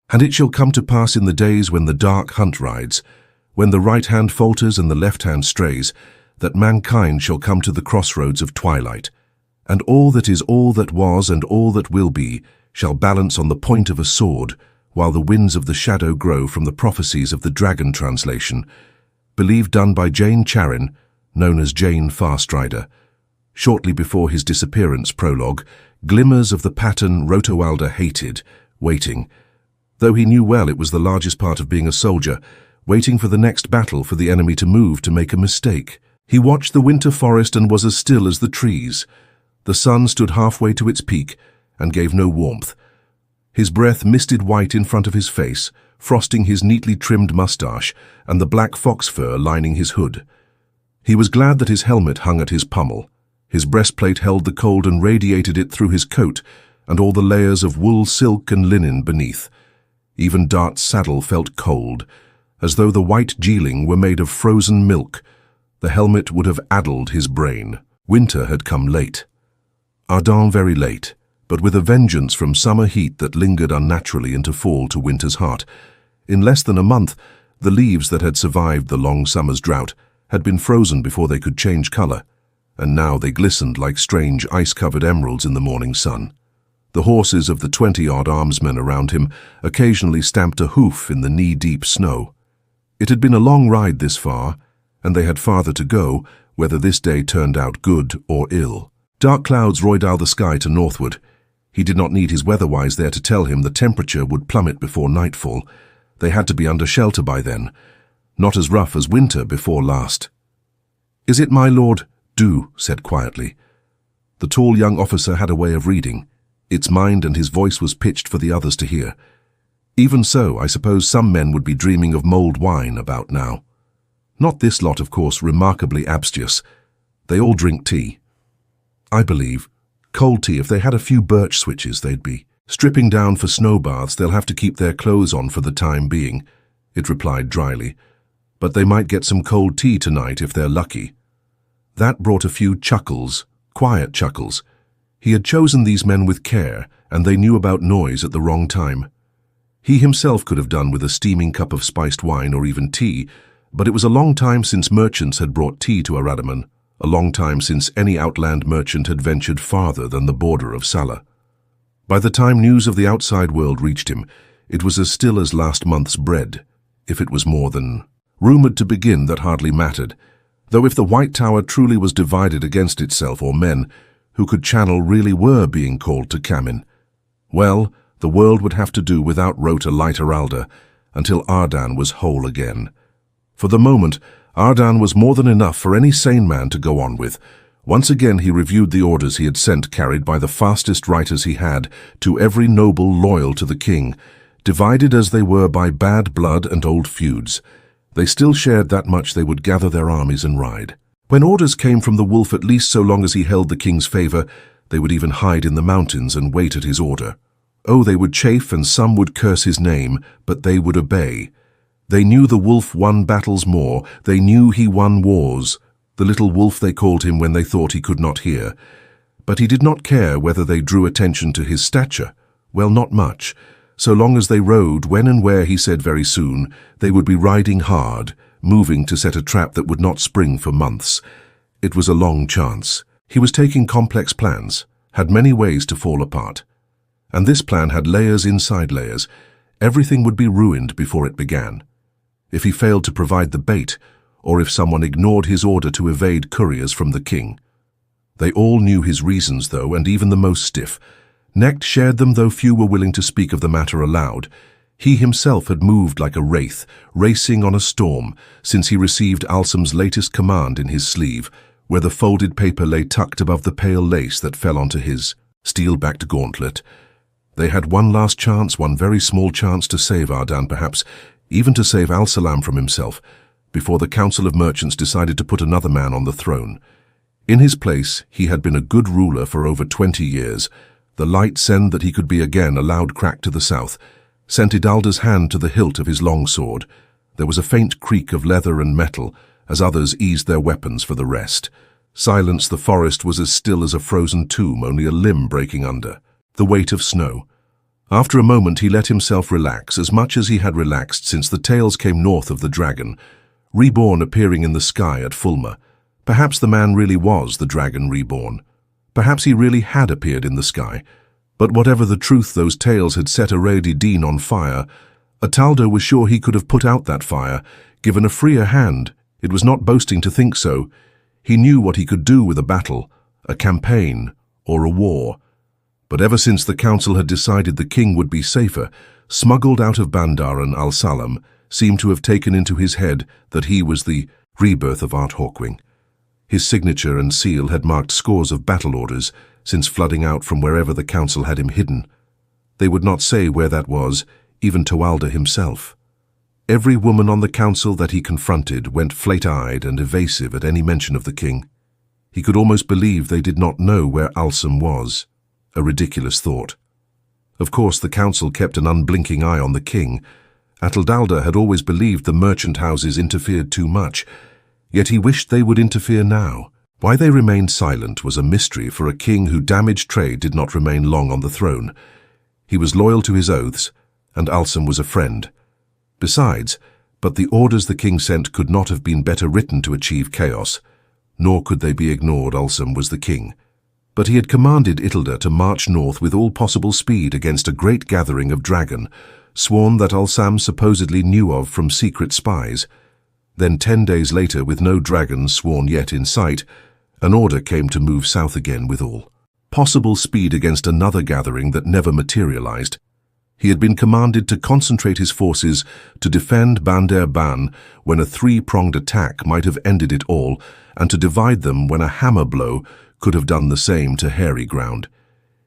And it shall come to pass in the days when the dark hunt rides, when the right hand falters and the left hand strays, that mankind shall come to the crossroads of twilight, and all that is, all that was, and all that will be, shall balance on the point of a sword, while the winds of the shadow grow from the prophecies of the Dragon translation, believed done by Jane Charin, known as Jane Farstrider. Shortly before his disappearance prologue, glimmers of the pattern Rotoalda hated, waiting, though he knew well it was the largest part of being a soldier, waiting for the next battle for the enemy to move to make a mistake. He watched the winter forest and was as still as the trees. The sun stood halfway to its peak and gave no warmth. His breath misted white in front of his face, frosting his neatly trimmed mustache and the black fox fur lining his hood. He was glad that his helmet hung at his pommel. His breastplate held the cold and radiated it through his coat and all the layers of wool, silk, and linen beneath. Even Dart's saddle felt cold, as though the white geeling were made of frozen milk. The helmet would have addled his brain. Winter had come late. Arden very late, but with a vengeance from summer heat that lingered unnaturally into fall to winter's heart. In less than a month, the leaves that had survived the long summer's drought had been frozen before they could change color, and now they glistened like strange ice-covered emeralds in the morning sun. The horses of the 20-odd armsmen around him occasionally stamped a hoof in the knee-deep snow. It had been a long ride this far, and they had farther to go, whether this day turned out good or ill. Dark clouds roidal the sky to northward. He did not need his weatherwise there to tell him the temperature would plummet before nightfall. They had to be under shelter by then. Not as rough as winter before last. "Is it my lord?" Du said quietly. The tall young officer had a way of reading. Its mind and his voice was pitched for the others to hear. Even so, I suppose some men would be dreaming of mulled wine about now. Not this lot, of course, remarkably abstemious. They all drink tea. I believe. Cold tea. If they had a few birch switches, they'd be. Stripping down for snow baths, they'll have to keep their clothes on for the time being, it replied dryly. But they might get some cold tea tonight if they're lucky. That brought a few chuckles, quiet chuckles. He had chosen these men with care, and they knew about noise at the wrong time. He himself could have done with a steaming cup of spiced wine or even tea, but it was a long time since merchants had brought tea to Aradaman, a long time since any outland merchant had ventured farther than the border of Sala. By the time news of the outside world reached him, it was as still as last month's bread, if it was more than rumored to begin. That hardly mattered, though if the White Tower truly was divided against itself, or men who could channel really were being called to Camin, well, the world would have to do without Rota Lighteralda until Ardan was whole again. For the moment, Ardan was more than enough for any sane man to go on with. Once again he reviewed the orders he had sent, carried by the fastest riders he had, to every noble loyal to the king, divided as they were by bad blood and old feuds. They still shared that much: they would gather their armies and ride. When orders came from the wolf, at least so long as he held the king's favor, they would even hide in the mountains and wait at his order. Oh, they would chafe and some would curse his name, but they would obey. They knew the wolf won battles more, they knew he won wars. The little wolf they called him when they thought he could not hear. But he did not care whether they drew attention to his stature. Well, not much. So long as they rode when and where he said very soon, they would be riding hard, moving to set a trap that would not spring for months. It was a long chance. He was taking complex plans, had many ways to fall apart. And this plan had layers inside layers. Everything would be ruined before it began. If he failed to provide the bait, or if someone ignored his order to evade couriers from the king. They all knew his reasons, though, and even the most stiff-necked shared them, though few were willing to speak of the matter aloud. He himself had moved like a wraith, racing on a storm, since he received Alsam's latest command in his sleeve, where the folded paper lay tucked above the pale lace that fell onto his steel-backed gauntlet. They had one last chance, one very small chance to save Ardan, perhaps even to save Al-Salam from himself, before the Council of Merchants decided to put another man on the throne. In his place, he had been a good ruler for over 20 years. The light send that he could be again a loud crack to the south sent Idalda's hand to the hilt of his long sword. There was a faint creak of leather and metal as others eased their weapons for the rest. Silence. The forest was as still as a frozen tomb, only a limb breaking under. The weight of snow. After a moment he let himself relax as much as he had relaxed since the tales came north of the dragon, reborn appearing in the sky at Fulma. Perhaps the man really was the dragon reborn. Perhaps he really had appeared in the sky. But whatever the truth, those tales had set Aradi Deen on fire. Ataldo was sure he could have put out that fire, given a freer hand. It was not boasting to think so. He knew what he could do with a battle, a campaign, or a war. But ever since the council had decided the king would be safer, smuggled out of Bandaran al-Salam seemed to have taken into his head that he was the rebirth of Art Hawkwing. His signature and seal had marked scores of battle orders since flooding out from wherever the council had him hidden. They would not say where that was, even Tualda himself. Every woman on the council that he confronted went flat-eyed and evasive at any mention of the king. He could almost believe they did not know where Alsam was. A ridiculous thought. Of course, the council kept an unblinking eye on the king. Atildalda had always believed the merchant houses interfered too much, yet he wished they would interfere now. Why they remained silent was a mystery, for a king who damaged trade did not remain long on the throne. He was loyal to his oaths, and Alsam was a friend. Besides, but the orders the king sent could not have been better written to achieve chaos, nor could they be ignored. Alsam was the king. But he had commanded Itilda to march north with all possible speed against a great gathering of dragon, sworn that Alsam supposedly knew of from secret spies. Then 10 days later, with no dragons sworn yet in sight, an order came to move south again with all possible speed against another gathering that never materialized. He had been commanded to concentrate his forces to defend Bandar Ban when a three-pronged attack might have ended it all, and to divide them when a hammer blow could have done the same to hairy ground.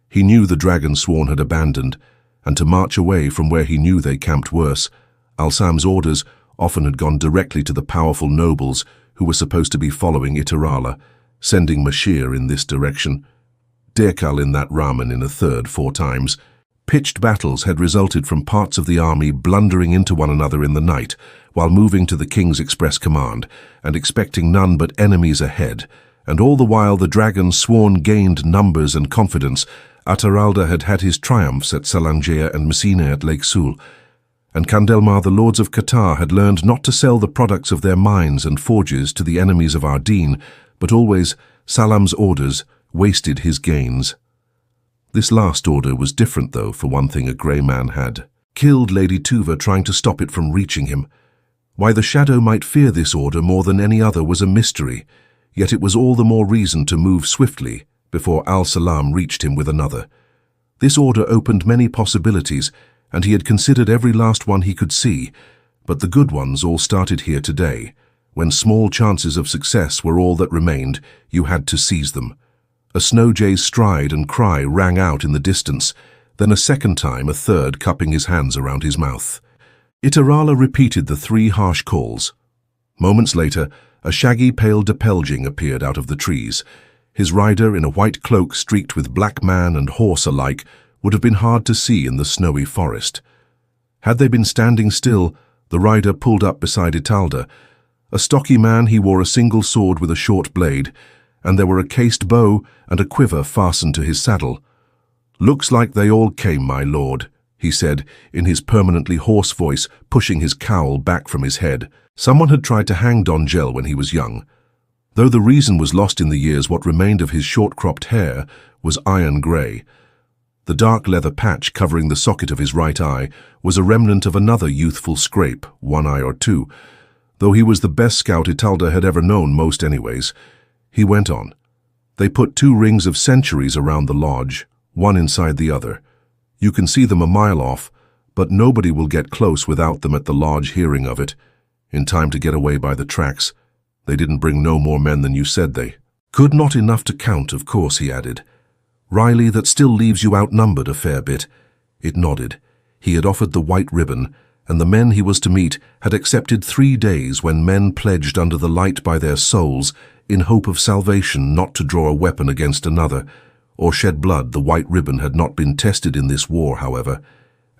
He knew the dragon sworn had abandoned, and to march away from where he knew they camped worse. Alsam's orders often had gone directly to the powerful nobles who were supposed to be following Itirala, sending Mashir in this direction, Dekal in that Raman in a third 4 times. Pitched battles had resulted from parts of the army blundering into one another in the night while moving to the king's express command and expecting none but enemies ahead, and all the while the dragon sworn gained numbers and confidence. Ataralda had had his triumphs at Salangea and Messina at Lake Sul, and Candelmar, the lords of Qatar, had learned not to sell the products of their mines and forges to the enemies of Ardeen, but always Salam's orders wasted his gains. This last order was different, though. For one thing, a grey man had killed Lady Tuva trying to stop it from reaching him. Why the Shadow might fear this order more than any other was a mystery, yet it was all the more reason to move swiftly before Al-Salam reached him with another. This order opened many possibilities, and he had considered every last one he could see, but the good ones all started here today. When small chances of success were all that remained, you had to seize them. A snow jay's stride and cry rang out in the distance, then a second time, a third cupping his hands around his mouth. Itirala repeated the 3 harsh calls. Moments later, a shaggy pale Depelging appeared out of the trees. His rider, in a white cloak streaked with black man and horse alike, would have been hard to see in the snowy forest. Had they been standing still, the rider pulled up beside Italda. A stocky man, he wore a single sword with a short blade, and there were a cased bow and a quiver fastened to his saddle. "Looks like they all came, my lord," he said, in his permanently hoarse voice, pushing his cowl back from his head. Someone had tried to hang Dongel when he was young. Though the reason was lost in the years, what remained of his short-cropped hair was iron grey. The dark leather patch covering the socket of his right eye was a remnant of another youthful scrape, 1 eye or 2. Though he was the best scout Italda had ever known, most anyways. He went on. "They put 2 rings of sentries around the lodge, one inside the other. You can see them a mile off, but nobody will get close without them at the lodge hearing of it. In time to get away by the tracks. They didn't bring no more men than you said they could. Not enough to count, of course," he added. "Riley, that still leaves you outnumbered a fair bit." It nodded. He had offered the white ribbon, and the men he was to meet had accepted 3 days when men pledged under the light by their souls in hope of salvation not to draw a weapon against another, or shed blood. The white ribbon had not been tested in this war, however,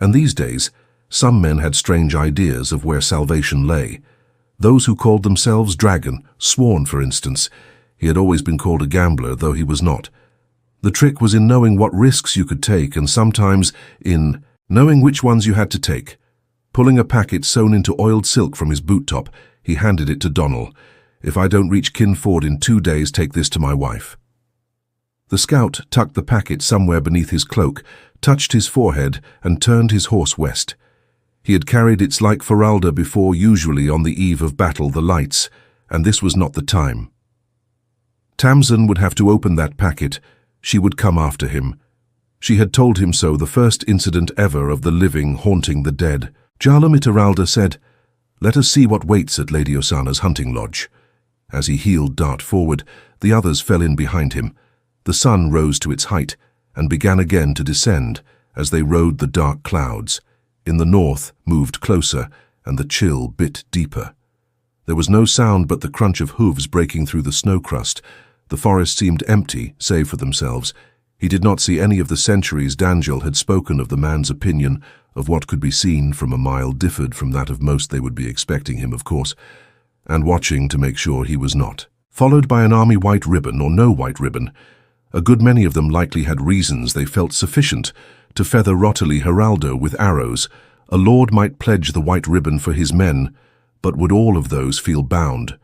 and these days some men had strange ideas of where salvation lay. Those who called themselves Dragon, Sworn for instance. He had always been called a gambler, though he was not. The trick was in knowing what risks you could take, and sometimes in knowing which ones you had to take. Pulling a packet sewn into oiled silk from his boot top, he handed it to Donnell. "If I don't reach Kinford in 2 days, take this to my wife." The scout tucked the packet somewhere beneath his cloak, touched his forehead, and turned his horse west. He had carried its like Feralda before, usually on the eve of battle, the lights, and this was not the time. Tamsin would have to open that packet. She would come after him. She had told him so, the first incident ever of the living haunting the dead. Jalum Ituralda said, "Let us see what waits at Lady Osana's hunting lodge." As he heeled Dart forward, the others fell in behind him. The sun rose to its height and began again to descend as they rode the dark clouds. In the north moved closer, and the chill bit deeper. There was no sound but the crunch of hooves breaking through the snow crust. The forest seemed empty, save for themselves. He did not see any of the centuries Danjel had spoken of. The man's opinion of what could be seen from a mile differed from that of most. They would be expecting him, of course, and watching to make sure he was not. Followed by an army white ribbon or no white ribbon. A good many of them likely had reasons they felt sufficient to feather Rotterly Heraldo with arrows. A lord might pledge the white ribbon for his men, but would all of those feel bound?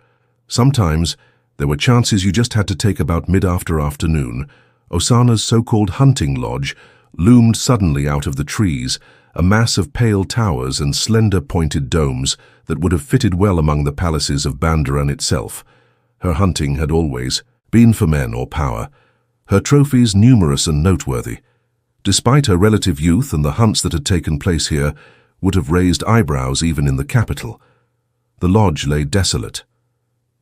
Sometimes there were chances you just had to take. About mid-afternoon, Osana's so-called hunting lodge loomed suddenly out of the trees, a mass of pale towers and slender pointed domes that would have fitted well among the palaces of Bandaran itself. Her hunting had always been for men or power, her trophies numerous and noteworthy. Despite her relative youth, and the hunts that had taken place here would have raised eyebrows even in the capital. The lodge lay desolate.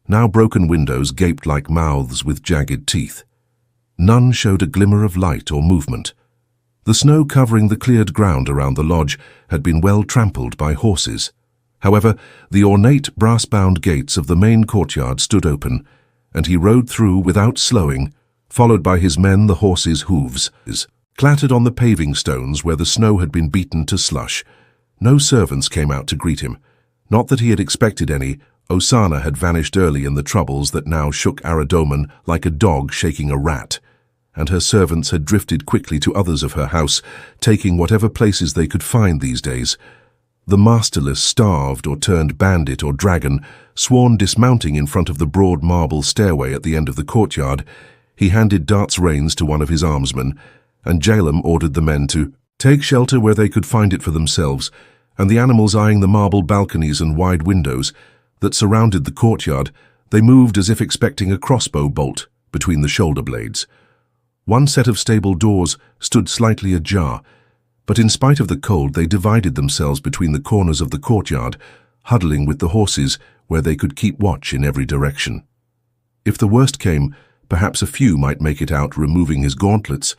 Now broken windows gaped like mouths with jagged teeth. None showed a glimmer of light or movement. The snow covering the cleared ground around the lodge had been well trampled by horses. However, the ornate brass-bound gates of the main courtyard stood open, and he rode through without slowing, followed by his men. The horses' hooves clattered on the paving stones where the snow had been beaten to slush. No servants came out to greet him. Not that he had expected any. Osana had vanished early in the troubles that now shook Aradoman like a dog shaking a rat, and her servants had drifted quickly to others of her house, taking whatever places they could find these days. The masterless starved or turned bandit or dragon, sworn dismounting in front of the broad marble stairway at the end of the courtyard. He handed Dart's reins to one of his armsmen, and Jalum ordered the men to take shelter where they could find it for themselves, and the animals eyeing the marble balconies and wide windows that surrounded the courtyard, they moved as if expecting a crossbow bolt between the shoulder blades. One set of stable doors stood slightly ajar, but in spite of the cold they divided themselves between the corners of the courtyard, huddling with the horses where they could keep watch in every direction. If the worst came, perhaps a few might make it out. Removing his gauntlets,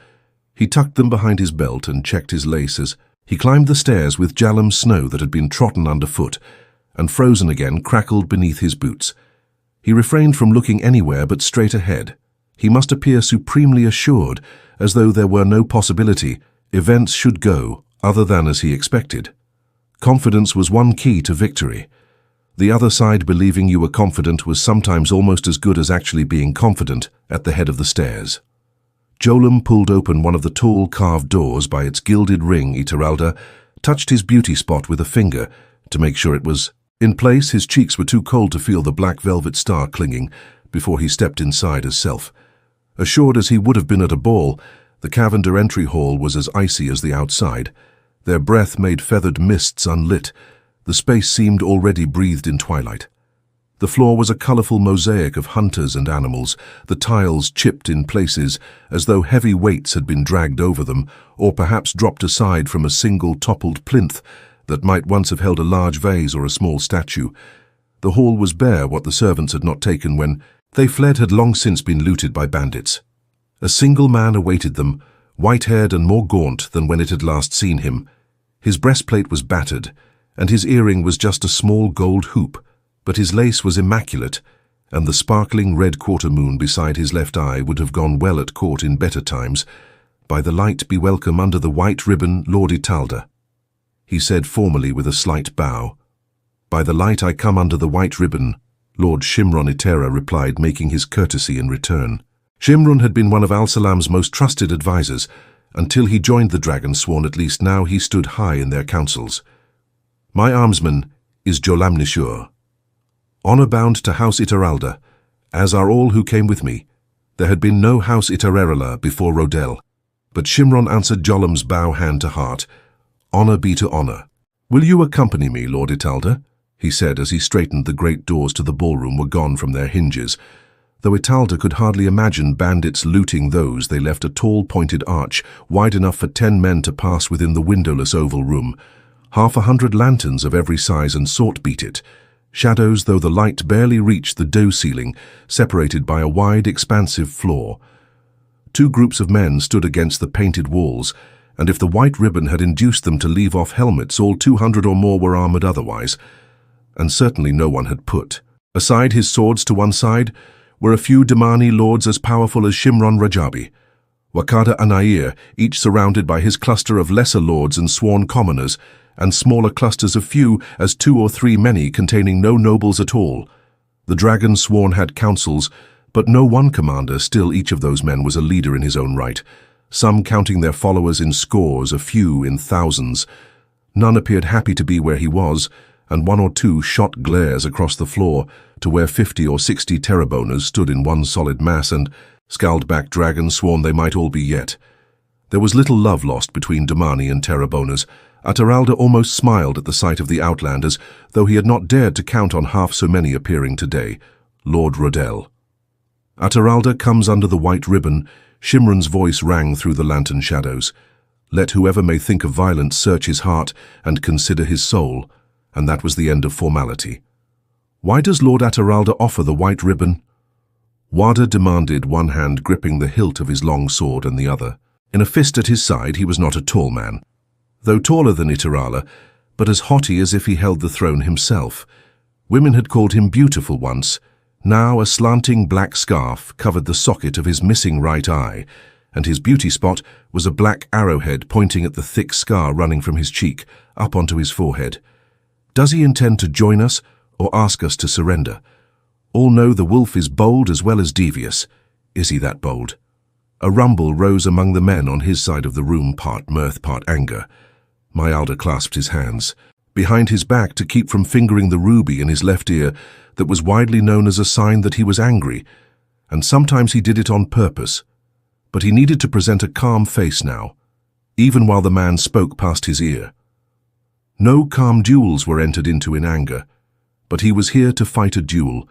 he tucked them behind his belt and checked his laces. He climbed the stairs with Jalum's snow that had been trodden underfoot and frozen again crackled beneath his boots. He refrained from looking anywhere but straight ahead. He must appear supremely assured, as though there were no possibility events should go other than as he expected. Confidence was one key to victory. The other side believing you were confident was sometimes almost as good as actually being confident at the head of the stairs. Jalum pulled open one of the tall carved doors by its gilded ring. Ituralda touched his beauty spot with a finger to make sure it was in place. His cheeks were too cold to feel the black velvet star clinging before he stepped inside as self. Assured as he would have been at a ball, the Cavender entry hall was as icy as the outside. Their breath made feathered mists unlit. The space seemed already breathed in twilight. The floor was a colorful mosaic of hunters and animals, the tiles chipped in places as though heavy weights had been dragged over them, or perhaps dropped aside from a single toppled plinth that might once have held a large vase or a small statue. The hall was bare. What the servants had not taken when they fled had long since been looted by bandits. A single man awaited them, white-haired and more gaunt than when it had last seen him. His breastplate was battered, and his earring was just a small gold hoop, but his lace was immaculate, and the sparkling red quarter moon beside his left eye would have gone well at court in better times. "By the light be welcome under the white ribbon, Lord Italda," he said formally with a slight bow. "By the light I come under the white ribbon," Lord Shimron Itera replied, making his courtesy in return. Shimron had been one of Al-Salam's most trusted advisors, Until he joined the dragon sworn, at least now he stood high in their councils. My armsman is Jolamnishur, honor-bound to House Itaralda, as are all who came with me. There had been no House Itarerala before Rodel, but Shimron answered Jolam's bow hand to heart. Honor be to honor. Will you accompany me, Lord Italda? He said as he straightened. The great doors to the ballroom were gone from their hinges. Though Italda could hardly imagine bandits looting those, they left a tall pointed arch, wide enough for 10 men to pass within the windowless oval room. 100 lanterns of every size and sort beat it, shadows though the light barely reached the dough ceiling, separated by a wide, expansive floor. 2 groups of men stood against the painted walls, and if the white ribbon had induced them to leave off helmets, all 200 or more were armored otherwise, and certainly no one had put aside his swords. To one side were a few Damani lords as powerful as Shimron Rajabi, Wakada and Air, each surrounded by his cluster of lesser lords and sworn commoners, and smaller clusters of few, as 2 or 3 many, containing no nobles at all. The dragon sworn had councils, but no one commander. Still, each of those men was a leader in his own right, some counting their followers in scores, a few in thousands. None appeared happy to be where he was, and 1 or 2 shot glares across the floor to where 50 or 60 Terraboners stood in one solid mass, and scowled-back dragons sworn they might all be yet. There was little love lost between Damani and Terraboners. Ataralda almost smiled at the sight of the Outlanders, though he had not dared to count on half so many appearing today. Lord Rodel. Ataralda comes under the white ribbon. Shimron's voice rang through the lantern shadows. Let whoever may think of violence search his heart and consider his soul. And that was the end of formality. Why does Lord Ataralda offer the white ribbon? Wada demanded, one hand gripping the hilt of his long sword and the other in a fist at his side. He was not a tall man, though taller than Itarala, but as haughty as if he held the throne himself. Women had called him beautiful once. Now a slanting black scarf covered the socket of his missing right eye, and his beauty spot was a black arrowhead pointing at the thick scar running from his cheek up onto his forehead. Does he intend to join us or ask us to surrender? All know the wolf is bold as well as devious. Is he that bold? A rumble rose among the men on his side of the room, part mirth, part anger. Myalda clasped his hands behind his back to keep from fingering the ruby in his left ear that was widely known as a sign that he was angry, and sometimes he did it on purpose. But he needed to present a calm face now, even while the man spoke past his ear. No calm duels were entered into in anger, but he was here to fight a duel,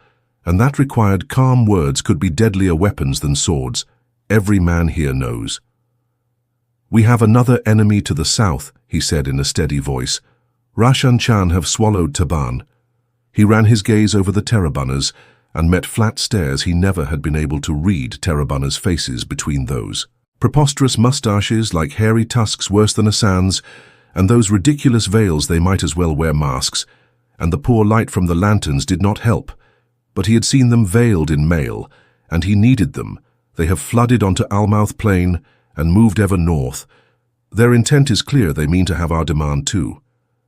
and that required calm words. Could be deadlier weapons than swords. Every man here knows. We have another enemy to the south, he said in a steady voice. Seanchan have swallowed Taban. He ran his gaze over the Terrabunners and met flat stares. He never had been able to read Terrabunners' faces between those preposterous mustaches like hairy tusks worse than a sans, and those ridiculous veils. They might as well wear masks, and the poor light from the lanterns did not help. But he had seen them veiled in mail, and he needed them. They have flooded onto Almouth Plain and moved ever north. Their intent is clear. They mean to have our demand too.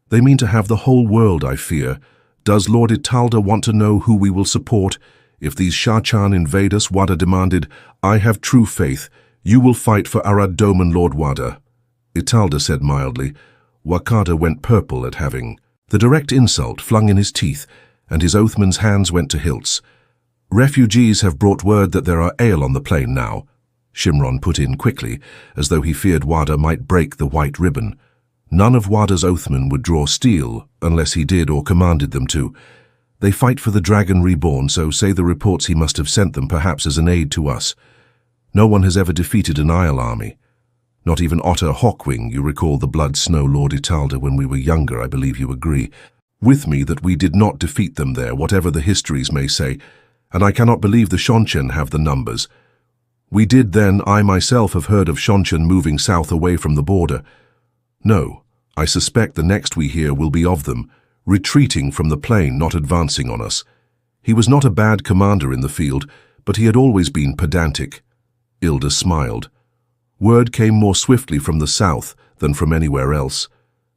They mean to have the whole world, I fear. Does Lord Italda want to know who we will support if these Seanchan invade us? Wada demanded. I have true faith. You will fight for Arad Doman, Lord Wada. Italda said mildly. Wakada went purple at having the direct insult flung in his teeth, and his oathman's hands went to hilts. Refugees have brought word that there are ale on the plain now, Shimron put in quickly, as though he feared Wada might break the white ribbon. None of Wada's oathmen would draw steel unless he did or commanded them to. They fight for the dragon reborn, so say the reports he must have sent them, perhaps as an aid to us. No one has ever defeated an Aiel army. Not even Otter Hawkwing. You recall the blood snow Lord Italda when we were younger. I believe you agree with me that we did not defeat them there, whatever the histories may say, and I cannot believe the Seanchan have the numbers. We did then. I myself have heard of Seanchan moving south away from the border. No, I suspect the next we hear will be of them, retreating from the plain, not advancing on us. He was not a bad commander in the field, but he had always been pedantic. Ilda smiled. Word came more swiftly from the south than from anywhere else,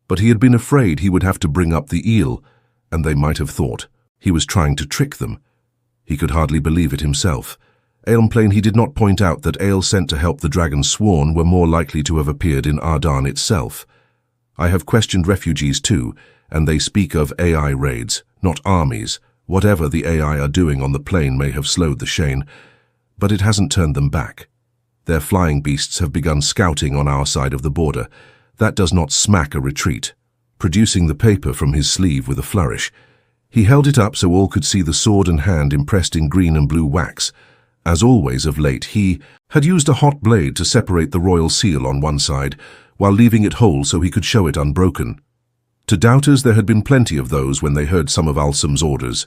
but he had been afraid he would have to bring up the eel, and they might have thought he was trying to trick them. He could hardly believe it himself. Aeon he did not point out that Aiel sent to help the dragon sworn were more likely to have appeared in Ardan itself. I have questioned refugees too, and they speak of AI raids, not armies. Whatever the AI are doing on the plain may have slowed the Shane, but it hasn't turned them back. Their flying beasts have begun scouting on our side of the border. That does not smack a retreat. Producing the paper from his sleeve with a flourish, he held it up so all could see the sword and hand impressed in green and blue wax. As always of late, he had used a hot blade to separate the royal seal on one side, while leaving it whole so he could show it unbroken. To doubters there had been plenty of those when they heard some of Alsam's orders.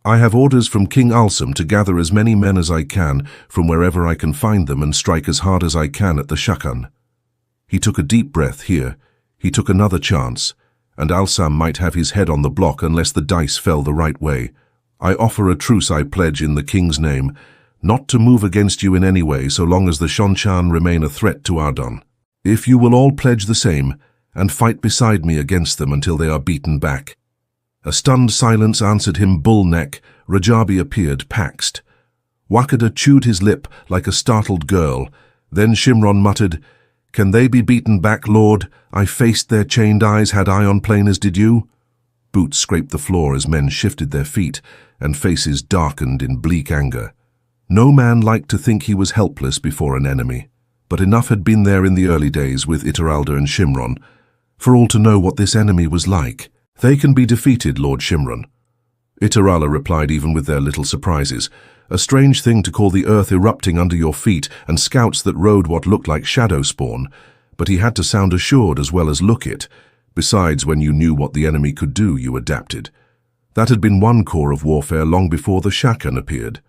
I have orders from King Alsam to gather as many men as I can from wherever I can find them and strike as hard as I can at the Seanchan. He took a deep breath here. He took another chance, and Alsam might have his head on the block unless the dice fell the right way. I offer a truce, I pledge in the king's name, not to move against you in any way so long as the Seanchan remain a threat to Ardan. If you will all pledge the same, and fight beside me against them until they are beaten back. A stunned silence answered him bull-neck. Rajabi appeared, paxed. Wakada chewed his lip like a startled girl. Then Shimron muttered, "Can they be beaten back, Lord? I faced their chained eyes, had I on plain as did you?" Boots scraped the floor as men shifted their feet, and faces darkened in bleak anger. No man liked to think he was helpless before an enemy, but enough had been there in the early days with Ituralde and Shimron, for all to know what this enemy was like. "They can be defeated, Lord Shimron." Ituralde replied even with their little surprises. "A strange thing to call the earth erupting under your feet and scouts that rode what looked like shadow spawn, but he had to sound assured as well as look it. Besides, when you knew what the enemy could do, you adapted. That had been one core of warfare long before the Seanchan appeared.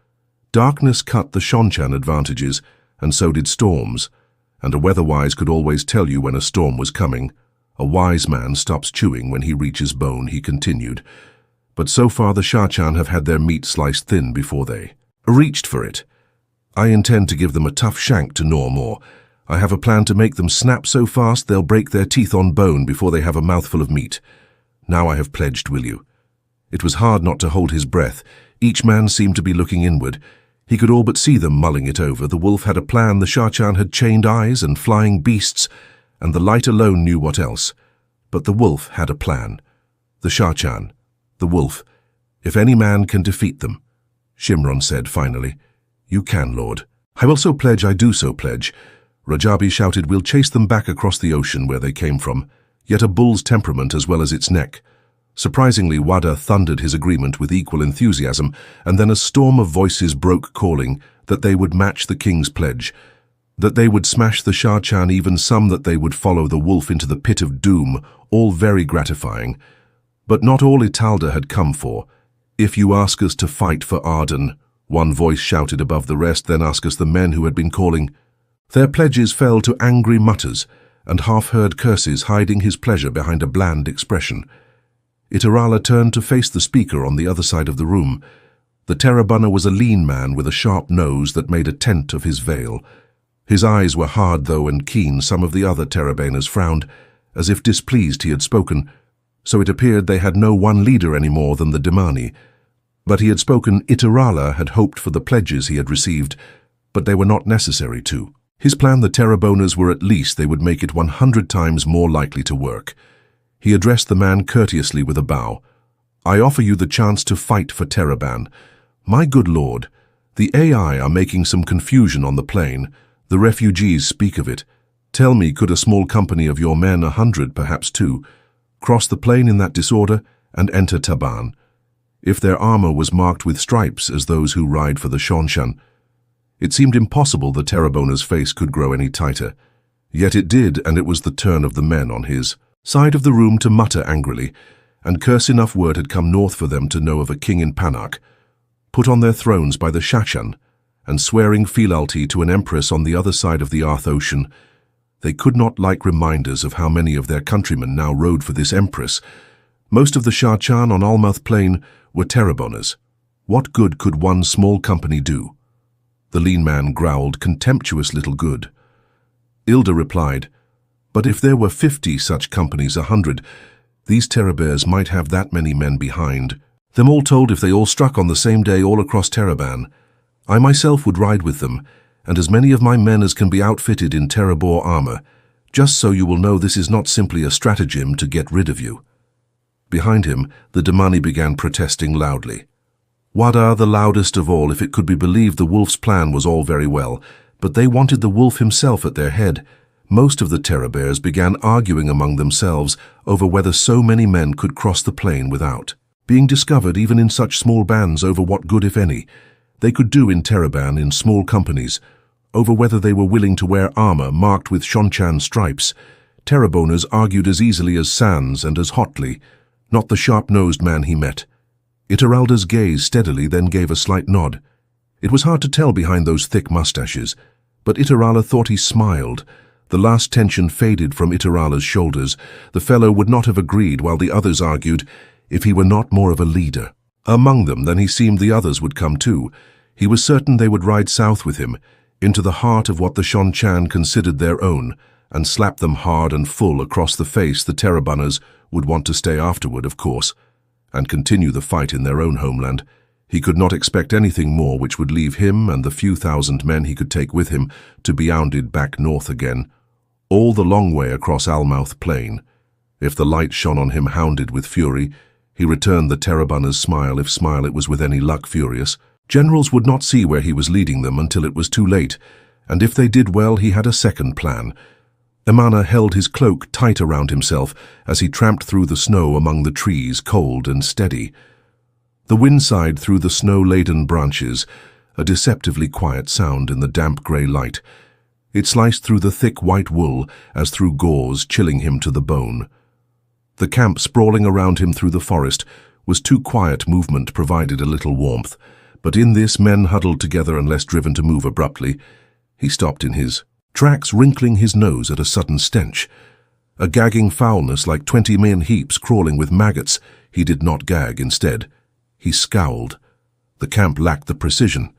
Darkness cut the Seanchan advantages, and so did storms, and a weatherwise could always tell you when a storm was coming. A wise man stops chewing when he reaches bone, he continued. But so far the Seanchan have had their meat sliced thin before they reached for it. I intend to give them a tough shank to gnaw more. I have a plan to make them snap so fast they'll break their teeth on bone before they have a mouthful of meat. Now I have pledged, will you?" It was hard not to hold his breath. Each man seemed to be looking inward. He could all but see them mulling it over. The wolf had a plan, the Seanchan had chained eyes and flying beasts, and the light alone knew what else. But the wolf had a plan. The Seanchan, the wolf, if any man can defeat them. Shimron said finally, "You can, Lord." "I will so pledge, I do so pledge." Rajabi shouted, "We'll chase them back across the ocean where they came from, yet a bull's temperament as well as its neck." Surprisingly, Wada thundered his agreement with equal enthusiasm, and then a storm of voices broke calling that they would match the king's pledge, that they would smash the Seanchan, even some that they would follow the wolf into the pit of doom, all very gratifying. But not all Ituralde had come for. "If you ask us to fight for Ardan," one voice shouted above the rest, "then ask us the men who had been calling." Their pledges fell to angry mutters and half-heard curses hiding his pleasure behind a bland expression. Ituralde turned to face the speaker on the other side of the room. The Terabunner was a lean man with a sharp nose that made a tent of his veil. His eyes were hard, though, and keen. Some of the other Terabaners frowned, as if displeased he had spoken, so it appeared they had no one leader any more than the Demani. But he had spoken. Ituralde had hoped for the pledges he had received, but they were not necessary to. His plan, the Teraboners were at least they would make it 100 times more likely to work. He addressed the man courteously with a bow. "I offer you the chance to fight for Teraban. My good lord, the AI are making some confusion on the plain. The refugees speak of it. Tell me, could a small company of your men, 100, perhaps 2, cross the plain in that disorder and enter Taban? If their armor was marked with stripes as those who ride for the Seanchan?" It seemed impossible the Teraboner's face could grow any tighter. Yet it did, and it was the turn of the men on his side of the room to mutter angrily, and curse enough word had come north for them to know of a king in Panak, put on their thrones by the Seanchan, and swearing fealty to an empress on the other side of the Arth Ocean. They could not like reminders of how many of their countrymen now rode for this empress. Most of the Seanchan on Almuth Plain were Teraboners. What good could one small company do? The lean man growled, "Contemptuous little good." Ilda replied, "But if there were 50 such companies, 100, these Terabers might have that many men behind them all told if they all struck on the same day all across Teraban. I myself would ride with them, and as many of my men as can be outfitted in Terebor armor, just so you will know this is not simply a stratagem to get rid of you." Behind him, the Damani began protesting loudly. Wada, the loudest of all, if it could be believed the wolf's plan was all very well, but they wanted the wolf himself at their head. Most of the Terebears began arguing among themselves over whether so many men could cross the plain without being discovered, even in such small bands, over what good, if any, they could do in Tereban in small companies, over whether they were willing to wear armor marked with Seanchan stripes. Tereboners argued as easily as Sans and as hotly, not the sharp-nosed man he met. Ituralda's gaze steadily then gave a slight nod. It was hard to tell behind those thick mustaches, but Iturala thought he smiled. The last tension faded from Iturala's shoulders. The fellow would not have agreed while the others argued if he were not more of a leader. Among them, then he seemed the others would come too. He was certain they would ride south with him, into the heart of what the Seanchan considered their own, and slap them hard and full across the face. The Terebanners would want to stay afterward, of course, and continue the fight in their own homeland. He could not expect anything more which would leave him and the few thousand men he could take with him to be hounded back north again, all the long way across Almouth Plain. If the light shone on him hounded with fury, he returned the Terebanners' smile, if smile it was with any luck furious. Generals would not see where he was leading them until it was too late, and if they did well, he had a second plan. Emana held his cloak tight around himself as he tramped through the snow among the trees, cold and steady. The wind sighed through the snow-laden branches, a deceptively quiet sound in the damp grey light. It sliced through the thick white wool as through gauze, chilling him to the bone. The camp sprawling around him through the forest was too quiet. Movement provided a little warmth, but in this men huddled together unless driven to move abruptly. He stopped in his tracks, wrinkling his nose at a sudden stench. A gagging foulness like 20 men heaps crawling with maggots. He did not gag. Instead, he scowled. The camp lacked the precision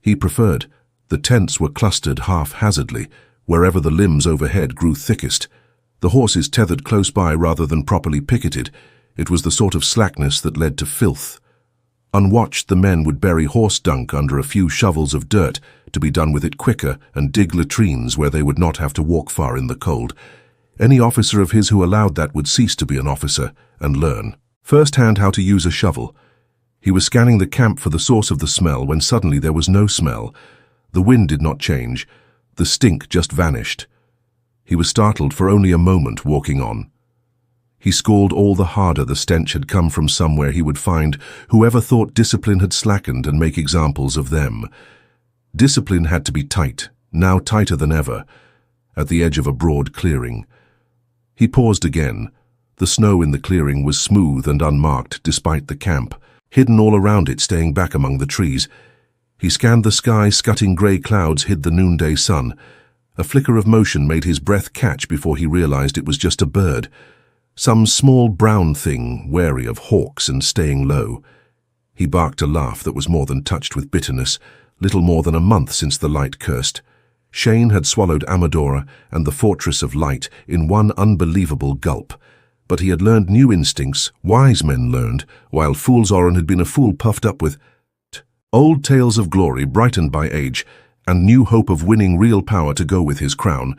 he preferred. The tents were clustered haphazardly, wherever the limbs overhead grew thickest. The horses tethered close by rather than properly picketed. It was the sort of slackness that led to filth. Unwatched, the men would bury horse dung under a few shovels of dirt to be done with it quicker and dig latrines where they would not have to walk far in the cold. Any officer of his who allowed that would cease to be an officer and learn firsthand how to use a shovel. He was scanning the camp for the source of the smell when suddenly there was no smell. The wind did not change. The stink just vanished. He was startled for only a moment, walking on. He scowled all the harder. The stench had come from somewhere he would find whoever thought discipline had slackened and make examples of them. Discipline had to be tight, now tighter than ever, at the edge of a broad clearing. He paused again. The snow in the clearing was smooth and unmarked despite the camp, hidden all around it, staying back among the trees. He scanned the sky. Scudding grey clouds hid the noonday sun. A flicker of motion made his breath catch before he realized it was just a bird. Some small brown thing, wary of hawks and staying low. He barked a laugh that was more than touched with bitterness. Little more than a month since the light cursed. Shane had swallowed Amadora and the Fortress of Light in one unbelievable gulp. But he had learned new instincts, wise men learned, while Fool's Oren had been a fool puffed up with old tales of glory brightened by age, and new hope of winning real power to go with his crown.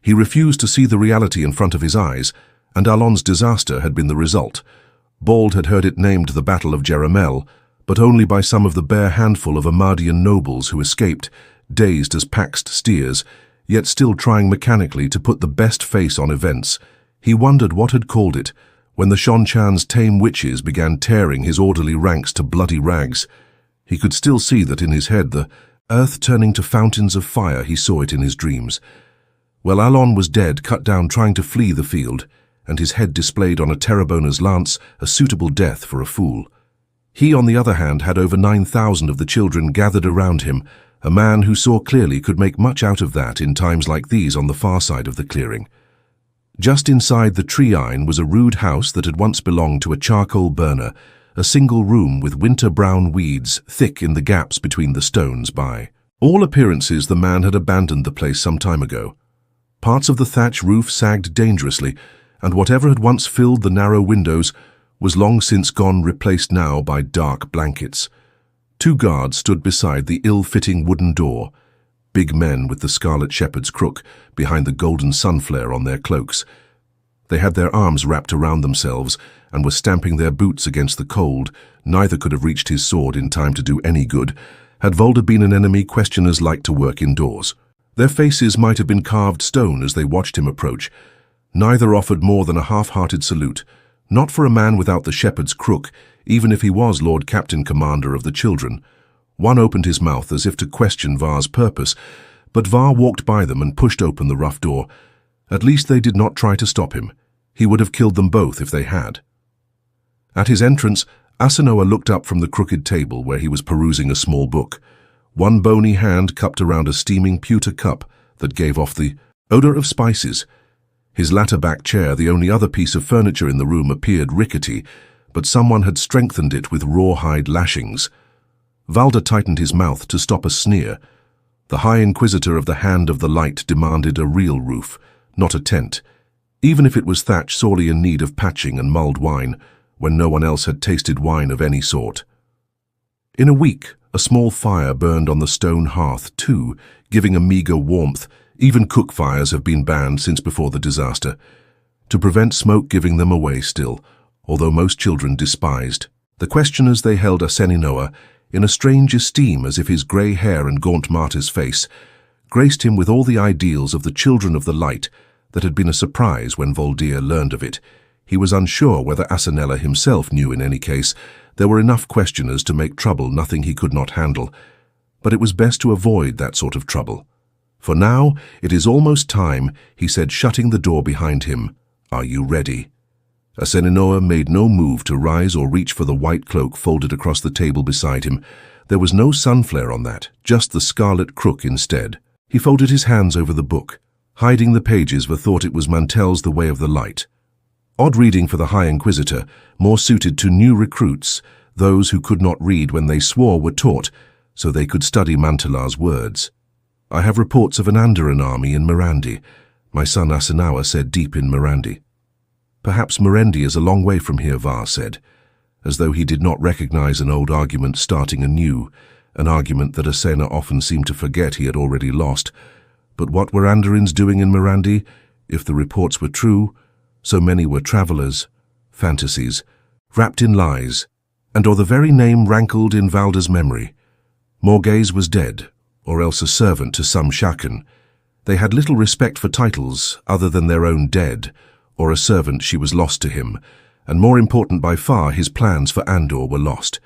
He refused to see the reality in front of his eyes, and Alon's disaster had been the result. Bald had heard it named the Battle of Jeremel, but only by some of the bare handful of Amadian nobles who escaped, dazed as paxed steers, yet still trying mechanically to put the best face on events. He wondered what had called it, when the Seanchan's tame witches began tearing his orderly ranks to bloody rags. He could still see that in his head, the earth turning to fountains of fire. He saw it in his dreams. Well, Alon was dead, cut down trying to flee the field, and his head displayed on a Terraboner's lance, a suitable death for a fool. He, on the other hand, had over 9,000 of the children gathered around him. A man who saw clearly could make much out of that in times like these on the far side of the clearing. Just inside the tree-ine was a rude house that had once belonged to a charcoal burner, a single room with winter-brown weeds thick in the gaps between the stones. By all appearances, the man had abandoned the place some time ago. Parts of the thatch roof sagged dangerously, and whatever had once filled the narrow windows was long since gone, replaced now by dark blankets. Two guards stood beside the ill-fitting wooden door, big men with the scarlet shepherd's crook behind the golden sun flare on their cloaks. They had their arms wrapped around themselves and were stamping their boots against the cold. Neither could have reached his sword in time to do any good. Had Volder been an enemy, questioners liked to work indoors. Their faces might have been carved stone as they watched him approach. Neither offered more than a half-hearted salute, not for a man without the shepherd's crook, even if he was Lord Captain Commander of the Children. One opened his mouth as if to question Var's purpose, but Var walked by them and pushed open the rough door. At least they did not try to stop him. He would have killed them both if they had. At his entrance, Asanoa looked up from the crooked table where he was perusing a small book, one bony hand cupped around a steaming pewter cup that gave off the odor of spices. His ladder-back chair, the only other piece of furniture in the room, appeared rickety, but someone had strengthened it with rawhide lashings. Valder tightened his mouth to stop a sneer. The High Inquisitor of the Hand of the Light demanded a real roof, not a tent, even if it was thatch sorely in need of patching and mulled wine, when no one else had tasted wine of any sort. In a week, a small fire burned on the stone hearth too, giving a meager warmth. Even cook fires have been banned since before the disaster, to prevent smoke giving them away still, although most children despised. The questioners they held Asenoa in a strange esteem, as if his grey hair and gaunt martyr's face graced him with all the ideals of the children of the light that had been a surprise when Voldir learned of it. He was unsure whether Asanella himself knew. In any case, there were enough questioners to make trouble nothing he could not handle, but it was best to avoid that sort of trouble. For now, it is almost time, he said, shutting the door behind him. Are you ready? Asenoa made no move to rise or reach for the white cloak folded across the table beside him. There was no sunflare on that, just the scarlet crook instead. He folded his hands over the book, hiding the pages, for thought it was Mantell's The Way of the Light. Odd reading for the High Inquisitor, more suited to new recruits. Those who could not read when they swore were taught, so they could study Mantelar's words. I have reports of an Andoran army in Mirandi, my son Asanoa said, deep in Mirandi. Perhaps Mirendi is a long way from here, Var said, as though he did not recognize an old argument starting anew, an argument that Asena often seemed to forget he had already lost. But what were Andorans doing in Mirandi? If the reports were true, so many were travelers, fantasies, wrapped in lies, or the very name rankled in Valder's memory. Morghese was dead, or else a servant to some Shakan. They had little respect for titles other than their own dead, or a servant she was lost to him, and more important by far, his plans for Andor were lost.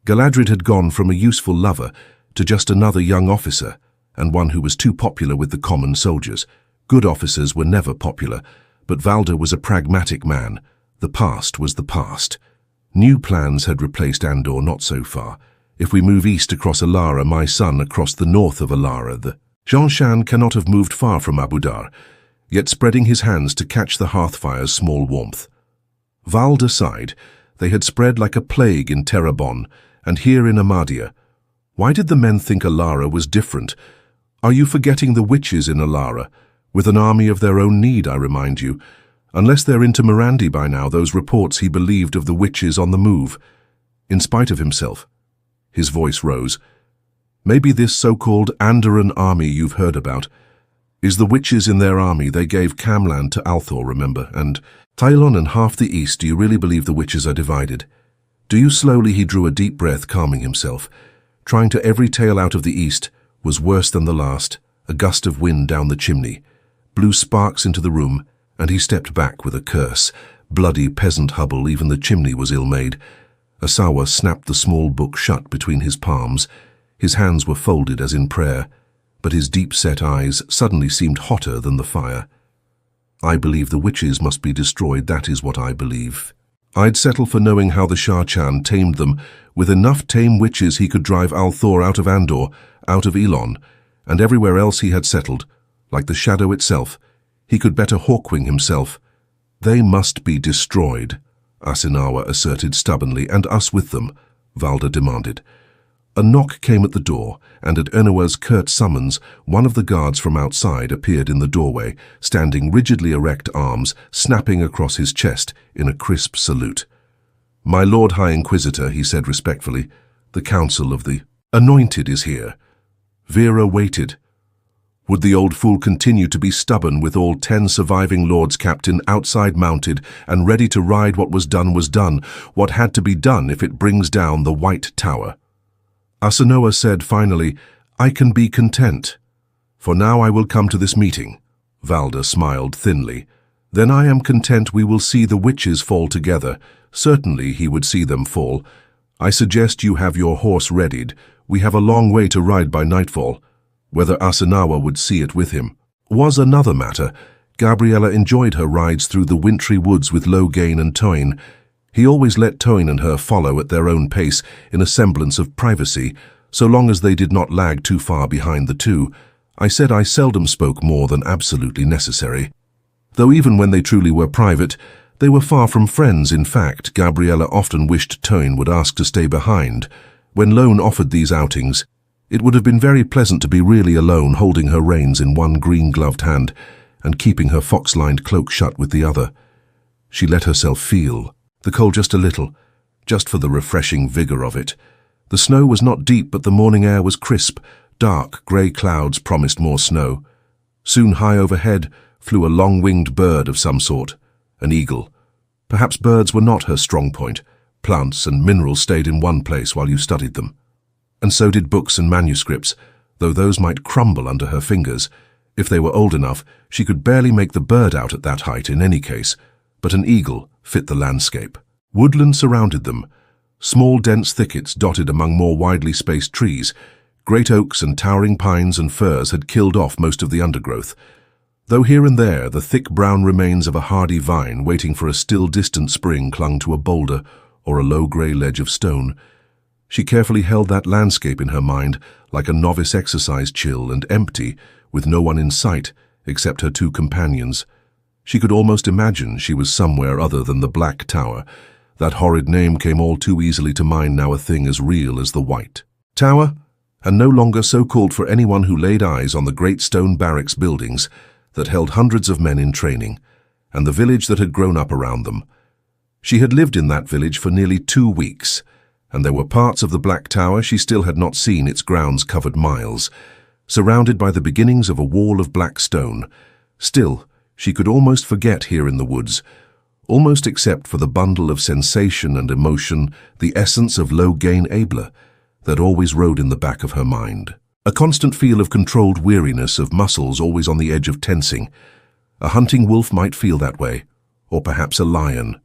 Galadriel had gone from a useful lover to just another young officer, and one who was too popular with the common soldiers. Good officers were never popular, but Valder was a pragmatic man. The past was the past. New plans had replaced Andor not so far. If we move east across Alara, my son across the north of Alara, the Seanchan cannot have moved far from Abu Dar, yet spreading his hands to catch the hearth-fire's small warmth. Valder sighed. They had spread like a plague in Terabon, and here in Amadia. Why did the men think Alara was different? Are you forgetting the witches in Alara? With an army of their own need, I remind you. Unless they're into Mirandi by now, those reports he believed of the witches on the move. In spite of himself, his voice rose. Maybe this so-called Andoran army you've heard about is the witches in their army. They gave Camland to Althor, remember, and Tylon and half the east. Do you really believe the witches are divided? Do you? Slowly he drew a deep breath, calming himself. Trying to every tale out of the east was worse than the last. A gust of wind down the chimney blew sparks into the room, and he stepped back with a curse. Bloody peasant hubble, even the chimney was ill-made. Asawa snapped the small book shut between his palms. His hands were folded as in prayer, but his deep-set eyes suddenly seemed hotter than the fire. I believe the witches must be destroyed, that is what I believe. I'd settle for knowing how the Seanchan tamed them. With enough tame witches he could drive Althor out of Andor, out of Elon, and everywhere else he had settled, like the shadow itself. He could better Hawkwing himself. They must be destroyed, Asenoa asserted stubbornly, and us with them, Valder demanded. A knock came at the door, and at Enua's curt summons, one of the guards from outside appeared in the doorway, standing rigidly erect, arms snapping across his chest in a crisp salute. My Lord High Inquisitor, he said respectfully, The council of the anointed is here. Vera waited. Would the old fool continue to be stubborn with all 10 surviving lords captain outside mounted and ready to ride? What was done, what had to be done if it brings down the White Tower? Asanoa said finally, "I can be content. For now I will come to this meeting." Valda smiled thinly. "Then I am content we will see the witches fall together. Certainly he would see them fall. I suggest you have your horse readied. We have a long way to ride by nightfall." Whether Asanoa would see it with him was another matter. Gabriella enjoyed her rides through the wintry woods with Logain and Tuon. He always let Tuon and her follow at their own pace in a semblance of privacy, so long as they did not lag too far behind the two. I said I seldom spoke more than absolutely necessary. Though even when they truly were private, they were far from friends. In fact, Gabriella often wished Tuon would ask to stay behind. When Lone offered these outings, it would have been very pleasant to be really alone, holding her reins in one green-gloved hand and keeping her fox-lined cloak shut with the other. She let herself feel the cold just a little, just for the refreshing vigor of it. The snow was not deep, but the morning air was crisp. Dark, grey clouds promised more snow. Soon high overhead flew a long-winged bird of some sort, an eagle. Perhaps birds were not her strong point. Plants and minerals stayed in one place while you studied them. And so did books and manuscripts, though those might crumble under her fingers. If they were old enough, she could barely make the bird out at that height in any case, but an eagle fit the landscape. Woodland surrounded them, small dense thickets dotted among more widely spaced trees. Great oaks and towering pines and firs had killed off most of the undergrowth, though here and there the thick brown remains of a hardy vine waiting for a still distant spring clung to a boulder or a low grey ledge of stone. She carefully held that landscape in her mind like a novice exercise, chill and empty, with no one in sight except her 2 companions. She could almost imagine she was somewhere other than the Black Tower. That horrid name came all too easily to mind, now a thing as real as the White Tower, and no longer so called for anyone who laid eyes on the great stone barracks buildings that held hundreds of men in training, and the village that had grown up around them. She had lived in that village for nearly 2 weeks, and there were parts of the Black Tower she still had not seen. Its grounds covered miles, surrounded by the beginnings of a wall of black stone. Still, she could almost forget here in the woods, almost except for the bundle of sensation and emotion, the essence of Logain Abler, that always rode in the back of her mind. A constant feel of controlled weariness, of muscles always on the edge of tensing. A hunting wolf might feel that way, or perhaps a lion.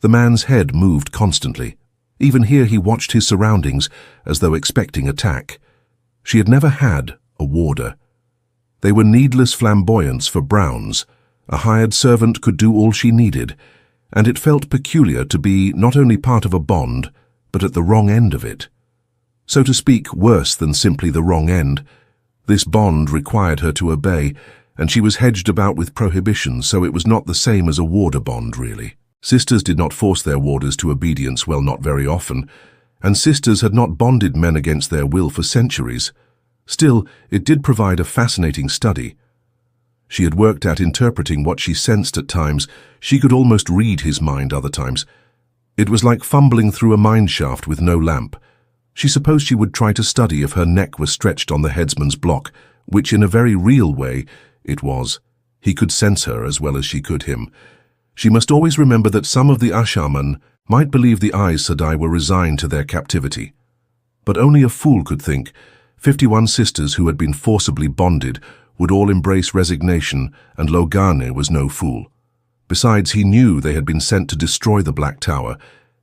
The man's head moved constantly. Even here he watched his surroundings as though expecting attack. She had never had a warder. They were needless flamboyance for Browns. A hired servant could do all she needed, and it felt peculiar to be not only part of a bond, but at the wrong end of it. So to speak, worse than simply the wrong end. This bond required her to obey, and she was hedged about with prohibitions, so it was not the same as a warder bond, really. Sisters did not force their warders to obedience, well, not very often, and sisters had not bonded men against their will for centuries. Still, it did provide a fascinating study. She had worked at interpreting what she sensed at times. She could almost read his mind other times. It was like fumbling through a mine shaft with no lamp. She supposed she would try to study if her neck was stretched on the headsman's block, which in a very real way it was. He could sense her as well as she could him. She must always remember that some of the Ashaman might believe the Aes Sedai were resigned to their captivity. But only a fool could think 51 sisters who had been forcibly bonded would all embrace resignation, and Logane was no fool. Besides, he knew they had been sent to destroy the Black Tower,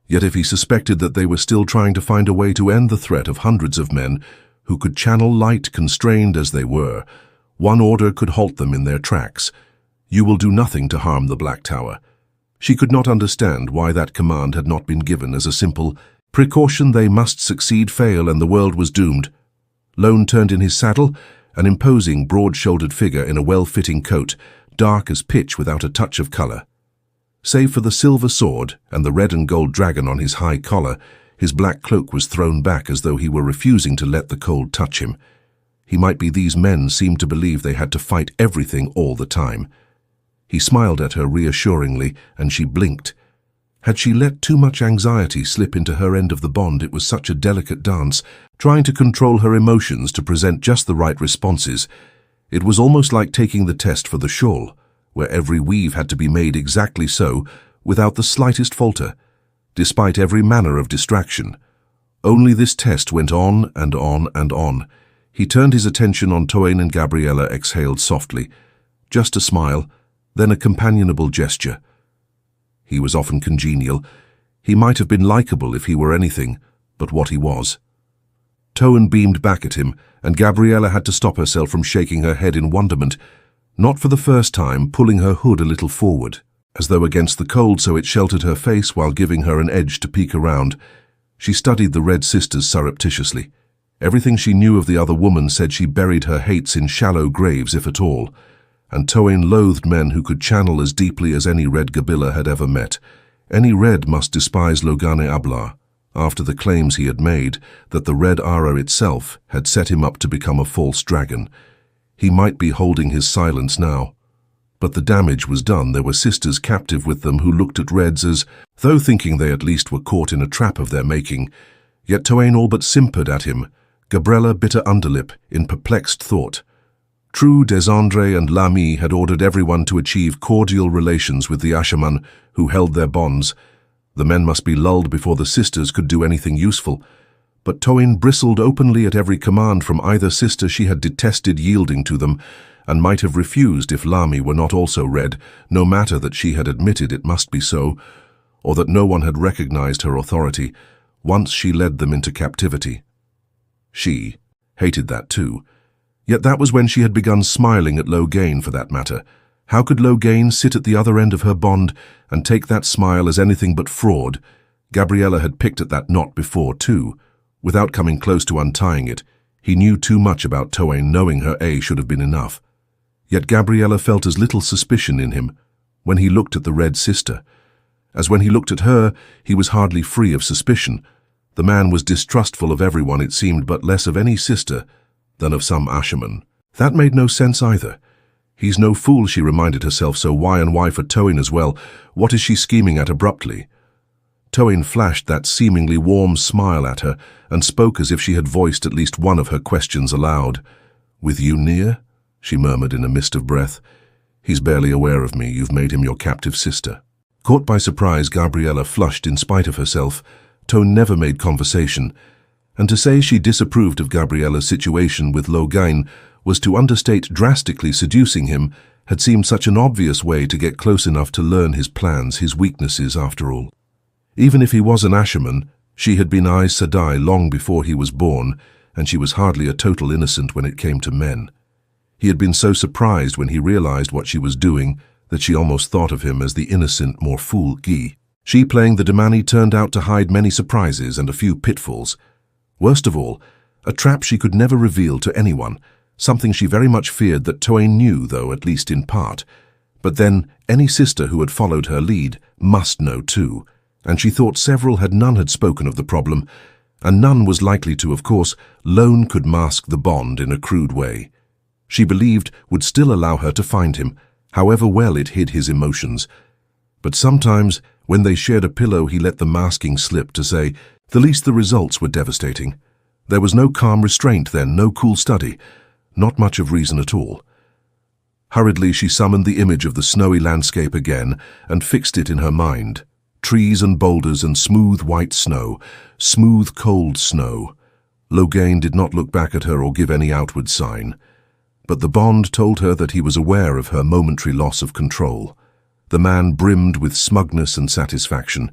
yet if he suspected that they were still trying to find a way to end the threat of hundreds of men who could channel light, constrained as they were, one order could halt them in their tracks. You will do nothing to harm the Black Tower. She could not understand why that command had not been given as a simple precaution. They must succeed, fail, and the world was doomed. Lone turned in his saddle, an imposing, broad-shouldered figure in a well-fitting coat, dark as pitch without a touch of color. Save for the silver sword and the red and gold dragon on his high collar, his black cloak was thrown back as though he were refusing to let the cold touch him. He might be these men seemed to believe they had to fight everything all the time. He smiled at her reassuringly, and she blinked. Had she let too much anxiety slip into her end of the bond? It was such a delicate dance, trying to control her emotions to present just the right responses. It was almost like taking the test for the shawl, where every weave had to be made exactly so, without the slightest falter, despite every manner of distraction. Only this test went on and on and on. He turned his attention on Tuon, and Gabriella exhaled softly. Just a smile, then a companionable gesture. He was often congenial. He might have been likable if he were anything but what he was. Tuon beamed back at him, and Gabriella had to stop herself from shaking her head in wonderment, not for the first time pulling her hood a little forward, as though against the cold so it sheltered her face while giving her an edge to peek around. She studied the Red Sisters surreptitiously. Everything she knew of the other woman said she buried her hates in shallow graves, if at all, and Tuon loathed men who could channel as deeply as any Red Gabilla had ever met. Any Red must despise Loghain Ablar, after the claims he had made that the Red Ara itself had set him up to become a false dragon. He might be holding his silence now, but the damage was done. There were sisters captive with them who looked at Reds as though thinking they at least were caught in a trap of their making. Yet Tuon all but simpered at him, Gabriella bit her underlip in perplexed thought. True, Desandre and Lamy had ordered everyone to achieve cordial relations with the Ashaman who held their bonds. The men must be lulled before the sisters could do anything useful. But Tuon bristled openly at every command from either sister. She had detested yielding to them, and might have refused if Lamy were not also Red, no matter that she had admitted it must be so, or that no one had recognized her authority, once she led them into captivity. She hated that too. Yet that was when she had begun smiling at Loghain, for that matter. How could Loghain sit at the other end of her bond and take that smile as anything but fraud? Gabriella had picked at that knot before too, without coming close to untying it. He knew too much about Tuon. Knowing her should have been enough. Yet Gabriella felt as little suspicion in him when he looked at the Red Sister, as when he looked at her. He was hardly free of suspicion. The man was distrustful of everyone, it seemed, but less of any sister than of some Ashaman. That made no sense either. He's no fool, she reminded herself, so why and why for Tuon as well? What is she scheming at abruptly? Tuon flashed that seemingly warm smile at her and spoke as if she had voiced at least one of her questions aloud. "With you near?" she murmured in a mist of breath. "He's barely aware of me. You've made him your captive sister." Caught by surprise, Gabriella flushed in spite of herself. Tuon never made conversation, and to say she disapproved of Gabriella's situation with Loghain was to understate drastically. Seducing him had seemed such an obvious way to get close enough to learn his plans, his weaknesses, after all. Even if he was an Ashaman, she had been Aes Sedai long before he was born, and she was hardly a total innocent when it came to men. He had been so surprised when he realized what she was doing that she almost thought of him as the innocent, more fool Guy. She, playing the Damani, turned out to hide many surprises and a few pitfalls. Worst of all, a trap she could never reveal to anyone, something she very much feared that Tuon knew, though at least in part. But then, any sister who had followed her lead must know too, and she thought several had. None had spoken of the problem, and none was likely to, of course. Lone could mask the bond in a crude way. She believed would still allow her to find him, however well it hid his emotions. But sometimes, when they shared a pillow, he let the masking slip. To say the least, the results were devastating. There was no calm restraint then, no cool study, not much of reason at all. Hurriedly she summoned the image of the snowy landscape again and fixed it in her mind. Trees and boulders and smooth white snow, smooth cold snow. Loghain did not look back at her or give any outward sign. But the bond told her that he was aware of her momentary loss of control. The man brimmed with smugness and satisfaction.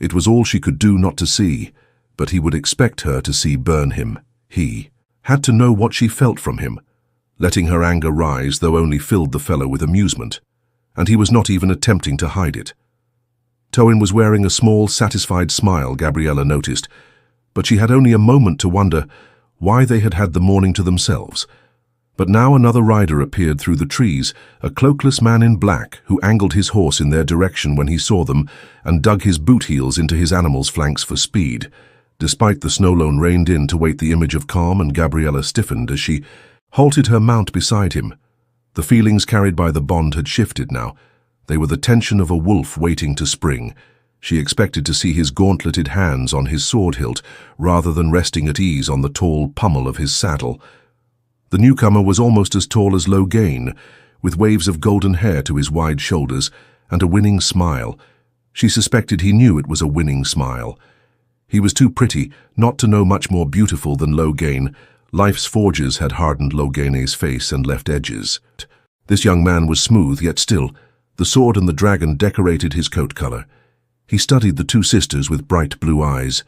It was all she could do not to see, but he would expect her to see burn him. He had to know what she felt from him. Letting her anger rise, though, only filled the fellow with amusement, and he was not even attempting to hide it. Tuon was wearing a small, satisfied smile, Gabriella noticed, but she had only a moment to wonder why they had had the morning to themselves. But now another rider appeared through the trees, a cloakless man in black who angled his horse in their direction when he saw them and dug his boot heels into his animal's flanks for speed. Despite the Snowlone reined in to wait the image of calm, and Gabriella stiffened as she halted her mount beside him. The feelings carried by the bond had shifted now. They were the tension of a wolf waiting to spring. She expected to see his gauntleted hands on his sword hilt, rather than resting at ease on the tall pummel of his saddle. The newcomer was almost as tall as Logain, with waves of golden hair to his wide shoulders and a winning smile. She suspected he knew it was a winning smile. He was too pretty not to know much more beautiful than Logain. Life's forges had hardened Logaine's face and left edges. This young man was smooth, yet still. The sword and the dragon decorated his coat color. He studied the two sisters with bright blue eyes.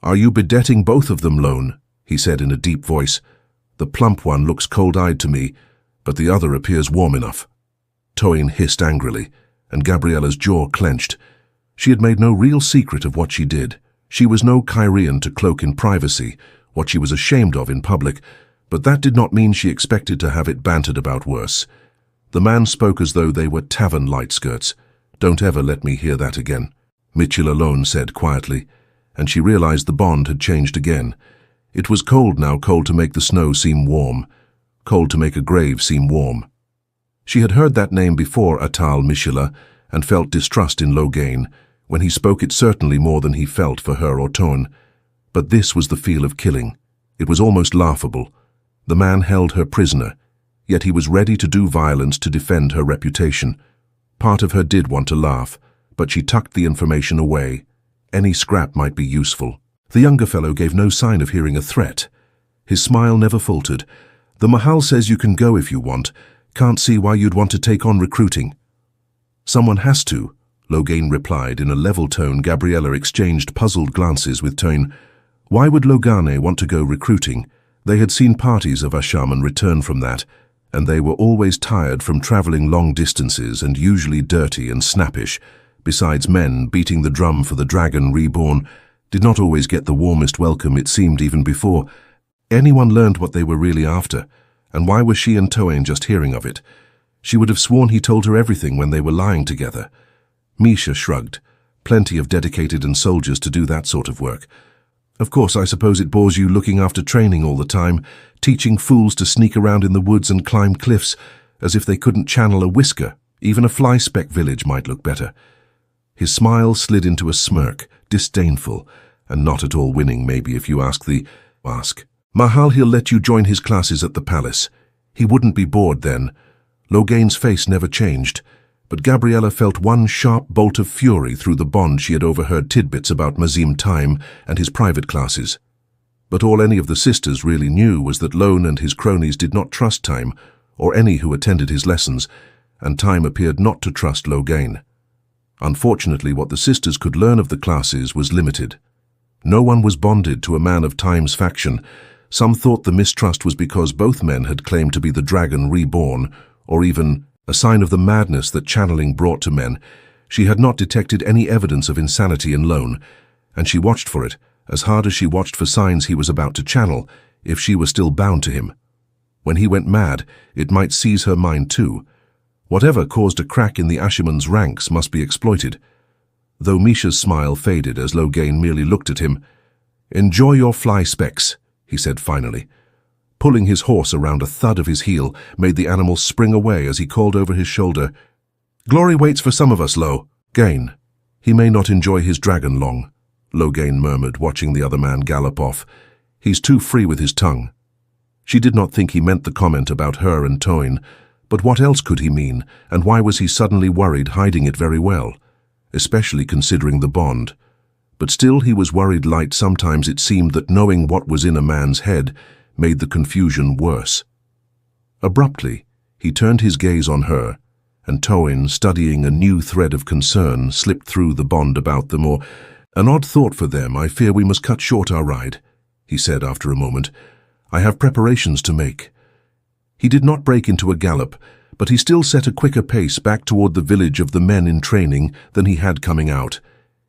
"Are you bedetting both of them, Lone?" he said in a deep voice. "The plump one looks cold-eyed to me, but the other appears warm enough." Tuon hissed angrily, and Gabriella's jaw clenched. She had made no real secret of what she did. She was no Kyrian to cloak in privacy what she was ashamed of in public, but that did not mean she expected to have it bantered about worse. The man spoke as though they were tavern light-skirts. "Don't ever let me hear that again," Mitchell alone said quietly, and she realized the bond had changed again. It was cold now, cold to make the snow seem warm, cold to make a grave seem warm. She had heard that name before, Atal Mishila, and felt distrust in Logain. When he spoke it certainly more than he felt for her or Tuon. But this was the feel of killing. It was almost laughable. The man held her prisoner, yet he was ready to do violence to defend her reputation. Part of her did want to laugh, but she tucked the information away. Any scrap might be useful. The younger fellow gave no sign of hearing a threat. His smile never faltered. "The Mahal says you can go if you want. Can't see why you'd want to take on recruiting." "Someone has to," Logain replied in a level tone. Gabriella exchanged puzzled glances with Tuon. Why would Logane want to go recruiting? They had seen parties of Ashaman return from that, and they were always tired from traveling long distances and usually dirty and snappish. Besides, men beating the drum for the dragon reborn did not always get the warmest welcome, it seemed, even before anyone learned what they were really after. And why was she and Tuon just hearing of it? She would have sworn he told her everything when they were lying together. Misha shrugged. Plenty of dedicated and soldiers to do that sort of work. "Of course, I suppose it bores you looking after training all the time, teaching fools to sneak around in the woods and climb cliffs, as if they couldn't channel a whisker. Even a fly-speck village might look better." His smile slid into a smirk, disdainful, and not at all winning, maybe, if you ask. Mahal, he'll let you join his classes at the palace. He wouldn't be bored then. Logain's face never changed, but Gabriella felt one sharp bolt of fury through the bond she had overheard tidbits about Mazim Time and his private classes. But all any of the sisters really knew was that Lone and his cronies did not trust Time, or any who attended his lessons, and Time appeared not to trust Logain. Unfortunately, what the sisters could learn of the classes was limited. No one was bonded to a man of Time's faction. Some thought the mistrust was because both men had claimed to be the dragon reborn, or even a sign of the madness that channeling brought to men. She had not detected any evidence of insanity in Lone, and she watched for it, as hard as she watched for signs he was about to channel, if she were still bound to him. When he went mad, it might seize her mind too. Whatever caused a crack in the Ashaman's ranks must be exploited. Though Misha's smile faded as Logain merely looked at him. "Enjoy your fly specks," he said finally. Pulling his horse around, a thud of his heel made the animal spring away as he called over his shoulder, "Glory waits for some of us, Logain. He may not enjoy his dragon long," Logain murmured, watching the other man gallop off. "He's too free with his tongue." She did not think he meant the comment about her and Tuon, but what else could he mean, and why was he suddenly worried, hiding it very well, especially considering the bond? But still he was worried light. Sometimes it seemed that knowing what was in a man's head made the confusion worse. Abruptly, he turned his gaze on her, and Tuon, studying a new thread of concern, slipped through the bond about them. "Or an odd thought for them. I fear we must cut short our ride," he said after a moment. "I have preparations to make." He did not break into a gallop, but he still set a quicker pace back toward the village of the men in training than he had coming out.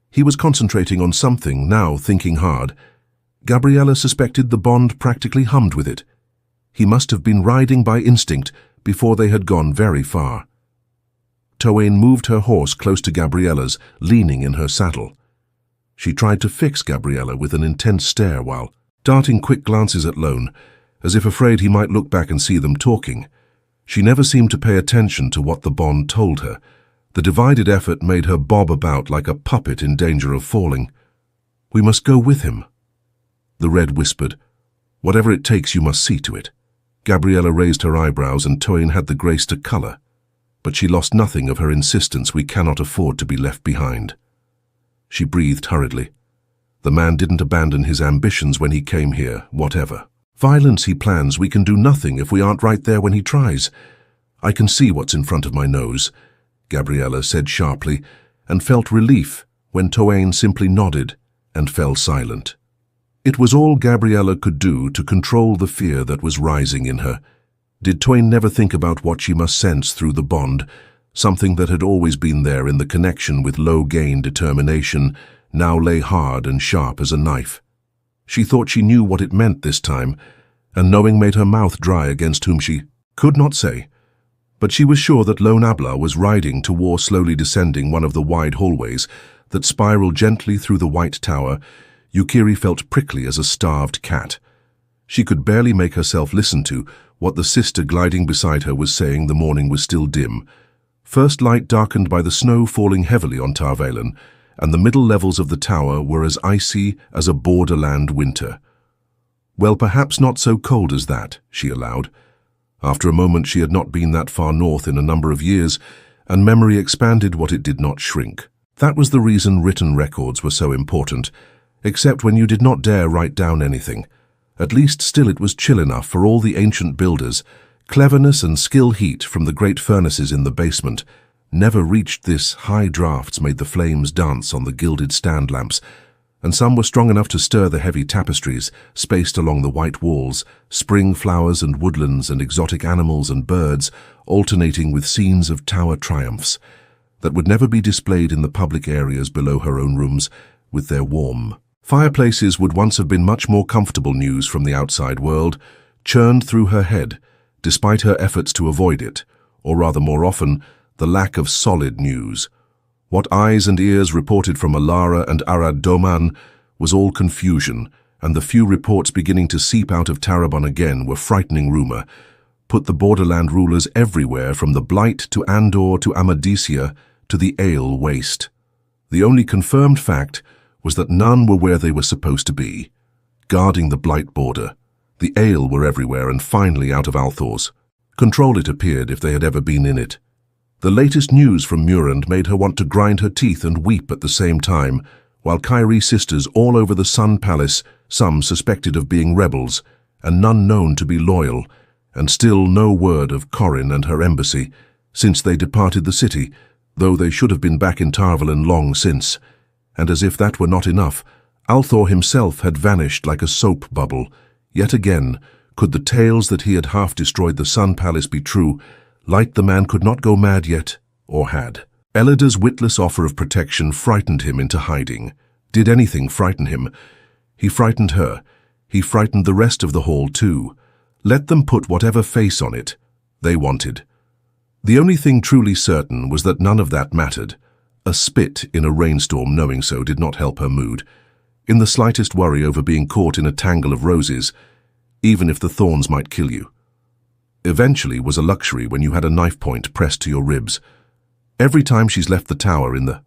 He was concentrating on something now, thinking hard. Gabriella suspected the bond practically hummed with it. He must have been riding by instinct before they had gone very far. Tuon moved her horse close to Gabriella's, leaning in her saddle. She tried to fix Gabriella with an intense stare while darting quick glances at Lone, as if afraid he might look back and see them talking. She never seemed to pay attention to what the bond told her. The divided effort made her bob about like a puppet in danger of falling. "We must go with him," the Red whispered. "Whatever it takes, you must see to it." Gabriella raised her eyebrows and Tuon had the grace to colour, but she lost nothing of her insistence. "We cannot afford to be left behind." She breathed hurriedly. The man didn't abandon his ambitions when he came here, whatever violence he plans. We can do nothing if we aren't right there when he tries. "I can see what's in front of my nose," Gabriella said sharply, and felt relief when Tuon simply nodded and fell silent. It was all Gabriella could do to control the fear that was rising in her. Did Tuon never think about what she must sense through the bond, something that had always been there in the connection with low-gain determination, now lay hard and sharp as a knife? She thought she knew what it meant this time, and knowing made her mouth dry against whom she could not say. But she was sure that Lone Abla was riding to war, slowly descending one of the wide hallways that spiraled gently through the White Tower. Yukiri felt prickly as a starved cat. She could barely make herself listen to what the sister gliding beside her was saying. The morning was still dim, first light darkened by the snow falling heavily on Tar Valon, and the middle levels of the tower were as icy as a borderland winter. "Well, perhaps not so cold as that," she allowed. After a moment, she had not been that far north in a number of years, and memory expanded what it did not shrink. That was the reason written records were so important, except when you did not dare write down anything. At least still it was chill enough for all the ancient builders. Cleverness and skill heat from the great furnaces in the basement never reached this. High drafts made the flames dance on the gilded stand lamps, and some were strong enough to stir the heavy tapestries spaced along the white walls, spring flowers and woodlands and exotic animals and birds alternating with scenes of tower triumphs that would never be displayed in the public areas below her own rooms with their warm fireplaces. Would once have been much more comfortable. News from the outside world churned through her head, despite her efforts to avoid it, or rather more often, the lack of solid news. What eyes and ears reported from Alara and Arad Doman was all confusion, and the few reports beginning to seep out of Tarabon again were frightening rumor, put the borderland rulers everywhere from the Blight to Andor to Amadisia to the Aiel Waste. The only confirmed fact was that none were where they were supposed to be, guarding the Blight border. The Aiel were everywhere and finally out of Althor's control, it appeared, if they had ever been in it. The latest news from Murand made her want to grind her teeth and weep at the same time, while Kyrie sisters all over the Sun Palace, some suspected of being rebels, and none known to be loyal, and still no word of Corrin and her embassy, since they departed the city, though they should have been back in Tar Valon long since. And as if that were not enough, Althor himself had vanished like a soap bubble. Yet again, could the tales that he had half destroyed the Sun Palace be true? Light the man could not go mad yet, or had. Elida's witless offer of protection frightened him into hiding. Did anything frighten him? He frightened her. He frightened the rest of the hall too. Let them put whatever face on it they wanted. The only thing truly certain was that none of that mattered. A spit in a rainstorm knowing so did not help her mood. In the slightest worry over being caught in a tangle of roses, even if the thorns might kill you. Eventually was a luxury when you had a knife point pressed to your ribs. Every time she's left the tower in the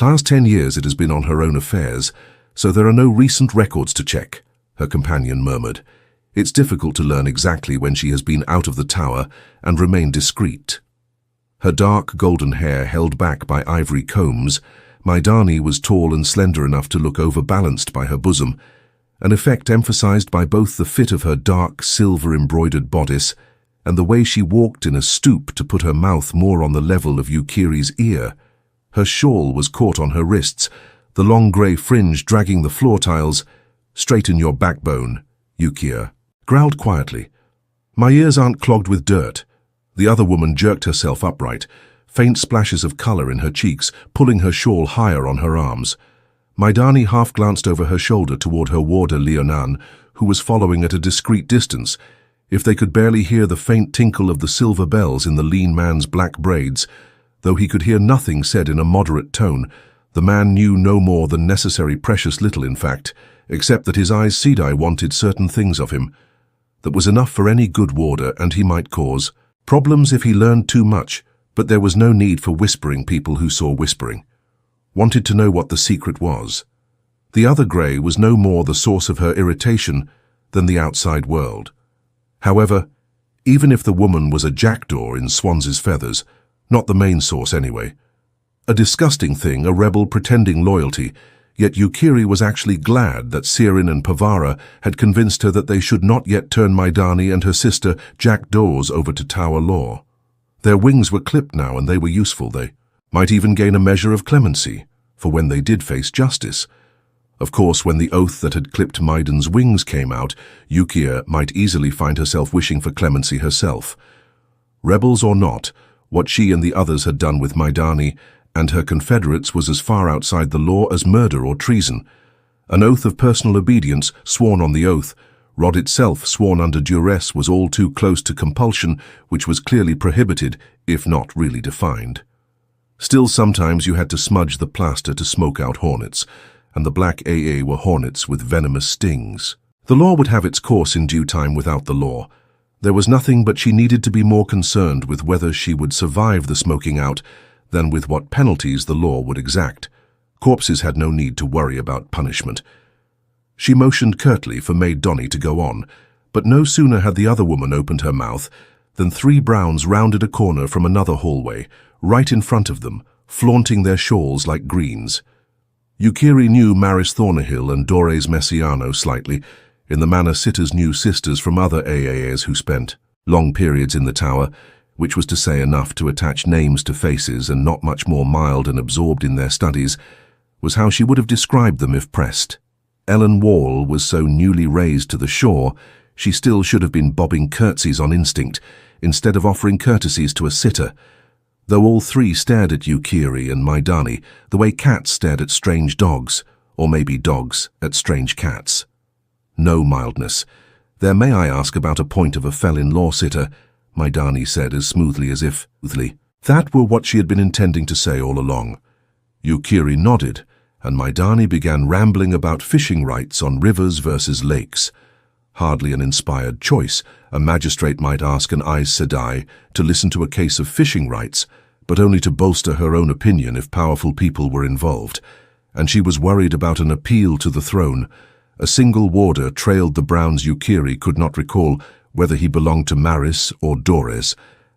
last 10 years it has been on her own affairs, so there are no recent records to check, her companion murmured. It's difficult to learn exactly when she has been out of the tower and remain discreet. Her dark golden hair held back by ivory combs, Maidani was tall and slender enough to look overbalanced by her bosom, an effect emphasized by both the fit of her dark silver-embroidered bodice and the way she walked in a stoop to put her mouth more on the level of Yukiri's ear. Her shawl was caught on her wrists, the long grey fringe dragging the floor tiles. "Straighten your backbone," Yukir growled quietly. "My ears aren't clogged with dirt." The other woman jerked herself upright, faint splashes of color in her cheeks, pulling her shawl higher on her arms. Maidani half glanced over her shoulder toward her warder Leonan, who was following at a discreet distance. If they could barely hear the faint tinkle of the silver bells in the lean man's black braids, though he could hear nothing said in a moderate tone, the man knew no more than necessary, precious little in fact, except that his Aes Sedai wanted certain things of him. That was enough for any good warder, and he might cause problems if he learned too much, But there was no need for whispering people who saw whispering, wanted to know what the secret was. The other grey was no more the source of her irritation than the outside world. However, even if the woman was a jackdaw in swan's feathers, not the main source anyway. A disgusting thing, a rebel pretending loyalty, yet Yukiri was actually glad that Sirin and Pavara had convinced her that they should not yet turn Maidani and her sister jackdaws over to Tower law. Their wings were clipped now and they were useful. They might even gain a measure of clemency, for when they did face justice. Of course, when the oath that had clipped Maiden's wings came out, Yukia might easily find herself wishing for clemency herself. Rebels or not, what she and the others had done with Maidani and her confederates was as far outside the law as murder or treason. An oath of personal obedience, sworn on the oath, Rod itself, sworn under duress, was all too close to compulsion, which was clearly prohibited, if not really defined. Still, sometimes you had to smudge the plaster to smoke out hornets, and the black AA were hornets with venomous stings. The law would have its course in due time without the law. There was nothing, but she needed to be more concerned with whether she would survive the smoking out than with what penalties the law would exact. Corpses had no need to worry about punishment. She motioned curtly for Maid Donnie to go on, but no sooner had the other woman opened her mouth than 3 Browns rounded a corner from another hallway, right in front of them, flaunting their shawls like greens. Yukiri knew Maris Thornahill and Dores Messiano slightly, in the manner sitters knew sisters from other AAs who spent long periods in the tower, which was to say enough to attach names to faces and not much more mild and absorbed in their studies, was how she would have described them if pressed. Ellen Wall was so newly raised to the shore, she still should have been bobbing curtsies on instinct, instead of offering courtesies to a sitter, though all 3 stared at Yukiri and Maidani the way cats stared at strange dogs, or maybe dogs at strange cats. No mildness. There, may I ask about a point of a fell-in-law sitter, Maidani said as smoothly as if, that were what she had been intending to say all along. Yukiri nodded, and Maidani began rambling about fishing rights on rivers versus lakes. Hardly an inspired choice. A magistrate might ask an Aes Sedai to listen to a case of fishing rights, but only to bolster her own opinion if powerful people were involved. And she was worried about an appeal to the throne. A single warder trailed the Browns. Yukiri could not recall whether he belonged to Maris or Dores,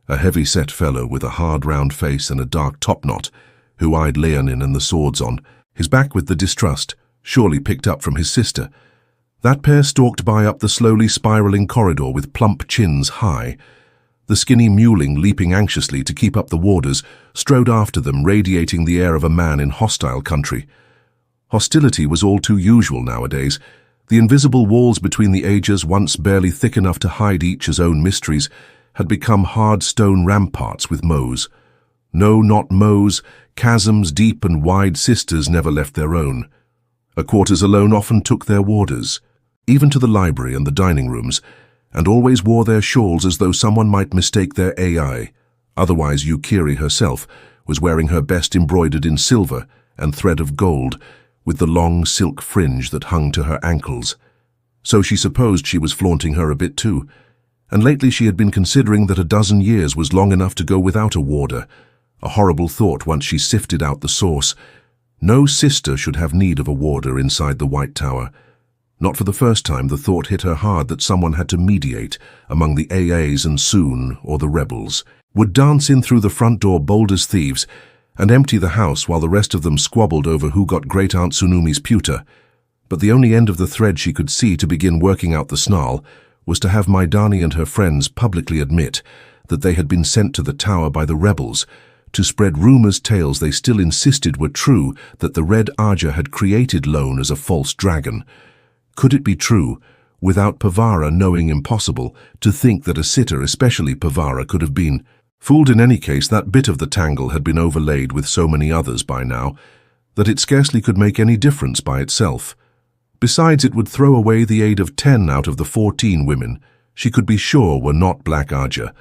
a heavy-set fellow with a hard round face and a dark topknot, who eyed Leonin and the swords on, his back with the distrust, surely picked up from his sister. That pair stalked by up the slowly spiraling corridor with plump chins high. The skinny muling, leaping anxiously to keep up the warders, strode after them, radiating the air of a man in hostile country. Hostility was all too usual nowadays. The invisible walls between the ages, once barely thick enough to hide each's own mysteries, had become hard stone ramparts with mows. No, not mows, chasms deep and wide. Sisters never left their own. A quarters alone often took their warders, even to the library and the dining rooms, and always wore their shawls as though someone might mistake their AI. Otherwise, Yukiri herself was wearing her best embroidered in silver and thread of gold, with the long silk fringe that hung to her ankles. So she supposed she was flaunting her a bit too, and lately she had been considering that a dozen years was long enough to go without a warder, a horrible thought once she sifted out the source. No sister should have need of a warder inside the White Tower. Not for the first time the thought hit her hard that someone had to mediate among the AAs and soon, or the rebels, would dance in through the front door bold as thieves and empty the house while the rest of them squabbled over who got Great Aunt Tsunumi's pewter. But the only end of the thread she could see to begin working out the snarl was to have Maidani and her friends publicly admit that they had been sent to the tower by the rebels, to spread rumors, tales they still insisted were true, that the Red Arja had created Lone as a false dragon. Could it be true, without Pavara knowing impossible, to think that a sitter, especially Pavara, could have been fooled? In any case, that bit of the tangle had been overlaid with so many others by now, that it scarcely could make any difference by itself. Besides, it would throw away the aid of 10 out of the 14 women she could be sure were not Black Arja,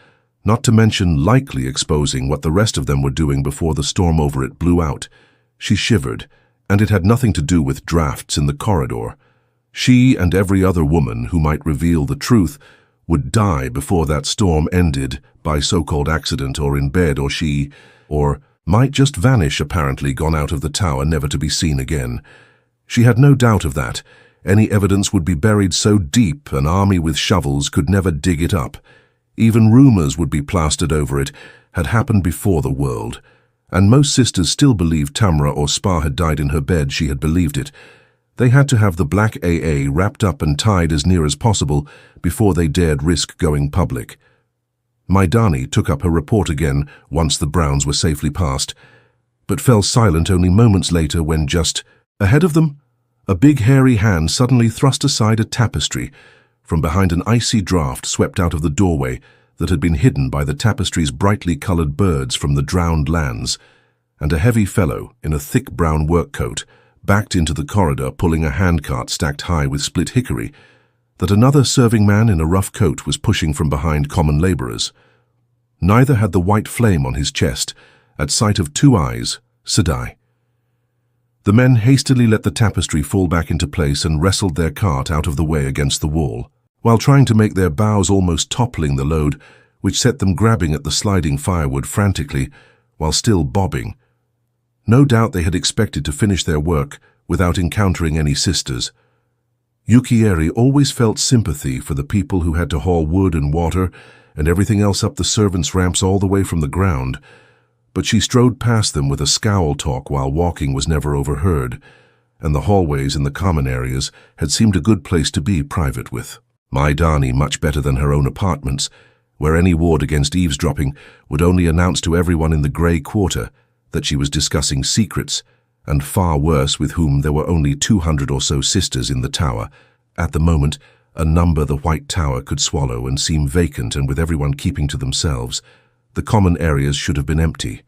not to mention likely exposing what the rest of them were doing before the storm over it blew out. She shivered, and it had nothing to do with drafts in the corridor. She and every other woman who might reveal the truth would die before that storm ended by so-called accident or in bed, or might just vanish, apparently gone out of the tower never to be seen again. She had no doubt of that. Any evidence would be buried so deep an army with shovels could never dig it up. Even rumors would be plastered over it, had happened before the world. And most sisters still believed Tamra or Spa had died in her bed. She had believed it. They had to have the black AA wrapped up and tied as near as possible before they dared risk going public. Maidani took up her report again once the Browns were safely past, but fell silent only moments later when just ahead of them, a big hairy hand suddenly thrust aside a tapestry. From behind an icy draught swept out of the doorway that had been hidden by the tapestry's brightly colored birds from the drowned lands, and a heavy fellow in a thick brown work coat backed into the corridor pulling a handcart stacked high with split hickory that another serving man in a rough coat was pushing from behind common laborers. Neither had the white flame on his chest at sight of two eyes, Sedai. The men hastily let the tapestry fall back into place and wrestled their cart out of the way against the wall, while trying to make their bows almost toppling the load, which set them grabbing at the sliding firewood frantically while still bobbing. No doubt they had expected to finish their work without encountering any sisters. Yukieri always felt sympathy for the people who had to haul wood and water and everything else up the servants' ramps all the way from the ground, but she strode past them with a scowl talk while walking was never overheard, and the hallways in the common areas had seemed a good place to be private with. Maidani much better than her own apartments, where any ward against eavesdropping would only announce to everyone in the grey quarter that she was discussing secrets, and far worse with whom there were only 200 or so sisters in the tower, at the moment a number the White Tower could swallow and seem vacant, and with everyone keeping to themselves, the common areas should have been empty.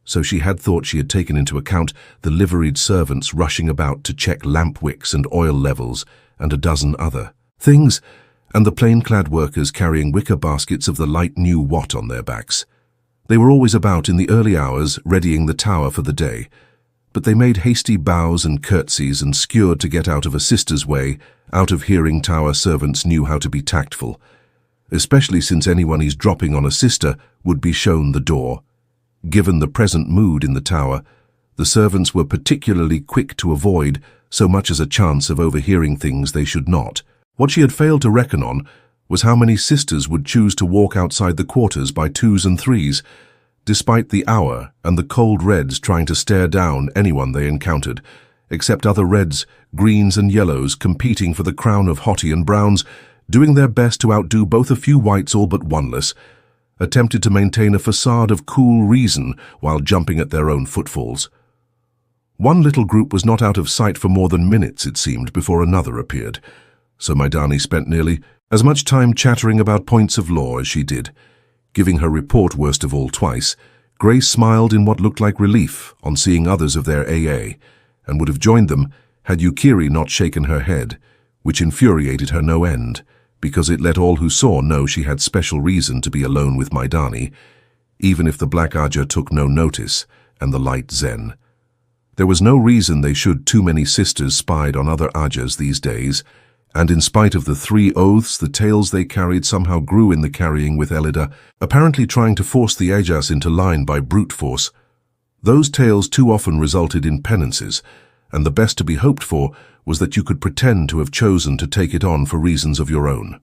So she had thought she had taken into account the liveried servants rushing about to check lamp wicks and oil levels and a dozen other things, and the plain-clad workers carrying wicker baskets of the light new TWOT on their backs. They were always about in the early hours, readying the tower for the day, but they made hasty bows and curtsies and skewered to get out of a sister's way. Out of hearing tower servants knew how to be tactful, especially since anyone eavesdropping on a sister would be shown the door. Given the present mood in the tower, the servants were particularly quick to avoid so much as a chance of overhearing things they should not. What she had failed to reckon on was how many sisters would choose to walk outside the quarters by twos and threes, despite the hour and the cold reds trying to stare down anyone they encountered, except other reds, greens and yellows competing for the crown of hottie and browns, doing their best to outdo both a few whites all but oneless, attempted to maintain a facade of cool reason while jumping at their own footfalls. One little group was not out of sight for more than minutes, it seemed, before another appeared, so Maidani spent nearly as much time chattering about points of law as she did. Giving her report worst of all twice, Grace smiled in what looked like relief on seeing others of their AA, and would have joined them had Yukiri not shaken her head, which infuriated her no end, because it let all who saw know she had special reason to be alone with Maidani, even if the Black Aja took no notice and the Light Zen. There was no reason they should. Too many sisters spied on other Ajas these days, and in spite of the 3 oaths, the tales they carried somehow grew in the carrying with Elida, apparently trying to force the Ajas into line by brute force. Those tales too often resulted in penances, and the best to be hoped for was that you could pretend to have chosen to take it on for reasons of your own.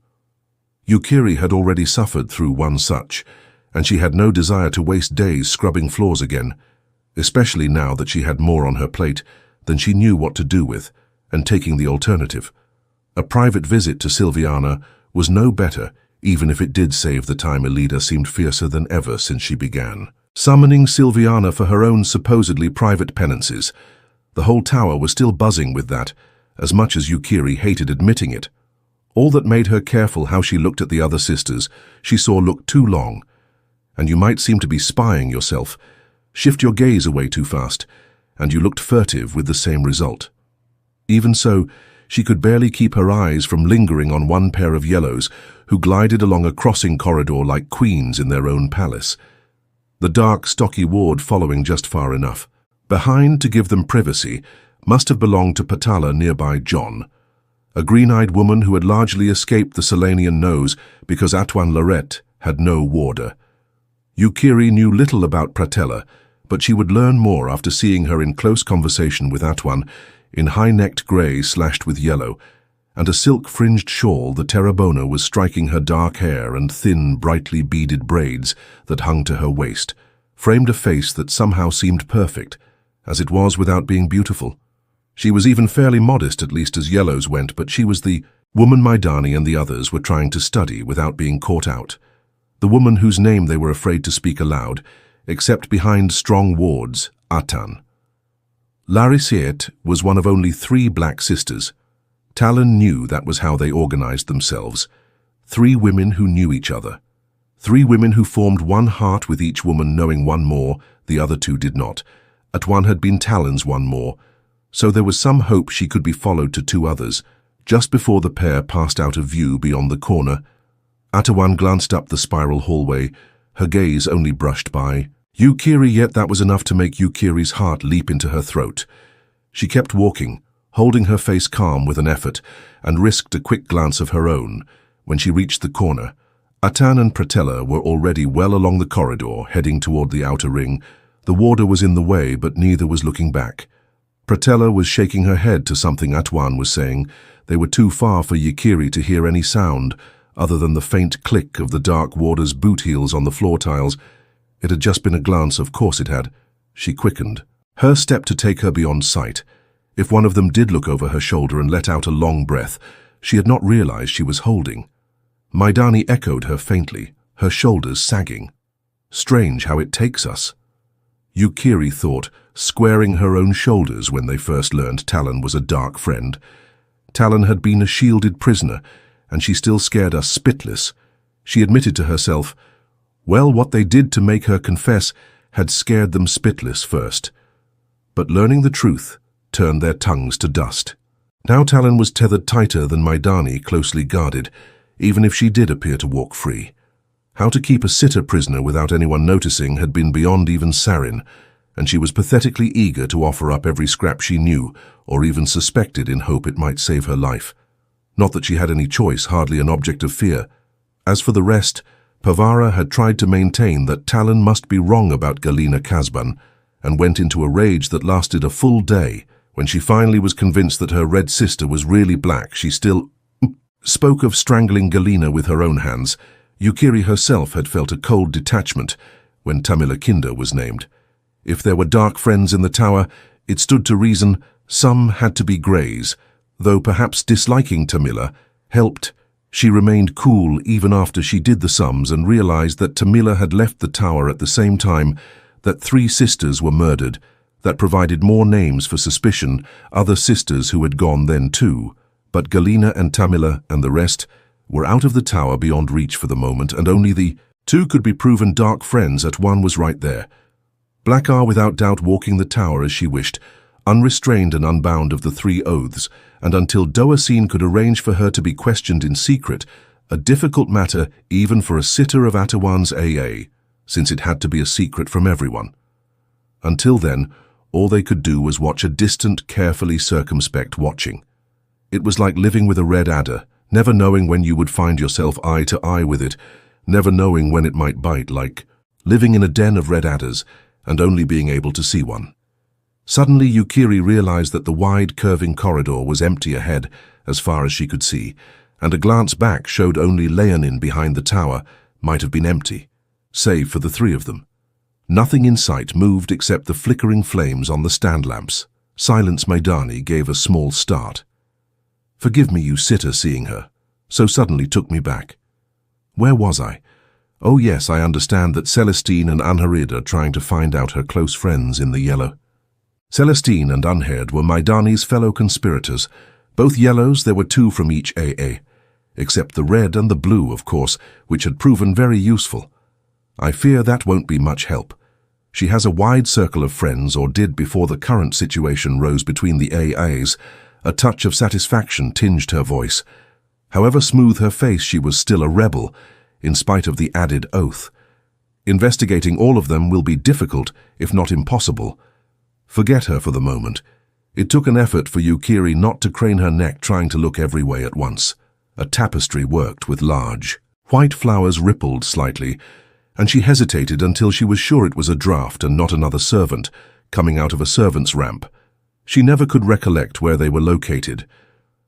Yukiri had already suffered through one such, and she had no desire to waste days scrubbing floors again, especially now that she had more on her plate than she knew what to do with, and taking the alternative. A private visit to Silviana was no better, even if it did save the time. Elida seemed fiercer than ever since she began summoning Silviana for her own supposedly private penances. The whole tower was still buzzing with that, as much as Yukiri hated admitting it. All that made her careful how she looked at the other sisters she saw looked too long, and you might seem to be spying yourself, shift your gaze away too fast, and you looked furtive with the same result. Even so, she could barely keep her eyes from lingering on one pair of yellows who glided along a crossing corridor like queens in their own palace. The dark, stocky ward following just far enough. Behind, to give them privacy, must have belonged to Patala nearby John. a green-eyed woman who had largely escaped the Selenian nose because Atuan Lorette had no warder. Yukiri knew little about Pratella, but she would learn more after seeing her in close conversation with Atuan, in high-necked grey slashed with yellow, and a silk-fringed shawl. The Terabona was striking her dark hair, and thin, brightly beaded braids that hung to her waist framed a face that somehow seemed perfect, as it was without being beautiful. She was even fairly modest, at least as yellows went, but she was the woman Maidani and the others were trying to study without being caught out. The woman whose name they were afraid to speak aloud, except behind strong wards, Atan. Larisiet was one of only 3 black sisters. Talon knew that was how they organized themselves. 3 women who knew each other. 3 women who formed one heart, with each woman knowing one more, the other 2 did not. Atuan had been Talon's one more, so there was some hope she could be followed to 2 others. Just before the pair passed out of view beyond the corner, Atuan glanced up the spiral hallway, her gaze only brushed by Yukiri, yet that was enough to make Yukiri's heart leap into her throat. She kept walking, holding her face calm with an effort, and risked a quick glance of her own. When she reached the corner, Atan and Pratella were already well along the corridor, heading toward the outer ring. The warder was in the way, but neither was looking back. Pratella was shaking her head to something Atuan was saying. They were too far for Yukiri to hear any sound, other than the faint click of the dark warder's boot heels on the floor tiles. It had just been a glance, of course it had. She quickened her step to take her beyond sight. If one of them did look over her shoulder and let out a long breath, she had not realized she was holding. Maidani echoed her faintly, her shoulders sagging. Strange how it takes us. Yukiri thought, squaring her own shoulders when they first learned Talon was a dark friend. Talon had been a shielded prisoner, and she still scared us spitless. She admitted to herself, well, what they did to make her confess had scared them spitless first. But learning the truth turned their tongues to dust. Now Talon was tethered tighter than Maidani, closely guarded, even if she did appear to walk free. How to keep a sitter prisoner without anyone noticing had been beyond even Sarin, and she was pathetically eager to offer up every scrap she knew or even suspected in hope it might save her life. Not that she had any choice, hardly an object of fear. As for the rest, Pavara had tried to maintain that Talon must be wrong about Galina Kasban, and went into a rage that lasted a full day. When she finally was convinced that her red sister was really black, she still spoke of strangling Galina with her own hands. Yukiri herself had felt a cold detachment when Tamila Kinder was named. If there were dark friends in the tower, it stood to reason some had to be greys, though perhaps disliking Tamila helped. She remained cool even after she did the sums and realized that Tamila had left the tower at the same time that 3 sisters were murdered. That provided more names for suspicion, other sisters who had gone then too. But Galina and Tamila and the rest were out of the tower beyond reach for the moment, and only the 2 could be proven dark friends. Atuan was right there. Blackar without doubt walking the tower as she wished, unrestrained and unbound of the 3 oaths, and until Doacine could arrange for her to be questioned in secret, a difficult matter even for a sitter of Atuan's AA, since it had to be a secret from everyone. Until then, all they could do was watch a distant, carefully circumspect watching. It was like living with a red adder, never knowing when you would find yourself eye to eye with it, never knowing when it might bite, like living in a den of red adders and only being able to see one. Suddenly Yukiri realized that the wide, curving corridor was empty ahead as far as she could see, and a glance back showed only Elayne behind the tower might have been empty, save for the 3 of them. Nothing in sight moved except the flickering flames on the stand lamps. Silence Maidani gave a small start. Forgive me, you sitter, seeing her so suddenly took me back. Where was I? Oh yes, I understand that Celestine and Anharid are trying to find out her close friends in the yellow. Celestine and Anharid were Maidani's fellow conspirators. Both yellows, there were 2 from each AA, except the red and the blue, of course, which had proven very useful. I fear that won't be much help. She has a wide circle of friends, or did before the current situation rose between the AAs. A touch of satisfaction tinged her voice. However smooth her face, she was still a rebel, in spite of the added oath. Investigating all of them will be difficult, if not impossible. Forget her for the moment. It took an effort for Yukiri not to crane her neck trying to look every way at once. A tapestry worked with large, white flowers rippled slightly, and she hesitated until she was sure it was a draft and not another servant coming out of a servant's ramp. She never could recollect where they were located.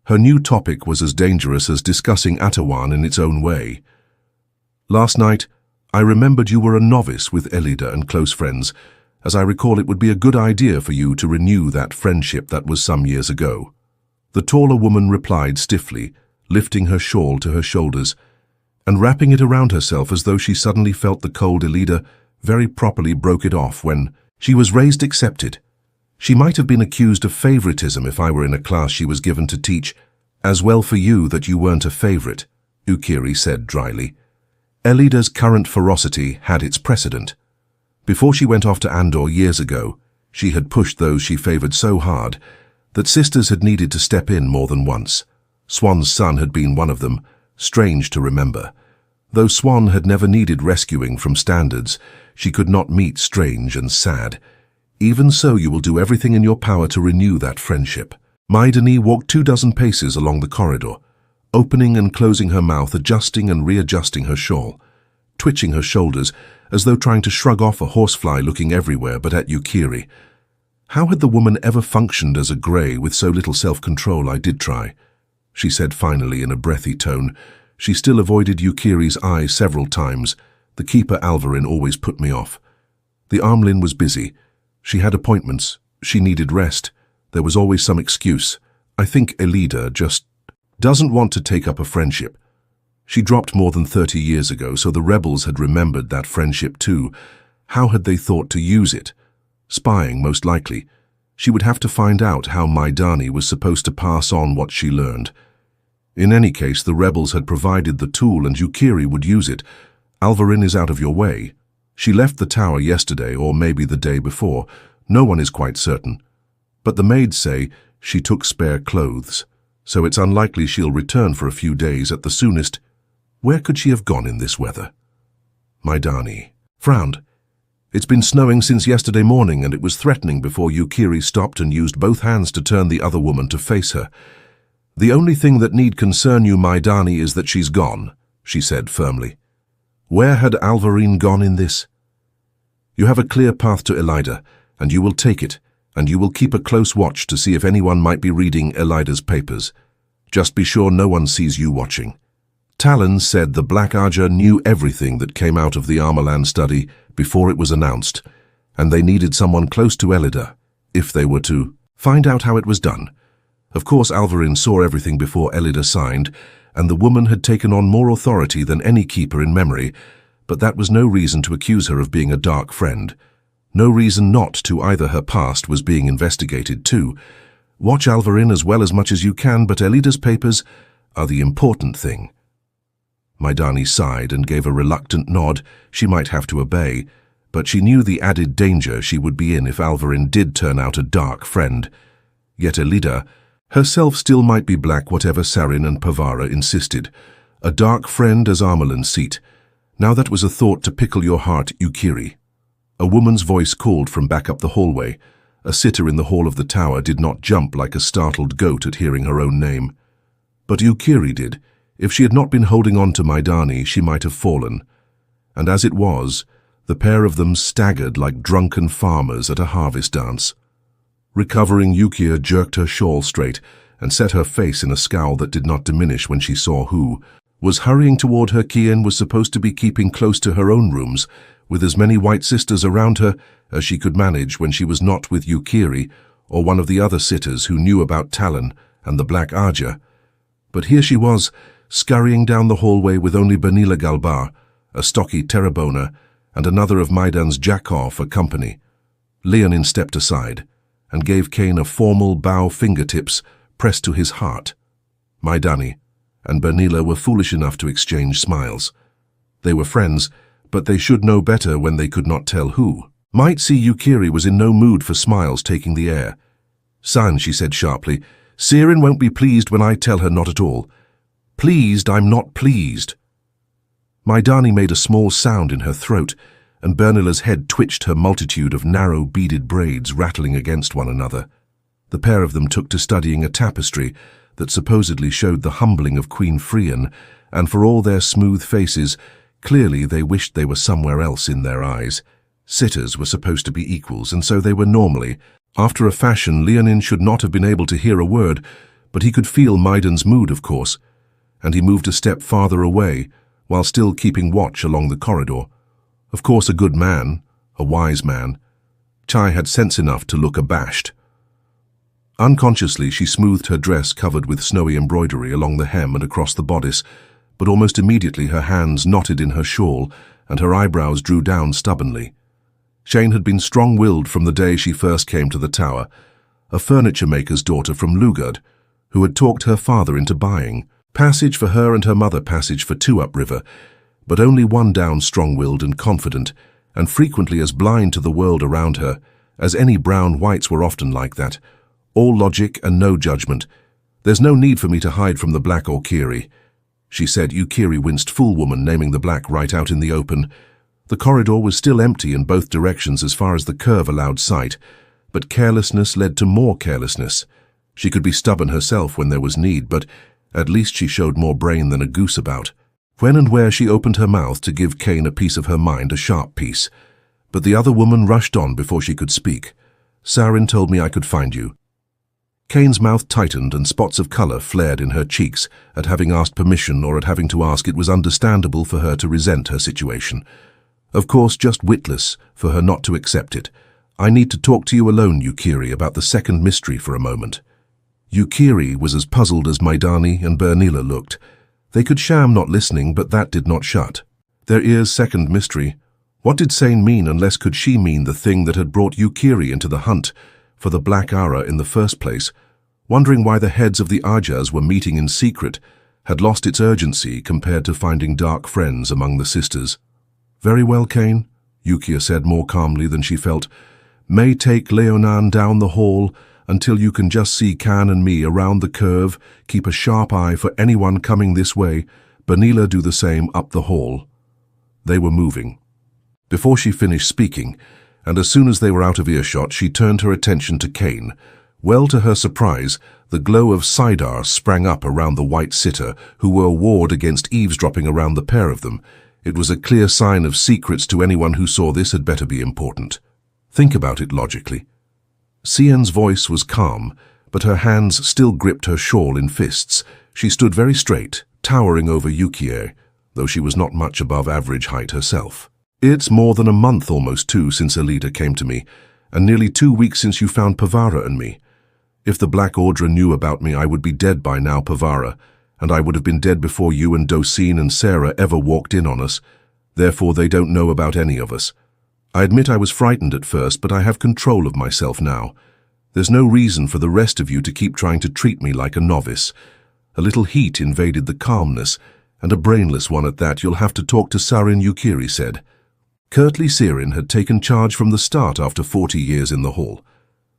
Her new topic was as dangerous as discussing Atawan in its own way. Last night, I remembered you were a novice with Elida and close friends, as I recall it would be a good idea for you to renew that friendship that was some years ago. The taller woman replied stiffly, lifting her shawl to her shoulders, and wrapping it around herself as though she suddenly felt the cold Elida very properly broke it off when she was raised accepted. She might have been accused of favoritism if I were in a class she was given to teach. As well for you that you weren't a favorite, Yukiri said dryly. Elida's current ferocity had its precedent. Before she went off to Andor years ago, she had pushed those she favored so hard that sisters had needed to step in more than once. Swan's son had been one of them, strange to remember. Though Swan had never needed rescuing from standards she could not meet, strange and sad. Even so, you will do everything in your power to renew that friendship. Maidani walked 24 paces along the corridor, opening and closing her mouth, adjusting and readjusting her shawl, twitching her shoulders as though trying to shrug off a horsefly looking everywhere but at Yukiri. How had the woman ever functioned as a grey with so little self-control? I did try, she said finally in a breathy tone. She still avoided Yukiri's eye several times. The keeper Alvarin always put me off. The Armlin was busy. She had appointments. She needed rest. There was always some excuse. I think Elida just doesn't want to take up a friendship. She dropped more than 30 years ago, so the rebels had remembered that friendship too. How had they thought to use it? Spying, most likely. She would have to find out how Maidani was supposed to pass on what she learned. In any case, the rebels had provided the tool and Yukiri would use it. Alvarin is out of your way. She left the tower yesterday, or maybe the day before. No one is quite certain. But the maids say she took spare clothes, so it's unlikely she'll return for a few days at the soonest. Where could she have gone in this weather? Maidani frowned. It's been snowing since yesterday morning, and it was threatening before Yukiri stopped and used both hands to turn the other woman to face her. The only thing that need concern you, Maidani, is that she's gone, she said firmly. Where had Alvarin gone in this? You have a clear path to Elida, and you will take it, and you will keep a close watch to see if anyone might be reading Elida's papers. Just be sure no one sees you watching. Talon said the Black Aja knew everything that came out of the Armorland study before it was announced, and they needed someone close to Elida, if they were to find out how it was done. Of course, Alvarin saw everything before Elida signed, and the woman had taken on more authority than any keeper in memory, but that was no reason to accuse her of being a dark friend. No reason not to either. Her past was being investigated too. Watch Alvarin as well as much as you can, but Elida's papers are the important thing. Maidani sighed and gave a reluctant nod. She might have to obey, but she knew the added danger she would be in if Alvarin did turn out a dark friend. Yet Elida herself still might be black, whatever Sarin and Pavara insisted. A dark friend as Armorland's seat. Now that was a thought to pickle your heart, Yukiri. A woman's voice called from back up the hallway. A sitter in the hall of the tower did not jump like a startled goat at hearing her own name. But Yukiri did. If she had not been holding on to Maidani, she might have fallen. And as it was, the pair of them staggered like drunken farmers at a harvest dance. Recovering, Yukia jerked her shawl straight and set her face in a scowl that did not diminish when she saw who was hurrying toward her. Kian was supposed to be keeping close to her own rooms, with as many white sisters around her as she could manage when she was not with Yukiri or one of the other sitters who knew about Talon and the Black Aja. But here she was, scurrying down the hallway with only Benila Galbar, a stocky Terrabona, and another of Maidan's Jakar for company. Leonin stepped aside and gave Kane a formal bow, fingertips pressed to his heart. Maidani and Benila were foolish enough to exchange smiles. They were friends, but they should know better when they could not tell who. Might see Yukiri was in no mood for smiles taking the air. San, she said sharply, Sirin won't be pleased when I tell her not at all. Pleased, I'm not pleased. Maidani made a small sound in her throat, and Bernila's head twitched, her multitude of narrow beaded braids rattling against one another. The pair of them took to studying a tapestry that supposedly showed the humbling of Queen Frian, and for all their smooth faces, clearly they wished they were somewhere else in their eyes. Sitters were supposed to be equals, and so they were normally. After a fashion, Leonin should not have been able to hear a word, but he could feel Maiden's mood, of course, and he moved a step farther away, while still keeping watch along the corridor. Of course, a good man, a wise man. Chai had sense enough to look abashed. Unconsciously, she smoothed her dress covered with snowy embroidery along the hem and across the bodice, but almost immediately her hands knotted in her shawl and her eyebrows drew down stubbornly. Shane had been strong-willed from the day she first came to the tower, a furniture-maker's daughter from Lugard, who had talked her father into buying. Passage for her and her mother, passage for two upriver, but only one down strong-willed and confident, and frequently as blind to the world around her, as any brown whites were often like that. All logic and no judgment. There's no need for me to hide from the black or Kiri, she said. Kiri winced, fool woman, naming the black right out in the open. The corridor was still empty in both directions as far as the curve allowed sight, but carelessness led to more carelessness. She could be stubborn herself when there was need, but at least she showed more brain than a goose about. When and where she opened her mouth to give Cain a piece of her mind, a sharp piece. But the other woman rushed on before she could speak. Sarin told me I could find you. Cain's mouth tightened and spots of colour flared in her cheeks. At having asked permission or at having to ask, it was understandable for her to resent her situation. Of course, just witless for her not to accept it. I need to talk to you alone, Yukiri, about the second mystery for a moment. Yukiri was as puzzled as Maidani and Bernila looked. They could sham not listening, but that did not shut their ears. Second mystery. What did Sane mean, unless could she mean the thing that had brought Yukiri into the hunt for the Black Aura in the first place? Wondering why the heads of the Ajas were meeting in secret had lost its urgency compared to finding dark friends among the sisters. Very well, Cain, Yukia said more calmly than she felt. May take Leonan down the hall until you can just see Khan and me around the curve. Keep a sharp eye for anyone coming this way. Bernila do the same up the hall. They were moving. Before she finished speaking, and as soon as they were out of earshot, she turned her attention to Cain. Well, to her surprise, the glow of Sidar sprang up around the white sitter, who were a ward against eavesdropping around the pair of them. It was a clear sign of secrets to anyone who saw this had better be important. Think about it logically. Sien's voice was calm, but her hands still gripped her shawl in fists. She stood very straight, towering over Yukie, though she was not much above average height herself. It's more than a month, almost two, since Alida came to me, and nearly 2 weeks since you found Pavara and me. If the Black Order knew about me, I would be dead by now, Pavara, and I would have been dead before you and Dosine and Sarah ever walked in on us. Therefore, they don't know about any of us. I admit I was frightened at first, but I have control of myself now. There's no reason for the rest of you to keep trying to treat me like a novice. A little heat invaded the calmness, and a brainless one at that. You'll have to talk to Sarin, Yukiri said. Curtly, Sirin had taken charge from the start after 40 years in the hall.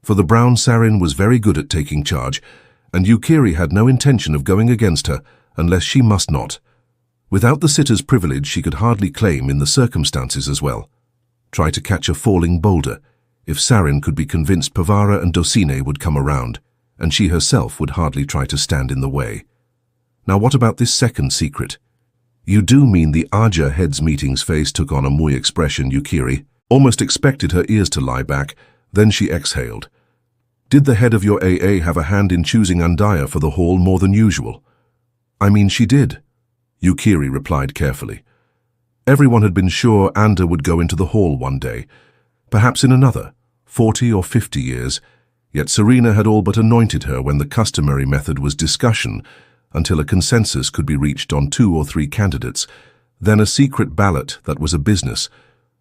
For the brown, Sarin was very good at taking charge, and Yukiri had no intention of going against her unless she must not. Without the sitter's privilege, she could hardly claim in the circumstances as well. Try to catch a falling boulder. If Sarin could be convinced, Pavara and Dosine would come around, and she herself would hardly try to stand in the way. Now what about this second secret? You do mean the Aja heads meeting's face took on a Mui expression, Yukiri. Almost expected her ears to lie back, then she exhaled. Did the head of your AA have a hand in choosing Andaya for the hall more than usual? I mean, she did, Yukiri replied carefully. Everyone had been sure Anda would go into the hall one day, perhaps in another, 40 or 50 years, yet Serena had all but anointed her when the customary method was discussion, until a consensus could be reached on 2 or 3 candidates, then a secret ballot that was a business,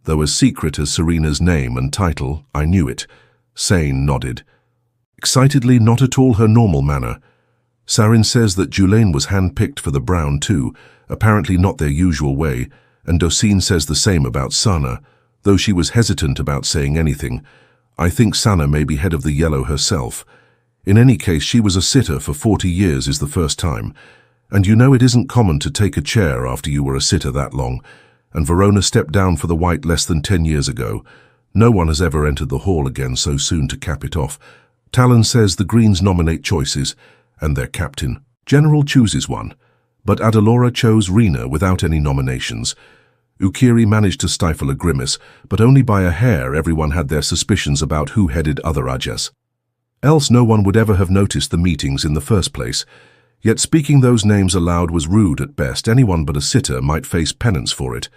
though as secret as Serena's name and title. I knew it. Sane nodded. Excitedly, not at all her normal manner. Sarin says that Julaine was hand-picked for the brown too, apparently not their usual way, and Dosine says the same about Sana, though she was hesitant about saying anything. I think Sana may be head of the yellow herself. In any case, she was a sitter for 40 years is the first time, and you know it isn't common to take a chair after you were a sitter that long, and Verona stepped down for the white less than 10 years ago. No one has ever entered the hall again so soon to cap it off. Talon says the Greens nominate choices, and their captain. General chooses one, but Adalora chose Rena without any nominations. Ukiri managed to stifle a grimace, but only by a hair. Everyone had their suspicions about who headed other Ajas. Else no one would ever have noticed the meetings in the first place. Yet speaking those names aloud was rude at best. Anyone but a sitter might face penance for it.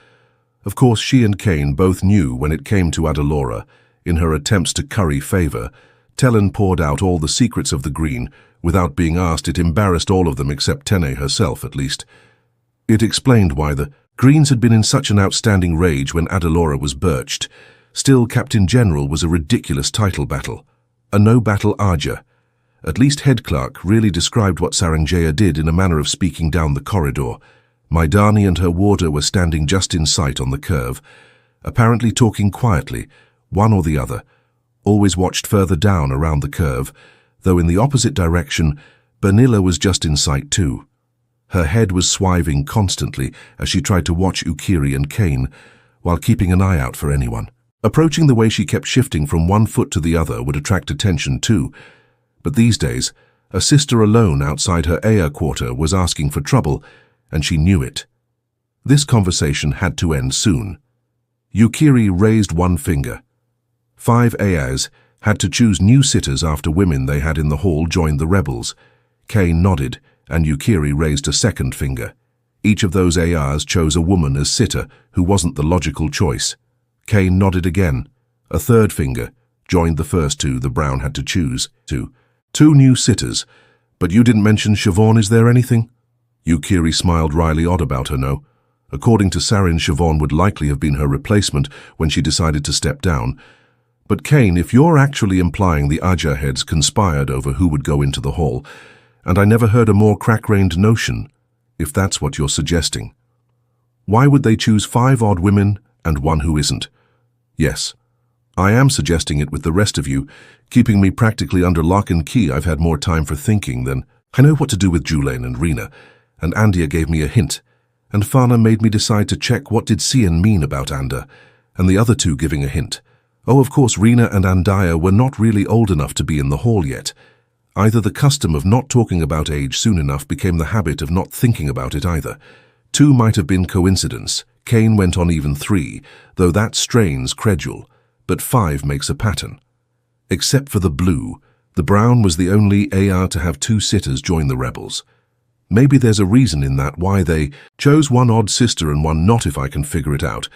Of course, she and Cain both knew when it came to Adalora. In her attempts to curry favor, Talon poured out all the secrets of the Green. Without being asked, it embarrassed all of them except Tene herself, at least. It explained why the Greens had been in such an outstanding rage when Adalora was birched. Still, Captain General was a ridiculous title battle. A no-battle Aja. At least Head Clerk really described what Saranjaya did in a manner of speaking down the corridor. Maidani and her warder were standing just in sight on the curve, apparently talking quietly, one or the other. Always watched further down around the curve, though in the opposite direction, Bernilla was just in sight too. Her head was swiving constantly as she tried to watch Ukiri and Cain, while keeping an eye out for anyone. Approaching the way she kept shifting from one foot to the other would attract attention too, but these days, a sister alone outside her Aya quarter was asking for trouble, and she knew it. This conversation had to end soon. Ukiri raised one finger. 5 Ayas had to choose new sitters after women they had in the hall joined the rebels. Cain nodded, and Ukiri raised a second finger. Each of those Ayas chose a woman as sitter who wasn't the logical choice. Cain nodded again. A third finger joined the first two the Brown had to choose. Two new sitters. But you didn't mention Siobhan, is there anything? Ukiri smiled wryly, odd about her, no. According to Sarin, Siobhan would likely have been her replacement when she decided to step down. But Cain, if you're actually implying the Aja heads conspired over who would go into the hall, and I never heard a more crack-brained notion, if that's what you're suggesting. Why would they choose 5 odd women and one who isn't? Yes, I am suggesting it with the rest of you, keeping me practically under lock and key. I've had more time for thinking than I know what to do with Julaine and Rena, and Andia gave me a hint, and Fana made me decide to check what did Cian mean about Anda, and the other two giving a hint. Oh, of course, Rena and Andaya were not really old enough to be in the hall yet. Either the custom of not talking about age soon enough became the habit of not thinking about it either. 2 might have been coincidence. Cain went on even 3, though that strains credule, but 5 makes a pattern. Except for the blue, the Brown was the only Aya to have 2 sitters join the rebels. Maybe there's a reason in that why they chose one odd sister and one not, if I can figure it out.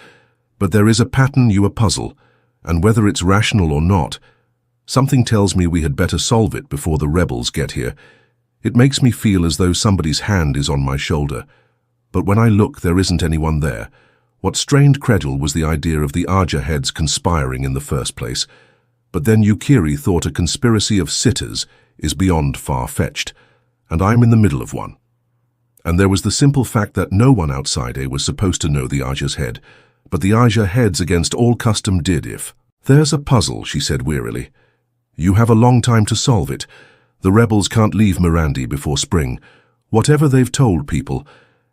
But there is a pattern you a puzzle, and whether it's rational or not, something tells me we had better solve it before the rebels get here. It makes me feel as though somebody's hand is on my shoulder. But when I look, there isn't anyone there. What strained credule was the idea of the Aja heads conspiring in the first place. But then Ukiri thought a conspiracy of sitters is beyond far-fetched, and I'm in the middle of one. And there was the simple fact that no one outside was supposed to know the Aja's head, but the Aja heads against all custom did if. There's a puzzle, she said wearily. You have a long time to solve it. The rebels can't leave Mirandi before spring, whatever they've told people,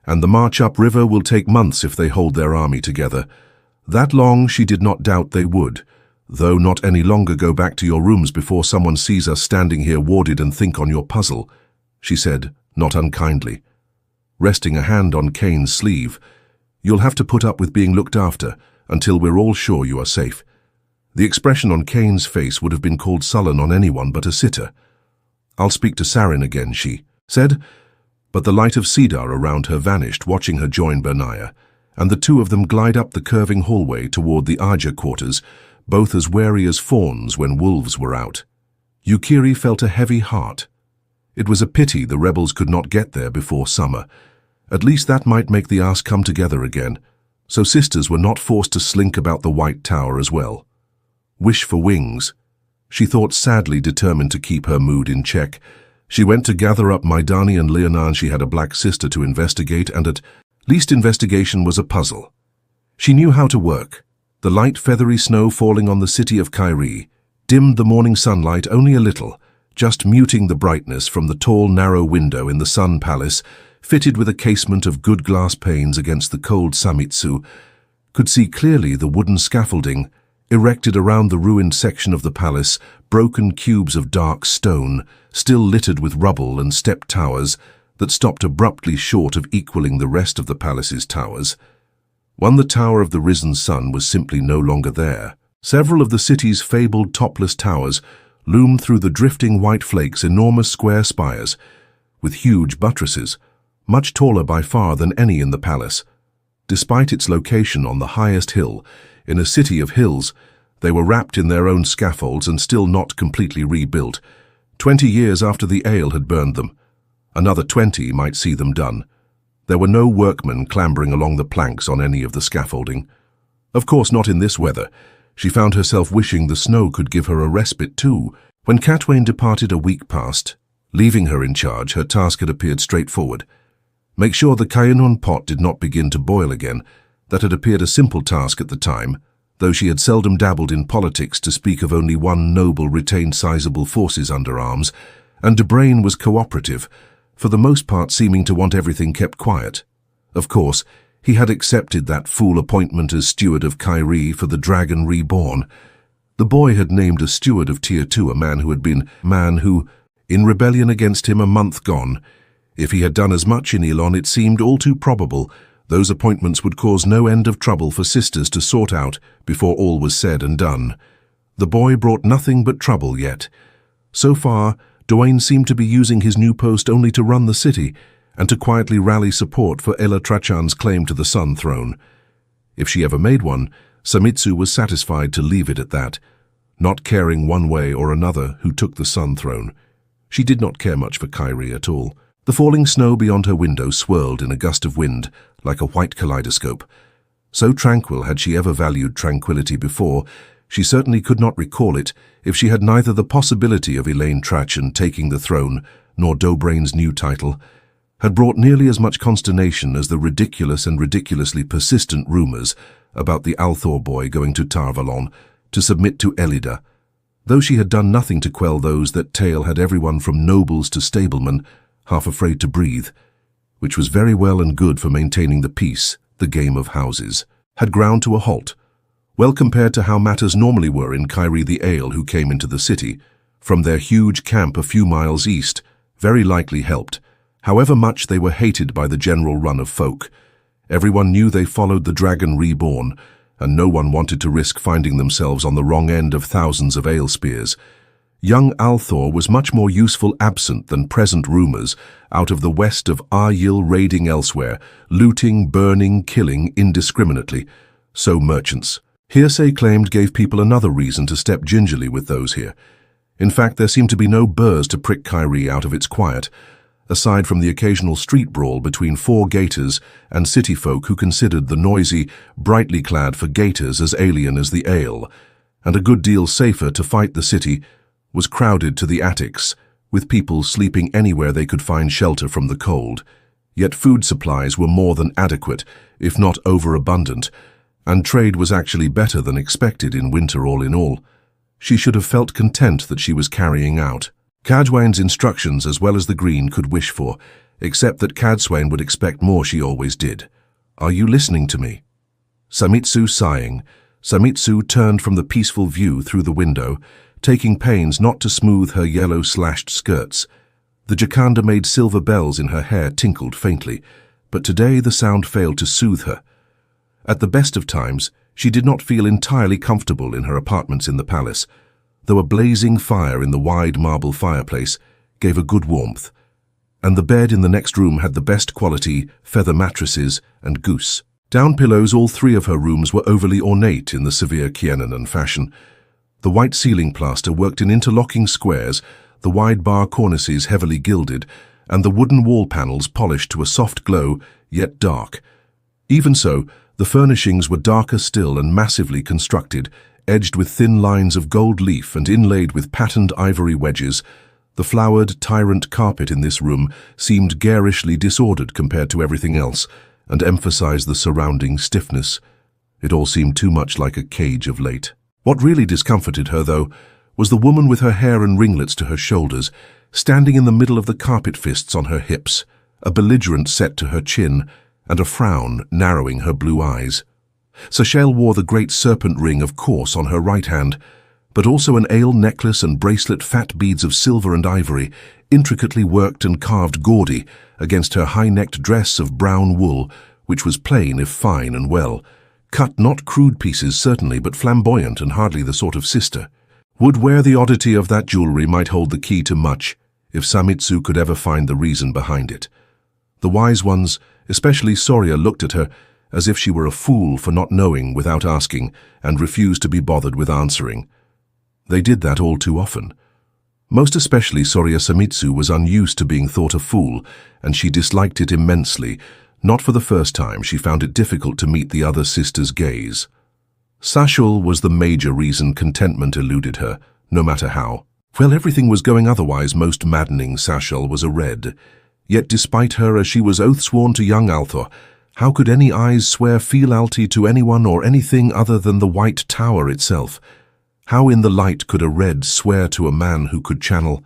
and the march upriver will take months if they hold their army together. That long she did not doubt they would, though not any longer. Go back to your rooms before someone sees us standing here warded and think on your puzzle, she said, not unkindly. Resting a hand on Cain's sleeve, you'll have to put up with being looked after until we're all sure you are safe. The expression on Cain's face would have been called sullen on anyone but a sitter. I'll speak to Sarin again, she said, but the light of Cedar around her vanished, watching her join Bernaya, and the two of them glide up the curving hallway toward the Aja quarters, both as wary as fawns when wolves were out. Ukiri felt a heavy heart. It was a pity the rebels could not get there before summer. At least that might make the Aes come together again, so sisters were not forced to slink about the White Tower as well. Wish for wings, she thought, sadly determined to keep her mood in check. She went to gather up Maidani and Leonan. She had a black sister to investigate, and at least investigation was a puzzle. She knew how to work. The light feathery snow falling on the city of Kyrie dimmed the morning sunlight only a little, just muting the brightness from the tall, narrow window in the Sun Palace, fitted with a casement of good glass panes against the cold Samitsu, could see clearly the wooden scaffolding erected around the ruined section of the palace, broken cubes of dark stone, still littered with rubble and stepped towers that stopped abruptly short of equaling the rest of the palace's towers. The Tower of the Risen Sun was simply no longer there. Several of the city's fabled topless towers loomed through the drifting white flakes, enormous square spires, with huge buttresses, much taller by far than any in the palace. Despite its location on the highest hill, in a city of hills, they were wrapped in their own scaffolds and still not completely rebuilt. 20 years after the Aiel had burned them. Another 20 might see them done. There were no workmen clambering along the planks on any of the scaffolding. Of course not in this weather. She found herself wishing the snow could give her a respite too. When Cadwayne departed a week past, leaving her in charge, her task had appeared straightforward. Make sure the Caianon pot did not begin to boil again. That had appeared a simple task at the time, though she had seldom dabbled in politics, to speak of only one noble retained sizable forces under arms, and de Brain was cooperative, for the most part seeming to want everything kept quiet. Of course, he had accepted that fool appointment as steward of Kyrie for the Dragon Reborn. The boy had named a steward of Tier 2 a man who, in rebellion against him a month gone. If he had done as much in Elon, it seemed all too probable those appointments would cause no end of trouble for sisters to sort out before all was said and done. The boy brought nothing but trouble yet. So far, Dwayne seemed to be using his new post only to run the city and to quietly rally support for Ela Trachan's claim to the Sun Throne. If she ever made one, Samitsu was satisfied to leave it at that, not caring one way or another who took the Sun Throne. She did not care much for Kyrie at all. The falling snow beyond her window swirled in a gust of wind, like a white kaleidoscope. So tranquil had she ever valued tranquility before, she certainly could not recall it if she had neither the possibility of Elayne Trachan taking the throne nor Dobrain's new title, had brought nearly as much consternation as the ridiculous and ridiculously persistent rumors about the Althor boy going to Tar Valon to submit to Elida. Though she had done nothing to quell those that tale had everyone from nobles to stablemen half afraid to breathe, which was very well and good for maintaining the peace, the game of houses, had ground to a halt. Well compared to how matters normally were in Kyrie the Aiel, who came into the city from their huge camp a few miles east, very likely helped, however much they were hated by the general run of folk. Everyone knew they followed the Dragon Reborn, and no one wanted to risk finding themselves on the wrong end of thousands of Aiel spears. Young Althor was much more useful absent than present rumors out of the west of Aiel raiding elsewhere, looting, burning, killing indiscriminately. So merchants. Hearsay claimed gave people another reason to step gingerly with those here. In fact, there seemed to be no burrs to prick Kyrie out of its quiet, aside from the occasional street brawl between 4 gators and city folk who considered the noisy, brightly clad for gators as alien as the Aiel, and a good deal safer to fight the city was crowded to the attics, with people sleeping anywhere they could find shelter from the cold. Yet food supplies were more than adequate, if not overabundant, and trade was actually better than expected in winter all in all. She should have felt content that she was carrying out Cadwayne's instructions as well as the Green could wish for, except that Cadwayne would expect more. She always did. Are you listening to me? Samitsu sighing, Samitsu turned from the peaceful view through the window, taking pains not to smooth her yellow-slashed skirts. The Jakanda-made silver bells in her hair tinkled faintly, but today the sound failed to soothe her. At the best of times, she did not feel entirely comfortable in her apartments in the palace, though a blazing fire in the wide marble fireplace gave a good warmth, and the bed in the next room had the best quality feather mattresses and goose. Down pillows, all 3 of her rooms were overly ornate in the severe Kiennanan fashion. The white ceiling plaster worked in interlocking squares, the wide bar cornices heavily gilded, and the wooden wall panels polished to a soft glow, yet dark. Even so, the furnishings were darker still and massively constructed, edged with thin lines of gold leaf and inlaid with patterned ivory wedges. The flowered tyrant carpet in this room seemed garishly disordered compared to everything else, and emphasized the surrounding stiffness. It all seemed too much like a cage of late. What really discomforted her, though, was the woman with her hair and ringlets to her shoulders, standing in the middle of the carpet, fists on her hips, a belligerent set to her chin, and a frown narrowing her blue eyes. Sashel wore the great serpent ring, of course, on her right hand, but also an Aiel necklace and bracelet, fat beads of silver and ivory, intricately worked and carved gaudy, against her high-necked dress of brown wool, which was plain if fine and well, cut not crude pieces certainly, but flamboyant and hardly the sort of sister. Would wear the oddity of that jewellery might hold the key to much, if Samitsu could ever find the reason behind it. The wise ones, especially Soria, looked at her as if she were a fool for not knowing without asking, and refused to be bothered with answering. They did that all too often. Most especially Soria Samitsu was unused to being thought a fool, and she disliked it immensely. Not for the first time, she found it difficult to meet the other sister's gaze. Sashel was the major reason contentment eluded her, no matter how. Well, everything was going otherwise most maddening. Sashel was a red. Yet despite her, as she was oath-sworn to young Althor, how could any eyes swear fealty to anyone or anything other than the White Tower itself? How in the light could a red swear to a man who could channel?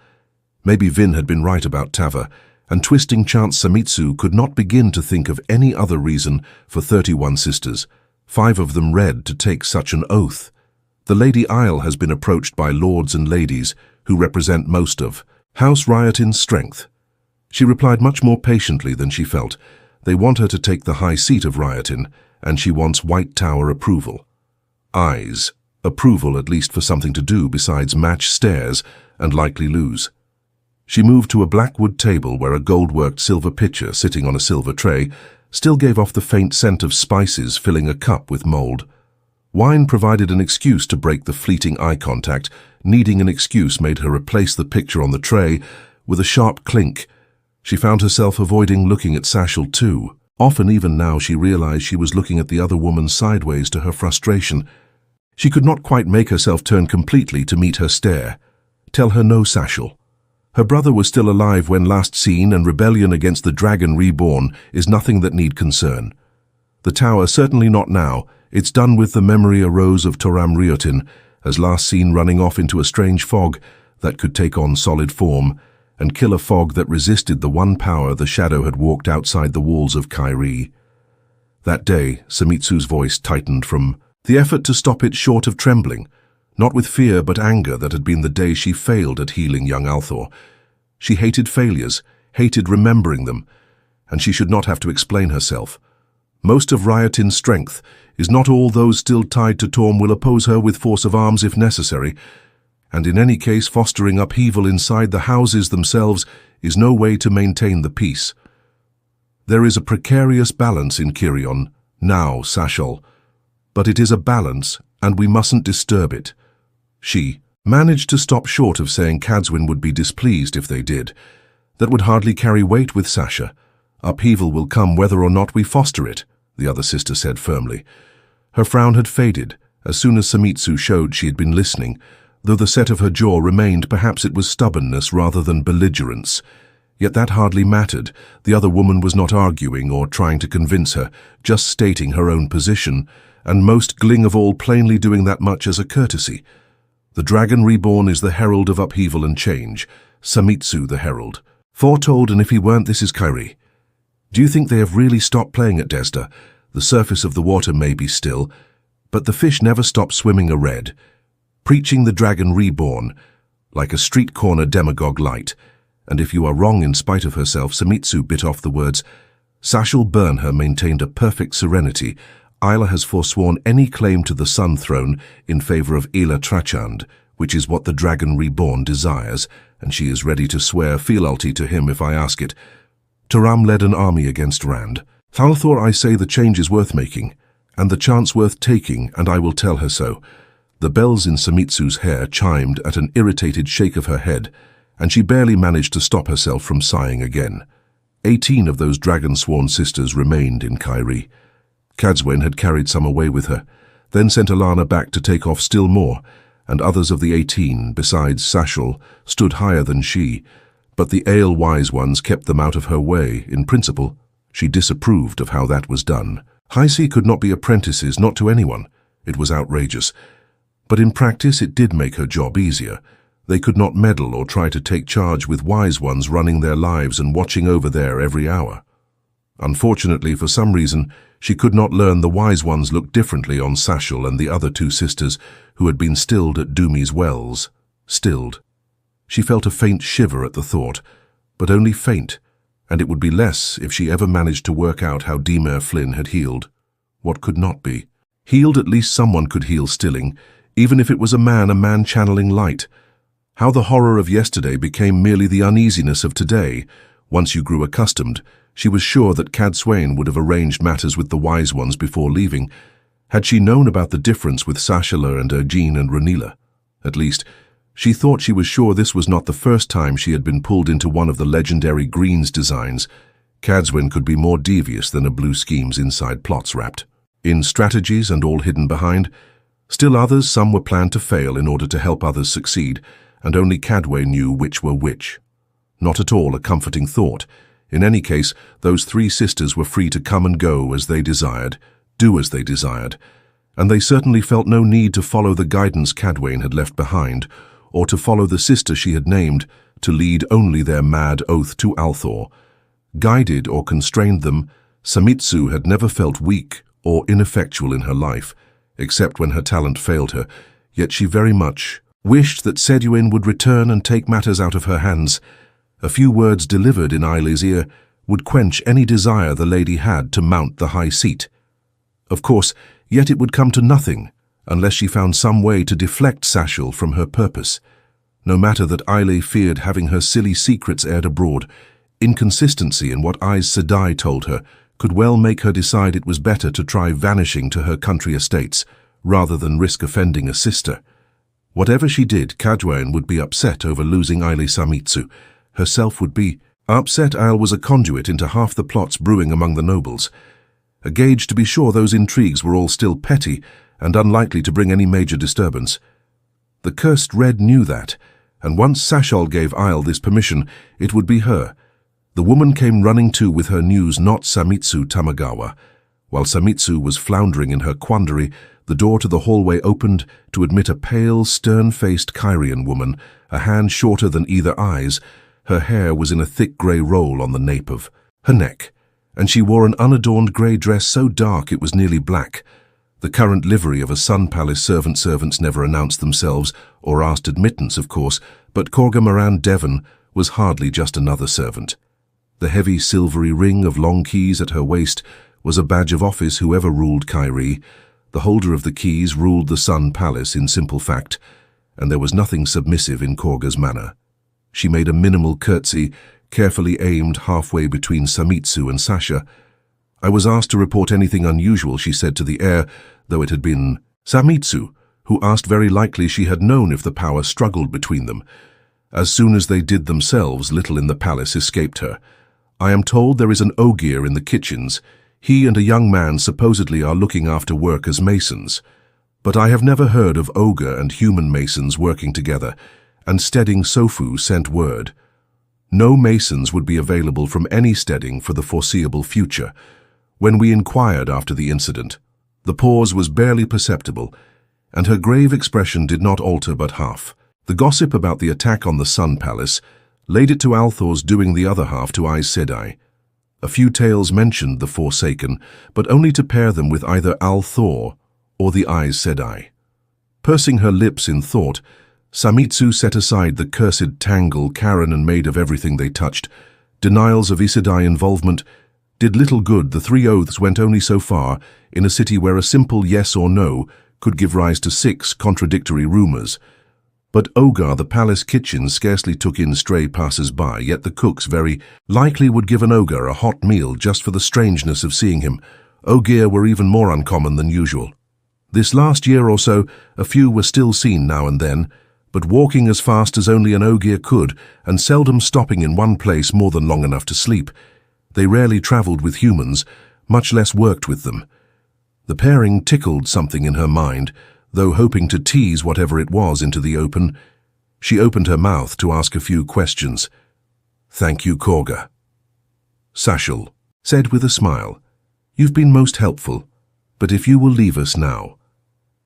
Maybe Vin had been right about Tava, and twisting chance Samitsu could not begin to think of any other reason for 31 sisters, 5 of them red, to take such an oath. The Lady Aiel has been approached by lords and ladies who represent most of House Riotin's strength. She replied much more patiently than she felt. They want her to take the high seat of Riotin, and she wants White Tower approval. Eyes. Approval, at least for something to do besides match stares and likely lose. She moved to a black wood table where a gold-worked silver pitcher sitting on a silver tray still gave off the faint scent of spices, filling a cup with mold. Wine provided an excuse to break the fleeting eye contact. Needing an excuse made her replace the picture on the tray with a sharp clink. She found herself avoiding looking at Sashel too. Often even now she realized she was looking at the other woman sideways to her frustration. She could not quite make herself turn completely to meet her stare. Tell her no, Sashel. Her brother was still alive when last seen, and rebellion against the Dragon Reborn is nothing that need concern. The tower certainly not now. It's done with. The memory arose of Toram Riotin, as last seen running off into a strange fog that could take on solid form, and kill a fog that resisted the one power the shadow had walked outside the walls of Kyrie. That day, Samitsu's voice tightened from the effort to stop it short of trembling, not with fear but anger that had been the day she failed at healing young Althor. She hated failures, hated remembering them, and she should not have to explain herself. Most of Riotin's strength is not all. Those still tied to Torm will oppose her with force of arms if necessary, and in any case fostering upheaval inside the houses themselves is no way to maintain the peace. There is a precarious balance in Kirion, now, Sashel, but it is a balance, and we mustn't disturb it. She managed to stop short of saying Cadwyn would be displeased if they did. That would hardly carry weight with Sasha. Upheaval will come whether or not we foster it, the other sister said firmly. Her frown had faded as soon as Samitsu showed she had been listening, though the set of her jaw remained. Perhaps it was stubbornness rather than belligerence. Yet that hardly mattered. The other woman was not arguing or trying to convince her, just stating her own position, and most gling of all plainly doing that much as a courtesy. The Dragon Reborn is the herald of upheaval and change. Samitsu the herald. Foretold, and if he weren't, this is Kyrie. Do you think they have really stopped playing at Desda? The surface of the water may be still, but the fish never stop swimming a red. Preaching the Dragon Reborn, like a street corner demagogue light. And if you are wrong in spite of herself, Samitsu bit off the words. Sashel Burnher maintained a perfect serenity. Isla has forsworn any claim to the Sun Throne in favor of Ela Trachand, which is what the Dragon Reborn desires, and she is ready to swear fealty to him if I ask it. Toram led an army against Rand. Thalthor, I say the change is worth making, and the chance worth taking, and I will tell her so. The bells in Samitsu's hair chimed at an irritated shake of her head, and she barely managed to stop herself from sighing again. 18 of those dragon-sworn sisters remained in Kyrie. Cadwyn had carried some away with her, then sent Alanna back to take off still more, and others of the 18, besides Sashel, stood higher than she, but the Aiel wise ones kept them out of her way. In principle, she disapproved of how that was done. High Sea could not be apprentices, not to anyone. It was outrageous. But in practice it did make her job easier. They could not meddle or try to take charge with wise ones running their lives and watching over there every hour. Unfortunately, for some reason, She could not learn the wise ones looked differently on Sashel and the other two sisters who had been stilled at Dumi's wells. Stilled. She felt a faint shiver at the thought, but only faint, and it would be less if she ever managed to work out how Demer Flynn had healed. What could not be? Healed at least someone could heal stilling, even if it was a man channeling light. How the horror of yesterday became merely the uneasiness of today. Once you grew accustomed, she was sure that Cadsuane would have arranged matters with the wise ones before leaving. Had she known about the difference with Sashela and Ergene and Ranila? At least, she thought she was sure this was not the first time she had been pulled into one of the legendary Greens designs. Cadsuane could be more devious than a blue scheme's inside plots wrapped in strategies and all hidden behind. Still others, some were planned to fail in order to help others succeed, and only Cadway knew which were which. Not at all a comforting thought. In any case, those three sisters were free to come and go as they desired, do as they desired, and they certainly felt no need to follow the guidance Cadwain had left behind, or to follow the sister she had named, to lead only their mad oath to Althor. Guided or constrained them, Samitsu had never felt weak or ineffectual in her life, except when her talent failed her, yet she very much wished that Seduin would return and take matters out of her hands. A few words delivered in Aile's ear would quench any desire the lady had to mount the high seat. Of course, yet it would come to nothing, unless she found some way to deflect Sashel from her purpose. No matter that Aile feared having her silly secrets aired abroad, inconsistency in what Aes Sedai told her could well make her decide it was better to try vanishing to her country estates, rather than risk offending a sister. Whatever she did, Cadwain would be upset over losing Aile Samitsu. Herself would be upset. Aiel was a conduit into half the plots brewing among the nobles. A gauge to be sure those intrigues were all still petty and unlikely to bring any major disturbance. The cursed Red knew that, and once Sashal gave Aiel this permission, it would be her. The woman came running to with her news, not Samitsu Tamagawa. While Samitsu was floundering in her quandary, the door to the hallway opened to admit a pale, stern-faced Kyrian woman, a hand shorter than either eyes. Her hair was in a thick grey roll on the nape of her neck, and she wore an unadorned grey dress so dark it was nearly black. The current livery of a Sun Palace servants never announced themselves, or asked admittance, of course, but Corga Moran Devon was hardly just another servant. The heavy silvery ring of long keys at her waist was a badge of office whoever ruled Kyrie. The holder of the keys ruled the Sun Palace in simple fact, and there was nothing submissive in Corga's manner. She made a minimal curtsy, carefully aimed halfway between Samitsu and Sasha. I was asked to report anything unusual, she said to the heir, though it had been Samitsu, who asked very likely she had known if the power struggled between them. As soon as they did themselves, little in the palace escaped her. I am told there is an Ogier in the kitchens. He and a young man supposedly are looking after work as masons. But I have never heard of ogre and human masons working together, and Stedding Sofu sent word. No masons would be available from any Stedding for the foreseeable future. When we inquired after the incident, the pause was barely perceptible, and her grave expression did not alter but half. The gossip about the attack on the Sun Palace laid it to Althor's doing the other half to Aes Sedai. A few tales mentioned the Forsaken, but only to pair them with either Althor or the Aes Sedai. Pursing her lips in thought, Samitsu set aside the cursed tangle Karen and made of everything they touched. Denials of Aes Sedai involvement did little good. The three oaths went only so far in a city where a simple yes or no could give rise to 6 contradictory rumors. But Ogar, the palace kitchen, scarcely took in stray passers-by, yet the cooks very likely would give an Ogar a hot meal just for the strangeness of seeing him. Ogier were even more uncommon than usual. This last year or so, a few were still seen now and then, but walking as fast as only an Ogier could, and seldom stopping in one place more than long enough to sleep. They rarely travelled with humans, much less worked with them. The pairing tickled something in her mind, though hoping to tease whatever it was into the open. She opened her mouth to ask a few questions. "Thank you, Corga." Sashel said with a smile, "You've been most helpful, but if you will leave us now."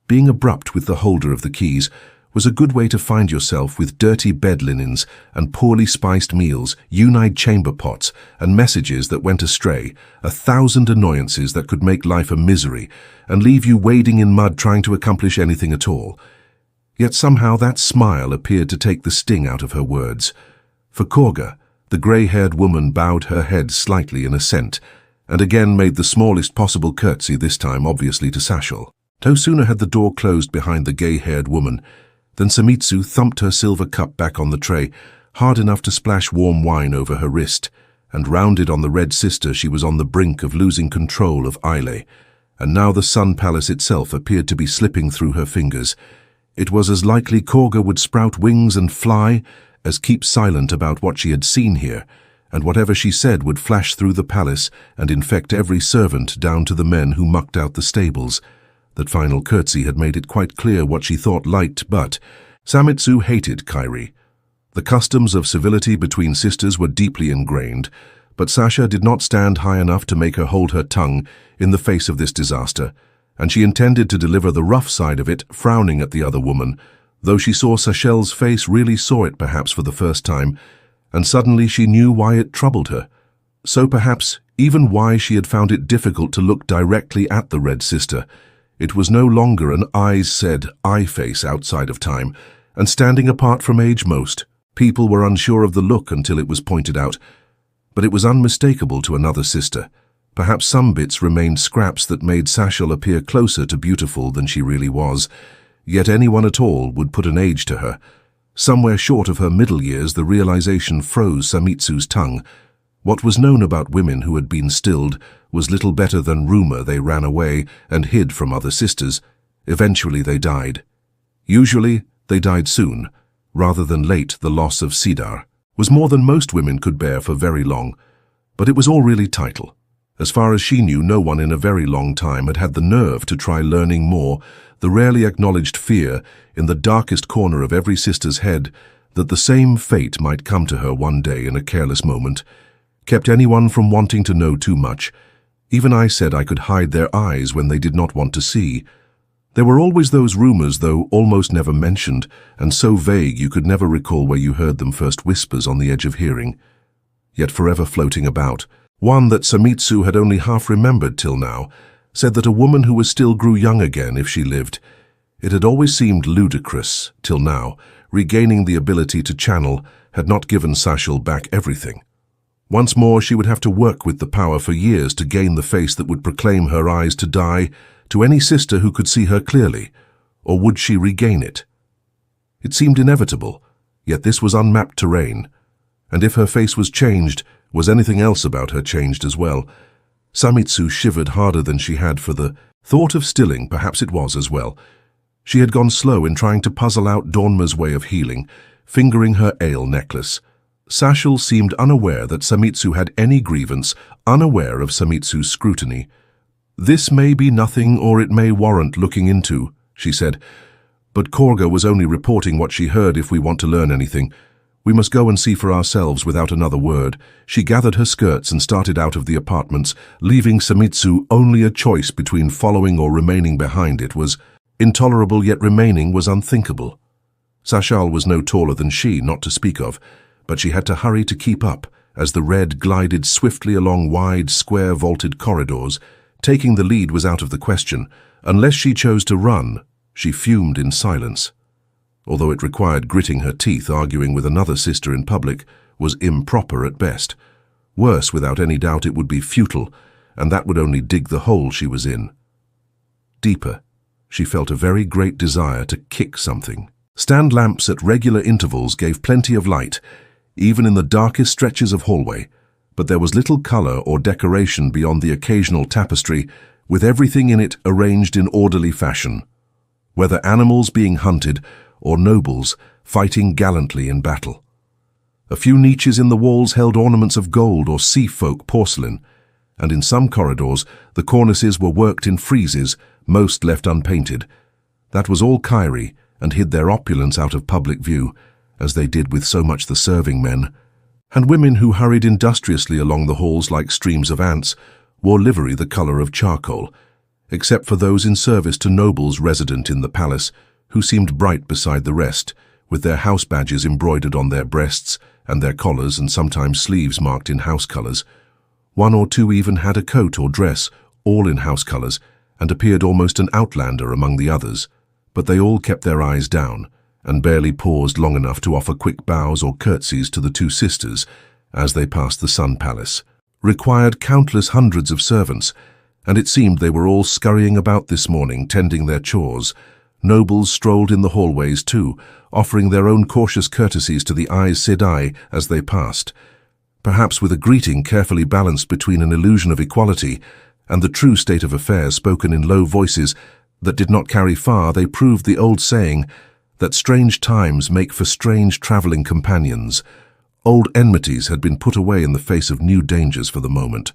Being abrupt with the holder of the keys, was a good way to find yourself with dirty bed linens and poorly spiced meals, unide chamber pots, and messages that went astray, 1,000 annoyances that could make life a misery and leave you wading in mud trying to accomplish anything at all. Yet somehow that smile appeared to take the sting out of her words. For Korga, the grey-haired woman bowed her head slightly in assent, and again made the smallest possible curtsy, this time obviously to Sashal. No sooner had the door closed behind the gay-haired woman than Samitsu thumped her silver cup back on the tray, hard enough to splash warm wine over her wrist, and rounded on the Red Sister she was on the brink of losing control of Aile, and now the Sun Palace itself appeared to be slipping through her fingers. It was as likely Korga would sprout wings and fly as keep silent about what she had seen here, and whatever she said would flash through the palace and infect every servant down to the men who mucked out the stables. That final curtsy had made it quite clear what she thought liked, but Samitsu hated Kairi. The customs of civility between sisters were deeply ingrained, but Sasha did not stand high enough to make her hold her tongue in the face of this disaster, and she intended to deliver the rough side of it, frowning at the other woman, though she saw Sashel's face, really saw it perhaps for the first time, and suddenly she knew why it troubled her. So perhaps even why she had found it difficult to look directly at the Red Sister. It was no longer an Aes Sedai face outside of time, and standing apart from age most. People were unsure of the look until it was pointed out, but it was unmistakable to another sister. Perhaps some bits remained scraps that made Sashal appear closer to beautiful than she really was, yet anyone at all would put an age to her. Somewhere short of her middle years, the realization froze Samitsu's tongue. What was known about women who had been stilled was little better than rumor. They ran away and hid from other sisters. Eventually they died. Usually they died soon, rather than late. The loss of Sidar was more than most women could bear for very long, but it was all really title. As far as she knew, no one in a very long time had had the nerve to try learning more. The rarely acknowledged fear in the darkest corner of every sister's head that the same fate might come to her one day in a careless moment kept anyone from wanting to know too much. Even I said I could hide their eyes when they did not want to see. There were always those rumors, though almost never mentioned, and so vague you could never recall where you heard them first, whispers on the edge of hearing, yet forever floating about. One that Samitsu had only half remembered till now said that a woman who was still grew young again if she lived. It had always seemed ludicrous till now. Regaining the ability to channel had not given Sashal back everything. Once more she would have to work with the power for years to gain the face that would proclaim her eyes to die to any sister who could see her clearly. Or would she regain it? It seemed inevitable, yet this was unmapped terrain. And if her face was changed, was anything else about her changed as well? Samitsu shivered harder than she had for the thought of stilling. Perhaps it was as well. She had gone slow in trying to puzzle out Dornma's way of healing, fingering her Aiel necklace. Sashal seemed unaware that Samitsu had any grievance, unaware of Samitsu's scrutiny. "This may be nothing, or it may warrant looking into," she said. "But Korga was only reporting what she heard. If we want to learn anything, we must go and see for ourselves." Without another word, she gathered her skirts and started out of the apartments, leaving Samitsu only a choice between following or remaining behind. It was intolerable, yet remaining was unthinkable. Sashal was no taller than she, not to speak of, but she had to hurry to keep up as the Red glided swiftly along wide, square, vaulted corridors. Taking the lead was out of the question. Unless she chose to run, she fumed in silence. Although it required gritting her teeth, arguing with another sister in public was improper at best. Worse, without any doubt, it would be futile, and that would only dig the hole she was in. Deeper, she felt a very great desire to kick something. Stand lamps at regular intervals gave plenty of light, even in the darkest stretches of hallway, but there was little color or decoration beyond the occasional tapestry, with everything in it arranged in orderly fashion. Whether animals being hunted or nobles fighting gallantly in battle. A few niches in the walls held ornaments of gold or sea folk porcelain, and in some corridors the cornices were worked in friezes, most left unpainted. That was all Kairi, and hid their opulence out of public view, as they did with so much the serving men. And women who hurried industriously along the halls like streams of ants wore livery the color of charcoal, except for those in service to nobles resident in the palace, who seemed bright beside the rest, with their house badges embroidered on their breasts and their collars and sometimes sleeves marked in house colors. One or two even had a coat or dress, all in house colors, and appeared almost an outlander among the others, but they all kept their eyes down and barely paused long enough to offer quick bows or curtsies to the two sisters as they passed the Sun Palace. Required countless hundreds of servants, and it seemed they were all scurrying about this morning, tending their chores. Nobles strolled in the hallways too, offering their own cautious courtesies to the Aes Sedai as they passed, perhaps with a greeting carefully balanced between an illusion of equality and the true state of affairs spoken in low voices that did not carry far. They proved the old saying that strange times make for strange traveling companions. Old enmities had been put away in the face of new dangers for the moment.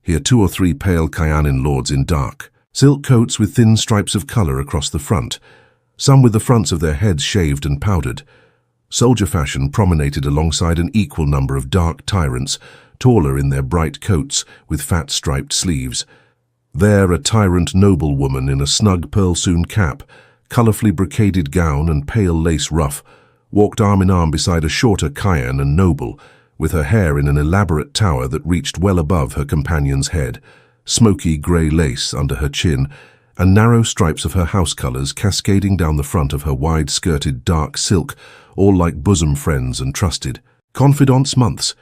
Here 2 or 3 pale Kyanin lords in dark silk coats with thin stripes of color across the front, some with the fronts of their heads shaved and powdered. Soldier fashion promenaded alongside an equal number of dark tyrants, taller in their bright coats with fat striped sleeves. There a tyrant noblewoman in a snug pearl-sewn cap, colorfully brocaded gown and pale lace ruff, walked arm in arm beside a shorter Kyan and noble, with her hair in an elaborate tower that reached well above her companion's head, smoky grey lace under her chin, and narrow stripes of her house colors cascading down the front of her wide-skirted dark silk, all like bosom friends and trusted confidants months.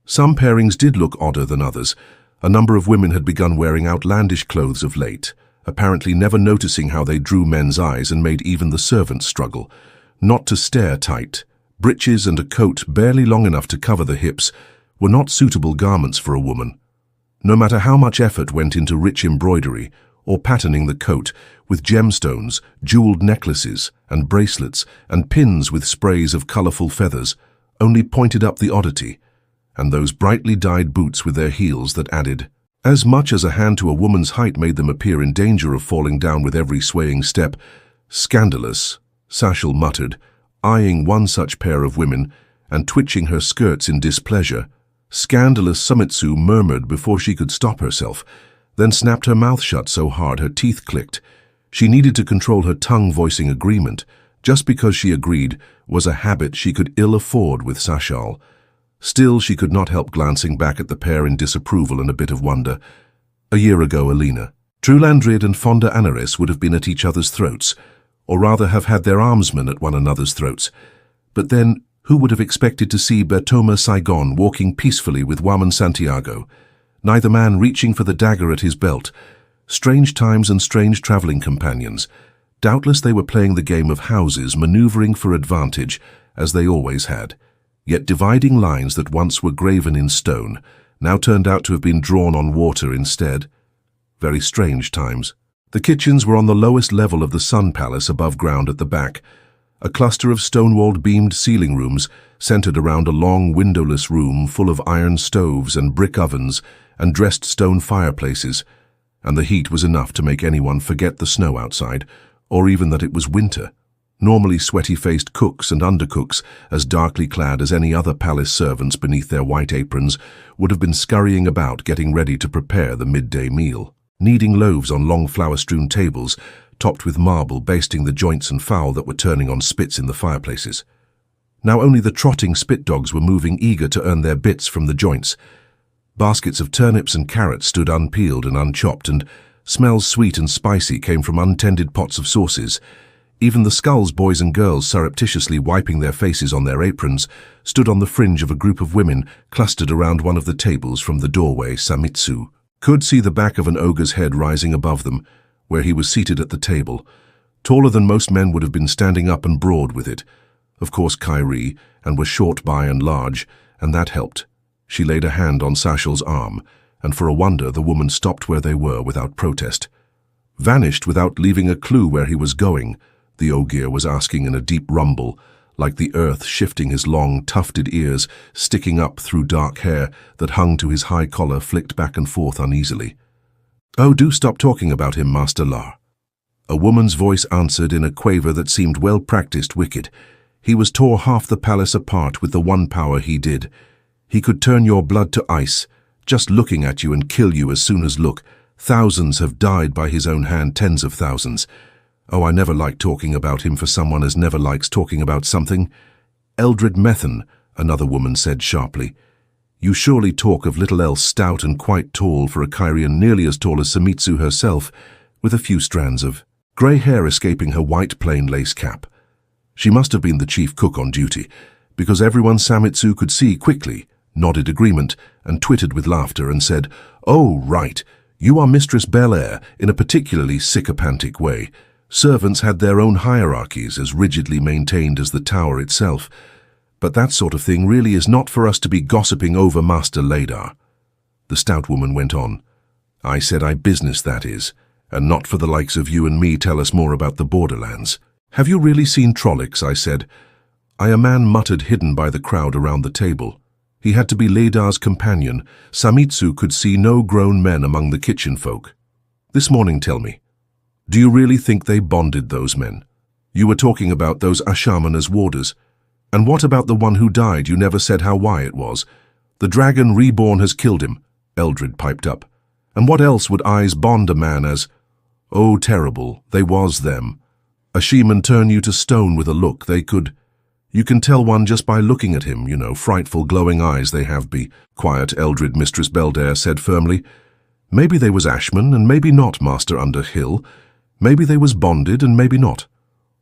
Some pairings did look odder than others. A number of women had begun wearing outlandish clothes of late, apparently never noticing how they drew men's eyes and made even the servants struggle. Not to stare tight, breeches and a coat barely long enough to cover the hips were not suitable garments for a woman. No matter how much effort went into rich embroidery or patterning the coat with gemstones, jeweled necklaces and bracelets and pins with sprays of colorful feathers, only pointed up the oddity, and those brightly dyed boots with their heels that added as much as a hand to a woman's height made them appear in danger of falling down with every swaying step. Scandalous, Sashal muttered, eyeing one such pair of women and twitching her skirts in displeasure. Scandalous, Sumitsu murmured before she could stop herself, then snapped her mouth shut so hard her teeth clicked. She needed to control her tongue, voicing agreement. Just because she agreed was a habit she could ill afford with Sashal. Still, she could not help glancing back at the pair in disapproval and a bit of wonder. A year ago, Elayne, Trulandrid and Fonda Anaris would have been at each other's throats, or rather have had their armsmen at one another's throats. But then, who would have expected to see Bertoma Saigon walking peacefully with Waman Santiago, neither man reaching for the dagger at his belt? Strange times and strange traveling companions. Doubtless they were playing the game of houses, maneuvering for advantage, as they always had. Yet dividing lines that once were graven in stone now turned out to have been drawn on water instead. Very strange times. The kitchens were on the lowest level of the Sun Palace above ground at the back, a cluster of stone-walled beamed ceiling rooms centered around a long windowless room full of iron stoves and brick ovens and dressed stone fireplaces, and the heat was enough to make anyone forget the snow outside, or even that it was winter. Normally sweaty-faced cooks and undercooks, as darkly clad as any other palace servants beneath their white aprons, would have been scurrying about getting ready to prepare the midday meal, kneading loaves on long flour-strewn tables, topped with marble basting the joints and fowl that were turning on spits in the fireplaces. Now only the trotting spit dogs were moving, eager to earn their bits from the joints. Baskets of turnips and carrots stood unpeeled and unchopped, and smells sweet and spicy came from untended pots of sauces. Even the skulls boys and girls, surreptitiously wiping their faces on their aprons, stood on the fringe of a group of women clustered around one of the tables. From the doorway, Samitsu could see the back of an ogre's head rising above them, where he was seated at the table. Taller than most men would have been, standing up and broad with it. Of course Kyrie, and was short by and large, and that helped. She laid a hand on Sashal's arm, and for a wonder the woman stopped where they were without protest. Vanished without leaving a clue where he was going, the Ogier was asking in a deep rumble, like the earth shifting, his long, tufted ears sticking up through dark hair that hung to his high collar, flicked back and forth uneasily. "Oh, do stop talking about him, Master Lar." A woman's voice answered in a quaver that seemed well-practiced wicked. "He was tore half the palace apart with the one power he did. He could turn your blood to ice, just looking at you, and kill you as soon as look. Thousands have died by his own hand, tens of thousands. Oh, I never like talking about him for someone as never likes talking about something. Eldred Methan, another woman said sharply. You surely talk of little else stout and quite tall for a Kyrian nearly as tall as Samitsu herself, with a few strands of grey hair escaping her white plain lace cap. She must have been the chief cook on duty, because everyone Samitsu could see quickly nodded agreement and twittered with laughter and said, "Oh, right, you are Mistress Belair," in a particularly sycophantic way. Servants had their own hierarchies as rigidly maintained as the tower itself. But that sort of thing really is not for us to be gossiping over, Master Ladar. The stout woman went on. I said I business, that is, and not for the likes of you and me tell us more about the borderlands. Have you really seen Trollocs? I said. A man muttered, hidden by the crowd around the table. He had to be Ladar's companion. Samitsu could see no grown men among the kitchen folk. This morning, tell me, do you really think they bonded those men? You were talking about those Ashaman as warders. And what about the one who died? You never said why it was. The dragon reborn has killed him, Eldred piped up. And what else would eyes bond a man as? Oh, terrible, they was them. Ashaman turn you to stone with a look they could. You can tell one just by looking at him, frightful glowing eyes they have. Be quiet, Eldred, Mistress Beldair said firmly. Maybe they was Ashman and maybe not, Master Underhill. Maybe they was bonded and maybe not.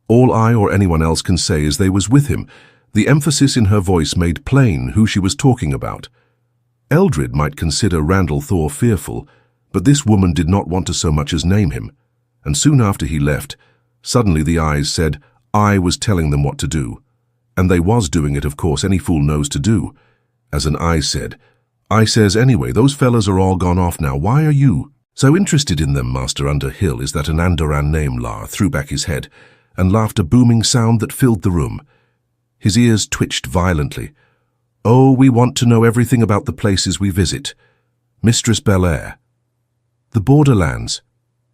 All I or anyone else can say is they was with him. The emphasis in her voice made plain who she was talking about. Eldred might consider Randall Thor fearful, but this woman did not want to so much as name him. And soon after he left, suddenly the eyes said, I was telling them what to do. And they was doing it, of course, any fool knows to do. As an eye said, I says, anyway, those fellas are all gone off now. Why are you so interested in them, Master Underhill? Is that an Andoran name? Lar threw back his head and laughed a booming sound that filled the room. His ears twitched violently. Oh, we want to know everything about the places we visit. Mistress Belair. The borderlands.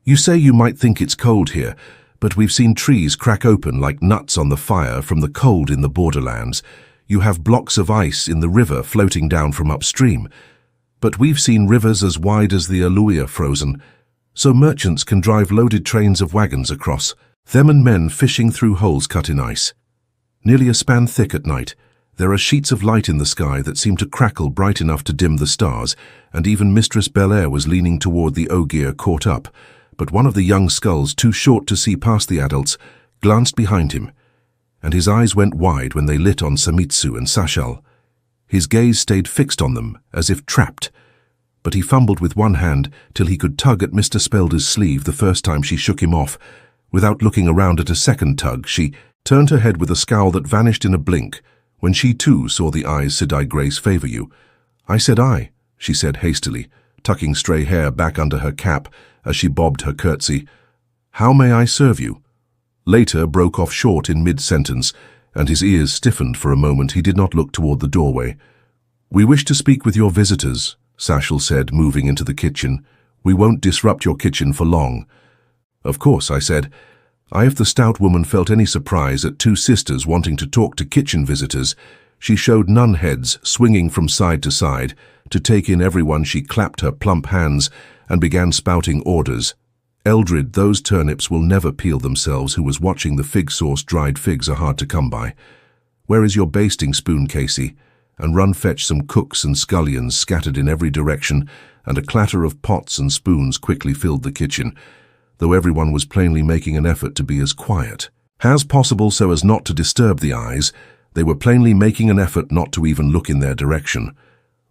You say you might think it's cold here, but we've seen trees crack open like nuts on the fire from the cold in the borderlands. You have blocks of ice in the river floating down from upstream. But we've seen rivers as wide as the Aluia frozen, so merchants can drive loaded trains of wagons across, them and men fishing through holes cut in ice. Nearly a span thick at night, there are sheets of light in the sky that seem to crackle bright enough to dim the stars, and even Mistress Belair was leaning toward the Ogier caught up, but one of the young skulls, too short to see past the adults, glanced behind him, and his eyes went wide when they lit on Samitsu and Sashal. His gaze stayed fixed on them, as if trapped, but he fumbled with one hand till he could tug at Mr. Spelder's sleeve the first time she shook him off. Without looking around at a second tug, she turned her head with a scowl that vanished in a blink when she too saw the Aes Sedai grace favor you. I said aye, she said hastily, tucking stray hair back under her cap as she bobbed her curtsy. How may I serve you? Later broke off short in mid-sentence, and his ears stiffened for a moment. He did not look toward the doorway. We wish to speak with your visitors, Sashal said, moving into the kitchen. We won't disrupt your kitchen for long. Of course, I said. If the stout woman felt any surprise at two sisters wanting to talk to kitchen visitors, she showed none heads swinging from side to side. To take in everyone, she clapped her plump hands and began spouting orders. Eldred, those turnips will never peel themselves, who was watching the fig sauce. Dried figs are hard to come by. Where is your basting spoon, Casey? And run fetch some cooks and scullions scattered in every direction, and a clatter of pots and spoons quickly filled the kitchen, though everyone was plainly making an effort to be as quiet as possible so as not to disturb the eyes. They were plainly making an effort not to even look in their direction.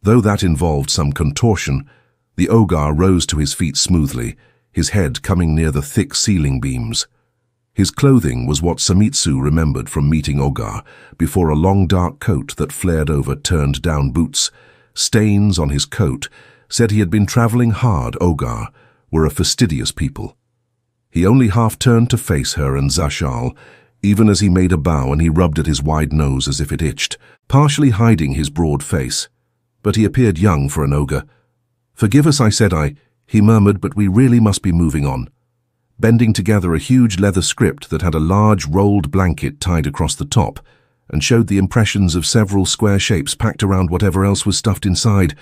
Though that involved some contortion, the Ogar rose to his feet smoothly, his head coming near the thick ceiling beams. His clothing was what Samitsu remembered from meeting Ogar, before a long dark coat that flared over turned-down boots. Stains on his coat said he had been traveling hard. Ogar were a fastidious people. He only half turned to face her and Zashal, even as he made a bow, and he rubbed at his wide nose as if it itched, partially hiding his broad face. But he appeared young for an ogre. Forgive us, I said, he murmured, but we really must be moving on. Bending together a huge leather script that had a large rolled blanket tied across the top, and showed the impressions of several square shapes packed around whatever else was stuffed inside.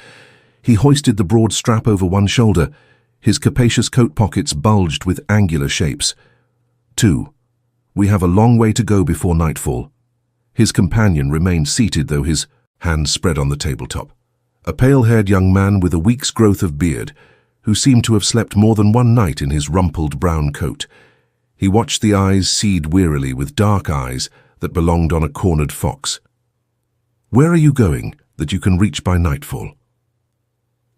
He hoisted the broad strap over one shoulder. His capacious coat pockets bulged with angular shapes. 2. We have a long way to go before nightfall. His companion remained seated, though his hands spread on the tabletop. A pale-haired young man with a week's growth of beard, who seemed to have slept more than one night in his rumpled brown coat. He watched the eyes seed wearily with dark eyes that belonged on a cornered fox. "Where are you going, that you can reach by nightfall?"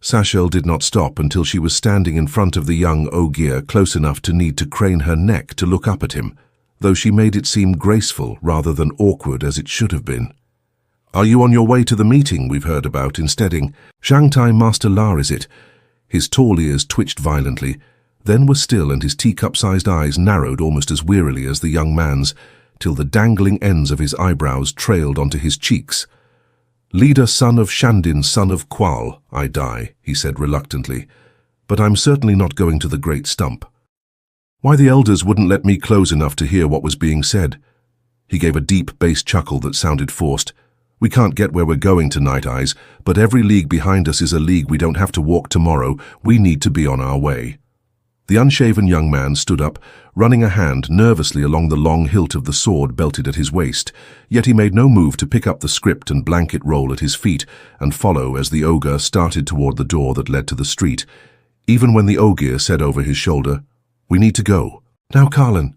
Sashel did not stop until she was standing in front of the young Ogier, close enough to need to crane her neck to look up at him, though she made it seem graceful rather than awkward as it should have been. "Are you on your way to the meeting we've heard about insteading? Shangtai Master La, is it?" His tall ears twitched violently, then were still, and his teacup-sized eyes narrowed almost as wearily as the young man's, till the dangling ends of his eyebrows trailed onto his cheeks. "Leader son of Shandin, son of Qual, I die," he said reluctantly, "but I'm certainly not going to the Great Stump. Why, the elders wouldn't let me close enough to hear what was being said." He gave a deep bass chuckle that sounded forced. "We can't get where we're going tonight, Eyes, but every league behind us is a league we don't have to walk tomorrow. We need to be on our way." The unshaven young man stood up, running a hand nervously along the long hilt of the sword belted at his waist, yet he made no move to pick up the script and blanket roll at his feet and follow as the ogre started toward the door that led to the street, even when the Ogier said over his shoulder, "We need to go. Now, Carlin."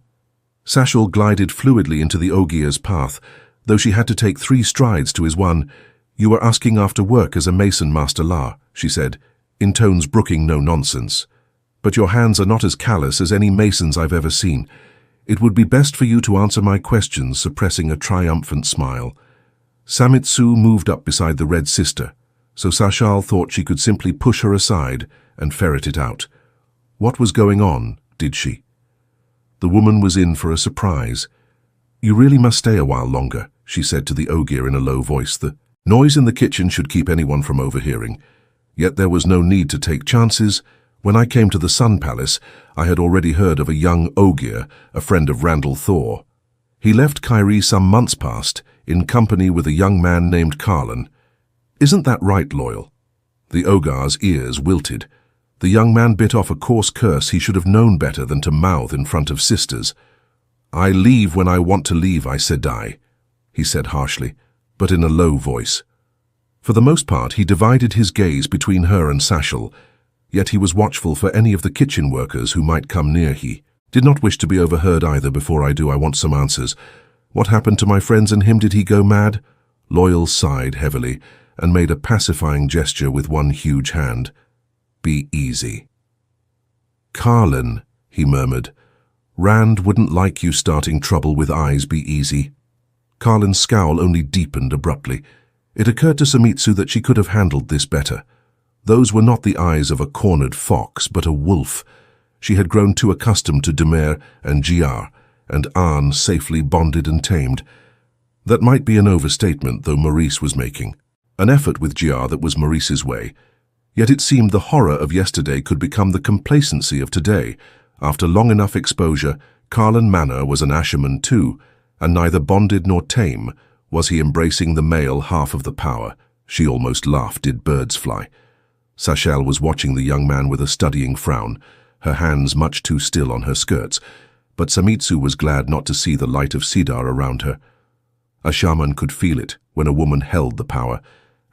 Sashel glided fluidly into the Ogier's path, though she had to take 3 strides to his one. "You were asking after work as a mason, Master La," she said, in tones brooking no nonsense. "But your hands are not as callous as any mason's I've ever seen. It would be best for you to answer my questions," suppressing a triumphant smile. Samitsu moved up beside the Red Sister, so Sashal thought she could simply push her aside and ferret it out. What was going on, did she? The woman was in for a surprise. "You really must stay a while longer," she said to the Ogier in a low voice. "The noise in the kitchen should keep anyone from overhearing. Yet there was no need to take chances. When I came to the Sun Palace, I had already heard of a young Ogier, a friend of Randall Thor. He left Kyrie some months past, in company with a young man named Carlin. Isn't that right, Loyal?" The Ogre's ears wilted. The young man bit off a coarse curse he should have known better than to mouth in front of sisters. "I leave when I want to leave, Aes Sedai," he said harshly, but in a low voice. For the most part, he divided his gaze between her and Sashel, yet he was watchful for any of the kitchen workers who might come near. "He did not wish to be overheard either. Before I do, I want some answers. What happened to my friends and him? Did he go mad?" Loyal sighed heavily and made a pacifying gesture with one huge hand. "Be easy." "Carlin," he murmured. "Rand wouldn't like you starting trouble with Eyes. Be easy." Carlin's scowl only deepened abruptly. It occurred to Samitsu that she could have handled this better. Those were not the eyes of a cornered fox, but a wolf. She had grown too accustomed to Demer and Giar, and Arn safely bonded and tamed. That might be an overstatement, though Maurice was making an effort with Giar that was Maurice's way. Yet it seemed the horror of yesterday could become the complacency of today. After long enough exposure, Carlin Manor was an Asherman too, and neither bonded nor tame was he embracing the male half of the power. She almost laughed. Did birds fly? Sashel was watching the young man with a studying frown, her hands much too still on her skirts, but Samitsu was glad not to see the light of Sidar around her. A shaman could feel it when a woman held the power,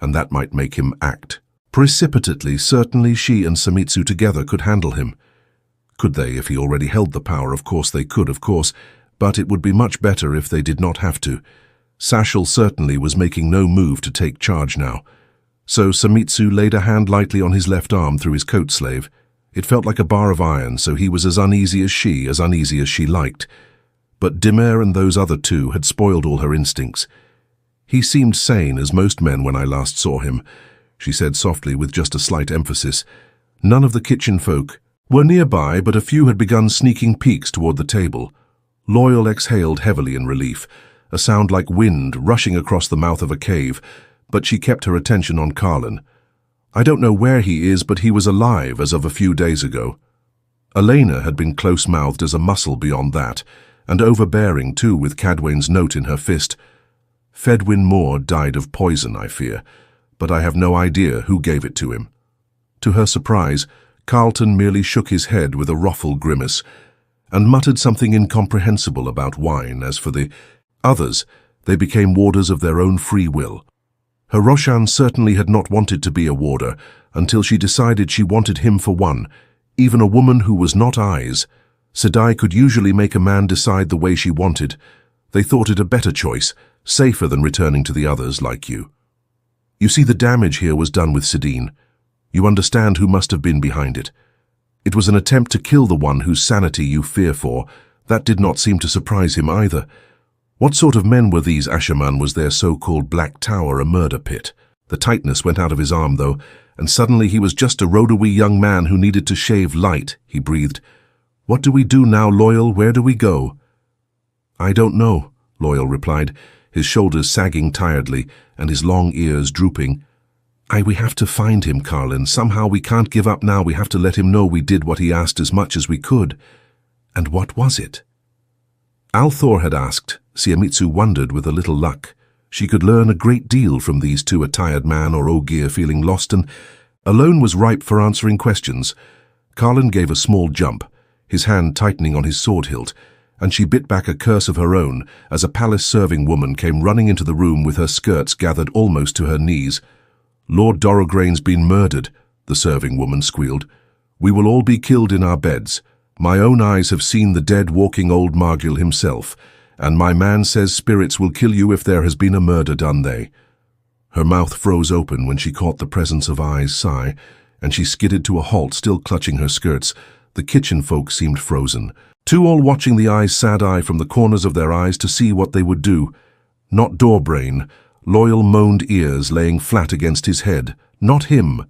and that might make him act precipitately. Certainly she and Samitsu together could handle him. Could they if he already held the power? Of course they could, of course, but it would be much better if they did not have to. Sashel certainly was making no move to take charge now. So Samitsu laid a hand lightly on his left arm through his coat sleeve. It felt like a bar of iron, so he was as uneasy as she liked. But Demer and those other two had spoiled all her instincts. "He seemed sane as most men when I last saw him," she said softly with just a slight emphasis. None of the kitchen folk were nearby, but a few had begun sneaking peeks toward the table. Loyal exhaled heavily in relief, a sound like wind rushing across the mouth of a cave, but she kept her attention on Carlin. "I don't know where he is, but he was alive as of a few days ago." Elayne had been close-mouthed as a mussel beyond that, and overbearing too, with Cadwain's note in her fist. "Fedwin Moore died of poison, I fear, but I have no idea who gave it to him." To her surprise, Carlton merely shook his head with a ruffled grimace. and muttered something incomprehensible about wine. As for the others, they became warders of their own free will. Her Roshan certainly had not wanted to be a warder until she decided she wanted him for one. Even a woman who was not Aes Sedai could usually make a man decide the way she wanted. They thought it a better choice, safer than returning to the others like you. You see, the damage here was done with Sedine. You understand who must have been behind it. It was an attempt to kill the one whose sanity you fear for. That did not seem to surprise him either. What sort of men were these? Asherman? Was their so-called Black Tower a murder pit? The tightness went out of his arm, though, and suddenly he was just a rodawy young man who needed to shave light. He breathed. What do we do now, Loyal? Where do we go? I don't know, Loyal replied, his shoulders sagging tiredly and his long ears drooping. We have to find him, Carlin. Somehow we can't give up now. We have to let him know we did what he asked as much as we could. And what was it? Althor had asked. Siamitsu wondered with a little luck. She could learn a great deal from these two, a tired man or Ogier feeling lost, and alone was ripe for answering questions. Carlin gave a small jump, his hand tightening on his sword hilt, and she bit back a curse of her own as a palace serving woman came running into the room with her skirts gathered almost to her knees. Lord Dorograin's been murdered, the serving woman squealed. We will all be killed in our beds. My own eyes have seen the dead walking old Margil himself, and my man says spirits will kill you if there has been a murder done. Her mouth froze open when she caught the presence of Aes Sedai, and she skidded to a halt, still clutching her skirts. The kitchen folk seemed frozen, all watching the Aes Sedai from the corners of their eyes to see what they would do. Not Dorbrain, Loyal moaned ears laying flat against his head. Not him.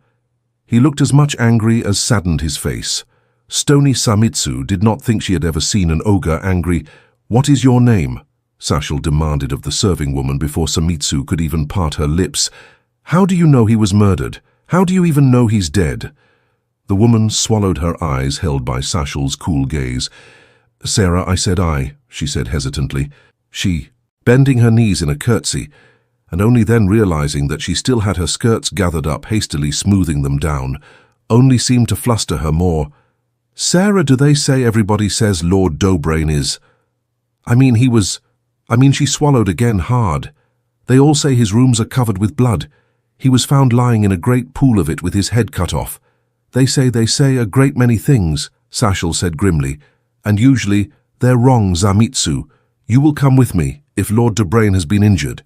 He looked as much angry as saddened his face. Stony Samitsu did not think she had ever seen an ogre angry. What is your name? Sashal demanded of the serving woman before Samitsu could even part her lips. How do you know he was murdered? How do you even know he's dead? The woman swallowed her eyes, held by Sashal's cool gaze. Sarah, Aes Sedai, she said hesitantly. She, bending her knees in a curtsy, and only then realizing that she still had her skirts gathered up, hastily smoothing them down, only seemed to fluster her more. Sarah, do they say everybody says Lord Dorbrain is? She swallowed again hard. They all say his rooms are covered with blood. He was found lying in a great pool of it with his head cut off. They say a great many things, Sashal said grimly, and usually they're wrong. Zamitsu, you will come with me if Lord Dorbrain has been injured.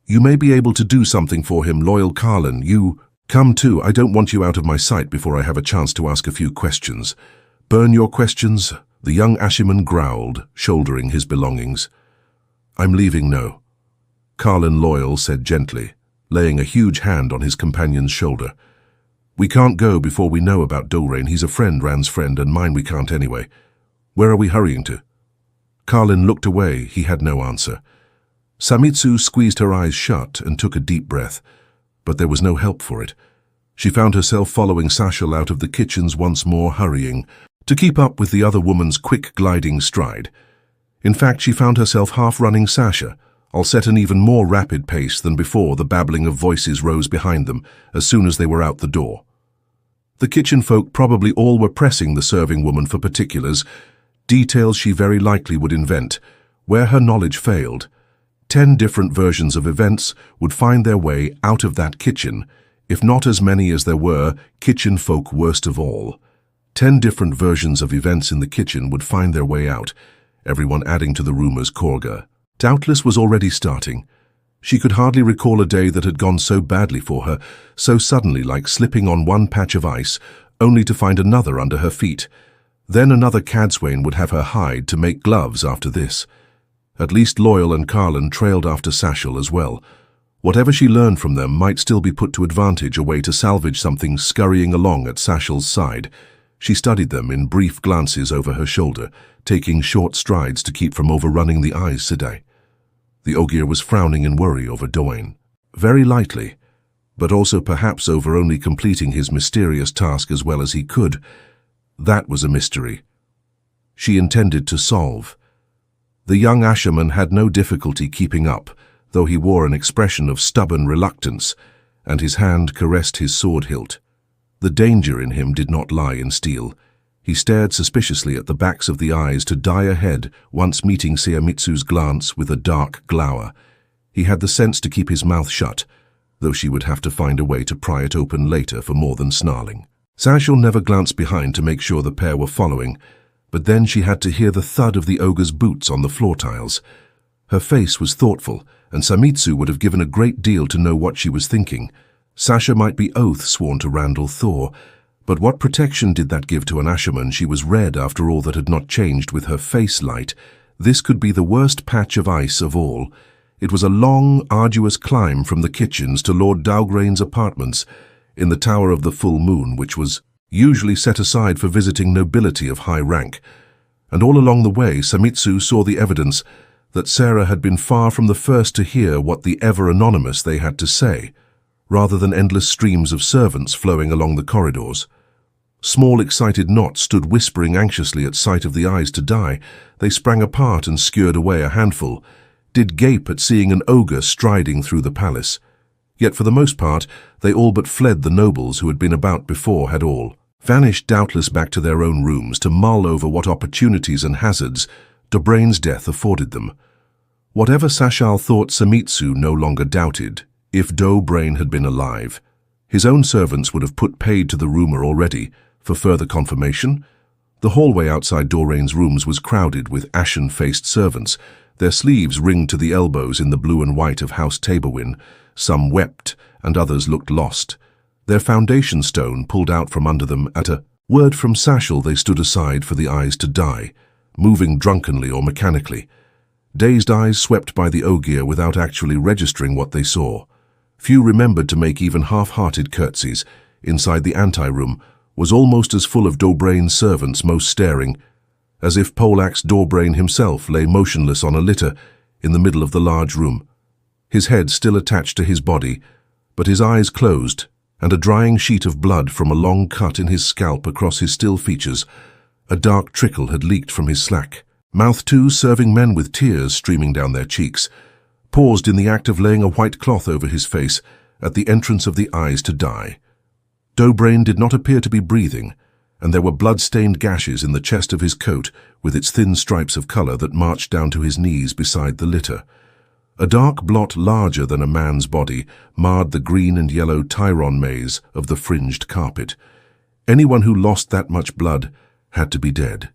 You may be able to do something for him, Loyal Carlin. You come too. I don't want you out of my sight before I have a chance to ask a few questions. Burn your questions, the young Asherman growled, shouldering his belongings. I'm leaving now, Carlin Loyal said gently, laying a huge hand on his companion's shoulder. We can't go before we know about Dorbrain. He's a friend, Rand's friend, and mine. We can't anyway. Where are we hurrying to? Carlin looked away. He had no answer. Samitsu squeezed her eyes shut and took a deep breath, but there was no help for it. She found herself following Sashal out of the kitchens once more, hurrying to keep up with the other woman's quick gliding stride. In fact, she found herself half-running Sasha, all set an even more rapid pace than before. The babbling of voices rose behind them as soon as they were out the door. The kitchen folk probably all were pressing the serving woman for particulars, details she very likely would invent, where her knowledge failed. 10 different versions of events would find their way out of that kitchen, if not as many as there were kitchen folk worst of all. 10 different versions of events in the kitchen would find their way out, everyone adding to the rumors. Korga doubtless was already starting. She could hardly recall a day that had gone so badly for her, so suddenly, like slipping on one patch of ice, only to find another under her feet. Then another cadswain would have her hide to make gloves after this. At least Loyal and Carlin trailed after Sashal as well. Whatever she learned from them might still be put to advantage, a way to salvage something scurrying along at Sashal's side. She studied them in brief glances over her shoulder, taking short strides to keep from overrunning the Aes Sedai. The Ogier was frowning in worry over Doane, very lightly, but also perhaps over only completing his mysterious task as well as he could. That was a mystery she intended to solve. The young Asherman had no difficulty keeping up, though he wore an expression of stubborn reluctance, and his hand caressed his sword hilt. The danger in him did not lie in steel. He stared suspiciously at the backs of the eyes to die ahead, once meeting Seamitsu's glance with a dark glower. He had the sense to keep his mouth shut, though she would have to find a way to pry it open later for more than snarling. Seanchan never glanced behind to make sure the pair were following, but then she had to hear the thud of the ogre's boots on the floor tiles. Her face was thoughtful, and Seamitsu would have given a great deal to know what she was thinking. Sasha might be oath-sworn to Randall Thor, but what protection did that give to an Asherman? She was red after all that had not changed with her face light. This could be the worst patch of ice of all. It was a long, arduous climb from the kitchens to Lord Dalgrain's apartments, in the Tower of the Full Moon, which was usually set aside for visiting nobility of high rank. And all along the way, Seamitsu saw the evidence that Sarah had been far from the first to hear what the ever-anonymous they had to say, rather than endless streams of servants flowing along the corridors. Small excited knots stood whispering anxiously at sight of the Aes Sedai. They sprang apart and skewered away a handful, did gape at seeing an ogre striding through the palace. Yet for the most part, they all but fled. The nobles who had been about before had all vanished, doubtless back to their own rooms to mull over what opportunities and hazards Dobrain's death afforded them. Whatever Sashal thought, Seamitsu no longer doubted. If Dobrain had been alive, his own servants would have put paid to the rumor already. For further confirmation, the hallway outside Dobrain's rooms was crowded with ashen-faced servants, their sleeves ringed to the elbows in the blue and white of House Taborwin. Some wept, and others looked lost. Their foundation stone pulled out from under them. At a word from Sashal, they stood aside for the Aes to die, moving drunkenly or mechanically. Dazed eyes swept by the Ogier without actually registering what they saw. Few remembered to make even half-hearted curtsies. Inside the anteroom was almost as full of Dobrain's servants, most staring, as if Polax Dobrain himself lay motionless on a litter in the middle of the large room, his head still attached to his body, but his eyes closed, and a drying sheet of blood from a long cut in his scalp across his still features. A dark trickle had leaked from his slack mouth. Two serving men with tears streaming down their cheeks paused in the act of laying a white cloth over his face at the entrance of the Aes to die. Dobrain did not appear to be breathing, and there were blood-stained gashes in the chest of his coat with its thin stripes of color that marched down to his knees beside the litter. A dark blot larger than a man's body marred the green and yellow Tyron maze of the fringed carpet. Anyone who lost that much blood had to be dead.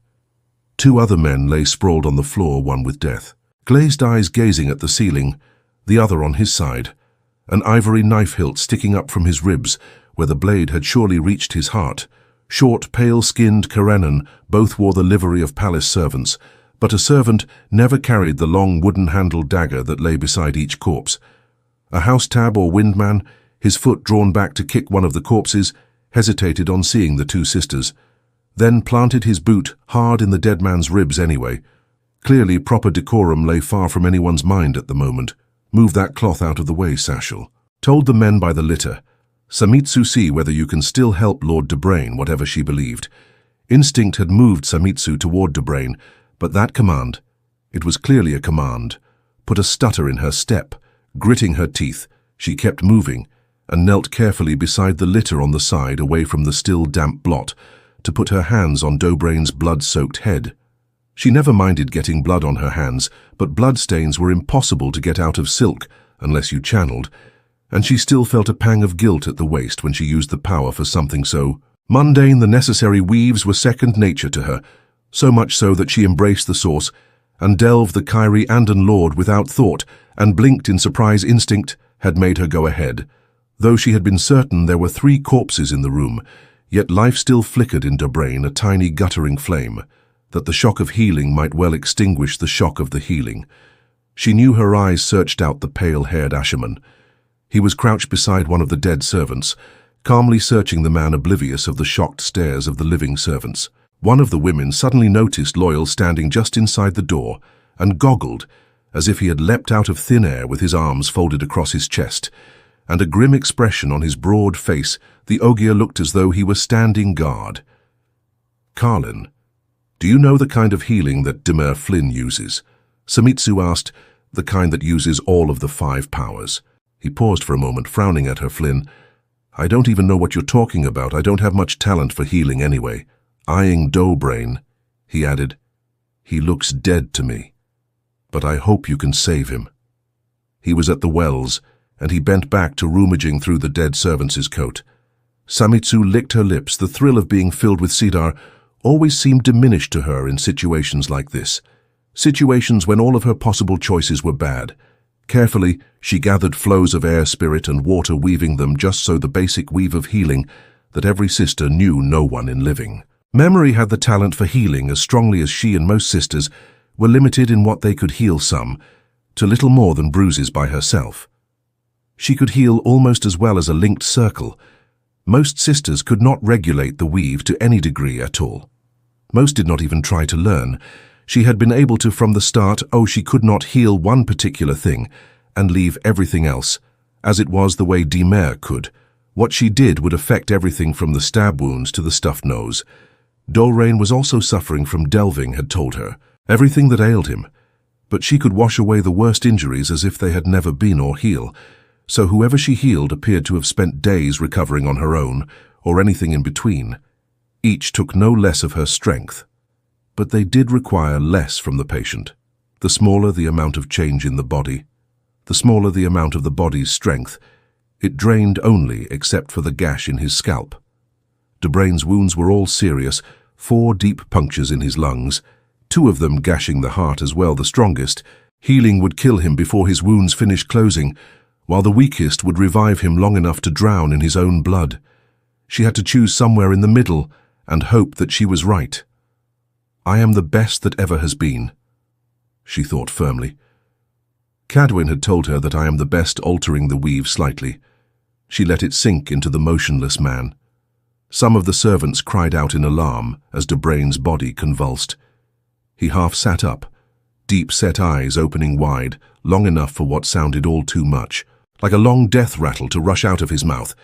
Two other men lay sprawled on the floor, one with death, glazed eyes gazing at the ceiling, the other on his side, an ivory knife hilt sticking up from his ribs where the blade had surely reached his heart. Short, pale-skinned Karenan both wore the livery of palace servants, but a servant never carried the long wooden-handled dagger that lay beside each corpse. A house-tab or windman, his foot drawn back to kick one of the corpses, hesitated on seeing the two sisters, then planted his boot hard in the dead man's ribs anyway. Clearly proper decorum lay far from anyone's mind at the moment. "Move that cloth out of the way, Sashal," told the men by the litter. "Seamitsu, see whether you can still help Lord Dobrain," whatever she believed. Instinct had moved Seamitsu toward Dobrain, but that command, it was clearly a command, put a stutter in her step. Gritting her teeth, she kept moving and knelt carefully beside the litter on the side away from the still damp blot to put her hands on Dobrain's blood-soaked head. She never minded getting blood on her hands, but bloodstains were impossible to get out of silk unless you channeled, and she still felt a pang of guilt at the waist when she used the power for something so mundane. The necessary weaves were second nature to her, so much so that she embraced the source and delved the Kyrie Andon Lord without thought, and blinked in surprise. Instinct had made her go ahead. Though she had been certain there were 3 corpses in the room, yet life still flickered in Dobrain, a tiny guttering flame, that the shock of healing might well extinguish the shock of the healing. She knew her eyes searched out the pale-haired Asherman. He was crouched beside one of the dead servants, calmly searching the man, oblivious of the shocked stares of the living servants. One of the women suddenly noticed Loyal standing just inside the door and goggled, as if he had leapt out of thin air with his arms folded across his chest, and a grim expression on his broad face. The Ogier looked as though he were standing guard. "Carlin, do you know the kind of healing that Dimir Flynn uses?" Seamitsu asked. "The kind that uses all of the 5 powers." He paused for a moment, frowning at her. "Flynn, I don't even know what you're talking about. I don't have much talent for healing anyway." Eyeing Doughbrain, he added, "He looks dead to me, but I hope you can save him." He was at the wells, and he bent back to rummaging through the dead servant's coat. Samitsu licked her lips. The thrill of being filled with Sidar always seemed diminished to her in situations like this, situations when all of her possible choices were bad. Carefully, she gathered flows of air spirit and water, weaving them just so the basic weave of healing that every sister knew no one in living. Memory had the talent for healing as strongly as she and most sisters were limited in what they could heal some, to little more than bruises by herself. She could heal almost as well as a linked circle. Most sisters could not regulate the weave to any degree at all. Most did not even try to learn. She had been able to from the start. She could not heal one particular thing and leave everything else, as it was the way Dimer could. What she did would affect everything from the stab wounds to the stuffed nose. Doughbrain was also suffering from delving, had told her, everything that ailed him, but she could wash away the worst injuries as if they had never been or heal. So whoever she healed appeared to have spent days recovering on her own, or anything in between. Each took no less of her strength, but they did require less from the patient. The smaller the amount of change in the body, the smaller the amount of the body's strength, it drained only except for the gash in his scalp. Doughbrain's wounds were all serious, 4 deep punctures in his lungs, 2 of them gashing the heart as well, the strongest. Healing would kill him before his wounds finished closing, while the weakest would revive him long enough to drown in his own blood. She had to choose somewhere in the middle and hope that she was right. "I am the best that ever has been," she thought firmly. Cadwyn had told her that I am the best, altering the weave slightly. She let it sink into the motionless man. Some of the servants cried out in alarm as Doughbrain's body convulsed. He half sat up, deep-set eyes opening wide, long enough for what sounded all too much, like a long death rattle to rush out of his mouth.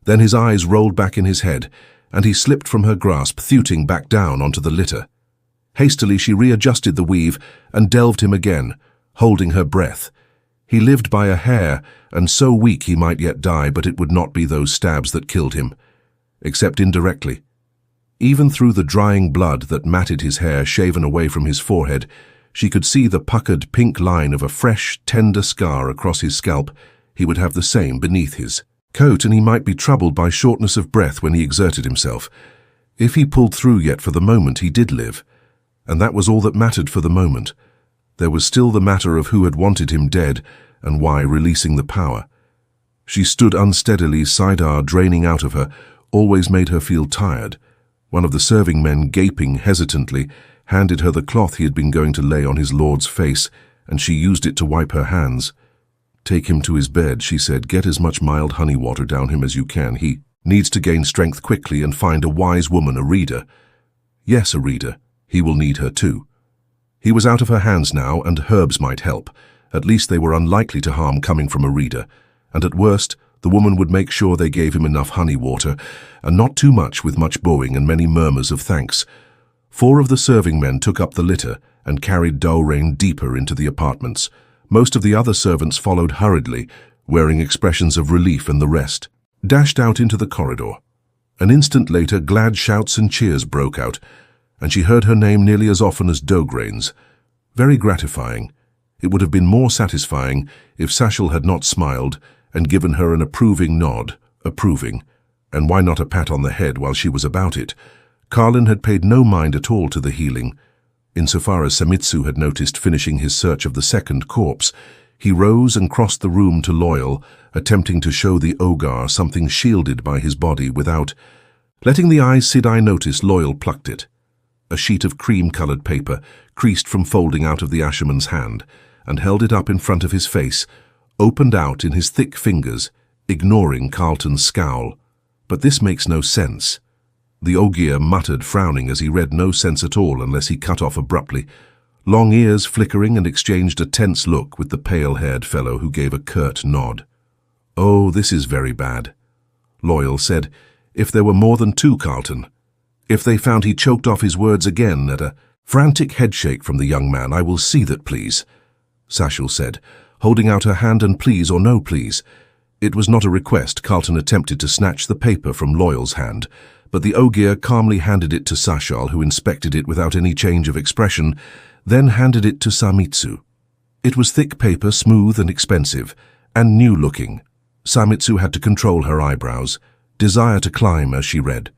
Then his eyes rolled back in his head, and he slipped from her grasp, thuting back down onto the litter. Hastily she readjusted the weave and delved him again, holding her breath. He lived by a hair, and so weak he might yet die, but it would not be those stabs that killed him, except indirectly. Even through the drying blood that matted his hair shaven away from his forehead, she could see the puckered pink line of a fresh, tender scar across his scalp. He would have the same beneath his coat, and he might be troubled by shortness of breath when he exerted himself. If he pulled through, yet for the moment he did live, and that was all that mattered for the moment. There was still the matter of who had wanted him dead and why, releasing the power. She stood unsteadily, Sidar draining out of her, always made her feel tired. One of the serving men, gaping hesitantly, handed her the cloth he had been going to lay on his lord's face, and she used it to wipe her hands. "Take him to his bed," she said. "Get as much mild honey water down him as you can. He needs to gain strength quickly, and find a wise woman, a reader." Yes, a reader. He will need her too. He was out of her hands now, and herbs might help. At least they were unlikely to harm coming from a reader, and at worst, the woman would make sure they gave him enough honey water, and not too much, with much bowing and many murmurs of thanks. 4 of the serving men took up the litter and carried Doughbrain deeper into the apartments. Most of the other servants followed hurriedly, wearing expressions of relief, and the rest dashed out into the corridor. An instant later, glad shouts and cheers broke out, and she heard her name nearly as often as Doughbrain's. Very gratifying. It would have been more satisfying if Sashel had not smiled and given her an approving nod, approving, and why not a pat on the head while she was about it. Carlin had paid no mind at all to the healing. Insofar as Samitsu had noticed finishing his search of the second corpse, he rose and crossed the room to Loyal, attempting to show the Ogar something shielded by his body without. Letting the Aes Sedai notice, Loyal plucked it. A sheet of cream-colored paper, creased from folding out of the Asherman's hand, and held it up in front of his face, opened out in his thick fingers, ignoring Carlton's scowl. "But this makes no sense." The Ogier muttered, frowning as he read no sense at all unless he cut off abruptly, long ears flickering, and exchanged a tense look with the pale-haired fellow, who gave a curt nod. "Oh, this is very bad," Loyal said. "If there were more than 2, Carlton." If they found. He choked off his words again at a frantic headshake from the young man. "I will see that, please," Sashel said, holding out her hand. "And please or no please, It was not a request. Carlton attempted to snatch the paper from Loyal's hand, but the Ogier calmly handed it to Sashal, who inspected it without any change of expression, then handed it to Samitsu. It was thick paper, smooth and expensive, and new-looking. Samitsu had to control her eyebrows, desire to climb as she read.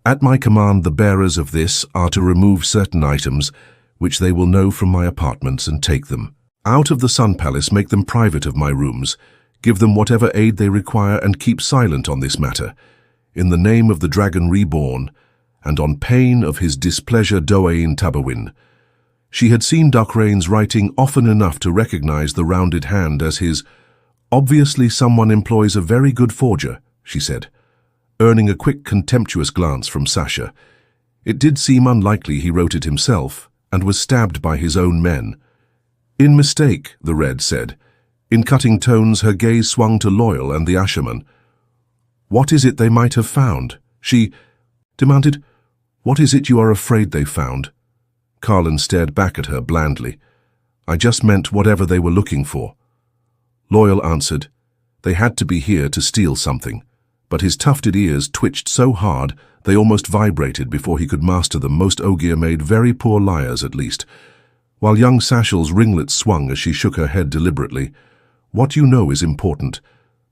At my command, the bearers of this are to remove certain items, which they will know from my apartments, and take them out of the Sun Palace, make them private of my rooms, give them whatever aid they require, and keep silent on this matter, in the name of the Dragon Reborn, and on pain of his displeasure Doain Tabawin. She had seen Duckrain's writing often enough to recognize the rounded hand as his. Obviously someone employs a very good forger, she said, earning a quick contemptuous glance from Sasha. It did seem unlikely he wrote it himself, and was stabbed by his own men. In mistake, the Red said. In cutting tones, her gaze swung to Loyal and the Asherman. What is it they might have found? She demanded. What is it you are afraid they found? Carlin stared back at her blandly. I just meant whatever they were looking for. Loyal answered. They had to be here to steal something, but his tufted ears twitched so hard they almost vibrated before he could master them. Most Ogier made very poor liars, at least. While young Sashal's ringlets swung as she shook her head deliberately. What you know is important.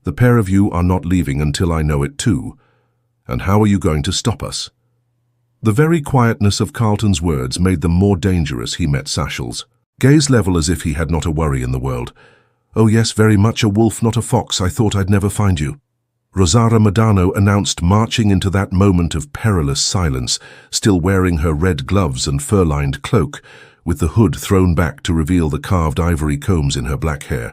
The pair of you are not leaving until I know it too. And how are you going to stop us? The very quietness of Carlton's words made them more dangerous. He met Sashal's gaze level as if he had not a worry in the world. Oh yes, very much a wolf, not a fox. I thought I'd never find you. Rosara Madano announced, marching into that moment of perilous silence, still wearing her red gloves and fur-lined cloak, with the hood thrown back to reveal the carved ivory combs in her black hair.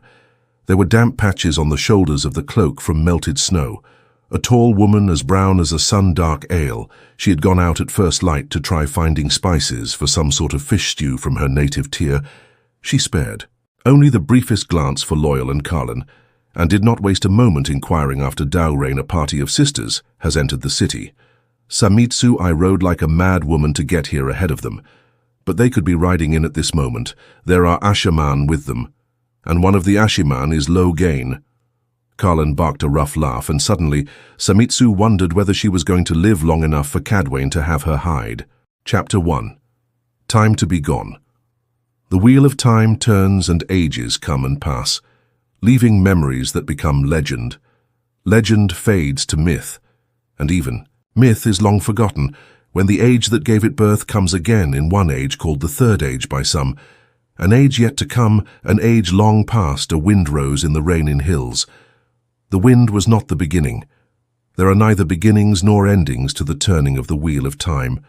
There were damp patches on the shoulders of the cloak from melted snow. A tall woman as brown as a sun-dark ale, she had gone out at first light to try finding spices for some sort of fish stew from her native tier. She spared only the briefest glance for Loyal and Carlin, and did not waste a moment inquiring after Dowrain. A party of sisters has entered the city. Samitsu, I rode like a mad woman to get here ahead of them. But they could be riding in at this moment. There are Asherman with them, and one of the Ashiman is Logain. Carlin barked a rough laugh, and suddenly Samitsu wondered whether she was going to live long enough for Cadwain to have her hide. Chapter 1. Time to be gone. The wheel of time turns and ages come and pass, leaving memories that become legend. Legend fades to myth, and even myth is long forgotten when the age that gave it birth comes again in one age called the Third Age by some, an age yet to come, an age long past. A wind rose in the Rainin hills. The wind was not the beginning. There are neither beginnings nor endings to the turning of the wheel of time,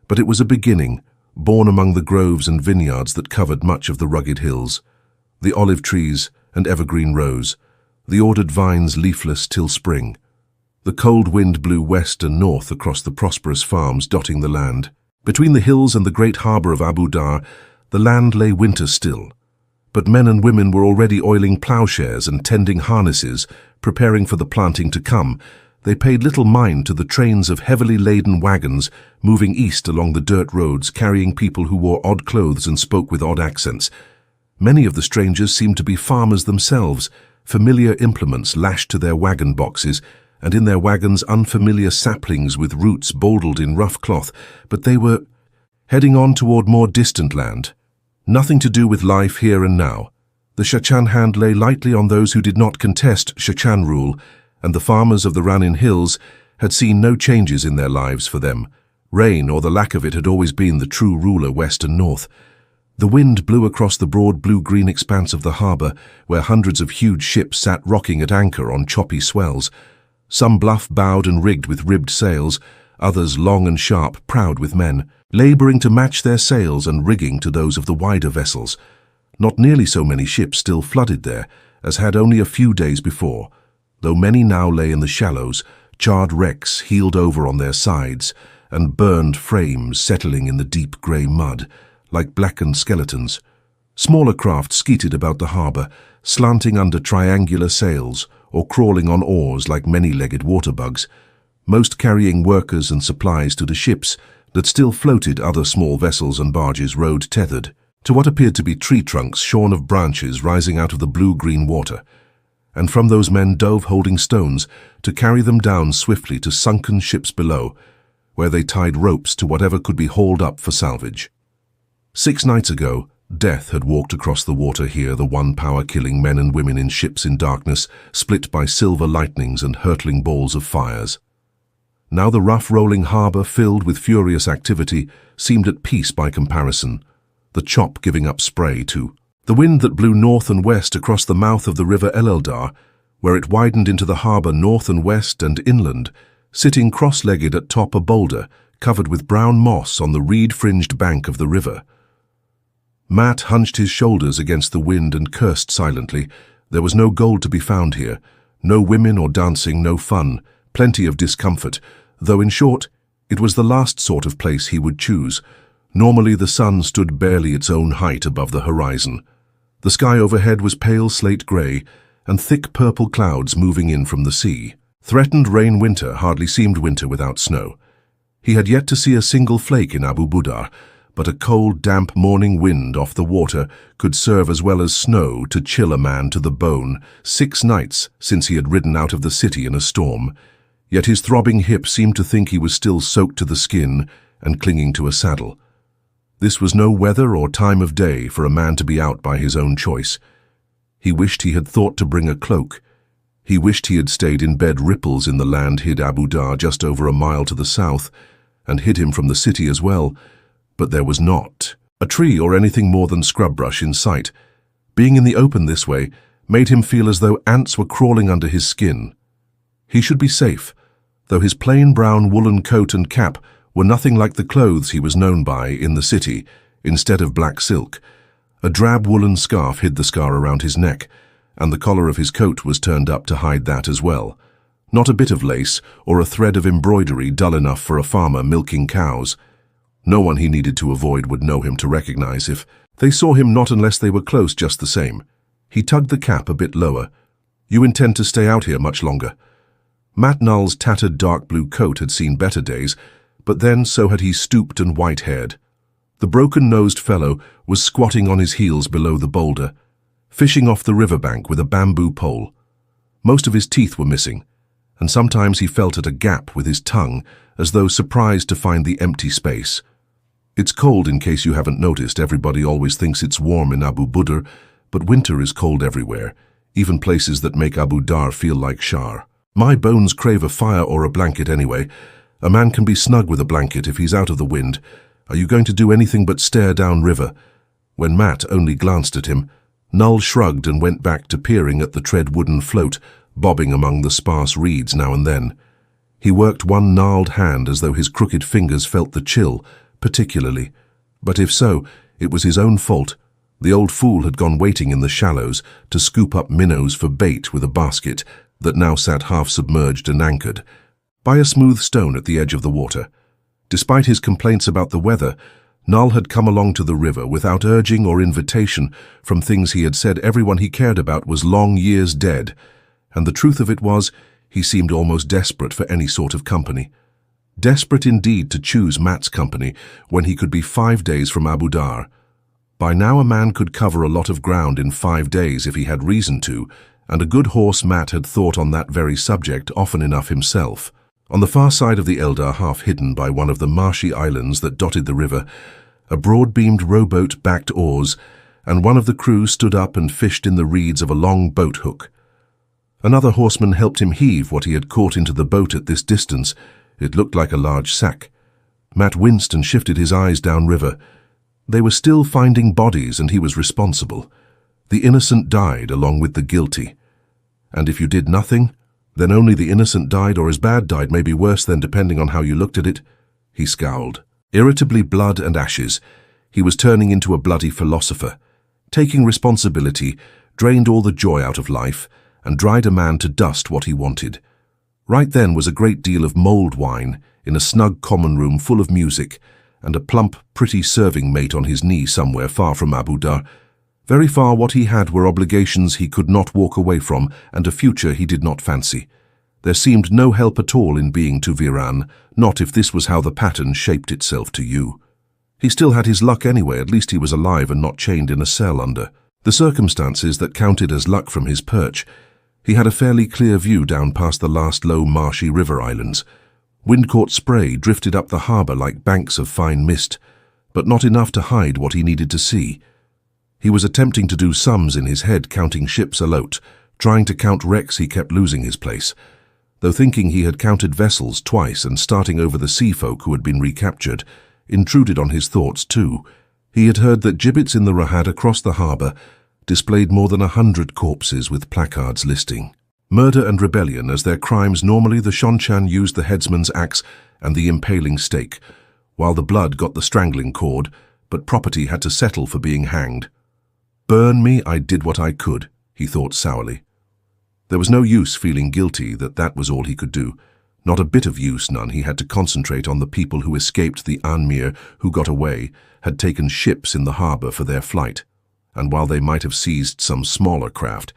but it was a beginning, born among the groves and vineyards that covered much of the rugged hills, the olive trees and evergreen rose, the ordered vines leafless till spring. The cold wind blew west and north across the prosperous farms dotting the land. Between the hills and the great harbour of Abu Dar, the land lay winter still, but men and women were already oiling ploughshares and tending harnesses, preparing for the planting to come. They paid little mind to the trains of heavily laden wagons moving east along the dirt roads, carrying people who wore odd clothes and spoke with odd accents. Many of the strangers seemed to be farmers themselves, familiar implements lashed to their wagon boxes, and in their wagons unfamiliar saplings with roots baubled in rough cloth, but they were heading on toward more distant land. Nothing to do with life here and now. The Seanchan hand lay lightly on those who did not contest Seanchan rule, and the farmers of the Ranin Hills had seen no changes in their lives for them. Rain, or the lack of it, had always been the true ruler west and north. The wind blew across the broad blue-green expanse of the harbour, where hundreds of huge ships sat rocking at anchor on choppy swells. Some bluff-bowed and rigged with ribbed sails, others long and sharp, proud with men, labouring to match their sails and rigging to those of the wider vessels. Not nearly so many ships still flooded there, as had only a few days before, though many now lay in the shallows, charred wrecks heeled over on their sides, and burned frames settling in the deep grey mud, like blackened skeletons. Smaller craft skeeted about the harbour, slanting under triangular sails, or crawling on oars like many-legged water-bugs, most carrying workers and supplies to the ships that still floated. Other small vessels and barges rode tethered to what appeared to be tree trunks shorn of branches rising out of the blue-green water. and from those men dove holding stones to carry them down swiftly to sunken ships below, where they tied ropes to whatever could be hauled up for salvage. 6 nights ago, death had walked across the water here, the one power killing men and women in ships in darkness, split by silver lightnings and hurtling balls of fires. Now the rough rolling harbour, filled with furious activity, seemed at peace by comparison, the chop giving up spray too. The wind that blew north and west across the mouth of the river Eldar, where it widened into the harbour north and west and inland, sitting cross-legged atop a boulder covered with brown moss on the reed-fringed bank of the river. Mat hunched his shoulders against the wind and cursed silently. There was no gold to be found here, no women or dancing, no fun, plenty of discomfort, though in short, it was the last sort of place he would choose. Normally the sun stood barely its own height above the horizon. The sky overhead was pale slate grey, and thick purple clouds moving in from the sea. Threatened rain winter hardly seemed winter without snow. He had yet to see a single flake in Abu Budar, but a cold, damp morning wind off the water could serve as well as snow to chill a man to the bone. 6 nights since he had ridden out of the city in a storm, yet his throbbing hip seemed to think he was still soaked to the skin and clinging to a saddle. This was no weather or time of day for a man to be out by his own choice. He wished he had thought to bring a cloak. He wished he had stayed in bed. Ripples in the land hid Abu Dar just over a mile to the south, and hid him from the city as well, but there was not a tree or anything more than scrub brush in sight. Being in the open this way made him feel as though ants were crawling under his skin. He should be safe, though his plain brown woolen coat and cap were nothing like the clothes he was known by in the city. Instead of black silk, a drab woolen scarf hid the scar around his neck, and the collar of his coat was turned up to hide that as well. Not a bit of lace or a thread of embroidery dull enough for a farmer milking cows. No one he needed to avoid would know him to recognize if they saw him, not unless they were close just the same. He tugged the cap a bit lower. "You intend to stay out here much longer?" Mat Null's tattered dark blue coat had seen better days, but then so had he stooped and white-haired. The broken-nosed fellow was squatting on his heels below the boulder, fishing off the riverbank with a bamboo pole. Most of his teeth were missing, and sometimes he felt at a gap with his tongue, as though surprised to find the empty space. It's cold, in case you haven't noticed. Everybody always thinks it's warm in Abu Budar, but winter is cold everywhere, even places that make Abu Dar feel like Shar. My bones crave a fire or a blanket anyway. A man can be snug with a blanket if he's out of the wind. Are you going to do anything but stare down river? When Mat only glanced at him, Null shrugged and went back to peering at the tread wooden float, bobbing among the sparse reeds now and then. He worked one gnarled hand as though his crooked fingers felt the chill, particularly. But if so, it was his own fault. The old fool had gone waiting in the shallows to scoop up minnows for bait with a basket that now sat half submerged and anchored by a smooth stone at the edge of the water. Despite his complaints about the weather, Null had come along to the river without urging or invitation. From things he had said, everyone he cared about was long years dead, and the truth of it was, he seemed almost desperate for any sort of company. Desperate indeed to choose Mat's company when he could be 5 days from Abu Dar. By now a man could cover a lot of ground in 5 days if he had reason to, and a good horse Mat had thought on that very subject often enough himself. On the far side of the Eldar, half hidden by one of the marshy islands that dotted the river, a broad-beamed rowboat backed oars, and one of the crew stood up and fished in the reeds of a long boat hook. Another horseman helped him heave what he had caught into the boat at this distance. It looked like a large sack. Mat winced and shifted his eyes downriver. They were still finding bodies, and he was responsible. The innocent died along with the guilty. And if you did nothing, then only the innocent died, or as bad died, maybe worse than, depending on how you looked at it. He scowled. Irritably, blood and ashes. He was turning into a bloody philosopher. Taking responsibility, drained all the joy out of life, and dried a man to dust what he wanted. Right then was a great deal of mulled wine in a snug common room full of music, and a plump, pretty serving mate on his knee somewhere far from Abu Dar. Very far. What he had were obligations he could not walk away from, and a future he did not fancy. There seemed no help at all in being to Viran, not if this was how the pattern shaped itself to you. He still had his luck anyway. At least he was alive and not chained in a cell under the circumstances that counted as luck from his perch. He had a fairly clear view down past the last low marshy river islands. Wind-caught spray drifted up the harbour like banks of fine mist, but not enough to hide what he needed to see. He was attempting to do sums in his head, counting ships afloat, trying to count wrecks. He kept losing his place, though thinking he had counted vessels twice and starting over the sea folk who had been recaptured intruded on his thoughts too. He had heard that gibbets in the Rahad across the harbour displayed more than 100 corpses with placards listing murder and rebellion as their crimes. Normally the Seanchan used the headsman's axe and the impaling stake, while the blood got the strangling cord, but property had to settle for being hanged. Burn me, I did what I could, he thought sourly. There was no use feeling guilty that was all he could do. Not a bit of use, none. He had to concentrate on the people who escaped. The Anmir who got away had taken ships in the harbour for their flight, and while they might have seized some smaller craft,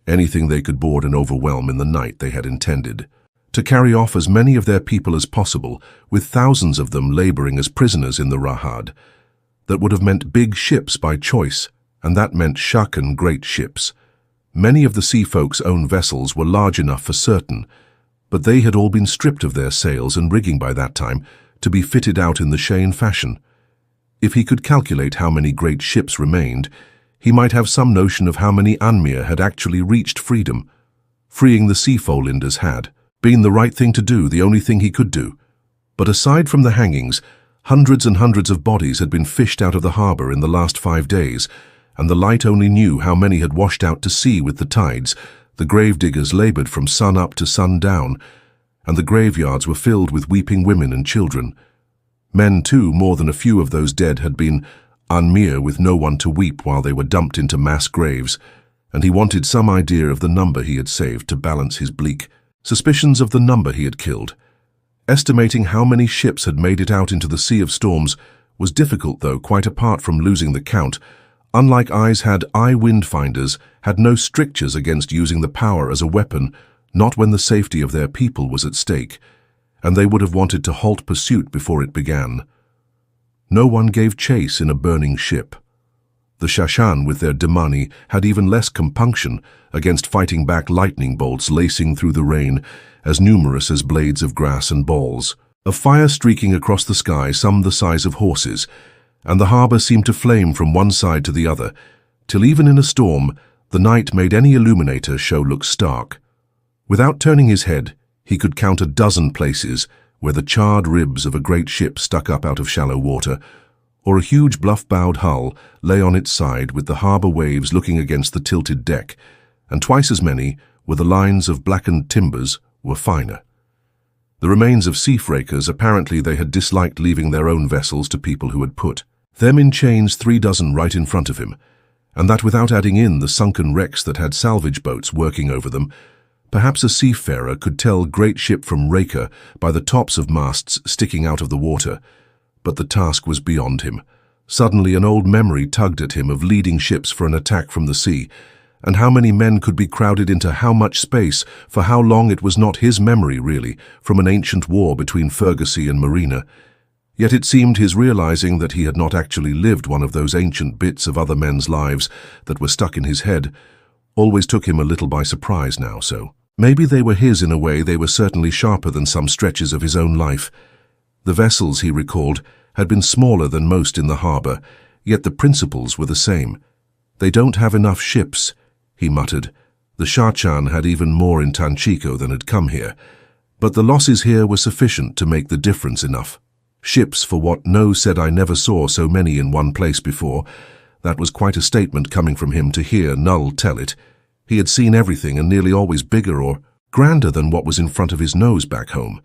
anything they could board and overwhelm in the night they had intended to carry off as many of their people as possible, with thousands of them labouring as prisoners in the Rahad. That would have meant big ships by choice, and that meant Shaido great ships. Many of the sea folk's own vessels were large enough for certain, but they had all been stripped of their sails and rigging by that time to be fitted out in the Shaido fashion. If he could calculate how many great ships remained, he might have some notion of how many Anmir had actually reached freedom. Freeing the sea Folanders had been the right thing to do, the only thing he could do. But aside from the hangings, hundreds and hundreds of bodies had been fished out of the harbour in the last 5 days, and the light only knew how many had washed out to sea with the tides. The gravediggers laboured from sun up to sun down, and the graveyards were filled with weeping women and children. Men too, more than a few of those dead had been Anmir with no one to weep while they were dumped into mass graves, and he wanted some idea of the number he had saved to balance his bleak suspicions of the number he had killed. Estimating how many ships had made it out into the Sea of Storms was difficult, though, quite apart from losing the count. Unlike Aes Sedai, Windfinders had no strictures against using the power as a weapon, not when the safety of their people was at stake, and they would have wanted to halt pursuit before it began. No one gave chase in a burning ship. The Seanchan, with their Damani, had even less compunction against fighting back lightning bolts lacing through the rain, as numerous as blades of grass and balls of fire streaking across the sky, some the size of horses, and the harbour seemed to flame from one side to the other, till even in a storm, the night made any illuminator show look stark. Without turning his head, he could count a dozen places where the charred ribs of a great ship stuck up out of shallow water, or a huge bluff-bowed hull lay on its side with the harbour waves looking against the tilted deck, and twice as many where the lines of blackened timbers were finer. The remains of seafrakers, apparently they had disliked leaving their own vessels to people who had put them in chains 36 right in front of him, and that without adding in the sunken wrecks that had salvage boats working over them. Perhaps a seafarer could tell great ship from raker by the tops of masts sticking out of the water, but the task was beyond him. Suddenly an old memory tugged at him of leading ships for an attack from the sea, and how many men could be crowded into how much space, for how long. It was not his memory, really, from an ancient war between Ferguson and Marina. Yet it seemed his realizing that he had not actually lived one of those ancient bits of other men's lives that were stuck in his head always took him a little by surprise now. So maybe they were his in a way. They were certainly sharper than some stretches of his own life. The vessels, he recalled, had been smaller than most in the harbour, yet the principles were the same. They don't have enough ships, he muttered. The Seanchan had even more in Tanchico than had come here, but the losses here were sufficient to make the difference enough. Ships for what? No, said I never saw so many in one place before. That was quite a statement coming from him to hear Null tell it. He had seen everything, and nearly always bigger or grander than what was in front of his nose back home.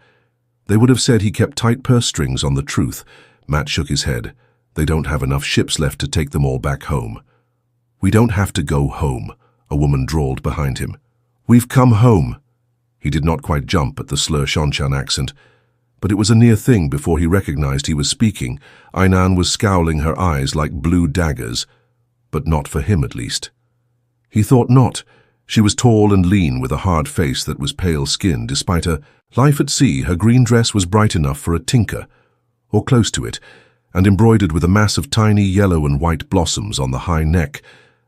They would have said he kept tight purse strings on the truth. Matt shook his head. They don't have enough ships left to take them all back home. We don't have to go home, a woman drawled behind him. We've come home. He did not quite jump at the slur Seanchan accent, but it was a near thing before he recognized he was speaking. Elayne was scowling, her eyes like blue daggers, but not for him at least. He thought not. She was tall and lean with a hard face that was pale skin. Despite her life at sea, her green dress was bright enough for a tinker, or close to it, and embroidered with a mass of tiny yellow and white blossoms on the high neck,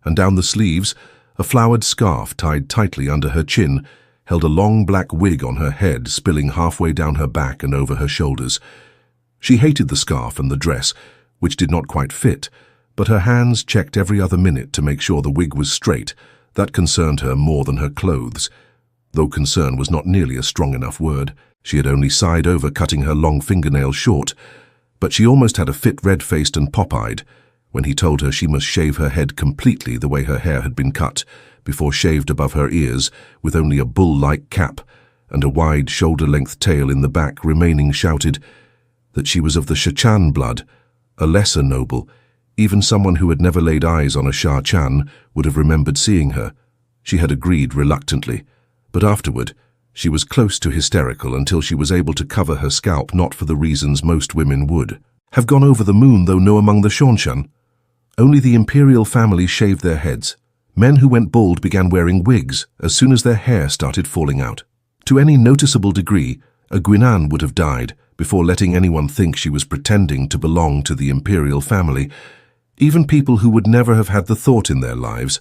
and down the sleeves A flowered scarf tied tightly under her chin held a long black wig on her head, spilling halfway down her back and over her shoulders. She hated the scarf and the dress, which did not quite fit, but her hands checked every other minute to make sure the wig was straight. That concerned her more than her clothes, though concern was not nearly a strong enough word. She had only sighed over cutting her long fingernails short, but she almost had a fit red-faced and pop-eyed when he told her she must shave her head completely the way her hair had been cut, before shaved above her ears with only a bull-like cap and a wide shoulder-length tail in the back remaining, shouted that she was of the Seanchan blood, a lesser noble. Even someone who had never laid eyes on a Seanchan would have remembered seeing her. She had agreed reluctantly, but afterward she was close to hysterical until she was able to cover her scalp, not for the reasons most women would have gone over the moon, though no among the Seanchan. Only the imperial family shaved their heads. Men who went bald began wearing wigs as soon as their hair started falling out. To any noticeable degree, a Gwynan would have died before letting anyone think she was pretending to belong to the imperial family. Even people who would never have had the thought in their lives.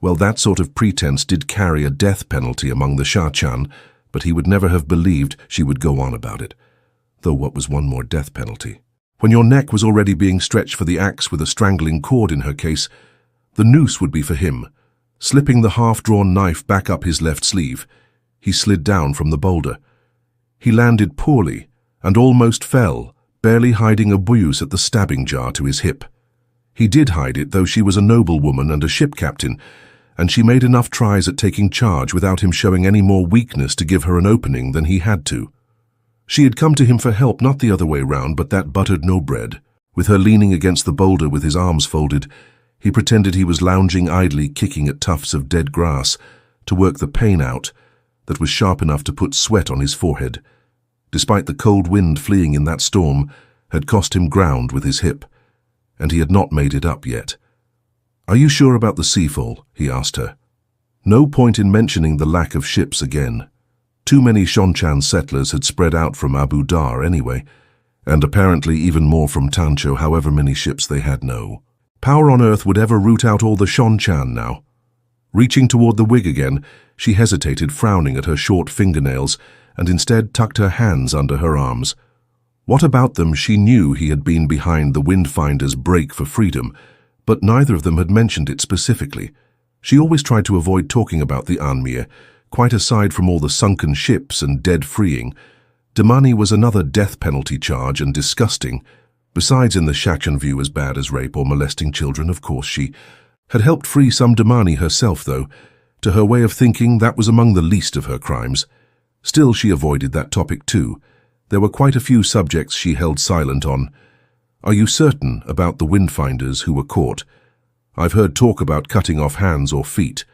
Well, that sort of pretense did carry a death penalty among the Seanchan, but he would never have believed she would go on about it. Though what was one more death penalty? When your neck was already being stretched for the axe with a strangling cord in her case, the noose would be for him. Slipping the half-drawn knife back up his left sleeve, he slid down from the boulder. He landed poorly and almost fell, barely hiding a bruise at the stabbing jar to his hip. He did hide it, though she was a noblewoman and a ship captain, and she made enough tries at taking charge without him showing any more weakness to give her an opening than he had to. She had come to him for help, not the other way round, but that buttered no bread. With her leaning against the boulder with his arms folded, he pretended he was lounging idly, kicking at tufts of dead grass to work the pain out that was sharp enough to put sweat on his forehead. Despite the cold wind fleeing in that storm had cost him ground with his hip, and he had not made it up yet. "Are you sure about the seafall?" he asked her. No point in mentioning the lack of ships again. Too many Seanchan settlers had spread out from Abu Dar anyway, and apparently even more from Tancho, however many ships they had. No power on earth would ever root out all the Seanchan now. Reaching toward the wig again, she hesitated, frowning at her short fingernails, and instead tucked her hands under her arms. What about them? She knew he had been behind the Windfinder's break for freedom, but neither of them had mentioned it specifically. She always tried to avoid talking about the Anmir, quite aside from all the sunken ships and dead freeing. Damani was another death penalty charge and disgusting. Besides, in the Seanchan view, as bad as rape or molesting children. Of course, she had helped free some Damani herself, though. To her way of thinking, that was among the least of her crimes. Still, she avoided that topic too. There were quite a few subjects she held silent on. "Are you certain about the Windfinders who were caught? I've heard talk about cutting off hands or feet."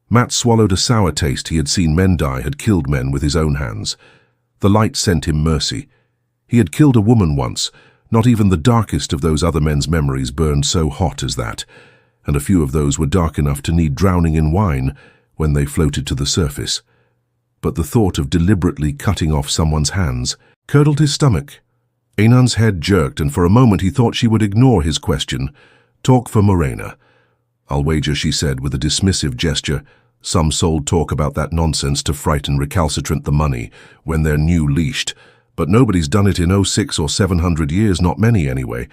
Matt swallowed a sour taste. He had seen men die, had killed men with his own hands. The light sent him mercy. He had killed a woman once. Not even the darkest of those other men's memories burned so hot as that, and a few of those were dark enough to need drowning in wine when they floated to the surface. But the thought of deliberately cutting off someone's hands curdled his stomach. Einan's head jerked, and for a moment he thought she would ignore his question. "Talk for Morena." "I'll wager," she said with a dismissive gesture, "some soul talk about that nonsense to frighten recalcitrant the money when they're new-leashed. But nobody's done it in 06 or 700 years, not many anyway.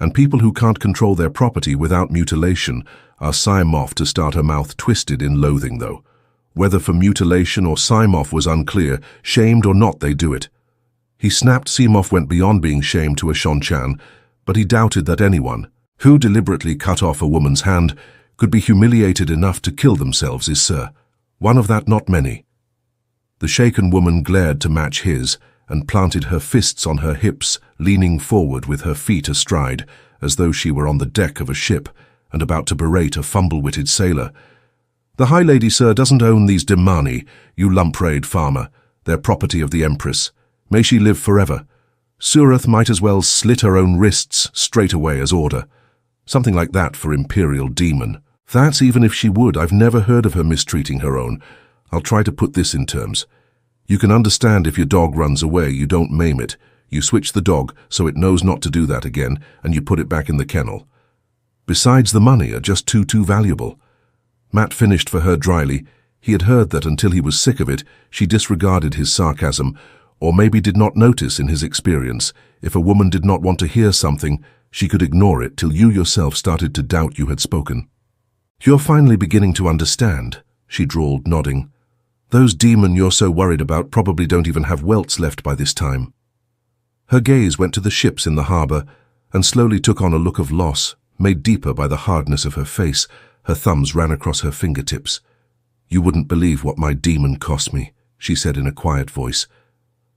And people who can't control their property without mutilation are Simoff." To start, her mouth twisted in loathing, though. Whether for mutilation or Simoff was unclear. Shamed or not, they do it. He snapped. Simoff went beyond being shamed to a Seanchan, but he doubted that anyone who deliberately cut off a woman's hand could be humiliated enough to kill themselves. Is Sir one of that? Not many. The shaken woman glared to match his and planted her fists on her hips, leaning forward with her feet astride, as though she were on the deck of a ship and about to berate a fumble-witted sailor. "The High Lady, sir, doesn't own these Damani, you lump-raid farmer. They're property of the Empress. May she live forever. Surath might as well slit her own wrists straight away as order. Something like that for Imperial Demon. That's even if she would. I've never heard of her mistreating her own. I'll try to put this in terms. You can understand if your dog runs away, you don't maim it. You switch the dog so it knows not to do that again, and you put it back in the kennel. Besides, the money are just too valuable." Matt finished for her dryly. He had heard that until he was sick of it, she disregarded his sarcasm, or maybe did not notice in his experience. If a woman did not want to hear something, she could ignore it till you yourself started to doubt you had spoken. "You're finally beginning to understand," she drawled, nodding. "Those demon you're so worried about probably don't even have welts left by this time." Her gaze went to the ships in the harbor and slowly took on a look of loss, made deeper by the hardness of her face. Her thumbs ran across her fingertips. "You wouldn't believe what my demon cost me," she said in a quiet voice.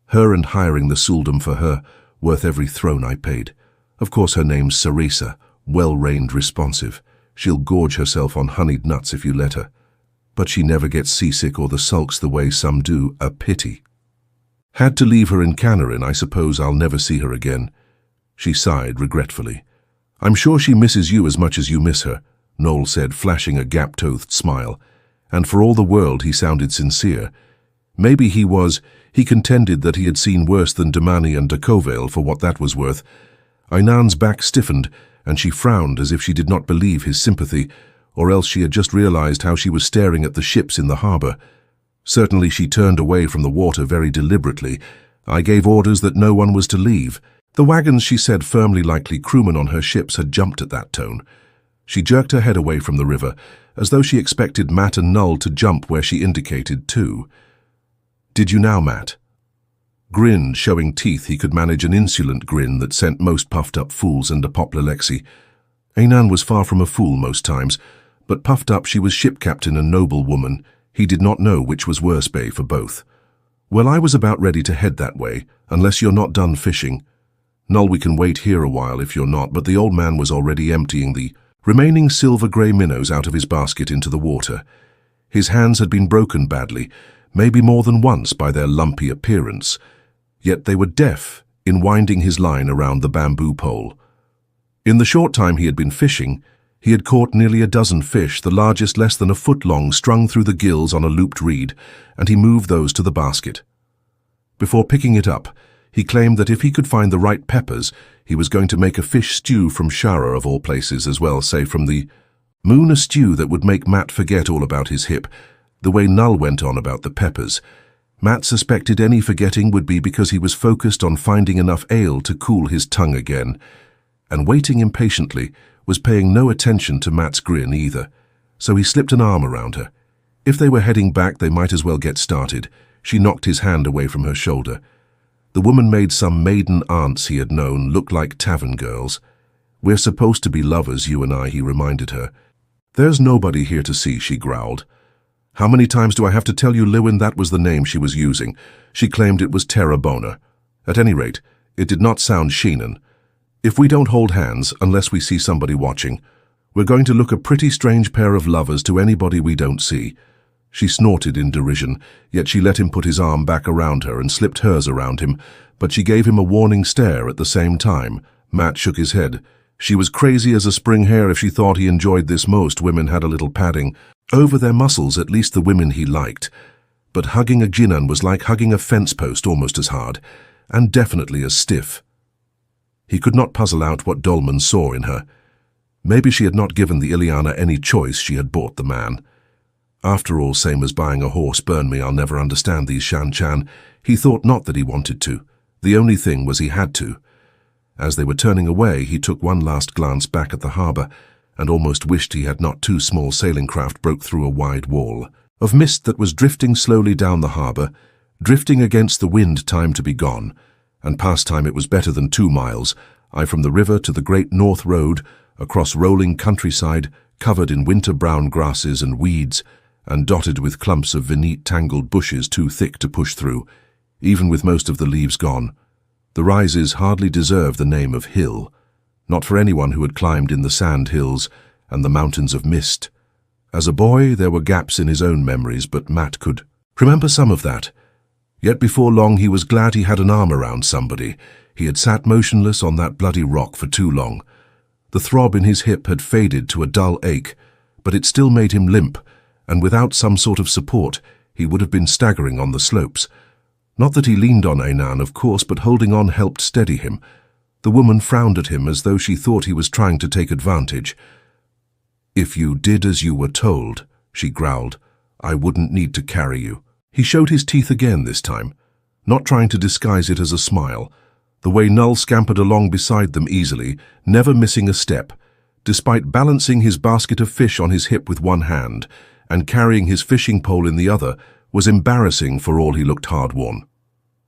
"Her and hiring the sul'dam for her, worth every throne I paid. Of course her name's Sarisa, well-reined, responsive. She'll gorge herself on honeyed nuts if you let her. But she never gets seasick or the sulks the way some do. A pity. Had to leave her in Canarin. I suppose I'll never see her again." She sighed regretfully. "I'm sure she misses you as much as you miss her," Noel said, flashing a gap-toothed smile. And for all the world he sounded sincere. Maybe he contended that he had seen worse than Damani and Dakovale for what that was worth. Ainan's back stiffened, and she frowned as if she did not believe his sympathy, or else she had just realized how she was staring at the ships in the harbor. Certainly she turned away from the water very deliberately. "I gave orders that no one was to leave." The wagons, she said firmly, likely crewmen on her ships, had jumped at that tone. She jerked her head away from the river, as though she expected Matt and Null to jump where she indicated too. "Did you now, Matt?" Grinned, showing teeth. He could manage an insolent grin that sent most puffed-up fools into apoplexy. Ainan was far from a fool most times, but puffed up she was ship captain and noble woman. He did not know which was worse bay for both. "Well, I was about ready to head that way, unless you're not done fishing. Null, we can wait here a while if you're not," but the old man was already emptying the remaining silver-grey minnows out of his basket into the water. His hands had been broken badly, maybe more than once, by their lumpy appearance. Yet they were deft in winding his line around the bamboo pole. In the short time he had been fishing, he had caught nearly a dozen fish, the largest less than a foot long, strung through the gills on a looped reed, and he moved those to the basket. Before picking it up, he claimed that if he could find the right peppers, he was going to make a fish stew from Shara of all places as well, say from the moon, a stew that would make Matt forget all about his hip, the way Null went on about the peppers. Matt suspected any forgetting would be because he was focused on finding enough ale to cool his tongue again, and waiting impatiently, was paying no attention to Matt's grin either, so he slipped an arm around her. If they were heading back, they might as well get started. She knocked his hand away from her shoulder. The woman made some maiden aunts he had known look like tavern girls. "We're supposed to be lovers, you and I," he reminded her. "There's nobody here to see," she growled. "How many times do I have to tell you, Lewin?" That was the name she was using. She claimed it was Terra Bona. At any rate, it did not sound Sheenan. "If we don't hold hands, unless we see somebody watching, we're going to look a pretty strange pair of lovers to anybody we don't see." She snorted in derision, yet she let him put his arm back around her and slipped hers around him, but she gave him a warning stare at the same time. Matt shook his head. She was crazy as a spring hare if she thought he enjoyed this. Most women had a little padding over their muscles, at least the women he liked. But hugging a Jinan was like hugging a fence post, almost as hard, and definitely as stiff. He could not puzzle out what Dolman saw in her. Maybe she had not given the Ileana any choice, she had bought the man. After all, same as buying a horse. Burn me, I'll never understand these Seanchan. He thought not that he wanted to. The only thing was he had to. As they were turning away, he took one last glance back at the harbor, and almost wished he had not. Two small sailing craft broke through a wide wall of mist that was drifting slowly down the harbor, drifting against the wind. Time to be gone, and past time it was better than 2 miles, from the river to the Great North Road, across rolling countryside, covered in winter-brown grasses and weeds, and dotted with clumps of vinite-tangled bushes too thick to push through, even with most of the leaves gone. The rises hardly deserve the name of hill, not for anyone who had climbed in the sand hills and the mountains of mist. As a boy, there were gaps in his own memories, but Matt could remember some of that. Yet before long he was glad he had an arm around somebody. He had sat motionless on that bloody rock for too long. The throb in his hip had faded to a dull ache, but it still made him limp, and without some sort of support, he would have been staggering on the slopes. Not that he leaned on Ainan, of course, but holding on helped steady him. The woman frowned at him as though she thought he was trying to take advantage. "If you did as you were told," she growled. "I wouldn't need to carry you." He showed his teeth again this time, not trying to disguise it as a smile, the way Null scampered along beside them easily, never missing a step, despite balancing his basket of fish on his hip with one hand and carrying his fishing pole in the other, was embarrassing for all he looked hard-worn.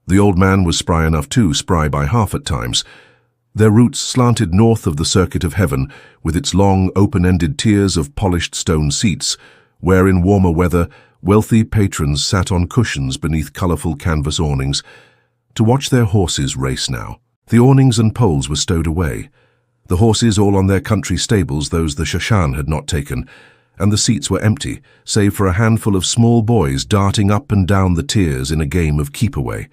The old man was spry enough too, spry by half at times. Their routes slanted north of the circuit of heaven, with its long, open-ended tiers of polished stone seats, where in warmer weather wealthy patrons sat on cushions beneath colourful canvas awnings to watch their horses race now. The awnings and poles were stowed away, the horses all on their country stables, those the Seanchan had not taken, and the seats were empty, save for a handful of small boys darting up and down the tiers in a game of keep-away.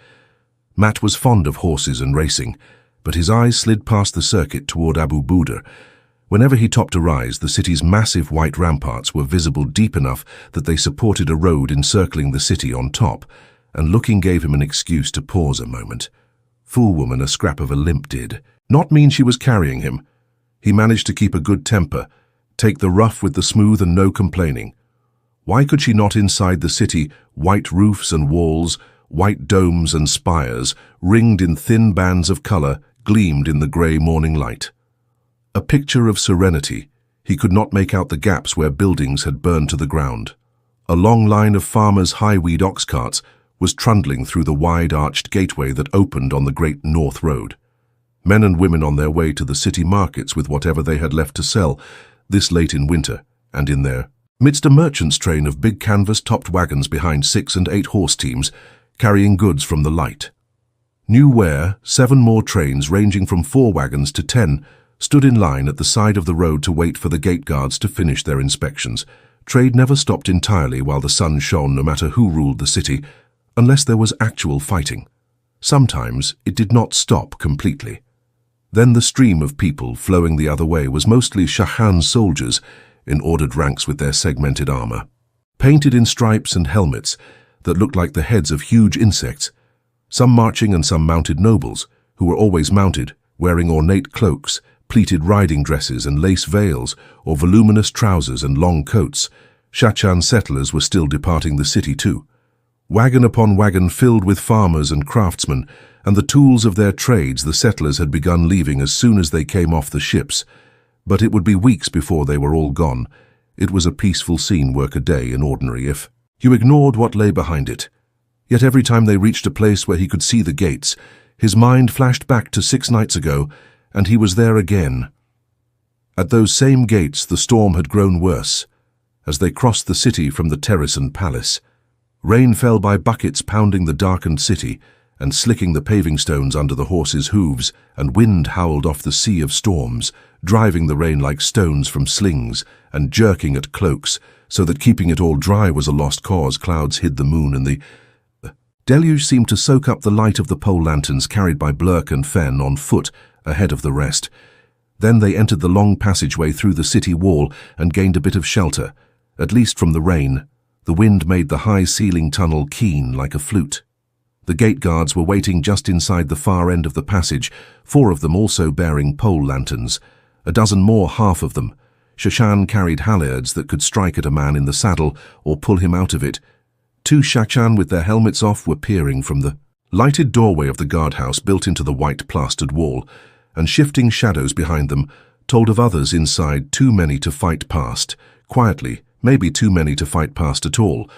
Matt was fond of horses and racing, but his eyes slid past the circuit toward Abu Buda. Whenever he topped a rise, the city's massive white ramparts were visible deep enough that they supported a road encircling the city on top, and looking gave him an excuse to pause a moment. Foolwoman, a scrap of a limp did not mean she was carrying him. He managed to keep a good temper, take the rough with the smooth and no complaining. Why could she not inside the city, white roofs and walls, white domes and spires, ringed in thin bands of colour, gleamed in the grey morning light? A picture of serenity. He could not make out the gaps where buildings had burned to the ground. A long line of farmers' high-weed ox carts was trundling through the wide-arched gateway that opened on the Great North Road. Men and women on their way to the city markets with whatever they had left to sell, this late in winter, and in there, midst a merchant's train of big canvas-topped wagons behind 6- and 8-horse teams, carrying goods from the light. New where 7 more trains ranging from 4 wagons to 10 stood in line at the side of the road to wait for the gate guards to finish their inspections. Trade never stopped entirely while the sun shone, no matter who ruled the city, unless there was actual fighting. Sometimes it did not stop completely. Then the stream of people flowing the other way was mostly Seanchan soldiers in ordered ranks with their segmented armor, painted in stripes and helmets that looked like the heads of huge insects, some marching and some mounted nobles, who were always mounted, wearing ornate cloaks, pleated riding dresses and lace veils, or voluminous trousers and long coats. Seanchan settlers were still departing the city too. Wagon upon wagon filled with farmers and craftsmen, and the tools of their trades the settlers had begun leaving as soon as they came off the ships. But it would be weeks before they were all gone. It was a peaceful scene, work a day in ordinary if you ignored what lay behind it. Yet every time they reached a place where he could see the gates, his mind flashed back to 6 nights ago, and he was there again. At those same gates the storm had grown worse. As they crossed the city from the terrace and palace, rain fell by buckets, pounding the darkened city and slicking the paving stones under the horses' hooves, and wind howled off the sea of storms, driving the rain like stones from slings and jerking at cloaks, so that keeping it all dry was a lost cause. Clouds hid the moon, and the deluge seemed to soak up the light of the pole lanterns carried by Blurk and Fen on foot ahead of the rest. Then they entered the long passageway through the city wall and gained a bit of shelter, at least from the rain. The wind made the high-ceiling tunnel keen like a flute. The gate guards were waiting just inside the far end of the passage, 4 of them also bearing pole lanterns, a dozen more, half of them. Seanchan carried halyards that could strike at a man in the saddle or pull him out of it. 2 Seanchan with their helmets off were peering from the lighted doorway of the guardhouse built into the white plastered wall, and shifting shadows behind them told of others inside, too many to fight past. Quietly, maybe too many to fight past at all,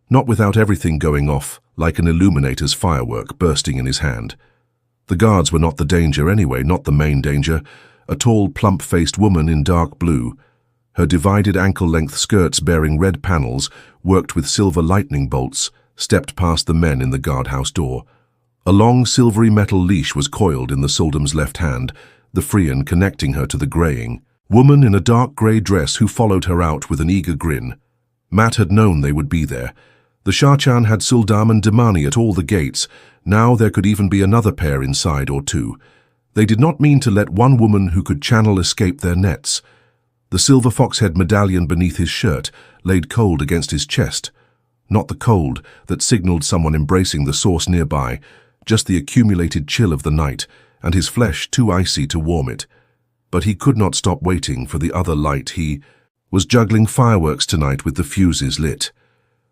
not without everything going off like an illuminator's firework bursting in his hand. The guards were not the danger anyway, not the main danger. A tall, plump-faced woman in dark blue, her divided ankle-length skirts bearing red panels worked with silver lightning bolts, stepped past the men in the guardhouse door. A long silvery metal leash was coiled in the sul'dam's left hand, the Freean connecting her to the greying woman in a dark grey dress who followed her out with an eager grin. Matt had known they would be there. The Seanchan had sul'dam and Damani at all the gates. Now there could even be another pair inside or 2. They did not mean to let one woman who could channel escape their nets. The silver fox-head medallion beneath his shirt laid cold against his chest. Not the cold that signaled someone embracing the source nearby, just the accumulated chill of the night, and his flesh too icy to warm it. But he could not stop waiting for the other light. He was juggling fireworks tonight with the fuses lit.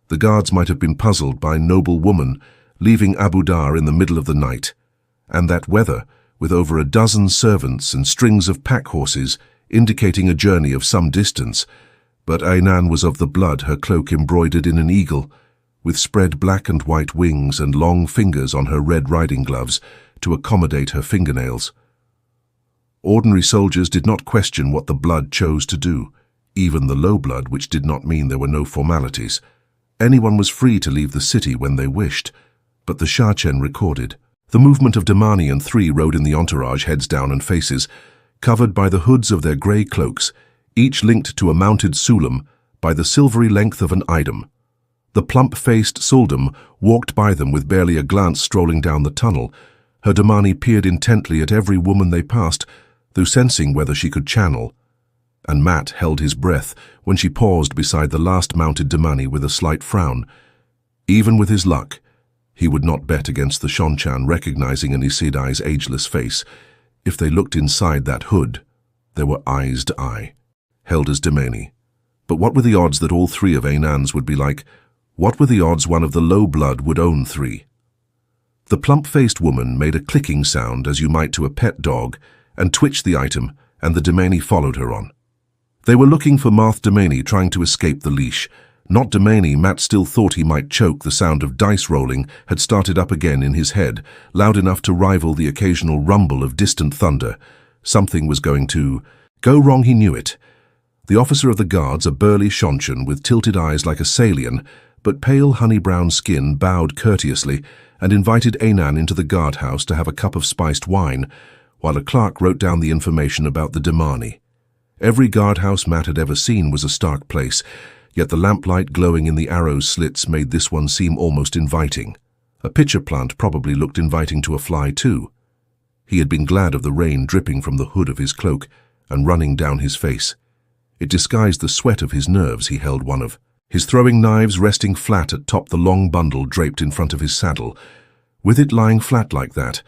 The guards might have been puzzled by noble woman leaving Abu Dar in the middle of the night, and that weather, with over a dozen servants and strings of pack horses, indicating a journey of some distance. But Elayne was of the blood, her cloak embroidered in an eagle, with spread black and white wings and long fingers on her red riding gloves to accommodate her fingernails. Ordinary soldiers did not question what the blood chose to do, even the low blood, which did not mean there were no formalities. Anyone was free to leave the city when they wished, but the Seanchan recorded. The movement of Damani and 3 rode in the entourage, heads down and faces, covered by the hoods of their grey cloaks, each linked to a mounted sul'dam by the silvery length of an idem. The plump-faced sul'dam walked by them with barely a glance, strolling down the tunnel. Her Damani peered intently at every woman they passed, though sensing whether she could channel. And Mat held his breath when she paused beside the last mounted Damani with a slight frown. Even with his luck, he would not bet against the Seanchan recognizing an Aes Sedai's ageless face. If they looked inside that hood, there were eyes to eye, held as Damani. But what were the odds that all 3 of Elayne's would be like? What were the odds one of the low blood would own 3? The plump-faced woman made a clicking sound as you might to a pet dog, and twitched the item, and the Damani followed her on. They were looking for Marth Damani, trying to escape the leash. Not Damani. Mat still thought he might choke. The sound of dice rolling had started up again in his head, loud enough to rival the occasional rumble of distant thunder. Something was going to go wrong, he knew it. The officer of the guards, a burly Seanchan with tilted eyes like a Salian, but pale honey-brown skin, bowed courteously and invited Elayne into the guardhouse to have a cup of spiced wine, while a clerk wrote down the information about the Damani. Every guardhouse Mat had ever seen was a stark place, yet the lamplight glowing in the arrow's slits made this one seem almost inviting. A pitcher plant probably looked inviting to a fly too. He had been glad of the rain dripping from the hood of his cloak and running down his face. It disguised the sweat of his nerves. He held one of his throwing knives resting flat atop the long bundle draped in front of his saddle. With it lying flat like that,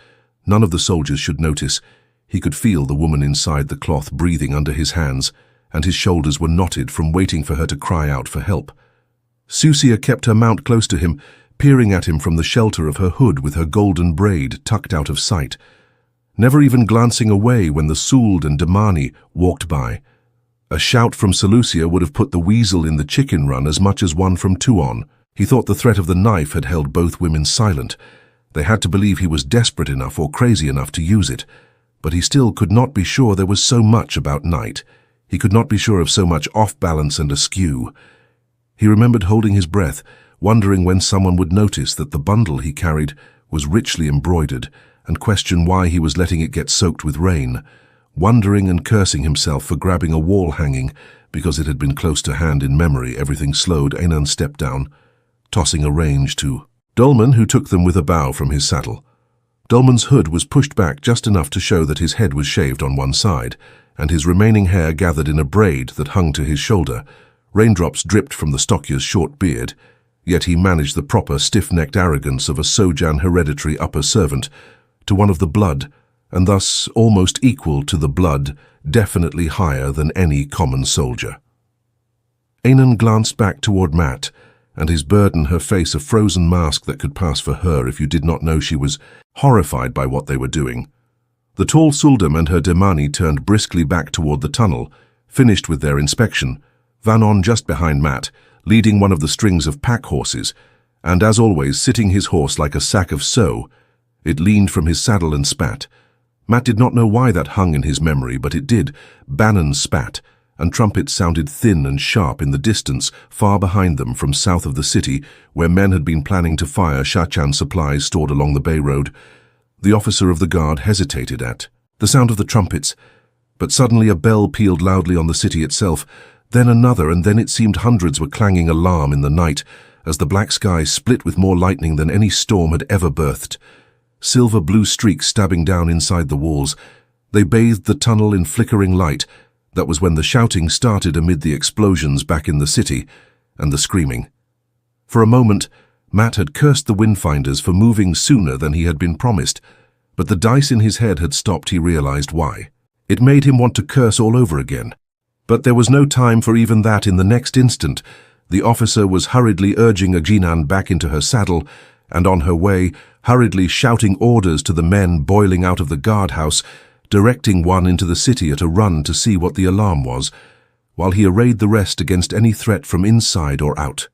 none of the soldiers should notice. He could feel the woman inside the cloth breathing under his hands, and his shoulders were knotted from waiting for her to cry out for help. Susia kept her mount close to him, peering at him from the shelter of her hood with her golden braid tucked out of sight, never even glancing away when the Suld and Damani walked by. A shout from Seleucia would have put the weasel in the chicken run as much as one from Tuon. He thought the threat of the knife had held both women silent. They had to believe he was desperate enough or crazy enough to use it, but he still could not be sure. There was so much about night. He could not be sure of so much off-balance and askew. He remembered holding his breath, wondering when someone would notice that the bundle he carried was richly embroidered, and question why he was letting it get soaked with rain, wondering and cursing himself for grabbing a wall hanging because it had been close to hand. In memory, everything slowed. Elayne stepped down, tossing a range to Dolman, who took them with a bow from his saddle. Dolman's hood was pushed back just enough to show that his head was shaved on one side, and his remaining hair gathered in a braid that hung to his shoulder. Raindrops dripped from the stockyer's short beard, yet he managed the proper stiff-necked arrogance of a Sojan hereditary upper servant to one of the blood, and thus almost equal to the blood, definitely higher than any common soldier. Elayne glanced back toward Mat, and his burden, her face a frozen mask that could pass for her if you did not know she was horrified by what they were doing. The tall sul'dam and her Damani turned briskly back toward the tunnel, finished with their inspection, Vanon just behind Mat, leading one of the strings of pack horses, and as always sitting his horse like a sack of sow. It leaned from his saddle and spat. Mat did not know why that hung in his memory, but it did. Bannon spat, and trumpets sounded thin and sharp in the distance, far behind them from south of the city, where men had been planning to fire Seanchan supplies stored along the Bay Road. The officer of the guard hesitated at the sound of the trumpets, but suddenly a bell pealed loudly on the city itself, then another, and then it seemed hundreds were clanging alarm in the night, as the black sky split with more lightning than any storm had ever birthed. Silver-blue streaks stabbing down inside the walls. They bathed the tunnel in flickering light. That was when the shouting started amid the explosions back in the city, and the screaming. For a moment, Mat had cursed the Windfinders for moving sooner than he had been promised, but the dice in his head had stopped. He realized why. It made him want to curse all over again. But there was no time for even that. In the next instant, the officer was hurriedly urging Aginan back into her saddle, and on her way, hurriedly shouting orders to the men boiling out of the guardhouse, directing one into the city at a run to see what the alarm was, while he arrayed the rest against any threat from inside or out.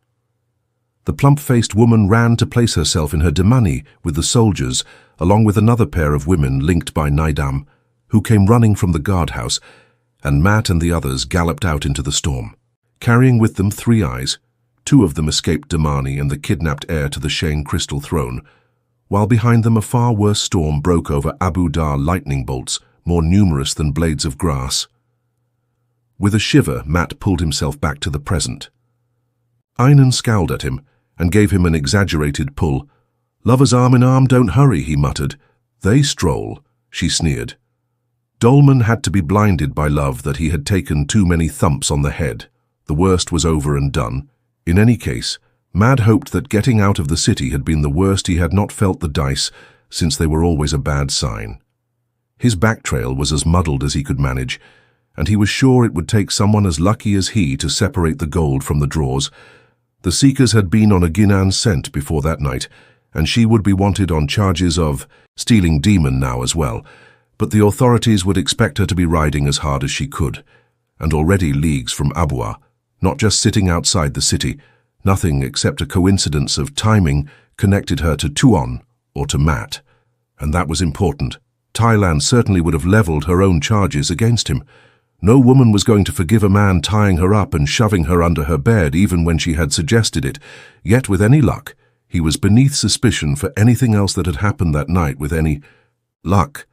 The plump-faced woman ran to place herself in her demani with the soldiers, along with another pair of women linked by Nidam, who came running from the guardhouse, and Mat and the others galloped out into the storm, carrying with them 3 eyes. 2 of them escaped Damani and the kidnapped heir to the Shane crystal throne, while behind them a far worse storm broke over Abu Dar lightning bolts, more numerous than blades of grass. With a shiver, Mat pulled himself back to the present. Einan scowled at him and gave him an exaggerated pull. "Lovers arm in arm don't hurry," he muttered. "They stroll," she sneered. Dolman had to be blinded by love that he had taken too many thumps on the head. The worst was over and done. In any case, Mad hoped that getting out of the city had been the worst. He had not felt the dice, since they were always a bad sign. His back trail was as muddled as he could manage, and he was sure it would take someone as lucky as he to separate the gold from the drawers. The Seekers had been on Aginan's scent before that night, and she would be wanted on charges of stealing demon now as well, but the authorities would expect her to be riding as hard as she could, and already leagues from Abua, not just sitting outside the city. Nothing except a coincidence of timing connected her to Tuon or to Mat, and that was important. Thailand certainly would have leveled her own charges against him. No woman was going to forgive a man tying her up and shoving her under her bed even when she had suggested it, yet with any luck, he was beneath suspicion for anything else that had happened that night. With any luck,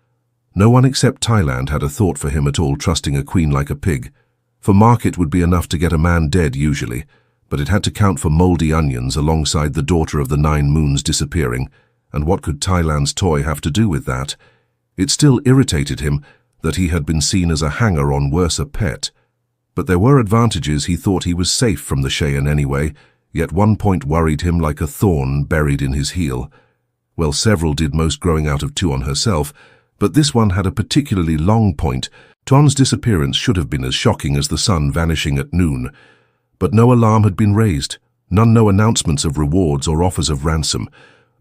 no one except Thailand had a thought for him at all, trusting a queen like a pig. For market would be enough to get a man dead usually, but it had to count for mouldy onions alongside the daughter of the 9 moons disappearing, and what could Thailand's toy have to do with that? It still irritated him that he had been seen as a hanger-on, worse a pet. But there were advantages. He thought he was safe from the Cheyenne anyway, yet one point worried him like a thorn buried in his heel. Well, several did, most growing out of Tuon herself, but this one had a particularly long point. Tuon's disappearance should have been as shocking as the sun vanishing at noon. But no alarm had been raised, no announcements of rewards or offers of ransom,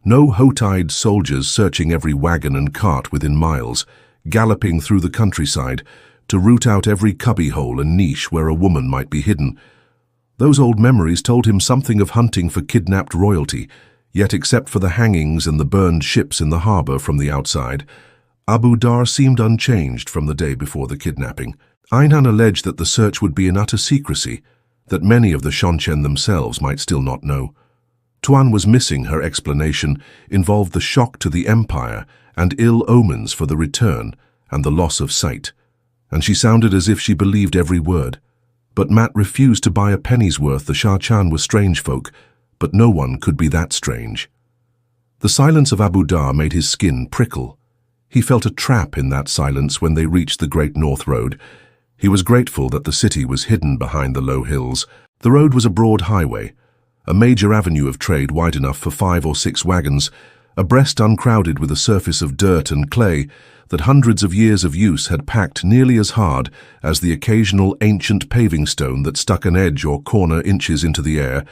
no hot-eyed soldiers searching every wagon and cart within miles, galloping through the countryside to root out every cubbyhole and niche where a woman might be hidden. Those old memories told him something of hunting for kidnapped royalty, yet except for the hangings and the burned ships in the harbor from the outside, Abu Dar seemed unchanged from the day before the kidnapping. Einan alleged that the search would be in utter secrecy, that many of the Seanchan themselves might still not know. Tuon was missing. Her explanation involved the shock to the Empire and ill omens for the return and the loss of sight, and she sounded as if she believed every word. But Mat refused to buy a penny's worth. The Seanchan were strange folk, but no one could be that strange. The silence of Abu Dar made his skin prickle. He felt a trap in that silence when they reached the Great North Road. He was grateful that the city was hidden behind the low hills. The road was a broad highway, a major avenue of trade wide enough for 5 or 6 wagons, abreast, uncrowded with a surface of dirt and clay that hundreds of years of use had packed nearly as hard as the occasional ancient paving stone that stuck an edge or corner inches into the air.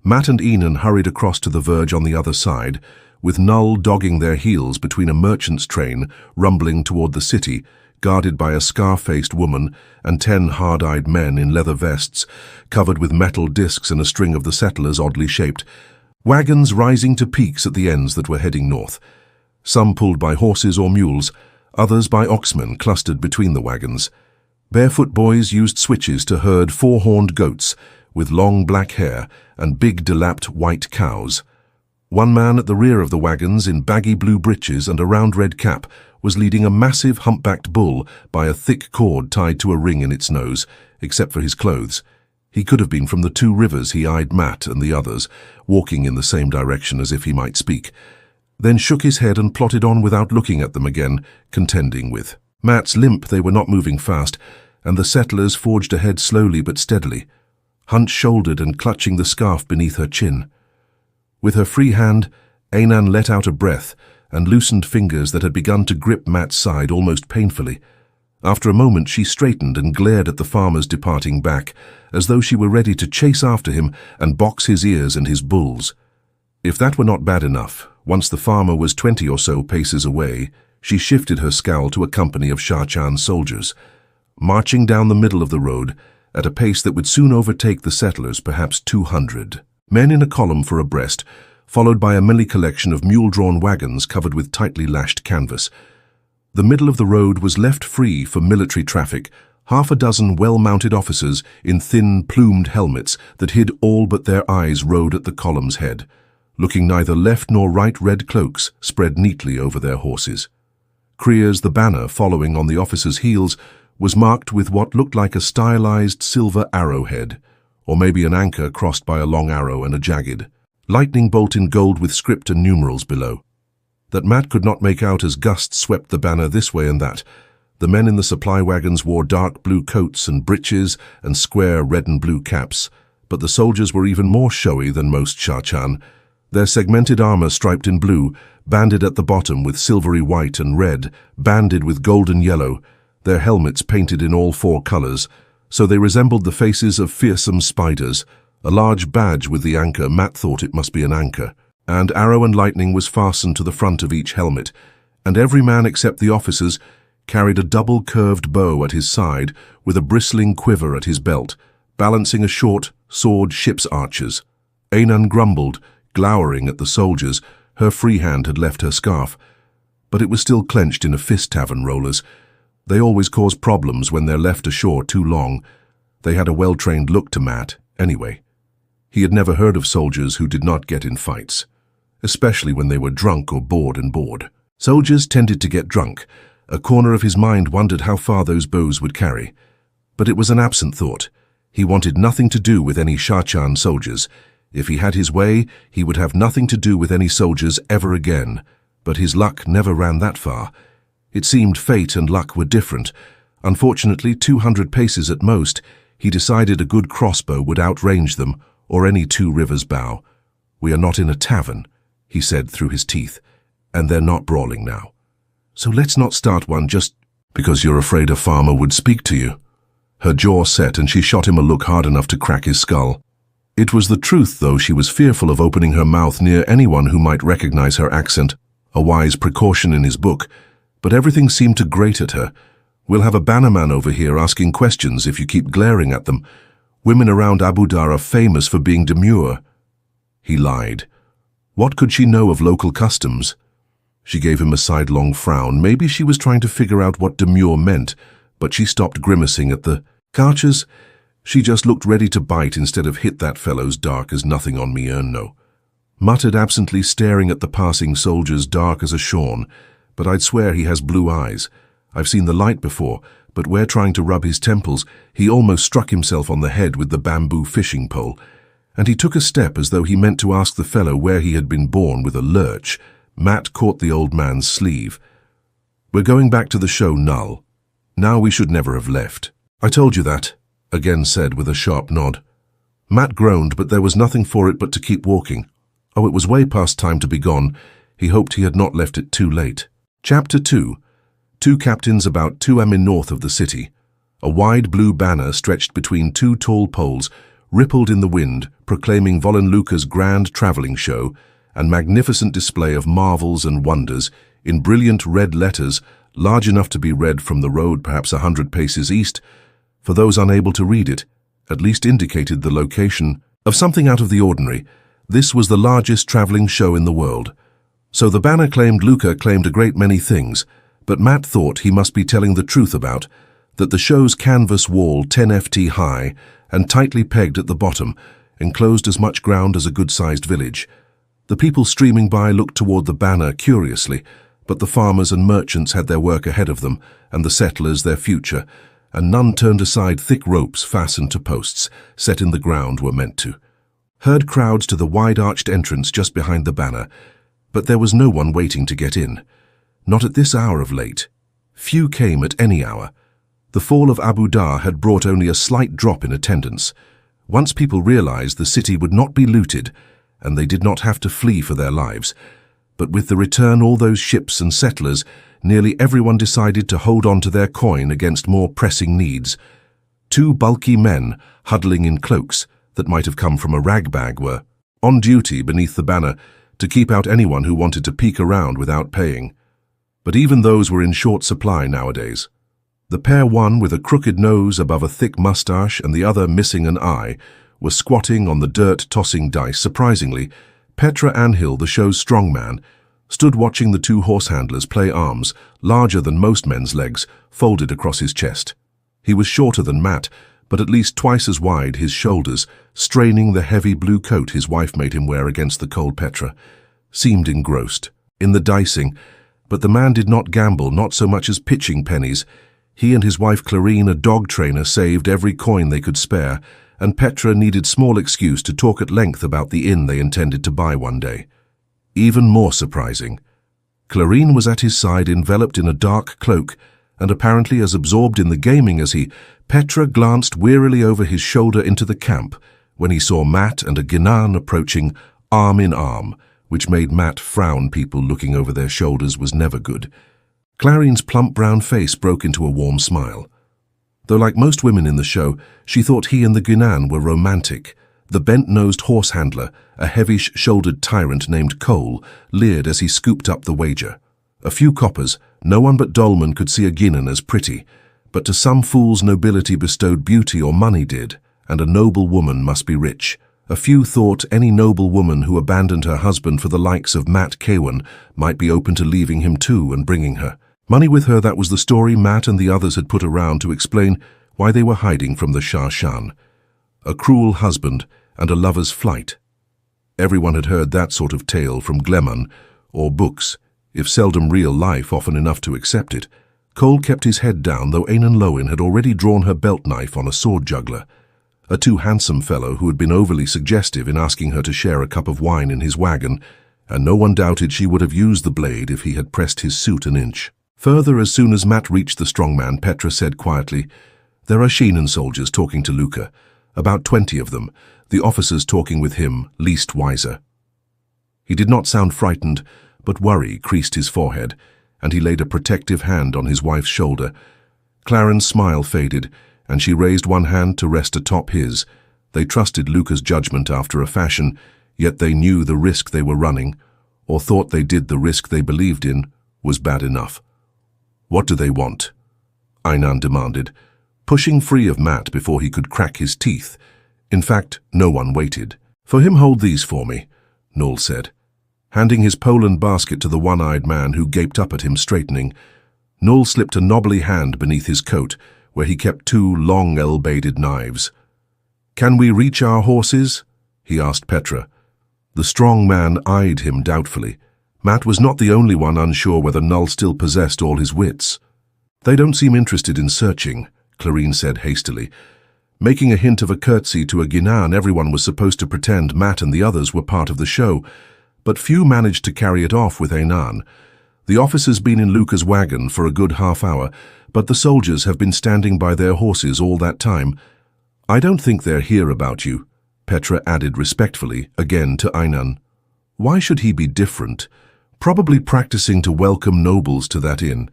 Mat and Einan hurried across to the verge on the other side, with Null dogging their heels between a merchant's train rumbling toward the city, guarded by a scar-faced woman and 10 hard-eyed men in leather vests, covered with metal discs and a string of the settlers oddly shaped. Wagons rising to peaks at the ends that were heading north. Some pulled by horses or mules, others by oxmen clustered between the wagons. Barefoot boys used switches to herd 4-horned goats with long black hair and big delapped white cows. One man at the rear of the wagons in baggy blue breeches and a round red cap was leading a massive humpbacked bull by a thick cord tied to a ring in its nose, except for his clothes. He could have been from the 2 rivers. He eyed Mat and the others, walking in the same direction as if he might speak, then shook his head and plodded on without looking at them again, contending with Mat's limp. They were not moving fast, and the settlers forged ahead slowly but steadily, hunch-shouldered and clutching the scarf beneath her chin. With her free hand, Einan let out a breath and loosened fingers that had begun to grip Mat's side almost painfully. After a moment she straightened and glared at the farmer's departing back, as though she were ready to chase after him and box his ears and his bulls. If that were not bad enough, once the farmer was 20 or so paces away, she shifted her scowl to a company of Seanchan's soldiers, marching down the middle of the road at a pace that would soon overtake the settlers, perhaps 200. Men in a column for abreast, followed by a milly collection of mule-drawn wagons covered with tightly lashed canvas. The middle of the road was left free for military traffic, half a dozen well-mounted officers in thin, plumed helmets that hid all but their eyes rode at the column's head, looking neither left nor right. Red cloaks spread neatly over their horses. Creer's the banner, following on the officers' heels, was marked with what looked like a stylized silver arrowhead, or maybe an anchor crossed by a long arrow and a jagged lightning bolt in gold with script and numerals below. That Matt could not make out as gusts swept the banner this way and that. The men in the supply wagons wore dark blue coats and breeches and square red and blue caps, but the soldiers were even more showy than most Seanchan. Their segmented armor striped in blue, banded at the bottom with silvery white and red, banded with golden yellow, their helmets painted in all four colors, so they resembled the faces of fearsome spiders. A large badge with the anchor, Matt thought it must be an anchor, and arrow and lightning was fastened to the front of each helmet, and every man except the officers carried a double-curved bow at his side with a bristling quiver at his belt, balancing a short sword ship's archers. Elayne grumbled, glowering at the soldiers. Her free hand had left her scarf, but it was still clenched in a fist. Tavern rollers. They always cause problems when they're left ashore too long. They had a well-trained look to Matt, anyway. He had never heard of soldiers who did not get in fights, especially when they were drunk or bored and bored. Soldiers tended to get drunk. A corner of his mind wondered how far those bows would carry. But it was an absent thought. He wanted nothing to do with any Seanchan soldiers. If he had his way, he would have nothing to do with any soldiers ever again. But his luck never ran that far. It seemed fate and luck were different. Unfortunately, 200 paces at most, he decided a good crossbow would outrange them, or any two rivers bow. "We are not in a tavern," he said through his teeth, "and they're not brawling now. So let's not start one just because you're afraid a farmer would speak to you." Her jaw set and she shot him a look hard enough to crack his skull. It was the truth, though. She was fearful of opening her mouth near anyone who might recognize her accent, a wise precaution in his book, but everything seemed to grate at her. "We'll have a bannerman over here asking questions if you keep glaring at them. Women around Abu Dar are famous for being demure." He lied. What could she know of local customs? She gave him a sidelong frown. Maybe she was trying to figure out what demure meant, but she stopped grimacing at the Karchers. She just looked ready to bite instead of hit that fellow's dark as nothing on me no. Muttered absently, staring at the passing soldiers, dark as a shorn. "But I'd swear he has blue eyes. I've seen the light before, but where trying to rub his temples, he almost struck himself on the head with the bamboo fishing pole, and he took a step as though he meant to ask the fellow where he had been born with a lurch." Matt caught the old man's sleeve. "We're going back to the show, Null. Now we should never have left." "I told you that," again said with a sharp nod. Matt groaned, but there was nothing for it but to keep walking. Oh, it was way past time to be gone. He hoped he had not left it too late. Chapter 2. Two captains about 2 amin north of the city. A wide blue banner stretched between two tall poles, rippled in the wind, proclaiming Volunluca's grand travelling show, and magnificent display of marvels and wonders, in brilliant red letters, large enough to be read from the road perhaps 100 paces east. For those unable to read it, at least indicated the location of something out of the ordinary. This was the largest travelling show in the world. So the banner claimed Luca claimed a great many things, but Matt thought he must be telling the truth about that the show's canvas wall 10 ft high and tightly pegged at the bottom, enclosed as much ground as a good-sized village. The people streaming by looked toward the banner curiously, but the farmers and merchants had their work ahead of them, and the settlers their future, and none turned aside thick ropes fastened to posts set in the ground were meant to. Herd crowds to the wide-arched entrance just behind the banner, but there was no one waiting to get in. Not at this hour of late. Few came at any hour. The fall of Abu Dar had brought only a slight drop in attendance. Once people realized the city would not be looted, and they did not have to flee for their lives, But with the return all those ships and settlers, nearly everyone decided to hold on to their coin against more pressing needs. 2 bulky men, huddling in cloaks that might have come from a rag bag, were on duty beneath the banner to keep out anyone who wanted to peek around without paying. But even those were in short supply nowadays. The pair, one with a crooked nose above a thick mustache and the other missing an eye, were squatting on the dirt tossing dice. Surprisingly, Petra Anhill, the show's strongman, stood watching the 2 horse handlers play arms, larger than most men's legs, folded across his chest. He was shorter than Matt, but at least twice as wide his shoulders, straining the heavy blue coat his wife made him wear against the cold. Petra seemed engrossed in the dicing, but the man did not gamble, not so much as pitching pennies. He and his wife Clarine, a dog trainer, saved every coin they could spare, and Petra needed small excuse to talk at length about the inn they intended to buy one day. Even more surprising, Clarine was at his side, enveloped in a dark cloak, and apparently as absorbed in the gaming as he. Petra glanced wearily over his shoulder into the camp when he saw Matt and a Ghinan approaching arm in arm, which made Matt frown. People looking over their shoulders was never good. Clarine's plump brown face broke into a warm smile. Though like most women in the show, she thought he and the Ghinan were romantic. The bent-nosed horse handler, a heavy-shouldered tyrant named Cole, leered as he scooped up the wager. A few coppers, no one but Dolman could see a Ghinan as pretty, but to some fools nobility bestowed beauty or money did, and a noble woman must be rich. A few thought any noble woman who abandoned her husband for the likes of Matt Cawan might be open to leaving him too and bringing her money with her. That was the story Matt and the others had put around to explain why they were hiding from the Seanchan. A cruel husband and a lover's flight. Everyone had heard that sort of tale from Glemon, or books, if seldom real life, often enough to accept it. Cole kept his head down, though Ainan Lowen had already drawn her belt knife on a sword juggler, a too handsome fellow who had been overly suggestive in asking her to share a cup of wine in his wagon, and no one doubted she would have used the blade if he had pressed his suit an inch. Further, as soon as Matt reached the strongman, Petra said quietly, "There are Sheenan soldiers talking to Luca, about 20 of them, the officers talking with him, least wiser." He did not sound frightened, but worry creased his forehead, and he laid a protective hand on his wife's shoulder. Claren's smile faded, and she raised one hand to rest atop his. They trusted Luca's judgment after a fashion, yet they knew the risk they were running, or thought they did. The risk they believed in was bad enough. "What do they want?" Ainan demanded, pushing free of Matt before he could crack his teeth. In fact, no one waited. "For him, hold these for me," Noel said, handing his Poland basket to the one-eyed man who gaped up at him, straightening. Noel slipped a knobbly hand beneath his coat, where he kept 2 long elbaded knives. "Can we reach our horses?" he asked Petra. The strong man eyed him doubtfully. Matt was not the only one unsure whether Null still possessed all his wits. "They don't seem interested in searching," Clarine said hastily. Making a hint of a curtsy to a Ghinan, everyone was supposed to pretend Matt and the others were part of the show, but few managed to carry it off with Ainan. "The officer's been in Luca's wagon for a good half hour, but the soldiers have been standing by their horses all that time. I don't think they're here about you," Petra added respectfully, again to Ainan. "Why should he be different? Probably practicing to welcome nobles to that inn.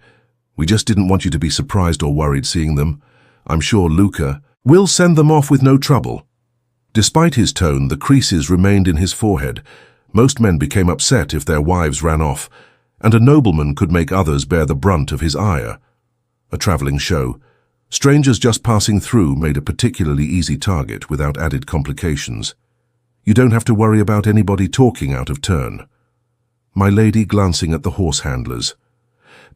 We just didn't want you to be surprised or worried seeing them. I'm sure Luca will send them off with no trouble." Despite his tone, the creases remained in his forehead. Most men became upset if their wives ran off, and a nobleman could make others bear the brunt of his ire. A traveling show. Strangers just passing through made a particularly easy target without added complications. You don't have to worry about anybody talking out of turn. My lady, glancing at the horse handlers.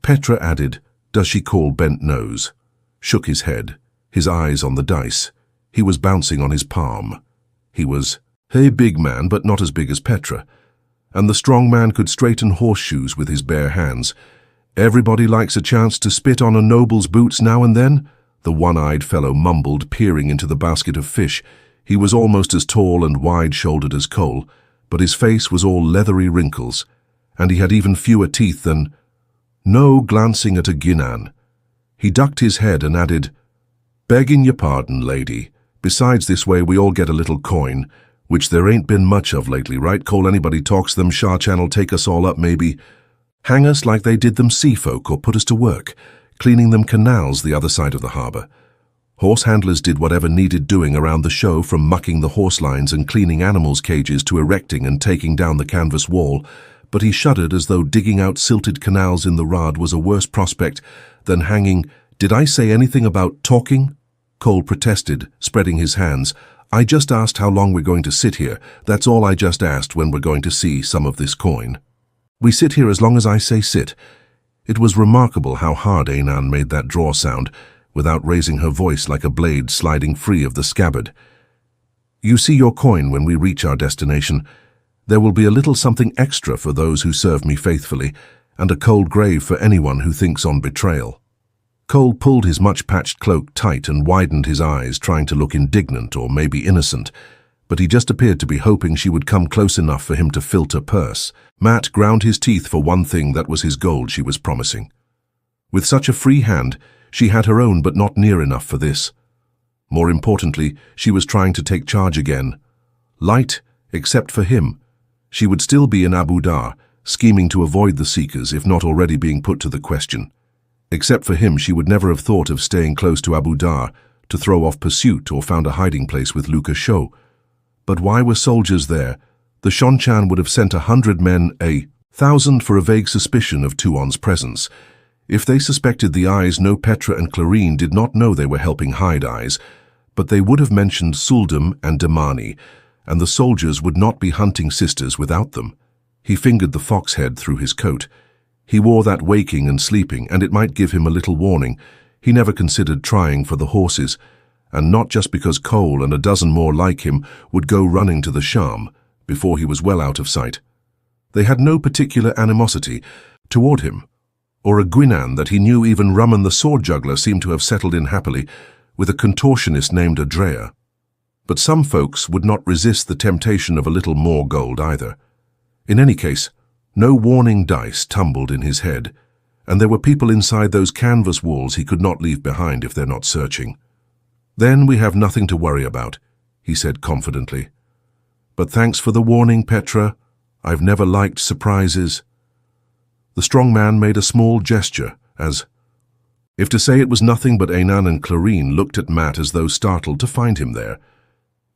Petra added, "Does she call bent nose?" Shook his head, his eyes on the dice. He was bouncing on his palm. He was a big man, but not as big as Petra. And the strong man could straighten horseshoes with his bare hands. "Everybody likes a chance to spit on a noble's boots now and then," the one-eyed fellow mumbled, peering into the basket of fish. He was almost as tall and wide-shouldered as Cole, but his face was all leathery wrinkles, and he had even fewer teeth than... No, glancing at a Ghinan. He ducked his head and added, "Begging your pardon, lady. Besides, this way we all get a little coin. Which there ain't been much of lately, right? Call anybody talks them, Seanchan'll take us all up maybe. Hang us like they did them sea folk or put us to work, cleaning them canals the other side of the harbour. Horse handlers did whatever needed doing around the show, from mucking the horse lines and cleaning animals' cages to erecting and taking down the canvas wall, but he shuddered as though digging out silted canals in the Rad was a worse prospect than hanging. Did I say anything about talking? Cole protested, spreading his hands. I just asked how long we're going to sit here. That's all I just asked, when we're going to see some of this coin. We sit here as long as I say sit. It was remarkable how hard Elayne made that draw sound, without raising her voice like a blade sliding free of the scabbard. You see your coin when we reach our destination. There will be a little something extra for those who serve me faithfully, and a cold grave for anyone who thinks on betrayal. Cole pulled his much-patched cloak tight and widened his eyes, trying to look indignant or maybe innocent, but he just appeared to be hoping she would come close enough for him to filter purse. Matt ground his teeth for one thing that was his gold she was promising. With such a free hand, she had her own, but not near enough for this. More importantly, she was trying to take charge again. Light, except for him. She would still be in Abu Dar, scheming to avoid the Seekers if not already being put to the question. Except for him, she would never have thought of staying close to Abu Dar to throw off pursuit or found a hiding place with Luca Sho. But why were soldiers there? The Seanchan would have sent 100 men, 1,000 for a vague suspicion of Tuon's presence. If they suspected the Aes, no, Petra and Clarine did not know they were helping hide Aes, but they would have mentioned sul'dam and Damani, and the soldiers would not be hunting sisters without them. He fingered the fox head through his coat. He wore that waking and sleeping, and it might give him a little warning. He never considered trying for the horses, and not just because Cole and a dozen more like him would go running to the Sham before he was well out of sight. They had no particular animosity toward him, or a Gwynan that he knew. Even Rumman the sword juggler seemed to have settled in happily with a contortionist named Adrea. But some folks would not resist the temptation of a little more gold either. In any case, no warning dice tumbled in his head, and there were people inside those canvas walls he could not leave behind if they're not searching. Then we have nothing to worry about, he said confidently. But thanks for the warning, Petra. I've never liked surprises. The strong man made a small gesture, as if to say it was nothing, but Elayne and Clarine looked at Matt as though startled to find him there.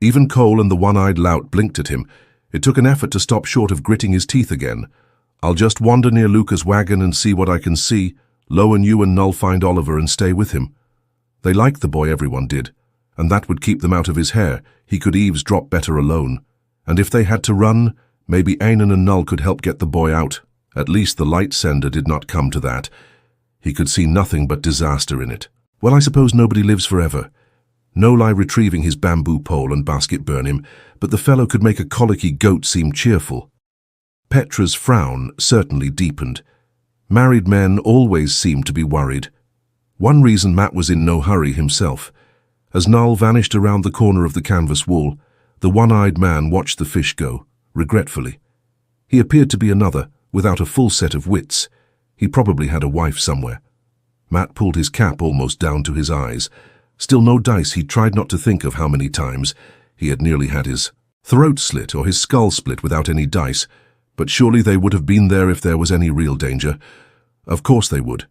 Even Cole and the one-eyed lout blinked at him. It took an effort to stop short of gritting his teeth again. I'll just wander near Luca's wagon and see what I can see. Lo and you and Null find Oliver and stay with him. They liked the boy, everyone did, and that would keep them out of his hair. He could eavesdrop better alone. And if they had to run, maybe Elayne and Null could help get the boy out. At least the light sender did not come to that. He could see nothing but disaster in it. Well, I suppose nobody lives forever. No lie retrieving his bamboo pole and basket burn him, but the fellow could make a colicky goat seem cheerful. Petra's frown certainly deepened. Married men always seemed to be worried. One reason Matt was in no hurry himself. As Null vanished around the corner of the canvas wall, the one-eyed man watched the fish go, regretfully. He appeared to be another, without a full set of wits. He probably had a wife somewhere. Matt pulled his cap almost down to his eyes. Still no dice. He tried not to think of how many times he had nearly had his throat slit or his skull split without any dice, but surely they would have been there if there was any real danger. Of course they would.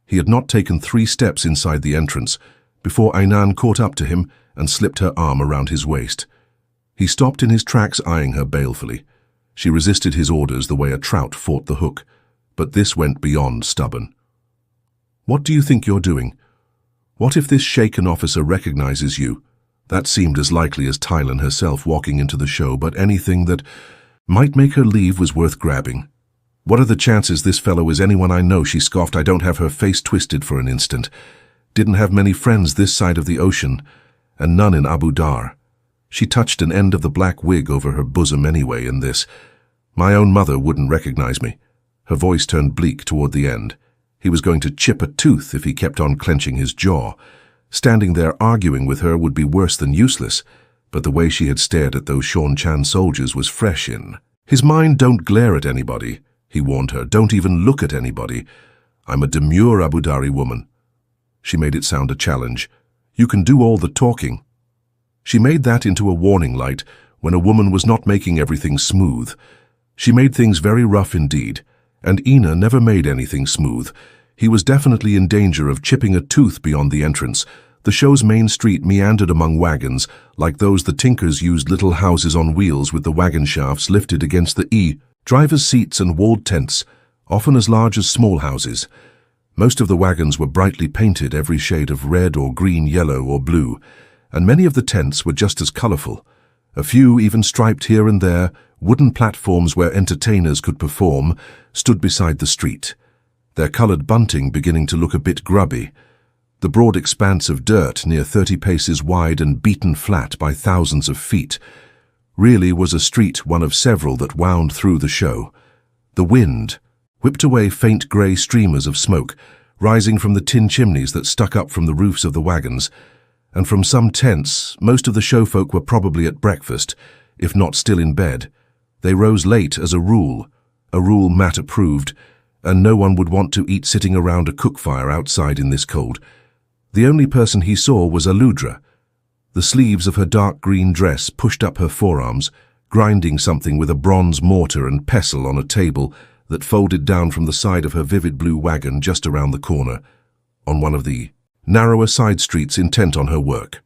He had not taken 3 steps inside the entrance before Elayne caught up to him and slipped her arm around his waist. He stopped in his tracks, eyeing her balefully. She resisted his orders the way a trout fought the hook, but this went beyond stubborn. What do you think you're doing? What if this shaken officer recognizes you? That seemed as likely as Tylan herself walking into the show, but anything that might make her leave was worth grabbing. What are the chances this fellow is anyone I know? She scoffed. I don't have her face twisted for an instant. Didn't have many friends this side of the ocean, and none in Abu Dar. She touched an end of the black wig over her bosom anyway in this. My own mother wouldn't recognize me. Her voice turned bleak toward the end. He was going to chip a tooth if he kept on clenching his jaw. Standing there arguing with her would be worse than useless, but the way she had stared at those Seanchan soldiers was fresh in his mind. Don't glare at anybody, he warned her. Don't even look at anybody. I'm a demure Abu Dari woman. She made it sound a challenge. You can do all the talking. She made that into a warning light, when a woman was not making everything smooth. She made things very rough indeed, and Ina never made anything smooth. He was definitely in danger of chipping a tooth beyond the entrance. The show's main street meandered among wagons, like those the tinkers used, little houses on wheels with the wagon shafts lifted against the driver's seats and walled tents, often as large as small houses. Most of the wagons were brightly painted, every shade of red or green, yellow or blue, and many of the tents were just as colorful. A few, even striped here and there, wooden platforms where entertainers could perform, stood beside the street, their colored bunting beginning to look a bit grubby. The broad expanse of dirt, near 30 paces wide and beaten flat by thousands of feet, really was a street, one of several that wound through the show. The wind whipped away faint grey streamers of smoke, rising from the tin chimneys that stuck up from the roofs of the wagons, and from some tents. Most of the showfolk were probably at breakfast, if not still in bed. They rose late as a rule Matt approved, and no one would want to eat sitting around a cook fire outside in this cold. The only person he saw was Aludra. The sleeves of her dark green dress pushed up her forearms, grinding something with a bronze mortar and pestle on a table that folded down from the side of her vivid blue wagon just around the corner, on one of the narrower side streets, intent on her work.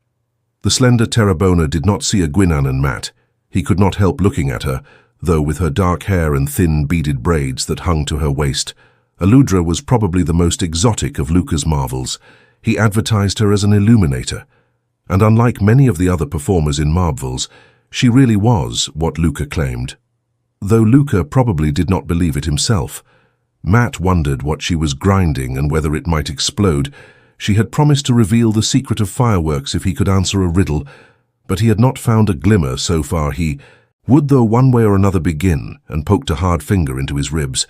The slender Terrabona did not see a Gwynan and Matt. He could not help looking at her, though with her dark hair and thin beaded braids that hung to her waist. Aludra was probably the most exotic of Luca's marvels. He advertised her as an illuminator, and unlike many of the other performers in Marvels, she really was what Luca claimed, though Luca probably did not believe it himself. Matt wondered what she was grinding and whether it might explode. She had promised to reveal the secret of fireworks if he could answer a riddle, but he had not found a glimmer so far. He would, though, one way or another begin, and poked a hard finger into his ribs.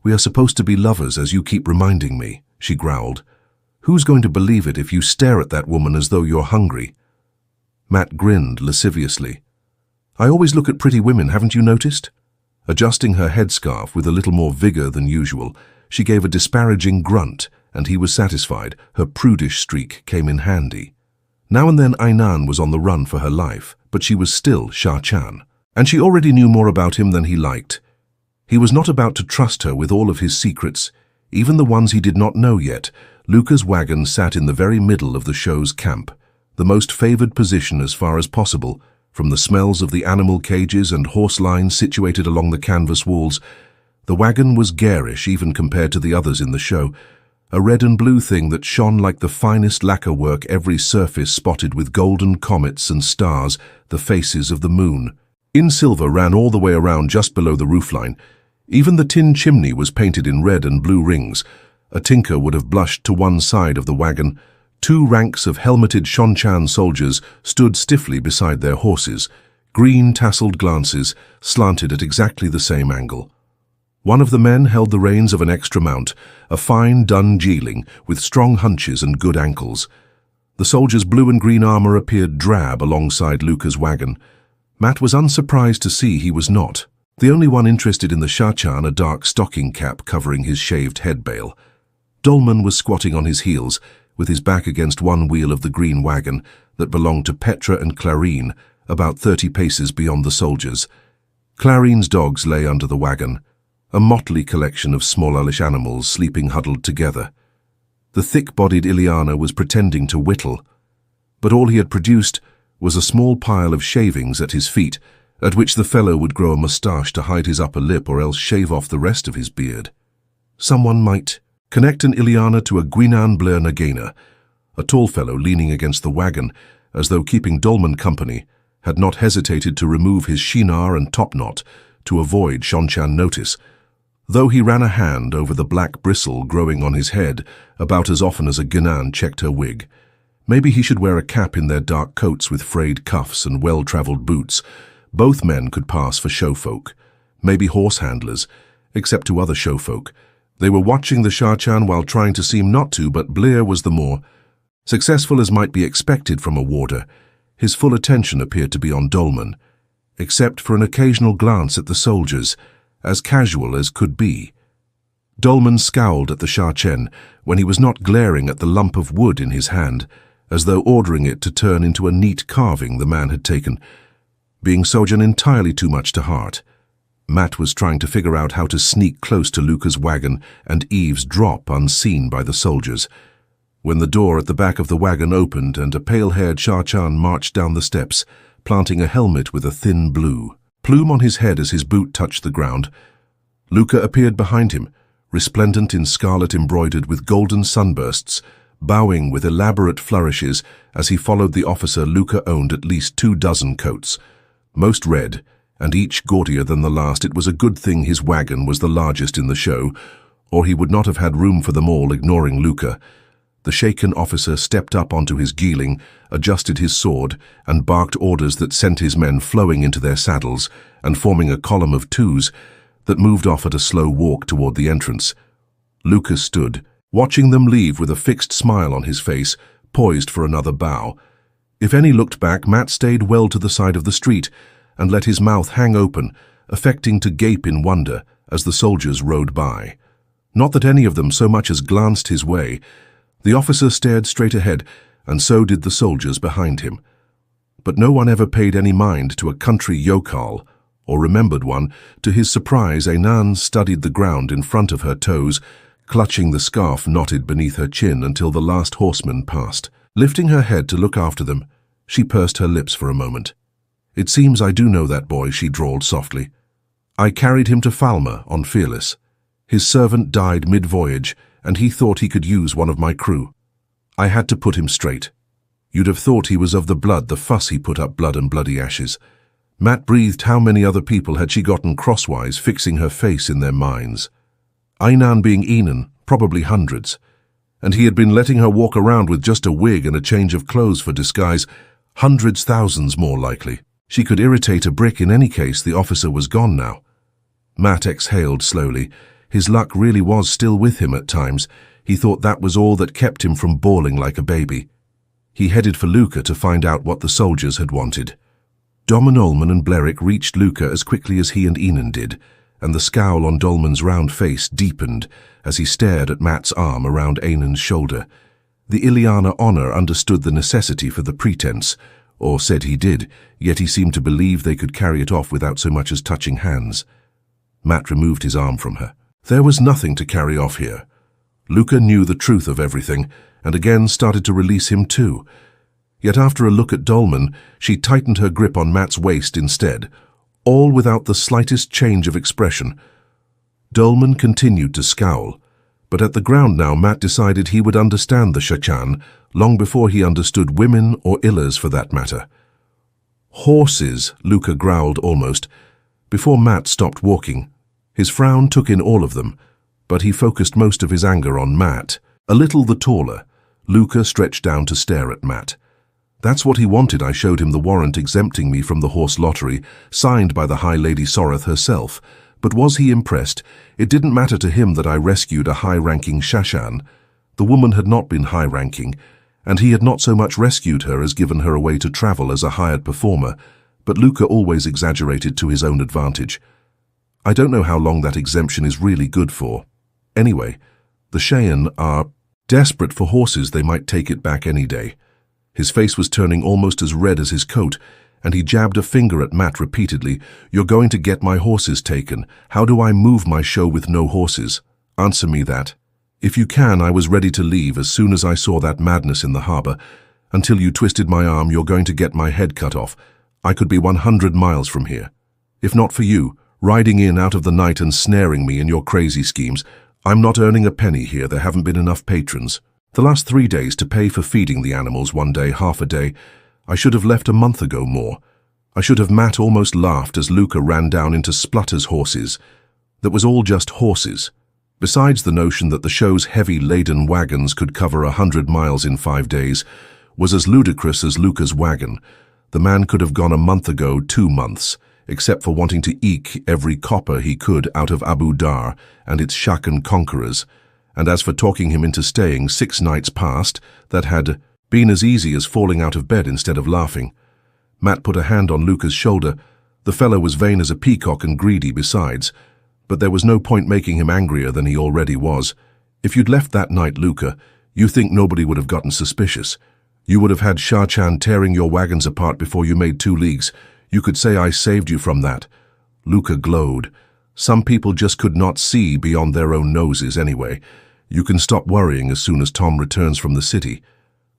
"We are supposed to be lovers, as you keep reminding me," she growled. "Who's going to believe it if you stare at that woman as though you're hungry?" Matt grinned lasciviously. "I always look at pretty women, haven't you noticed?" Adjusting her headscarf with a little more vigor than usual, she gave a disparaging grunt, and he was satisfied. Her prudish streak came in handy. Now and then Ainan was on the run for her life, but she was still Seanchan, and she already knew more about him than he liked. He was not about to trust her with all of his secrets, even the ones he did not know yet. Luca's wagon sat in the very middle of the show's camp, the most favored position as far as possible, from the smells of the animal cages and horse lines situated along the canvas walls. The wagon was garish even compared to the others in the show, a red and blue thing that shone like the finest lacquer work, every surface spotted with golden comets and stars, the faces of the moon. In silver ran all the way around just below the roofline. Even the tin chimney was painted in red and blue rings. A tinker would have blushed to one side of the wagon. Two ranks of helmeted Seanchan soldiers stood stiffly beside their horses, green tasseled glances slanted at exactly the same angle. One of the men held the reins of an extra mount, a fine dun geeling with strong hunches and good ankles. The soldier's blue and green armor appeared drab alongside Luca's wagon. Matt was unsurprised to see he was not the only one interested in the Seanchan, a dark stocking cap covering his shaved head bale. Dolman was squatting on his heels, with his back against one wheel of the green wagon that belonged to Petra and Clarine, about 30 paces beyond the soldiers. Clarine's dogs lay under the wagon, a motley collection of small Irish animals sleeping huddled together. The thick-bodied Ileana was pretending to whittle, but all he had produced was a small pile of shavings at his feet, at which the fellow would grow a moustache to hide his upper lip or else shave off the rest of his beard. Someone might connect an Ileana to a Gwynan Blair Nagaina, a tall fellow leaning against the wagon, as though keeping Dolman company, had not hesitated to remove his shinar and topknot to avoid Seanchan notice, though he ran a hand over the black bristle growing on his head about as often as a Gwynan checked her wig. Maybe he should wear a cap in their dark coats with frayed cuffs and well-travelled boots. Both men could pass for showfolk, maybe horse handlers, except to other showfolk. They were watching the Seanchan while trying to seem not to, but Blair was the more successful, as might be expected from a warder. His full attention appeared to be on Dolman, except for an occasional glance at the soldiers, as casual as could be. Dolman scowled at the Seanchan when he was not glaring at the lump of wood in his hand, as though ordering it to turn into a neat carving the man had taken. being Sojan entirely too much to heart. Matt was trying to figure out how to sneak close to Luca's wagon and eavesdrop unseen by the soldiers, when the door at the back of the wagon opened and a pale-haired Seanchan marched down the steps, planting a helmet with a thin blue plume on his head as his boot touched the ground. Luca appeared behind him, resplendent in scarlet embroidered with golden sunbursts, bowing with elaborate flourishes as he followed the officer. Luca owned at least 24 coats, most red, and each gaudier than the last. It was a good thing his wagon was the largest in the show, or he would not have had room for them all. Ignoring Luca, the shaken officer stepped up onto his geeling, adjusted his sword, and barked orders that sent his men flowing into their saddles and forming a column of twos that moved off at a slow walk toward the entrance. Luca stood, watching them leave with a fixed smile on his face, poised for another bow. If any looked back, Matt stayed well to the side of the street and let his mouth hang open, affecting to gape in wonder as the soldiers rode by. Not that any of them so much as glanced his way. The officer stared straight ahead, and so did the soldiers behind him. But no one ever paid any mind to a country yokel, or remembered one. To his surprise, Elayne studied the ground in front of her toes, clutching the scarf knotted beneath her chin until the last horseman passed. Lifting her head to look after them, she pursed her lips for a moment. "It seems I do know that boy," she drawled softly. "I carried him to Falmer on Fearless. His servant died mid-voyage, and he thought he could use one of my crew. I had to put him straight. You'd have thought he was of the blood, the fuss he put up, blood and bloody ashes." Matt breathed. How many other people had she gotten crosswise, fixing her face in their minds? Elayne being Enan, probably hundreds. And he had been letting her walk around with just a wig and a change of clothes for disguise. Hundreds, thousands more likely. She could irritate a brick in any case. The officer was gone now. Matt exhaled slowly. His luck really was still with him at times. He thought that was all that kept him from bawling like a baby. He headed for Luca to find out what the soldiers had wanted. Dom Olman and Blerick reached Luca as quickly as he and Enan did, and the scowl on Dolman's round face deepened as he stared at Matt's arm around Enan's shoulder. The Ileana honor understood the necessity for the pretense, or said he did, yet he seemed to believe they could carry it off without so much as touching hands. Matt removed his arm from her. There was nothing to carry off here. Luca knew the truth of everything, and again started to release him too. Yet after a look at Dolman, she tightened her grip on Matt's waist instead, all without the slightest change of expression. Dolman continued to scowl, but at the ground now Matt decided he would understand the Seanchan long before he understood women or Illas for that matter. "Horses," Luca growled almost, before Matt stopped walking. His frown took in all of them, but he focused most of his anger on Matt. A little the taller, Luca stretched down to stare at Matt. "That's what he wanted. I showed him the warrant exempting me from the horse lottery, signed by the High Lady Soreth herself. But was he impressed? It didn't matter to him that I rescued a high-ranking Seanchan. The woman had not been high-ranking, and he had not so much rescued her as given her away to travel as a hired performer, but Luca always exaggerated to his own advantage. I don't know how long that exemption is really good for. Anyway, the Cheyenne are desperate for horses. They might take it back any day." His face was turning almost as red as his coat, and he jabbed a finger at Matt repeatedly. "You're going to get my horses taken. How do I move my show with no horses? Answer me that. If you can, I was ready to leave as soon as I saw that madness in the harbor. Until you twisted my arm, you're going to get my head cut off. I could be 100 miles from here. If not for you, riding in out of the night and snaring me in your crazy schemes, I'm not earning a penny here. There haven't been enough patrons. The last 3 days to pay for feeding the animals one day, half a day. I should have left a month ago more. I should have." Matt almost laughed as Luca ran down into Splutter's horses. That was all just horses. Besides the notion that the show's heavy-laden wagons could cover 100 miles in 5 days, was as ludicrous as Luca's wagon. The man could have gone a month ago, 2 months, except for wanting to eke every copper he could out of Abu Dar and its Shakan conquerors. And as for talking him into staying 6 nights past, that had been as easy as falling out of bed instead of laughing. Matt put a hand on Luca's shoulder. The fellow was vain as a peacock and greedy besides, but there was no point making him angrier than he already was. "If you'd left that night, Luca, you think nobody would have gotten suspicious. You would have had Seanchan tearing your wagons apart before you made 2 leagues. You could say I saved you from that." Luca glowed. "Some people just could not see beyond their own noses anyway. You can stop worrying as soon as Tom returns from the city.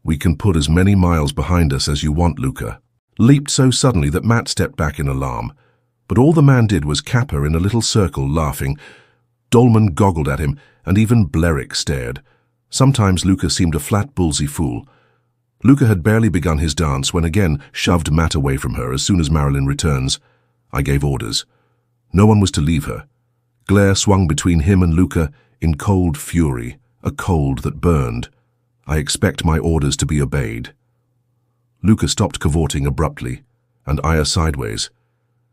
We can put as many miles behind us as you want." Luca leaped so suddenly that Matt stepped back in alarm. But all the man did was cap her in a little circle, laughing. Dolman goggled at him, and even Blerick stared. Sometimes Luca seemed a flat, ballsy fool. Luca had barely begun his dance when again shoved Matt away from her as soon as Marilyn returns. I gave orders. No one was to leave her. Glare swung between him and Luca in cold fury, a cold that burned. I expect my orders to be obeyed. Luca stopped cavorting abruptly, and Aya sideways,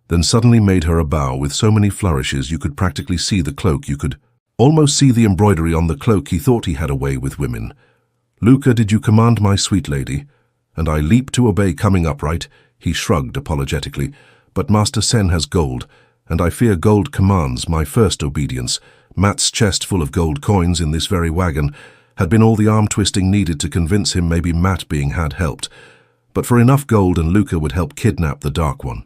then suddenly made her a bow with so many flourishes you could practically see the cloak. You could almost see the embroidery on the cloak. He thought he had a way with women. "Luca, did you command, my sweet lady?" And I leaped to obey, coming upright. He shrugged apologetically. "But Master Sen has gold, and I fear gold commands my first obedience." Matt's chest full of gold coins in this very wagon had been all the arm-twisting needed to convince him maybe Matt being had helped. But for enough gold and Luca would help kidnap the Dark One.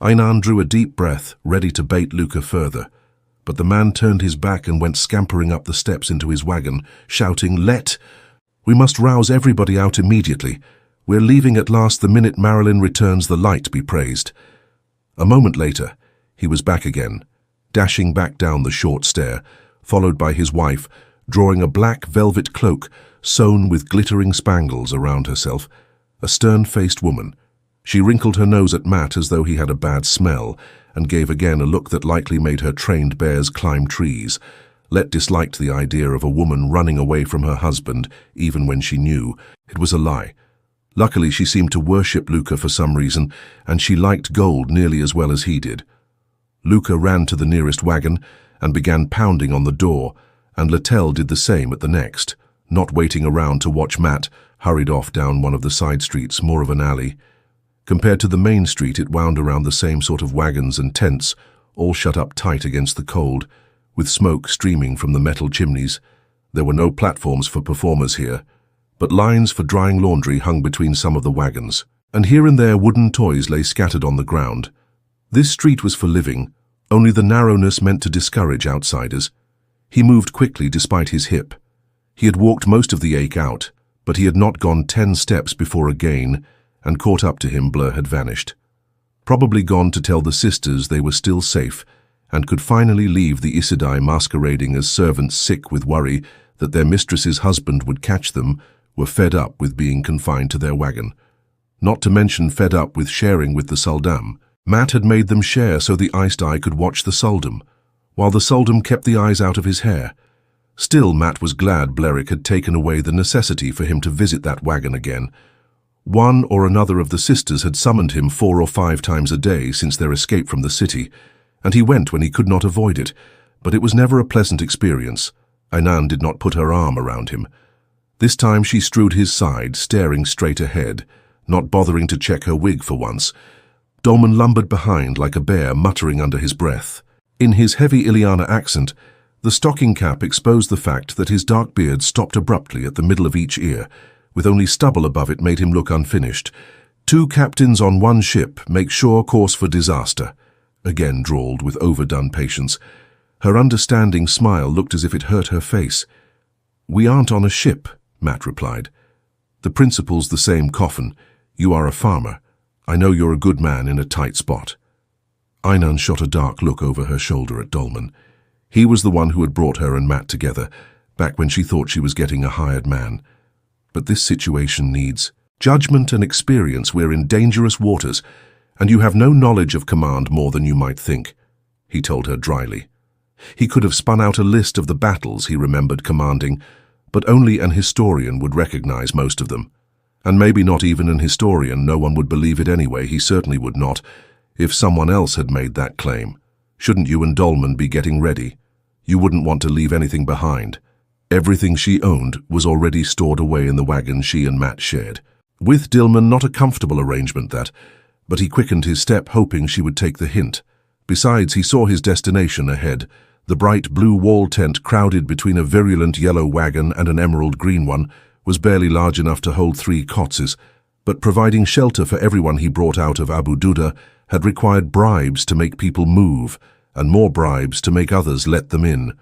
Einan drew a deep breath, ready to bait Luca further. But the man turned his back and went scampering up the steps into his wagon, shouting, "We must rouse everybody out immediately. We're leaving at last the minute Marilyn returns, the light be praised." A moment later, he was back again, dashing back down the short stair, followed by his wife, drawing a black velvet cloak sewn with glittering spangles around herself, a stern-faced woman. She wrinkled her nose at Matt as though he had a bad smell, and gave again a look that likely made her trained bears climb trees. Let disliked the idea of a woman running away from her husband, even when she knew it was a lie. Luckily, she seemed to worship Luca for some reason, and she liked gold nearly as well as he did. Luca ran to the nearest wagon and began pounding on the door, and Littell did the same at the next, not waiting around to watch Matt, hurried off down one of the side streets, more of an alley. Compared to the main street, it wound around the same sort of wagons and tents, all shut up tight against the cold, with smoke streaming from the metal chimneys. There were no platforms for performers here, but lines for drying laundry hung between some of the wagons, and here and there wooden toys lay scattered on the ground. This street was for living, only the narrowness meant to discourage outsiders. He moved quickly despite his hip. He had walked most of the ache out, but he had not gone 10 steps before again, and caught up to him, Blur had vanished. Probably gone to tell the sisters they were still safe, and could finally leave the Aes Sedai masquerading as servants sick with worry that their mistress's husband would catch them, were fed up with being confined to their wagon. Not to mention fed up with sharing with the sul'dam. Matt had made them share so the Aes Sedai could watch the sul'dam, while the sul'dam kept the eyes out of his hair. Still, Matt was glad Blerick had taken away the necessity for him to visit that wagon again. One or another of the sisters had summoned him 4 or 5 times a day since their escape from the city, and he went when he could not avoid it, but it was never a pleasant experience. Einan did not put her arm around him. This time she strewed his side, staring straight ahead, not bothering to check her wig for once. Dolman lumbered behind like a bear, muttering under his breath. In his heavy Ileana accent, the stocking cap exposed the fact that his dark beard stopped abruptly at the middle of each ear, with only stubble above it made him look unfinished. 2 captains on 1 ship make sure course for disaster, again drawled with overdone patience. Her understanding smile looked as if it hurt her face. "We aren't on a ship," Matt replied. "The principle's the same coffin. You are a farmer. I know you're a good man in a tight spot." Einan shot a dark look over her shoulder at Dolman. He was the one who had brought her and Matt together, back when she thought she was getting a hired man. But this situation needs judgment and experience. We're in dangerous waters, and you have no knowledge of command more than you might think, he told her dryly. He could have spun out a list of the battles he remembered commanding, but only an historian would recognize most of them. And maybe not even an historian, no one would believe it anyway. He certainly would not, if someone else had made that claim. Shouldn't you and Dolman be getting ready? You wouldn't want to leave anything behind. Everything she owned was already stored away in the wagon she and Matt shared. With Dolman, not a comfortable arrangement that, but he quickened his step, hoping she would take the hint. Besides, he saw his destination ahead, the bright blue wall tent crowded between a virulent yellow wagon and an emerald green one, was barely large enough to hold 3 cots. but providing shelter for everyone he brought out of Abu Duda had required bribes to make people move, and more bribes to make others let them in.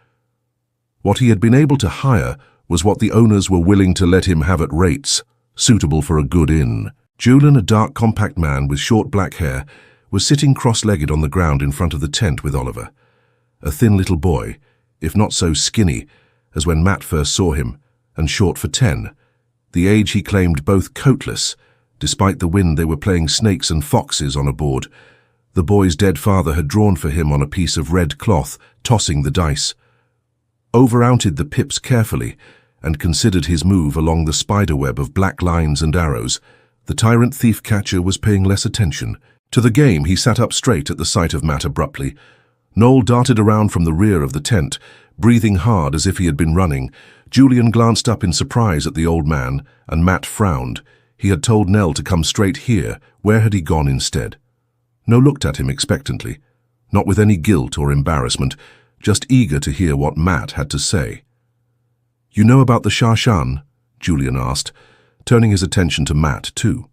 What he had been able to hire was what the owners were willing to let him have at rates, suitable for a good inn. Julian, a dark, compact man with short black hair, was sitting cross-legged on the ground in front of the tent with Oliver. A thin little boy, if not so skinny as when Matt first saw him, and short for 10, the age he claimed both coatless. Despite the wind, they were playing snakes and foxes on a board. The boy's dead father had drawn for him on a piece of red cloth, tossing the dice. Over-counted the pips carefully and considered his move along the spiderweb of black lines and arrows. The tyrant thief-catcher was paying less attention. To the game, he sat up straight at the sight of Matt abruptly. Noel darted around from the rear of the tent, breathing hard as if he had been running. Julian glanced up in surprise at the old man, and Matt frowned. He had told Nell to come straight here. Where had he gone instead? No looked at him expectantly, not with any guilt or embarrassment, just eager to hear what Matt had to say. "You know about the Seanchan?" Julian asked, turning his attention to Matt too.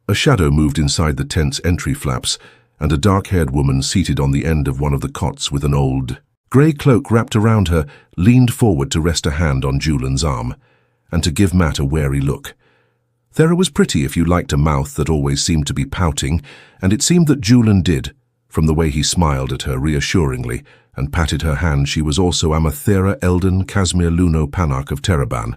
A shadow moved inside the tent's entry flaps, and a dark-haired woman seated on the end of one of the cots with an old grey cloak wrapped around her leaned forward to rest a hand on Julian's arm, and to give Matt a wary look. Thera was pretty if you liked a mouth that always seemed to be pouting, and it seemed that Julian did, from the way he smiled at her reassuringly and patted her hand. She was also Amathera Eldon Casimir Luno Panarch of Tereban,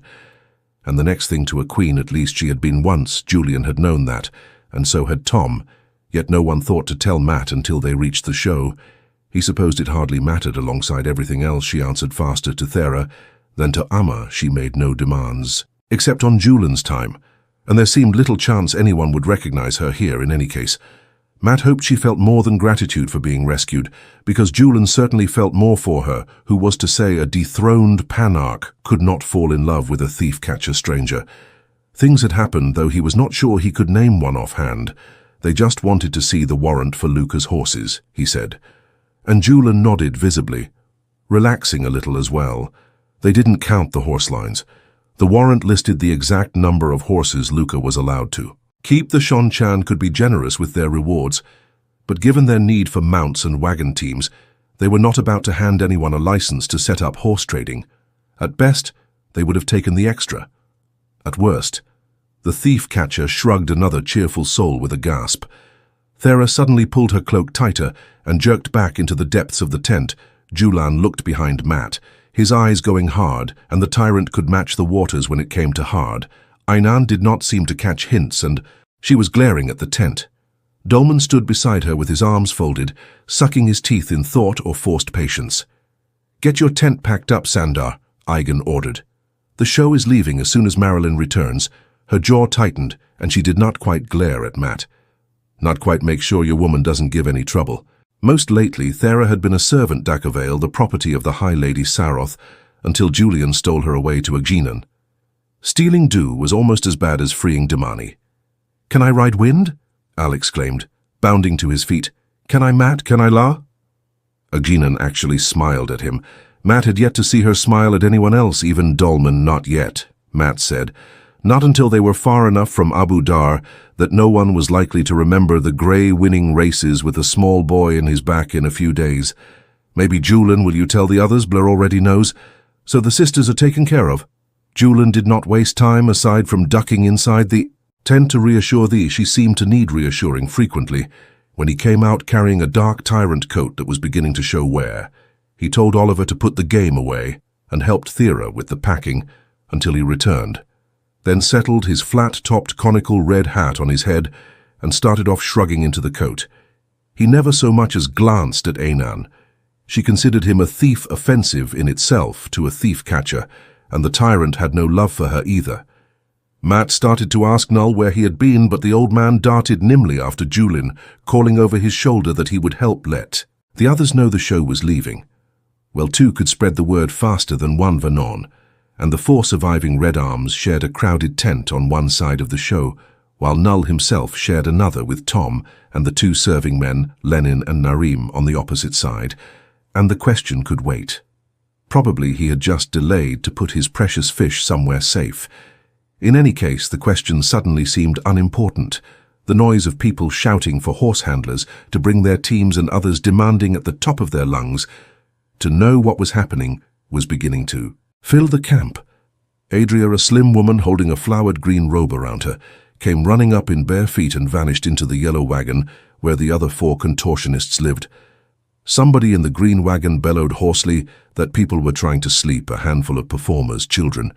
and the next thing to a queen. At least she had been once. Julian had known that, and so had Tom, yet no one thought to tell Matt until they reached the show. He supposed it hardly mattered alongside everything else. She answered faster to Thera than to Amma. She made no demands, except on Julian's time, and there seemed little chance anyone would recognize her here in any case. Matt hoped she felt more than gratitude for being rescued, because Julian certainly felt more for her, who was to say a dethroned panarch could not fall in love with a thief-catcher stranger. Things had happened, though he was not sure he could name one offhand. They just wanted to see the warrant for Luca's horses, he said. And Julian nodded visibly, relaxing a little as well. They didn't count the horse lines. The warrant listed the exact number of horses Luca was allowed to keep. The Seanchan could be generous with their rewards, but given their need for mounts and wagon teams, they were not about to hand anyone a license to set up horse trading. At best, they would have taken the extra. At worst, the thief-catcher shrugged, another cheerful soul with a gasp. Thera suddenly pulled her cloak tighter and jerked back into the depths of the tent. Julian looked behind Matt, his eyes going hard, and the tyrant could match the waters when it came to hard. Einan did not seem to catch hints, and she was glaring at the tent. Dolman stood beside her with his arms folded, sucking his teeth in thought or forced patience. "Get your tent packed up, Sandar," Eigen ordered. "The show is leaving as soon as Marilyn returns." Her jaw tightened, and she did not quite glare at Matt. "Not quite make sure your woman doesn't give any trouble." Most lately, Thera had been a servant Dakavale, the property of the High Lady Saroth, until Julian stole her away to Agjinan. Stealing Du was almost as bad as freeing Damani. "Can I ride wind?" Al exclaimed, bounding to his feet. "Can I, Matt? Can I, La?" Agjinan actually smiled at him. Matt had yet to see her smile at anyone else, even Dolman. "Not yet," Matt said. "Not until they were far enough from Abu Dar that no one was likely to remember the grey winning races with a small boy in his back in a few days. Maybe Julian, will you tell the others? Blur already knows. So the sisters are taken care of." Julian did not waste time aside from ducking inside the tent to reassure thee. She seemed to need reassuring frequently. When he came out carrying a dark tyrant coat that was beginning to show wear, he told Oliver to put the game away and helped Thera with the packing until he returned, then settled his flat-topped conical red hat on his head and started off shrugging into the coat. He never so much as glanced at Einan. She considered him a thief, offensive in itself to a thief-catcher, and the tyrant had no love for her either. Matt started to ask Null where he had been, but the old man darted nimbly after Julian, calling over his shoulder that he would help let the others know the show was leaving. Well, two could spread the word faster than one Vernon, and the 4 surviving Red Arms shared a crowded tent on one side of the show, while Null himself shared another with Tom and the 2 serving men, Lenin and Narim, on the opposite side, and the question could wait. Probably he had just delayed to put his precious fish somewhere safe. In any case, the question suddenly seemed unimportant. The noise of people shouting for horse handlers to bring their teams and others demanding at the top of their lungs to know what was happening was beginning to fill the camp. Adria, a slim woman holding a flowered green robe around her, came running up in bare feet and vanished into the yellow wagon where the other 4 contortionists lived. Somebody in the green wagon bellowed hoarsely that people were trying to sleep, a handful of performers, children.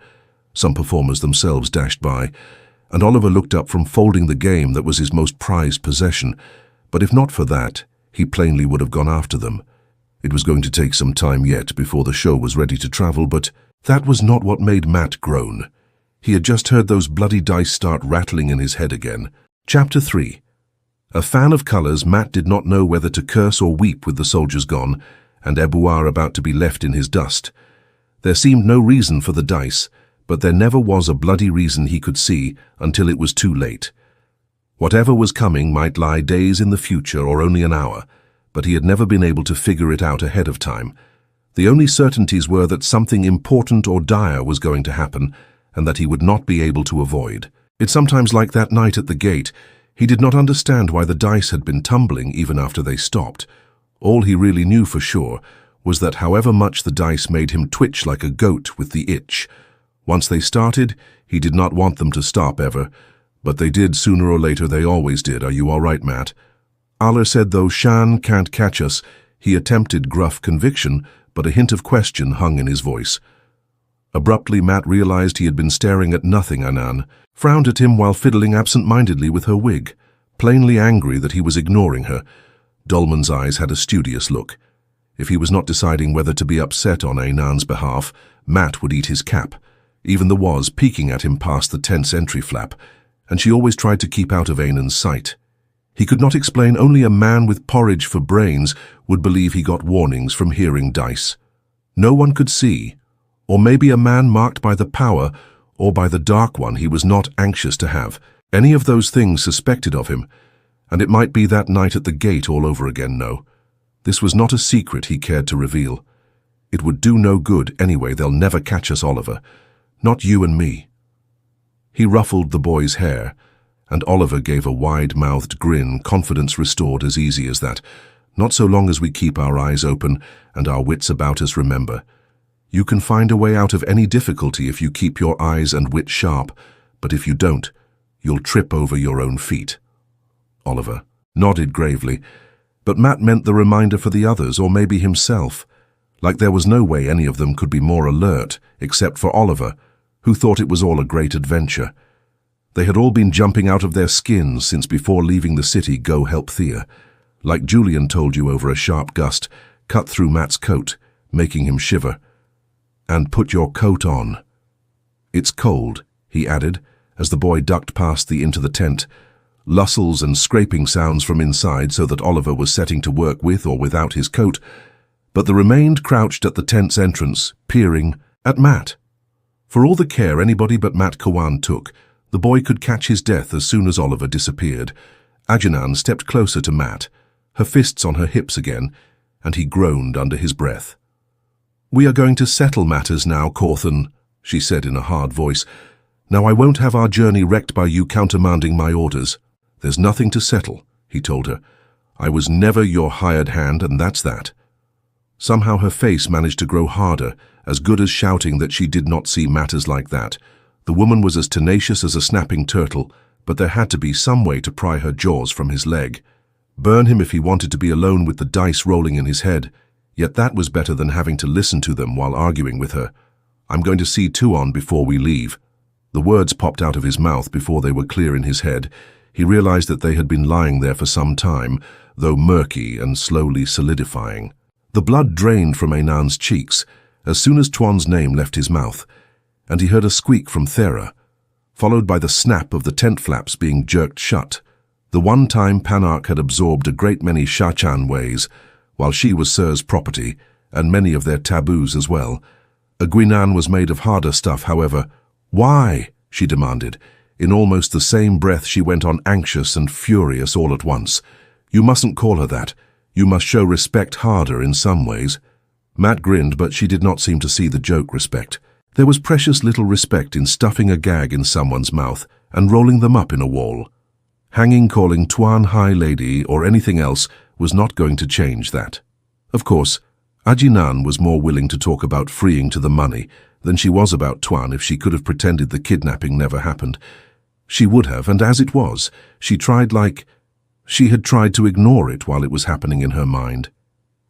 Some performers themselves dashed by, and Oliver looked up from folding the game that was his most prized possession. But if not for that, he plainly would have gone after them. It was going to take some time yet before the show was ready to travel, but that was not what made Matt groan. He had just heard those bloody dice start rattling in his head again. Chapter 3. A fan of colours, Matt did not know whether to curse or weep with the soldiers gone, and Eboir about to be left in his dust. There seemed no reason for the dice, but there never was a bloody reason he could see until it was too late. Whatever was coming might lie days in the future or only an hour, but he had never been able to figure it out ahead of time. The only certainties were that something important or dire was going to happen, and that he would not be able to avoid. It's sometimes like that night at the gate. He did not understand why the dice had been tumbling even after they stopped. All he really knew for sure was that however much the dice made him twitch like a goat with the itch, once they started, he did not want them to stop ever, but they did sooner or later. They always did. Are you all right, Matt? Aller said though Shan can't catch us. He attempted gruff conviction, but a hint of question hung in his voice. Abruptly, Matt realized he had been staring at nothing. Anan frowned at him while fiddling absent-mindedly with her wig, plainly angry that he was ignoring her. Dolman's eyes had a studious look. If he was not deciding whether to be upset on Anan's behalf, Matt would eat his cap. Even the was peeking at him past the tent's entry flap, and she always tried to keep out of Anan's sight. He could not explain. Only a man with porridge for brains would believe he got warnings from hearing dice. No one could see, or maybe a man marked by the power or by the Dark One he was not anxious to have any of those things suspected of him, and it might be that night at the gate all over again. No, this was not a secret he cared to reveal. It would do no good anyway. They'll never catch us, Oliver. Not you and me. He ruffled the boy's hair, and Oliver gave a wide-mouthed grin, confidence restored as easy as that. Not so long as we keep our eyes open and our wits about us, remember. You can find a way out of any difficulty if you keep your eyes and wit sharp, but if you don't, you'll trip over your own feet. Oliver nodded gravely, but Matt meant the reminder for the others, or maybe himself. Like there was no way any of them could be more alert, except for Oliver, who thought it was all a great adventure. They had all been jumping out of their skins since before leaving the city. Go help Thea. Like Julian told you, over a sharp gust cut through Matt's coat, making him shiver. And put your coat on. It's cold, he added, as the boy ducked past into the tent. Rustles and scraping sounds from inside, so that Oliver was setting to work with or without his coat, but the remained crouched at the tent's entrance, peering at Matt. For all the care anybody but Matt Kawan took, the boy could catch his death as soon as Oliver disappeared. Ajanan stepped closer to Matt, her fists on her hips again, and he groaned under his breath. "We are going to settle matters now, Corthan," she said in a hard voice. "Now I won't have our journey wrecked by you countermanding my orders." "There's nothing to settle," he told her. "I was never your hired hand, and that's that." Somehow her face managed to grow harder, as good as shouting that she did not see matters like that. The woman was as tenacious as a snapping turtle, but there had to be some way to pry her jaws from his leg. Burn him if he wanted to be alone with the dice rolling in his head, yet that was better than having to listen to them while arguing with her. "I'm going to see Tuon before we leave." The words popped out of his mouth before they were clear in his head. He realized that they had been lying there for some time, though murky and slowly solidifying. The blood drained from Anan's cheeks as soon as Tuon's name left his mouth, and he heard a squeak from Thera, followed by the snap of the tent flaps being jerked shut. The one time Panarch had absorbed a great many Seanchan ways, while she was Sir's property, and many of their taboos as well. A Guinan was made of harder stuff, however. "Why?" she demanded. In almost the same breath she went on, anxious and furious all at once. "You mustn't call her that. You must show respect harder in some ways." Matt grinned, but she did not seem to see the joke. "Respect. There was precious little respect in stuffing a gag in someone's mouth and rolling them up in a wall. Hanging calling Tuon High Lady or anything else was not going to change that. Of course, Ajinan was more willing to talk about freeing to the money than she was about Tuon if she could have pretended the kidnapping never happened. She would have, and as it was, she had tried to ignore it while it was happening in her mind.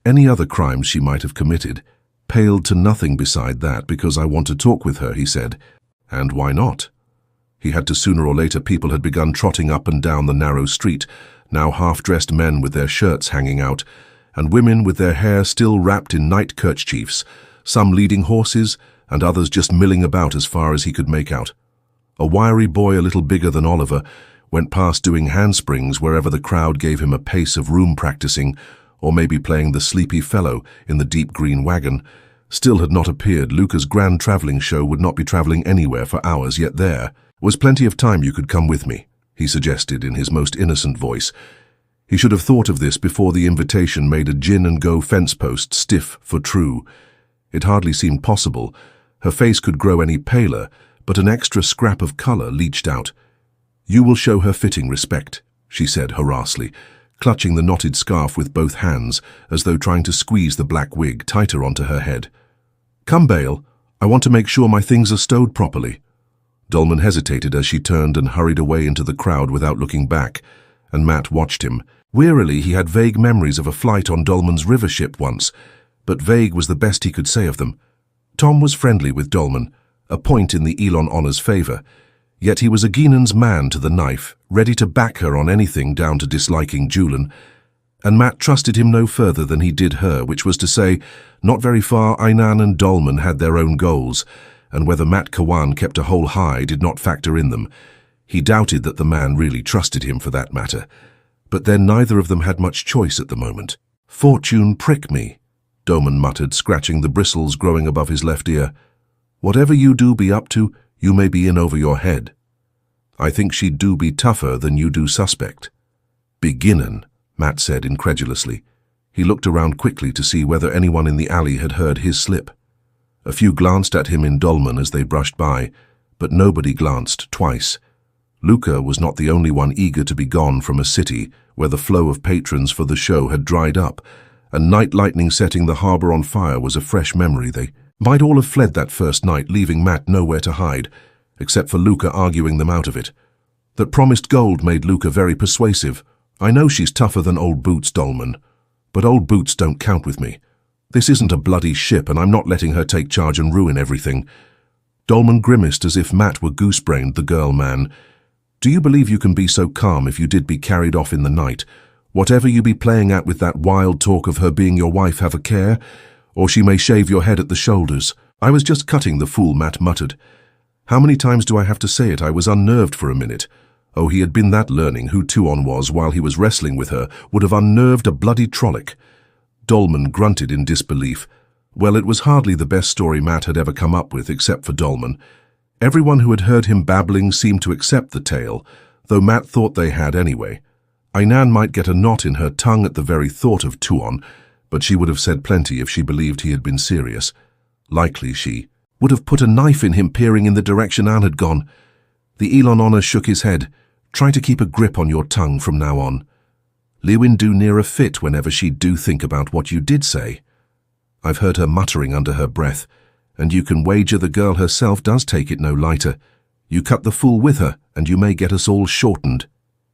Any other crimes she might have committed paled to nothing beside that. Because I want to talk with her, he said. And why not? He had to. Sooner or later people had begun trotting up and down the narrow street, now half-dressed men with their shirts hanging out, and women with their hair still wrapped in night kerchiefs, some leading horses and others just milling about as far as he could make out. A wiry boy a little bigger than Oliver went past doing handsprings wherever the crowd gave him a pace of room practicing, or maybe playing the sleepy fellow in the deep green wagon. Still had not appeared. Luca's grand travelling show would not be travelling anywhere for hours, yet there was plenty of time. You could come with me, he suggested in his most innocent voice. He should have thought of this before the invitation made a gin-and-go fence post stiff for true. It hardly seemed possible. Her face could grow any paler, but an extra scrap of colour leached out. You will show her fitting respect, she said harassingly, clutching the knotted scarf with both hands as though trying to squeeze the black wig tighter onto her head. Come, Bale. I want to make sure my things are stowed properly. Dolman hesitated as she turned and hurried away into the crowd without looking back, and Matt watched him. Wearily, he had vague memories of a flight on Dolman's river ship once, but vague was the best he could say of them. Tom was friendly with Dolman, a point in the Elon Honor's favour, yet he was a Guinan's man to the knife, ready to back her on anything down to disliking Julian, and Matt trusted him no further than he did her, which was to say, not very far. Einan and Dolman had their own goals, and whether Matt Kawan kept a whole high did not factor in them. He doubted that the man really trusted him for that matter. But then neither of them had much choice at the moment. Fortune prick me, Dolman muttered, scratching the bristles growing above his left ear. Whatever you do be up to, you may be in over your head. I think she do be tougher than you do suspect. Beginnin', Matt said incredulously. He looked around quickly to see whether anyone in the alley had heard his slip. A few glanced at him in Dolman as they brushed by, but nobody glanced twice. Luca was not the only one eager to be gone from a city where the flow of patrons for the show had dried up, and night lightning setting the harbour on fire was a fresh memory. They might all have fled that first night, leaving Matt nowhere to hide, except for Luca arguing them out of it. That promised gold made Luca very persuasive. I know she's tougher than old boots, Dolman, but old boots don't count with me. This isn't a bloody ship, and I'm not letting her take charge and ruin everything. Dolman grimaced as if Matt were goose-brained, the girl man. Do you believe you can be so calm if you did be carried off in the night? Whatever you be playing at with that wild talk of her being your wife, have a care, or she may shave your head at the shoulders. I was just cutting the fool, Matt muttered. How many times do I have to say it? I was unnerved for a minute. Oh, he had been that learning who Tuon was while he was wrestling with her would have unnerved a bloody Trolloc. Dolman grunted in disbelief. Well, it was hardly the best story Matt had ever come up with, except for Dolman. Everyone who had heard him babbling seemed to accept the tale, though Matt thought they had anyway. Einan might get a knot in her tongue at the very thought of Tuon, but she would have said plenty if she believed he had been serious. Likely she would have put a knife in him peering in the direction Anne had gone. The Elon Honor shook his head. Try to keep a grip on your tongue from now on. Lewin do near a fit whenever she do think about what you did say. I've heard her muttering under her breath, and you can wager the girl herself does take it no lighter. You cut the fool with her, and you may get us all shortened.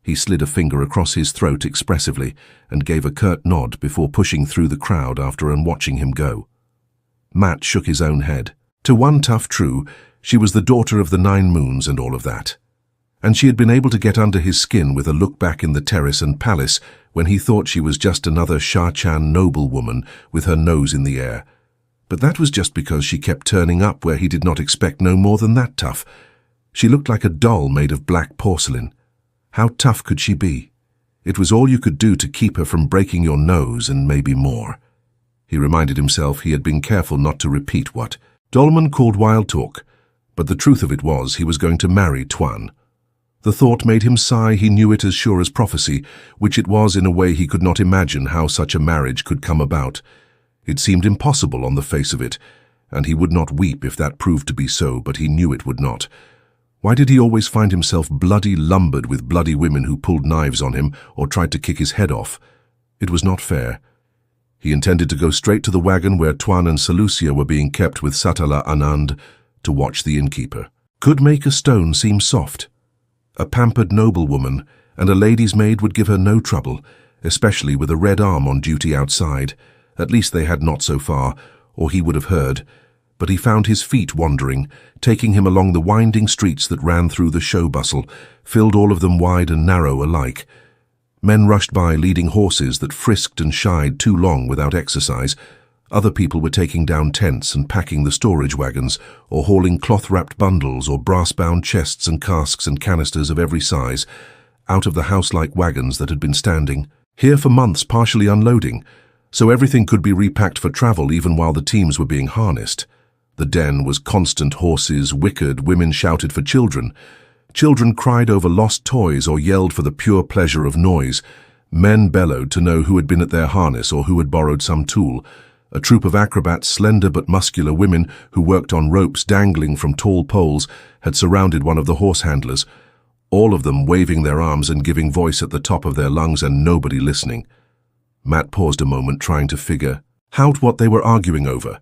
He slid a finger across his throat expressively and gave a curt nod before pushing through the crowd after and watching him go. Matt shook his own head. To one tough true, she was the daughter of the 9 moons and all of that. And she had been able to get under his skin with a look back in the terrace and palace when he thought she was just another Seanchan noblewoman with her nose in the air. But that was just because she kept turning up where he did not expect no more than that tough. She looked like a doll made of black porcelain. How tough could she be? It was all you could do to keep her from breaking your nose, and maybe more. He reminded himself he had been careful not to repeat what Dolman called wild talk, but the truth of it was he was going to marry Tuon. The thought made him sigh. He knew it as sure as prophecy, which it was in a way he could not imagine how such a marriage could come about. It seemed impossible on the face of it, and he would not weep if that proved to be so, but he knew it would not. Why did he always find himself bloody lumbered with bloody women who pulled knives on him or tried to kick his head off? It was not fair. He intended to go straight to the wagon where Tuon and Seleucia were being kept with Satala Anand to watch the innkeeper. Could make a stone seem soft. A pampered noblewoman and a lady's maid would give her no trouble, especially with a red arm on duty outside. At least they had not so far, or he would have heard. But he found his feet wandering, taking him along the winding streets that ran through the show bustle, filled all of them wide and narrow alike. Men rushed by leading horses that frisked and shied too long without exercise. Other people were taking down tents and packing the storage wagons, or hauling cloth-wrapped bundles or brass-bound chests and casks and canisters of every size out of the house-like wagons that had been standing here for months, partially unloading, so everything could be repacked for travel even while the teams were being harnessed. The den was constant horses, whickered, women shouted for children. Children cried over lost toys or yelled for the pure pleasure of noise. Men bellowed to know who had been at their harness or who had borrowed some tool. A troop of acrobats, slender but muscular women who worked on ropes dangling from tall poles, had surrounded one of the horse handlers, all of them waving their arms and giving voice at the top of their lungs and nobody listening. Matt paused a moment trying to figure out what they were arguing over,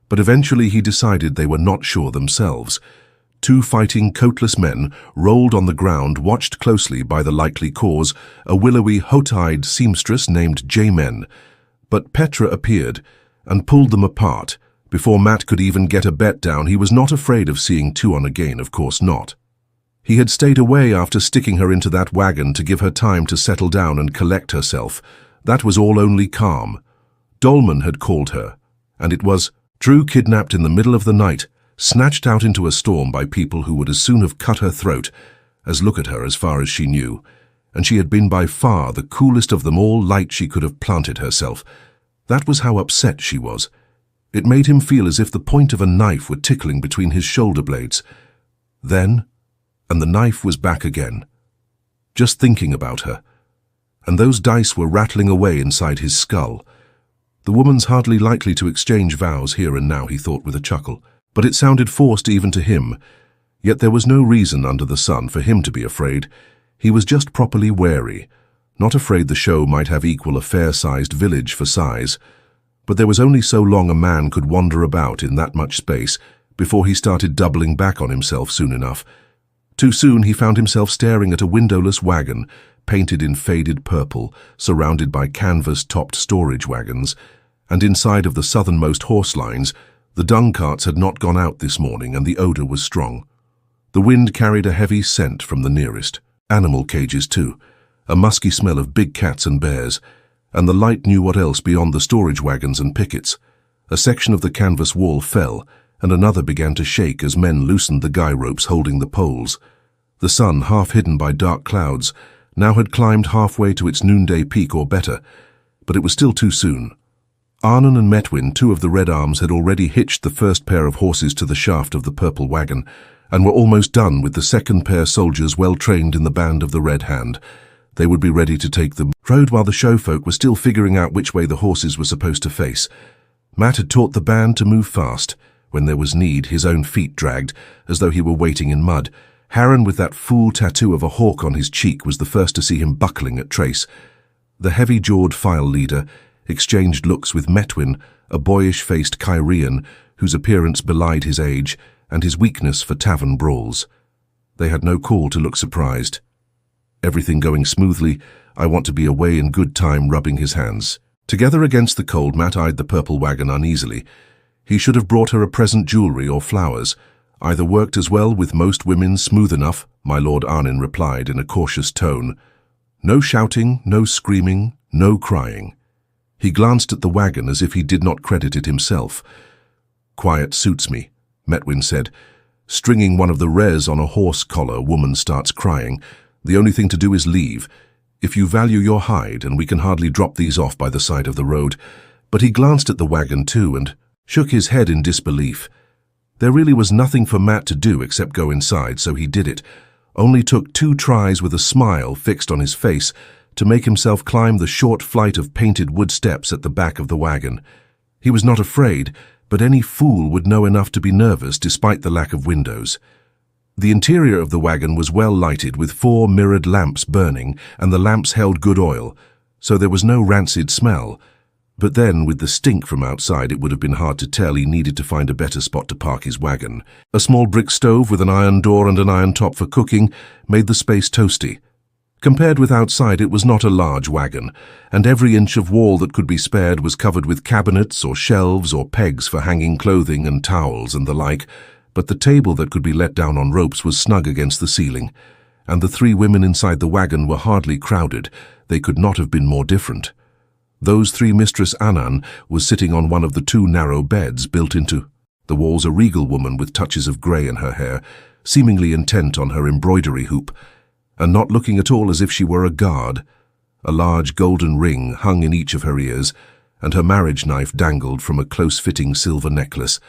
but eventually he decided they were not sure themselves. Two fighting, coatless men rolled on the ground, watched closely by the likely cause, a willowy, hot-eyed seamstress named J-Men. But Petra appeared and pulled them apart. Before Matt could even get a bet down, he was not afraid of seeing Tuon again, of course not. He had stayed away after sticking her into that wagon to give her time to settle down and collect herself. That was all only calm. Dolman had called her, and it was Drew kidnapped in the middle of the night, snatched out into a storm by people who would as soon have cut her throat as look at her as far as she knew, and she had been by far the coolest of them all, light she could have planted herself. That was how upset she was. It made him feel as if the point of a knife were tickling between his shoulder blades. Then, and the knife was back again. Just thinking about her. And those dice were rattling away inside his skull. The woman's hardly likely to exchange vows here and now, he thought with a chuckle. But it sounded forced even to him. Yet there was no reason under the sun for him to be afraid. He was just properly wary. Not afraid the show might have equal a fair-sized village for size. But there was only so long a man could wander about in that much space before he started doubling back on himself soon enough. Too soon he found himself staring at a windowless wagon, painted in faded purple, surrounded by canvas-topped storage wagons, and inside of the southernmost horse lines, the dung carts had not gone out this morning and the odor was strong. The wind carried a heavy scent from the nearest. Animal cages too, a musky smell of big cats and bears, and the light knew what else beyond the storage wagons and pickets. A section of the canvas wall fell, and another began to shake as men loosened the guy ropes holding the poles. The sun, half hidden by dark clouds, now had climbed halfway to its noonday peak or better, but it was still too soon. Arnon and Metwin, two of the Red Arms, had already hitched the first pair of horses to the shaft of the purple wagon, and were almost done with the second pair soldiers well trained in the band of the Red Hand. They would be ready to take the road while the showfolk were still figuring out which way the horses were supposed to face. Matt had taught the band to move fast. When there was need, his own feet dragged, as though he were wading in mud. Harren, with that fool tattoo of a hawk on his cheek, was the first to see him buckling at Trace. The heavy-jawed Faile leader exchanged looks with Metwin, a boyish-faced Kyrian, whose appearance belied his age and his weakness for tavern brawls. They had no call to look surprised. Everything going smoothly, I want to be away in good time, rubbing his hands. Together against the cold, Matt eyed the purple wagon uneasily. He should have brought her a present, jewelry or flowers. Either worked as well with most women, smooth enough, my Lord Arnon replied in a cautious tone. No shouting, no screaming, no crying. He glanced at the wagon as if he did not credit it himself. Quiet suits me, Metwin said. Stringing one of the res on a horse collar, woman starts crying. The only thing to do is leave. If you value your hide, and we can hardly drop these off by the side of the road. But he glanced at the wagon too and shook his head in disbelief. There really was nothing for Matt to do except go inside, so he did it. Only took 2 tries with a smile fixed on his face to make himself climb the short flight of painted wood steps at the back of the wagon. He was not afraid, but any fool would know enough to be nervous despite the lack of windows. The interior of the wagon was well lighted with 4 mirrored lamps burning, and the lamps held good oil, so there was no rancid smell. But then, with the stink from outside, it would have been hard to tell he needed to find a better spot to park his wagon. A small brick stove with an iron door and an iron top for cooking made the space toasty. Compared with outside, it was not a large wagon, and every inch of wall that could be spared was covered with cabinets or shelves or pegs for hanging clothing and towels and the like, but the table that could be let down on ropes was snug against the ceiling, and the 3 women inside the wagon were hardly crowded. They could not have been more different. Those 3 Mistress Anan was sitting on one of the 2 narrow beds built into the walls, a regal woman with touches of grey in her hair, seemingly intent on her embroidery hoop, and not looking at all as if she were a guard. A large golden ring hung in each of her ears, and her marriage knife dangled from a close-fitting silver necklace,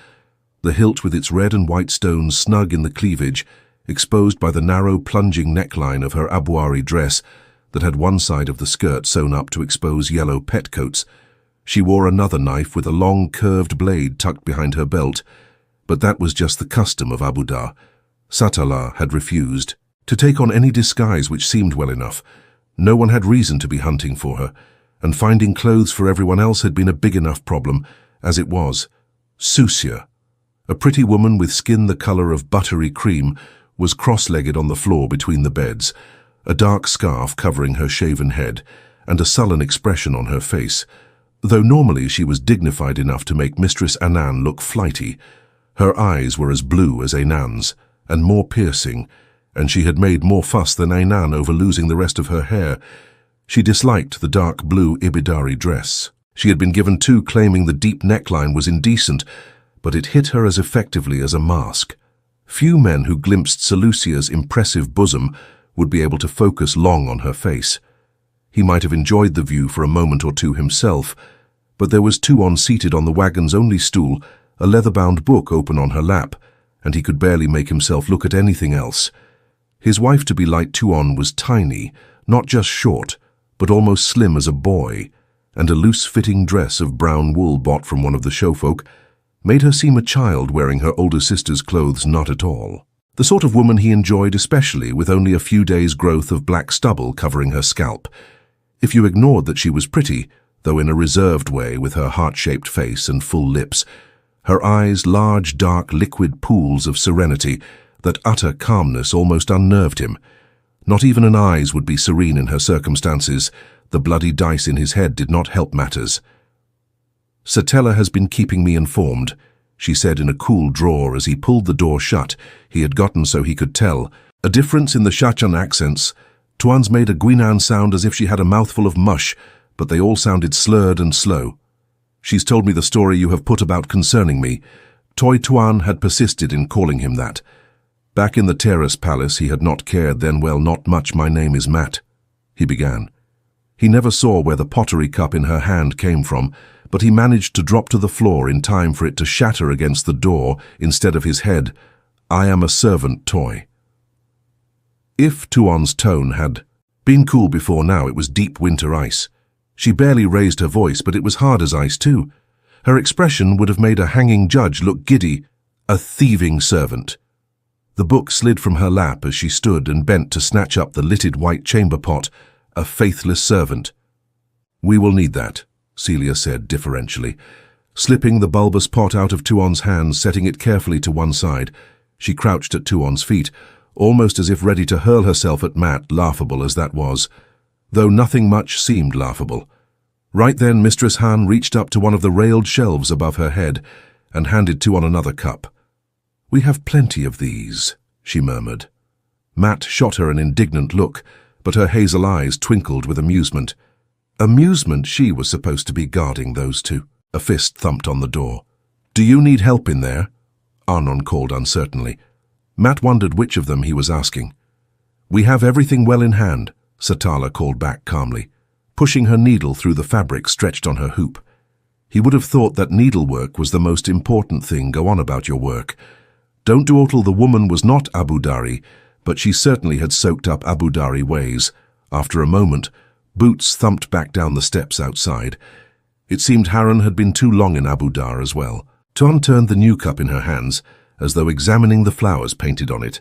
the hilt with its red and white stones snug in the cleavage, exposed by the narrow plunging neckline of her abouari dress that had one side of the skirt sewn up to expose yellow petticoats. She wore another knife with a long curved blade tucked behind her belt, but that was just the custom of Abu Dar. Satala had refused to take on any disguise which seemed well enough. No one had reason to be hunting for her, and finding clothes for everyone else had been a big enough problem as it was. Susia, a pretty woman with skin the color of buttery cream, was cross-legged on the floor between the beds, a dark scarf covering her shaven head, and a sullen expression on her face. Though normally she was dignified enough to make Mistress Anan look flighty, her eyes were as blue as Ainan's, and more piercing, and she had made more fuss than Ainan over losing the rest of her hair. She disliked the dark blue Ibidari dress. She had been given 2, claiming the deep neckline was indecent, but it hit her as effectively as a mask. Few men who glimpsed Seleucia's impressive bosom would be able to focus long on her face. He might have enjoyed the view for a moment or two himself, but there was Tuon seated on the wagon's only stool, a leather-bound book open on her lap, and he could barely make himself look at anything else. His wife-to-be like Tuon was tiny, not just short, but almost slim as a boy, and a loose-fitting dress of brown wool bought from one of the showfolk made her seem a child wearing her older sister's clothes not at all. The sort of woman he enjoyed especially, with only a few days' growth of black stubble covering her scalp. If you ignored that she was pretty, though in a reserved way with her heart-shaped face and full lips, her eyes large, dark, liquid pools of serenity, that utter calmness almost unnerved him. Not even an Aes would be serene in her circumstances. The bloody dice in his head did not help matters. "Satella has been keeping me informed," she said in a cool drawl as he pulled the door shut. He had gotten so he could tell. A difference in the Seanchan accents. Tuon's made a Guinan sound as if she had a mouthful of mush, but they all sounded slurred and slow. "She's told me the story you have put about concerning me." Tuon had persisted in calling him that. Back in the terrace palace he had not cared then. "Well, not much. My name is Matt," he began. He never saw where the pottery cup in her hand came from, but he managed to drop to the floor in time for it to shatter against the door instead of his head. "I am a servant toy." If Tuon's tone had been cool before now, it was deep winter ice. She barely raised her voice, but it was hard as ice too. Her expression would have made a hanging judge look giddy. "A thieving servant." The book slid from her lap as she stood and bent to snatch up the littered white chamber pot. "A faithless servant." "We will need that," Celia said deferentially. Slipping the bulbous pot out of Tuon's hands, setting it carefully to one side, she crouched at Tuon's feet, almost as if ready to hurl herself at Matt, laughable as that was, though nothing much seemed laughable. Right then Mistress Han reached up to one of the railed shelves above her head and handed Tuon another cup. "We have plenty of these," she murmured. Matt shot her an indignant look, but her hazel eyes twinkled with amusement. Amusement she was supposed to be guarding those 2. A fist thumped on the door. "Do you need help in there?" Arnon called uncertainly. Matt wondered which of them he was asking. "We have everything well in hand," Satala called back calmly, pushing her needle through the fabric stretched on her hoop. He would have thought that needlework was the most important thing. "Go on about your work." Don't dawdle. The woman was not Abu Dari, but she certainly had soaked up Abu Dari ways. After a moment, boots thumped back down the steps outside. It seemed Harren had been too long in Abu Dar as well. Tuon turned the new cup in her hands, as though examining the flowers painted on it,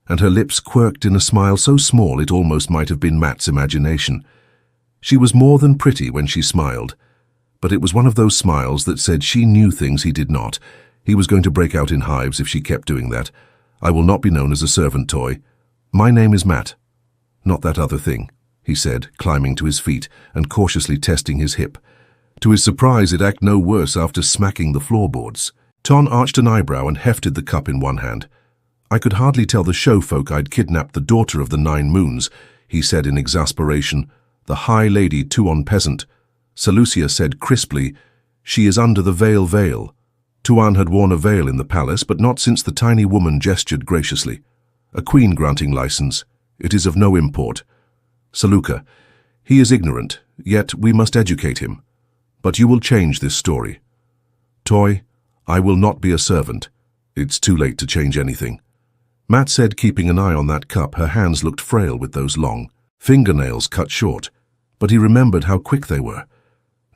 and her lips quirked in a smile so small it almost might have been Mat's imagination. She was more than pretty when she smiled, but it was one of those smiles that said she knew things he did not. He was going to break out in hives if she kept doing that. "I will not be known as a servant toy. My name is Mat, not that other thing," he said, climbing to his feet and cautiously testing his hip. To his surprise, it acted no worse after smacking the floorboards. Tuon arched an eyebrow and hefted the cup in one hand. "I could hardly tell the show folk I'd kidnapped the daughter of the 9 moons," he said in exasperation. "The High Lady Tuon peasant," Seleucia said crisply. "She is under the veil." Tuon had worn a veil in the palace, but not since the tiny woman gestured graciously. "A queen granting license. It is of no import." "Seleucia, he is ignorant, yet we must educate him. But you will change this story." "Toy, I will not be a servant. It's too late to change anything." Mat said, keeping an eye on that cup. Her hands looked frail with those long fingernails cut short, but he remembered how quick they were.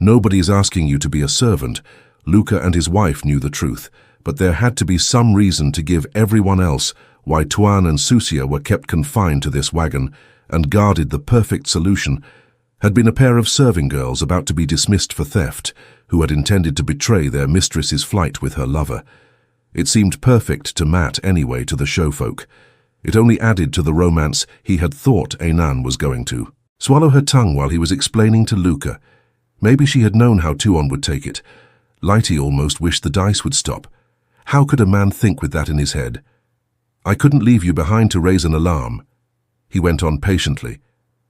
"Nobody is asking you to be a servant." Luca and his wife knew the truth, but there had to be some reason to give everyone else why Tuon and Susia were kept confined to this wagon and guarded. The perfect solution had been a pair of serving girls about to be dismissed for theft, who had intended to betray their mistress's flight with her lover. It seemed perfect to Mat anyway, to the showfolk. It only added to the romance he had thought Elayne was going to. Swallow her tongue while he was explaining to Luca. Maybe she had known how Tuon would take it. Lighty almost wished the dice would stop. How could a man think with that in his head? "I couldn't leave you behind to raise an alarm," he went on patiently.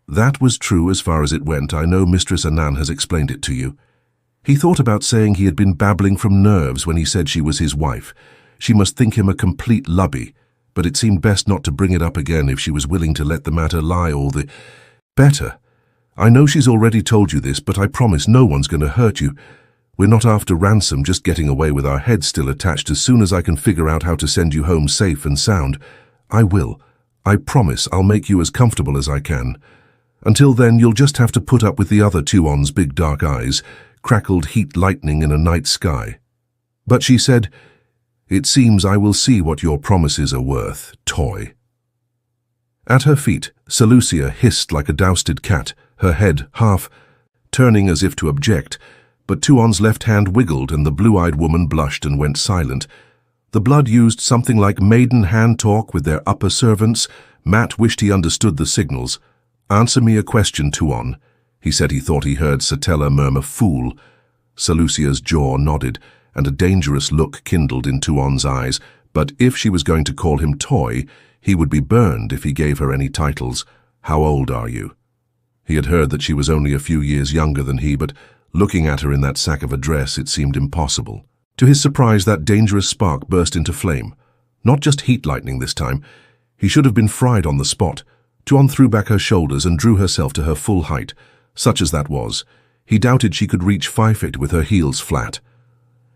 "That was true as far as it went. I know Mistress Elayne has explained it to you." He thought about saying he had been babbling from nerves when he said she was his wife. She must think him a complete lubby, but it seemed best not to bring it up again if she was willing to let the matter lie all the better. "I know she's already told you this, but I promise no one's going to hurt you. We're not after ransom, just getting away with our heads still attached. As soon as I can figure out how to send you home safe and sound, I will. I promise I'll make you as comfortable as I can. Until then, you'll just have to put up with the other Tuon's big dark eyes, crackled heat lightning in a night sky." But she said, "It seems I will see what your promises are worth, toy." At her feet, Seleucia hissed like a dousted cat, her head half turning as if to object, but Tuon's left hand wiggled and the blue-eyed woman blushed and went silent. The blood used something like maiden hand talk with their upper servants. Mat wished he understood the signals. "Answer me a question, Tuon." He said he thought he heard Satella murmur, "Fool." Seleucia's jaw nodded, and a dangerous look kindled in Tuon's eyes. But if she was going to call him toy, he would be burned if he gave her any titles. "How old are you?" He had heard that she was only a few years younger than he, but looking at her in that sack of a dress, it seemed impossible. To his surprise, that dangerous spark burst into flame. Not just heat lightning this time. He should have been fried on the spot. Tuon threw back her shoulders and drew herself to her full height. Such as that was, he doubted she could reach 5 feet with her heels flat.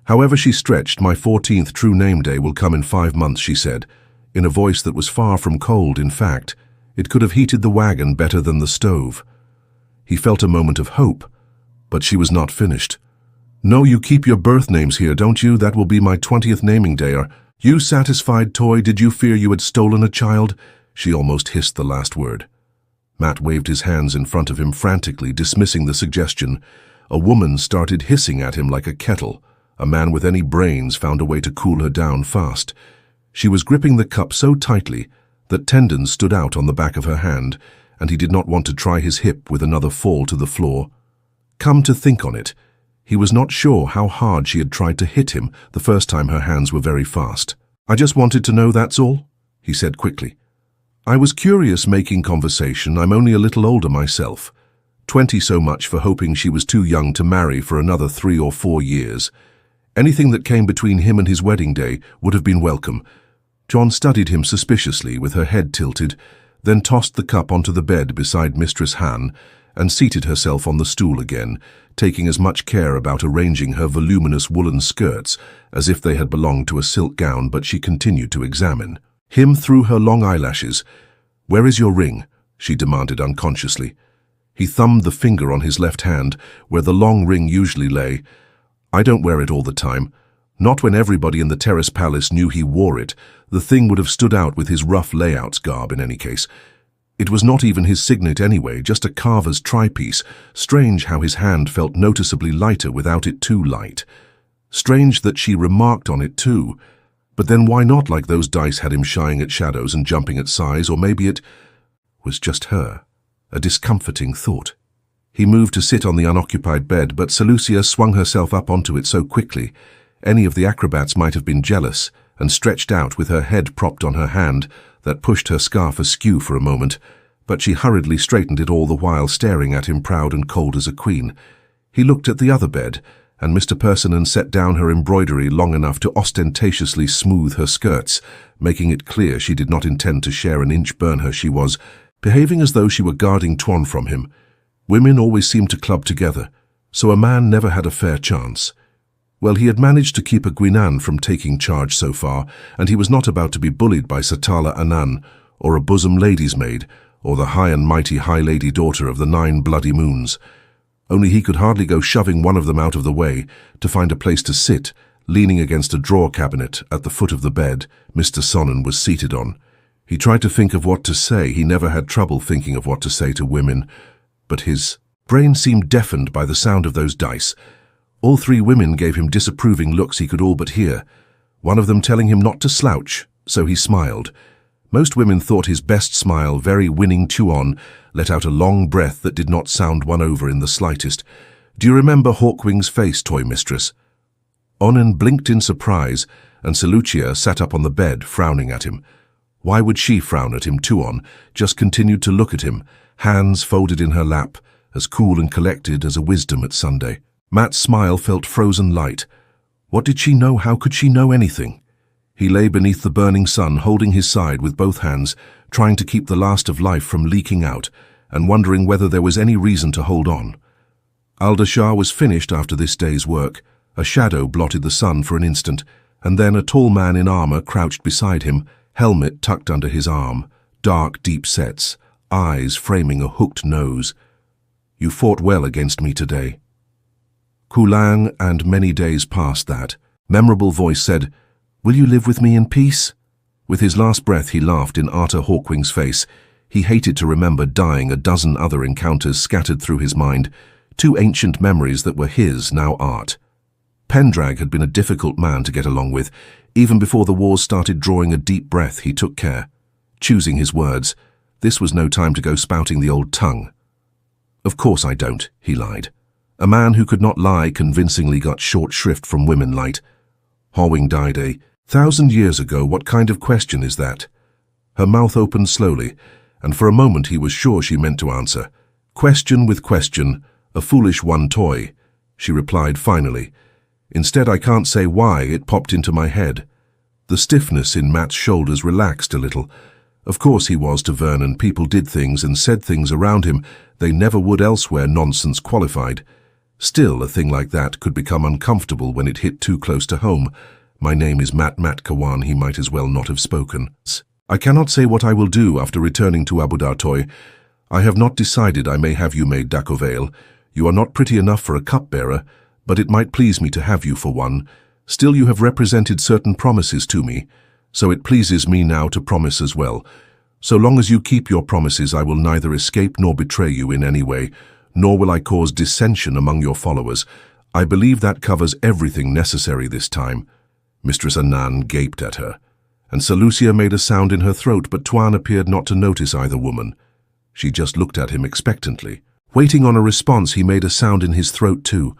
However she stretched, "My 14th true name day will come in 5 months," she said, in a voice that was far from cold. In fact, it could have heated the wagon better than the stove. He felt a moment of hope, but she was not finished. "No, you keep your birth names here, don't you? That will be my 20th naming day. Are you satisfied, toy? Did you fear you had stolen a child?" She almost hissed the last word. Mat waved his hands in front of him frantically, dismissing the suggestion. A woman started hissing at him like a kettle. A man with any brains found a way to cool her down fast. She was gripping the cup so tightly that tendons stood out on the back of her hand, and he did not want to try his hip with another fall to the floor. Come to think on it, he was not sure how hard she had tried to hit him the first time her hands were very fast. "I just wanted to know, that's all," he said quickly. "I was curious, making conversation. I'm only a little older myself. 20 so much for hoping she was too young to marry for another 3 or 4 years. Anything that came between him and his wedding day would have been welcome." John studied him suspiciously with her head tilted, then tossed the cup onto the bed beside Mistress Han and seated herself on the stool again, taking as much care about arranging her voluminous woolen skirts as if they had belonged to a silk gown, but she continued to examine him through her long eyelashes. "Where is your ring?" she demanded unconsciously. He thumbed the finger on his left hand, where the long ring usually lay. "I don't wear it all the time. Not when everybody in the terrace palace knew he wore it. The thing would have stood out with his rough layouts garb in any case. It was not even his signet anyway, just a carver's tri-piece. Strange how his hand felt noticeably lighter without it too light. Strange that she remarked on it too. But then why not, like those dice had him shying at shadows and jumping at size, or maybe it was just her. A discomforting thought. He moved to sit on the unoccupied bed, but Seleucia swung herself up onto it so quickly. Any of the acrobats might have been jealous, and stretched out with her head propped on her hand, that pushed her scarf askew for a moment, but she hurriedly straightened it all the while staring at him proud and cold as a queen. He looked at the other bed, and Mr. Persimmon set down her embroidery long enough to ostentatiously smooth her skirts, making it clear she did not intend to share an inch burn her. She was behaving as though she were guarding Tuon from him. Women always seemed to club together, so a man never had a fair chance. Well, he had managed to keep a Gwynan from taking charge so far, and he was not about to be bullied by Satala Anan, or a bosom lady's maid, or the high and mighty High Lady daughter of the 9 bloody moons. Only he could hardly go shoving one of them out of the way to find a place to sit, leaning against a drawer cabinet at the foot of the bed Mr. Sonnen was seated on. He tried to think of what to say. He never had trouble thinking of what to say to women, but his brain seemed deafened by the sound of those dice. All 3 women gave him disapproving looks he could all but hear, one of them telling him not to slouch, so he smiled. Most women thought his best smile very winning. Tuon let out a long breath that did not sound won over in the slightest. "Do you remember Hawkwing's face, toy mistress?" Onan blinked in surprise, and Seleucia sat up on the bed, frowning at him. Why would she frown at him? Tuon just continued to look at him, hands folded in her lap, as cool and collected as a wisdom at Sunday. Mat's smile felt frozen light. What did she know? How could she know anything? He lay beneath the burning sun, holding his side with both hands, trying to keep the last of life from leaking out, and wondering whether there was any reason to hold on. Aldashar was finished after this day's work. A shadow blotted the sun for an instant, and then a tall man in armor crouched beside him, helmet tucked under his arm, dark, deep sets, eyes framing a hooked nose. "You fought well against me today." Kulang and many days past that. Memorable voice said, "Will you live with me in peace?" With his last breath he laughed in Arthur Hawkwing's face. He hated to remember dying. A dozen other encounters scattered through his mind, 2 ancient memories that were his, now art. Pendrag had been a difficult man to get along with. Even before the wars started, drawing a deep breath, he took care, choosing his words. This was no time to go spouting the old tongue. "Of course I don't," he lied. A man who could not lie convincingly got short shrift from women light. Hawkwing died 1,000 years ago. What kind of question is that? Her mouth opened slowly, and for a moment he was sure she meant to answer. "Question with question, a foolish one, toy," she replied finally. Instead, "I can't say why, it popped into my head." The stiffness in Mat's shoulders relaxed a little. Of course he was to Vernon. People did things and said things around him they never would elsewhere. Nonsense qualified. Still, a thing like that could become uncomfortable when it hit too close to home. "My name is Mat Kawan," he might as well not have spoken. "I cannot say what I will do after returning to Abu Dartoy. I have not decided. I may have you made Dakovale. You are not pretty enough for a cupbearer, but it might please me to have you for one. Still, you have represented certain promises to me, so it pleases me now to promise as well. So long as you keep your promises, I will neither escape nor betray you in any way, nor will I cause dissension among your followers. I believe that covers everything necessary this time." Mistress Anan gaped at her, and Seleucia made a sound in her throat, but Tuon appeared not to notice either woman. She just looked at him expectantly. Waiting on a response, he made a sound in his throat too.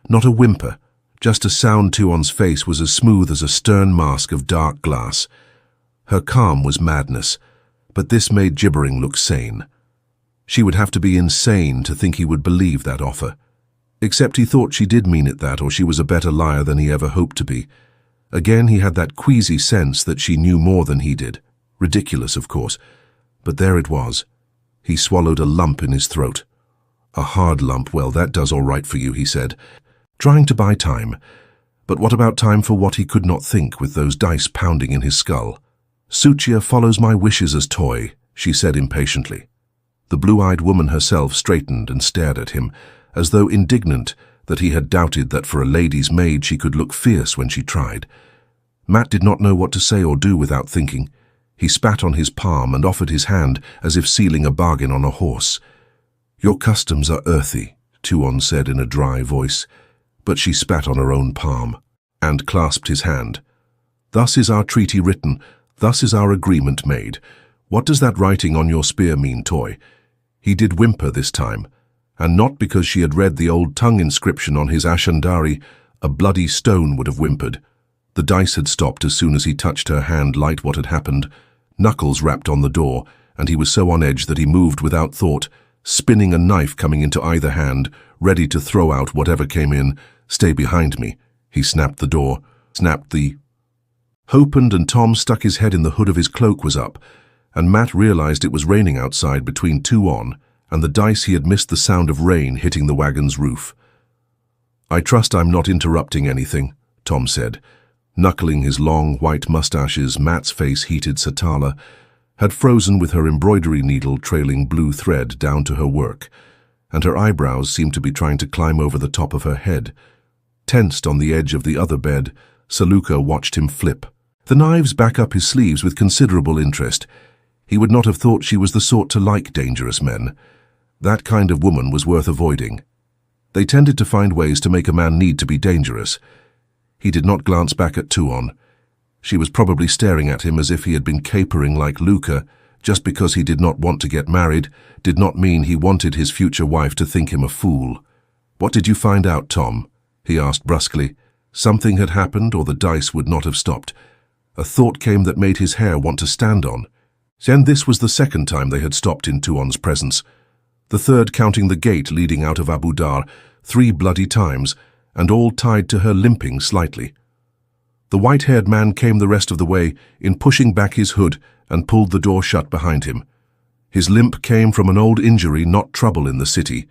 Not a whimper, just a sound. Tuon's face was as smooth as a stern mask of dark glass. Her calm was madness, but this made gibbering look sane. She would have to be insane to think he would believe that offer. Except he thought she did mean it that, or she was a better liar than he ever hoped to be. Again he had that queasy sense that she knew more than he did. Ridiculous, of course, but there it was. He swallowed a lump in his throat. "A hard lump. Well, that does all right for you," he said, trying to buy time. But what about time for what he could not think with those dice pounding in his skull? "Sucia follows my wishes as toy," she said impatiently. The blue-eyed woman herself straightened and stared at him, as though indignant that he had doubted that for a lady's maid she could look fierce when she tried. Matt did not know what to say or do without thinking. He spat on his palm and offered his hand as if sealing a bargain on a horse. "Your customs are earthy," Tuon said in a dry voice, but she spat on her own palm and clasped his hand. "Thus is our treaty written, thus is our agreement made. What does that writing on your spear mean, Toy?" He did whimper this time, and not because she had read the old tongue inscription on his ashandari. A bloody stone would have whimpered. The dice had stopped as soon as he touched her hand. Light what had happened. Knuckles rapped on the door, and he was so on edge that he moved without thought, spinning a knife coming into either hand, ready to throw out whatever came in. "Stay behind me." He snapped the door, snapped the opened, and Tom stuck his head in the hood of his cloak was up, and Matt realized it was raining outside between Tuon and the dice. He had missed the sound of rain hitting the wagon's roof. "I trust I'm not interrupting anything," Tom said. Knuckling his long white mustaches, Matt's face heated. Satala had frozen with her embroidery needle trailing blue thread down to her work, and her eyebrows seemed to be trying to climb over the top of her head. Tensed on the edge of the other bed, Saluka watched him flip the knives back up his sleeves with considerable interest. He would not have thought she was the sort to like dangerous men. That kind of woman was worth avoiding. They tended to find ways to make a man need to be dangerous. He did not glance back at Tuon. She was probably staring at him as if he had been capering like Luca. Just because he did not want to get married did not mean he wanted his future wife to think him a fool. "What did you find out, Tom?" he asked brusquely. Something had happened, or the dice would not have stopped. A thought came that made his hair want to stand on. Then this was the second time they had stopped in Tuon's presence. The third counting the gate leading out of Abu Dar, 3 bloody times, and all tied to her limping slightly. The white-haired man came the rest of the way in pushing back his hood and pulled the door shut behind him. His limp came from an old injury, not trouble in the city.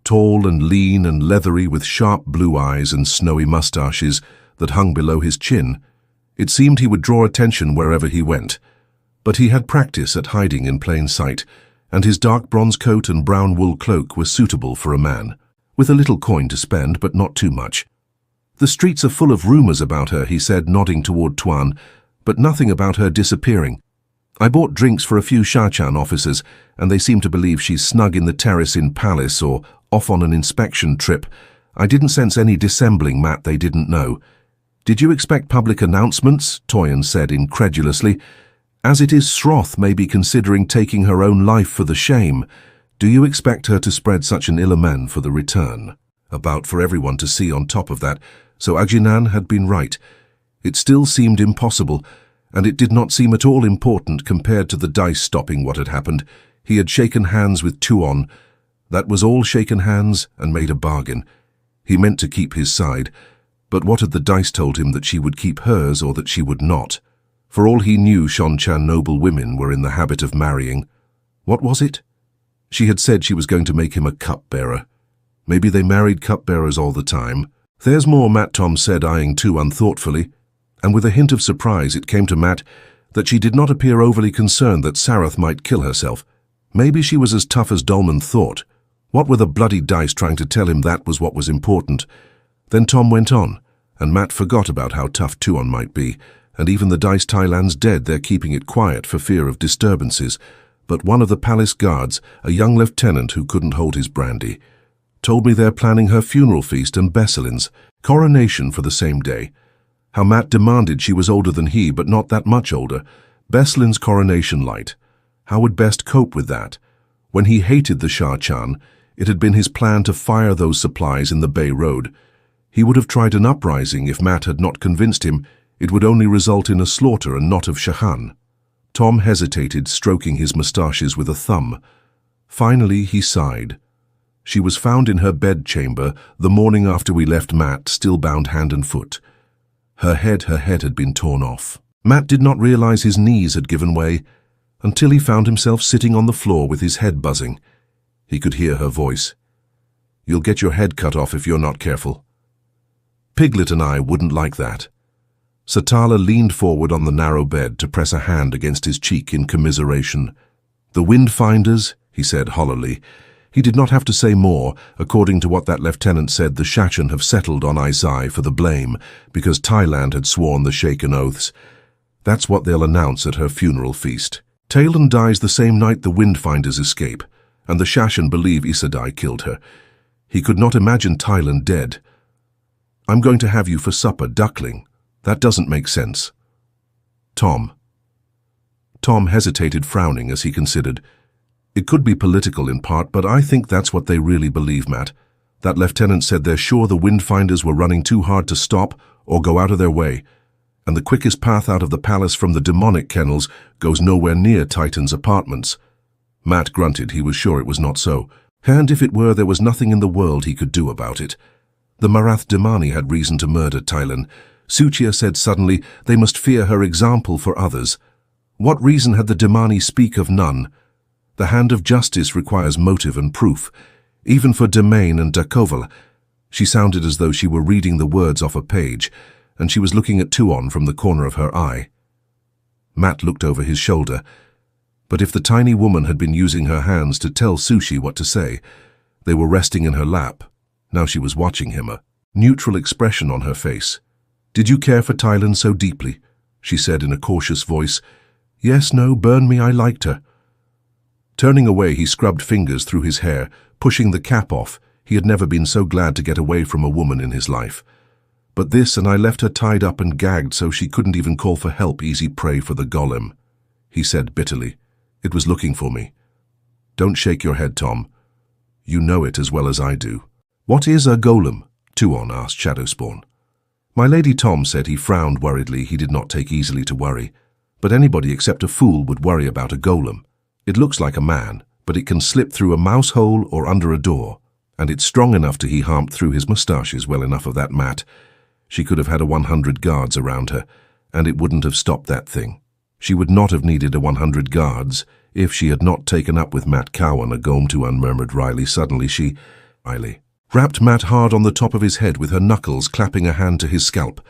Tall and lean and leathery, with sharp blue eyes and snowy mustaches that hung below his chin. It seemed he would draw attention wherever he went. But he had practice at hiding in plain sight, and his dark bronze coat and brown wool cloak were suitable for a man, with a little coin to spend, but not too much. "The streets are full of rumors about her," he said, nodding toward Tuon, "but nothing about her disappearing. I bought drinks for a few Seanchan officers, and they seem to believe she's snug in the terrace in Palace or off on an inspection trip. I didn't sense any dissembling, Matt. They didn't know." "Did you expect public announcements?" Tuon said incredulously. "As it is, Shroth may be considering taking her own life for the shame. Do you expect her to spread such an ill omen for the return?" About for everyone to see on top of that, so Ajinan had been right. It still seemed impossible, and it did not seem at all important compared to the dice stopping what had happened. He had shaken hands with Tuon. That was all, shaken hands and made a bargain. He meant to keep his side, but what had the dice told him that she would keep hers or that she would not? For all he knew, Seanchan noble women were in the habit of marrying. What was it? She had said she was going to make him a cupbearer. Maybe they married cupbearers all the time. "There's more," Matt Tom said, eyeing Tuon thoughtfully, and with a hint of surprise it came to Matt that she did not appear overly concerned that Sarath might kill herself. Maybe she was as tough as Dolman thought. What were the bloody dice trying to tell him that was what was important? Then Tom went on, and Matt forgot about how tough Tuon might be, and even the dice Thailand's dead. They're keeping it quiet for fear of disturbances. But one of the palace guards, a young lieutenant who couldn't hold his brandy, told me they're planning her funeral feast and Besselin's coronation for the same day. How Matt demanded she was older than he, but not that much older. Besselin's coronation light. How would Best cope with that? When he hated the Seanchan, it had been his plan to fire those supplies in the Bay Road. He would have tried an uprising if Matt had not convinced him it would only result in a slaughter and not of Shahan. Tom hesitated, stroking his moustaches with a thumb. Finally, he sighed. She was found in her bedchamber the morning after we left Matt, still bound hand and foot. Her head had been torn off. Matt did not realize his knees had given way until he found himself sitting on the floor with his head buzzing. He could hear her voice. "You'll get your head cut off if you're not careful." "Piglet and I wouldn't like that." Satala leaned forward on the narrow bed to press a hand against his cheek in commiseration. "The Windfinders," he said hollowly. He did not have to say more. According to what that lieutenant said, the Seanchan have settled on Aes Sedai for the blame because Thailand had sworn the shaken oaths. That's what they'll announce at her funeral feast. Talon dies the same night the Windfinders escape, and the Seanchan believe Aes Sedai killed her. He could not imagine Talon dead. I'm going to have you for supper, duckling. That doesn't make sense. Tom hesitated, frowning as he considered. It could be political in part, but I think that's what they really believe, Matt. That lieutenant said they're sure the Windfinders were running too hard to stop or go out of their way, and the quickest path out of the palace from the demonic kennels goes nowhere near Titan's apartments. Matt grunted. He was sure it was not so, and if it were, there was nothing in the world he could do about it. The Marath Demani had reason to murder Talon. Suchia said suddenly they must fear her example for others. What reason had the Demani? Speak of none. The hand of justice requires motive and proof, even for Demain and Dakoval. She sounded as though she were reading the words off a page, and she was looking at Tuon from the corner of her eye. Matt looked over his shoulder, but if the tiny woman had been using her hands to tell Sushi what to say, they were resting in her lap. Now she was watching him, a neutral expression on her face. "Did you care for Talon so deeply?" she said in a cautious voice. "Yes, no, burn me, I liked her." Turning away, he scrubbed fingers through his hair, pushing the cap off. He had never been so glad to get away from a woman in his life. But this, and I left her tied up and gagged so she couldn't even call for help. Easy prey for the golem, he said bitterly. It was looking for me. Don't shake your head, Tom. You know it as well as I do. What is a golem? Tuon asked Shadowspawn. My lady, Tom said. He frowned worriedly. He did not take easily to worry. But anybody except a fool would worry about a golem. It looks like a man, but it can slip through a mouse hole or under a door. And it's strong enough to. He harped through his moustaches. Well, enough of that, Matt. She could have had 100 guards around her, and it wouldn't have stopped that thing. She would not have needed 100 guards if she had not taken up with Matt Cowan. A gome to unmurmured Riley. Suddenly Riley rapped Matt hard on the top of his head with her knuckles, clapping a hand to his scalp.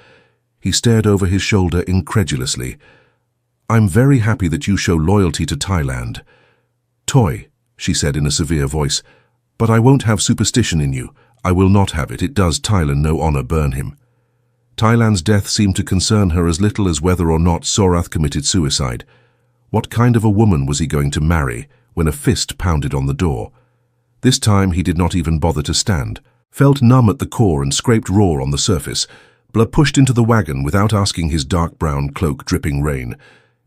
He stared over his shoulder incredulously. I'm very happy that you show loyalty to Thailand. Toy, she said in a severe voice, but I won't have superstition in you. I will not have it. It does Thailand no honor. Burn him. Thailand's death seemed to concern her as little as whether or not Sorath committed suicide. What kind of a woman was he going to marry when a fist pounded on the door? This time he did not even bother to stand, felt numb at the core and scraped raw on the surface. Blur pushed into the wagon without asking, his dark brown cloak dripping rain.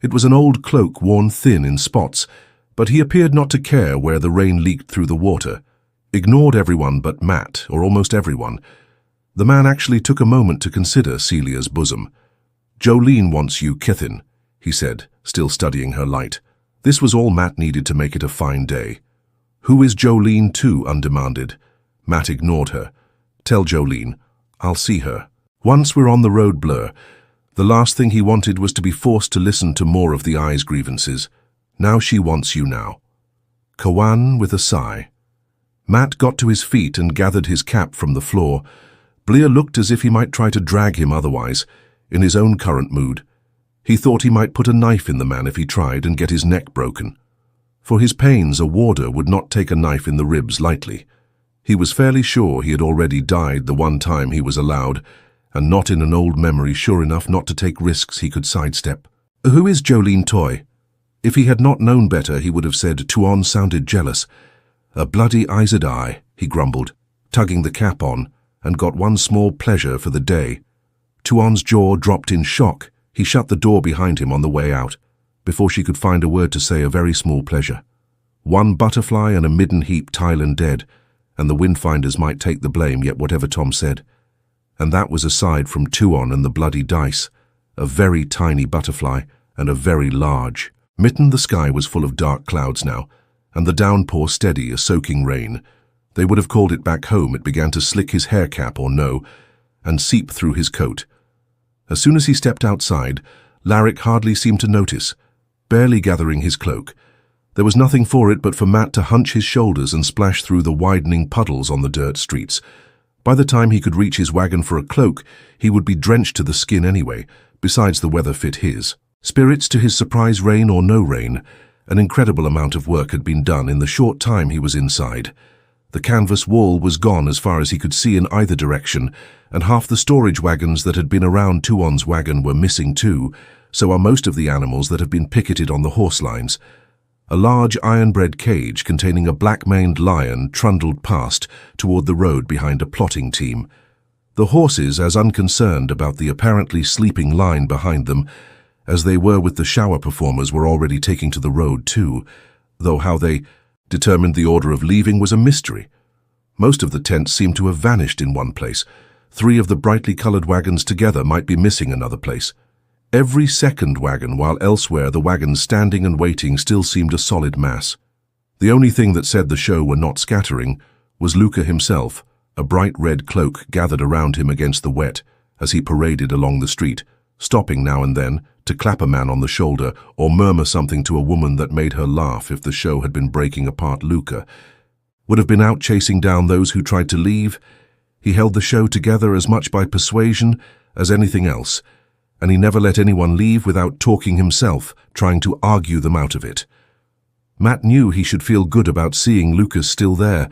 It was an old cloak worn thin in spots, but he appeared not to care where the rain leaked through the water. Ignored everyone but Matt, or almost everyone. The man actually took a moment to consider Celia's bosom. Jolene wants you, Kithin, he said, still studying her light. This was all Matt needed to make it a fine day. Who is Jolene too? Undemanded. Matt ignored her. Tell Jolene. I'll see her. Once we're on the road, Blur. The last thing he wanted was to be forced to listen to more of the Eye's grievances. Now she wants you now. Kawan with a sigh. Matt got to his feet and gathered his cap from the floor. Blear looked as if he might try to drag him otherwise, in his own current mood. He thought he might put a knife in the man if he tried and get his neck broken. For his pains, a warder would not take a knife in the ribs lightly. He was fairly sure he had already died the one time he was allowed, and not in an old memory sure enough not to take risks he could sidestep. Who is Jolene Toy? If he had not known better, he would have said Tuon sounded jealous. A bloody Aes Sedai, he grumbled, tugging the cap on, and got one small pleasure for the day. Tuon's jaw dropped in shock. He shut the door behind him on the way out. Before she could find a word to say, a very small pleasure. One butterfly and a midden heap, Thailand dead, and the Windfinders might take the blame, yet whatever Tom said. And that was aside from Tuon and the bloody dice, a very tiny butterfly and a very large. Mitten, the sky was full of dark clouds now, and the downpour steady, a soaking rain. They would have called it back home. It began to slick his hair cap or no, and seep through his coat. As soon as he stepped outside, Larrick hardly seemed to notice, barely gathering his cloak. There was nothing for it but for Matt to hunch his shoulders and splash through the widening puddles on the dirt streets. By the time he could reach his wagon for a cloak, he would be drenched to the skin anyway. Besides, the weather fit his spirits. To his surprise, rain or no rain, An incredible amount of work had been done in the short time he was inside. The canvas wall was gone as far as he could see in either direction, and half the storage wagons that had been around Tuon's wagon were missing too, so are most of the animals that have been picketed on the horse lines. A large iron-bred cage containing a black-maned lion trundled past toward the road behind a plotting team. The horses as unconcerned about the apparently sleeping line behind them as they were with the shower performers were already taking to the road too, though how they determined the order of leaving was a mystery. Most of the tents seemed to have vanished in one place. 3 of the brightly colored wagons together might be missing another place. Every second wagon, while elsewhere the wagons standing and waiting still seemed a solid mass. The only thing that said the show were not scattering was Luca himself, a bright red cloak gathered around him against the wet as he paraded along the street, stopping now and then to clap a man on the shoulder or murmur something to a woman that made her laugh. If the show had been breaking apart, Luca would have been out chasing down those who tried to leave. He held the show together as much by persuasion as anything else, and he never let anyone leave without talking himself, trying to argue them out of it. Matt knew he should feel good about seeing Lucas still there,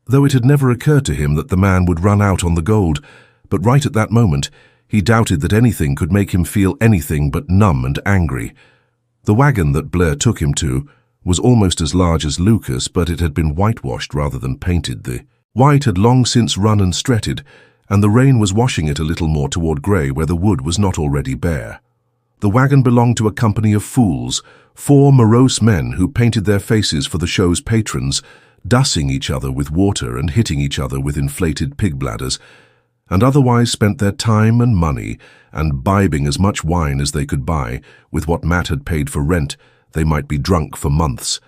though it had never occurred to him that the man would run out on the gold, but right at that moment, he doubted that anything could make him feel anything but numb and angry. The wagon that Blair took him to was almost as large as Lucas, but it had been whitewashed rather than painted. The white had long since run and stretted, and the rain was washing it a little more toward grey where the wood was not already bare. The wagon belonged to a company of fools, 4 morose men who painted their faces for the show's patrons, dousing each other with water and hitting each other with inflated pig bladders, and otherwise spent their time and money and bibbing as much wine as they could buy. With what Matt had paid for rent, they might be drunk for months,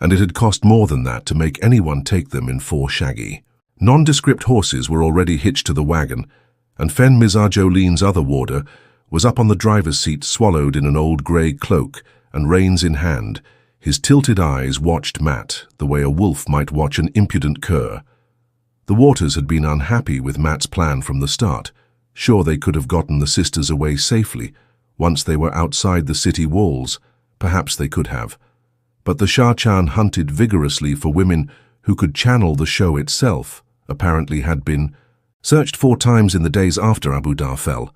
and it had cost more than that to make anyone take them in 4 shaggy. Nondescript horses were already hitched to the wagon, and Fen Mizar Jolene's other warder was up on the driver's seat, swallowed in an old grey cloak and reins in hand. His tilted eyes watched Matt the way a wolf might watch an impudent cur. The Waters had been unhappy with Matt's plan from the start. Sure, they could have gotten the sisters away safely. Once they were outside the city walls, perhaps they could have. But the Seanchan hunted vigorously for women who could channel the show itself, apparently had been searched 4 times in the days after Abu Dar fell,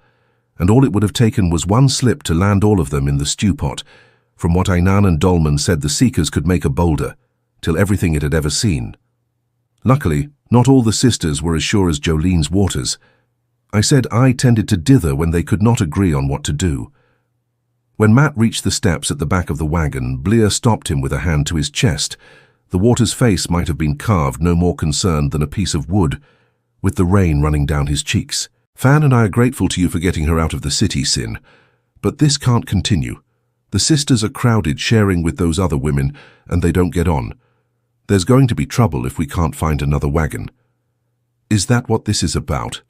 and all it would have taken was one slip to land all of them in the stew pot. From what Einan and Dolman said, the Seekers could make a boulder, till everything it had ever seen. Luckily, not all the sisters were as sure as Jolene's Waters. I said I tended to dither when they could not agree on what to do. When Matt reached the steps at the back of the wagon, Blair stopped him with a hand to his chest. The Waters' face might have been carved, no more concerned than a piece of wood, with the rain running down his cheeks. Fan and I are grateful to you for getting her out of the city, Sin. But this can't continue. The sisters are crowded, sharing with those other women, and they don't get on. There's going to be trouble if we can't find another wagon. Is that what this is about?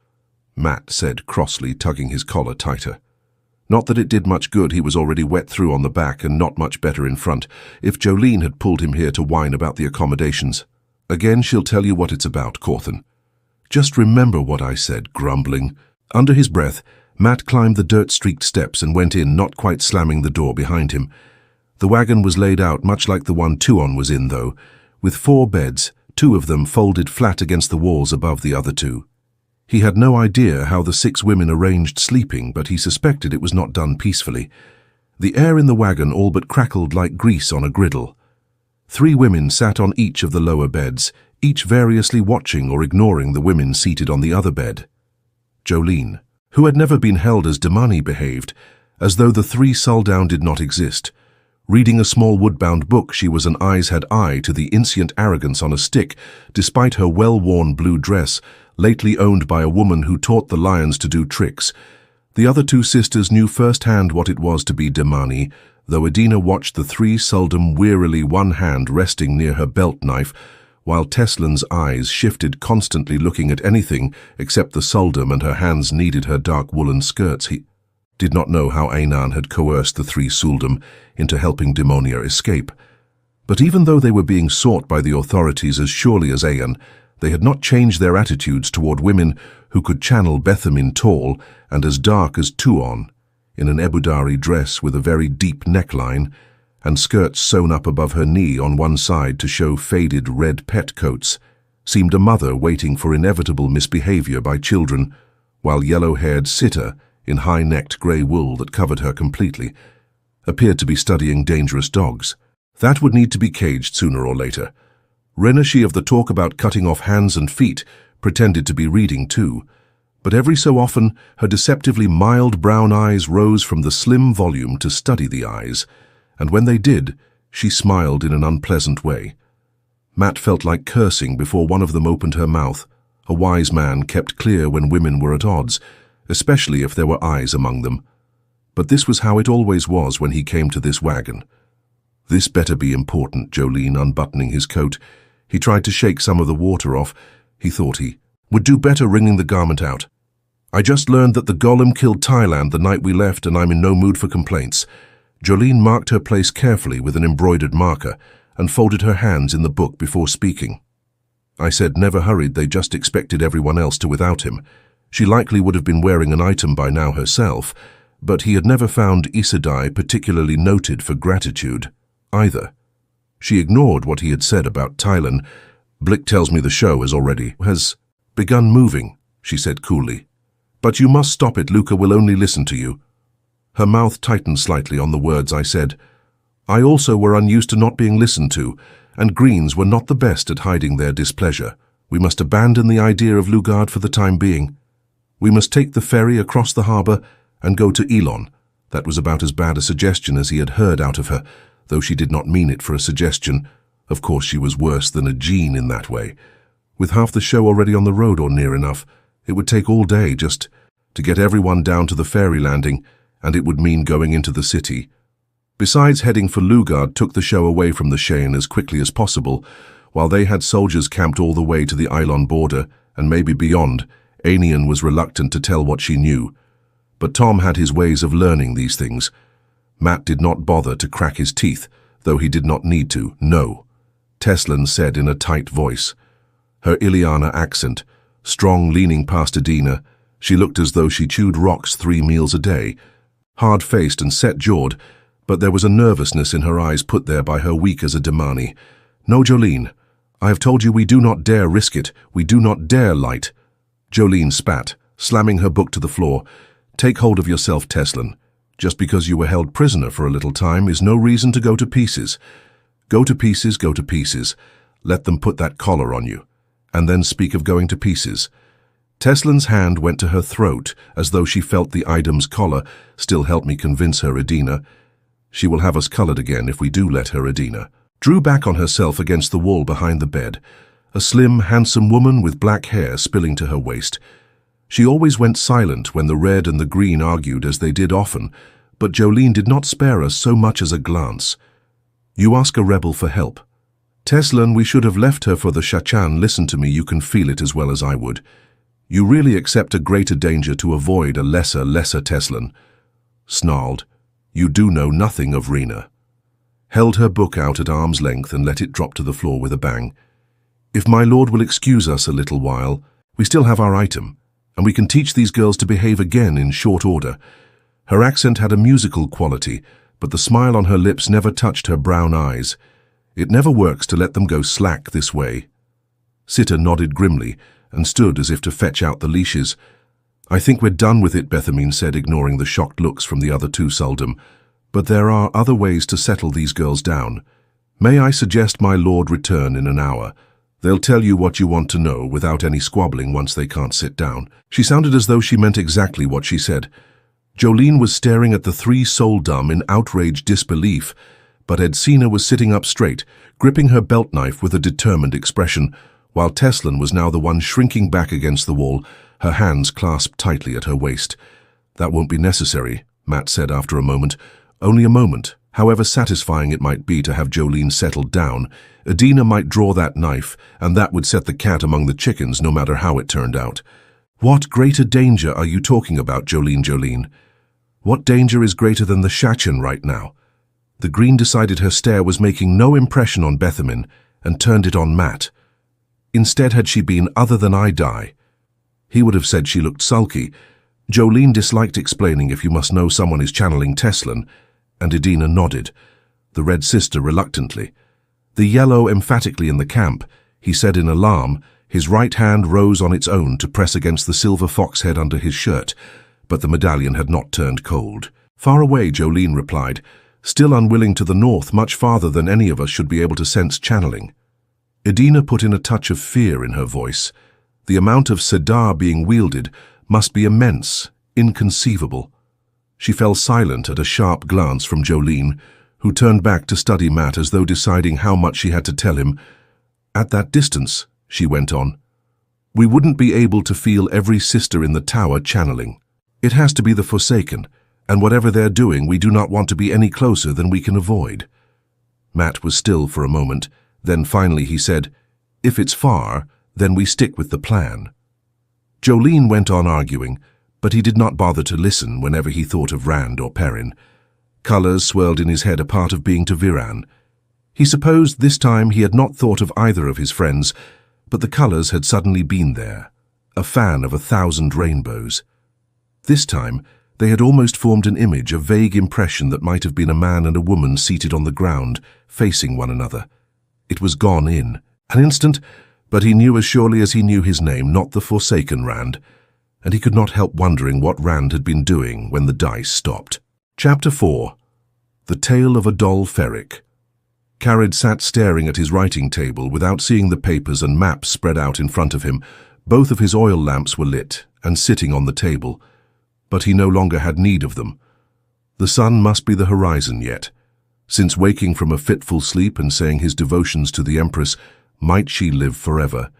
Matt said crossly, tugging his collar tighter. Not that it did much good. He was already wet through on the back and not much better in front. If Jolene had pulled him here to whine about the accommodations. Again, she'll tell you what it's about, Corthan. Just remember what I said, grumbling. Under his breath, Matt climbed the dirt-streaked steps and went in, not quite slamming the door behind him. The wagon was laid out much like the one Tuon was in, though, with 4 beds, 2 of them folded flat against the walls above the other 2. He had no idea how the 6 women arranged sleeping, but he suspected it was not done peacefully. The air in the wagon all but crackled like grease on a griddle. 3 women sat on each of the lower beds, each variously watching or ignoring the women seated on the other bed. Jolene, who had never been held as Damani, behaved, as though the 3 sul'dam did not exist. Reading a small wood-bound book, she was an Aes Sedai to the inscient arrogance on a stick, despite her well-worn blue dress, lately owned by a woman who taught the lions to do tricks. The other 2 sisters knew firsthand what it was to be Damani, though Adina watched the 3 sul'dam wearily, one hand resting near her belt knife, while Teslan's eyes shifted, constantly looking at anything except the sul'dam, and her hands needed her dark woolen skirts. He did not know how Einan had coerced the 3 sul'dam into helping Demonia escape. But even though they were being sought by the authorities as surely as Aeon, they had not changed their attitudes toward women who could channel Bethamin tall and as dark as Tuon, in an Ebudari dress with a very deep neckline, and skirts sewn up above her knee on one side to show faded red petticoats, seemed a mother waiting for inevitable misbehavior by children, while yellow-haired Sitter, in high-necked grey wool that covered her completely, appeared to be studying dangerous dogs. That would need to be caged sooner or later. Renashi of the talk about cutting off hands and feet pretended to be reading too, but every so often her deceptively mild brown eyes rose from the slim volume to study the eyes, and when they did, she smiled in an unpleasant way. Matt felt like cursing before one of them opened her mouth. A wise man kept clear when women were at odds, especially if there were eyes among them. But this was how it always was when he came to this wagon. This better be important, Jolene unbuttoning his coat. He tried to shake some of the water off. He thought he would do better wringing the garment out. I just learned that the golem killed Thailand the night we left, and I'm in no mood for complaints. Jolene marked her place carefully with an embroidered marker and folded her hands in the book before speaking. I said never hurried, they just expected everyone else to without him. She likely would have been wearing an item by now herself, but he had never found Aes Sedai particularly noted for gratitude, either. She ignored what he had said about Thailand. Blick tells me the show has begun moving, she said coolly. But you must stop it, Luca will only listen to you. Her mouth tightened slightly on the words I said. I also were unused to not being listened to, and Greens were not the best at hiding their displeasure. We must abandon the idea of Lugard for the time being. We must take the ferry across the harbour and go to Elon. That was about as bad a suggestion as he had heard out of her, though she did not mean it for a suggestion. Of course she was worse than a Jean in that way. With half the show already on the road or near enough, it would take all day just to get everyone down to the ferry landing, and it would mean going into the city. Besides, heading for Lugard took the show away from the Cheyenne as quickly as possible. While they had soldiers camped all the way to the Eilon border, and maybe beyond, Aenion was reluctant to tell what she knew. But Tom had his ways of learning these things. Matt did not bother to crack his teeth, though he did not need to, no. Teslan said in a tight voice. Her Ileana accent, strong leaning past Adina, she looked as though she chewed rocks 3 meals a day, hard-faced and set-jawed, but there was a nervousness in her eyes put there by her weak as a Damani. No, Jolene, I have told you we do not dare risk it, we do not dare light. Jolene spat, slamming her book to the floor. Take hold of yourself, Teslan. Just because you were held prisoner for a little time is no reason to go to pieces. Go to pieces, go to pieces. Let them put that collar on you, and then speak of going to pieces. Teslan's hand went to her throat, as though she felt the item's collar. Still help me convince her, Adina. She will have us colored again if we do let her, Adina. Drew back on herself against the wall behind the bed, a slim, handsome woman with black hair spilling to her waist. She always went silent when the red and the green argued, as they did often, but Jolene did not spare us so much as a glance. You ask a rebel for help. Teslan, we should have left her for the Seanchan. Listen to me, you can feel it as well as I would. You really accept a greater danger to avoid a lesser Teslan. Snarled. You do know nothing of Rena. Held her book out at arm's length and let it drop to the floor with a bang. If my lord will excuse us a little while, we still have our item, and we can teach these girls to behave again in short order. Her accent had a musical quality, but the smile on her lips never touched her brown eyes. It never works to let them go slack this way. Sitter nodded grimly and stood as if to fetch out the leashes. I think we're done with it, Bethamine said, ignoring the shocked looks from the other 2 sul'dam. But there are other ways to settle these girls down. May I suggest my lord return in an hour? They'll tell you what you want to know without any squabbling once they can't sit down. She sounded as though she meant exactly what she said. Jolene was staring at the 3 sul'dam in outraged disbelief, but Edsina was sitting up straight, gripping her belt knife with a determined expression, while Teslan was now the one shrinking back against the wall, her hands clasped tightly at her waist. That won't be necessary, Matt said after a moment. Only a moment. However satisfying it might be to have Jolene settled down, Adina might draw that knife, and that would set the cat among the chickens no matter how it turned out. What greater danger are you talking about, Jolene? What danger is greater than the Seanchan right now? The Green decided her stare was making no impression on Bethamine and turned it on Matt. Instead, had she been other than I die, he would have said she looked sulky. Jolene disliked explaining if you must know someone is channeling Teslan, and Adina nodded. the red sister reluctantly. The yellow emphatically in the camp, he said in alarm. His right hand rose on its own to press against the silver fox head under his shirt, but the medallion had not turned cold. Far away, Jolene replied, still unwilling to the north, much farther than any of us should be able to sense channeling. Edina put in a touch of fear in her voice. The amount of Sedar being wielded must be immense, inconceivable. She fell silent at a sharp glance from Jolene, who turned back to study Matt as though deciding how much she had to tell him. At that distance, she went on, we wouldn't be able to feel every sister in the tower channeling. It has to be the Forsaken, and whatever they're doing, we do not want to be any closer than we can avoid. Matt was still for a moment, then finally he said, if it's far, then we stick with the plan. Jolene went on arguing, but he did not bother to listen whenever he thought of Rand or Perrin. Colours swirled in his head a part of being to Viran. He supposed this time he had not thought of either of his friends, but the colours had suddenly been there, a fan of 1,000 rainbows. This time, they had almost formed an image, a vague impression that might have been a man and a woman seated on the ground, facing one another. It was gone in an instant, but he knew as surely as he knew his name, not the Forsaken Rand, and he could not help wondering what Rand had been doing when the dice stopped. Chapter 4. The Tale of a Doll Ferric. Carid sat staring at his writing table without seeing the papers and maps spread out in front of him. Both of his oil lamps were lit and sitting on the table, but he no longer had need of them. The sun must be the horizon yet. Since waking from a fitful sleep and saying his devotions to the Empress, might she live forever,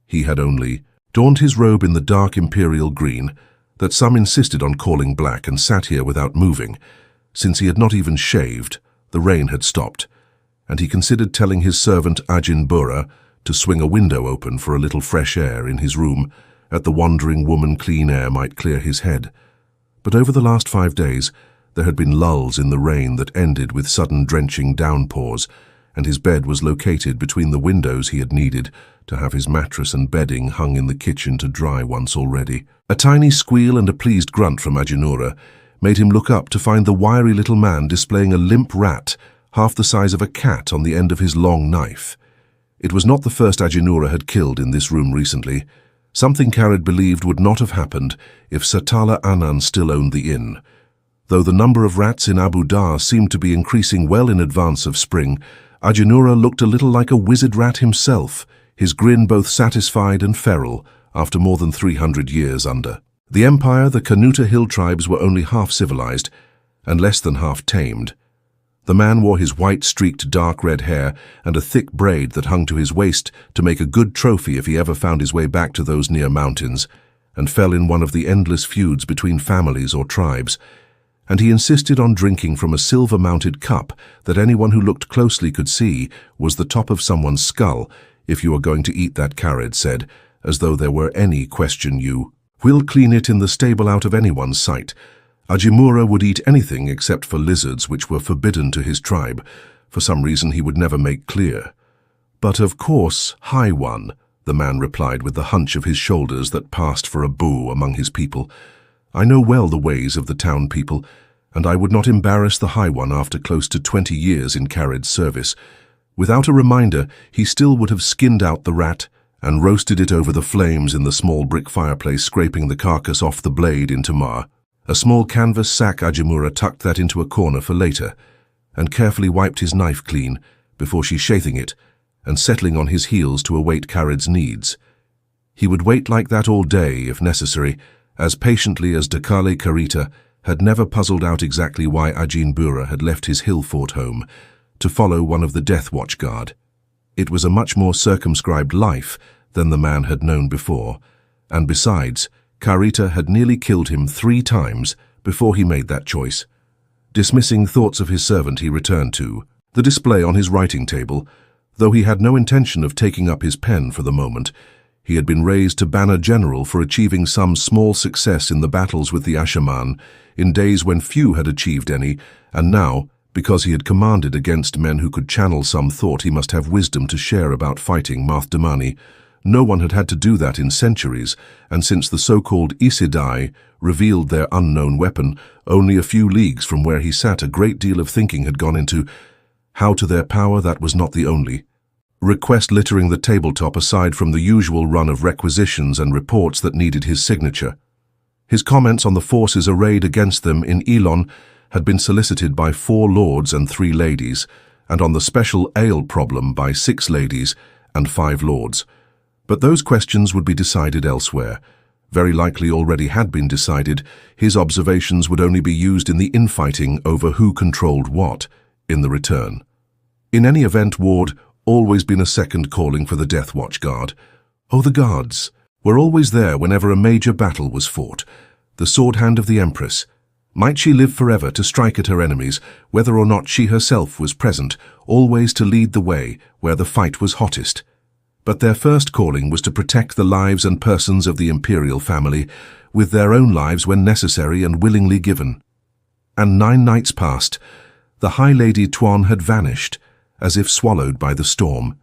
he had only donned his robe in the dark imperial green that some insisted on calling black and sat here without moving. Since he had not even shaved, the rain had stopped, and he considered telling his servant Ajin Bura to swing a window open for a little fresh air in his room. At the wandering woman, clean air might clear his head. But over the last 5 days, there had been lulls in the rain that ended with sudden drenching downpours, and his bed was located between the windows he had needed to have his mattress and bedding hung in the kitchen to dry once already. A tiny squeal and a pleased grunt from Ajinura made him look up to find the wiry little man displaying a limp rat, half the size of a cat, on the end of his long knife. It was not the first Ajinura had killed in this room recently. Something Carid believed would not have happened if Satala Anan still owned the inn. Though the number of rats in Abu Dar seemed to be increasing well in advance of spring, Ajinura looked a little like a wizard rat himself, his grin both satisfied and feral after more than 300 years under. The Empire, the Kanuta hill tribes were only half civilized and less than half tamed. The man wore his white-streaked dark red hair and a thick braid that hung to his waist to make a good trophy if he ever found his way back to those near mountains, and fell in one of the endless feuds between families or tribes. And he insisted on drinking from a silver-mounted cup that anyone who looked closely could see was the top of someone's skull. If you are going to eat that, Carid said, as though there were any question you will clean it in the stable out of anyone's sight. Ajimura would eat anything except for lizards, which were forbidden to his tribe. For some reason he would never make clear. But of course, High One, the man replied with the hunch of his shoulders that passed for a boo among his people. I know well the ways of the town people, and I would not embarrass the High One after close to 20 years in Carid's service. Without a reminder, he still would have skinned out the rat and roasted it over the flames in the small brick fireplace, scraping the carcass off the blade into Mar. A small canvas sack Ajimura tucked that into a corner for later, and carefully wiped his knife clean before she sheathing it and settling on his heels to await Carid's needs. He would wait like that all day, if necessary, as patiently as Dakale Karita had never puzzled out exactly why Ajin Bura had left his hill fort home to follow one of the Death Watch Guard. It was a much more circumscribed life than the man had known before, and besides, Karita had nearly killed him 3 times before he made that choice. Dismissing thoughts of his servant, he returned to the display on his writing table. Though he had no intention of taking up his pen for the moment, he had been raised to Banner General for achieving some small success in the battles with the Ashaman, in days when few had achieved any, and now, because he had commanded against men who could channel some thought he must have wisdom to share about fighting Marthdamani. No one had had to do that in centuries, and since the so-called Aes Sedai revealed their unknown weapon, only a few leagues from where he sat, a great deal of thinking had gone into How to their power, that was not the only request littering the tabletop aside from the usual run of requisitions and reports that needed his signature. His comments on the forces arrayed against them in Elon had been solicited by 4 lords and 3 ladies, and on the special Aiel problem by 6 ladies and 5 lords. But those questions would be decided elsewhere. Very likely already had been decided. His observations would only be used in the infighting over who controlled what in the return. In any event, Ward always been a second calling for the Death Watch Guard. Oh, the guards were always there whenever a major battle was fought. The sword hand of the Empress. Might she live forever to strike at her enemies, whether or not she herself was present, always to lead the way where the fight was hottest. But their first calling was to protect the lives and persons of the imperial family, with their own lives when necessary and willingly given. And 9 nights passed. The High Lady Tuon had vanished, as if swallowed by the storm.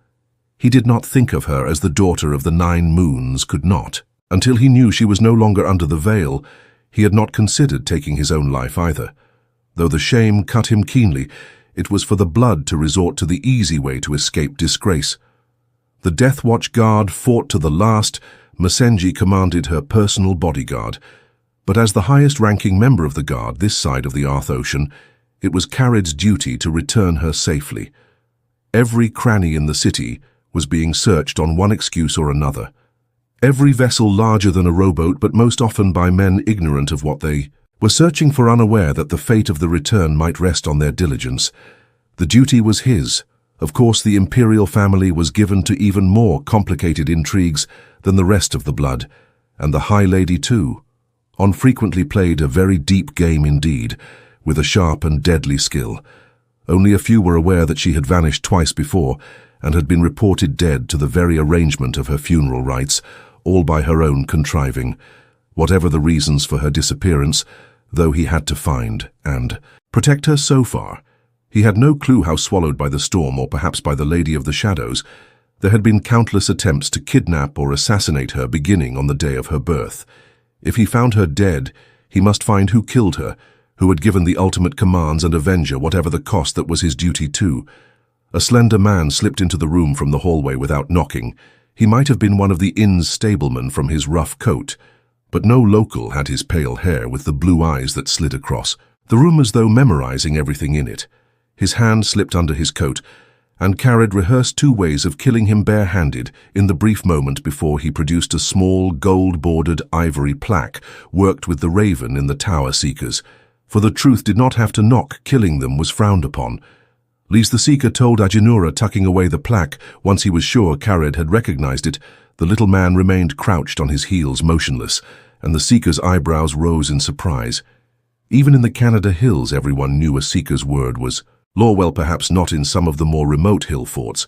He did not think of her as the daughter of the 9 moons could not. Until he knew she was no longer under the veil, he had not considered taking his own life either. Though the shame cut him keenly, it was for the blood to resort to the easy way to escape disgrace. The Death Watch Guard fought to the last. Masenji commanded her personal bodyguard. But as the highest-ranking member of the guard this side of the Arth Ocean, it was Carid's duty to return her safely. Every cranny in the city was being searched on one excuse or another. Every vessel larger than a rowboat, but most often by men ignorant of what they were searching for, unaware that the fate of the return might rest on their diligence. The duty was his. Of course, the imperial family was given to even more complicated intrigues than the rest of the blood, and the High Lady too. Frequently played a very deep game indeed, with a sharp and deadly skill. Only a few were aware that she had vanished twice before and had been reported dead to the very arrangement of her funeral rites, all by her own contriving. Whatever the reasons for her disappearance, though he had to find and protect her so far. He had no clue how, swallowed by the storm or perhaps by the Lady of the Shadows, there had been countless attempts to kidnap or assassinate her beginning on the day of her birth. If he found her dead, he must find who killed her, who had given the ultimate commands, and avenge her, whatever the cost. That was his duty too. A slender man slipped into the room from the hallway without knocking. He might have been one of the inn's stablemen from his rough coat, but no local had his pale hair with the blue eyes that slid across the room as though memorizing everything in it. His hand slipped under his coat, and Carid rehearsed 2 ways of killing him bare-handed in the brief moment before he produced a small, gold-bordered ivory plaque worked with the raven in the Tower Seekers. For the truth did not have to knock. Killing them was frowned upon. Lise the Seeker told Agenura, tucking away the plaque. Once he was sure Carid had recognized it, the little man remained crouched on his heels, motionless, and the Seeker's eyebrows rose in surprise. Even in the Canada Hills, everyone knew a Seeker's word was law. Well, perhaps not in some of the more remote hill forts.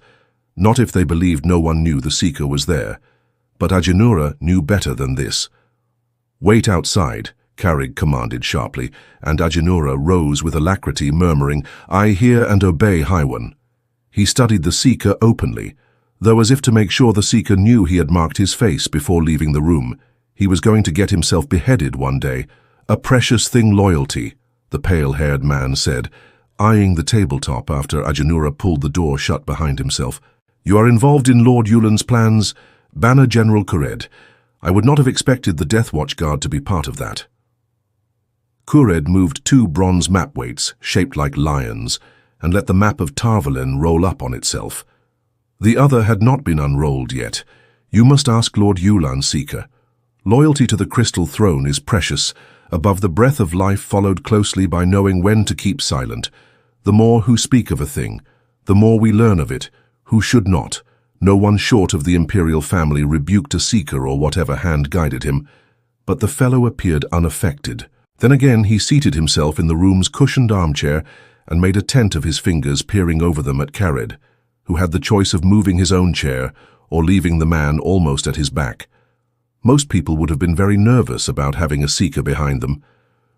Not if they believed no one knew the Seeker was there. But Agenura knew better than this. "Wait outside," Carid commanded sharply, and Agenura rose with alacrity, murmuring, "I hear and obey, High One." He studied the Seeker openly, though as if to make sure the Seeker knew he had marked his face before leaving the room. He was going to get himself beheaded one day. "A precious thing, loyalty," the pale-haired man said, eyeing the tabletop after Agenura pulled the door shut behind himself. "You are involved in Lord Yulan's plans, Banner General Kured. I would not have expected the Death Watch Guard to be part of that." Kured moved 2 bronze map weights, shaped like lions, and let the map of Tarvalin roll up on itself. The other had not been unrolled yet. "You must ask Lord Yulan, Seeker. Loyalty to the Crystal Throne is precious, above the breath of life, followed closely by knowing when to keep silent. The more who speak of a thing, the more we learn of it, who should not. No one short of the imperial family rebuked a Seeker or whatever hand guided him, but the fellow appeared unaffected. Then again he seated himself in the room's cushioned armchair and made a tent of his fingers, peering over them at Carid, who had the choice of moving his own chair or leaving the man almost at his back. Most people would have been very nervous about having a Seeker behind them.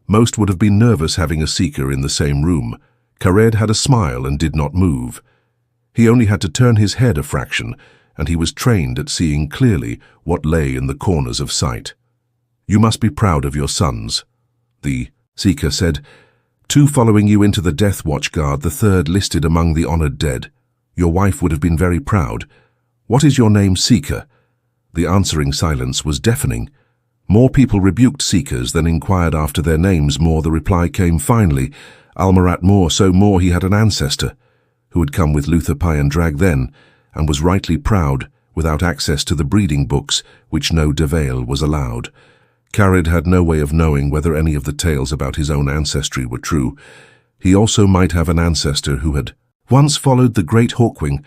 Most would have been nervous having a Seeker in the same room. Carid had a smile and did not move. He only had to turn his head a fraction, and he was trained at seeing clearly what lay in the corners of sight. "You must be proud of your sons," the Seeker said. 2 following you into the Death Watch Guard, the 3rd listed among the honored dead. Your wife would have been very proud. What is your name, Seeker? The answering silence was deafening. More people rebuked Seekers than inquired after their names. More the reply came finally. Almarat Moore, so Moore he had an ancestor, who had come with Luther Pyan Drag then, and was rightly proud, without access to the breeding books, which no Devale was allowed. Carid had no way of knowing whether any of the tales about his own ancestry were true. He also might have an ancestor who had once followed the great Hawkwing,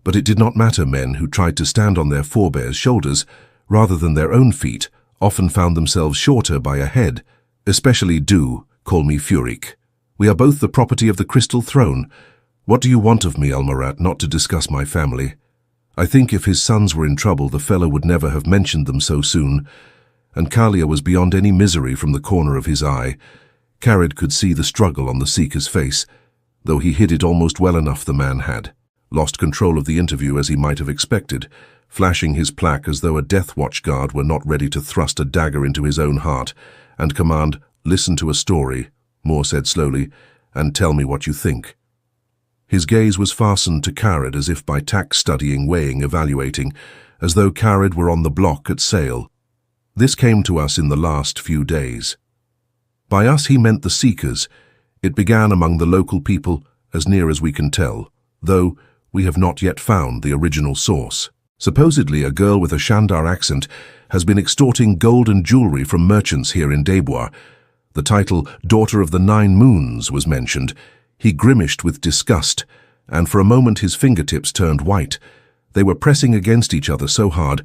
but it did not matter. Men who tried to stand on their forebears' shoulders, rather than their own feet, often found themselves shorter by a head, especially do call me Furik. We are both the property of the Crystal Throne. What do you want of me, Almarat, not to discuss my family? I think if his sons were in trouble, the fellow would never have mentioned them so soon, and Kalia was beyond any misery from the corner of his eye. Carid could see the struggle on the Seeker's face, though he hid it almost well enough. The man had lost control of the interview, as he might have expected, flashing his plaque as though a Death Watch guard were not ready to thrust a dagger into his own heart and command, "Listen to a story," Moore said slowly, "and tell me what you think." His gaze was fastened to Carid as if by tact, studying, weighing, evaluating, as though Carid were on the block at sale. This came to us in the last few days. By us he meant the Seekers. It began among the local people, as near as we can tell, though we have not yet found the original source. Supposedly a girl with a Shandar accent has been extorting gold and jewelry from merchants here in Debois. The title, Daughter of the Nine Moons, was mentioned. He grimaced with disgust, and for a moment his fingertips turned white. They were pressing against each other so hard,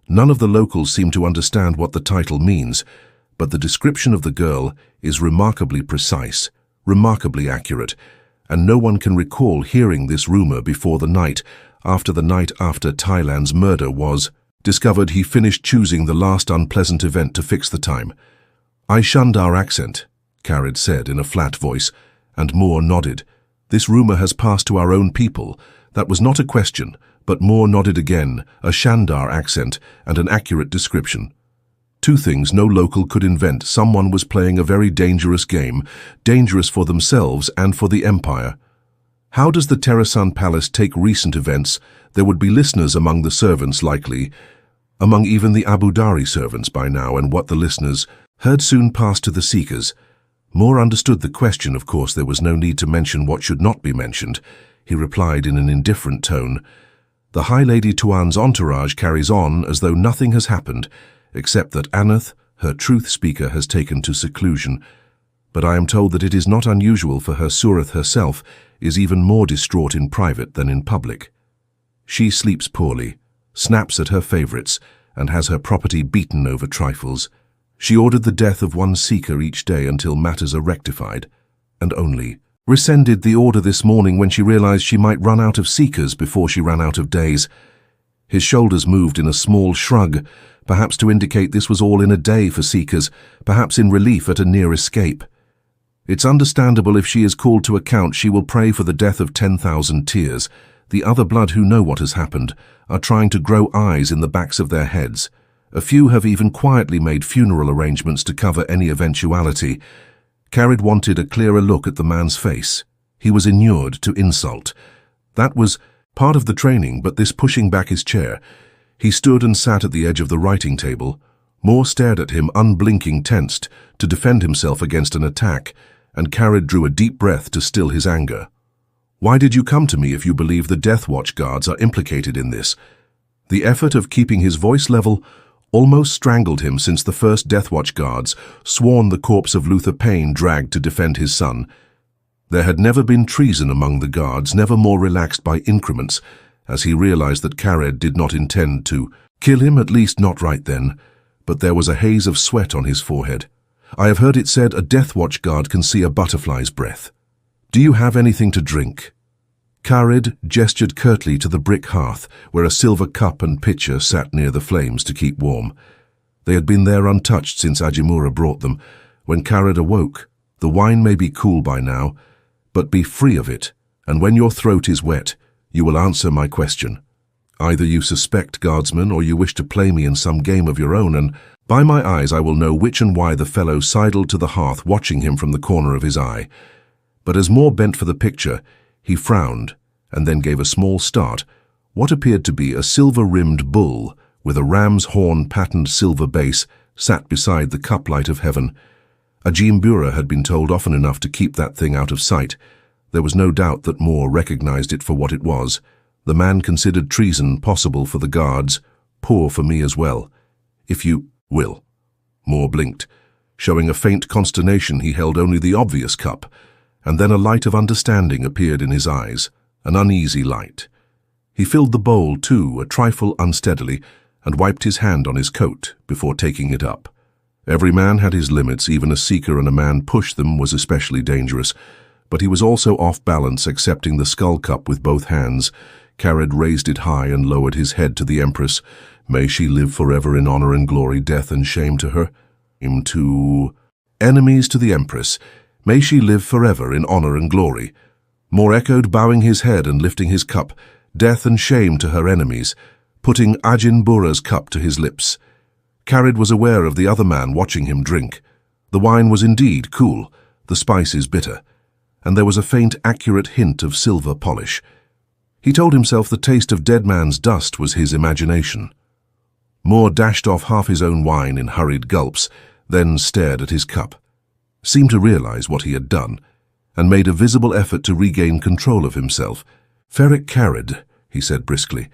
none of the locals seemed to understand what the title means, but the description of the girl is remarkably precise, remarkably accurate, and no one can recall hearing this rumor before the night after Thailand's murder was discovered. He finished choosing the last unpleasant event to fix the time. "I shunned our accent," Carid said in a flat voice, and Moore nodded. "This rumor has passed to our own people." That was not a question, but Moore nodded again, a Shandar accent and an accurate description. 2 things no local could invent. Someone was playing a very dangerous game, dangerous for themselves and for the Empire. How does the Terrasun Palace take recent events? There would be listeners among the servants, likely, among even the Abu Dari servants by now, and what the listeners heard soon passed to the Seekers. Moore understood the question. Of course, there was no need to mention what should not be mentioned. He replied in an indifferent tone, "The High Lady Tuon's entourage carries on as though nothing has happened, except that Aneth, her truth speaker, has taken to seclusion. But I am told that it is not unusual for her Surith herself is even more distraught in private than in public. She sleeps poorly, snaps at her favorites, and has her property beaten over trifles. She ordered the death of 1 Seeker each day until matters are rectified, and only rescinded the order this morning when she realized she might run out of Seekers before she ran out of days." His shoulders moved in a small shrug, perhaps to indicate this was all in a day for Seekers, perhaps in relief at a near escape. "It's understandable. If she is called to account, she will pray for the death of 10,000 tears. The other blood who know what has happened are trying to grow eyes in the backs of their heads. A few have even quietly made funeral arrangements to cover any eventuality." Carid wanted a clearer look at the man's face. He was inured to insult. That was part of the training, but this pushing back his chair. He stood and sat at the edge of the writing table. Moore stared at him, unblinking, tensed, to defend himself against an attack, and Carid drew a deep breath to still his anger. "Why did you come to me if you believe the Death Watch guards are implicated in this?" The effort of keeping his voice level almost strangled him, since the first Death Watch guards sworn the corpse of Luther Payne dragged to defend his son. There had never been treason among the guards, never more relaxed by increments, as he realized that Carid did not intend to kill him, at least not right then, but there was a haze of sweat on his forehead. "I have heard it said a Death Watch guard can see a butterfly's breath. Do you have anything to drink?" Carid gestured curtly to the brick hearth, where a silver cup and pitcher sat near the flames to keep warm. They had been there untouched since Ajimura brought them. When Carid awoke, "The wine may be cool by now, but be free of it, and when your throat is wet, you will answer my question. Either you suspect guardsmen or you wish to play me in some game of your own, and By my eyes I will know which and why the fellow sidled to the hearth watching him from the corner of his eye. But as Moore bent for the picture, he frowned and then gave a small start. What appeared to be a silver-rimmed bull with a ram's horn patterned silver base sat beside the cup-light of heaven. Ajimbura had been told often enough to keep that thing out of sight. There was no doubt that Moore recognized it for what it was. The man considered treason possible for the guards, poor for me as well. If you will. Moore blinked. Showing a faint consternation, he held only the obvious cup, and then a light of understanding appeared in his eyes, an uneasy light. He filled the bowl, too, a trifle unsteadily, and wiped his hand on his coat before taking it up. Every man had his limits, even a seeker and a man push them was especially dangerous, but he was also off balance, accepting the skull cup with both hands. Carid raised it high and lowered his head to the Empress. May she live forever in honor and glory, death and shame to her. To enemies to the Empress. May she live forever in honor and glory. Moore echoed, bowing his head and lifting his cup. Death and shame to her enemies, putting Ajimbura's cup to his lips. Carid was aware of the other man watching him drink. The wine was indeed cool, the spices bitter, and there was a faint, accurate hint of silver polish. He told himself the taste of dead man's dust was his imagination. Moore dashed off half his own wine in hurried gulps, then stared at his cup, seemed to realize what he had done, and made a visible effort to regain control of himself. Ferric Carid, he said briskly.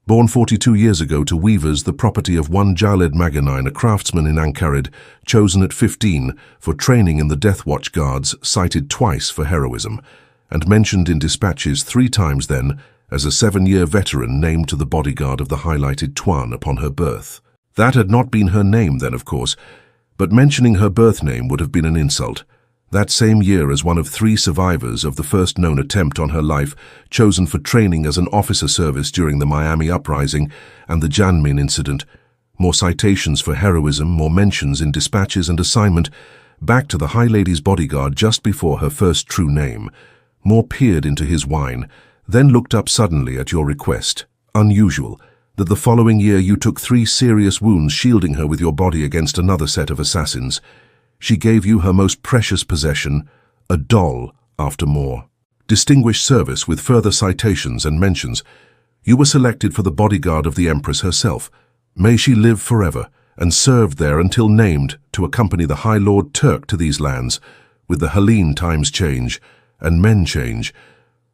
Born 42 years ago to weavers, the property of one Jaled Maganine, a craftsman in Ancarid, chosen at 15 for training in the Death Watch Guards, cited twice for heroism, and mentioned in dispatches 3 times then as a 7-year veteran named to the bodyguard of the highlighted Tuon upon her birth. That had not been her name then, of course, but mentioning her birth name would have been an insult. That same year, as one of 3 survivors of the first known attempt on her life, chosen for training as an officer service during the Miami Uprising and the Janmin incident. More citations for heroism, more mentions in dispatches and assignment, back to the High Lady's bodyguard just before her first true name. Moore peered into his wine, then looked up suddenly at your request. Unusual, that the following year you took 3 serious wounds shielding her with your body against another set of assassins. She gave you her most precious possession, a doll, after Moore. Distinguished service with further citations and mentions. You were selected for the bodyguard of the Empress herself. May she live forever, and served there until named to accompany the High Lord Turk to these lands. With the Helene times change, and men change.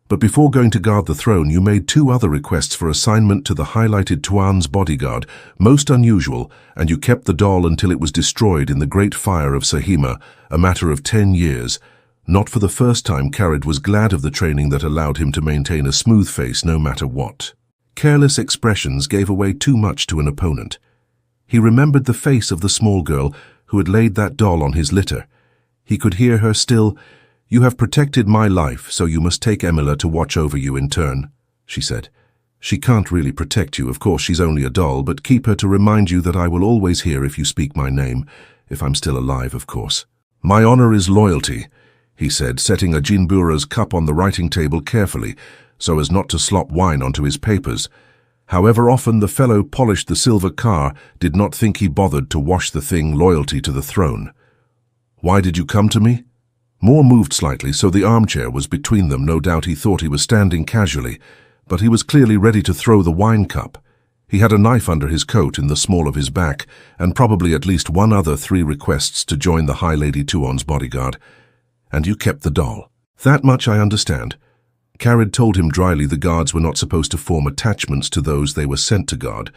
But before going to guard the throne, you made 2 other requests for assignment to the highlighted Tuon's bodyguard, most unusual, and you kept the doll until it was destroyed in the Great Fire of Sahima, a matter of 10 years. Not for the first time, Carid was glad of the training that allowed him to maintain a smooth face no matter what. Careless expressions gave away too much to an opponent. He remembered the face of the small girl who had laid that doll on his litter. He could hear her still. You have protected my life, so you must take Emila to watch over you in turn, she said. She can't really protect you, of course she's only a doll, but keep her to remind you that I will always hear if you speak my name, if I'm still alive, of course. My honor is loyalty, he said, setting Ajimbura's cup on the writing table carefully, so as not to slop wine onto his papers. However often the fellow polished the silver car, did not think he bothered to wash the thing loyalty to the throne. Why did you come to me? Moore moved slightly, so the armchair was between them. No doubt he thought he was standing casually, but he was clearly ready to throw the wine cup. He had a knife under his coat in the small of his back, and probably at least 1 other 3 requests to join the High Lady Tuon's bodyguard. And you kept the doll. That much I understand. Carid told him dryly the guards were not supposed to form attachments to those they were sent to guard.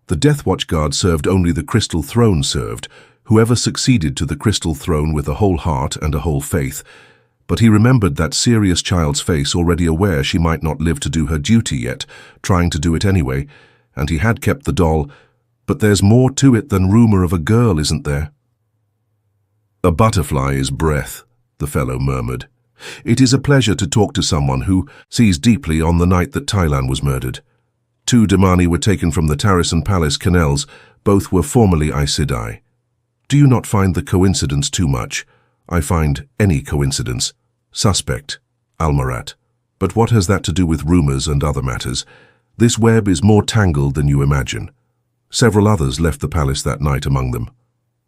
The Death Watch Guard served only the Crystal Throne served, whoever succeeded to the Crystal Throne with a whole heart and a whole faith. But he remembered that serious child's face, already aware she might not live to do her duty yet, trying to do it anyway, and he had kept the doll. But there's more to it than rumor of a girl, isn't there? A butterfly is breath, the fellow murmured. It is a pleasure to talk to someone who sees deeply on the night that Thailand was murdered. 2 Damani were taken from the Tarasan Palace canals. Both were formerly Aes Sedai. Do you not find the coincidence too much? I find any coincidence suspect, Almarat. But what has that to do with rumors and other matters? This web is more tangled than you imagine. Several others left the palace that night, among them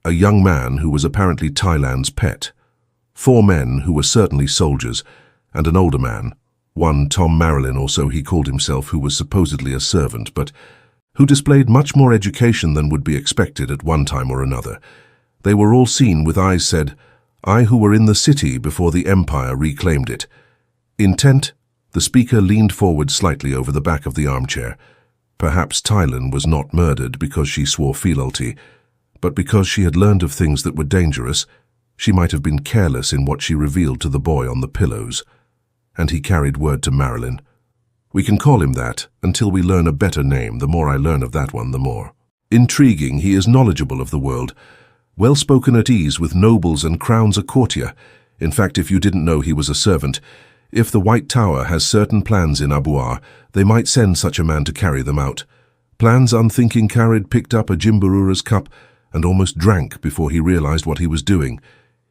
a young man who was apparently Thailand's pet, 4 men who were certainly soldiers, and an older man, one Tom Marilyn or so he called himself, who was supposedly a servant, but who displayed much more education than would be expected at one time or another. They were all seen with Aes Sedai, who were in the city before the Empire reclaimed it. Intent, the speaker leaned forward slightly over the back of the armchair. Perhaps Tylan was not murdered because she swore fealty, but because she had learned of things that were dangerous. She might have been careless in what she revealed to the boy on the pillows. And he carried word to Marilyn. We can call him that until we learn a better name. The more I learn of that one, the more. Intriguing, he is knowledgeable of the world. Well-spoken, at ease with nobles and crowns, a courtier. In fact, if you didn't know he was a servant, if the White Tower has certain plans in Abuar, they might send such a man to carry them out. Plans unthinking, Carid picked up a Jimbarura's cup and almost drank before he realized what he was doing.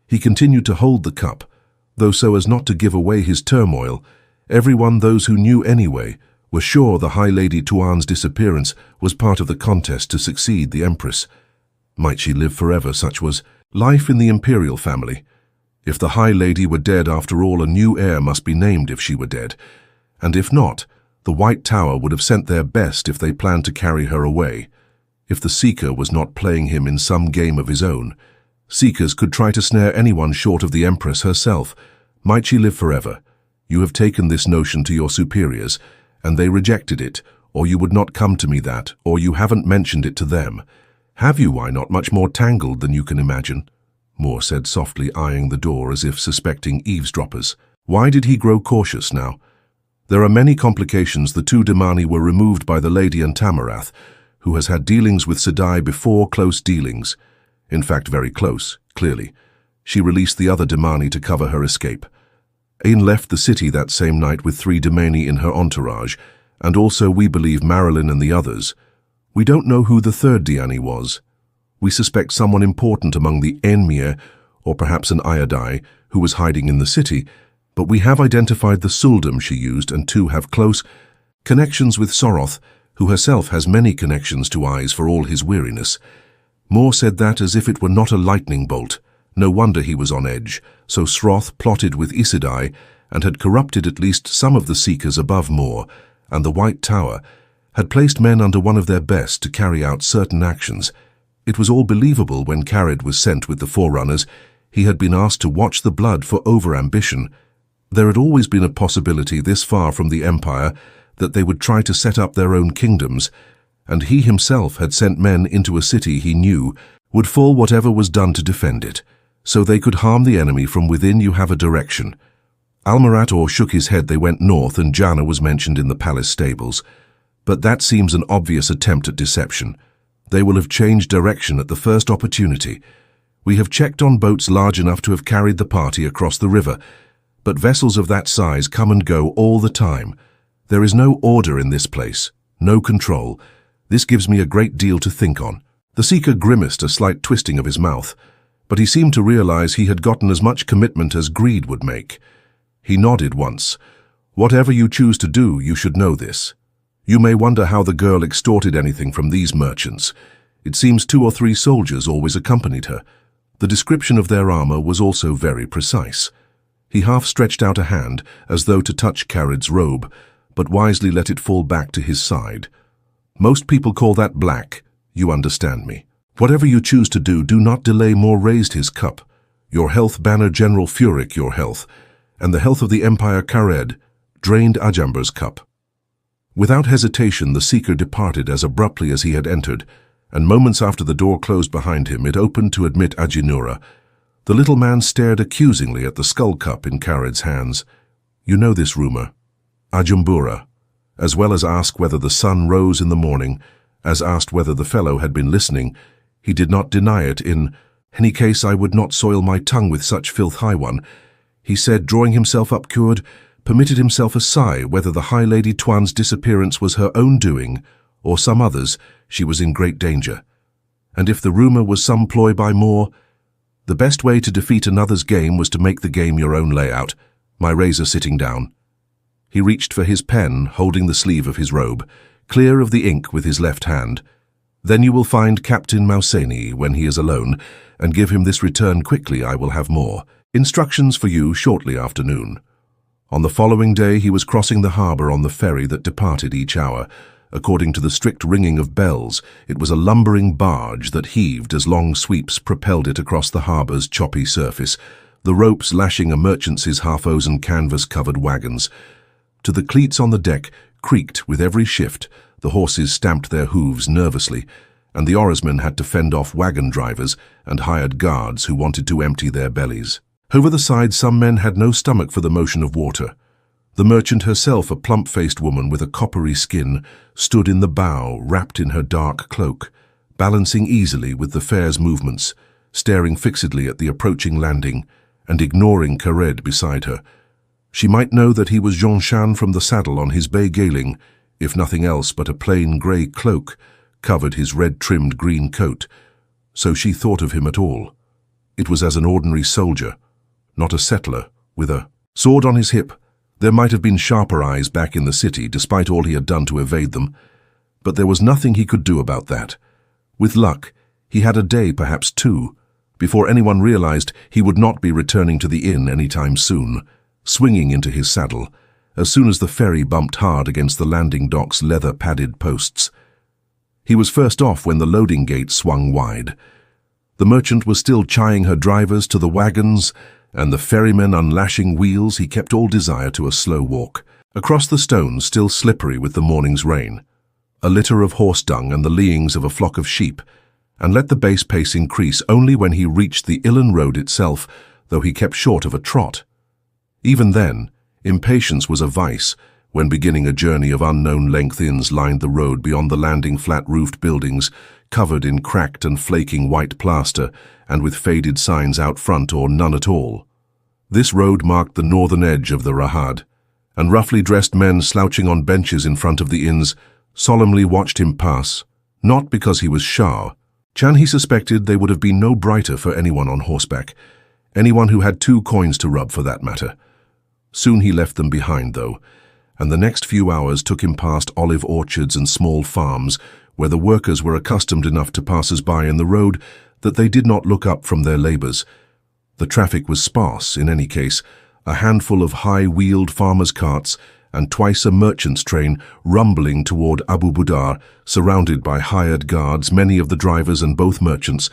He continued to hold the cup, though so as not to give away his turmoil. Everyone, those who knew anyway, were sure the High Lady Tuon's disappearance was part of the contest to succeed the Empress. Might she live forever? Such was life in the imperial family. If the High Lady were dead, after all, a new heir must be named if she were dead. And if not, the White Tower would have sent their best if they planned to carry her away. If the Seeker was not playing him in some game of his own, Seekers could try to snare anyone short of the Empress herself. Might she live forever? You have taken this notion to your superiors, and they rejected it, or you would not come to me that, or you haven't mentioned it to them. Have you? Why not? Much more tangled than you can imagine, Moore said softly, eyeing the door as if suspecting eavesdroppers. Why did he grow cautious now? There are many complications. The 2 Damani were removed by the Lady Antamarath, who has had dealings with Sedai before, close dealings. In fact, very close, clearly. She released the other Damani to cover her escape. Elayne left the city that same night with 3 Damani in her entourage, and also, we believe, Marilyn and the others. We don't know who the 3rd Diani was. We suspect someone important among the Enmir, or perhaps an Iodai, who was hiding in the city, but we have identified the sul'dam she used, and 2 have close connections with Soroth, who herself has many connections to Aes for all his weariness. Moore said that as if it were not a lightning bolt. No wonder he was on edge. So Sroth plotted with Aes Sedai and had corrupted at least some of the Seekers above Moore, and the White Tower had placed men under one of their best to carry out certain actions. It was all believable when Carid was sent with the Forerunners. He had been asked to watch the blood for over-ambition. There had always been a possibility this far from the Empire that they would try to set up their own kingdoms, and he himself had sent men into a city he knew would fall whatever was done to defend it, so they could harm the enemy from within. You have a direction. Almarator shook his head. They went north, and Janna was mentioned in the palace stables. But that seems an obvious attempt at deception. They will have changed direction at the first opportunity. We have checked on boats large enough to have carried the party across the river, but vessels of that size come and go all the time. There is no order in this place, no control. This gives me a great deal to think on. The Seeker grimaced, a slight twisting of his mouth, but he seemed to realize he had gotten as much commitment as greed would make. He nodded once. Whatever you choose to do, you should know this. You may wonder how the girl extorted anything from these merchants. It seems 2 or 3 soldiers always accompanied her. The description of their armor was also very precise. He half stretched out a hand, as though to touch Carid's robe, but wisely let it fall back to his side. Most people call that black. You understand me. Whatever you choose to do, do not delay. Moore raised his cup. Your health, Banner General Furyk, your health, and the health of the Empire. Cared drained Ajambar's cup. Without hesitation, the Seeker departed as abruptly as he had entered, and moments after the door closed behind him, it opened to admit Ajinura. The little man stared accusingly at the skull cup in Carid's hands. You know this rumor, Ajumbura, as well as ask whether the sun rose in the morning, as asked whether the fellow had been listening. He did not deny it. In any case, I would not soil my tongue with such filth. High one, he said, drawing himself up. Cured permitted himself a sigh. Whether the High Lady Tuon's disappearance was her own doing, or some others, she was in great danger. And if the rumor was some ploy by Moore, the best way to defeat another's game was to make the game your own layout. My razor sitting down. He reached for his pen, holding the sleeve of his robe, clear of the ink with his left hand. Then you will find Captain Mauseni when he is alone, and give him this. Return quickly, I will have more instructions for you shortly after noon." On the following day he was crossing the harbour on the ferry that departed each hour. According to the strict ringing of bells, it was a lumbering barge that heaved as long sweeps propelled it across the harbour's choppy surface, the ropes lashing a merchant's half-ozen canvas-covered wagons. To the cleats on the deck creaked with every shift, the horses stamped their hooves nervously, and the oarsmen had to fend off wagon drivers and hired guards who wanted to empty their bellies. Over the side, some men had no stomach for the motion of water. The merchant herself, a plump-faced woman with a coppery skin, stood in the bow, wrapped in her dark cloak, balancing easily with the fare's movements, staring fixedly at the approaching landing, and ignoring Kared beside her. She might know that he was Seanchan from the saddle on his bay galing, if nothing else but a plain grey cloak covered his red-trimmed green coat, so she thought of him at all. It was as an ordinary soldier, not a settler, with a sword on his hip. There might have been sharper eyes back in the city, despite all he had done to evade them, but there was nothing he could do about that. With luck, he had a day, perhaps two, before anyone realized he would not be returning to the inn any time soon, swinging into his saddle, as soon as the ferry bumped hard against the landing dock's leather-padded posts. He was first off when the loading gate swung wide. The merchant was still chiding her drivers to the wagons, and the ferrymen unlashing wheels. He kept all desire to a slow walk. Across the stones, still slippery with the morning's rain, a litter of horse dung and the leeings of a flock of sheep, and let the base pace increase only when he reached the Ilan road itself, though he kept short of a trot. Even then, impatience was a vice. When beginning a journey of unknown length, inns lined the road beyond the landing, flat-roofed buildings, covered in cracked and flaking white plaster, and with faded signs out front or none at all. This road marked the northern edge of the Rahad, and roughly dressed men slouching on benches in front of the inns solemnly watched him pass, not because he was Shah. He suspected they would have been no brighter for anyone on horseback, anyone who had 2 coins to rub for that matter. Soon he left them behind, though, and the next few hours took him past olive orchards and small farms where the workers were accustomed enough to passers-by in the road that they did not look up from their labours. The traffic was sparse, in any case, a handful of high-wheeled farmers' carts and twice a merchant's train rumbling toward Abu Budar, surrounded by hired guards. Many of the drivers and both merchants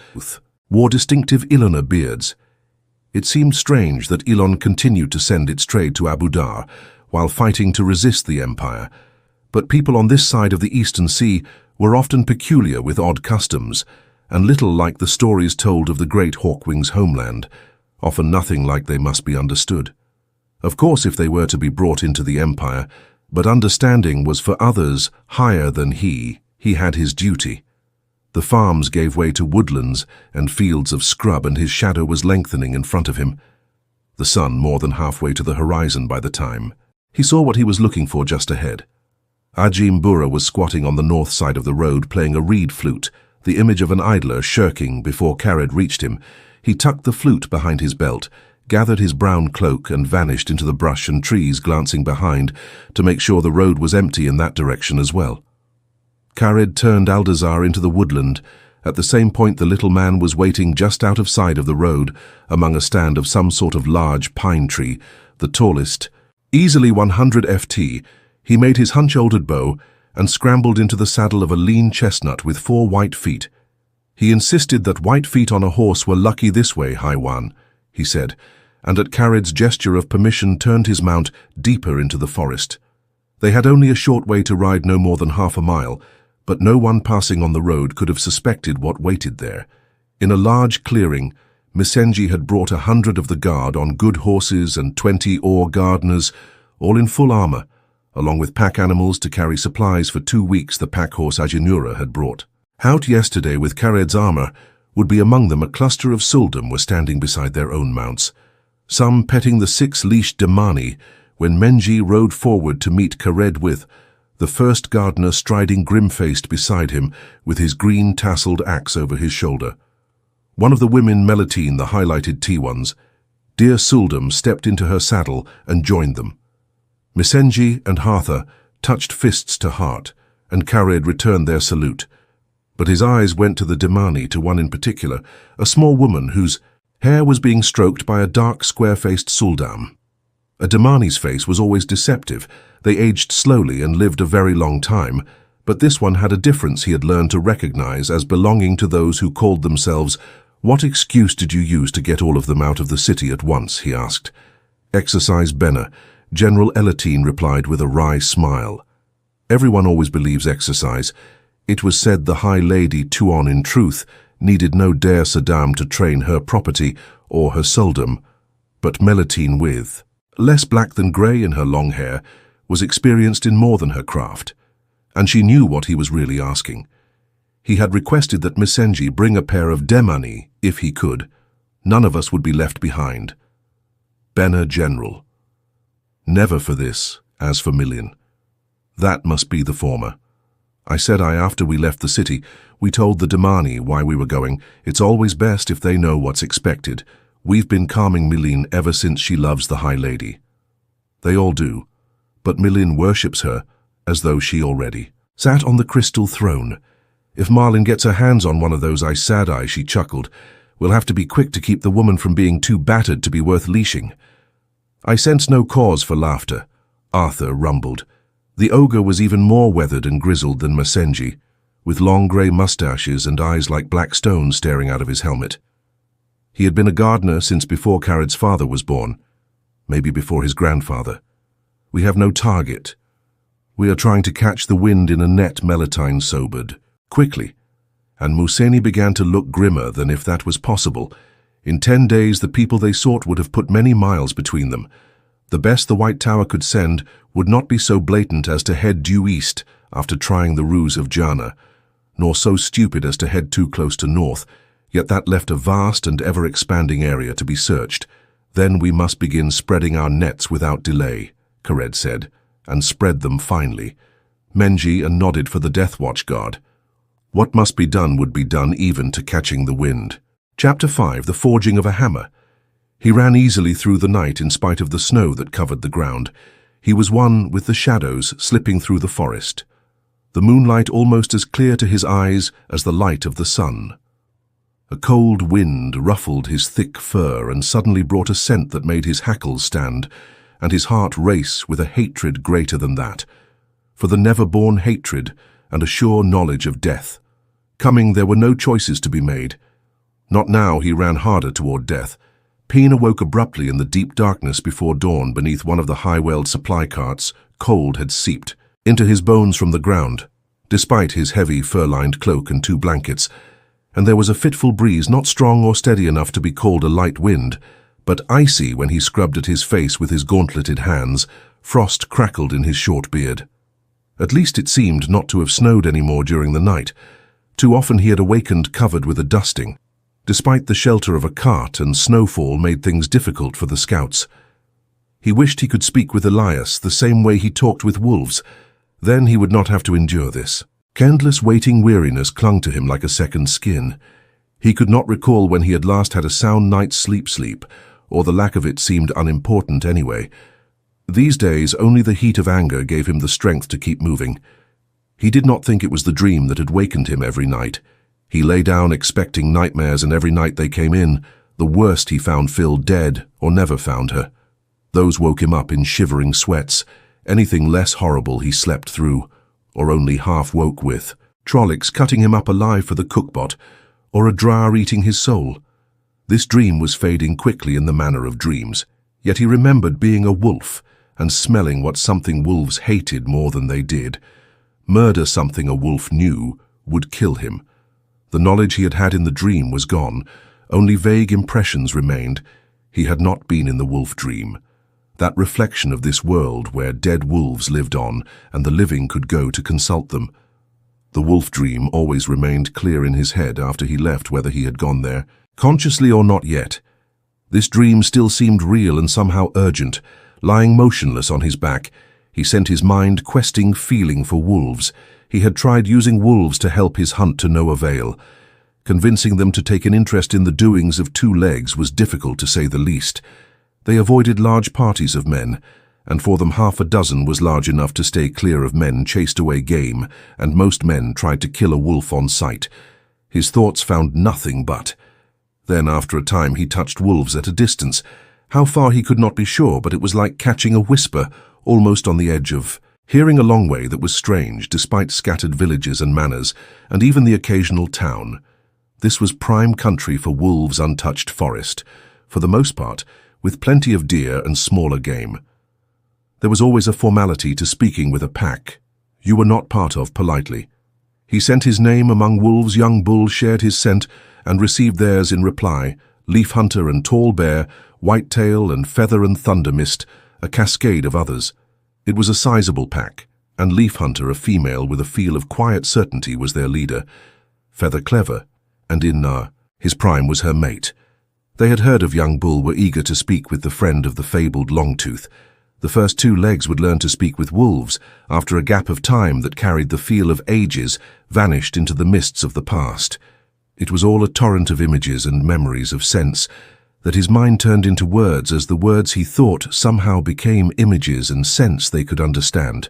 wore distinctive Ilana beards. It seemed strange that Elon continued to send its trade to Abu Dar while fighting to resist the empire, but people on this side of the Eastern Sea were often peculiar with odd customs, and little like the stories told of the great Hawkwing's homeland, often nothing like they must be understood. Of course, if they were to be brought into the empire, but understanding was for others higher than he had his duty. The farms gave way to woodlands and fields of scrub, and his shadow was lengthening in front of him, the sun more than halfway to the horizon by the time he saw what he was looking for just ahead. Ajim Bura was squatting on the north side of the road playing a reed flute, the image of an idler shirking before Kared reached him. He tucked the flute behind his belt, gathered his brown cloak and vanished into the brush and trees, glancing behind to make sure the road was empty in that direction as well. Kared turned Aldazar into the woodland. At the same point, the little man was waiting just out of sight of the road, among a stand of some sort of large pine tree, the tallest, easily 100 FT. He made his hunch-shouldered bow and scrambled into the saddle of a lean chestnut with 4 white feet. He insisted that white feet on a horse were lucky this way, Haiwan, he said, and at Kared's gesture of permission turned his mount deeper into the forest. They had only a short way to ride, no more than half a mile, but no one passing on the road could have suspected what waited there. In a large clearing, Misenji had brought 100 of the guard on good horses and 20 ore gardeners, all in full armor, along with pack animals to carry supplies for 2 weeks the pack horse Ajinura had brought. Out yesterday with Kared's armor would be among them. A cluster of sul'dam were standing beside their own mounts, some petting the 6-leash Damani, when Menji rode forward to meet Kared with the first gardener striding grim-faced beside him with his green tasseled axe over his shoulder. One of the women, Melatine, the highlighted T1s, dear sul'dam, stepped into her saddle and joined them. Misenji and Hartha touched fists to heart, and Kared returned their salute. But his eyes went to the Demani, to one in particular, a small woman whose hair was being stroked by a dark, square-faced sul'dam. A Demani's face was always deceptive. They aged slowly and lived a very long time, but this one had a difference he had learned to recognize as belonging to those who called themselves. "What excuse did you use to get all of them out of the city at once?" he asked. "Exercise Benna," General Elayne replied with a wry smile. "Everyone always believes exercise. It was said the High Lady Tuon, in truth, needed no Aes Sedai to train her property or her sul'dam, but Elayne, with less black than grey in her long hair, was experienced in more than her craft, and she knew what he was really asking. He had requested that Missandei bring a pair of Demani, if he could. None of us would be left behind. Benna, General. Never for this, as for Million. That must be the former. I said after we left the city, we told the Demani why we were going. It's always best if they know what's expected. We've been calming Million ever since she loves the High Lady. They all do, but Million worships her as though she already sat on the crystal throne. If Marlin gets her hands on one of those Aes Sedai, she chuckled, we'll have to be quick to keep the woman from being too battered to be worth leashing. I sensed no cause for laughter. Arthur rumbled. The ogre was even more weathered and grizzled than Missandei, with long grey moustaches and eyes like black stones staring out of his helmet. He had been a gardener since before Carad's father was born, maybe before his grandfather. We have no target. We are trying to catch the wind in a net, Elayne sobered. Quickly. And Missandei began to look grimmer than if that was possible. In 10 days the people they sought would have put many miles between them. The best the White Tower could send would not be so blatant as to head due east after trying the ruse of Jana, nor so stupid as to head too close to north, yet that left a vast and ever-expanding area to be searched. Then we must begin spreading our nets without delay, Cared said, and spread them finely. Menji nodded for the Death Watch guard. What must be done would be done even to catching the wind. Chapter 5, The Forging of a Hammer. He ran easily through the night in spite of the snow that covered the ground. He was one with the shadows slipping through the forest, the moonlight almost as clear to his eyes as the light of the sun. A cold wind ruffled his thick fur and suddenly brought a scent that made his hackles stand, and his heart race with a hatred greater than that, for the never-born hatred and a sure knowledge of death. Coming, there were no choices to be made. Not now. He ran harder toward death. Peen awoke abruptly in the deep darkness before dawn beneath one of the high-welled supply carts. Cold had seeped into his bones from the ground, despite his heavy fur-lined cloak and 2 blankets, and there was a fitful breeze not strong or steady enough to be called a light wind, but icy when he scrubbed at his face with his gauntleted hands. Frost crackled in his short beard. At least it seemed not to have snowed any more during the night. Too often he had awakened covered with a dusting. Despite the shelter of a cart, and snowfall made things difficult for the scouts. He wished he could speak with Elias the same way he talked with wolves. Then he would not have to endure this. Endless waiting weariness clung to him like a second skin. He could not recall when he had last had a sound night's sleep, or the lack of it seemed unimportant anyway. These days only the heat of anger gave him the strength to keep moving. He did not think it was the dream that had wakened him every night. He lay down expecting nightmares, and every night they came in, the worst he found Phil dead or never found her. Those woke him up in shivering sweats. Anything less horrible he slept through, or only half woke with. Trollocs cutting him up alive for the cookbot, or a drow eating his soul. This dream was fading quickly in the manner of dreams, yet he remembered being a wolf and smelling what something wolves hated more than they did. Murder something a wolf knew would kill him. The knowledge he had had in the dream was gone. Only vague impressions remained. He had not been in the wolf dream. That reflection of this world where dead wolves lived on and the living could go to consult them. The wolf dream always remained clear in his head after he left, whether he had gone there, consciously or not yet. This dream still seemed real and somehow urgent. Lying motionless on his back, he sent his mind questing, feeling for wolves. He had tried using wolves to help his hunt to no avail. Convincing them to take an interest in the doings of 2 legs was difficult to say the least. They avoided large parties of men, and for them 6 was large enough to stay clear of men chased away game, and most men tried to kill a wolf on sight. His thoughts found nothing but. Then after a time he touched wolves at a distance. How far he could not be sure, but it was like catching a whisper, almost on the edge of hearing a long way that was strange, despite scattered villages and manors, and even the occasional town. This was prime country for wolves' untouched forest, for the most part, with plenty of deer and smaller game. There was always a formality to speaking with a pack you were not part of politely. He sent his name among wolves. Young Bull shared his scent and received theirs in reply. Leaf Hunter and Tall Bear, Whitetail and Feather and Thunder Mist, a cascade of others. It was a sizable pack, and Leaf Hunter, a female with a feel of quiet certainty, was their leader. Feather Clever, and in his prime was her mate. They had heard of Young Bull, were eager to speak with the friend of the fabled Longtooth. The first 2 legs would learn to speak with wolves, after a gap of time that carried the feel of ages, vanished into the mists of the past. It was all a torrent of images and memories of sense, that his mind turned into words as the words he thought somehow became images and sense they could understand.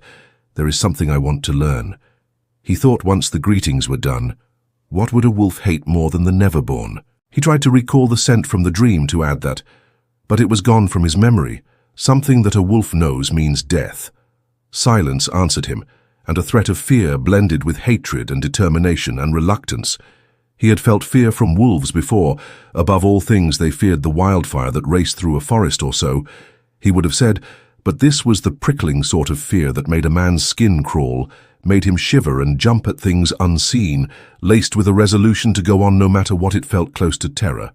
There is something I want to learn. He thought once the greetings were done. What would a wolf hate more than the Neverborn? He tried to recall the scent from the dream to add that, but it was gone from his memory. Something that a wolf knows means death. Silence answered him, and a threat of fear blended with hatred and determination and reluctance. He had felt fear from wolves before. Above all things, they feared the wildfire that raced through a forest or so, he would have said, but this was the prickling sort of fear that made a man's skin crawl, made him shiver and jump at things unseen, laced with a resolution to go on no matter what it felt close to terror.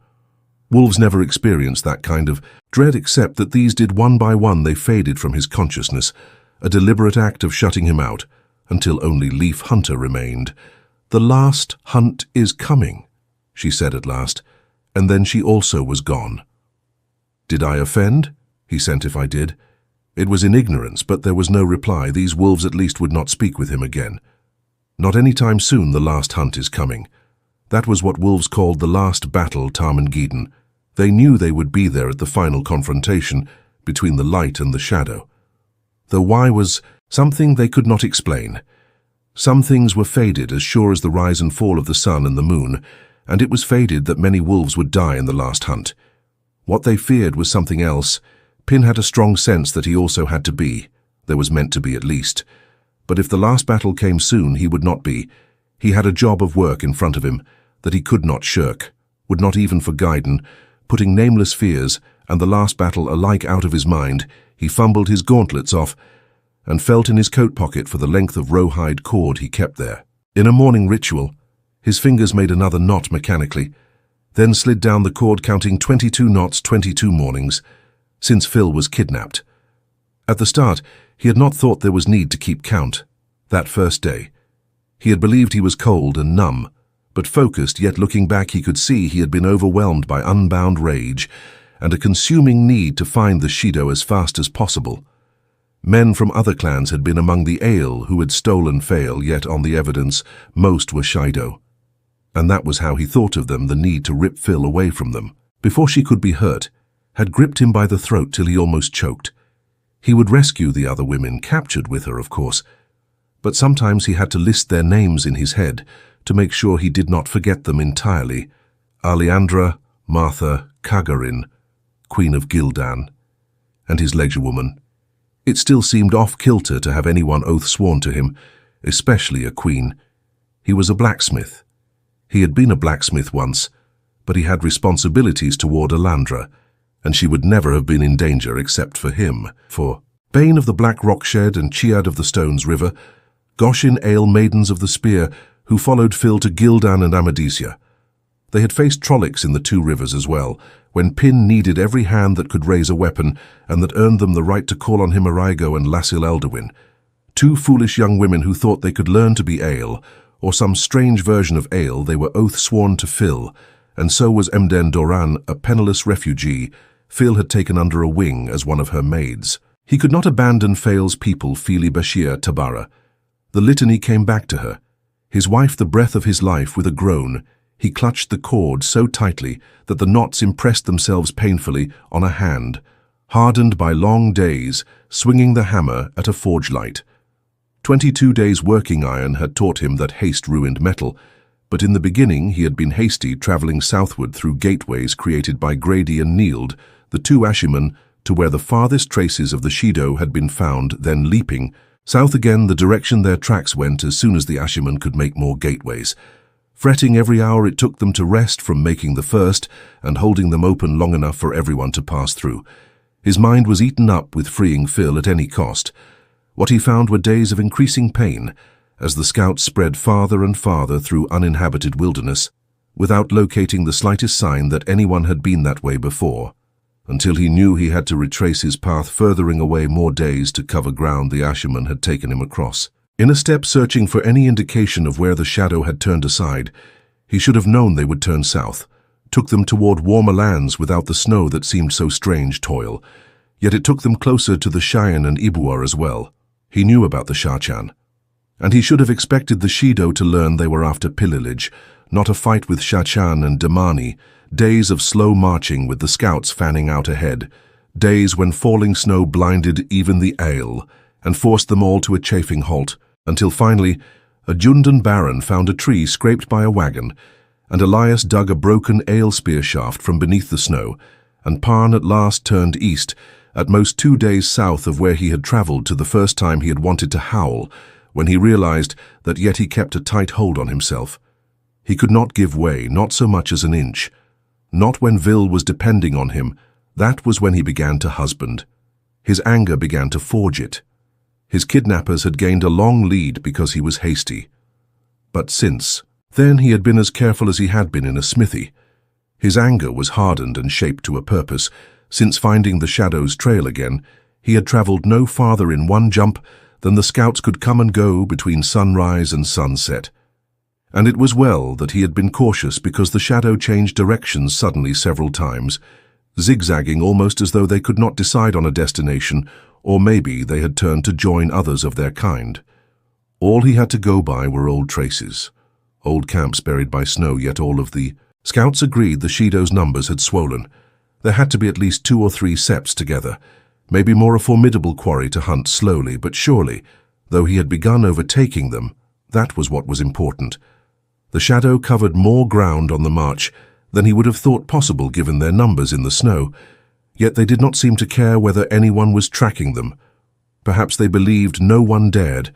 Wolves never experienced that kind of dread, except that these did one by one. They faded from his consciousness, a deliberate act of shutting him out, until only Leaf Hunter remained. "The last hunt is coming," she said at last, and then she also was gone. "Did I offend?" he sent if I did. It was in ignorance, but there was no reply. These wolves at least would not speak with him again. Not any time soon. The last hunt is coming. That was what wolves called the last battle, Tarmangeddon. They knew they would be there at the final confrontation between the light and the shadow. The why was something they could not explain. Some things were faded, as sure as the rise and fall of the sun and the moon, and it was faded that many wolves would die in the last hunt. What they feared was something else. Pin had a strong sense that he also had to be. There was meant to be at least. But if the last battle came soon, he would not be. He had a job of work in front of him that he could not shirk, would not even for Gaiden. Putting nameless fears and the last battle alike out of his mind, he fumbled his gauntlets off and felt in his coat pocket for the length of rawhide cord he kept there. In a morning ritual, his fingers made another knot mechanically, then slid down the cord, counting 22 knots, 22 mornings, since Phil was kidnapped. At the start, he had not thought there was need to keep count. That first day, he had believed he was cold and numb, but focused, yet looking back he could see he had been overwhelmed by unbound rage and a consuming need to find the Shaido as fast as possible. Men from other clans had been among the Aiel who had stolen Faile, yet on the evidence, most were Shaido. And that was how he thought of them, the need to rip Phil away from them. Before she could be hurt, had gripped him by the throat till he almost choked. He would rescue the other women, captured with her, of course, but sometimes he had to list their names in his head, to make sure he did not forget them entirely. Aleandra, Martha, Kagarin, Queen of Gildan, and his leisurewoman. It still seemed off-kilter to have anyone oath-sworn to him, especially a queen. He was a blacksmith. He had been a blacksmith once, but he had responsibilities toward Aleandra, and she would never have been in danger except for him. For Bane of the Black Rockshed and Chiad of the Stones River, Goshin Ale Maidens of the Spear, who followed Phil to Gildan and Amidst. They had faced Trollocs in the 2 rivers as well, when Pin needed every hand that could raise a weapon, and that earned them the right to call on him Arigo and Lasil Elderwin. 2 foolish young women who thought they could learn to be Aiel, or some strange version of Aiel. They were oath-sworn to Phil, and so was Emden Doran, a penniless refugee Phil had taken under a wing as one of her maids. He could not abandon Faile's people, Fili Bashir Tabara. The litany came back to her. His wife, the breath of his life. With a groan, he clutched the cord so tightly that the knots impressed themselves painfully on a hand, hardened by long days, swinging the hammer at a forge light. 22 days working iron had taught him that haste ruined metal, but in the beginning he had been hasty, traveling southward through gateways created by Grady and Neild, the two Ashimen, to where the farthest traces of the Shaido had been found, then leaping south again the direction their tracks went as soon as the Ashimen could make more gateways. Fretting every hour it took them to rest from making the first and holding them open long enough for everyone to pass through. His mind was eaten up with freeing Phil at any cost. What he found were days of increasing pain, as the scouts spread farther and farther through uninhabited wilderness, without locating the slightest sign that anyone had been that way before, until he knew he had to retrace his path, furthering away more days to cover ground the Ashimen had taken him across. In a step searching for any indication of where the shadow had turned aside, he should have known they would turn south, took them toward warmer lands without the snow that seemed so strange toil, yet it took them closer to the Cheyenne and Ibuar as well. He knew about the Seanchan, and he should have expected the Shaido to learn they were after pillage, not a fight with Seanchan and Damani, days of slow marching with the scouts fanning out ahead, days when falling snow blinded even the Aiel and forced them all to a chafing halt, until finally a Jundan baron found a tree scraped by a wagon, and Elias dug a broken ale spear shaft from beneath the snow, and Parn at last turned east, at most 2 days south of where he had travelled to the first time he had wanted to howl, when he realized that yet he kept a tight hold on himself. He could not give way, not so much as an inch. Not when Vil was depending on him. That was when he began to husband. His anger began to forge it. His kidnappers had gained a long lead because he was hasty. But since then he had been as careful as he had been in a smithy. His anger was hardened and shaped to a purpose. Since finding the Shadow's trail again, he had travelled no farther in one jump than the scouts could come and go between sunrise and sunset. And it was well that he had been cautious, because the Shadow changed directions suddenly several times, zigzagging almost as though they could not decide on a destination, or maybe they had turned to join others of their kind. All he had to go by were old traces, old camps buried by snow, yet all of the scouts agreed the Shaido's numbers had swollen. There had to be at least 2 or 3 seps together, maybe more a formidable quarry to hunt slowly but surely. Though he had begun overtaking them, that was what was important. The Shadow covered more ground on the march than he would have thought possible given their numbers in the snow, yet they did not seem to care whether anyone was tracking them. Perhaps they believed no one dared.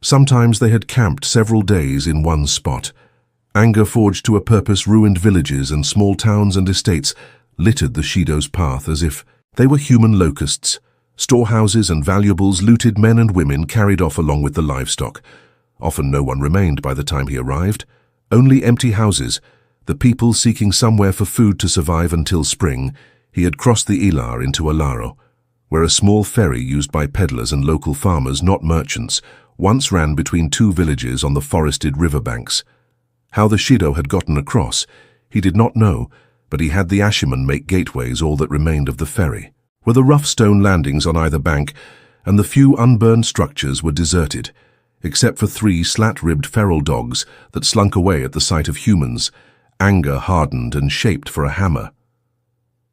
Sometimes they had camped several days in one spot. Anger forged to a purpose ruined villages, and small towns and estates littered the Shaido's path as if they were human locusts. Storehouses and valuables looted, men and women carried off along with the livestock. Often no one remained by the time he arrived. Only empty houses, the people seeking somewhere for food to survive until spring. He had crossed the Ilar into Alaro, where a small ferry used by peddlers and local farmers, not merchants, once ran between 2 villages on the forested riverbanks. How the Shaido had gotten across, he did not know, but he had the Ashimen make gateways all that remained of the ferry. Were the rough stone landings on either bank, and the few unburned structures were deserted, except for 3 slat-ribbed feral dogs that slunk away at the sight of humans, anger hardened and shaped for a hammer.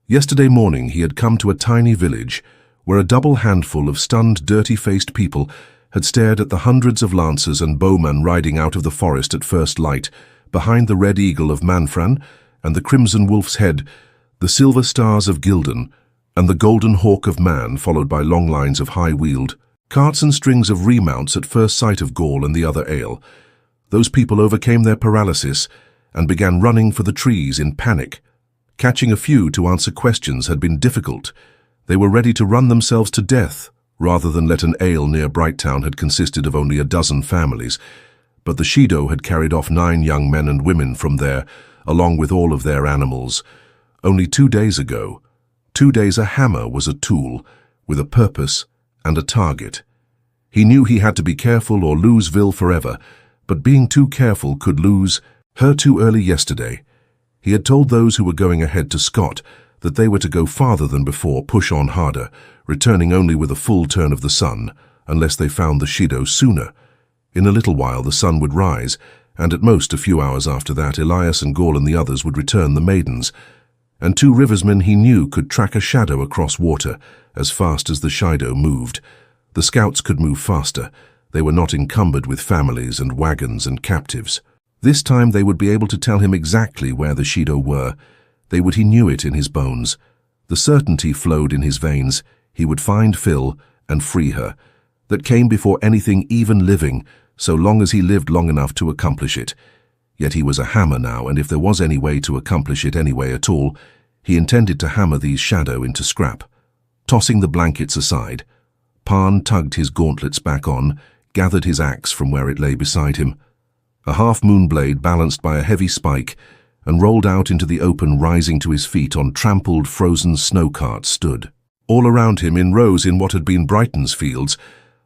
Yesterday morning he had come to a tiny village where a double handful of stunned, dirty-faced people had stared at the hundreds of lancers and bowmen riding out of the forest at first light, behind the red eagle of Manfran and the crimson wolf's head, the silver stars of Gildan, and the golden hawk of Man, followed by long lines of high-wheeled carts and strings of remounts at first sight of Gaul and the other Aiel. Those people overcame their paralysis and began running for the trees in panic. Catching a few to answer questions had been difficult. They were ready to run themselves to death, rather than let an Aiel near Brighttown had consisted of only a dozen families. But the Shaido had carried off 9 young men and women from there, along with all of their animals. Only 2 days ago. 2 days a hammer was a tool, with a purpose and a target. He knew he had to be careful or lose Vil forever, but being too careful could lose her too early yesterday. He had told those who were going ahead to Scott that they were to go farther than before, push on harder, returning only with a full turn of the sun, unless they found the Shaido sooner. In a little while the sun would rise, and at most a few hours after that Elias and Gaul and the others would return the maidens. and 2 riversmen he knew could track a shadow across water as fast as the Shaido moved. The scouts could move faster. They were not encumbered with families and wagons and captives. This time they would be able to tell him exactly where the Shaido were. He knew it in his bones. The certainty flowed in his veins. He would find Phil and free her. That came before anything even living, so long as he lived long enough to accomplish it. Yet he was a hammer now, and if there was any way to accomplish it anyway at all, he intended to hammer these Shaido into scrap. Tossing the blankets aside, Perrin tugged his gauntlets back on, gathered his axe from where it lay beside him. A half-moon blade balanced by a heavy spike and rolled out into the open, rising to his feet on trampled, frozen snow carts stood. All around him, in rows in what had been Brighton's fields,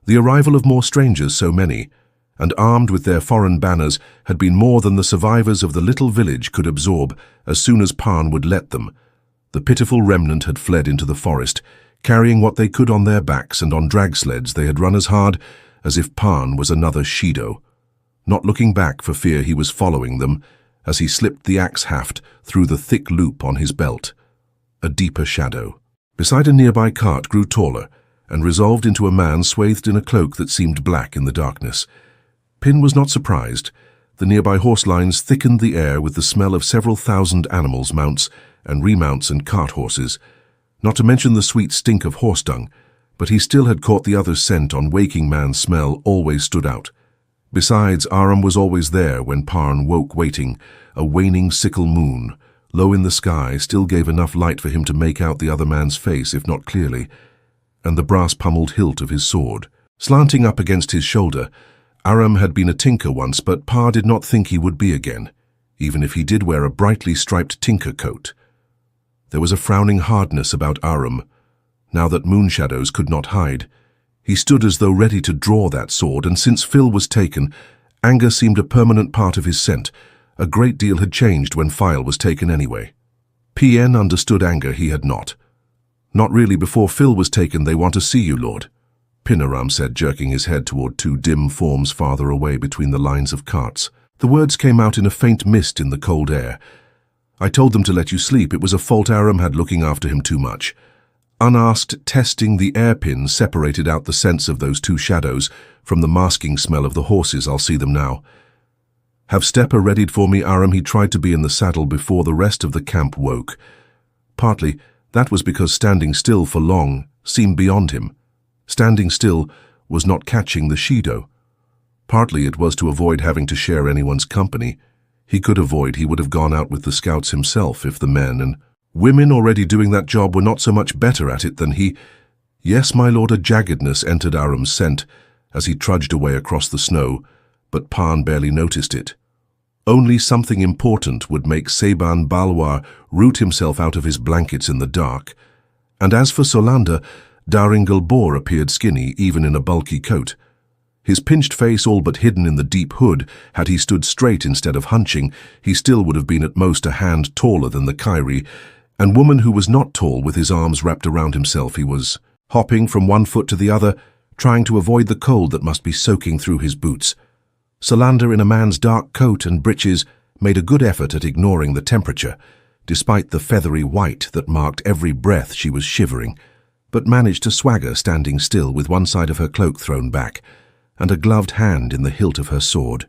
the arrival of more strangers, so many, and armed with their foreign banners, had been more than the survivors of the little village could absorb as soon as Perrin would let them. The pitiful remnant had fled into the forest, carrying what they could on their backs, and on drag sleds they had run as hard as if Perrin was another Shaido, not looking back for fear he was following them as he slipped the axe haft through the thick loop on his belt. A deeper shadow. Beside a nearby cart grew taller and resolved into a man swathed in a cloak that seemed black in the darkness. Pin was not surprised. The nearby horse lines thickened the air with the smell of several thousand animals, mounts and remounts and cart horses, not to mention the sweet stink of horse dung, but he still had caught the other's scent on waking man's smell always stood out. Besides, Aram was always there when Perrin woke waiting. A waning sickle moon, low in the sky, still gave enough light for him to make out the other man's face, if not clearly, and the brass-pummeled hilt of his sword. Slanting up against his shoulder, Aram had been a tinker once, but Perrin did not think he would be again, even if he did wear a brightly striped tinker coat. There was a frowning hardness about Aram, now that moon shadows could not hide. He stood as though ready to draw that sword, and since Phil was taken, anger seemed a permanent part of his scent. A great deal had changed when Faile was taken anyway. PN understood anger, he had not. Not really. Before Phil was taken. They want to see you, Lord, Pinaram said, jerking his head toward 2 dim forms farther away between the lines of carts. The words came out in a faint mist in the cold air. I told them to let you sleep. It was a fault Aram had looking after him too much. Unasked testing, the air pin separated out the sense of those 2 shadows from the masking smell of the horses. I'll see them now. Have Stepper readied for me, Aram. He tried to be in the saddle before the rest of the camp woke. Partly, that was because standing still for long seemed beyond him. Standing still was not catching the Shaido. Partly it was to avoid having to share anyone's company. He could avoid. He would have gone out with the scouts himself if the men and women already doing that job were not so much better at it than he. Yes, my lord. A jaggedness entered Aram's scent as he trudged away across the snow, but Perrin barely noticed it. Only something important would make Seban Balwar root himself out of his blankets in the dark. And as for Solander, Daringal Bor appeared skinny, even in a bulky coat. His pinched face all but hidden in the deep hood. Had he stood straight instead of hunching, he still would have been at most a hand taller than the Kyrie, and woman who was not tall with his arms wrapped around himself. He was hopping from one foot to the other, trying to avoid the cold that must be soaking through his boots. Solander, in a man's dark coat and breeches, made a good effort at ignoring the temperature, despite the feathery white that marked every breath she was shivering, but managed to swagger standing still with one side of her cloak thrown back, and a gloved hand in the hilt of her sword.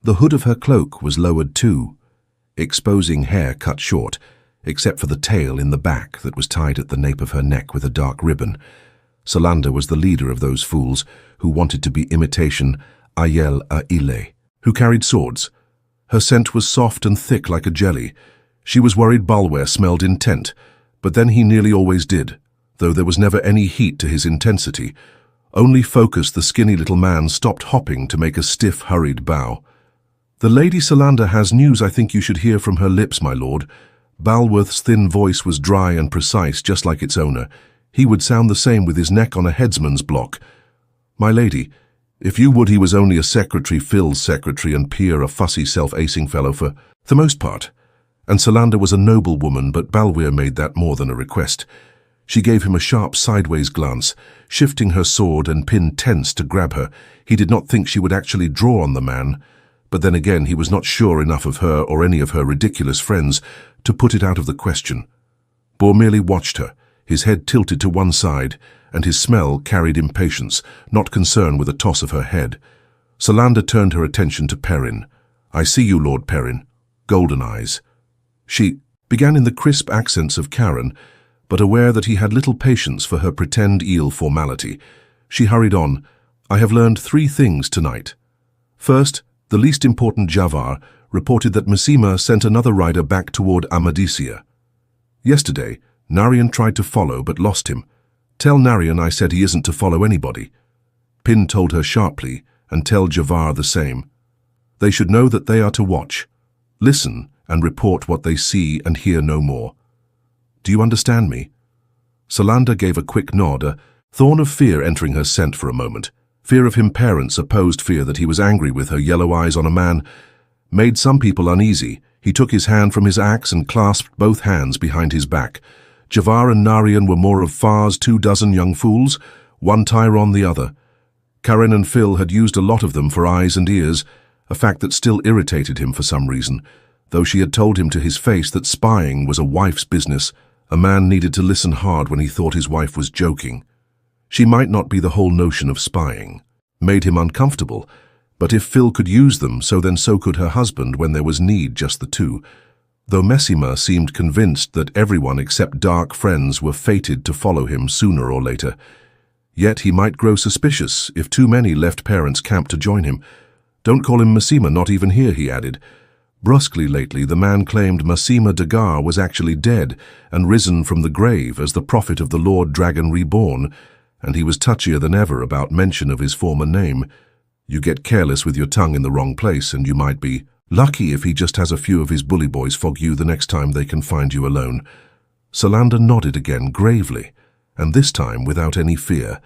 The hood of her cloak was lowered too, exposing hair cut short, except for the tail in the back that was tied at the nape of her neck with a dark ribbon. Solander was the leader of those fools who wanted to be imitation Aiel Aiel, who carried swords. Her scent was soft and thick like a jelly. She was worried Balwar smelled intent, but then he nearly always did, though there was never any heat to his intensity. Only focus. The skinny little man stopped hopping to make a stiff, hurried bow. The Lady Solander has news I think you should hear from her lips, my lord. Balworth's thin voice was dry and precise, just like its owner. He would sound the same with his neck on a headsman's block. My lady, if you would, he was only a secretary, Phil's secretary, and Pier a fussy self-acing fellow for the most part. And Solander was a noble woman, but Balwar made that more than a request. She gave him a sharp sideways glance, shifting her sword and Pin tense to grab her. He did not think she would actually draw on the man, but then again he was not sure enough of her or any of her ridiculous friends to put it out of the question. Bor merely watched her, his head tilted to one side, and his smell carried impatience, not concern with a toss of her head. Solander turned her attention to Perrin. "I see you, Lord Perrin. Golden eyes." She began in the crisp accents of Karen, but aware that he had little patience for her pretend eel formality. She hurried on. "I have learned 3 things tonight. First, the least important Javar reported that Masema sent another rider back toward Amadisia. Yesterday, Narian tried to follow but lost him. Tell Narian I said he isn't to follow anybody." Pin told her sharply, "And tell Javar the same. They should know that they are to watch, listen, and report what they see and hear no more. Do you understand me?" Solander gave a quick nod, a thorn of fear entering her scent for a moment. Fear of him parents, opposed fear that he was angry with her yellow eyes on a man, made some people uneasy. He took his hand from his axe and clasped both hands behind his back. Javar and Narian were more of Far's 24 young fools, one Tyron the other. Karen and Phil had used a lot of them for eyes and ears, a fact that still irritated him for some reason. Though she had told him to his face that spying was a wife's business, a man needed to listen hard when he thought his wife was joking. She might not be the whole notion of spying. Made him uncomfortable, but if Phil could use them, then so could her husband when there was need, just the two. Though Masema seemed convinced that everyone except dark friends were fated to follow him sooner or later. Yet he might grow suspicious if too many left parents' camp to join him. "Don't call him Masema, not even here," he added. Brusquely lately, the man claimed Masema Dagar was actually dead and risen from the grave as the prophet of the Lord Dragon Reborn, and he was touchier than ever about mention of his former name. You get careless with your tongue in the wrong place, and you might be lucky if he just has a few of his bully boys fog you the next time they can find you alone. Solander nodded again gravely, and this time without any fear.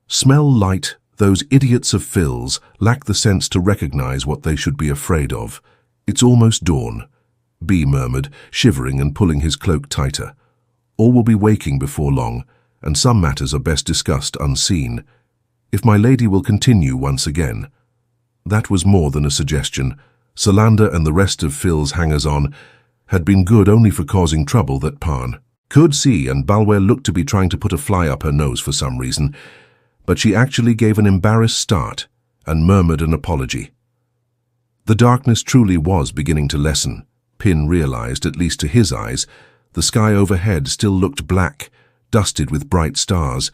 "Smell light, those idiots of Phil's lack the sense to recognize what they should be afraid of. It's almost dawn," B murmured, shivering and pulling his cloak tighter. "All will be waking before long, and some matters are best discussed unseen. If my lady will continue once again." That was more than a suggestion. Solander and the rest of Phil's hangers-on had been good only for causing trouble that Parn could see, and Balwer looked to be trying to put a fly up her nose for some reason, but she actually gave an embarrassed start and murmured an apology. The darkness truly was beginning to lessen. Pin realized, at least to his eyes, the sky overhead still looked black, dusted with bright stars,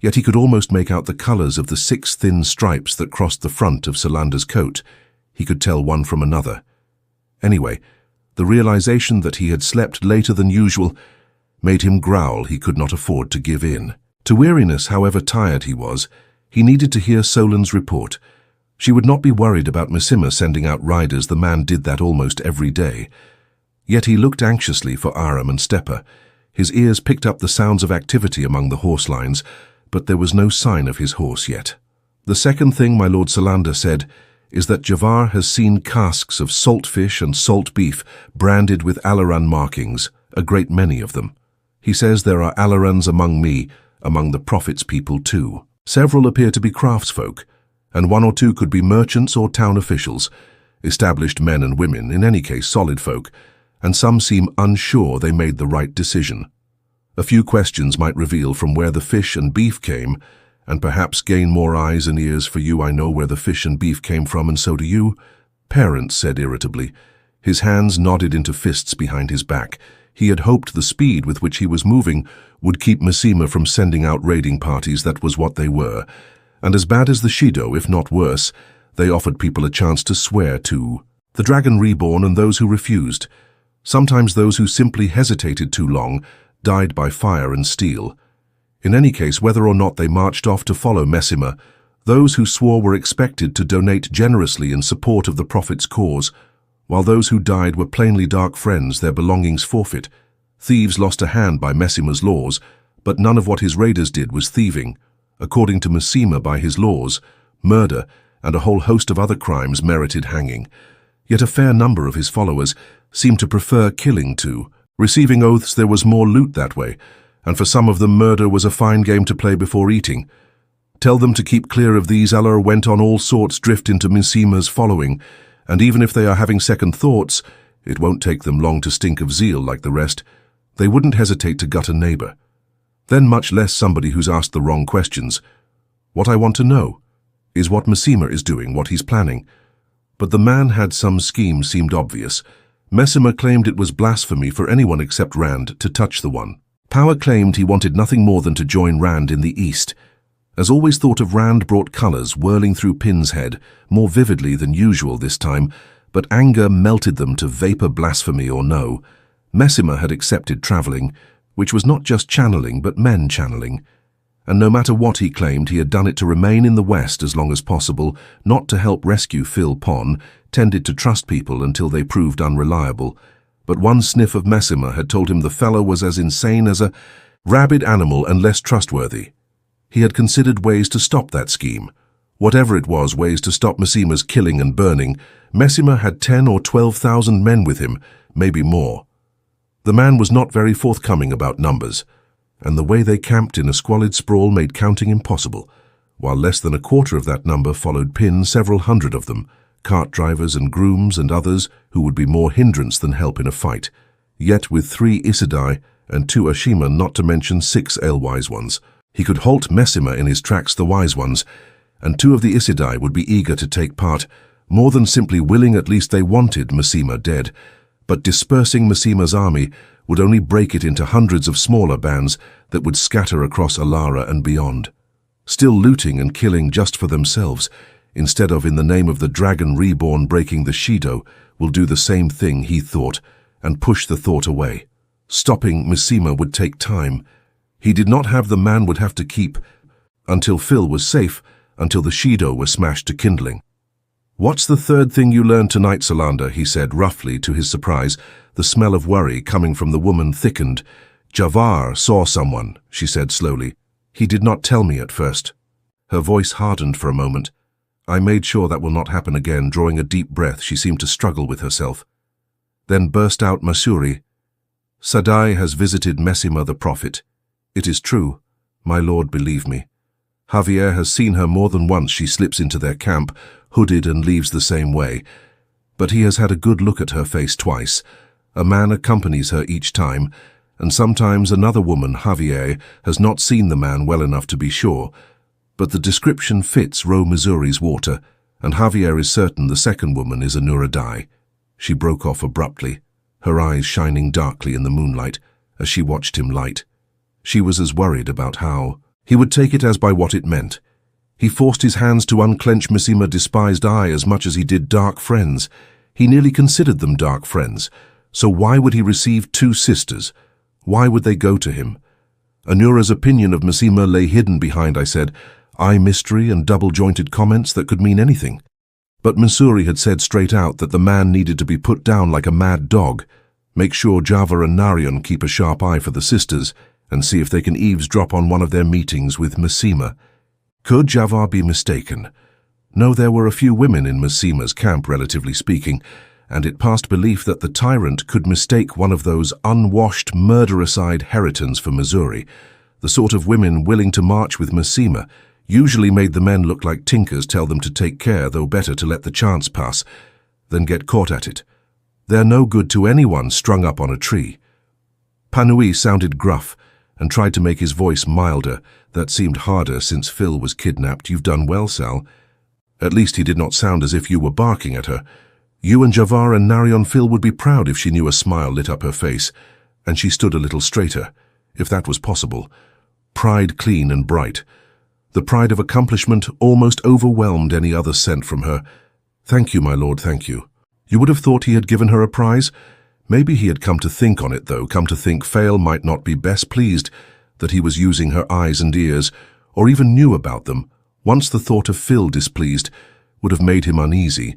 yet he could almost make out the colors of the 6 thin stripes that crossed the front of Solander's coat. He could tell one from another. Anyway, the realization that he had slept later than usual made him growl he could not afford to give in. To weariness, however tired he was, he needed to hear Solan's report. She would not be worried about Masema sending out riders. The man did that almost every day. Yet he looked anxiously for Aram and Stepper. His ears picked up the sounds of activity among the horse lines, but there was no sign of his horse yet. "The second thing my Lord Solander said is that Javar has seen casks of salt fish and salt beef branded with Alaran markings, a great many of them. He says there are Alarans among the prophet's people too. Several appear to be craftsfolk, and 1 or 2 could be merchants or town officials, established men and women, in any case solid folk, and some seem unsure they made the right decision. A few questions might reveal from where the fish and beef came, and perhaps gain more eyes and ears for you. I know where the fish and beef came from, and so do you," Parent said irritably. His hands nodded into fists behind his back. He had hoped the speed with which he was moving would keep Masema from sending out raiding parties. That was what they were. And as bad as the Shaido, if not worse, they offered people a chance to swear to the Dragon Reborn and those who refused. Sometimes those who simply hesitated too long died by fire and steel. In any case, whether or not they marched off to follow Masema, those who swore were expected to donate generously in support of the Prophet's cause, while those who died were plainly dark friends, their belongings forfeit. Thieves lost a hand by Masema's laws, but none of what his raiders did was thieving. According to Masema, by his laws, murder and a whole host of other crimes merited hanging. Yet a fair number of his followers seemed to prefer killing to receiving oaths. There was more loot that way, and for some of them murder was a fine game to play before eating. Tell them to keep clear of these. Alar went on all sorts drift into Masema's following, And even if they are having second thoughts, it won't take them long to stink of zeal like the rest. They wouldn't hesitate to gut a neighbor. Then much less somebody who's asked the wrong questions. What I want to know is what Messima is doing, what he's planning. But the man had some scheme seemed obvious. Messima claimed it was blasphemy for anyone except Rand to touch the one. Power claimed he wanted nothing more than to join Rand in the east. As always thought of, Rand brought colors whirling through Pin's head, more vividly than usual this time, but anger melted them to vapor blasphemy or no. Messima had accepted traveling, which was not just channeling but men channeling. And no matter what he claimed, he had done it to remain in the West as long as possible, not to help rescue Phil Pon, tended to trust people until they proved unreliable. But one sniff of Messima had told him the fellow was as insane as a rabid animal and less trustworthy. He had considered ways to stop that scheme. Whatever it was, ways to stop Messima's killing and burning. Messima had 10 or 12,000 men with him, maybe more. The man was not very forthcoming about numbers, and the way they camped in a squalid sprawl made counting impossible, while less than a quarter of that number followed Pin, several hundred of them, cart drivers and grooms and others who would be more hindrance than help in a fight. Yet with 3 Aes Sedai and 2 Ashima, not to mention 6 Ale-wise ones, he could halt Messima in his tracks, the wise ones, and 2 of the Aes Sedai would be eager to take part, more than simply willing. At least they wanted Messima dead. But dispersing Messima's army would only break it into hundreds of smaller bands that would scatter across Alara and beyond, still looting and killing just for themselves, instead of in the name of the dragon reborn breaking the Shaido, will do the same thing, he thought, and push the thought away. Stopping Messima would take time. He did not have the man would have to keep until Phil was safe, until the Shaido were smashed to kindling. "What's the third thing you learned tonight, Solander?" he said roughly. To his surprise, the smell of worry coming from the woman thickened. "Javar saw someone," she said slowly. "He did not tell me at first." Her voice hardened for a moment. "I made sure that will not happen again." Drawing a deep breath, she seemed to struggle with herself. Then burst out Masuri. "Sedai has visited Messima the prophet. It is true, my lord, believe me. Javier has seen her more than once. She slips into their camp, hooded, and leaves the same way. But he has had a good look at her face twice. A man accompanies her each time, and sometimes another woman, Javier, has not seen the man well enough to be sure. But the description fits Ro Missouri's water, and Javier is certain the second woman is a Nuradai." She broke off abruptly, her eyes shining darkly in the moonlight as she watched him light. She was as worried about how he would take it as by what it meant. He forced his hands to unclench. Messima despised Ai as much as he did dark friends. He nearly considered them dark friends. So why would he receive 2 sisters? Why would they go to him? Anura's opinion of Messima lay hidden behind, I said, eye mystery and double-jointed comments that could mean anything. But Masuri had said straight out that the man needed to be put down like a mad dog. Make sure Java and Narion keep a sharp eye for the sisters and see if they can eavesdrop on one of their meetings with Messima. Could Javar be mistaken? No, there were a few women in Messima's camp, relatively speaking, and it passed belief that the tyrant could mistake one of those unwashed, murderous-eyed Heritons for Missouri. The sort of women willing to march with Messima usually made the men look like tinkers, tell them to take care, though better to let the chance pass than get caught at it. They're no good to anyone strung up on a tree. Panui sounded gruff and tried to make his voice milder. That seemed harder since Phil was kidnapped. "You've done well, Sal. At least he did not sound as if you were barking at her. You and Javar and Narion Phil would be proud." If she knew, a smile lit up her face, and she stood a little straighter, if that was possible. Pride clean and bright. The pride of accomplishment almost overwhelmed any other scent from her. "Thank you, my lord, thank you." You would have thought he had given her a prize. Maybe he had come to think on it, though, come to think Faile might not be best pleased that he was using her eyes and ears, or even knew about them. Once the thought of Phil displeased would have made him uneasy,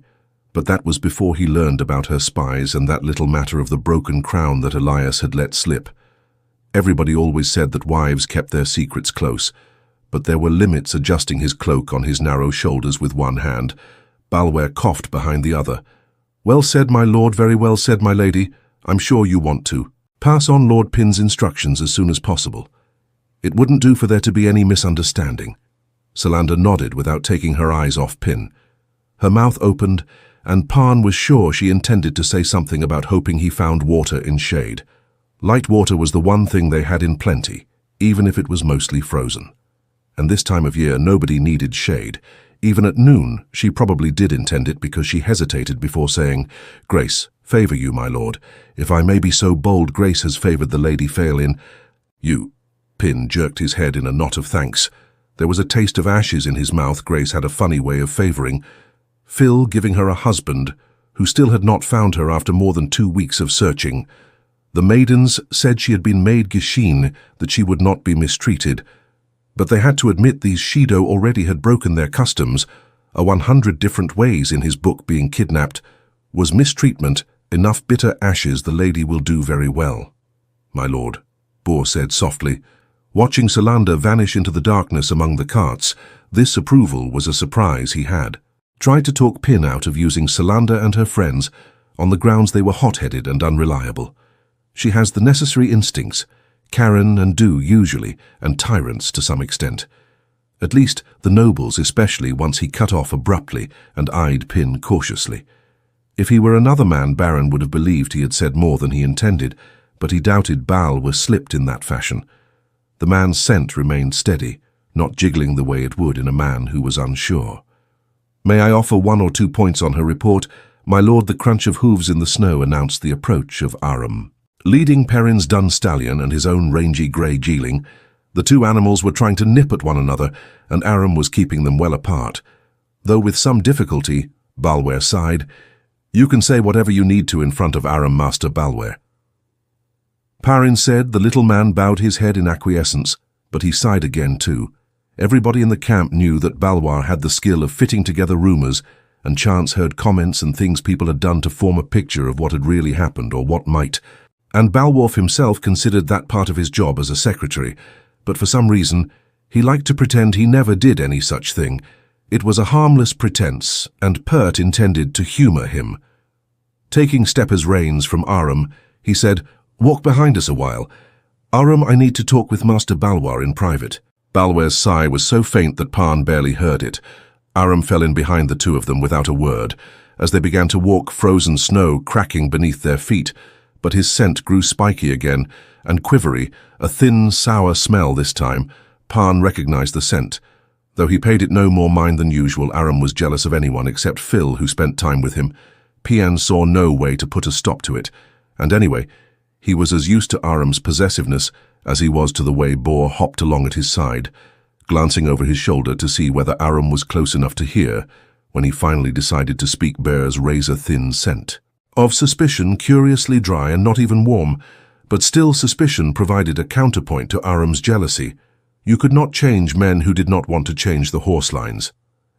but that was before he learned about her spies and that little matter of the broken crown that Elias had let slip. Everybody always said that wives kept their secrets close, but there were limits. Adjusting his cloak on his narrow shoulders with one hand, Balwer coughed behind the other. "Well said, my lord, very well said, my lady. I'm sure you want to. Pass on Lord Pin's instructions as soon as possible. It wouldn't do for there to be any misunderstanding." Solander nodded without taking her eyes off Pin. Her mouth opened, and Perrin was sure she intended to say something about hoping he found water in shade. Light water was the one thing they had in plenty, even if it was mostly frozen. And this time of year nobody needed shade. Even at noon, she probably did intend it because she hesitated before saying, "Grace, favor you, my lord. If I may be so bold, Grace has favored the Lady Faile in—" "You." Pin jerked his head in a knot of thanks. There was a taste of ashes in his mouth. Grace had a funny way of favoring. Phil giving her a husband, who still had not found her after more than 2 weeks of searching. The maidens said she had been made Gishin, that she would not be mistreated. But they had to admit these Shaido already had broken their customs. 100 different ways in his book being kidnapped. Was mistreatment enough bitter ashes the lady will do very well? "My lord," Bor said softly. Watching Solander vanish into the darkness among the carts, this approval was a surprise he had. Tried to talk Pin out of using Solander and her friends on the grounds they were hot-headed and unreliable. She has the necessary instincts, Karen and Do usually, and tyrants to some extent. At least the nobles especially, once he cut off abruptly and eyed Pin cautiously. If he were another man, Baron would have believed he had said more than he intended, but he doubted Baal was slipped in that fashion. The man's scent remained steady, not jiggling the way it would in a man who was unsure. "May I offer 1 or 2 points on her report? My lord." The crunch of hooves in the snow announced the approach of Aram. Leading Perrin's dun stallion and his own rangy grey geeling, the 2 animals were trying to nip at one another, and Aram was keeping them well apart. Though with some difficulty, Balwer sighed. "You can say whatever you need to in front of Aram, Master Balwer." Perrin said. The little man bowed his head in acquiescence, but he sighed again too. Everybody in the camp knew that Balwer had the skill of fitting together rumors, and Chance heard comments and things people had done to form a picture of what had really happened or what might. And Balworf himself considered that part of his job as a secretary, but for some reason he liked to pretend he never did any such thing. It was a harmless pretense, and Pert intended to humor him. Taking Stepper's reins from Aram, he said, "Walk behind us a while. Aram, I need to talk with Master Balwer in private." Balwer's sigh was so faint that Perrin barely heard it. Aram fell in behind the 2 of them without a word, as they began to walk, frozen snow cracking beneath their feet. But his scent grew spiky again, and quivery, a thin, sour smell this time. Perrin recognized the scent. Though he paid it no more mind than usual, Aram was jealous of anyone except Phil, who spent time with him. Pian saw no way to put a stop to it, and anyway, he was as used to Aram's possessiveness as he was to the way Bor hopped along at his side, glancing over his shoulder to see whether Aram was close enough to hear, when he finally decided to speak Bear's razor-thin scent. Of suspicion, curiously dry and not even warm, but still suspicion provided a counterpoint to Aram's jealousy. You could not change men who did not want to change the horse lines.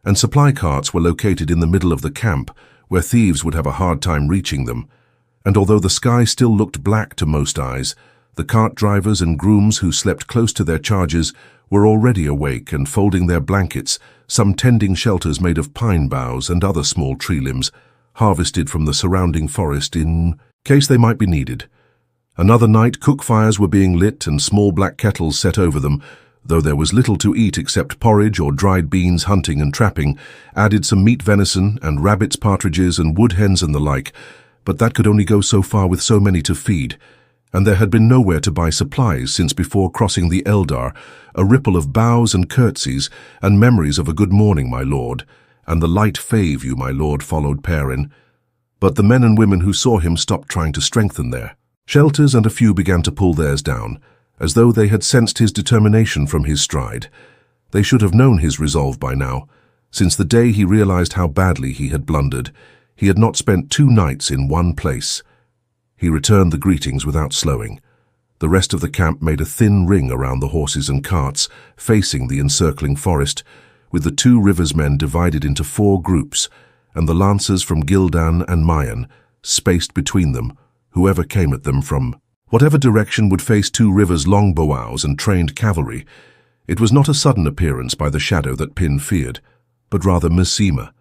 And supply carts were located in the middle of the camp, where thieves would have a hard time reaching them. And although the sky still looked black to most eyes, the cart drivers and grooms who slept close to their charges were already awake and folding their blankets, some tending shelters made of pine boughs and other small tree limbs, harvested from the surrounding forest in case they might be needed. Another night, cook fires were being lit and small black kettles set over them, though there was little to eat except porridge or dried beans. Hunting and trapping added some meat, venison and rabbits, partridges and wood hens and the like, but that could only go so far with so many to feed, and there had been nowhere to buy supplies since before crossing the Eldar. A ripple of bows and curtsies and memories of a good morning, my lord, and the light fave you, my lord, followed Perrin. But the men and women who saw him stopped trying to strengthen their shelters, and a few began to pull theirs down, as though they had sensed his determination from his stride. They should have known his resolve by now. Since the day he realized how badly he had blundered, he had not spent 2 nights in one place. He returned the greetings without slowing. The rest of the camp made a thin ring around the horses and carts, facing the encircling forest, with the 2 rivers men divided into 4 groups, and the lancers from Gildan and Mayan spaced between them. Whoever came at them from whatever direction would face 2 rivers' longbows and trained cavalry. It was not a sudden appearance by the shadow that Pin feared, but rather Messima.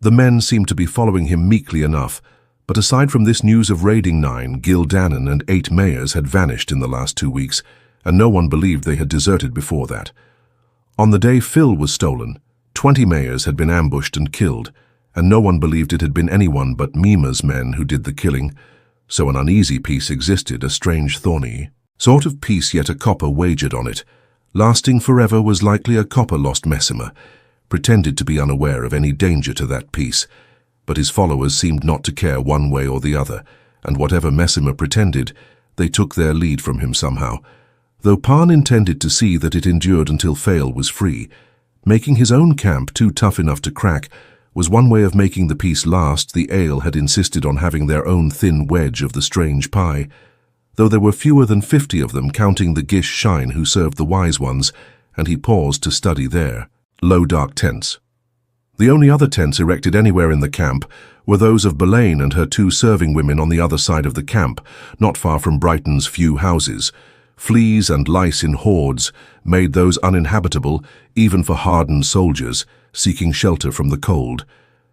The men seemed to be following him meekly enough, but aside from this news of raiding 9, Gildanan and 8 mayors had vanished in the last 2 weeks, and no one believed they had deserted before that. On the day Phil was stolen, 20 mayors had been ambushed and killed, and no one believed it had been anyone but Mima's men who did the killing, so an uneasy peace existed, a strange thorny sort of peace, yet a copper wagered on it. Lasting forever was likely a copper-lost Messima, pretended to be unaware of any danger to that peace, but his followers seemed not to care one way or the other, and whatever Messima pretended, they took their lead from him somehow, though Pan intended to see that it endured until Faile was free. Making his own camp too tough enough to crack was one way of making the peace last. The Aiel had insisted on having their own thin wedge of the strange pie, though there were fewer than 50 of them, counting the Gish Shine who served the Wise Ones, and he paused to study their low dark tents. The only other tents erected anywhere in the camp were those of Elayne and her 2 serving women on the other side of the camp, not far from Brighton's few houses. Fleas and lice in hordes made those uninhabitable even for hardened soldiers seeking shelter from the cold,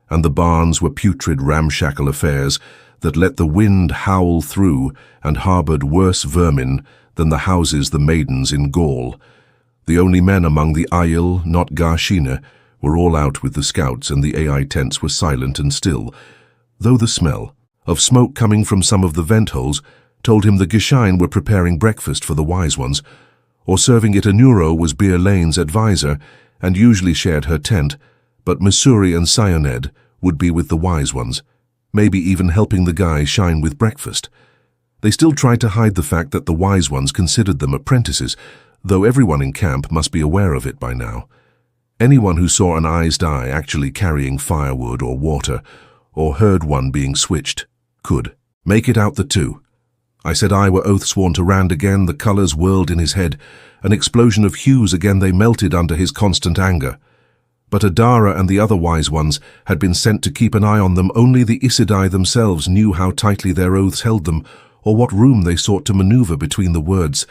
and the barns were putrid, ramshackle affairs that let the wind howl through and harboured worse vermin than the houses the maidens in Gaul. The only men among the Aiel, not Garshina, were all out with the scouts, and the AI tents were silent and still, though the smell of smoke coming from some of the vent holes told him the Gishine were preparing breakfast for the Wise Ones, or serving it. Anuro was Elayne's advisor and usually shared her tent, but Missouri and Sioned would be with the Wise Ones, maybe even helping the guys shine with breakfast. They still tried to hide the fact that the Wise Ones considered them apprentices, though everyone in camp must be aware of it by now. Anyone who saw an Aes Sedai actually carrying firewood or water, or heard one being switched, could make it out the two. Aes Sedai were oath-sworn to Rand again. The colours whirled in his head, an explosion of hues again. They melted under his constant anger. But Adara and the other Wise Ones had been sent to keep an eye on them. Only the Aes Sedai themselves knew how tightly their oaths held them, or what room they sought to maneuver between the words,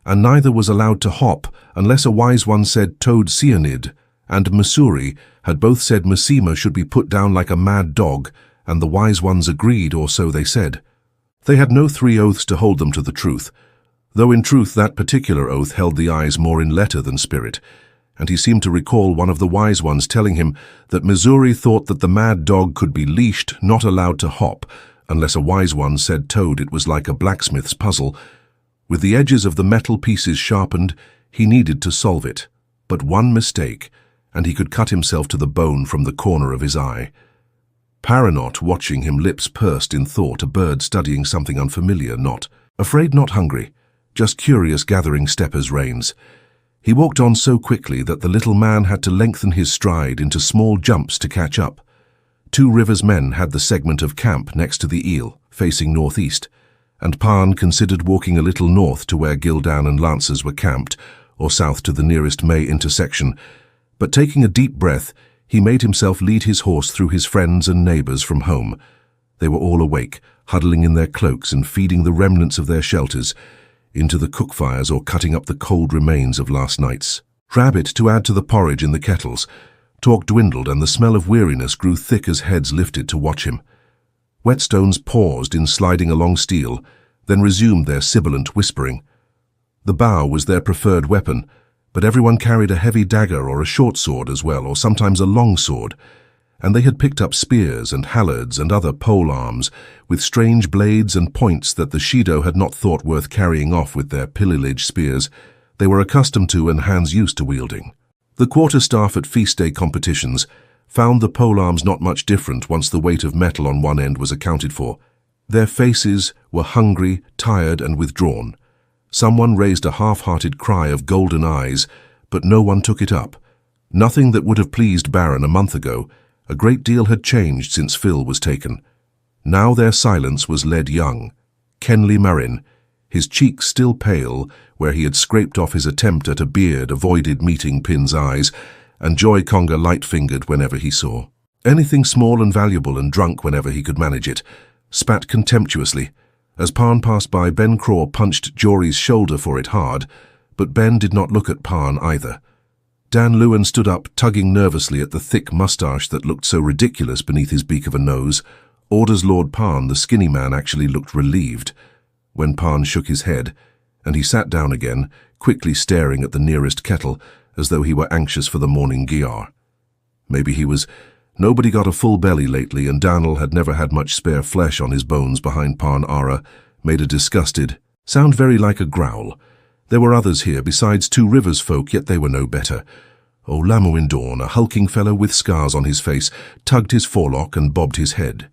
and neither was allowed to hop unless a Wise One said Toad Sionid, and Missouri had both said Messima should be put down like a mad dog, and the Wise Ones agreed, or so they said. They had no 3 oaths to hold them to the truth, though in truth that particular oath held the eyes more in letter than spirit, and he seemed to recall one of the Wise Ones telling him that Missouri thought that the mad dog could be leashed, not allowed to hop, unless a Wise One said Toad. It was like a blacksmith's puzzle. With the edges of the metal pieces sharpened, he needed to solve it. But one mistake, and he could cut himself to the bone from the corner of his eye. Paranot watching him, lips pursed in thought, a bird studying something unfamiliar, not afraid, not hungry, just curious, gathering Stepper's reins. He walked on so quickly that the little man had to lengthen his stride into small jumps to catch up. 2 Rivers men had the segment of camp next to the eel, facing northeast, and Pan considered walking a little north to where Gildan and Lancers were camped, or south to the nearest May intersection, but taking a deep breath, he made himself lead his horse through his friends and neighbours from home. They were all awake, huddling in their cloaks and feeding the remnants of their shelters into the cook fires or cutting up the cold remains of last night's rabbit to add to the porridge in the kettles. Talk dwindled, and the smell of weariness grew thick as heads lifted to watch him. Whetstones paused in sliding along steel, then resumed their sibilant whispering. The bow was their preferred weapon, but everyone carried a heavy dagger or a short sword as well, or sometimes a long sword, and they had picked up spears and hallards and other pole arms with strange blades and points that the Shaido had not thought worth carrying off with their pillage spears they were accustomed to and hands used to wielding. The quarterstaff at feast day competitions found the polearms not much different once the weight of metal on one end was accounted for. Their faces were hungry, tired, and withdrawn. Someone raised a half-hearted cry of golden eyes, but no one took it up. Nothing that would have pleased Baron a month ago. A great deal had changed since Phil was taken. Now their silence was led young. Kenley Marin, his cheeks still pale, where he had scraped off his attempt at a beard, avoided meeting Pin's eyes, and Joy Conga light-fingered whenever he saw anything small and valuable, and drunk whenever he could manage it, spat contemptuously. As Pan passed by, Ben Craw punched Jory's shoulder for it hard, but Ben did not look at Pan either. Dan Lewin stood up, tugging nervously at the thick moustache that looked so ridiculous beneath his beak of a nose. Orders Lord Pan, the skinny man, actually looked relieved when Pan shook his head, and he sat down again, quickly staring at the nearest kettle, as though he were anxious for the morning Giar. Maybe he was Nobody got a full belly lately, and Dan'l had never had much spare flesh on his bones behind Parn Ara, made a disgusted sound very like a growl. There were others here besides 2 Rivers folk, yet they were no better. Oh, Lamuin Dawn, a hulking fellow with scars on his face, tugged his forelock and bobbed his head.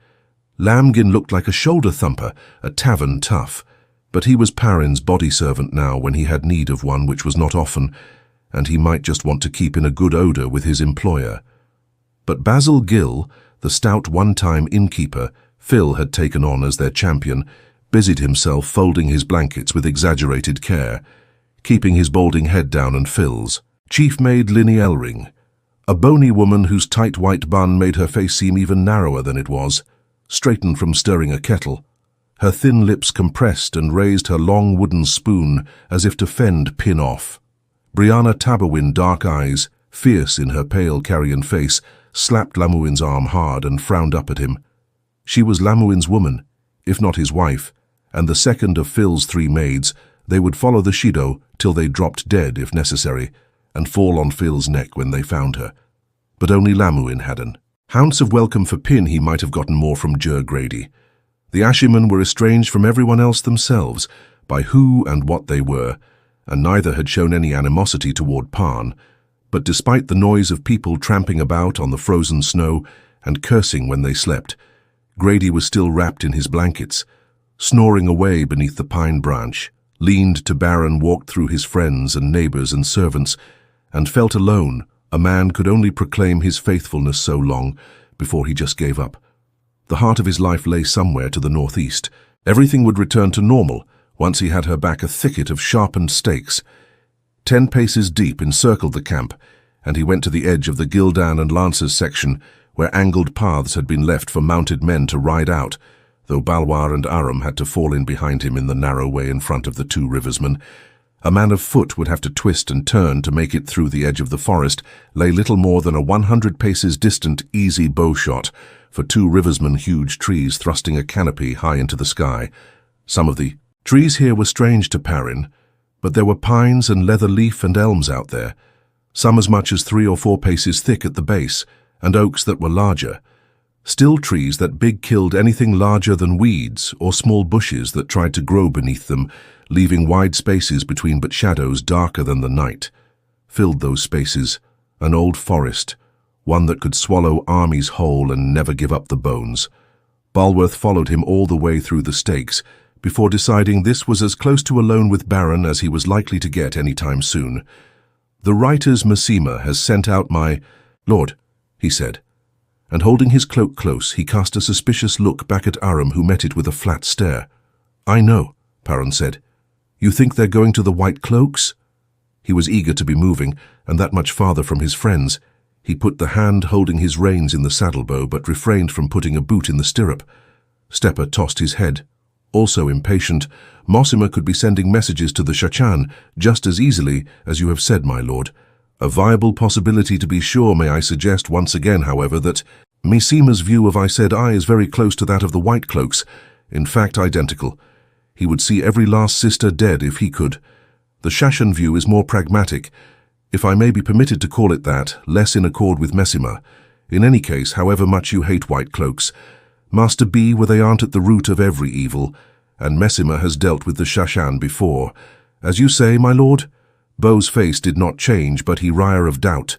Lamgin looked like a shoulder-thumper, a tavern tough, but he was Perrin's body servant now when he had need of one, which was not often, and he might just want to keep in a good odour with his employer. But Basil Gill, the stout one-time innkeeper Phil had taken on as their champion, busied himself folding his blankets with exaggerated care, keeping his balding head down and Phil's. Chief maid Linny Elring, a bony woman whose tight white bun made her face seem even narrower than it was, straightened from stirring a kettle. Her thin lips compressed and raised her long wooden spoon as if to fend Pin off. Brianna Taberwin, dark eyes, fierce in her pale carrion face, slapped Lamuin's arm hard and frowned up at him. She was Lamuin's woman, if not his wife, and the second of Phil's 3 maids. They would follow the Shaido till they dropped dead if necessary, and fall on Phil's neck when they found her. But only Lamuin had an ounce of welcome for Pin. He might have gotten more from Jer Grady. The Ashimen were estranged from everyone else themselves, by who and what they were, and neither had shown any animosity toward Parn. But despite the noise of people tramping about on the frozen snow and cursing when they slept, Grady was still wrapped in his blankets, snoring away beneath the pine branch, leaned to Baron, walked through his friends and neighbors and servants, and felt alone. A man could only proclaim his faithfulness so long before he just gave up. The heart of his life lay somewhere to the northeast. Everything would return to normal once he had her back. A thicket of sharpened stakes, 10 paces deep, encircled the camp, and he went to the edge of the Gildan and Lancers section, where angled paths had been left for mounted men to ride out, though Balwar and Aram had to fall in behind him in the narrow way in front of the 2 riversmen. A man of foot would have to twist and turn to make it through. The edge of the forest lay little more than a 100 paces distant easy bow shot for 2 riversmen, huge trees thrusting a canopy high into the sky. Some of the trees here were strange to Perrin, but there were pines and leather leaf and elms out there, some as much as 3 or 4 paces thick at the base, and oaks that were larger. Still trees that big killed anything larger than weeds or small bushes that tried to grow beneath them, leaving wide spaces between, but shadows darker than the night filled those spaces. An old forest, one that could swallow armies whole and never give up the bones. Balworth followed him all the way through the stakes before deciding this was as close to alone with Baron as he was likely to get any time soon. "The writer's Masema has sent out my lord," he said, and holding his cloak close, he cast a suspicious look back at Aram, who met it with a flat stare. "I know," Perrin said. "You think they're going to the White Cloaks?" He was eager to be moving, and that much farther from his friends. He put the hand holding his reins in the saddlebow, but refrained from putting a boot in the stirrup. Stepper tossed his head. Also impatient, "Mosima could be sending messages to the Seanchan just as easily as you have said, my lord. A viable possibility, to be sure. May I suggest once again, however, that Misema's view of Aes Sedai is very close to that of the White Cloaks, in fact identical. He would see every last sister dead if he could. The Shashan view is more pragmatic, if I may be permitted to call it that, less in accord with Messima. In any case, however much you hate White Cloaks, Master B, where they aren't at the root of every evil, and Messima has dealt with the Shashan before. As you say, my lord?" Beau's face did not change, but he wire of doubt.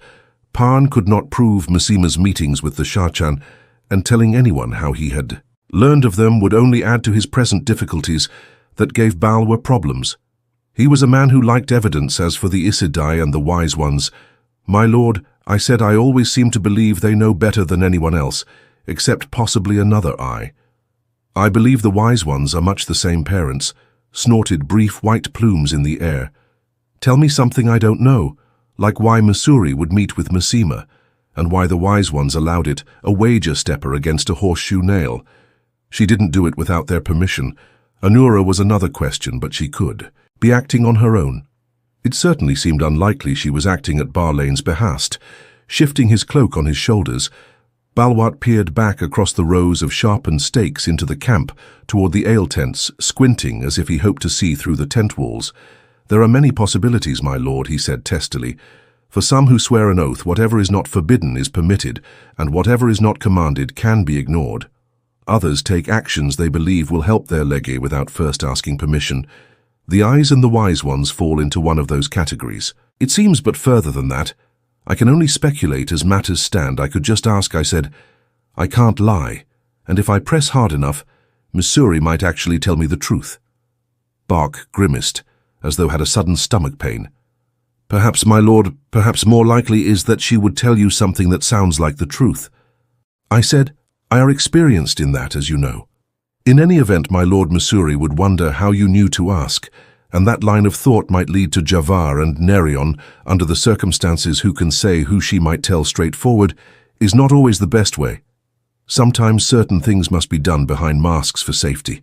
Parn could not prove Messema's meetings with the Shashan, and telling anyone how he had learned of them would only add to his present difficulties that gave Balwar problems. He was a man who liked evidence. As for the Aes Sedai and the Wise Ones, "My lord, I said I always seem to believe they know better than anyone else, except possibly another eye. I believe the Wise Ones are much the same parents," snorted brief white plumes in the air. "Tell me something I don't know, like why Masuri would meet with Messema, and why the Wise Ones allowed it, a wager stepper against a horseshoe nail. She didn't do it without their permission. Anura was another question, but she could be acting on her own. It certainly seemed unlikely she was acting at Barlane's behest." Shifting his cloak on his shoulders, Balwart peered back across the rows of sharpened stakes into the camp toward the ale tents, squinting as if he hoped to see through the tent walls. "There are many possibilities, my lord," he said testily. For some who swear an oath, whatever is not forbidden is permitted, and whatever is not commanded can be ignored. Others take actions they believe will help their lege without first asking permission. The Aes and the wise ones fall into one of those categories. It seems but further than that. I can only speculate as matters stand. I could just ask, I said. I can't lie, and if I press hard enough, Missouri might actually tell me the truth. Bark grimaced, as though had a sudden stomach pain. Perhaps, my lord, perhaps more likely is that she would tell you something that sounds like the truth. I said, I are experienced in that, as you know. In any event, my lord Missouri would wonder how you knew to ask, and that line of thought might lead to Javar and Nerion, under the circumstances who can say who she might tell straightforward, is not always the best way. Sometimes certain things must be done behind masks for safety.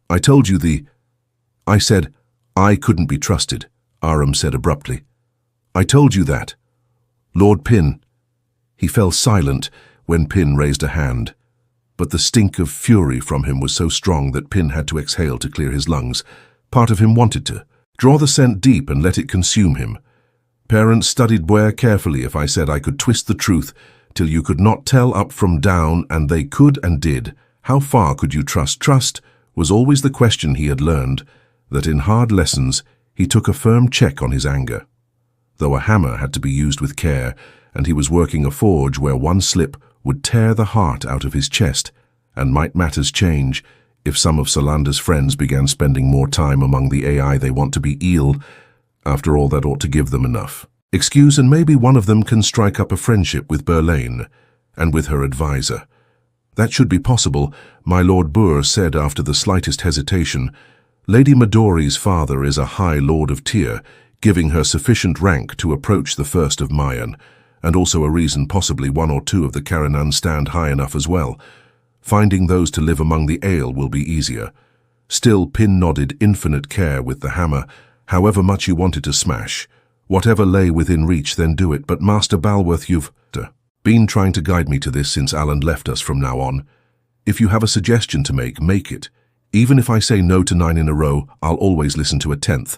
I told you I said, I couldn't be trusted, Aram said abruptly. I told you that. Lord Pin. He fell silent when Pin raised a hand, but the stink of fury from him was so strong that Pin had to exhale to clear his lungs. Part of him wanted to draw the scent deep and let it consume him. Parents studied Boer carefully if I said I could twist the truth till you could not tell up from down, and they could and did. How far could you trust? Trust was always the question he had learned, that in hard lessons he took a firm check on his anger. Though a hammer had to be used with care, and he was working a forge where one slip would tear the heart out of his chest, and might matters change if some of Solander's friends began spending more time among the AI they want to be eel. After all, that ought to give them enough excuse, and maybe one of them can strike up a friendship with Elayne, and with her advisor. That should be possible, my Lord Boer said after the slightest hesitation. Lady Midori's father is a high lord of Tyr, giving her sufficient rank to approach the first of Mayan, and also a reason possibly one or two of the Karanan stand high enough as well. Finding those to live among the ale will be easier. Still, Pin nodded infinite care with the hammer, however much you wanted to smash. Whatever lay within reach, then do it. But Master Balworth, you've been trying to guide me to this since Alan left us. From now on, if you have a suggestion to make it. Even if I say no to 9 in a row, I'll always listen to a 10th.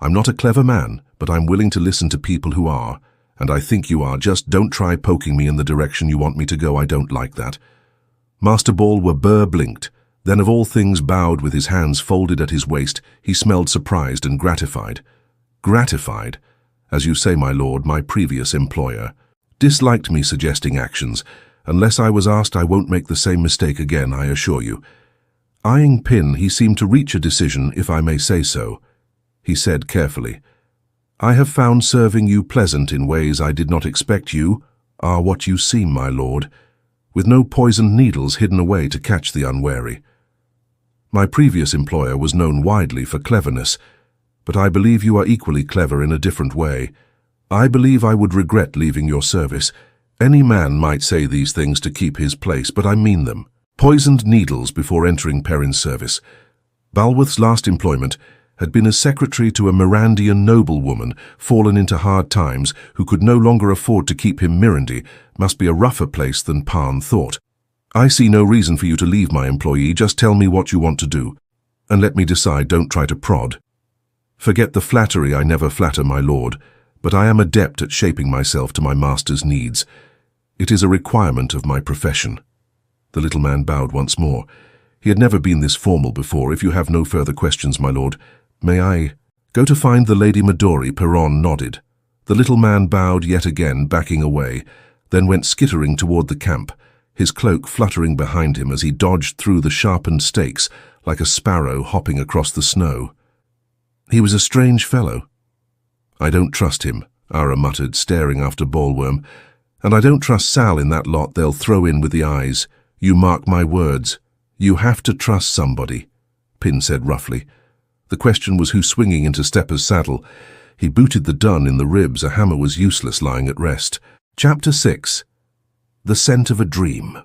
I'm not a clever man, but I'm willing to listen to people who are, and I think you are. Just don't try poking me in the direction you want me to go. I don't like that. Master Balworth blinked, then of all things bowed with his hands folded at his waist. He smelled surprised and gratified. Gratified? As you say, my lord, my previous employer disliked me suggesting actions. Unless I was asked, I won't make the same mistake again, I assure you. Eyeing Pin, he seemed to reach a decision, if I may say so. He said carefully, I have found serving you pleasant in ways I did not expect. You are what you seem, my lord, with no poisoned needles hidden away to catch the unwary. My previous employer was known widely for cleverness, but I believe you are equally clever in a different way. I believe I would regret leaving your service. Any man might say these things to keep his place, but I mean them. Poisoned needles before entering Perrin's service. Balworth's last employment had been as secretary to a Mirandian noblewoman fallen into hard times who could no longer afford to keep him Mirandi. Must be a rougher place than Pan thought. I see no reason for you to leave, my employee. Just tell me what you want to do, and let me decide. Don't try to prod. Forget the flattery. I never flatter, my lord, but I am adept at shaping myself to my master's needs. It is a requirement of my profession. The little man bowed once more. He had never been this formal before. If you have no further questions, my lord, may I go to find the Lady Midori? Perrin nodded. The little man bowed yet again, backing away, then went skittering toward the camp, his cloak fluttering behind him as he dodged through the sharpened stakes like a sparrow hopping across the snow. He was a strange fellow. I don't trust him, Ara muttered, staring after Ballworm. And I don't trust Sal in that lot they'll throw in with the eyes. You mark my words. You have to trust somebody, Pin said roughly. The question was who swinging into Stepper's saddle. He booted the dun in the ribs. A hammer was useless lying at rest. Chapter 6. The Scent of a Dream.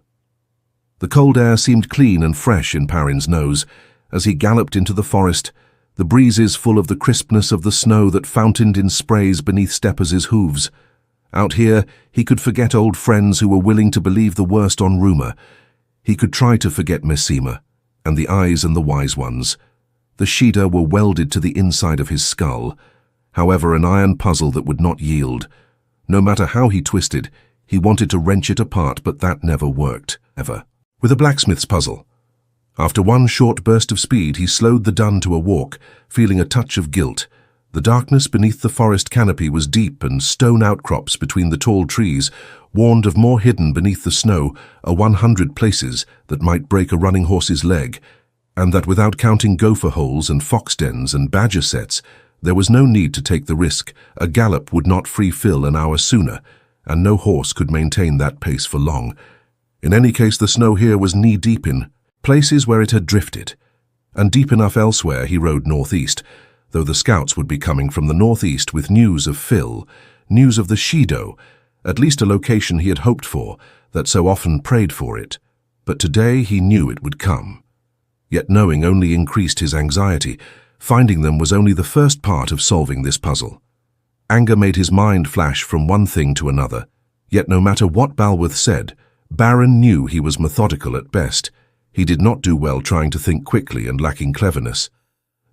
The cold air seemed clean and fresh in Perrin's nose as he galloped into the forest, the breezes full of the crispness of the snow that fountained in sprays beneath Steppers's hooves. Out here, he could forget old friends who were willing to believe the worst on rumor. He could try to forget Messima, and the Aes and the wise ones. The Shaido were welded to the inside of his skull. However, an iron puzzle that would not yield. No matter how he twisted, he wanted to wrench it apart, but that never worked, ever. With a blacksmith's puzzle. After one short burst of speed, he slowed the dun to a walk, feeling a touch of guilt. The darkness beneath the forest canopy was deep, and stone outcrops between the tall trees warned of more hidden beneath the snow, 100 places that might break a running horse's leg, and that without counting gopher holes and fox dens and badger sets, there was no need to take the risk. A gallop would not free Phil an hour sooner, and no horse could maintain that pace for long. In any case, the snow here was knee-deep in places where it had drifted, and deep enough elsewhere. He rode northeast, though the scouts would be coming from the northeast with news of Phil, news of the Shaido, at least a location he had hoped for, that so often prayed for it. But today he knew it would come. Yet knowing only increased his anxiety. Finding them was only the first part of solving this puzzle. Anger made his mind flash from one thing to another. Yet no matter what Balworth said, Baron knew he was methodical at best. He did not do well trying to think quickly and lacking cleverness.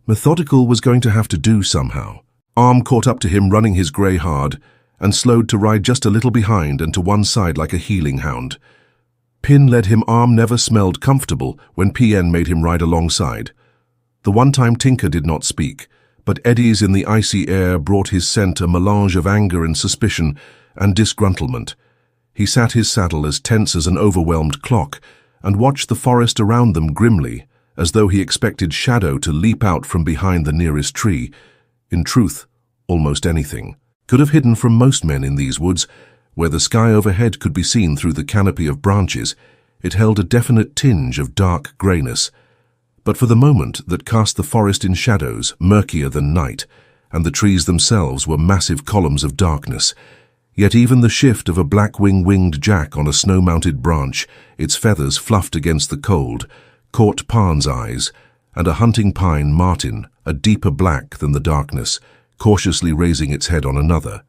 Methodical was going to have to do somehow. Arm caught up to him, running his grey hard, and slowed to ride just a little behind and to one side like a heeling hound. Pin led him. Arm never smelled comfortable when PN made him ride alongside. The one-time Tinker did not speak, but eddies in the icy air brought his scent a melange of anger and suspicion and disgruntlement. He sat his saddle as tense as an overwhelmed clock and watched the forest around them grimly, as though he expected Shadow to leap out from behind the nearest tree. In truth, almost anything could have hidden from most men in these woods, where the sky overhead could be seen through the canopy of branches. It held a definite tinge of dark greyness. But for the moment that cast the forest in shadows murkier than night, and the trees themselves were massive columns of darkness. Yet even the shift of a black-winged jack on a snow-mounted branch, its feathers fluffed against the cold, caught Parn's eyes, and a hunting pine martin, a deeper black than the darkness, cautiously raising its head on another.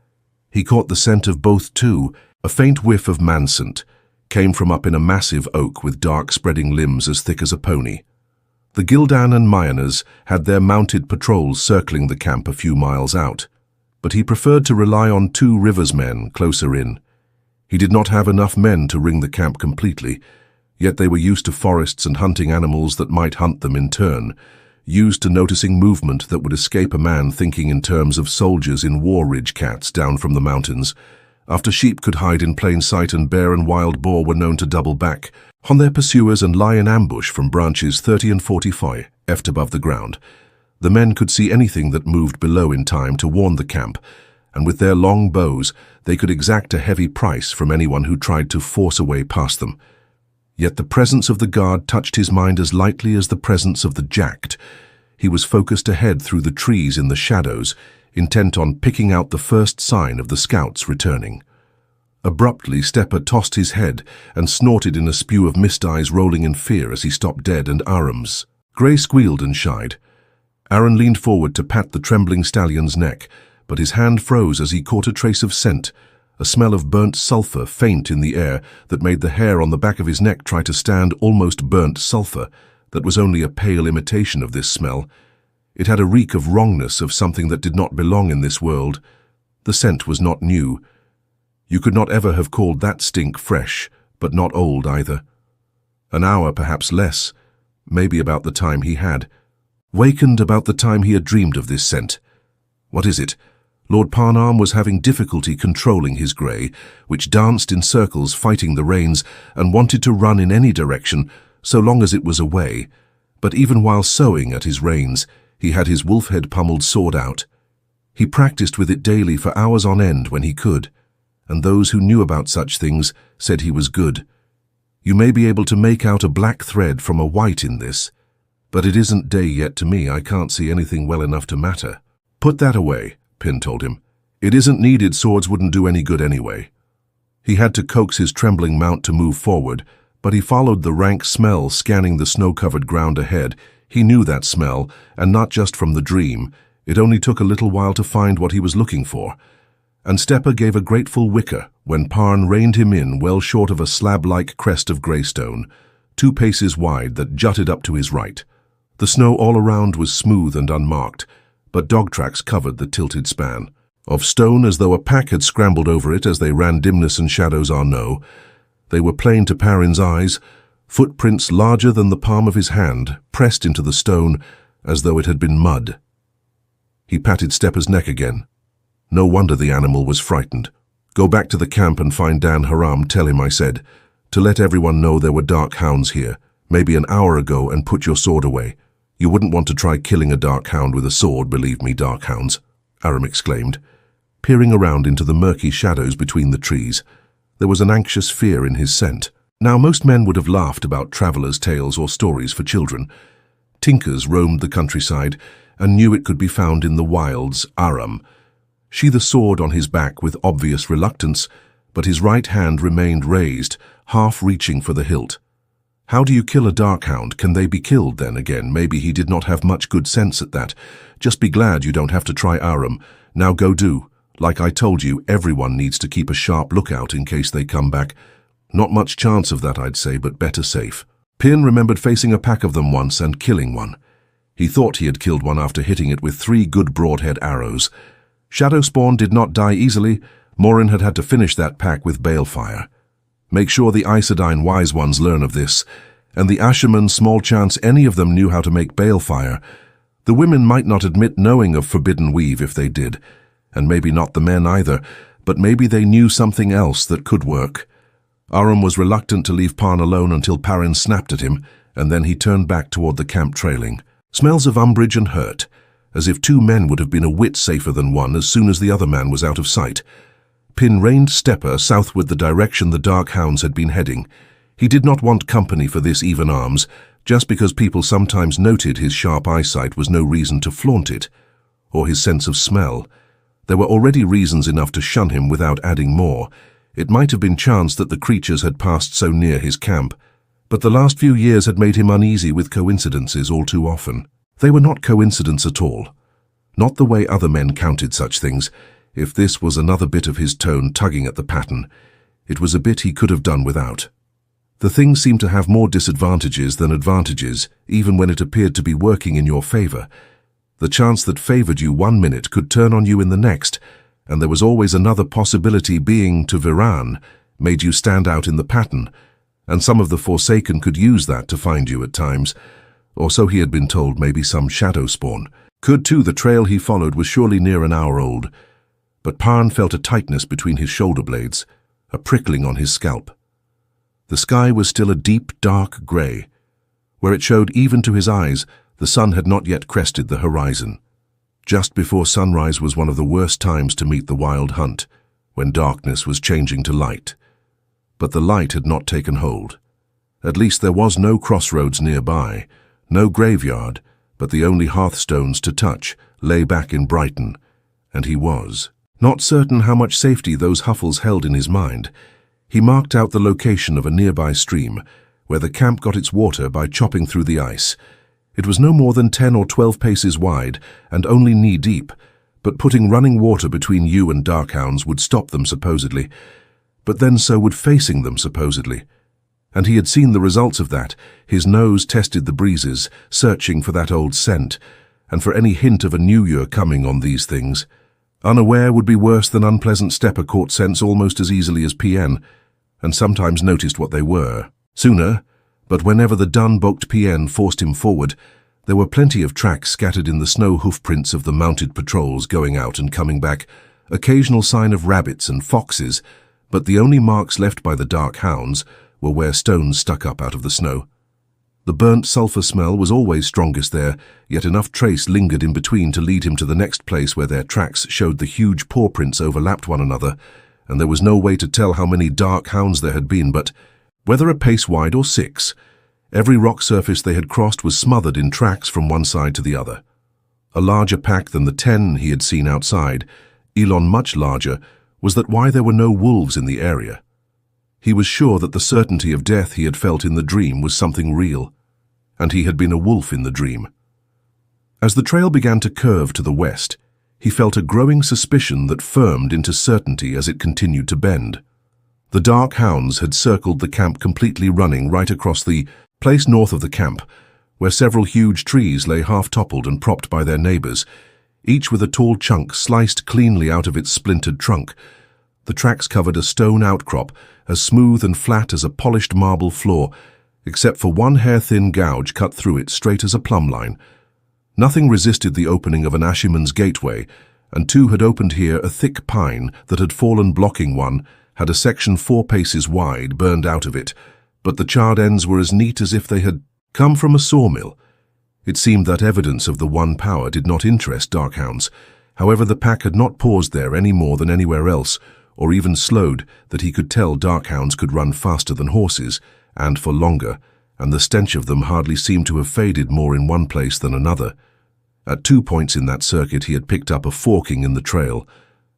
He caught the scent of both too. A faint whiff of mansant came from up in a massive oak with dark spreading limbs as thick as a pony. The Gildan and Myanars had their mounted patrols circling the camp a few miles out, but he preferred to rely on 2 Rivers men closer in. He did not have enough men to ring the camp completely, yet they were used to forests and hunting animals that might hunt them in turn, used to noticing movement that would escape a man thinking in terms of soldiers in war ridge cats down from the mountains. After sheep could hide in plain sight and bear and wild boar were known to double back on their pursuers and lie in ambush from branches 30 and 45 ft above the ground, the men could see anything that moved below in time to warn the camp, and with their long bows they could exact a heavy price from anyone who tried to force a way past them. Yet the presence of the guard touched his mind as lightly as the presence of the jacked. He was focused ahead through the trees in the shadows, intent on picking out the first sign of the scouts returning. Abruptly, Stepper tossed his head and snorted in a spew of mist, eyes rolling in fear as he stopped dead, and Aram's grey squealed and shied. Aaron leaned forward to pat the trembling stallion's neck, but his hand froze as he caught a trace of scent, a smell of burnt sulphur faint in the air that made the hair on the back of his neck try to stand. Almost burnt sulphur that was only a pale imitation of this smell. It had a reek of wrongness, of something that did not belong in this world. The scent was not new. You could not ever have called that stink fresh, but not old either. An hour, perhaps less, maybe about the time he had wakened, about the time he had dreamed of this scent. What is it? Lord Parnarm was having difficulty controlling his grey, which danced in circles fighting the reins and wanted to run in any direction so long as it was away. But even while sewing at his reins, he had his wolf-head pummeled sword out. He practiced with it daily for hours on end when he could, and those who knew about such things said he was good. You may be able to make out a black thread from a white in this, but it isn't day yet to me. I can't see anything well enough to matter. Put that away, Pin told him. It isn't needed. Swords wouldn't do any good anyway. He had to coax his trembling mount to move forward, but he followed the rank smell scanning the snow-covered ground ahead. He knew that smell, and not just from the dream. It only took a little while to find what he was looking for. And Stepper gave a grateful whicker when Parn reined him in well short of a slab-like crest of greystone, 2 paces wide, that jutted up to his right. The snow all around was smooth and unmarked, but dog tracks covered the tilted span. of stone as though a pack had scrambled over it as they ran. Dimness and shadows are no. They were plain to Perrin's eyes, footprints larger than the palm of his hand, pressed into the stone as though it had been mud. He patted Stepper's neck again. No wonder the animal was frightened. Go back to the camp and find Dan Haram, tell him I said, to let everyone know there were dark hounds here, maybe an hour ago, and put your sword away. You wouldn't want to try killing a dark hound with a sword, believe me, dark hounds, Aram exclaimed, peering around into the murky shadows between the trees. There was an anxious fear in his scent. Now, most men would have laughed about travelers' tales or stories for children. Tinkers roamed the countryside and knew it could be found in the wilds. Aram sheathed the sword on his back with obvious reluctance, but his right hand remained raised, half reaching for the hilt. How do you kill a dark hound? Can they be killed then again? Maybe he did not have much good sense at that. Just be glad you don't have to try, Aram. Now go do. Like I told you, everyone needs to keep a sharp lookout in case they come back. Not much chance of that, I'd say, but better safe. Perrin remembered facing a pack of them once and killing one. He thought he had killed one after hitting it with 3 good broadhead arrows. Shadow Spawn did not die easily. Morin had had to finish that pack with balefire. Make sure the Aes Sedai wise ones learn of this, and the Ashermen, small chance any of them knew how to make balefire. The women might not admit knowing of forbidden weave if they did, and maybe not the men either, but maybe they knew something else that could work. Aram was reluctant to leave Parn alone until Perrin snapped at him, and then he turned back toward the camp trailing. Smells of umbrage and hurt, as if 2 men would have been a whit safer than one as soon as the other man was out of sight. Pin reined Stepper southward, the direction the dark hounds had been heading. He did not want company for this even arms. Just because people sometimes noted his sharp eyesight was no reason to flaunt it, or his sense of smell. There were already reasons enough to shun him without adding more. It might have been chance that the creatures had passed so near his camp, but the last few years had made him uneasy with coincidences all too often. They were not coincidence at all. Not the way other men counted such things. If this was another bit of his tone tugging at the pattern, it was a bit he could have done without. The thing seemed to have more disadvantages than advantages, even when it appeared to be working in your favor. The chance that favored you one minute could turn on you in the next, and there was always another possibility being to Viran, made you stand out in the pattern, and some of the Forsaken could use that to find you at times, or so he had been told. Maybe some shadow spawn could too. The trail he followed was surely near an hour old, but Parn felt a tightness between his shoulder blades, a prickling on his scalp. The sky was still a deep, dark grey. Where it showed even to his eyes, the sun had not yet crested the horizon. Just before sunrise was one of the worst times to meet the wild hunt, when darkness was changing to light. But the light had not taken hold. At least there was no crossroads nearby, no graveyard, but the only hearthstones to touch lay back in Brighton, and he was not certain how much safety those huffles held in his mind. He marked out the location of a nearby stream, where the camp got its water by chopping through the ice. It was no more than 10 or 12 paces wide, and only knee-deep, but putting running water between you and darkhounds would stop them supposedly, but then so would facing them supposedly. And he had seen the results of that. His nose tested the breezes, searching for that old scent, and for any hint of a new year coming on these things. Unaware would be worse than unpleasant. Stepper caught scents almost as easily as PN, and sometimes noticed what they were sooner, but whenever the dun-bulked PN forced him forward, there were plenty of tracks scattered in the snow, hoofprints of the mounted patrols going out and coming back, occasional sign of rabbits and foxes, but the only marks left by the dark hounds were where stones stuck up out of the snow. The burnt sulphur smell was always strongest there, yet enough trace lingered in between to lead him to the next place where their tracks showed the huge paw prints overlapped one another, and there was no way to tell how many dark hounds there had been, but whether a pace wide or 6, every rock surface they had crossed was smothered in tracks from one side to the other. A larger pack than the 10 he had seen outside, Elon much larger, was that why there were no wolves in the area. He was sure that the certainty of death he had felt in the dream was something real, and he had been a wolf in the dream. As the trail began to curve to the west, he felt a growing suspicion that firmed into certainty as it continued to bend. The dark hounds had circled the camp, completely running right across the place north of the camp, where several huge trees lay half-toppled and propped by their neighbors. each with a tall chunk sliced cleanly out of its splintered trunk. The tracks covered a stone outcrop, as smooth and flat as a polished marble floor, except for one hair-thin gouge cut through it straight as a plumb line. Nothing resisted the opening of an Ashiman's gateway, and two had opened here. A thick pine that had fallen blocking one had a section 4 paces wide burned out of it, but the charred ends were as neat as if they had come from a sawmill. It seemed that evidence of the one power did not interest darkhounds. However, the pack had not paused there any more than anywhere else, or even slowed, that he could tell darkhounds could run faster than horses, and for longer, and the stench of them hardly seemed to have faded more in one place than another. At 2 points in that circuit he had picked up a forking in the trail,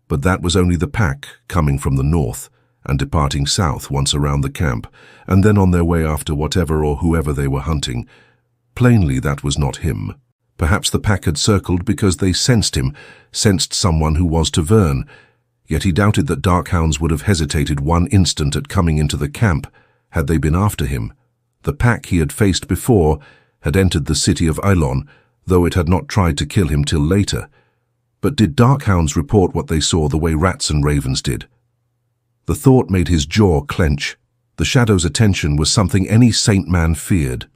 but that was only the pack coming from the north and departing south once around the camp, and then on their way after whatever or whoever they were hunting. Plainly that was not him. Perhaps the pack had circled because they sensed him, sensed someone who was Tuon, yet he doubted that darkhounds would have hesitated one instant at coming into the camp had they been after him. The pack he had faced before had entered the city of Elayne, though it had not tried to kill him till later. But did darkhounds report what they saw the way rats and ravens did? The thought made his jaw clench. The Shadow's attention was something any saint man feared.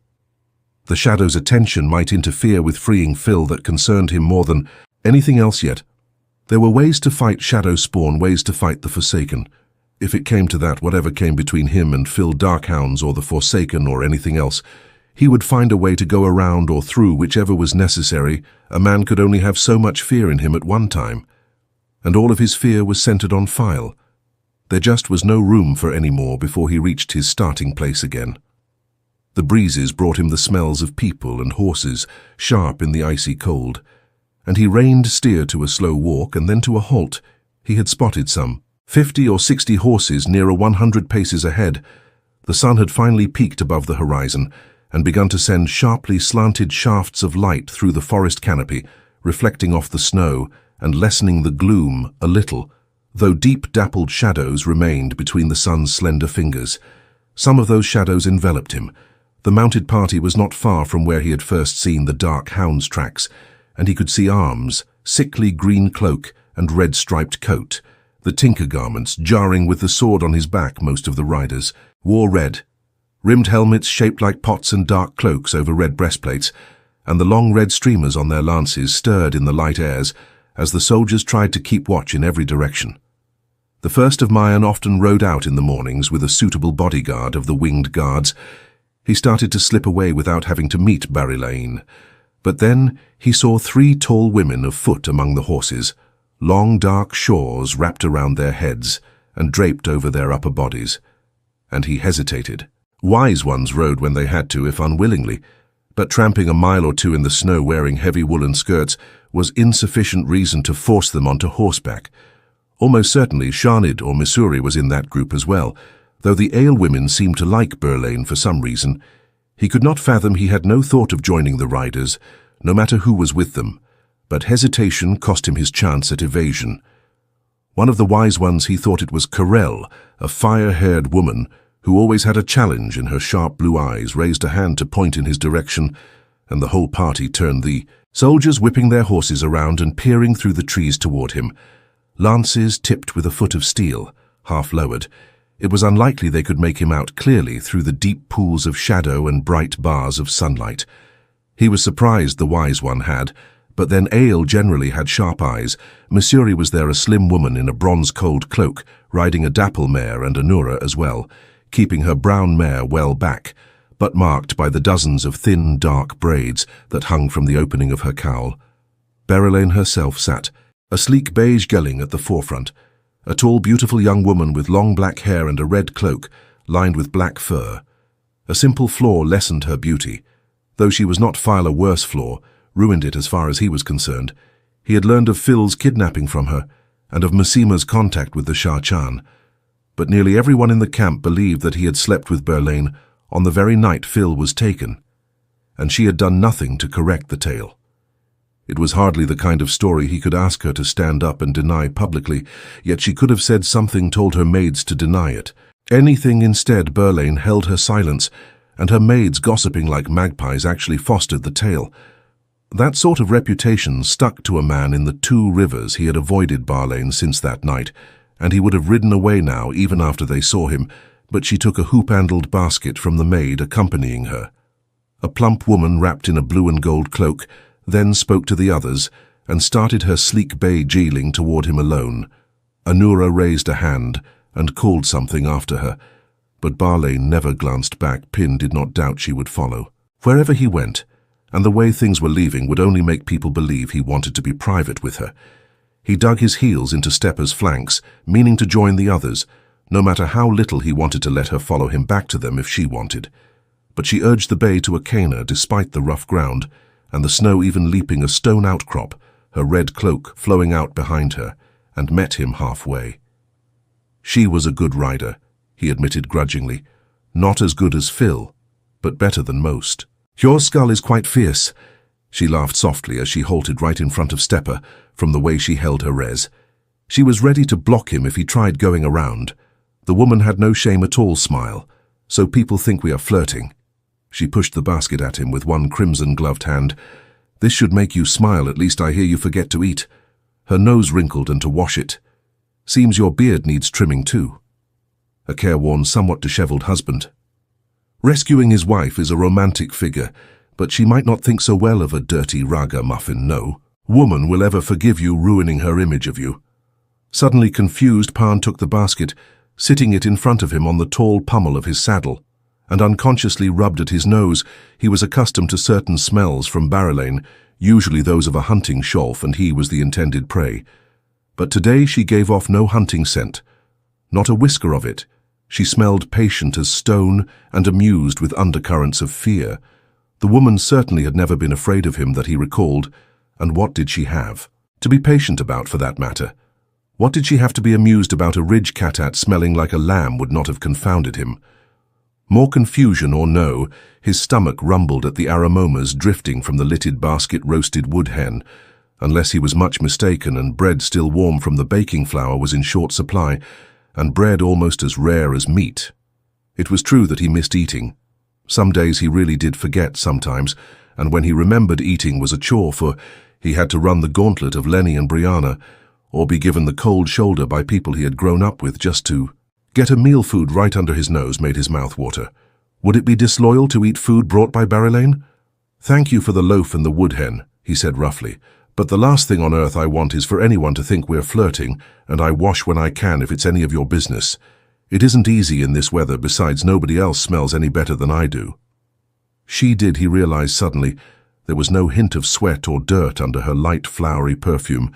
The Shadow's attention might interfere with freeing Phil that concerned him more than anything else yet. There were ways to fight Shadow Spawn, ways to fight the Forsaken. If it came to that, whatever came between him and Phil Darkhounds or the Forsaken or anything else, he would find a way to go around or through whichever was necessary. A man could only have so much fear in him at one time. And all of his fear was centered on Faile. There just was no room for any more before he reached his starting place again. The breezes brought him the smells of people and horses, sharp in the icy cold, and he reined steer to a slow walk and then to a halt. He had spotted some 50 or 60 horses nearer 100 paces ahead. The sun had finally peaked above the horizon and begun to send sharply slanted shafts of light through the forest canopy, reflecting off the snow and lessening the gloom a little, though deep dappled shadows remained between the sun's slender fingers. Some of those shadows enveloped him. The mounted party was not far from where he had first seen the dark hound's tracks, and he could see arms, sickly green cloak and red-striped coat. The tinker garments, jarring with the sword on his back. Most of the riders wore red, rimmed helmets shaped like pots and dark cloaks over red breastplates, and the long red streamers on their lances stirred in the light airs as the soldiers tried to keep watch in every direction. The first of Mayan often rode out in the mornings with a suitable bodyguard of the winged guards. He started to slip away without having to meet Elayne. But then he saw 3 tall women afoot among the horses, long dark shawls wrapped around their heads and draped over their upper bodies. And he hesitated. Wise ones rode when they had to, if unwillingly, but tramping a mile or two in the snow wearing heavy woolen skirts was insufficient reason to force them onto horseback. Almost certainly Shanid or Missouri was in that group as well, though the Aiel women seemed to like Elayne for some reason. He could not fathom he had no thought of joining the riders, no matter who was with them, but hesitation cost him his chance at evasion. One of the wise ones, he thought it was Corell, a fire-haired woman who always had a challenge in her sharp blue eyes, raised a hand to point in his direction, and the whole party turned, the soldiers whipping their horses around and peering through the trees toward him. Lances tipped with a foot of steel, half lowered. It was unlikely they could make him out clearly through the deep pools of shadow and bright bars of sunlight. He was surprised the wise one had, but then Aiel generally had sharp eyes. Missouri was there, a slim woman in a bronze-cold cloak, riding a dapple mare, and Anura as well, keeping her brown mare well back, but marked by the dozens of thin, dark braids that hung from the opening of her cowl. Elayne herself sat, a sleek beige geling at the forefront, a tall, beautiful young woman with long black hair and a red cloak lined with black fur. A simple flaw lessened her beauty. Though she was not Faile, a worse flaw ruined it as far as he was concerned. He had learned of Phil's kidnapping from her and of Masima's contact with the Seanchan, but nearly everyone in the camp believed that he had slept with Elayne on the very night Phil was taken, and she had done nothing to correct the tale. It was hardly the kind of story he could ask her to stand up and deny publicly, yet she could have said something, told her maids to deny it. Anything instead. Elayne held her silence, and her maids, gossiping like magpies, actually fostered the tale. That sort of reputation stuck to a man in the Two Rivers. He had avoided Barlane since that night, and he would have ridden away now even after they saw him, but she took a hoop-handled basket from the maid accompanying her. A plump woman wrapped in a blue and gold cloak then spoke to the others and started her sleek bay jeeling toward him alone. Anura raised a hand and called something after her, but Barlane never glanced back. Pin did not doubt she would follow. Wherever he went, and the way things were leaving would only make people believe he wanted to be private with her. He dug his heels into Steppa's flanks, meaning to join the others, no matter how little he wanted to let her follow him back to them if she wanted. But she urged the bay to a canter despite the rough ground, and the snow even leaping a stone outcrop, her red cloak flowing out behind her, and met him halfway. She was a good rider, he admitted grudgingly. Not as good as Phil, but better than most. Your skull is quite fierce, she laughed softly as she halted right in front of Steppa from the way she held her res. She was ready to block him if he tried going around. The woman had no shame at all smile. So people think we are flirting. She pushed the basket at him with one crimson-gloved hand. This should make you smile, at least I hear you forget to eat. Her nose wrinkled, and to wash it. Seems your beard needs trimming too. A careworn, somewhat disheveled husband. Rescuing his wife is a romantic figure, but she might not think so well of a dirty raga muffin, no. Woman will ever forgive you ruining her image of you. Suddenly confused, Pan took the basket, sitting it in front of him on the tall pummel of his saddle, and unconsciously rubbed at his nose. He was accustomed to certain smells from Elayne, usually those of a hunting sholf, and he was the intended prey. But today she gave off no hunting scent, not a whisker of it. She smelled patient as stone and amused with undercurrents of fear. The woman certainly had never been afraid of him that he recalled, and what did she have to be patient about, for that matter? What did she have to be amused about? A ridge cat smelling like a lamb would not have confounded him. More confusion or no, his stomach rumbled at the aromas drifting from the littered basket. Roasted wood hen, unless he was much mistaken, and bread still warm from the baking flour was in short supply, and bread almost as rare as meat. It was true that he missed eating. Some days he really did forget sometimes, and when he remembered, eating was a chore, for he had to run the gauntlet of Lenny and Brianna, or be given the cold shoulder by people he had grown up with just to get a meal. Food right under his nose made his mouth water. Would it be disloyal to eat food brought by Elayne? Thank you for the loaf and the wood hen, he said roughly, but the last thing on earth I want is for anyone to think we're flirting, and I wash when I can if it's any of your business. It isn't easy in this weather, besides nobody else smells any better than I do. She did, he realized suddenly. There was no hint of sweat or dirt under her light flowery perfume.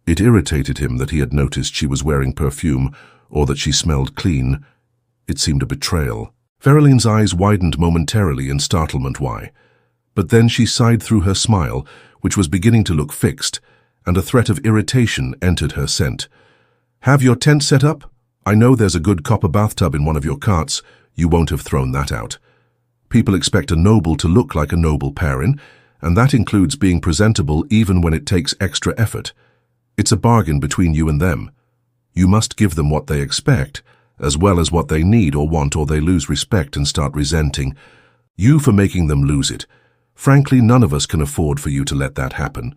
It irritated him that he had noticed she was wearing perfume, or that she smelled clean. It seemed a betrayal. Feraline's eyes widened momentarily in startlement. Why? But then she sighed through her smile, which was beginning to look fixed, and a threat of irritation entered her scent. Have your tent set up? I know there's a good copper bathtub in one of your carts. You won't have thrown that out. People expect a noble to look like a noble, Perrin, and that includes being presentable even when it takes extra effort. It's a bargain between you and them. You must give them what they expect, as well as what they need or want, or they lose respect and start resenting you for making them lose it. Frankly, none of us can afford for you to let that happen.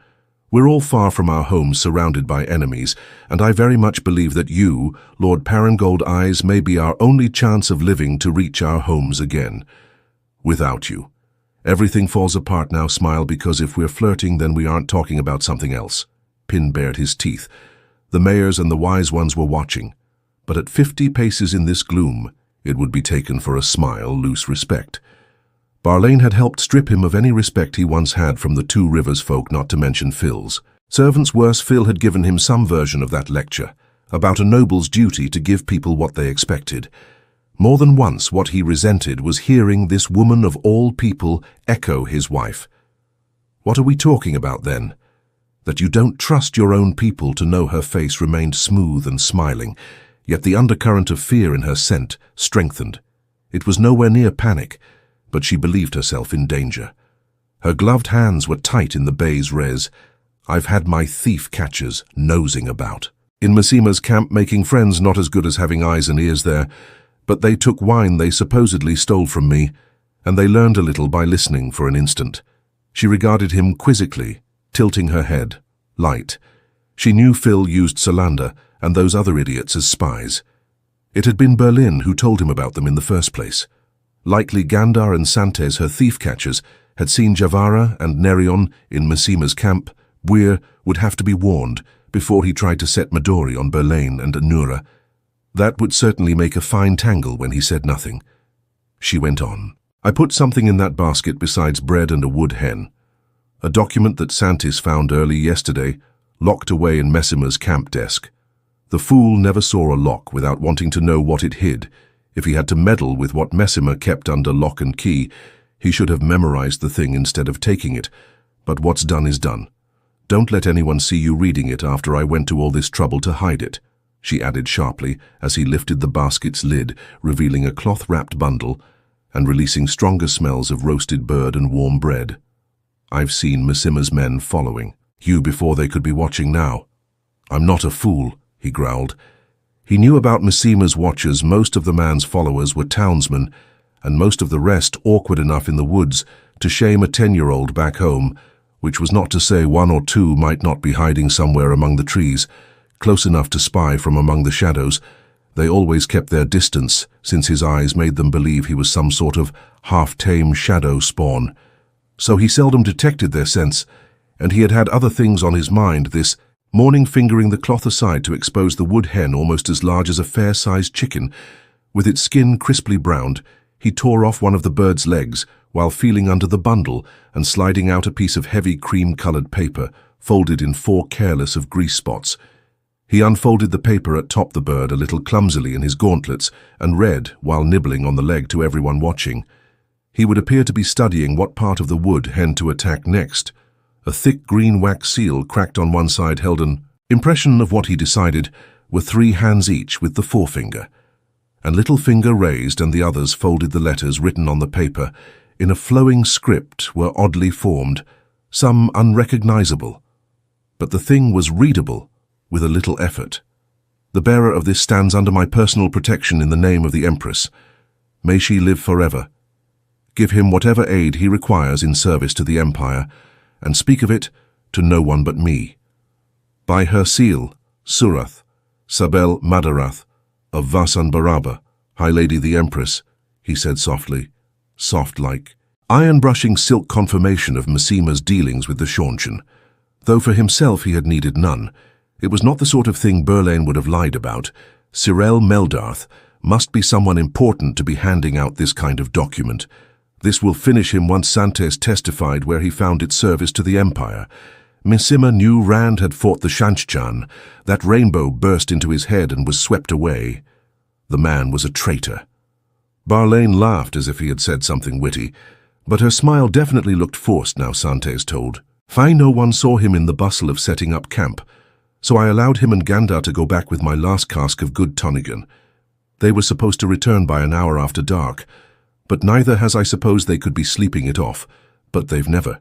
We're all far from our homes, surrounded by enemies, and I very much believe that you, Lord Perrin Gold Eyes, may be our only chance of living to reach our homes again. Without you, everything falls apart now. Smile, because if we're flirting, then we aren't talking about something else. Pin bared his teeth. The mayors and the wise ones were watching, but at 50 paces in this gloom, it would be taken for a smile, loose respect. Barlane had helped strip him of any respect he once had from the Two Rivers folk, not to mention Phil's. Servants worse, Phil had given him some version of that lecture, about a noble's duty to give people what they expected. More than once, what he resented was hearing this woman of all people echo his wife. What are we talking about then? That you don't trust your own people to know? Her face remained smooth and smiling, yet the undercurrent of fear in her scent strengthened. It was nowhere near panic, but she believed herself in danger. Her gloved hands were tight in the bay's res. I've had my thief-catchers nosing about in Massima's camp, making friends, not as good as having eyes and ears there, but they took wine they supposedly stole from me, and they learned a little by listening for an instant. She regarded him quizzically, tilting her head. Light. She knew Phil used Solander and those other idiots as spies. It had been Berlin who told him about them in the first place. Likely Gandar and Santes, her thief-catchers, had seen Javara and Nerion in Massima's camp. Bwyr would have to be warned before he tried to set Midori on Berlin and Anura. That would certainly make a fine tangle when he said nothing. She went on. I put something in that basket besides bread and a wood hen. A document that Santis found early yesterday, locked away in Messima's camp desk. The fool never saw a lock without wanting to know what it hid. If he had to meddle with what Messima kept under lock and key, he should have memorized the thing instead of taking it. But what's done is done. Don't let anyone see you reading it after I went to all this trouble to hide it, she added sharply as he lifted the basket's lid, revealing a cloth-wrapped bundle and releasing stronger smells of roasted bird and warm bread. I've seen Massima's men following you before they could be watching now. I'm not a fool, he growled. He knew about Massima's watchers. Most of the man's followers were townsmen, and most of the rest awkward enough in the woods to shame a 10-year-old back home, which was not to say one or two might not be hiding somewhere among the trees, close enough to spy from among the shadows. They always kept their distance, since his eyes made them believe he was some sort of half-tame shadow spawn. So he seldom detected their sense, and he had had other things on his mind this morning, fingering the cloth aside to expose the wood hen almost as large as a fair-sized chicken. With its skin crisply browned, he tore off one of the bird's legs while feeling under the bundle and sliding out a piece of heavy cream-colored paper, folded in 4 careless of grease spots. He unfolded the paper atop the bird a little clumsily in his gauntlets and read while nibbling on the leg to everyone watching. He would appear to be studying what part of the wood hen to attack next. A thick green wax seal cracked on one side held an impression of what he decided were 3 hands each with the forefinger. And little finger raised and the others folded the letters written on the paper in a flowing script were oddly formed, some unrecognizable. But the thing was readable with a little effort. The bearer of this stands under my personal protection in the name of the Empress. May she live forever. Give him whatever aid he requires in service to the Empire, and speak of it to no one but me. By her seal, Surath, Sabel Madarath, of Vasan Baraba, High Lady the Empress, he said softly, soft-like, iron-brushing silk confirmation of Massima's dealings with the Seanchan. Though for himself he had needed none. It was not the sort of thing Berlin would have lied about. Cyril Meldarth must be someone important to be handing out this kind of document. This will finish him once Santes testified where he found its service to the Empire. Massima knew Rand had fought the Seanchan. That rainbow burst into his head and was swept away. The man was a traitor. Barlane laughed as if he had said something witty, but her smile definitely looked forced now, Santes told. No one saw him in the bustle of setting up camp, so I allowed him and Gandar to go back with my last cask of good Tonigan. They were supposed to return by an hour after dark, but neither has I supposed they could be sleeping it off, but they've never.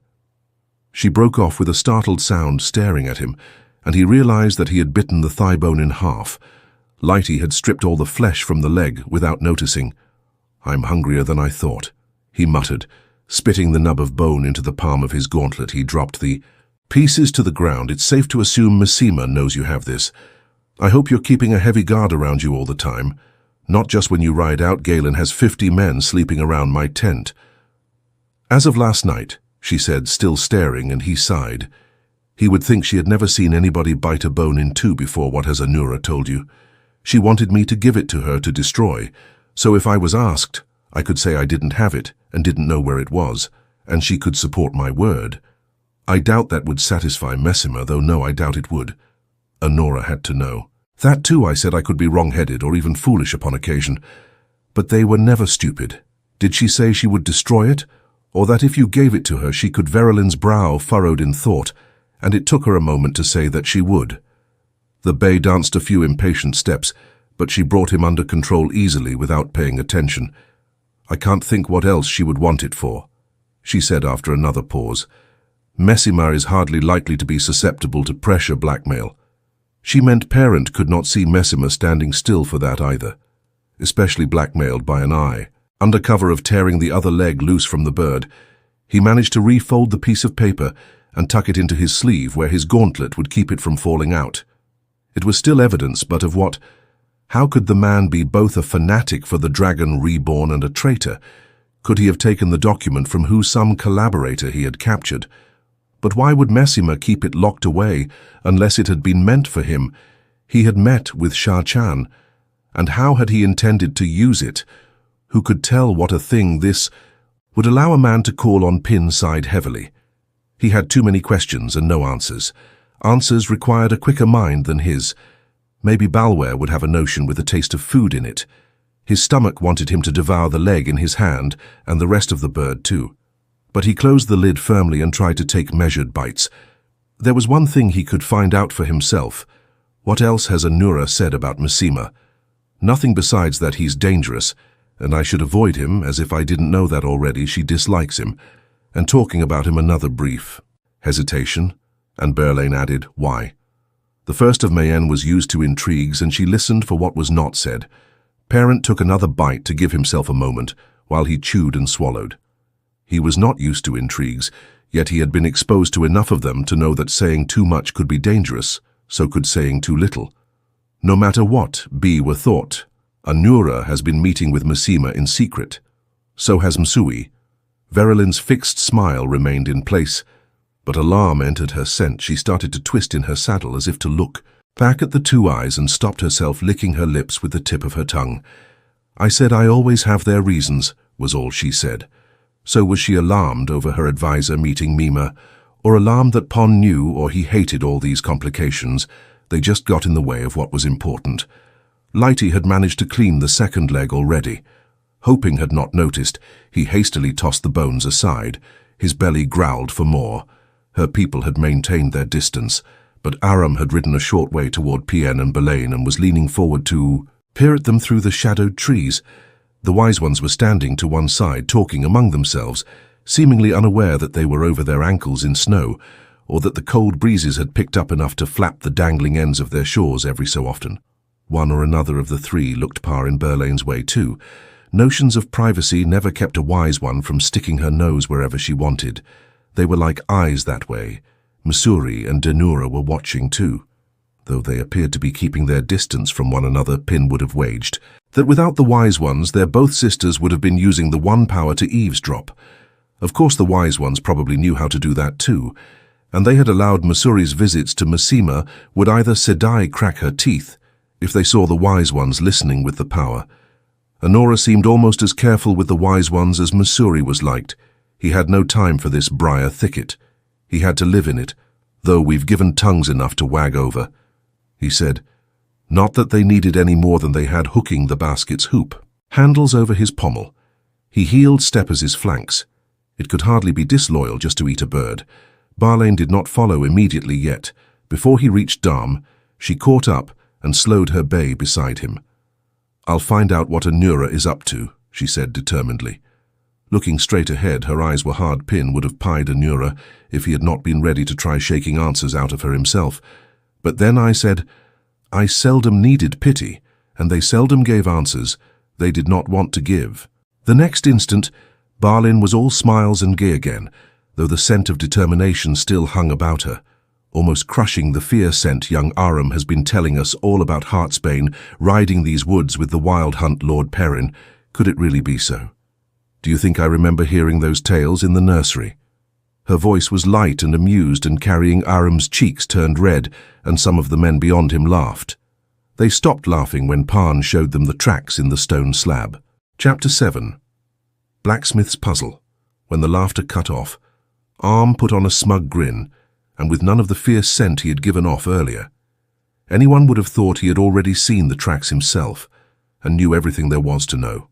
She broke off with a startled sound, staring at him, and he realized that he had bitten the thigh bone in half. Lighty had stripped all the flesh from the leg without noticing. I'm hungrier than I thought, he muttered. Spitting the nub of bone into the palm of his gauntlet, he dropped the pieces to the ground. It's safe to assume Massima knows you have this. I hope you're keeping a heavy guard around you all the time. Not just when you ride out. Galen has 50 men sleeping around my tent. As of last night, she said, still staring, and he sighed. He would think she had never seen anybody bite a bone in 2 before. What has Anura told you? She wanted me to give it to her to destroy, so if I was asked, I could say I didn't have it and didn't know where it was, and she could support my word. I doubt that would satisfy Massima, though no, I doubt it would. Anura had to know. That too, I said. I could be wrong-headed or even foolish upon occasion. But they were never stupid. Did she say she would destroy it? Or that if you gave it to her, she could? Verulin's brow furrowed in thought, and it took her a moment to say that she would. The Bey danced a few impatient steps, but she brought him under control easily without paying attention. I can't think what else she would want it for, she said after another pause. Massima is hardly likely to be susceptible to pressure blackmail. She meant Perrin could not see Massima standing still for that either, especially blackmailed by an eye. Under cover of tearing the other leg loose from the bird, He managed to refold the piece of paper and tuck it into his sleeve where his gauntlet would keep it from falling out. It was still evidence, but of what? How could the man be both a fanatic for the dragon reborn and a traitor? Could he have taken the document from some collaborator he had captured? But why would Messima keep it locked away unless it had been meant for him? He had met with Seanchan, and how had he intended to use it? Who could tell what a thing this would allow a man to call on Pin side heavily? He had too many questions and no answers. Answers required a quicker mind than his. Maybe Balware would have a notion with a taste of food in it. His stomach wanted him to devour the leg in his hand and the rest of the bird too. But he closed the lid firmly and tried to take measured bites. There was one thing he could find out for himself. What else has Anura said about Messima? Nothing besides that he's dangerous, and I should avoid him, as if I didn't know that already. She dislikes him, and talking about him another brief hesitation, and Elayne added, why? The first of Mayenne was used to intrigues, and she listened for what was not said. Perrin took another bite to give himself a moment, while he chewed and swallowed. He was not used to intrigues, yet he had been exposed to enough of them to know that saying too much could be dangerous, so could saying too little. No matter what be were thought, Anura has been meeting with Messima in secret. So has Msui. Verulin's fixed smile remained in place, but alarm entered her scent. She started to twist in her saddle as if to look back at the two eyes and stopped herself, licking her lips with the tip of her tongue. I said I always have their reasons, was all she said. So was she alarmed over her advisor meeting Mima, or alarmed that Pon knew or he hated all these complications? They just got in the way of what was important. Lighty had managed to clean the second leg already. Hoping had not noticed, he hastily tossed the bones aside. His belly growled for more. Her people had maintained their distance, but Aram had ridden a short way toward Pien and Elayne and was leaning forward to peer at them through the shadowed trees. The wise ones were standing to one side, talking among themselves, seemingly unaware that they were over their ankles in snow, or that the cold breezes had picked up enough to flap the dangling ends of their shawls every so often. One or another of the three looked par in Elayne's way too. Notions of privacy never kept a wise one from sticking her nose wherever she wanted. They were like eyes that way. Msuri and Denura were watching too. Though they appeared to be keeping their distance from one another, Pin would have waged that without the wise ones, their both sisters would have been using the one power to eavesdrop. Of course the wise ones probably knew how to do that too, and they had allowed Msuri's visits to Messima would either Sedai crack her teeth if they saw the wise ones listening with the power. Anora seemed almost as careful with the wise ones as Msuri was liked. He had no time for this briar thicket. He had to live in it, though we've given tongues enough to wag over, he said. Not that they needed any more than they had hooking the basket's hoop. Handles over his pommel. He heeled Steppers' flanks. It could hardly be disloyal just to eat a bird. Barlane did not follow immediately yet. Before he reached Dam, she caught up and slowed her bay beside him. I'll find out what Anura is up to, she said determinedly. Looking straight ahead, her eyes were hard. Pin would have pied Anura if he had not been ready to try shaking answers out of her himself. But then I said, I seldom needed pity, and they seldom gave answers they did not want to give. The next instant, Barlin was all smiles and gay again, though the scent of determination still hung about her, almost crushing the fear scent young Aram has been telling us all about Heartsbane riding these woods with the wild hunt Lord Perrin. Could it really be so? Do you think I remember hearing those tales in the nursery? Her voice was light and amused, and carrying Aram's cheeks turned red, and some of the men beyond him laughed. They stopped laughing when Pan showed them the tracks in the stone slab. Chapter 7. Blacksmith's Puzzle. When the laughter cut off, Arm put on a smug grin, and with none of the fierce scent he had given off earlier. Anyone would have thought he had already seen the tracks himself, and knew everything there was to know.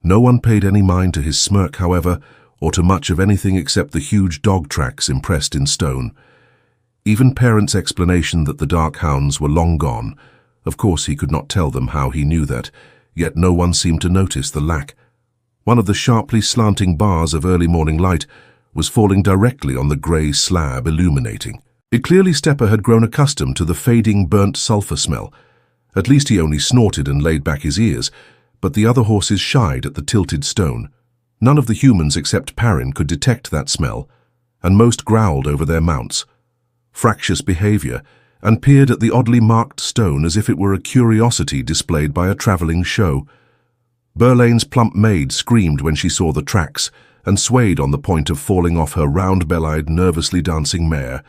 No one paid any mind to his smirk, however, or to much of anything except the huge dog tracks impressed in stone. Even Perrin's explanation that the dark hounds were long gone, of course he could not tell them how he knew that, yet no one seemed to notice the lack. One of the sharply slanting bars of early morning light was falling directly on the grey slab, illuminating. It clearly Stepper had grown accustomed to the fading burnt sulphur smell. At least he only snorted and laid back his ears, but the other horses shied at the tilted stone. None of the humans except Perrin could detect that smell, and most growled over their mounts. Fractious behavior, and peered at the oddly marked stone as if it were a curiosity displayed by a traveling show. Berlane's plump maid screamed when she saw the tracks, and swayed on the point of falling off her round-bellied, nervously dancing mare.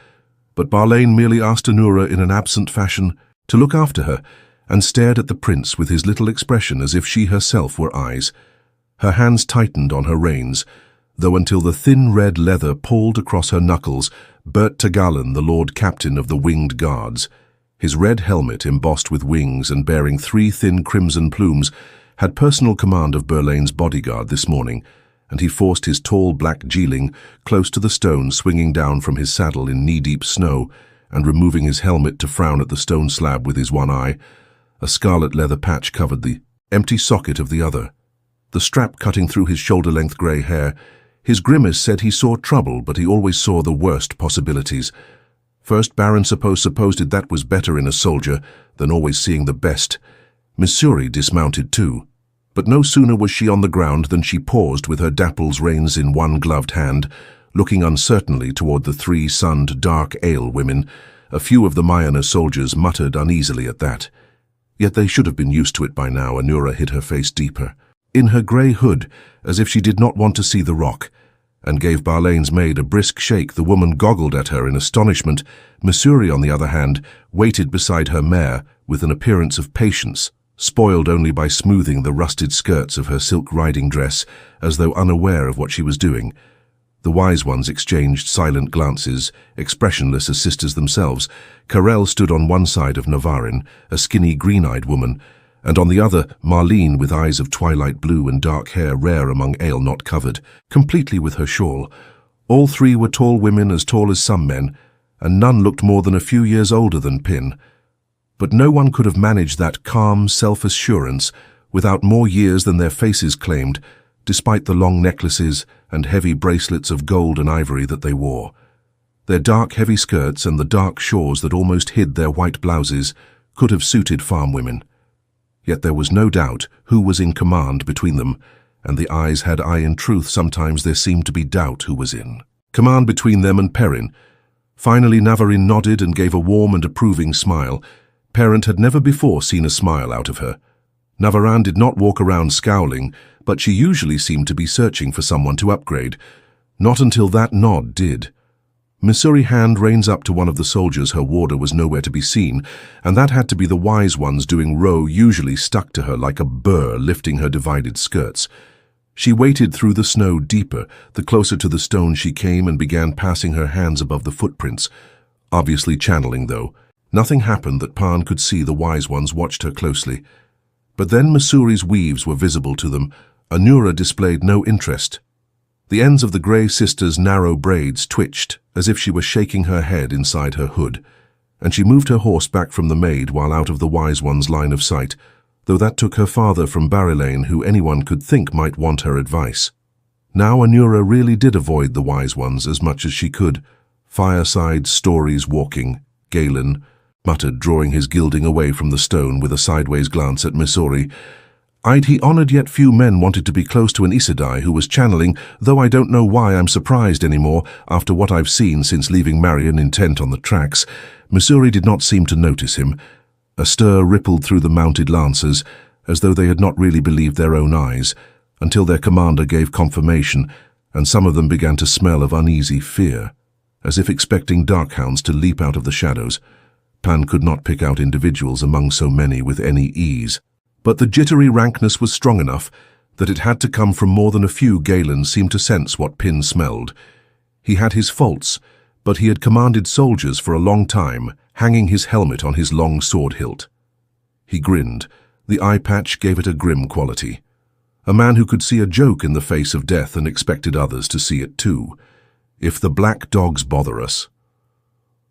But Berlaine merely asked Anura in an absent fashion to look after her, and stared at the prince with his little expression as if she herself were eyes. Her hands tightened on her reins, though until the thin red leather pulled across her knuckles, Bert Tagalan, the Lord Captain of the Winged Guards, his red helmet embossed with wings and bearing 3 thin crimson plumes, had personal command of Berlane's bodyguard this morning, and he forced his tall black geeling close to the stone swinging down from his saddle in knee-deep snow, and removing his helmet to frown at the stone slab with his one eye. A scarlet leather patch covered the empty socket of the other, the strap cutting through his shoulder-length grey hair. His grimace said he saw trouble, but he always saw the worst possibilities. First Baron supposed that was better in a soldier than always seeing the best. Missouri dismounted too, but no sooner was she on the ground than she paused with her dapple's reins in one gloved hand, looking uncertainly toward the 3 sunned dark ale women. A few of the Mayana soldiers muttered uneasily at that. Yet they should have been used to it by now. Anura hid her face deeper in her grey hood, as if she did not want to see the rock, and gave Berlane's maid a brisk shake. The woman goggled at her in astonishment. Missouri, on the other hand, waited beside her mare with an appearance of patience, spoiled only by smoothing the rusted skirts of her silk riding dress, as though unaware of what she was doing. The wise ones exchanged silent glances, expressionless as sisters themselves. Karel stood on one side of Navarin, a skinny green-eyed woman, and on the other, Marlene with eyes of twilight blue and dark hair rare among ale not covered, completely with her shawl. All 3 were tall women, as tall as some men, and none looked more than a few years older than Pin. But no one could have managed that calm self-assurance without more years than their faces claimed, despite the long necklaces and heavy bracelets of gold and ivory that they wore. Their dark, heavy skirts and the dark shawls that almost hid their white blouses could have suited farm women. Yet there was no doubt who was in command between them, and the eyes had eye. In truth, sometimes there seemed to be doubt who was in command between them and Perrin. Finally Navarin nodded and gave a warm and approving smile. Perrin had never before seen a smile out of her. Navarin did not walk around scowling, but she usually seemed to be searching for someone to upgrade. Not until that nod did. Missouri hand reins up to one of the soldiers. Her warder was nowhere to be seen, and that had to be the wise ones doing row, usually stuck to her like a burr, lifting her divided skirts. She waited through the snow deeper, the closer to the stone she came, and began passing her hands above the footprints. Obviously channeling, though. Nothing happened that Pan could see. The wise ones watched her closely. But then Missouri's weaves were visible to them. Anura displayed no interest. The ends of the grey sister's narrow braids twitched, as if she were shaking her head inside her hood, and she moved her horse back from the maid while out of the wise one's line of sight, though that took her farther from Elayne, who anyone could think might want her advice. Now Anura really did avoid the wise ones as much as she could. Fireside stories walking, Galen muttered, drawing his gilding away from the stone with a sideways glance at Missouri. He honored, yet few men wanted to be close to an Aes Sedai who was channeling, though I don't know why I'm surprised anymore after what I've seen since leaving Marion intent on the tracks. Missouri did not seem to notice him. A stir rippled through the mounted lancers, as though they had not really believed their own eyes, until their commander gave confirmation, and some of them began to smell of uneasy fear, as if expecting darkhounds to leap out of the shadows. Pan could not pick out individuals among so many with any ease. But the jittery rankness was strong enough that it had to come from more than a few. Galen seemed to sense what Pin smelled. He had his faults, but he had commanded soldiers for a long time, hanging his helmet on his long sword hilt. He grinned. The eye patch gave it a grim quality. A man who could see a joke in the face of death and expected others to see it too. If the black dogs bother us,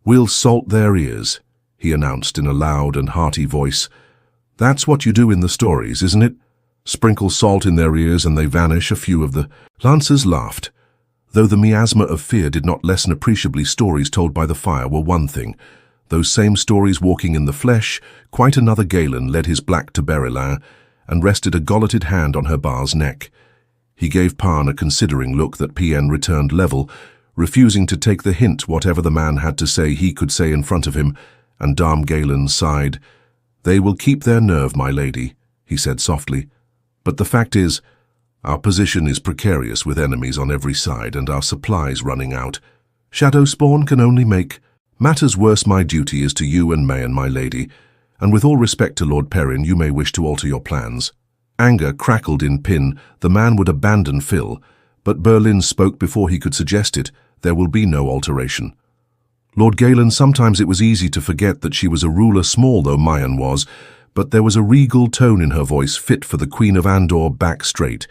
we'll salt their ears, he announced in a loud and hearty voice. That's what you do in the stories, isn't it? Sprinkle salt in their ears and they vanish. A few of the lancers laughed. Though the miasma of fear did not lessen appreciably, stories told by the fire were one thing. Those same stories walking in the flesh, quite another. Galen led his black to Berlaine and rested a golleted hand on her bar's neck. He gave Perrin a considering look that PN returned level, refusing to take the hint whatever the man had to say he could say in front of him, and Dame Galen sighed. "They will keep their nerve, my lady," he said softly. "But the fact is, our position is precarious with enemies on every side and our supplies running out. Shadow spawn can only make matters worse. My duty is to you and Mayen, my lady, and with all respect to Lord Perrin, you may wish to alter your plans." Anger crackled in Pin. The man would abandon Phil, but Berlin spoke before he could suggest it. There will be no alteration. Lord Galen, sometimes it was easy to forget that she was a ruler, small though Mayen was, but there was a regal tone in her voice fit for the Queen of Andor, back straight.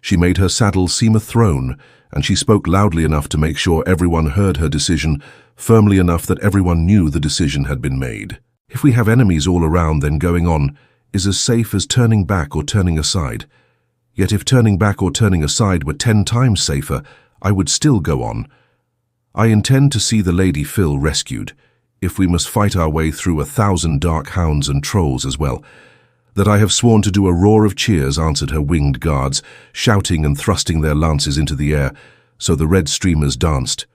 She made her saddle seem a throne, and she spoke loudly enough to make sure everyone heard her decision, firmly enough that everyone knew the decision had been made. If we have enemies all around, then going on is as safe as turning back or turning aside. Yet if turning back or turning aside were 10 times safer, I would still go on. I intend to see the Lady Phil rescued, if we must fight our way through 1,000 dark hounds and trolls as well. That I have sworn to do. A roar of cheers answered her winged guards, shouting and thrusting their lances into the air, so the red streamers danced.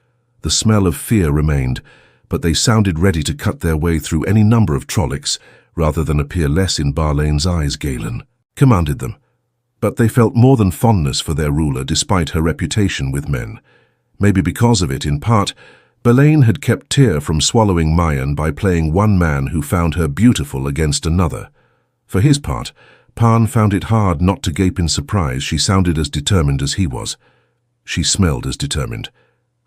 The smell of fear remained, but they sounded ready to cut their way through any number of Trollocs, rather than appear less in Barlane's eyes. Galen commanded them, but they felt more than fondness for their ruler despite her reputation with men. Maybe because of it, in part, Elayne had kept Tyr from swallowing Mayen by playing one man who found her beautiful against another. For his part, Perrin found it hard not to gape in surprise. She sounded as determined as he was. She smelled as determined.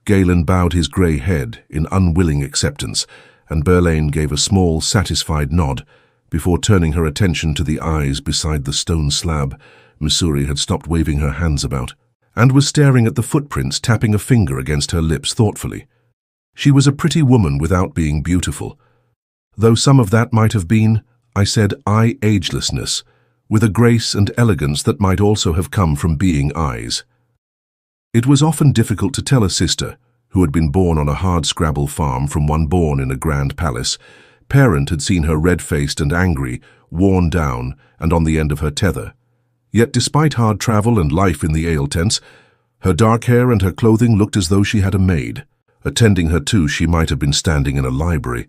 Galen bowed his grey head in unwilling acceptance, and Elayne gave a small, satisfied nod before turning her attention to the eyes beside the stone slab. Missouri had stopped waving her hands about and was staring at the footprints, tapping a finger against her lips thoughtfully. She was a pretty woman without being beautiful. Though some of that might have been, I said, agelessness, with a grace and elegance that might also have come from being eyes. It was often difficult to tell a sister, who had been born on a hard-scrabble farm, from one born in a grand palace. Parent had seen her red-faced and angry, worn down, and on the end of her tether. Yet despite hard travel and life in the ale tents, her dark hair and her clothing looked as though she had a maid. Attending her too, she might have been standing in a library.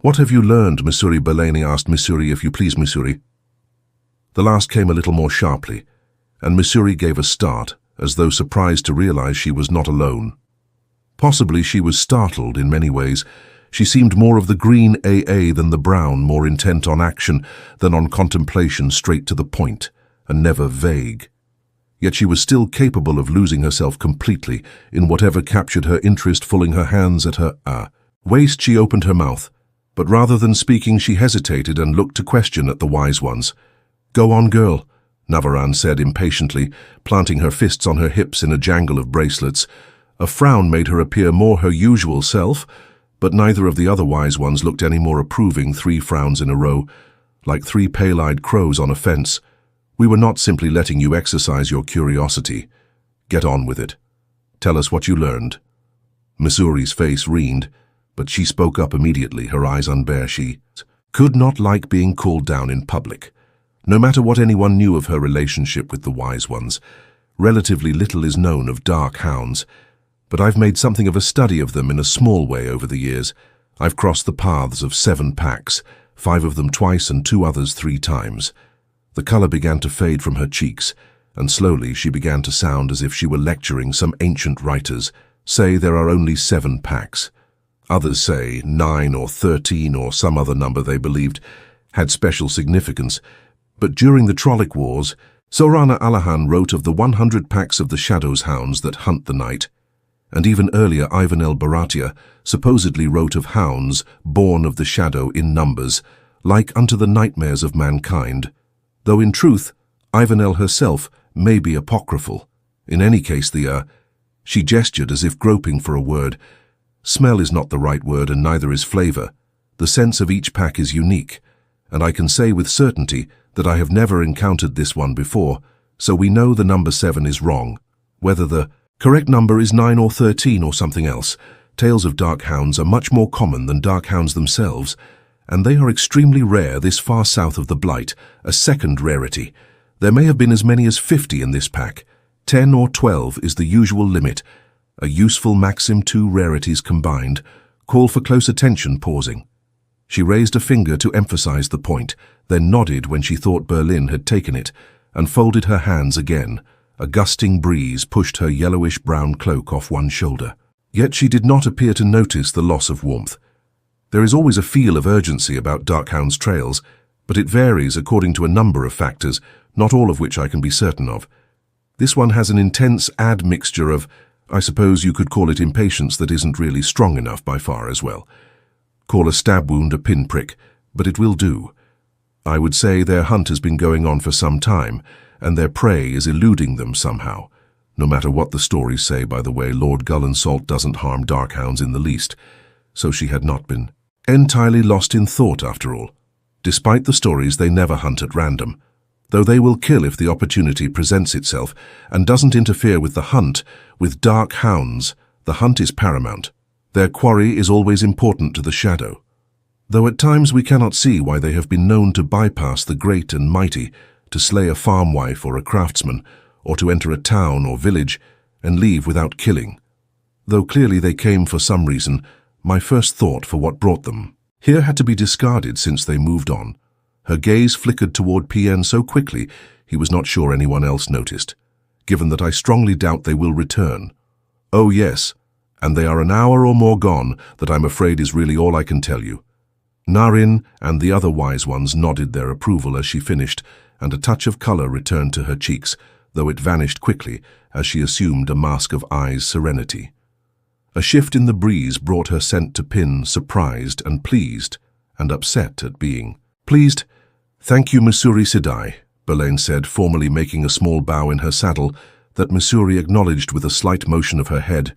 "What have you learned, Missouri?" Elayne asked. "Missouri, if you please, Missouri." The last came a little more sharply, and Missouri gave a start, as though surprised to realize she was not alone. Possibly she was startled in many ways. She seemed more of the green AA than the brown, more intent on action than on contemplation, straight to the point, and never vague. Yet she was still capable of losing herself completely in whatever captured her interest, fooling her hands at her waist. She opened her mouth, but rather than speaking she hesitated and looked to question at the wise ones. "Go on, girl," Navaran said impatiently, planting her fists on her hips in a jangle of bracelets. A frown made her appear more her usual self, but neither of the other wise ones looked any more approving. 3 frowns in a row, like 3 pale-eyed crows on a fence. "We were not simply letting you exercise your curiosity. Get on with it. Tell us what you learned." Missouri's face wrined, but she spoke up immediately, her eyes unbare. She could not like being called down in public. No matter what anyone knew of her relationship with the wise ones, relatively little is known of dark hounds, but I've made something of a study of them in a small way over the years. I've crossed the paths of 7 packs, 5 of them twice and 2 others 3 times. The color began to fade from her cheeks, and slowly she began to sound as if she were lecturing. Some ancient writers say there are only 7 packs. Others say 9 or 13 or some other number they believed had special significance. But during the Trolloc Wars, Sorana Alahan wrote of the 100 packs of the Shadow's hounds that hunt the night. And even earlier, Ivan el Baratia supposedly wrote of hounds born of the shadow in numbers, like unto the nightmares of mankind, though in truth, Ivan el herself may be apocryphal. In any case, she gestured as if groping for a word. Smell is not the right word, and neither is flavor. The sense of each pack is unique, and I can say with certainty that I have never encountered this one before, so we know the number 7 is wrong. Whether the correct number is 9 or 13 or something else, tales of dark hounds are much more common than dark hounds themselves, and they are extremely rare this far south of the Blight, a second rarity. There may have been as many as 50 in this pack, 10 or 12 is the usual limit, a useful maxim. 2 rarities combined call for close attention. Pausing, she raised a finger to emphasize the point, then nodded when she thought Berlin had taken it, and folded her hands again. A gusting breeze pushed her yellowish-brown cloak off one shoulder. Yet she did not appear to notice the loss of warmth. There is always a feel of urgency about Darkhound's trails, but it varies according to a number of factors, not all of which I can be certain of. This one has an intense admixture of, I suppose you could call it impatience that isn't really strong enough by far as well. Call a stab wound a pinprick, but it will do. I would say their hunt has been going on for some time, and their prey is eluding them somehow. No matter what the stories say, by the way, Lord Gullensalt doesn't harm Darkhounds in the least, so she had not been entirely lost in thought after all. Despite the stories, they never hunt at random, though they will kill if the opportunity presents itself and doesn't interfere with the hunt. With Darkhounds, the hunt is paramount. Their quarry is always important to the Shadow, though at times we cannot see why they have been known to bypass the great and mighty, to slay a farm wife or a craftsman, or to enter a town or village and leave without killing. Though clearly they came for some reason, my first thought for what brought them here had to be discarded since they moved on. Her gaze flickered toward PN so quickly he was not sure anyone else noticed, given that I strongly doubt they will return. Oh yes, and they are an hour or more gone, that I'm afraid is really all I can tell you. Narin and the other wise ones nodded their approval as she finished, and a touch of color returned to her cheeks, though it vanished quickly as she assumed a mask of eyes serenity. A shift in the breeze brought her sent to Pin, surprised and pleased, and upset at being pleased. "Thank you, Aes Sedai," Elayne said, formally making a small bow in her saddle that Missouri acknowledged with a slight motion of her head.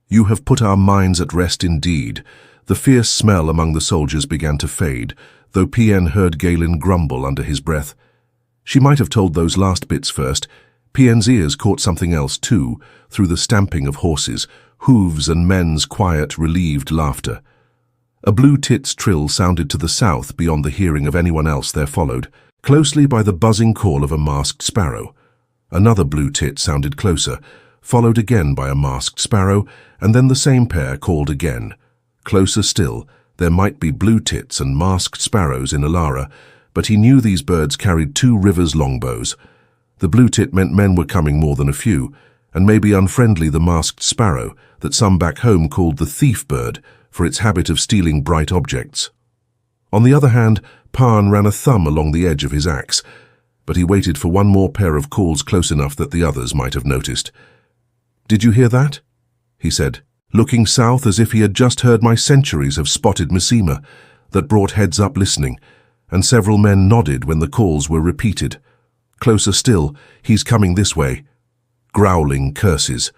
"You have put our minds at rest indeed." The fierce smell among the soldiers began to fade, though PN heard Galen grumble under his breath. She might have told those last bits first. PN's ears caught something else too, through the stamping of horses, hooves and men's quiet, relieved laughter. A blue tit's trill sounded to the south beyond the hearing of anyone else there followed, closely by the buzzing call of a masked sparrow. Another blue tit sounded closer, followed again by a masked sparrow, and then the same pair called again. Closer still, there might be blue tits and masked sparrows in Alara, but he knew these birds carried 2 rivers longbows. The blue tit meant men were coming more than a few, and maybe unfriendly the masked sparrow that some back home called the thief bird for its habit of stealing bright objects. On the other hand, Parn ran a thumb along the edge of his axe, but he waited for one more pair of calls close enough that the others might have noticed. "Did you hear that?" he said, looking south as if he had just heard my centuries have spotted Messima, that brought heads up listening, and several men nodded when the calls were repeated. Closer still, "He's coming this way." Growling curses.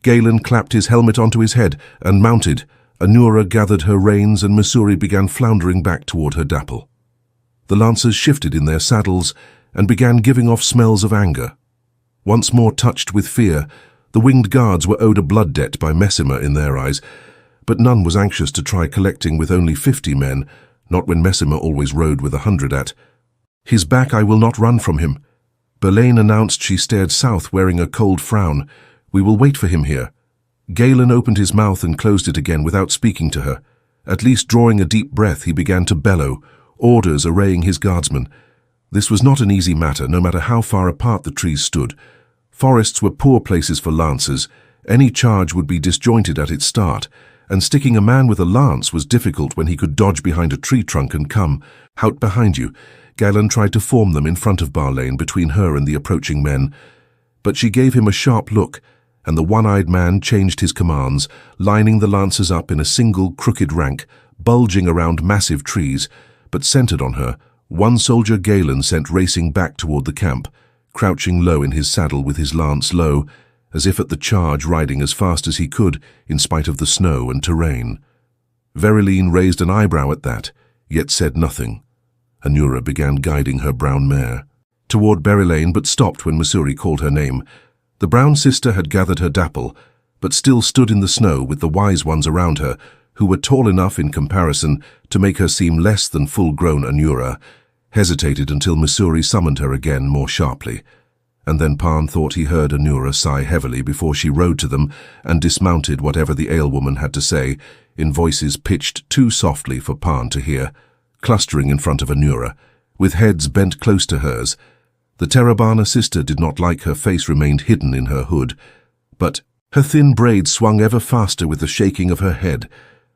Galen clapped his helmet onto his head and mounted. Anura gathered her reins and Missouri began floundering back toward her dapple. The lancers shifted in their saddles and began giving off smells of anger. Once more touched with fear, the winged guards were owed a blood debt by Messima in their eyes, but none was anxious to try collecting with only 50 men, not when Messima always rode with 100 at. "His back, I will not run from him." Elayne announced. She stared south, wearing a cold frown. "We will wait for him here." Galen opened his mouth and closed it again without speaking to her. At least drawing a deep breath, he began to bellow, orders arraying his guardsmen. This was not an easy matter, no matter how far apart the trees stood. Forests were poor places for lancers. Any charge would be disjointed at its start, and sticking a man with a lance was difficult when he could dodge behind a tree trunk and come out behind you. Galen tried to form them in front of Barlane, between her and the approaching men, but she gave him a sharp look, and the one-eyed man changed his commands, lining the lancers up in a single crooked rank, bulging around massive trees, but centered on her. One soldier Galen sent racing back toward the camp, crouching low in his saddle with his lance low, as if at the charge, riding as fast as he could in spite of the snow and terrain. Vereline raised an eyebrow at that, yet said nothing. Anura began guiding her brown mare toward Berylane, but stopped when Missouri called her name. The brown sister had gathered her dapple, but still stood in the snow with the wise ones around her, who were tall enough in comparison to make her seem less than full-grown. Anura hesitated until Missouri summoned her again more sharply. And then Perrin thought he heard Anura sigh heavily before she rode to them and dismounted whatever the alewoman had to say, in voices pitched too softly for Perrin to hear, clustering in front of Anura, with heads bent close to hers. The Terabana sister did not like her face remained hidden in her hood, but her thin braids swung ever faster with the shaking of her head,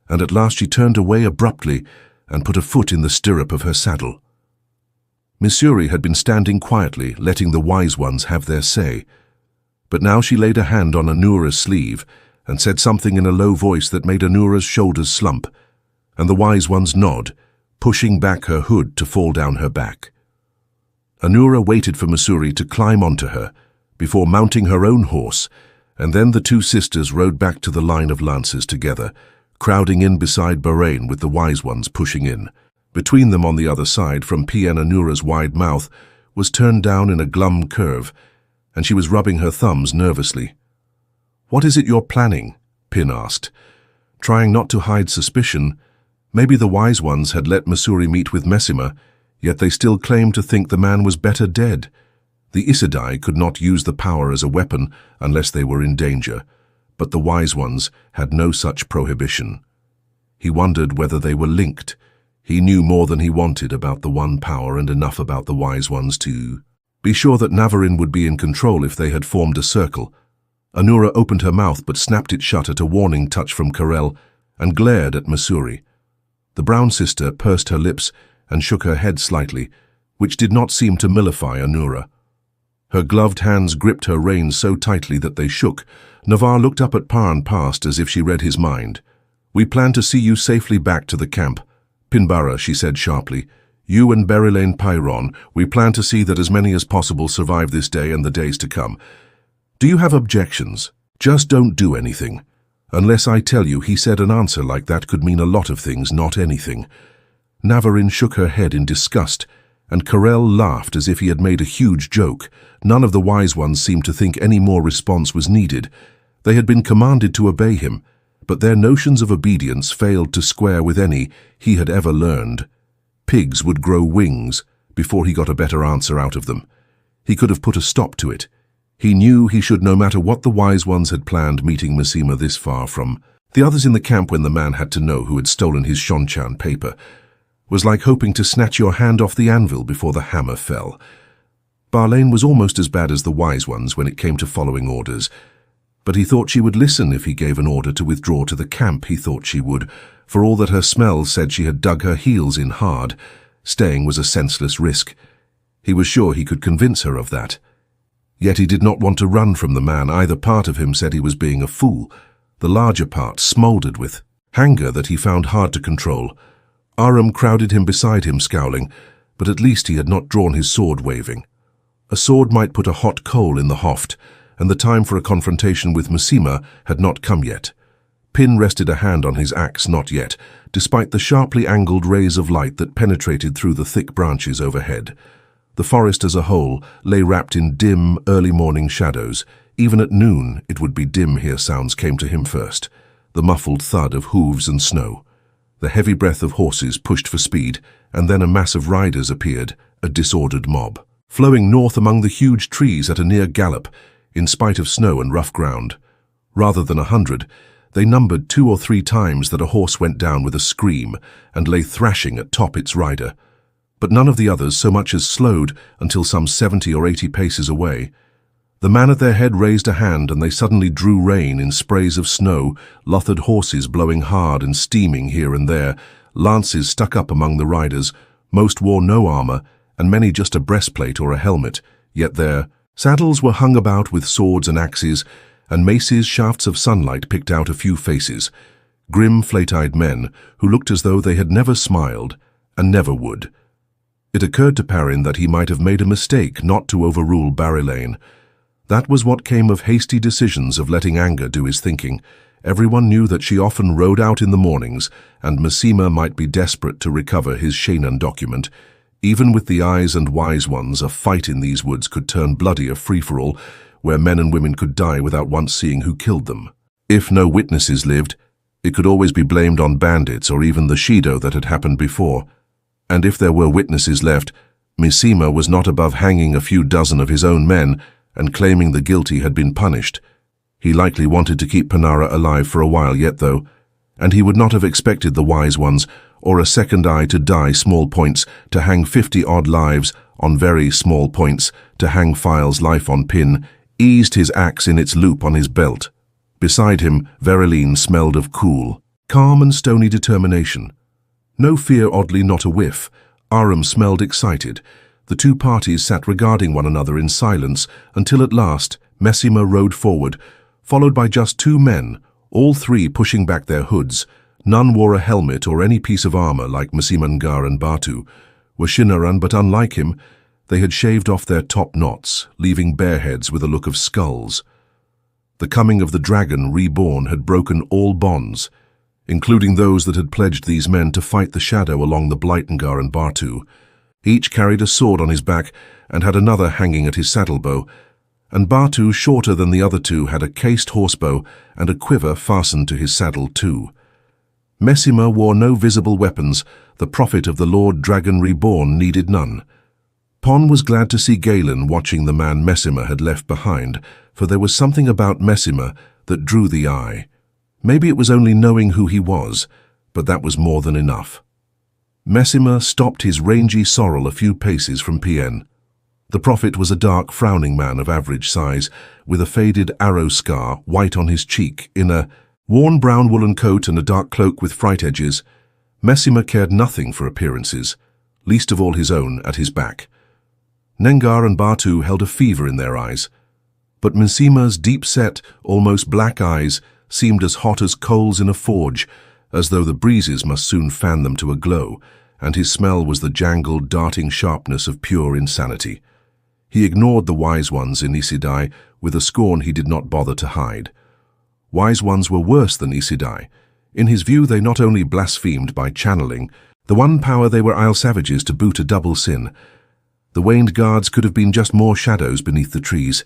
and at last she turned away abruptly and put a foot in the stirrup of her saddle. Missouri had been standing quietly, letting the wise ones have their say. But now she laid a hand on Anura's sleeve and said something in a low voice that made Anura's shoulders slump, and the wise ones nod, pushing back her hood to fall down her back. Anura waited for Missouri to climb onto her, before mounting her own horse, and then the two sisters rode back to the line of lances together, crowding in beside Perrin with the wise ones pushing in. Between them on the other side, from Pien Anura's wide mouth, was turned down in a glum curve, and she was rubbing her thumbs nervously. "What is it you're planning?" Pin asked. Trying not to hide suspicion, maybe the wise ones had let Missouri meet with Messima, yet they still claimed to think the man was better dead. The Aes Sedai could not use the power as a weapon unless they were in danger, but the wise ones had no such prohibition. He wondered whether they were linked. He knew more than he wanted about the one power and enough about the wise ones to be sure that Navarin would be in control if they had formed a circle. Anura opened her mouth but snapped it shut at a warning touch from Karel and glared at Missouri. The brown sister pursed her lips and shook her head slightly, which did not seem to mollify Anura. Her gloved hands gripped her reins so tightly that they shook. Navarre looked up at Perrin past as if she read his mind. "We plan to see you safely back to the camp. Pinbara," she said sharply, "you and Berylaine Pyron, we plan to see that as many as possible survive this day and the days to come. Do you have objections? Just don't do anything." "Unless I tell you," he said. An answer like that could mean a lot of things, not anything. Navarin shook her head in disgust, and Karel laughed as if he had made a huge joke. None of the wise ones seemed to think any more response was needed. They had been commanded to obey him, but their notions of obedience failed to square with any he had ever learned. Pigs would grow wings before he got a better answer out of them. He could have put a stop to it. He knew he should, no matter what the wise ones had planned, meeting Messima this far from the others in the camp when the man had to know who had stolen his Seanchan paper, was like hoping to snatch your hand off the anvil before the hammer fell. Barlane was almost as bad as the wise ones when it came to following orders, but he thought she would listen if he gave an order to withdraw to the camp. He thought she would, for all that her smell said she had dug her heels in hard. Staying was a senseless risk. He was sure he could convince her of that. Yet he did not want to run from the man. Either part of him said he was being a fool. The larger part smouldered with anger that he found hard to control. Aram crowded him beside him, scowling, but at least he had not drawn his sword waving. A sword might put a hot coal in the hoft, and the time for a confrontation with Messima had not come yet. Pin rested a hand on his axe. Not yet, despite the sharply angled rays of light that penetrated through the thick branches overhead. The forest as a whole lay wrapped in dim, early morning shadows. Even at noon it would be dim here. Sounds came to him first, the muffled thud of hooves and snow. The heavy breath of horses pushed for speed, and then a mass of riders appeared, a disordered mob, flowing north among the huge trees at a near gallop, in spite of snow and rough ground. Rather than 100, they numbered 2 or 3 times that a horse went down with a scream and lay thrashing at top its rider. But none of the others so much as slowed until some 70 or 80 paces away. The man at their head raised a hand, and they suddenly drew rein in sprays of snow, lothered horses blowing hard and steaming here and there, lances stuck up among the riders. Most wore no armor, and many just a breastplate or a helmet, yet their saddles were hung about with swords and axes, and maces. Shafts of sunlight picked out a few faces, grim, flate-eyed men who looked as though they had never smiled and never would. It occurred to Perrin that he might have made a mistake not to overrule Berylaine. That was what came of hasty decisions, of letting anger do his thinking. Everyone knew that she often rode out in the mornings, and Messima might be desperate to recover his Shainan document. Even with the eyes and wise ones, a fight in these woods could turn bloody, a free-for-all, where men and women could die without once seeing who killed them. If no witnesses lived, it could always be blamed on bandits or even the Shaido that had happened before. And if there were witnesses left, Messima was not above hanging a few dozen of his own men and claiming the guilty had been punished. He likely wanted to keep Panara alive for a while yet, though, and he would not have expected the wise ones, or a second eye to die small points, to hang 50-odd lives on very small points, to hang Faile's life on pin, eased his axe in its loop on his belt. Beside him, Elayne smelled of cool, calm and stony determination. No fear, oddly not a whiff. Aram smelled excited. The two parties sat regarding one another in silence until at last Messima rode forward, followed by just two men, all three pushing back their hoods. None wore a helmet or any piece of armor like Masimangar and Batu. Were Shinnaran, but unlike him, they had shaved off their top knots, leaving bare heads with a look of skulls. The coming of the dragon reborn had broken all bonds, including those that had pledged these men to fight the shadow along the Blytengar and Batu. Each carried a sword on his back and had another hanging at his saddlebow, and Batu, shorter than the other two, had a cased horsebow and a quiver fastened to his saddle too. Messima wore no visible weapons. The prophet of the Lord Dragon Reborn needed none. Pon was glad to see Galen watching the man Messima had left behind, for there was something about Messima that drew the eye. Maybe it was only knowing who he was, but that was more than enough. Messima stopped his rangy sorrel a few paces from Pien. The prophet was a dark, frowning man of average size, with a faded arrow scar white on his cheek, in a worn brown woolen coat and a dark cloak with fright edges. Messima cared nothing for appearances, least of all his own at his back. Nengar and Batu held a fever in their eyes, but Messima's deep-set, almost black eyes seemed as hot as coals in a forge, as though the breezes must soon fan them to a glow, and his smell was the jangled, darting sharpness of pure insanity. He ignored the wise ones in Aes Sedai with a scorn he did not bother to hide. Wise ones were worse than Aes Sedai. In his view, they not only blasphemed by channeling the one power, they were Aiel savages to boot, a double sin. The waned guards could have been just more shadows beneath the trees.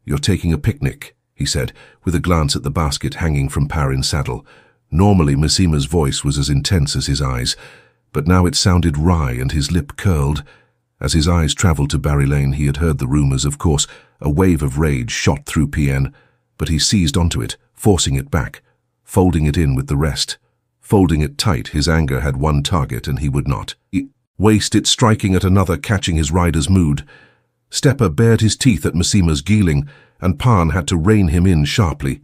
"You're taking a picnic," he said, with a glance at the basket hanging from Perrin's saddle. Normally, Messima's voice was as intense as his eyes, but now it sounded wry and his lip curled. As his eyes travelled to Elayne, he had heard the rumours, of course. A wave of rage shot through Pien, but he seized onto it, forcing it back, folding it in with the rest. Folding it tight, his anger had one target, and he would not waste it striking at another, catching his rider's mood. Stepper bared his teeth at Messima's geeling, and Pan had to rein him in sharply.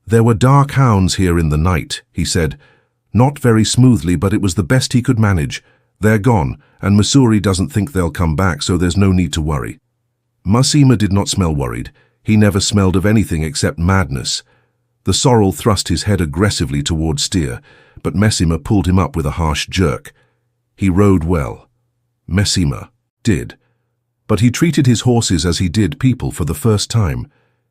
"There were dark hounds here in the night," he said. Not very smoothly, but it was the best he could manage. "They're gone, and Missouri doesn't think they'll come back, so there's no need to worry." Messima did not smell worried. He never smelled of anything except madness. The sorrel thrust his head aggressively toward Steer, but Messima pulled him up with a harsh jerk. He rode well. Messima did. But he treated his horses as he did people for the first time.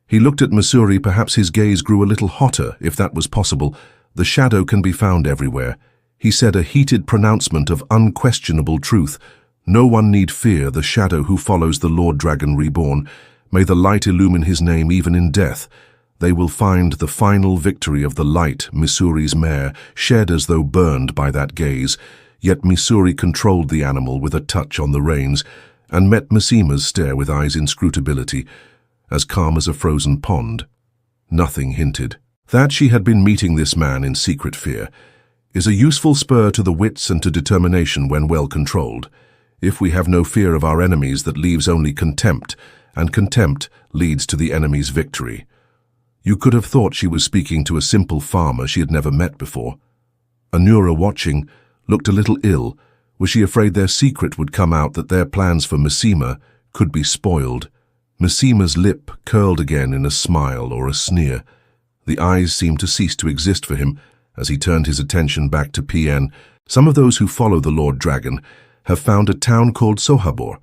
He looked at Missouri. Perhaps his gaze grew a little hotter, if that was possible. "The shadow can be found everywhere," he said, a heated pronouncement of unquestionable truth. "No one need fear the shadow who follows the Lord Dragon Reborn. May the light illumine his name even in death. They will find the final victory of the light." Missouri's mare shed as though burned by that gaze, yet Missouri controlled the animal with a touch on the reins, and met Messima's stare with eyes inscrutability, as calm as a frozen pond. Nothing hinted that she had been meeting this man in secret fear. Is a useful spur to the wits and to determination when well controlled. If we have no fear of our enemies, that leaves only contempt, and contempt leads to the enemy's victory. You could have thought she was speaking to a simple farmer she had never met before. Anura, watching, looked a little ill. Was she afraid their secret would come out, that their plans for Messima could be spoiled? Messima's lip curled again in a smile or a sneer. The eyes seemed to cease to exist for him as he turned his attention back to Pien. "Some of those who follow the Lord Dragon have found a town called Sohabor."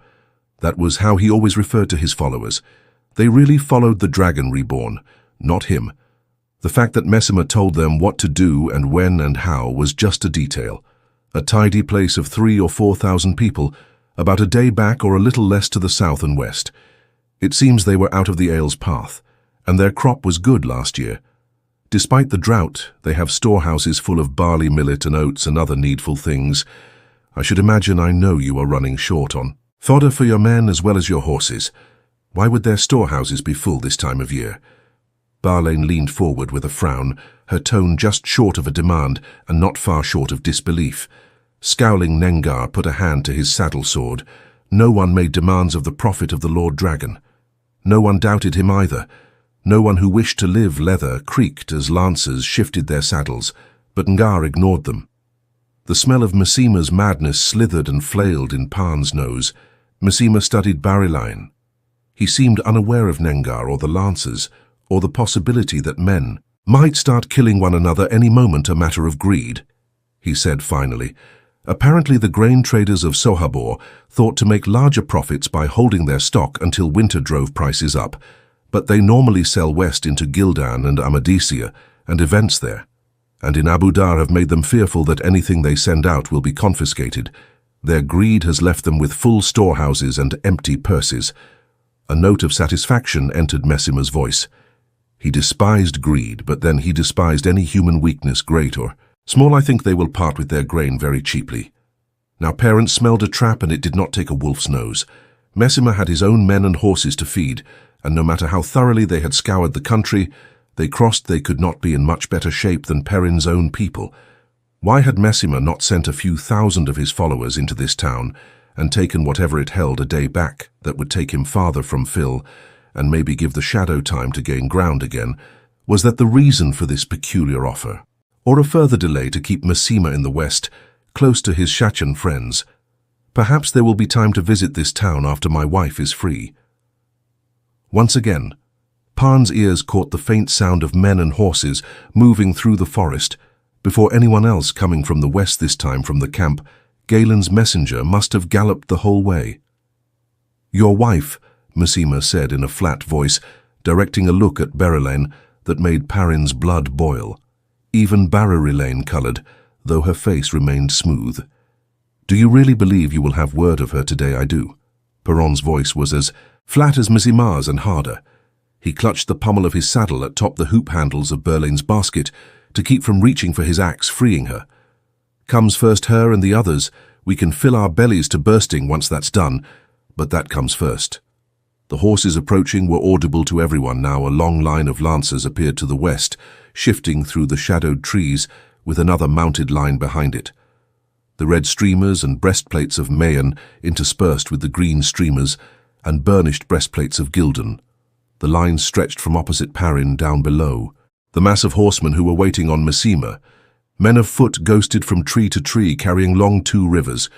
That was how he always referred to his followers. They really followed the Dragon Reborn, not him. The fact that Messima told them what to do and when and how was just a detail. A tidy place of 3,000 or 4,000 people, about a day back or a little less to the south and west. It seems they were out of the Aiel's path, and their crop was good last year. Despite the drought, they have storehouses full of barley, millet and oats and other needful things. I should imagine I know you are running short on fodder for your men as well as your horses. Why would their storehouses be full this time of year? Elayne leaned forward with a frown, her tone just short of a demand and not far short of disbelief. Scowling, Nengar put a hand to his saddle sword. No one made demands of the prophet of the Lord Dragon. No one doubted him either. No one who wished to live leather creaked as lancers shifted their saddles, but Ngar ignored them. The smell of Massima's madness slithered and flailed in Parn's nose. Massima studied Elayne. He seemed unaware of Nengar or the lancers, or the possibility that men might start killing one another any moment, a matter of greed. He said finally, apparently the grain traders of Sohabor thought to make larger profits by holding their stock until winter drove prices up, but they normally sell west into Gildan and Amadisia and events there, and in Abu Dar have made them fearful that anything they send out will be confiscated. Their greed has left them with full storehouses and empty purses. A note of satisfaction entered Massima's voice. He despised greed, but then he despised any human weakness, great or small. I think they will part with their grain very cheaply. Now Perrin smelled a trap, and it did not take a wolf's nose. Massima had his own men and horses to feed, and no matter how thoroughly they had scoured the country, they could not be in much better shape than Perrin's own people. Why had Massima not sent a few thousand of his followers into this town and taken whatever it held a day back that would take him farther from Phil and maybe give the shadow time to gain ground again? Was that the reason for this peculiar offer? Or a further delay to keep Massima in the west, close to his Seanchan friends? Perhaps there will be time to visit this town after my wife is free. Once again, Parn's ears caught the faint sound of men and horses moving through the forest. Before anyone else coming from the west, this time from the camp, Galen's messenger must have galloped the whole way. Your wife, Massima said in a flat voice, directing a look at Elayne that made Perrin's blood boil. Even Elayne coloured, though her face remained smooth. Do you really believe you will have word of her today? I do. Perron's voice was as flat as Massima's and harder. He clutched the pommel of his saddle atop the hoop handles of Elayne's basket to keep from reaching for his axe, freeing her. Comes first her and the others. We can fill our bellies to bursting once that's done, but that comes first. The horses approaching were audible to everyone now. A long line of lancers appeared to the west, shifting through the shadowed trees, with another mounted line behind it. The red streamers and breastplates of Mayen interspersed with the green streamers and burnished breastplates of Gildan. The line stretched from opposite Perrin down below. The mass of horsemen who were waiting on Massima. Men of foot ghosted from tree to tree, carrying long two rivers.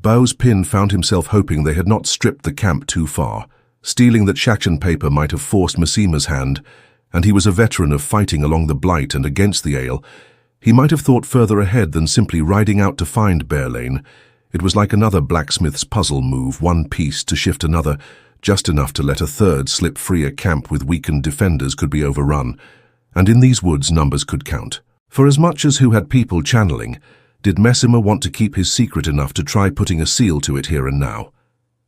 Bow's Pin found himself hoping they had not stripped the camp too far. Stealing that Seanchan paper might have forced Massima's hand, and he was a veteran of fighting along the Blight and against the Aiel. He might have thought further ahead than simply riding out to find Elayne. It was like another blacksmith's puzzle move, one piece to shift another, just enough to let a third slip free. A camp with weakened defenders could be overrun, and in these woods numbers could count. For as much as who had people channeling, did Massima want to keep his secret enough to try putting a seal to it here and now?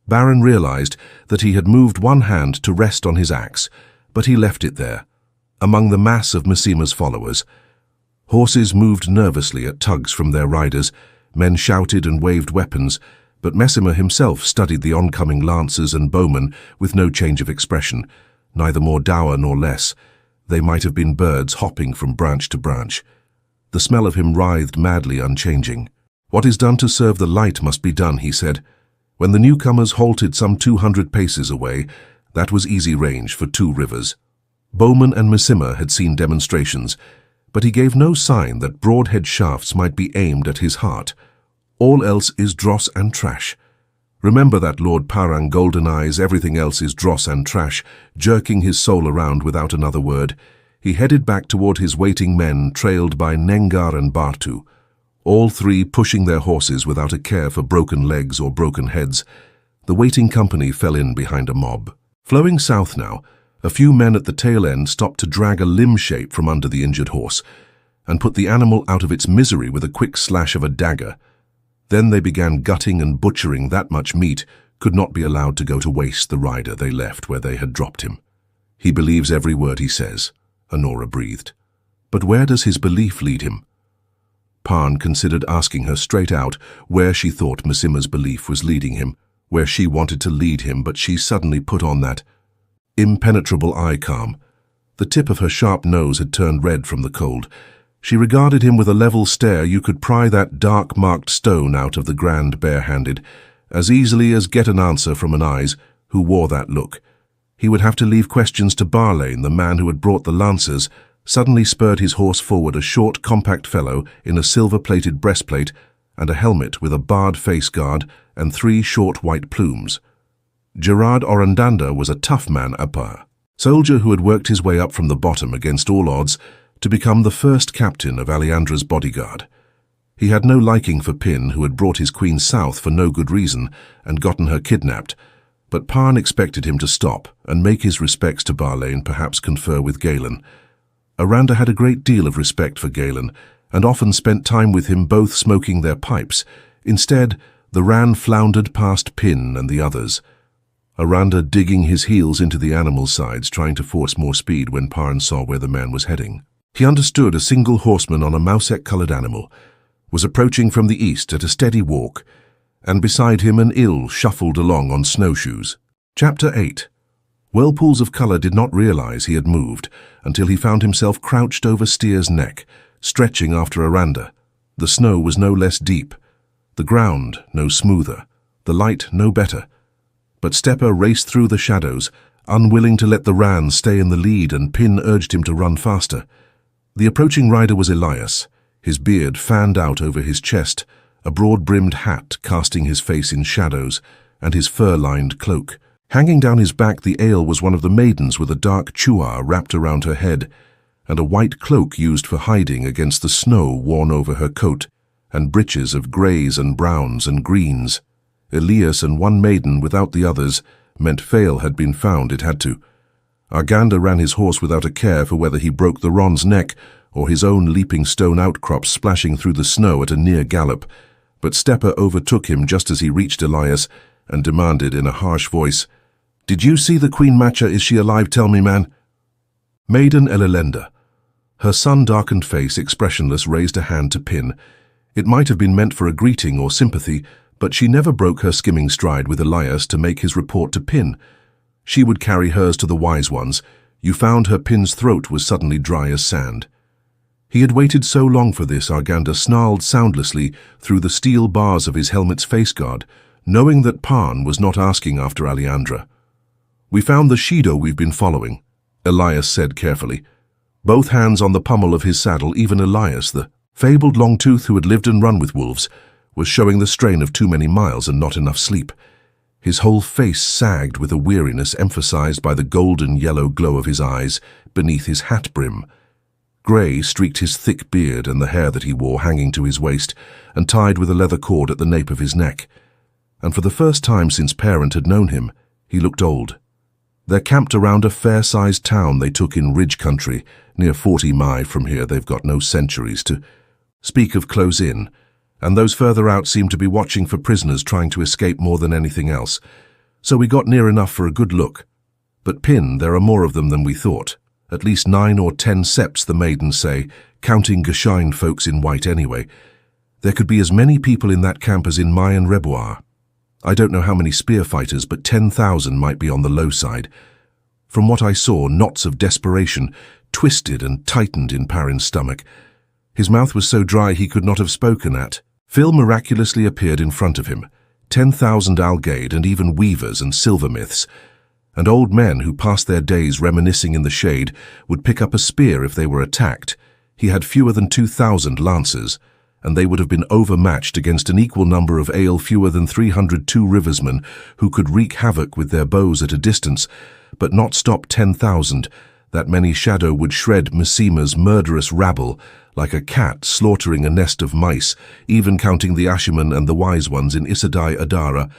Baron realized that he had moved one hand to rest on his axe, but he left it there, among the mass of Massima's followers. Horses moved nervously at tugs from their riders, men shouted and waved weapons, but Massima himself studied the oncoming lancers and bowmen with no change of expression, neither more dour nor less. They might have been birds hopping from branch to branch. The smell of him writhed madly, unchanging. What is done to serve the light must be done, he said. When the newcomers halted some 200 paces away, that was easy range for two rivers. Bowman and Massima had seen demonstrations, but he gave no sign that broadhead shafts might be aimed at his heart. All else is dross and trash. Remember that, Lord Parang, Golden Eyes, everything else is dross and trash. Jerking his soul around without another word, he headed back toward his waiting men, trailed by Nengar and Bartu, all three pushing their horses without a care for broken legs or broken heads. The waiting company fell in behind a mob. Flowing south now, a few men at the tail end stopped to drag a limb shape from under the injured horse and put the animal out of its misery with a quick slash of a dagger. Then they began gutting and butchering. That much meat could not be allowed to go to waste. The rider they left where they had dropped him. He believes every word he says, Honora breathed. But where does his belief lead him? Parn considered asking her straight out where she thought Massima's belief was leading him, where she wanted to lead him, but she suddenly put on that impenetrable eye calm. The tip of her sharp nose had turned red from the cold. She regarded him with a level stare. You could pry that dark-marked stone out of the grand bare-handed as easily as get an answer from an Aes who wore that look. He would have to leave questions to Barlane, the man who had brought the lancers, suddenly spurred his horse forward, a short, compact fellow in a silver-plated breastplate and a helmet with a barred face guard and 3 short white plumes. Gerard Orandander was a tough man, a soldier who had worked his way up from the bottom against all odds to become the first captain of Alyandra's bodyguard. He had no liking for Pin, who had brought his queen south for no good reason and gotten her kidnapped, but Parn expected him to stop and make his respects to Barlane, perhaps confer with Galen. Aranda had a great deal of respect for Galen and often spent time with him, both smoking their pipes. Instead, the Ran floundered past Pin and the others, Aranda digging his heels into the animal's sides, trying to force more speed when Parn saw where the man was heading. He understood a single horseman on a mousek-coloured animal was approaching from the east at a steady walk, and beside him an ill shuffled along on snowshoes. Chapter 8. Whirlpools of colour did not realize he had moved until he found himself crouched over Styr's neck, stretching after Aranda. The snow was no less deep, the ground no smoother, the light no better. But Stepper raced through the shadows, unwilling to let the Ran stay in the lead, and Pin urged him to run faster. The approaching rider was Elias, his beard fanned out over his chest, a broad-brimmed hat casting his face in shadows, and his fur-lined cloak. Hanging down his back, the Aiel was one of the maidens, with a dark chuar wrapped around her head, and a white cloak used for hiding against the snow worn over her coat, and breeches of greys and browns and greens. Elias and one maiden without the others meant Faile had been found. It had to. Arganda ran his horse without a care for whether he broke the Ron's neck or his own leaping stone outcrops splashing through the snow at a near gallop, but Stepper overtook him just as he reached Elias and demanded in a harsh voice, "Did you see the Queen Matcha? Is she alive? Tell me, man." Maiden Elelenda, her sun-darkened face expressionless, raised a hand to Pin. It might have been meant for a greeting or sympathy, but she never broke her skimming stride with Elias to make his report to Pin. She would carry hers to the wise ones. You found her. Pin's throat was suddenly dry as sand. He had waited so long for this. Arganda snarled soundlessly through the steel bars of his helmet's face guard, knowing that Parn was not asking after Alyandra. "We found the Shaido we've been following," Elias said carefully. Both hands on the pummel of his saddle, even Elias, the fabled Longtooth who had lived and run with wolves, was showing the strain of too many miles and not enough sleep. His whole face sagged with a weariness emphasized by the golden-yellow glow of his eyes beneath his hat brim. Grey streaked his thick beard and the hair that he wore hanging to his waist and tied with a leather cord at the nape of his neck. And for the first time since Perrin had known him, he looked old. They're camped around a fair-sized town they took in Ridge Country, near 40 mi from here. They've got no sentries to speak of close in, and those further out seem to be watching for prisoners trying to escape more than anything else. So we got near enough for a good look. But Pin, there are more of them than we thought. At least 9 or 10 septs, the maidens say, counting Gashine folks in white anyway. There could be as many people in that camp as in Mayan Reboir. I don't know how many spear fighters, but 10,000 might be on the low side. From what I saw, knots of desperation twisted and tightened in Perrin's stomach. His mouth was so dry he could not have spoken at. Phil miraculously appeared in front of him. 10,000 Algaid and even weavers and silversmiths, and old men who passed their days reminiscing in the shade would pick up a spear if they were attacked. He had fewer than 2,000 lancers, and they would have been overmatched against an equal number of Aiel, fewer than 300 Two Riversmen who could wreak havoc with their bows at a distance, but not stop 10,000. That many Shadow would shred Misima's murderous rabble like a cat slaughtering a nest of mice, even counting the Ashiman and the Wise Ones in Aes Sedai Adara.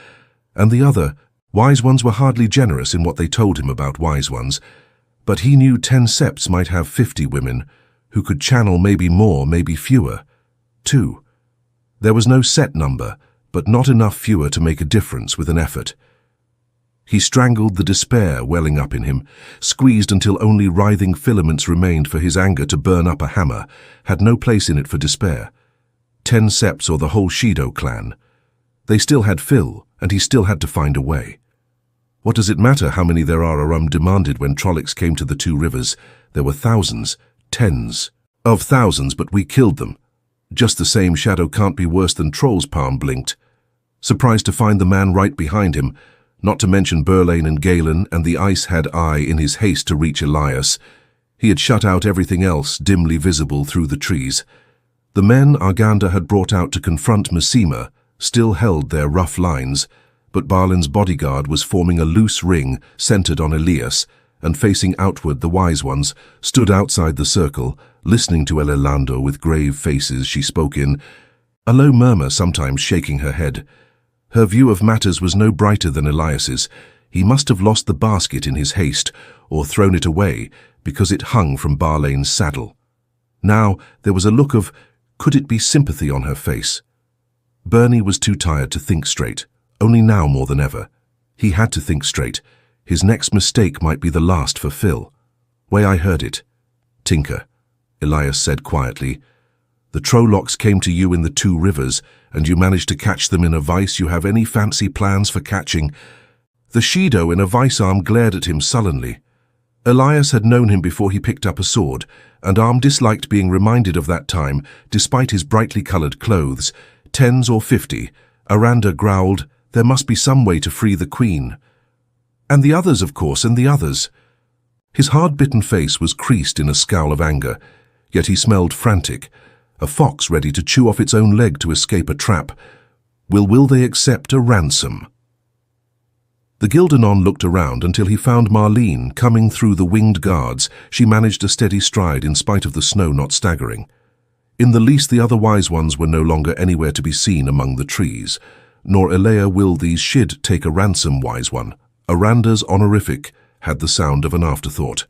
And the other, Wise Ones were hardly generous in what they told him about Wise Ones, but he knew 10 septs might have 50 women, who could channel maybe more, maybe fewer. 2. There was no set number, but not enough fewer to make a difference with an effort. He strangled the despair welling up in him, squeezed until only writhing filaments remained for his anger to burn up a hammer, had no place in it for despair. 10 septs or the whole Shaido clan. They still had Phil, and he still had to find a way. What does it matter how many there are? Aram demanded when Trollocs came to the two rivers. There were thousands, tens of thousands, but we killed them. Just the same, Shadow can't be worse than trolls, Palm blinked, surprised to find the man right behind him, not to mention Berlain and Galen and the Aes Sedai in his haste to reach Elias. He had shut out everything else, dimly visible through the trees. The men Arganda had brought out to confront Masema still held their rough lines, but Balin's bodyguard was forming a loose ring centered on Elias, and facing outward the Wise Ones stood outside the circle, listening to Elayne with grave faces. She spoke in a low murmur, sometimes shaking her head. Her view of matters was no brighter than Elias's. He must have lost the basket in his haste, or thrown it away, because it hung from Barlane's saddle. Now there was a look of, could it be sympathy on her face? Bernie was too tired to think straight, only now more than ever. He had to think straight. His next mistake might be the last for Phil. Way I heard it. Tinker, Elias said quietly. The Trollocs came to you in the two rivers, and you managed to catch them in a vice. You have any fancy plans for catching? The Shaido in a vice arm glared at him sullenly. Elias had known him before he picked up a sword, and Arm disliked being reminded of that time, despite his brightly coloured clothes. 10s or 50, Aranda growled, there must be some way to free the Queen. And the others, of course, and the others. His hard-bitten face was creased in a scowl of anger, yet he smelled frantic, a fox ready to chew off its own leg to escape a trap. Will they accept a ransom? The Gildanon looked around until he found Marlene coming through the winged guards. She managed a steady stride in spite of the snow not staggering. In the least, the other Wise Ones were no longer anywhere to be seen among the trees. Nor Elea will these Shid take a ransom, Wise One. Aranda's honorific had the sound of an afterthought.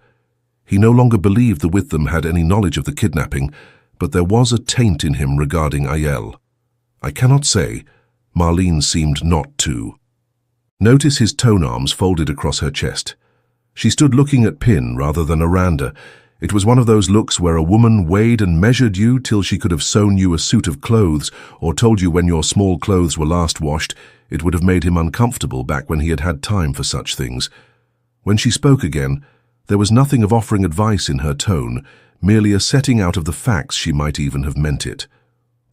He no longer believed the Witham had any knowledge of the kidnapping, but there was a taint in him regarding Aiel. I cannot say. Marlene seemed not to. Notice his tone arms folded across her chest. She stood looking at Pin rather than Aranda. It was one of those looks where a woman weighed and measured you till she could have sewn you a suit of clothes or told you when your small clothes were last washed. It would have made him uncomfortable back when he had had time for such things. When she spoke again, there was nothing of offering advice in her tone, merely a setting out of the facts. She might even have meant it.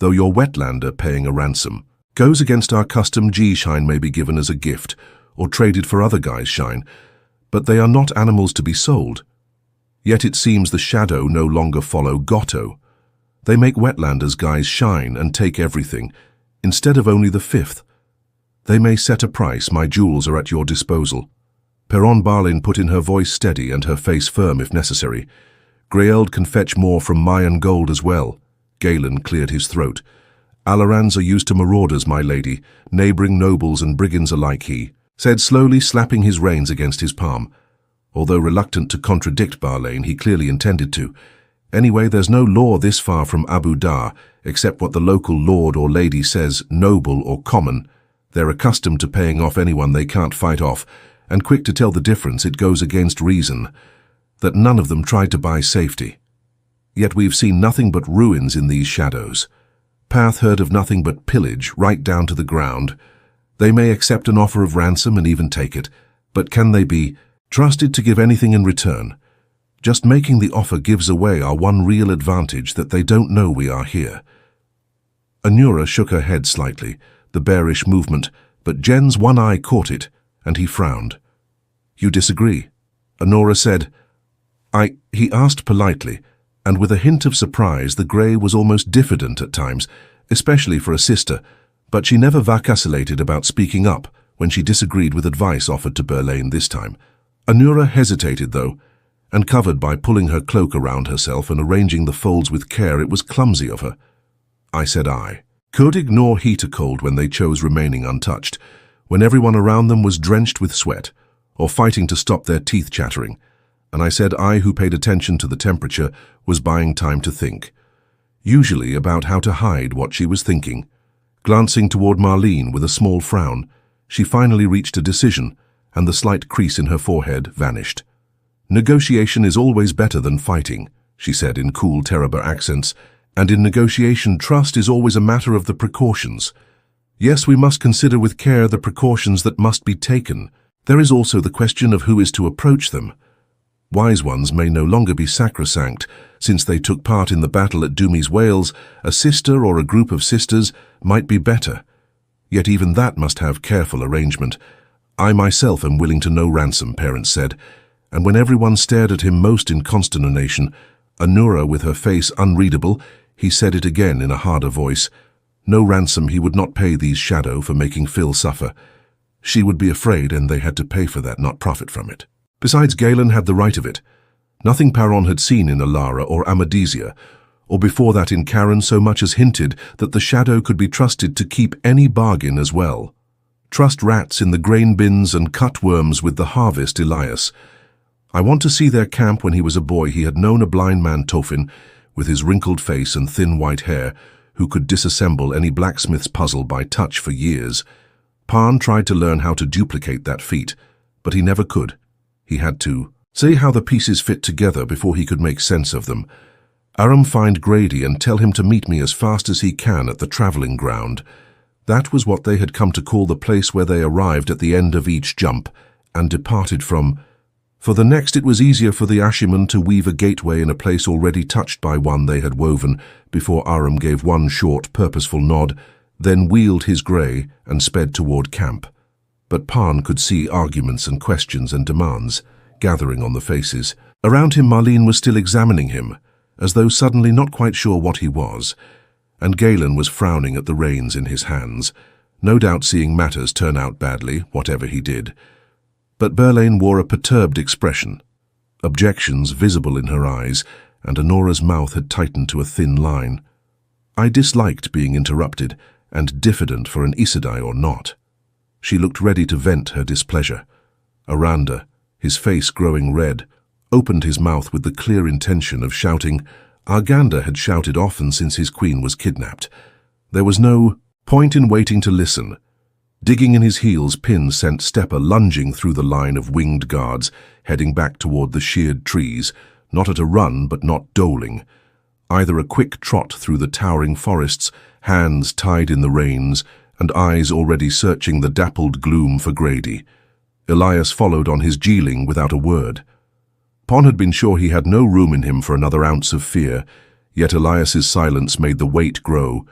Though your wetlander paying a ransom goes against our custom, G-shine may be given as a gift or traded for other guys' shine, but they are not animals to be sold. Yet it seems the Shadow no longer follow Gotto. They make wetlanders guys shine and take everything, instead of only the fifth. They may set a price. My jewels are at your disposal. Perrin Barlin put in her voice steady and her face firm if necessary. Graeld can fetch more from Mayan gold as well. Galen cleared his throat. Alarans are used to marauders, my lady, neighbouring nobles and brigands alike, he said slowly, slapping his reins against his palm. Although reluctant to contradict Barlane, he clearly intended to. Anyway, there's no law this far from Abu Dar, except what the local lord or lady says, noble or common. They're accustomed to paying off anyone they can't fight off, and quick to tell the difference. It goes against reason that none of them tried to buy safety. Yet we've seen nothing but ruins in these shadows. Path heard of nothing but pillage, right down to the ground. They may accept an offer of ransom and even take it, but can they be trusted to give anything in return? Just making the offer gives away our one real advantage, that they don't know we are here. Anura shook her head slightly, the bearish movement, but Jen's one eye caught it, and he frowned. You disagree? Anura said. He asked politely, and with a hint of surprise. The grey was almost diffident at times, especially for a sister, but she never vacillated about speaking up when she disagreed with advice offered to Berlain this time. Anura hesitated, though, and covered by pulling her cloak around herself and arranging the folds with care. It was clumsy of her. I said I could ignore heater cold when they chose remaining untouched, when everyone around them was drenched with sweat, or fighting to stop their teeth chattering. And I said I, who paid attention to the temperature, was buying time to think, usually about how to hide what she was thinking. Glancing toward Marlene with a small frown, she finally reached a decision, and the slight crease in her forehead vanished. Negotiation is always better than fighting, she said in cool Teraba accents, and in negotiation trust is always a matter of the precautions. Yes, we must consider with care the precautions that must be taken. There is also the question of who is to approach them. Wise ones may no longer be sacrosanct. Since they took part in the battle at Dumi's Wales, a sister or a group of sisters might be better. Yet even that must have careful arrangement. I myself am willing to no ransom, Perrin said, and when everyone stared at him most in consternation, Anura with her face unreadable, he said it again in a harder voice. No ransom he would not pay these Shadow for making Phil suffer. She would be afraid, and they had to pay for that, not profit from it. Besides, Galen had the right of it. Nothing Perrin had seen in Alara or Amadisia, or before that in Karen, so much as hinted that the Shadow could be trusted to keep any bargain as well. Trust rats in the grain bins and cut worms with the harvest, Elias. I want to see their camp. When he was a boy, he had known a blind man, Tofin, with his wrinkled face and thin white hair, who could disassemble any blacksmith's puzzle by touch for years. Perrin tried to learn how to duplicate that feat, but he never could. He had to see how the pieces fit together before he could make sense of them. Aram, find Grady and tell him to meet me as fast as he can at the travelling ground. That was what they had come to call the place where they arrived at the end of each jump and departed from. For the next, it was easier for the Ashiman to weave a gateway in a place already touched by one they had woven, before Aram gave one short, purposeful nod, then wheeled his grey and sped toward camp. But Perrin could see arguments and questions and demands gathering on the faces. Around him, Marlene was still examining him, as though suddenly not quite sure what he was, and Galen was frowning at the reins in his hands, no doubt seeing matters turn out badly, whatever he did. But Elayne wore a perturbed expression, objections visible in her eyes, and Anora's mouth had tightened to a thin line. I disliked being interrupted, and diffident for an Aes Sedai or not. She looked ready to vent her displeasure. Aranda, his face growing red, opened his mouth with the clear intention of shouting. Arganda had shouted often since his queen was kidnapped. There was no point in waiting to listen. Digging in his heels, Pin sent Stepper lunging through the line of winged guards, heading back toward the sheared trees, not at a run but not doling. Either a quick trot through the towering forests, hands tied in the reins, and eyes already searching the dappled gloom for Grady. Elias followed on his geeling without a word. Pon had been sure he had no room in him for another ounce of fear, yet Elias's silence made the weight grow.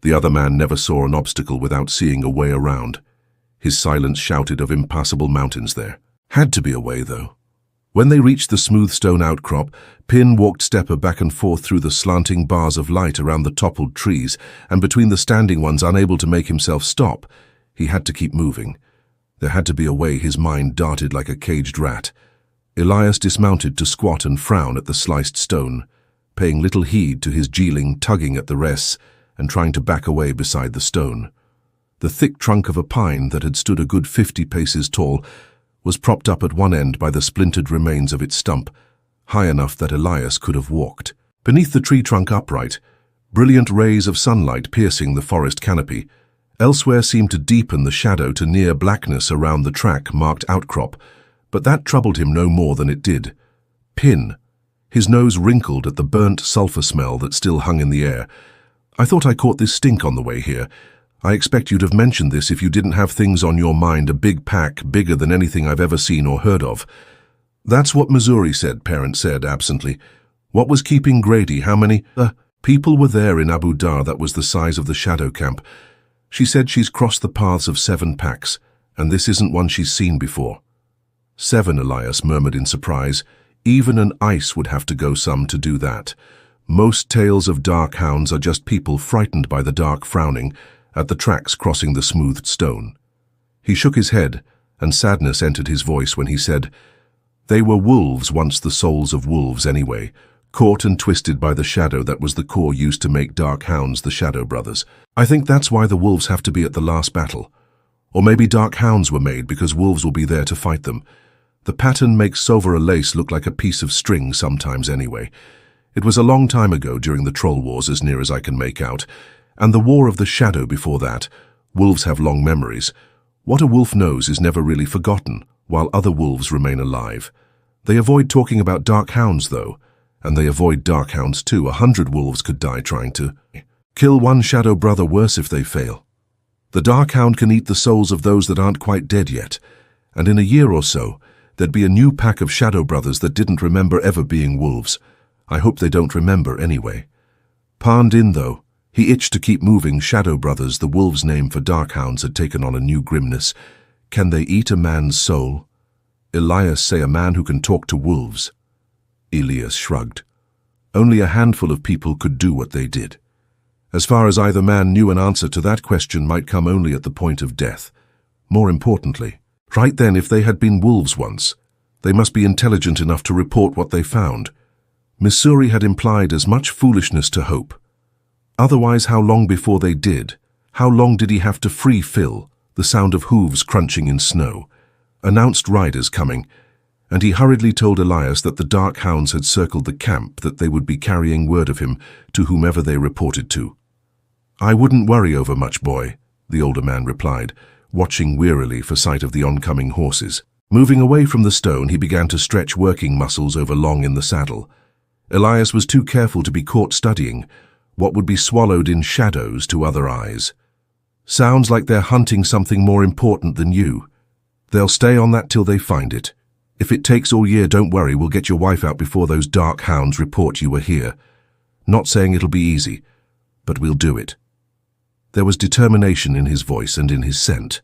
The other man never saw an obstacle without seeing a way around. His silence shouted of impassable mountains there. Had to be a way, though. When they reached the smooth stone outcrop, Pin walked Stepper back and forth through the slanting bars of light around the toppled trees, and between the standing ones, unable to make himself stop. He had to keep moving. There had to be a way. His mind darted like a caged rat. Elias dismounted to squat and frown at the sliced stone, paying little heed to his geeling, tugging at the rests, and trying to back away beside the stone. The thick trunk of a pine that had stood a good 50 paces tall was propped up at one end by the splintered remains of its stump, high enough that Elias could have walked. Beneath the tree trunk upright, brilliant rays of sunlight piercing the forest canopy, elsewhere seemed to deepen the shadow to near blackness around the track-marked outcrop, but that troubled him no more than it did. Pin, his nose wrinkled at the burnt sulphur smell that still hung in the air. I thought I caught this stink on the way here. I expect you'd have mentioned this if you didn't have things on your mind, a big pack, bigger than anything I've ever seen or heard of. That's what Missouri said, Perrin said absently. What was keeping Grady? How many people were there in Abu Dar that was the size of the shadow camp? She said she's crossed the paths of 7 packs, and this isn't one she's seen before. 7, Elias murmured in surprise. Even an ice would have to go some to do that. Most tales of dark hounds are just people frightened by the dark, frowning at the tracks crossing the smoothed stone. He shook his head, and sadness entered his voice when he said, They were wolves once, the souls of wolves anyway, caught and twisted by the shadow that was the core used to make dark hounds the Shadow Brothers. I think that's why the wolves have to be at the last battle. Or maybe dark hounds were made because wolves will be there to fight them. The pattern makes Sovera lace look like a piece of string sometimes anyway. It was a long time ago during the Troll Wars, as near as I can make out, and the War of the Shadow before that. Wolves have long memories. What a wolf knows is never really forgotten, while other wolves remain alive. They avoid talking about dark hounds, though, and they avoid dark hounds too. 100 wolves could die trying to kill one Shadow Brother, worse if they fail. The dark hound can eat the souls of those that aren't quite dead yet, And in a year or so, there'd be a new pack of shadow brothers that didn't remember ever being wolves. I hope they don't remember anyway. Palmed in, though. He itched to keep moving. Shadow brothers, the wolves' name for darkhounds, had taken on a new grimness. Can they eat a man's soul? Elias say a man who can talk to wolves. Elias shrugged. Only a handful of people could do what they did. As far as either man knew, an answer to that question might come only at the point of death. More importantly, right then, if they had been wolves once, they must be intelligent enough to report what they found. Missouri had implied as much foolishness to hope. Otherwise, how long before they did? How long did he have to free Phil? The sound of hooves crunching in snow announced riders coming, and he hurriedly told Elias that the dark hounds had circled the camp, that they would be carrying word of him to whomever they reported to. I wouldn't worry over much, boy, the older man replied, watching wearily for sight of the oncoming horses. Moving away from the stone, he began to stretch working muscles over long in the saddle. Elias was too careful to be caught studying what would be swallowed in shadows to other eyes. Sounds like they're hunting something more important than you. They'll stay on that till they find it. If it takes all year, don't worry, we'll get your wife out before those dark hounds report you were here. Not saying it'll be easy, but we'll do it. There was determination in his voice and in his scent,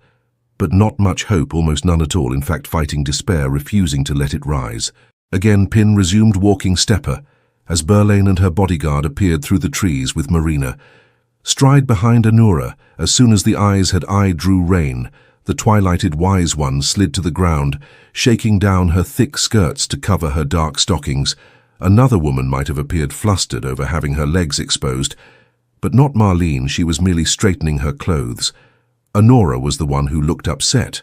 but not much hope, almost none at all, in fact fighting despair, refusing to let it rise. Again Pin resumed walking stepper, as Berlain and her bodyguard appeared through the trees with Marina. Stride behind Anura, as soon as the eyes had drew rein, the twilighted wise one slid to the ground, shaking down her thick skirts to cover her dark stockings. Another woman might have appeared flustered over having her legs exposed, but not Marlene. She was merely straightening her clothes. Anura was the one who looked upset,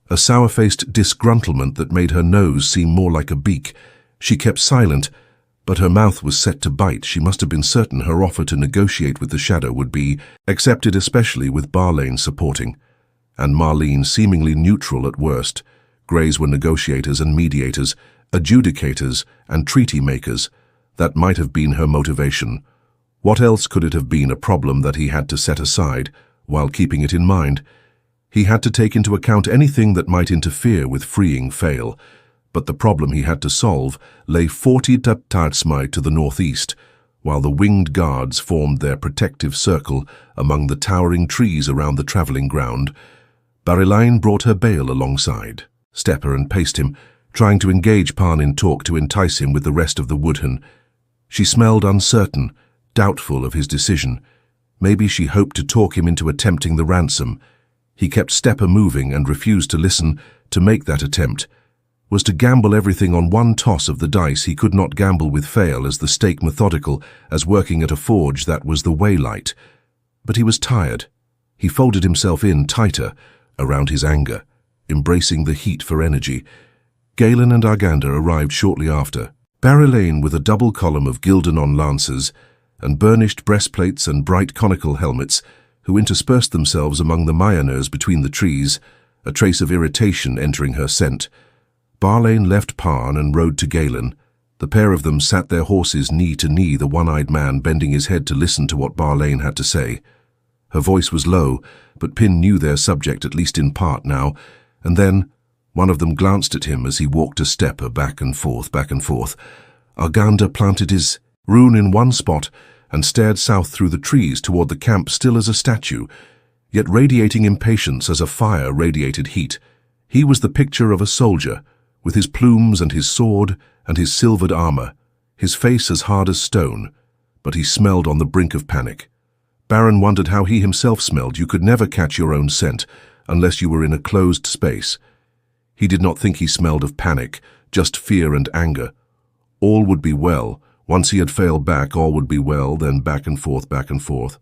a sour-faced disgruntlement that made her nose seem more like a beak. She kept silent, but her mouth was set to bite. She must have been certain her offer to negotiate with the shadow would be accepted, especially with Berlain supporting, and Marlene seemingly neutral at worst. Greys were negotiators and mediators, adjudicators and treaty makers. That might have been her motivation. What else could it have been? A problem that he had to set aside, while keeping it in mind. He had to take into account anything that might interfere with freeing Faile, but the problem he had to solve lay 40 tapestry to the northeast, while the winged guards formed their protective circle among the towering trees around the travelling ground. Elayne brought her bale alongside, stepper, and paced him, trying to engage Pan in talk to entice him with the rest of the woodhen. She smelled uncertain, doubtful of his decision. Maybe she hoped to talk him into attempting the ransom. He kept stepper moving and refused to listen. To make that attempt was to gamble everything on one toss of the dice. He could not gamble with Faile, as the stake methodical as working at a forge. That was the waylight. But he was tired. He folded himself in tighter around his anger, embracing the heat for energy. Galen and Arganda arrived shortly after, Elayne with a double column of Gildanon lancers and burnished breastplates and bright conical helmets, who interspersed themselves among the Mayoners between the trees, a trace of irritation entering her scent. Berlain left Pan and rode to Galen. The pair of them sat their horses knee to knee, the one-eyed man bending his head to listen to what Berlain had to say. Her voice was low, but Pin knew their subject at least in part now, and then one of them glanced at him as he walked a stepper back and forth, back and forth. Arganda planted his rune in one spot and stared south through the trees toward the camp, still as a statue, yet radiating impatience as a fire radiated heat. He was the picture of a soldier, with his plumes and his sword and his silvered armor, his face as hard as stone, but he smelled on the brink of panic. Baron wondered how he himself smelled. You could never catch your own scent unless you were in a closed space. He did not think he smelled of panic, just fear and anger. All would be well. Once he had failed back, all would be well, then back and forth, back and forth.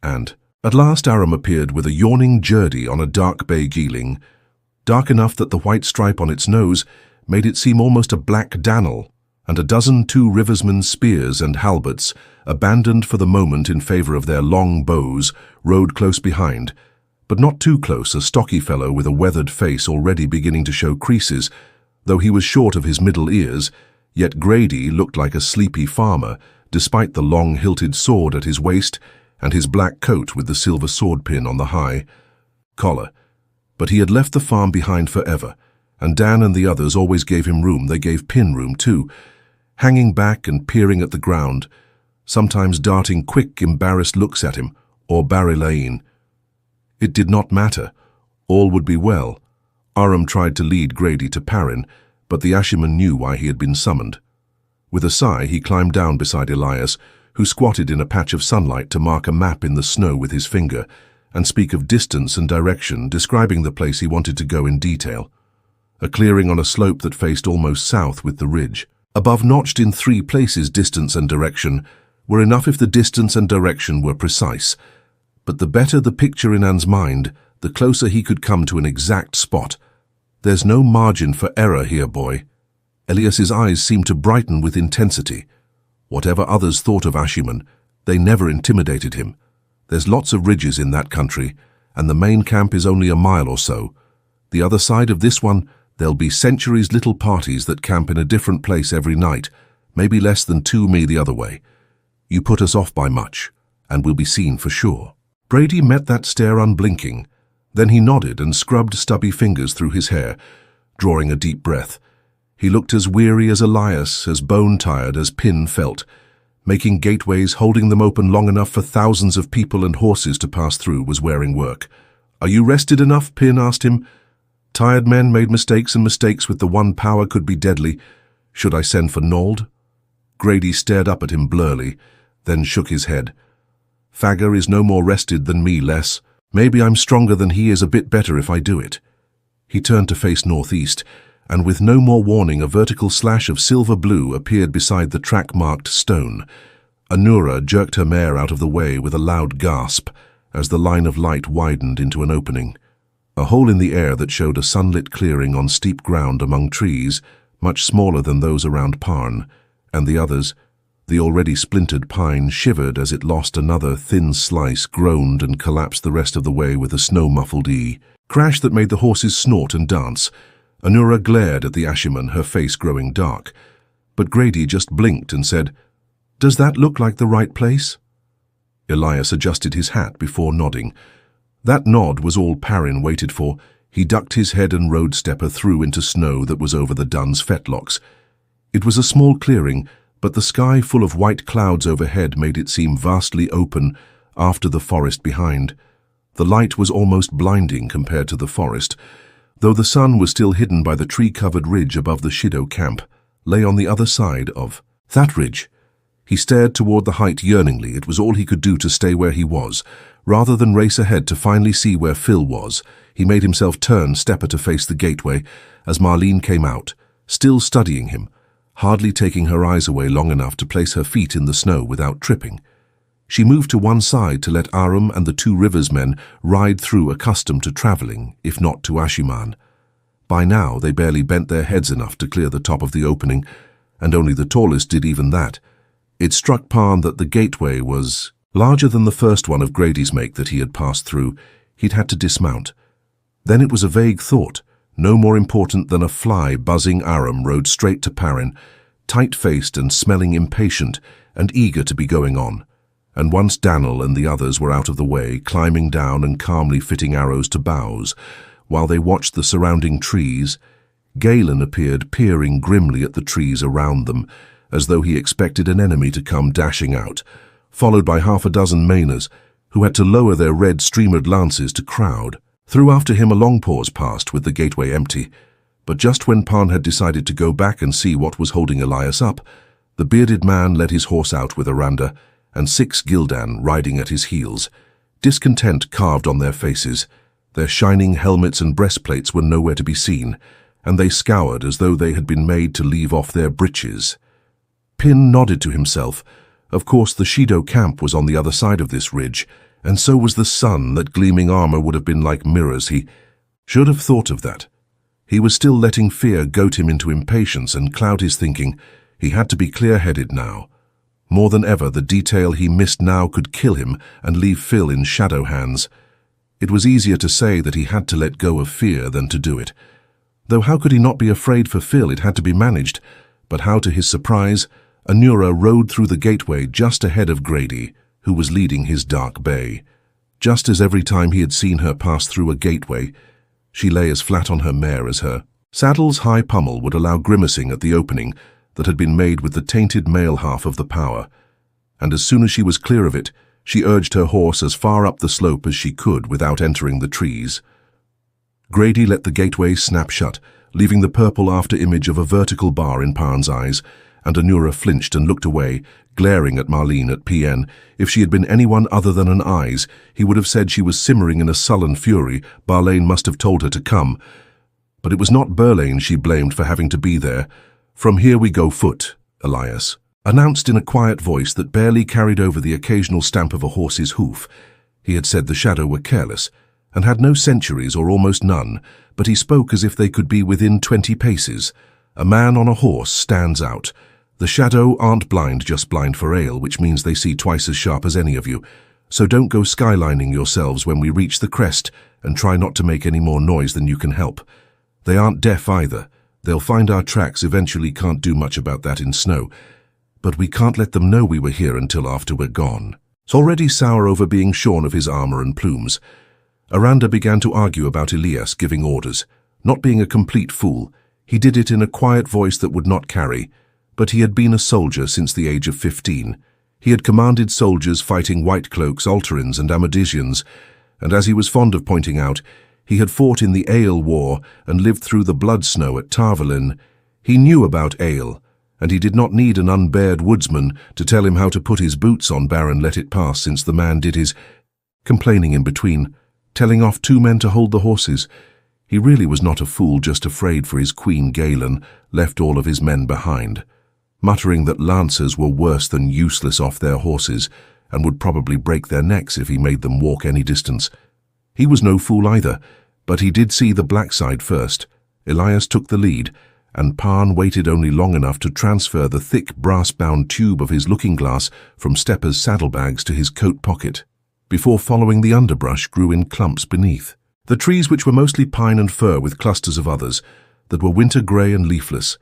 And at last Aram appeared with a yawning Jurdy on a dark bay geeling, dark enough that the white stripe on its nose made it seem almost a black dannel, and a dozen Two Riversmen's spears and halberts, abandoned for the moment in favor of their long bows, rode close behind, but not too close. A stocky fellow with a weathered face already beginning to show creases, though he was short of his middle ears, yet Grady looked like a sleepy farmer, despite the long hilted sword at his waist and his black coat with the silver sword pin on the high collar. But he had left the farm behind forever, and Dan and the others always gave him room. They gave Pin room too, hanging back and peering at the ground, sometimes darting quick, embarrassed looks at him, or Elayne. It did not matter. All would be well. Aram tried to lead Grady to Perrin, but the Ashiman knew why he had been summoned. With a sigh, he climbed down beside Elias, who squatted in a patch of sunlight to mark a map in the snow with his finger, and speak of distance and direction, describing the place he wanted to go in detail. A clearing on a slope that faced almost south with the ridge. Above, notched in 3 places, distance and direction, were enough if the distance and direction were precise. But the better the picture in Anne's mind, the closer he could come to an exact spot. There's no margin for error here, boy. Elias's eyes seemed to brighten with intensity. Whatever others thought of Ashiman, they never intimidated him. There's lots of ridges in that country, and the main camp is only a mile or so. The other side of this one, there'll be centuries little parties that camp in a different place every night, maybe less than 2 mi the other way. You put us off by much, and we'll be seen for sure. Brady met that stare unblinking. Then he nodded and scrubbed stubby fingers through his hair, drawing a deep breath. He looked as weary as Elias, as bone-tired as Pin felt. Making gateways, holding them open long enough for thousands of people and horses to pass through was wearing work. "Are you rested enough?" Pin asked him. "Tired men made mistakes, and mistakes with the one power could be deadly. Should I send for Nold?" Grady stared up at him blurrily, then shook his head. "Fagger is no more rested than me, Les. Maybe I'm stronger than he is, a bit better if I do it." He turned to face northeast, and with no more warning, a vertical slash of silver-blue appeared beside the track-marked stone. Anura jerked her mare out of the way with a loud gasp as the line of light widened into an opening. A hole in the air that showed a sunlit clearing on steep ground among trees, much smaller than those around Parn, and the others. The already splintered pine shivered as it lost another thin slice, groaned and collapsed the rest of the way with a snow-muffled crash that made the horses snort and dance. Anura glared at the Ashiman, her face growing dark. But Grady just blinked and said, "Does that look like the right place?" Elias adjusted his hat before nodding. That nod was all Perrin waited for. He ducked his head and rode Stepper through into snow that was over the Dunn's fetlocks. It was a small clearing, but the sky full of white clouds overhead made it seem vastly open after the forest behind. The light was almost blinding compared to the forest, though the sun was still hidden by the tree-covered ridge above the Shaido camp, lay on the other side of that ridge. He stared toward the height yearningly. It was all he could do to stay where he was. Rather than race ahead to finally see where Phil was, he made himself turn Stepper to face the gateway as Marlene came out, still studying him, hardly taking her eyes away long enough to place her feet in the snow without tripping. She moved to one side to let Aram and the 2 Rivers men ride through, accustomed to traveling, if not to Ashiman. By now they barely bent their heads enough to clear the top of the opening, and only the tallest did even that. It struck Parn that the gateway was larger than the first one of Grady's make that he had passed through. He'd had to dismount. Then it was a vague thought, no more important than a fly buzzing. Aram rode straight to Perrin, tight-faced and smelling impatient and eager to be going on. And once Daniel and the others were out of the way, climbing down and calmly fitting arrows to bows, while they watched the surrounding trees, Galen appeared peering grimly at the trees around them, as though he expected an enemy to come dashing out, followed by 6 Mainers, who had to lower their red streamered lances to crowd. Through after him a long pause passed with the gateway empty, but just when Parn had decided to go back and see what was holding Elias up, the bearded man led his horse out with Aranda, and 6 Gildan riding at his heels, discontent carved on their faces. Their shining helmets and breastplates were nowhere to be seen, and they scoured as though they had been made to leave off their breeches. Pin nodded to himself. Of course, the Shaido camp was on the other side of this ridge, and so was the sun. That gleaming armor would have been like mirrors. He should have thought of that. He was still letting fear goat him into impatience and cloud his thinking. He had to be clear-headed now. More than ever, the detail he missed now could kill him and leave Phil in shadow hands. It was easier to say that he had to let go of fear than to do it. Though how could he not be afraid for Phil? It had to be managed. But how, to his surprise, Anura rode through the gateway just ahead of Grady, who was leading his dark bay. Just as every time he had seen her pass through a gateway, She lay as flat on her mare as her saddle's high pommel would allow grimacing at the opening that had been made with the tainted male half of the power, and as soon as she was clear of it, she urged her horse as far up the slope as she could without entering the trees. Grady let the gateway snap shut, leaving the purple after-image of a vertical bar in Perrin's eyes, and Anura flinched and looked away, glaring at Marlene at PN. If she had been anyone other than an Aes, he would have said she was simmering in a sullen fury. Barlane must have told her to come. But it was not Berlain she blamed for having to be there. "From here we go foot," Elias announced in a quiet voice that barely carried over the occasional stamp of a horse's hoof. He had said the Shadow were careless, and had no sentries or almost none, but he spoke as if they could be within 20 paces. A man on a horse stands out. The Shadow aren't blind, just blind for Aiel, which means they see twice as sharp as any of you. So don't go skylining yourselves when we reach the crest, and try not to make any more noise than you can help. They aren't deaf either. They'll find our tracks eventually, can't do much about that in snow. But we can't let them know we were here until after we're gone. It's already sour over being shorn of his armor and plumes. Aranda began to argue about Elias giving orders. Not being a complete fool, he did it in a quiet voice that would not carry, but he had been a soldier since the age of 15. He had commanded soldiers fighting White Cloaks, Alterans, and Amidisians, and as he was fond of pointing out, he had fought in the Aiel War and lived through the blood snow at Tarvalin. He knew about Aiel, and he did not need an unbared woodsman to tell him how to put his boots on Baron Let It Pass, since the man did his complaining in between, telling off 2 men to hold the horses. He really was not a fool, just afraid for his queen Galen, left all of his men behind, muttering that lancers were worse than useless off their horses and would probably break their necks if he made them walk any distance. He was no fool either, but he did see the black side first. Elias took the lead, and Perrin waited only long enough to transfer the thick brass-bound tube of his looking-glass from Stepper's saddlebags to his coat pocket, before following the underbrush grew in clumps beneath. The trees, which were mostly pine and fir with clusters of others, that were winter-grey and leafless,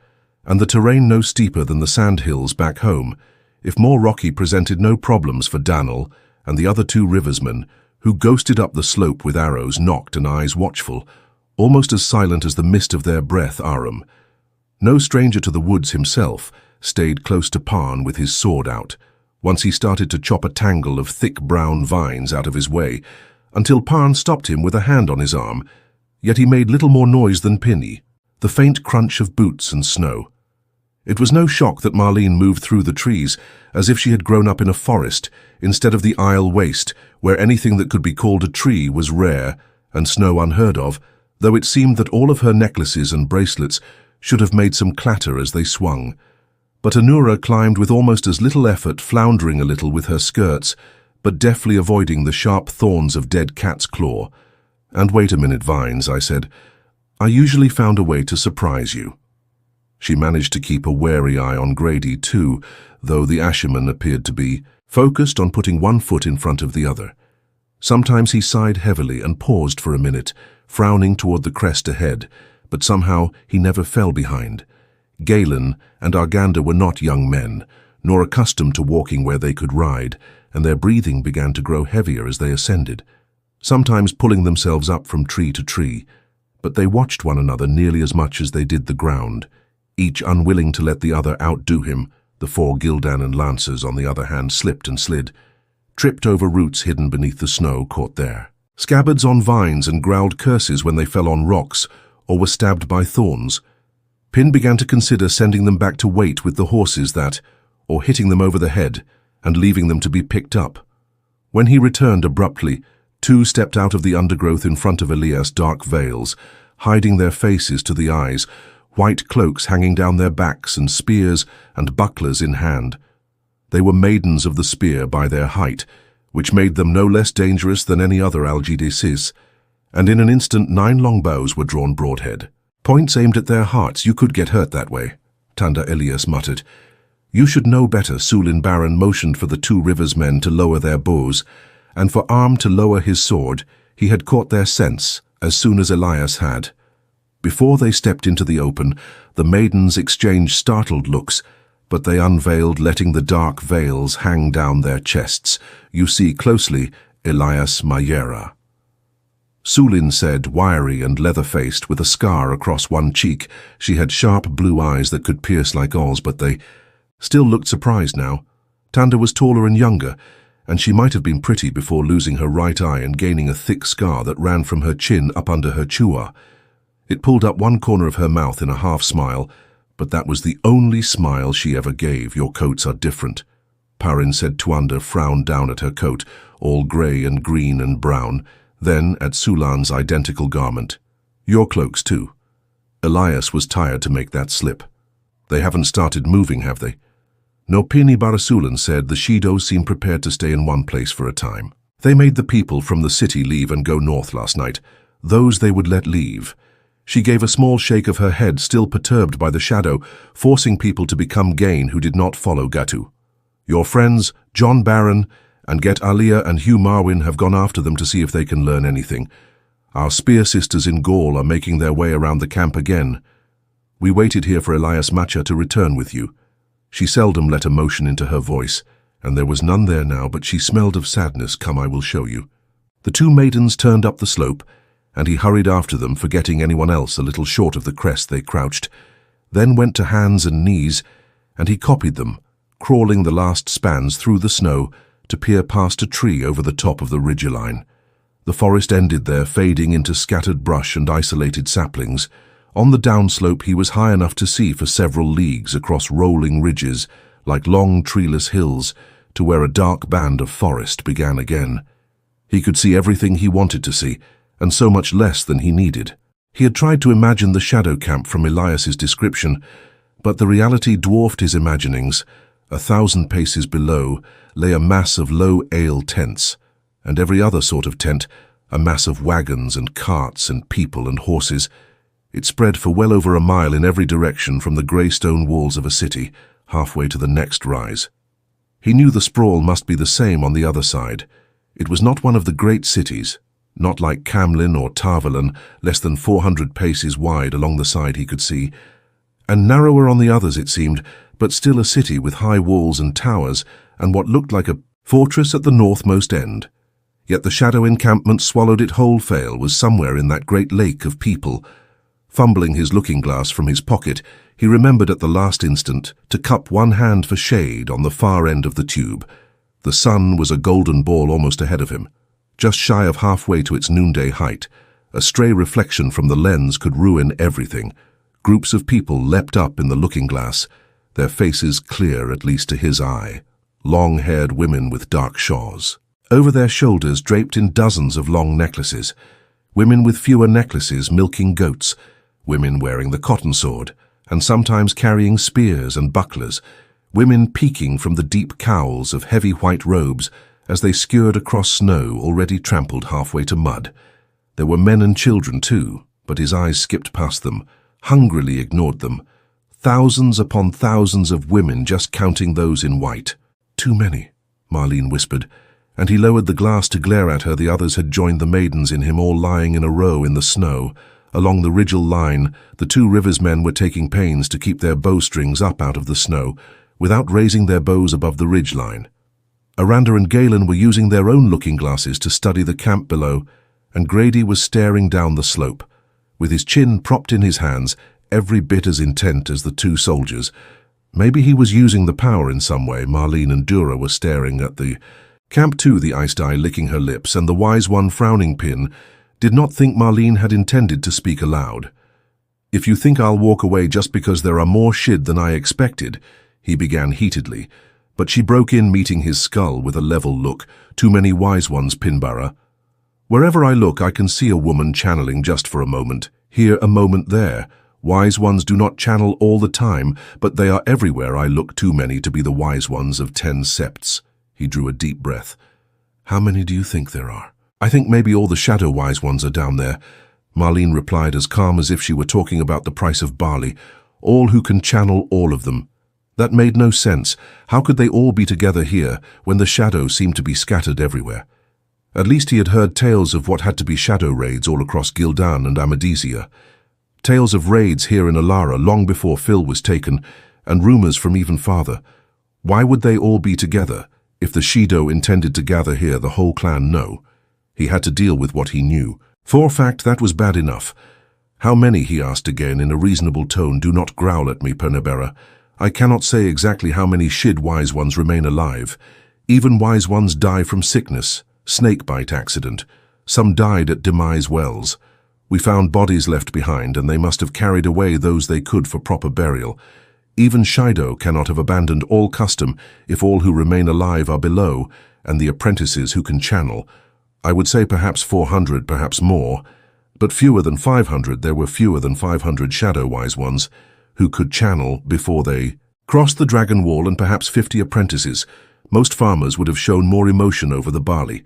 and the terrain no steeper than the sand hills back home, if more rocky, presented no problems for Dan'l and the other 2 riversmen, who ghosted up the slope with arrows nocked and eyes watchful, almost as silent as the mist of their breath. Aram, no stranger to the woods himself, stayed close to Perrin with his sword out, once he started to chop a tangle of thick brown vines out of his way, until Perrin stopped him with a hand on his arm, yet he made little more noise than Pinny, the faint crunch of boots and snow. It was no shock that Marlene moved through the trees, as if she had grown up in a forest, instead of the Aiel waste, where anything that could be called a tree was rare and snow unheard of, though it seemed that all of her necklaces and bracelets should have made some clatter as they swung. But Anura climbed with almost as little effort, floundering a little with her skirts, but deftly avoiding the sharp thorns of dead cat's claw. "And wait a minute, Vines," I said. "I usually found a way to surprise you." She managed to keep a wary eye on Grady too, though the Asherman appeared to be focused on putting one foot in front of the other. Sometimes he sighed heavily and paused for a minute, frowning toward the crest ahead, but somehow he never fell behind. Galen and Arganda were not young men, nor accustomed to walking where they could ride, and their breathing began to grow heavier as they ascended, sometimes pulling themselves up from tree to tree. But they watched one another nearly as much as they did the ground, each unwilling to let the other outdo him. The 4 Gildan and Lancers, on the other hand, slipped and slid, tripped over roots hidden beneath the snow caught there, scabbards on vines, and growled curses when they fell on rocks or were stabbed by thorns. Pin began to consider sending them back to wait with the horses that, or hitting them over the head and leaving them to be picked up. When he returned abruptly, 2 stepped out of the undergrowth in front of Elias' dark veils, hiding their faces to the eyes, white cloaks hanging down their backs and spears and bucklers in hand. They were maidens of the spear by their height, which made them no less dangerous than any other Algidesis, and in an instant 9 longbows were drawn broadhead. "Points aimed at their hearts, you could get hurt that way," Tanda Elias muttered. "You should know better." Sul'dam Baron motioned for the 2 rivers men to lower their bows, and for Arm to lower his sword. He had caught their sense as soon as Elias had. Before they stepped into the open, the maidens exchanged startled looks, but they unveiled, letting the dark veils hang down their chests. "You see closely, Elias Mayera." Sul'dam said, wiry and leather-faced, with a scar across one cheek. She had sharp blue eyes that could pierce like awls, but they still looked surprised now. Tanda was taller and younger, and she might have been pretty before losing her right eye and gaining a thick scar that ran from her chin up under her chua. It pulled up one corner of her mouth in a half-smile, but that was the only smile she ever gave. "Your coats are different," Perrin said. Tuon frowned down at her coat, all grey and green and brown, then at Sul'dam's identical garment. "Your cloaks too." Elias was tired to make that slip. "They haven't started moving, have they?" "No, Pini Barasulan said the Shaido seemed prepared to stay in one place for a time. They made the people from the city leave and go north last night. Those they would let leave." She gave a small shake of her head, still perturbed by the shadow, forcing people to become Gain who did not follow Gatu. "Your friends, John Barron and Get Alia and Hugh Marwyn, have gone after them to see if they can learn anything. Our spear sisters in Gaul are making their way around the camp again. We waited here for Elias Matcha to return with you." She seldom let emotion into her voice, and there was none there now, but she smelled of sadness. "Come, I will show you." The two maidens turned up the slope, and he hurried after them, forgetting anyone else a little short of the crest they crouched, then went to hands and knees, and he copied them, crawling the last spans through the snow to peer past a tree over the top of the ridgeline. The forest ended there, fading into scattered brush and isolated saplings. On the downslope he was high enough to see for several leagues across rolling ridges, like long treeless hills, to where a dark band of forest began again. He could see everything he wanted to see, and so much less than he needed. He had tried to imagine the shadow camp from Elias's description, but the reality dwarfed his imaginings. 1,000 paces below lay a mass of low ale tents, and every other sort of tent, a mass of wagons and carts and people and horses. It spread for well over a mile in every direction from the grey stone walls of a city, halfway to the next rise. He knew the sprawl must be the same on the other side. It was not one of the great cities, not like Camlin or Tarvalon, less than 400 paces wide along the side he could see, and narrower on the others it seemed, but still a city with high walls and towers, and what looked like a fortress at the northmost end. Yet the shadow encampment swallowed it whole. Faile was somewhere in that great lake of people. Fumbling his looking-glass from his pocket, he remembered at the last instant to cup one hand for shade on the far end of the tube. The sun was a golden ball almost ahead of him, just shy of halfway to its noonday height. A stray reflection from the lens could ruin everything. Groups of people leapt up in the looking-glass, their faces clear at least to his eye. Long-haired women with dark shawls, over their shoulders draped in dozens of long necklaces. Women with fewer necklaces milking goats. Women wearing the cotton sword, and sometimes carrying spears and bucklers. Women peeking from the deep cowls of heavy white robes as they skirted across snow already trampled halfway to mud. There were men and children too, but his eyes skipped past them, hungrily ignored them. Thousands upon thousands of women, just counting those in white. "Too many," Marlene whispered, and he lowered the glass to glare at her. The others had joined the maidens in him, all lying in a row in the snow. Along the ridgel line, the two rivers men were taking pains to keep their bowstrings up out of the snow, without raising their bows above the ridge line. Aranda and Galen were using their own looking-glasses to study the camp below, and Grady was staring down the slope, with his chin propped in his hands, every bit as intent as the two soldiers. Maybe he was using the power in some way. Marlene and Dura were staring at the camp too, the Aes Sedai licking her lips, and the wise one frowning. Pin did not think Marlene had intended to speak aloud. "If you think I'll walk away just because there are more shid than I expected," he began heatedly, but she broke in, meeting his skull with a level look. "Too many wise ones, Pinbarra. Wherever I look, I can see a woman channeling just for a moment, here a moment there. Wise ones do not channel all the time, but they are everywhere I look, too many to be the wise ones of 10 septs. He drew a deep breath. "How many do you think there are?" "I think maybe all the shadow wise ones are down there," Marlene replied, as calm as if she were talking about the price of barley. "All who can channel all of them." That made no sense. How could they all be together here when the shadow seemed to be scattered everywhere? At least he had heard tales of what had to be shadow raids all across Gildan and Amidst. Tales of raids here in Alara long before Phil was taken, and rumors from even farther. Why would they all be together? If the Shaido intended to gather here, the whole clan? No. He had to deal with what he knew. For fact, that was bad enough. How many, he asked again in a reasonable tone. Do not growl at me, Pernabera. I cannot say exactly how many Shid wise ones remain alive. Even wise ones die from sickness, snakebite accident. Some died at Demise Wells. We found bodies left behind, and they must have carried away those they could for proper burial. Even Shaido cannot have abandoned all custom if all who remain alive are below, and the apprentices who can channel. I would say perhaps 400, perhaps more, but fewer than 500. There were fewer than 500 shadow-wise ones who could channel before they crossed the dragon wall, and perhaps 50 apprentices. Most farmers would have shown more emotion over the barley.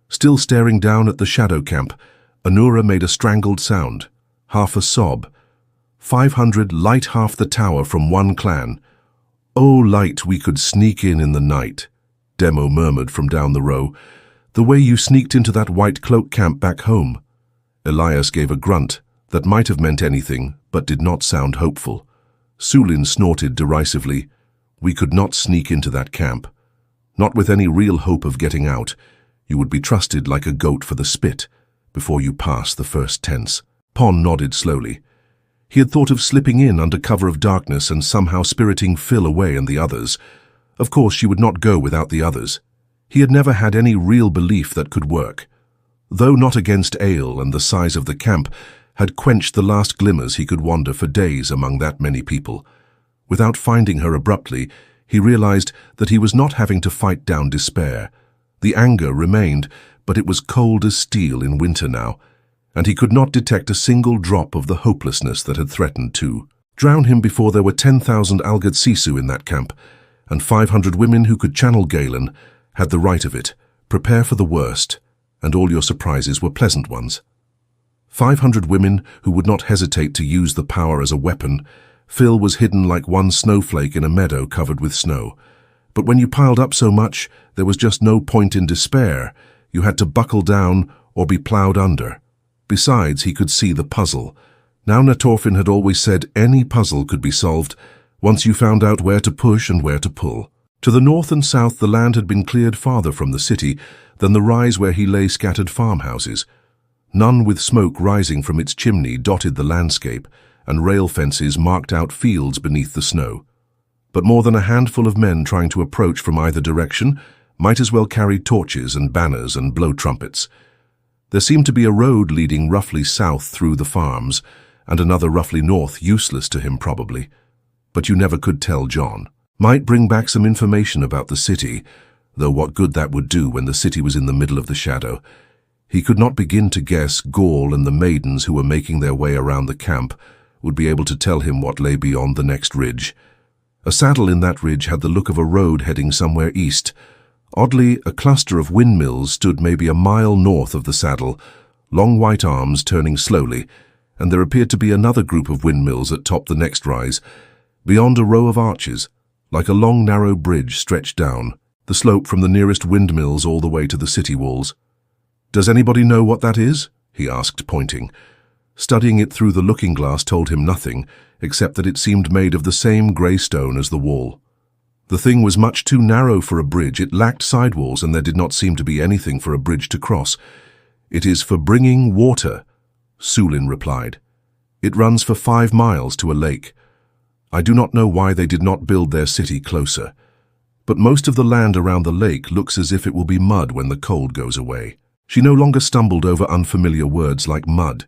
Still staring down at the shadow camp, Anura made a strangled sound, half a sob. 500 light half the tower from one clan. Oh, light, we could sneak in the night, Demo murmured from down the row. The way you sneaked into that white cloak camp back home. Elias gave a grunt that might have meant anything, but did not sound hopeful. Sulin snorted derisively. We could not sneak into that camp. Not with any real hope of getting out. You would be trusted like a goat for the spit before you pass the first tense. Pon nodded slowly. He had thought of slipping in under cover of darkness and somehow spiriting Phil away and the others. Of course, she would not go without the others. He had never had any real belief that could work. Though not against Aiel, and the size of the camp had quenched the last glimmers he could wander for days among that many people. Without finding her abruptly, he realized that he was not having to fight down despair. The anger remained, but it was cold as steel in winter now, and he could not detect a single drop of the hopelessness that had threatened to drown him before there were 10,000 Algad Sisu in that camp, and 500 women who could channel Galen had the right of it. Prepare for the worst, and all your surprises were pleasant ones. 500 women who would not hesitate to use the power as a weapon. Phil was hidden like one snowflake in a meadow covered with snow. But when you piled up so much, there was just no point in despair. You had to buckle down or be ploughed under. Besides, he could see the puzzle. Now Natorfin had always said any puzzle could be solved once you found out where to push and where to pull. To the north and south, the land had been cleared farther from the city than the rise where he lay scattered farmhouses. None with smoke rising from its chimney dotted the landscape, and rail fences marked out fields beneath the snow. But more than a handful of men trying to approach from either direction might as well carry torches and banners and blow trumpets. There seemed to be a road leading roughly south through the farms, and another roughly north, useless to him probably. But you never could tell John. Might bring back some information about the city, though what good that would do when the city was in the middle of the shadow. He could not begin to guess Gaul and the maidens who were making their way around the camp would be able to tell him what lay beyond the next ridge. A saddle in that ridge had the look of a road heading somewhere east. Oddly, a cluster of windmills stood maybe a mile north of the saddle, long white arms turning slowly, and there appeared to be another group of windmills atop the next rise, beyond a row of arches, like a long narrow bridge stretched down, the slope from the nearest windmills all the way to the city walls. Does anybody know what that is? He asked, pointing. Studying it through the looking glass told him nothing, except that it seemed made of the same grey stone as the wall. The thing was much too narrow for a bridge. It lacked sidewalls, and there did not seem to be anything for a bridge to cross. It is for bringing water, Sulin replied. It runs for 5 miles to a lake. I do not know why they did not build their city closer, but most of the land around the lake looks as if it will be mud when the cold goes away. She no longer stumbled over unfamiliar words like mud,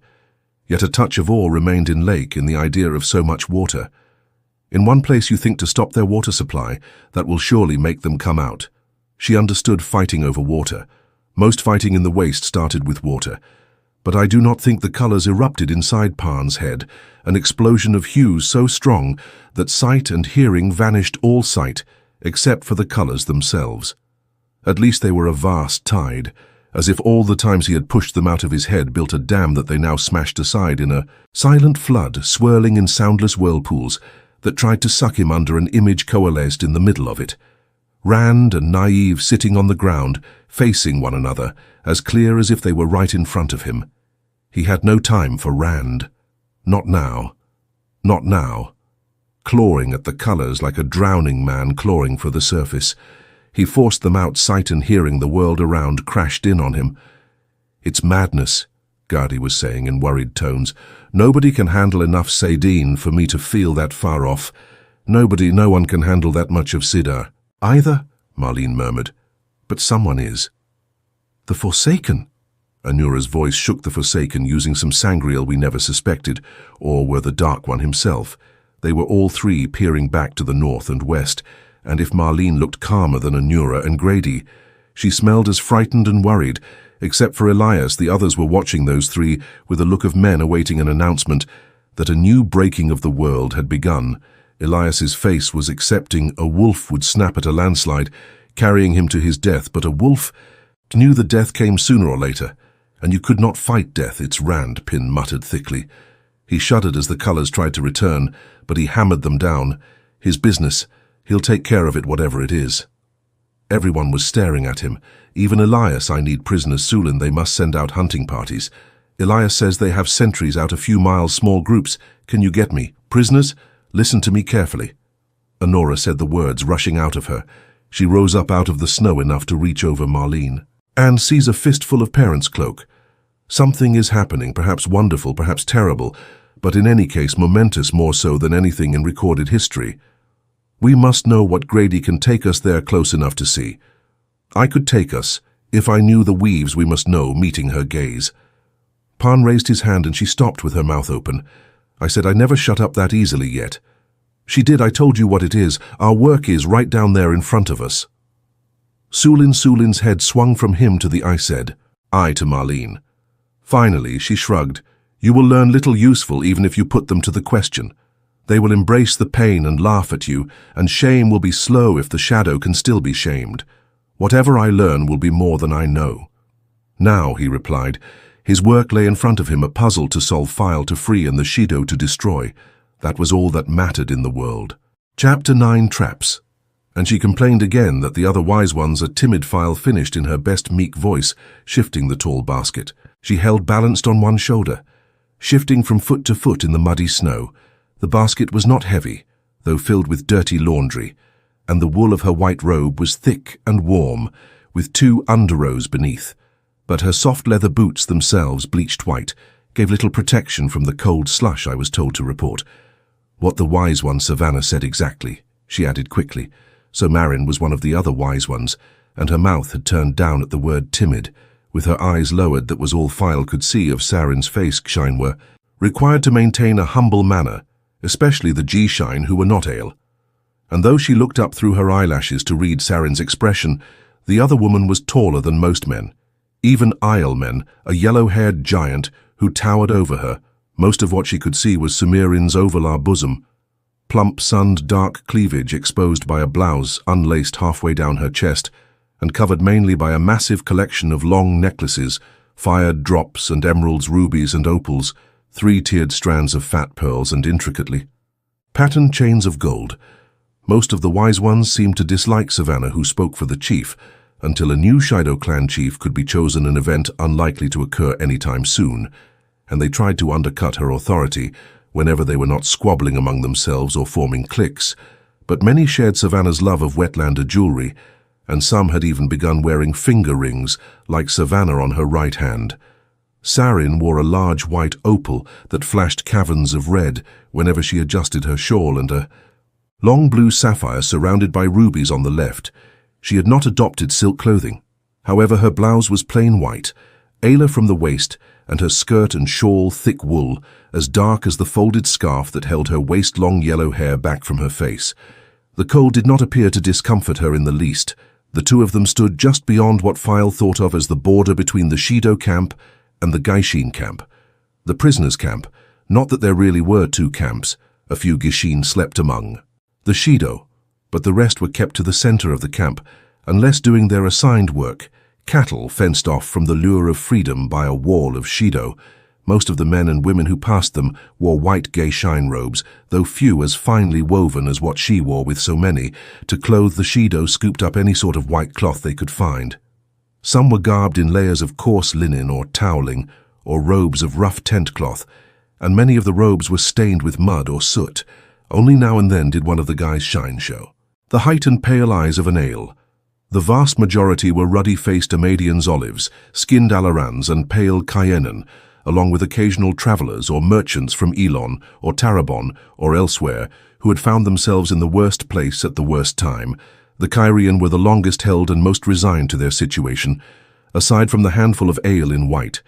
yet a touch of awe remained in lake in the idea of so much water. In one place you think to stop their water supply, that will surely make them come out. She understood fighting over water. Most fighting in the waste started with water. But I do not think the colors erupted inside Parn's head, an explosion of hues so strong that sight and hearing vanished all sight, except for the colors themselves. At least they were a vast tide, as if all the times he had pushed them out of his head built a dam that they now smashed aside in a silent flood, swirling in soundless whirlpools that tried to suck him under an image coalesced in the middle of it. Rand and Naive sitting on the ground, facing one another, as clear as if they were right in front of him. He had no time for Rand. Not now. Not now. Clawing at the colors like a drowning man clawing for the surface. He forced them out, sight and hearing the world around crashed in on him. It's madness, Gardy was saying in worried tones. "Nobody can handle enough Saidin for me to feel that far off. No one can handle that much of Sidar." "Either," Marlene murmured. "But someone is." "The Forsaken." Anura's voice shook the Forsaken, using some sangreal we never suspected, or were the Dark One himself. They were all three peering back to the north and west, and if Marlene looked calmer than Anura and Grady, she smelled as frightened and worried. Except for Elias, the others were watching those three with a look of men awaiting an announcement that a new breaking of the world had begun. Elias's face was accepting a wolf would snap at a landslide, carrying him to his death, but a wolf knew the death came sooner or later, and you could not fight death, its Rand, Pin muttered thickly. He shuddered as the colors tried to return, but he hammered them down. His business, he'll take care of it whatever it is. Everyone was staring at him. Even Elias. "I need prisoners, Sul'dam. They must send out hunting parties. Elias says they have sentries out a few miles, small groups. Can you get me? Prisoners? Listen to me carefully." Anura said the words rushing out of her. She rose up out of the snow enough to reach over Marlene. "And seize a fistful of Perrin's cloak. Something is happening, perhaps wonderful, perhaps terrible, but in any case momentous, more so than anything in recorded history. We must know what Grady can take us there close enough to see. I could take us, if I knew the weaves we must know," meeting her gaze. Pan raised his hand and she stopped with her mouth open. "I said I never shut up that easily yet." "She did. I told you what it is. Our work is right down there in front of us." Sul'dam's head swung from him to the Aes Sedai, I to Marlene. Finally, she shrugged. "You will learn little useful even if you put them to the question. They will embrace the pain and laugh at you, and shame will be slow if the shadow can still be shamed. Whatever I learn will be more than I know." "Now," he replied. His work lay in front of him, a puzzle to solve, Faile to free, and the Shaido to destroy. That was all that mattered in the world. Chapter 9 Traps. And she complained again that the other wise ones. A timid Faile finished in her best meek voice, shifting the tall basket. She held balanced on one shoulder, shifting from foot to foot in the muddy snow. The basket was not heavy, though filled with dirty laundry, and the wool of her white robe was thick and warm, with 2 underows beneath. But her soft leather boots themselves, bleached white, gave little protection from the cold slush I was told to report. "What the wise one Savannah said exactly," she added quickly. So Marin was one of the other wise ones, and her mouth had turned down at the word timid, with her eyes lowered. That was all Faile could see of Saren's face. Shine were required to maintain a humble manner, especially the G-Shine who were not Aiel. And though she looked up through her eyelashes to read Saren's expression, the other woman was taller than most men. Even Aiel men, a yellow-haired giant who towered over her. Most of what she could see was Sumerian's ovalar bosom, plump, sunned, dark cleavage exposed by a blouse unlaced halfway down her chest, and covered mainly by a massive collection of long necklaces, fired drops and emeralds, rubies and opals, 3-tiered strands of fat pearls and intricately patterned chains of gold. Most of the wise ones seemed to dislike Savannah, who spoke for the chief, until a new Shaido clan chief could be chosen, an event unlikely to occur anytime soon, and they tried to undercut her authority whenever they were not squabbling among themselves or forming cliques. But many shared Savannah's love of wetlander jewelry, and some had even begun wearing finger rings like Savannah on her right hand. Saren wore a large white opal that flashed caverns of red whenever she adjusted her shawl, and a long blue sapphire surrounded by rubies on the left. She had not adopted silk clothing. However, her blouse was plain white, Ayla from the waist, and her skirt and shawl thick wool, as dark as the folded scarf that held her waist-long yellow hair back from her face. The cold did not appear to discomfort her in the least. The two of them stood just beyond what Faile thought of as the border between the Shaido camp and the Gaishin camp. The prisoners' camp, not that there really were 2 camps, a few Gishin slept among the Shaido, but the rest were kept to the center of the camp, unless doing their assigned work, cattle fenced off from the lure of freedom by a wall of Shaido. Most of the men and women who passed them wore white Gaishin robes, though few as finely woven as what she wore with so many. To clothe the Shaido scooped up any sort of white cloth they could find. Some were garbed in layers of coarse linen or toweling, or robes of rough tent cloth, and many of the robes were stained with mud or soot. Only now and then did one of the guys shine show. The height and pale eyes of an Aiel. The vast majority were ruddy-faced Amadians olives, skinned Alarans and pale Cayennan, along with occasional travelers or merchants from Elon or Tarabon or elsewhere who had found themselves in the worst place at the worst time. The Kyrian were the longest held and most resigned to their situation, aside from the handful of Aiel in white,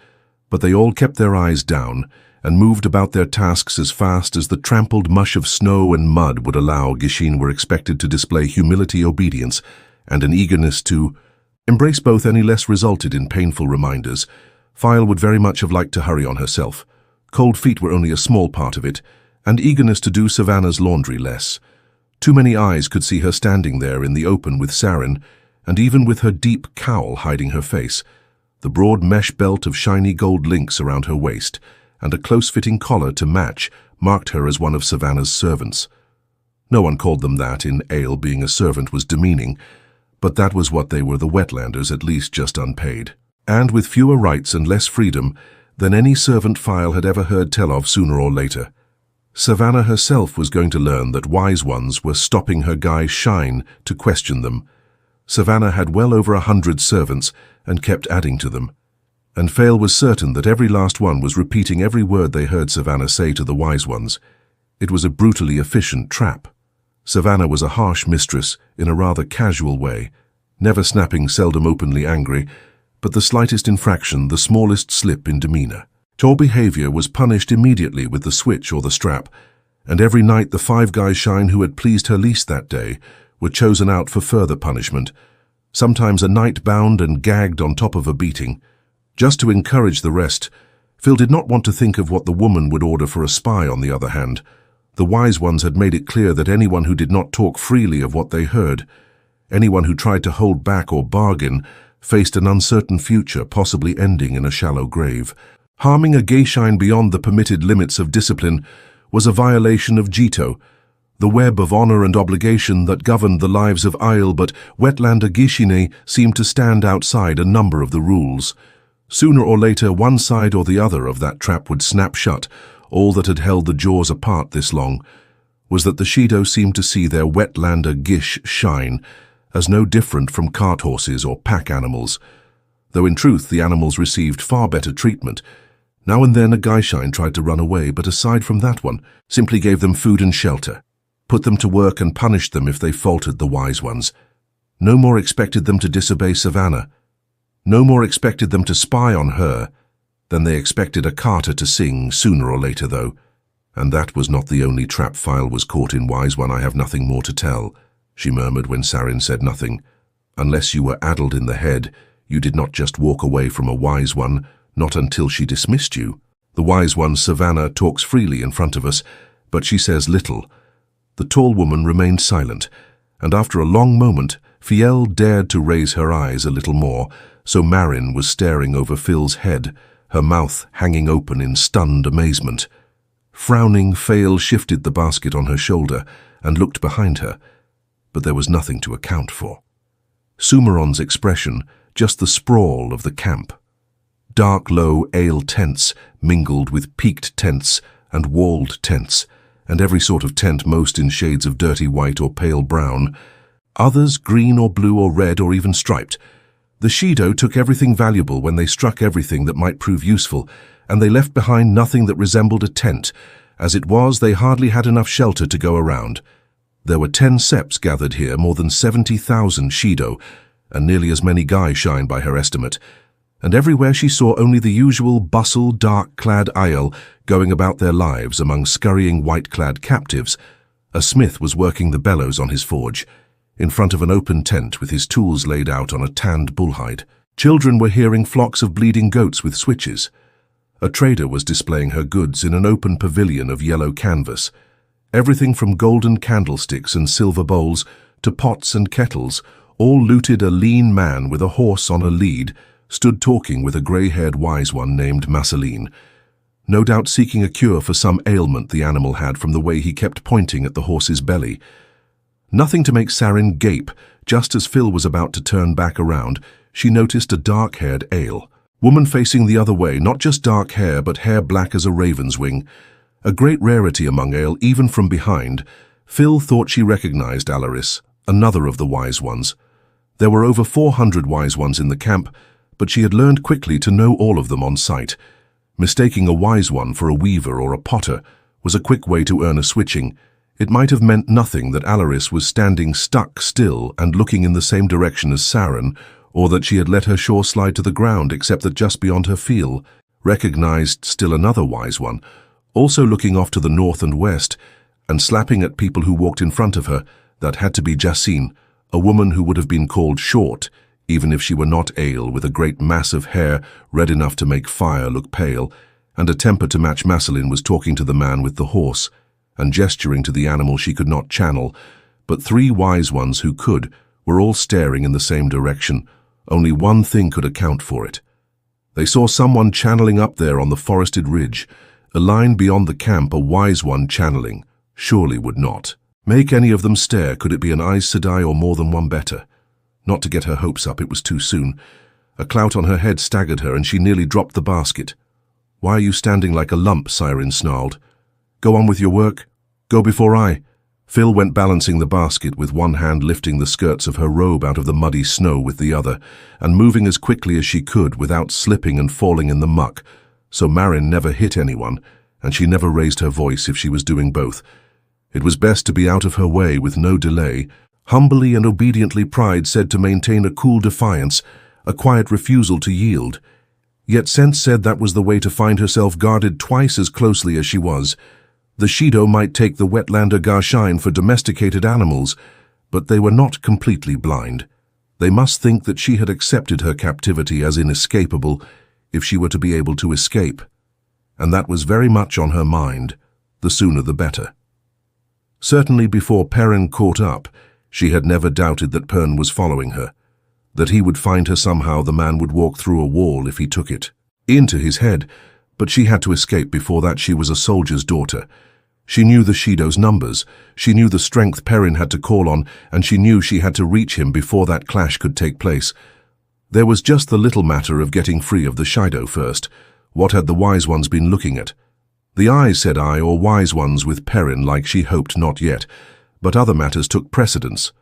but they all kept their eyes down and moved about their tasks as fast as the trampled mush of snow and mud would allow. Gishin were expected to display humility, obedience, and an eagerness to embrace both. Any less resulted in painful reminders. Faile would very much have liked to hurry on herself. Cold feet were only a small part of it, and eagerness to do Savannah's laundry less. Too many eyes could see her standing there in the open with Saren, and even with her deep cowl hiding her face, the broad mesh belt of shiny gold links around her waist, and a close-fitting collar to match marked her as one of Savannah's servants. No one called them that. In Aiel, being a servant was demeaning, but that was what they were, the Wetlanders, at least just unpaid. And with fewer rights and less freedom than any servant Faile had ever heard tell of sooner or later. Savannah herself was going to learn that wise ones were stopping her guy Shine to question them. Savannah had well over 100 servants and kept adding to them. And Faile was certain that every last one was repeating every word they heard Savannah say to the wise ones. It was a brutally efficient trap. Savannah was a harsh mistress in a rather casual way, never snapping, seldom openly angry, but the slightest infraction, the smallest slip in demeanor. Poor behavior was punished immediately with the switch or the strap, and every night the 5 guys Shine who had pleased her least that day were chosen out for further punishment, sometimes a night bound and gagged on top of a beating. Just to encourage the rest, Phil did not want to think of what the woman would order for a spy. On the other hand, the wise ones had made it clear that anyone who did not talk freely of what they heard, anyone who tried to hold back or bargain, faced an uncertain future, possibly ending in a shallow grave. Harming a Geishine beyond the permitted limits of discipline was a violation of Jito, the web of honor and obligation that governed the lives of Aiel, but Wetlander Gishine seemed to stand outside a number of the rules. Sooner or later, one side or the other of that trap would snap shut. All that had held the jaws apart this long was that the Shaido seemed to see their Wetlander Gish Shine as no different from cart horses or pack animals, though in truth the animals received far better treatment. Now and then a Geishine tried to run away, but aside from that one, simply gave them food and shelter, put them to work and punished them if they faltered. The wise ones no more expected them to disobey Savannah, no more expected them to spy on her than they expected a carter to sing. Sooner or later, though, and that was not the only trap Faile was caught in. Wise one, I have nothing more to tell, she murmured when Saren said nothing. Unless you were addled in the head, you did not just walk away from a wise one, not until she dismissed you. The wise one, Savannah, talks freely in front of us, but she says little. The tall woman remained silent, and after a long moment, Faile dared to raise her eyes a little more, so Marin was staring over Phil's head, her mouth hanging open in stunned amazement. Frowning, Faile shifted the basket on her shoulder and looked behind her, but there was nothing to account for. Sumeron's expression, just the sprawl of the camp. Dark, low Aiel tents mingled with peaked tents and walled tents, and every sort of tent, most in shades of dirty white or pale brown, others green or blue or red or even striped. The Shaido took everything valuable when they struck everything that might prove useful, and they left behind nothing that resembled a tent. As it was, they hardly had enough shelter to go around. There were 10 septs gathered here, more than 70,000 Shaido, and nearly as many Geishine by her estimate, and everywhere she saw only the usual bustle, dark-clad Aiel going about their lives among scurrying white-clad captives. A smith was working the bellows on his forge, in front of an open tent with his tools laid out on a tanned bullhide. Children were hearing flocks of bleeding goats with switches. A trader was displaying her goods in an open pavilion of yellow canvas. Everything from golden candlesticks and silver bowls to pots and kettles, all looted. A lean man with a horse on a lead stood talking with a grey-haired wise one named Masseline, no doubt seeking a cure for some ailment the animal had from the way he kept pointing at the horse's belly. Nothing to make Saren gape. Just as Phil was about to turn back around, she noticed a dark-haired Aiel woman facing the other way, not just dark hair, but hair black as a raven's wing. A great rarity among Aiel, even from behind. Phil thought she recognized Alaris, another of the wise ones. There were over 400 wise ones in the camp, but she had learned quickly to know all of them on sight. Mistaking a wise one for a weaver or a potter was a quick way to earn a switching. It might have meant nothing that Alaris was standing stuck still and looking in the same direction as Saren, or that she had let her shore slide to the ground, except that just beyond her Faile recognized still another wise one, also looking off to the north and west, and slapping at people who walked in front of her. That had to be Jacine, a woman who would have been called short, even if she were not Aiel, with a great mass of hair red enough to make fire look pale, and a temper to match Masseline, was talking to the man with the horse, and gesturing to the animal she could not channel, but three wise ones who could were all staring in the same direction. Only one thing could account for it. They saw someone channeling up there on the forested ridge. A line beyond the camp, a wise one channeling. Surely would not make any of them stare. Could it be an Aes Sedai or more than one better? Not to get her hopes up, it was too soon. A clout on her head staggered her, and she nearly dropped the basket. "Why are you standing like a lump?" Siren snarled. "Go on with your work. Go before I." Phil went balancing the basket, with one hand lifting the skirts of her robe out of the muddy snow with the other, and moving as quickly as she could without slipping and falling in the muck, so Marin never hit anyone, and she never raised her voice if she was doing both. It was best to be out of her way with no delay. Humbly and obediently, pride said to maintain a cool defiance, a quiet refusal to yield. Yet sense said that was the way to find herself guarded twice as closely as she was. The Shaido might take the wetlander Garshine for domesticated animals, but they were not completely blind. They must think that she had accepted her captivity as inescapable if she were to be able to escape. And that was very much on her mind, the sooner the better. Certainly before Perrin caught up, she had never doubted that Perrin was following her, that he would find her somehow. The man would walk through a wall if he took it into his head, but she had to escape before that. She was a soldier's daughter. She knew the Shaido's numbers, she knew the strength Perrin had to call on, and she knew she had to reach him before that clash could take place. There was just the little matter of getting free of the Shaido first. What had the wise ones been looking at? The Aes Sedai, or wise ones with Perrin, like she hoped, not yet, but other matters took precedence.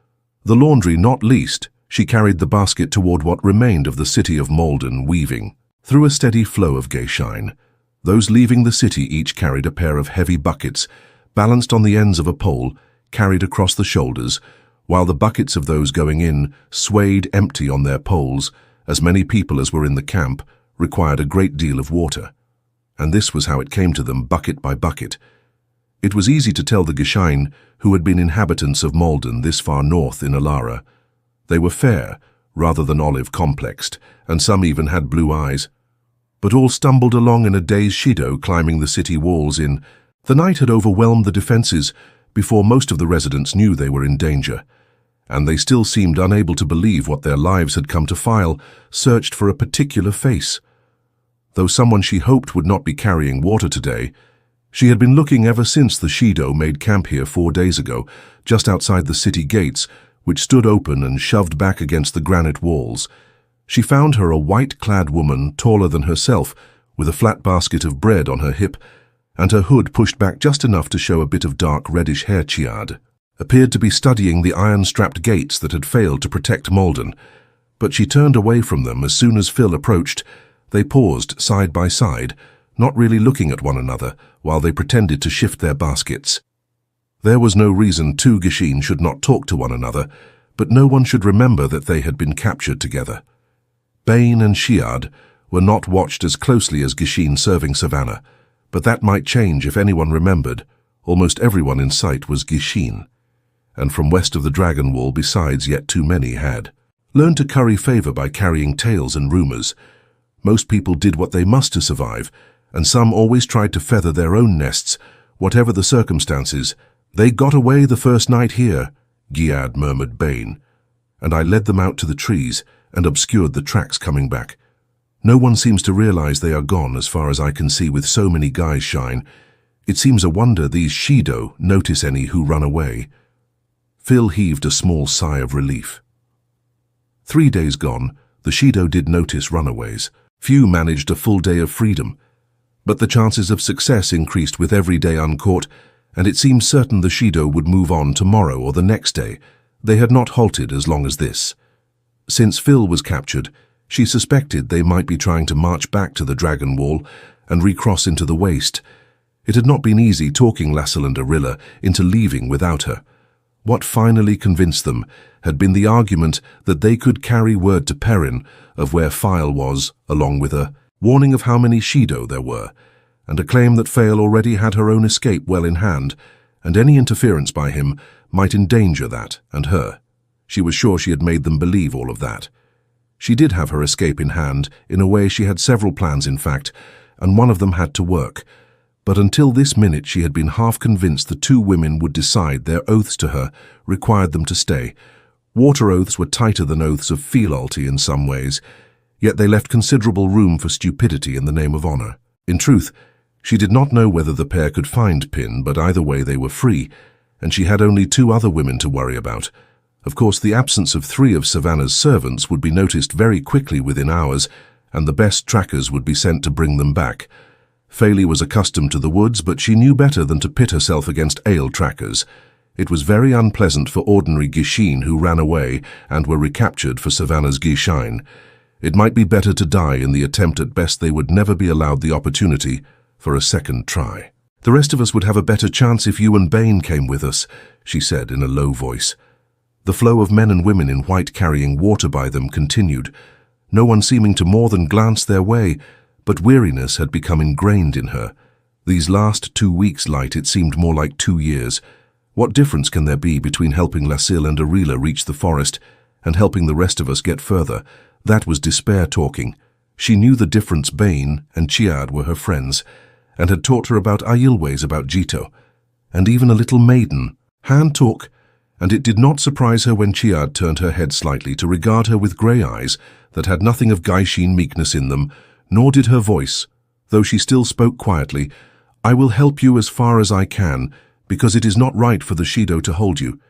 The laundry not least. She carried the basket toward what remained of the city of Malden, weaving through a steady flow of gay shine. Those leaving the city each carried a pair of heavy buckets, balanced on the ends of a pole, carried across the shoulders, while the buckets of those going in swayed empty on their poles. As many people as were in the camp required a great deal of water. And this was how it came to them, bucket by bucket. It was easy to tell the Gishine, who had been inhabitants of Malden this far north in Alara. They were fair, rather than olive complexed, and some even had blue eyes. But all stumbled along in a dazed Shaido, climbing the city walls in. The night had overwhelmed the defenses before most of the residents knew they were in danger, and they still seemed unable to believe what their lives had come to. Faile searched for a particular face. Though someone she hoped would not be carrying water today, she had been looking ever since the Shaido made camp here 4 days ago, just outside the city gates, which stood open and shoved back against the granite walls. She found her a white-clad woman, taller than herself, with a flat basket of bread on her hip, and her hood pushed back just enough to show a bit of dark reddish hair. Chiad appeared to be studying the iron-strapped gates that had failed to protect Malden, but she turned away from them as soon as Phil approached. They paused side by side, not really looking at one another, while they pretended to shift their baskets. There was no reason two Gishine should not talk to one another, but no one should remember that they had been captured together. Bane and Chiad were not watched as closely as Gishine serving Savannah, but that might change if anyone remembered. Almost everyone in sight was Gishine, and from west of the Dragon Wall besides, yet too many had learned to curry favor by carrying tales and rumors. Most people did what they must to survive, and some always tried to feather their own nests, whatever the circumstances. "They got away the first night here," Giad murmured Bane, "and I led them out to the trees and obscured the tracks coming back. No one seems to realize they are gone as far as I can see with so many guys shine. It seems a wonder these Shaido notice any who run away." Phil heaved a small sigh of relief. 3 days gone, the Shaido did notice runaways. Few managed a full day of freedom, but the chances of success increased with every day uncaught, and it seemed certain the Shaido would move on tomorrow or the next day. They had not halted as long as this. Since Phil was captured, she suspected they might be trying to march back to the Dragon Wall, and recross into the waste. It had not been easy talking Lassell and Arilla into leaving without her. What finally convinced them had been the argument that they could carry word to Perrin of where Faile was, along with a warning of how many Shaido there were, and a claim that Faile already had her own escape well in hand, and any interference by him might endanger that and her. She was sure she had made them believe all of that. She did have her escape in hand. In a way, she had several plans, in fact, and one of them had to work. But until this minute she had been half convinced the two women would decide their oaths to her required them to stay. Water oaths were tighter than oaths of fealty in some ways, yet they left considerable room for stupidity in the name of honor. In truth, she did not know whether the pair could find Pin, but either way they were free, and she had only two other women to worry about. Of course, the absence of 3 of Savannah's servants would be noticed very quickly within hours, and the best trackers would be sent to bring them back. Faile was accustomed to the woods, but she knew better than to pit herself against Aiel trackers. It was very unpleasant for ordinary Gishin who ran away and were recaptured for Savannah's Gishain. It might be better to die in the attempt. At best they would never be allowed the opportunity for a second try. "The rest of us would have a better chance if you and Bane came with us," she said in a low voice. The flow of men and women in white carrying water by them continued, no one seeming to more than glance their way, but weariness had become ingrained in her. These last 2 weeks' light, it seemed more like 2 years. What difference can there be between helping Lassell and Arilla reach the forest and helping the rest of us get further? That was despair talking. She knew the difference. Bane and Chiad were her friends, and had taught her about Aiel ways about Jito, and even a little maiden. Han took, and it did not surprise her when Chiad turned her head slightly to regard her with grey eyes that had nothing of Gaishin meekness in them, nor did her voice, though she still spoke quietly. "I will help you as far as I can, because it is not right for the Shaido to hold you.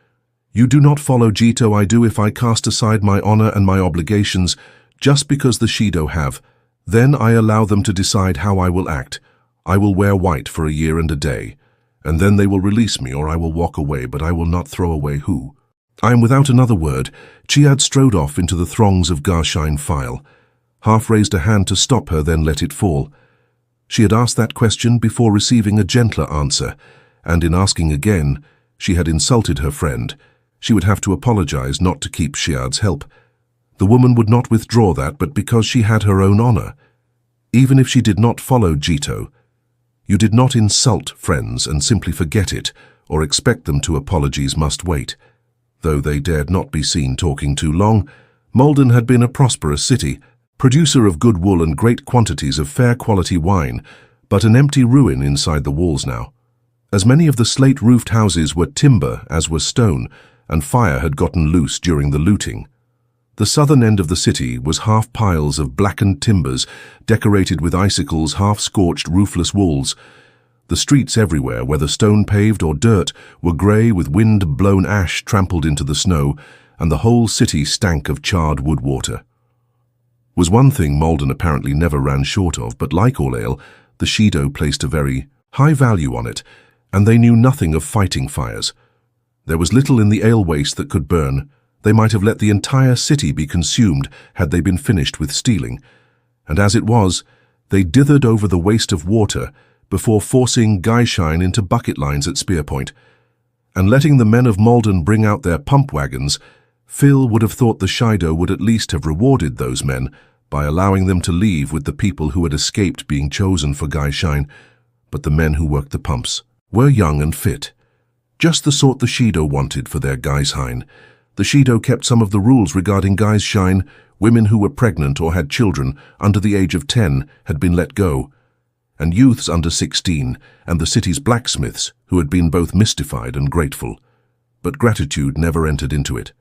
You do not follow Jito. I do if I cast aside my honor and my obligations just because the Shaido have. Then I allow them to decide how I will act. I will wear white for a year and a day, and then they will release me or I will walk away, but I will not throw away who." I am without another word. Chiad strode off into the throngs of Garshain Faile. Half raised a hand to stop her, then let it fall. She had asked that question before receiving a gentler answer, and in asking again, she had insulted her friend. She would have to apologize, not to keep Chiad's help. The woman would not withdraw that, but because she had her own honor. Even if she did not follow Jito, you did not insult friends and simply forget it, or expect them to. Apologies must wait. Though they dared not be seen talking too long, Malden had been a prosperous city, producer of good wool and great quantities of fair quality wine, but an empty ruin inside the walls now. As many of the slate-roofed houses were timber as was stone, and fire had gotten loose during the looting. The southern end of the city was half piles of blackened timbers decorated with icicles, half-scorched roofless walls. The streets everywhere, whether stone-paved or dirt, were grey with wind-blown ash trampled into the snow, and the whole city stank of charred wood water. Was one thing Malden apparently never ran short of, but like all ale, the Shaido placed a very high value on it, and they knew nothing of fighting fires. There was little in the ale waste that could burn. They might have let the entire city be consumed had they been finished with stealing, and as it was, they dithered over the waste of water before forcing Gaishain into bucket lines at spear point, and letting the men of Malden bring out their pump wagons. Phil would have thought the Shaido would at least have rewarded those men by allowing them to leave with the people who had escaped being chosen for Gaishain, but the men who worked the pumps were young and fit, just the sort the Shaido wanted for their Gaishain. The Shaido kept some of the rules regarding Gaishain. Women who were pregnant or had children under the age of 10 had been let go, and youths under 16, and the city's blacksmiths, who had been both mystified and grateful. But gratitude never entered into it.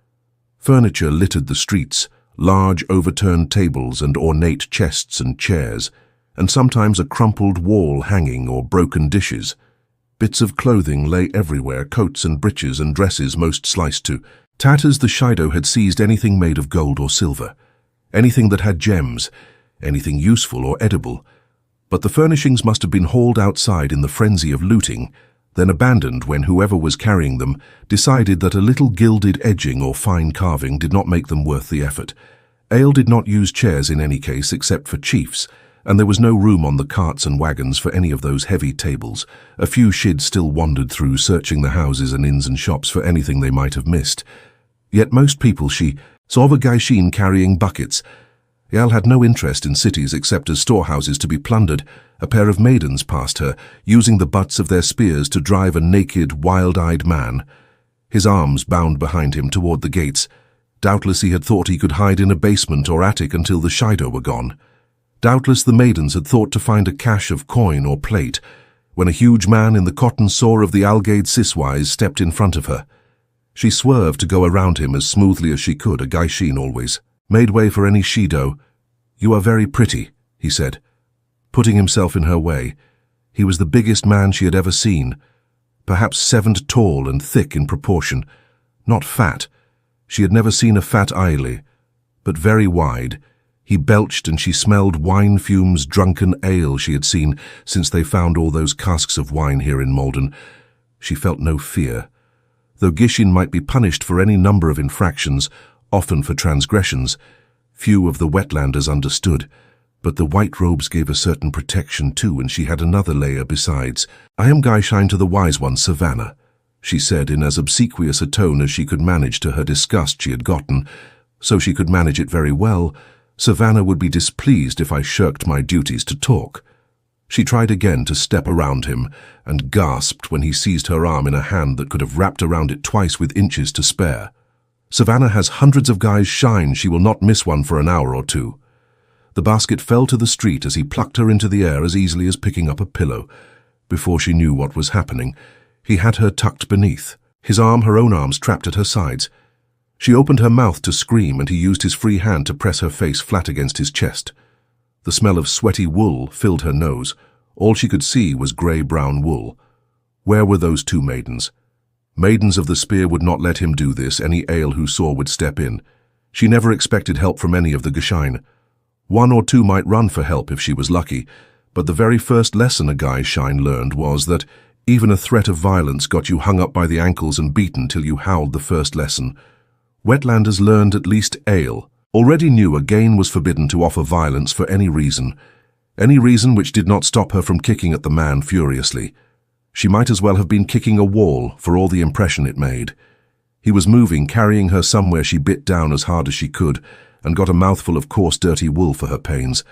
Furniture littered the streets, large overturned tables and ornate chests and chairs, and sometimes a crumpled wall hanging or broken dishes. Bits of clothing lay everywhere, coats and breeches and dresses most sliced to tatters. The Shaido had seized anything made of gold or silver, anything that had gems, anything useful or edible, but the furnishings must have been hauled outside in the frenzy of looting, then abandoned when whoever was carrying them decided that a little gilded edging or fine carving did not make them worth the effort. Ale did not use chairs in any case except for chiefs. and there was no room on the carts and wagons for any of those heavy tables. A few Shid still wandered through, searching the houses and inns and shops for anything they might have missed. Yet most people she saw were Gaishin carrying buckets. Aiel had no interest in cities except as storehouses to be plundered. A pair of maidens passed her, using the butts of their spears to drive a naked, wild-eyed man. His arms bound behind him toward the gates. Doubtless he had thought he could hide in a basement or attic until the Shaido were gone. Doubtless the maidens had thought to find a cache of coin or plate, when a huge man in the cotton saw of the Algaid Siswise stepped in front of her. She swerved to go around him as smoothly as she could, a Gaishin always. Made way for any Shaido. "You are very pretty," he said, putting himself in her way. He was the biggest man she had ever seen, perhaps 7 tall and thick in proportion. Not fat. She had never seen a fat Aiel, but very wide. He belched and she smelled wine fumes, drunken ale she had seen since they found all those casks of wine here in Malden. She felt no fear. Though Gishin might be punished for any number of infractions, often for transgressions, few of the wetlanders understood. But the white robes gave a certain protection too, and she had another layer besides. "I am Gaishin to the wise one, Savannah," she said in as obsequious a tone as she could manage to her disgust she had gotten. So she could manage it very well. Savannah would be displeased if I shirked my duties to talk. She tried again to step around him, and gasped when he seized her arm in a hand that could have wrapped around it twice with inches to spare. "Savannah has hundreds of guys shine. She will not miss one for an hour or two." The basket fell to the street as he plucked her into the air as easily as picking up a pillow. Before she knew what was happening, he had her tucked beneath, his arm, her own arms, trapped at her sides. She opened her mouth to scream, and he used his free hand to press her face flat against his chest. The smell of sweaty wool filled her nose. All she could see was grey-brown wool. Where were those 2 maidens? Maidens of the Spear would not let him do this. Any Aiel who saw would step in. She never expected help from any of the Gaishin. 1 or 2 might run for help if she was lucky, but the very first lesson a Gaishin learned was that even a threat of violence got you hung up by the ankles and beaten till you howled the first lesson. Wetlanders learned at least Aiel already knew again was forbidden to offer violence for any reason which did not stop her from kicking at the man furiously. She might as well have been kicking a wall for all the impression it made. He was moving, carrying her somewhere. She bit down as hard as she could and got a mouthful of coarse, dirty wool for her pains,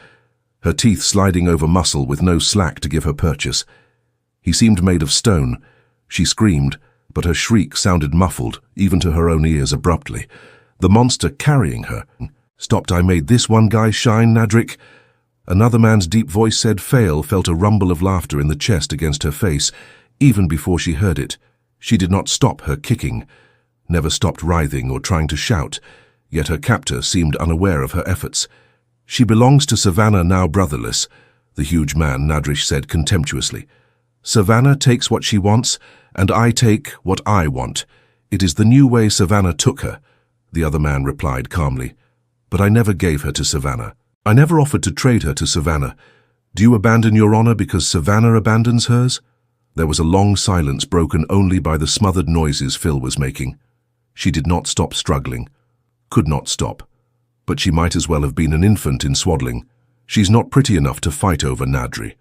her teeth sliding over muscle with no slack to give her purchase. He seemed made of stone. She screamed, but her shriek sounded muffled, even to her own ears, abruptly. The monster carrying her stopped. "I made this one guy shine, Nadrik." Another man's deep voice said. Faile felt a rumble of laughter in the chest against her face, even before she heard it. She did not stop her kicking, never stopped writhing or trying to shout, yet her captor seemed unaware of her efforts. "She belongs to Savannah, now brotherless," the huge man, Nadrik, said contemptuously. "Savannah takes what she wants, and I take what I want. It is the new way Savannah took her," the other man replied calmly. "But I never gave her to Savannah. I never offered to trade her to Savannah. Do you abandon your honor because Savannah abandons hers?" There was a long silence, broken only by the smothered noises Phil was making. She did not stop struggling. Could not stop. But she might as well have been an infant in swaddling. "She's not pretty enough to fight over, Nadri,"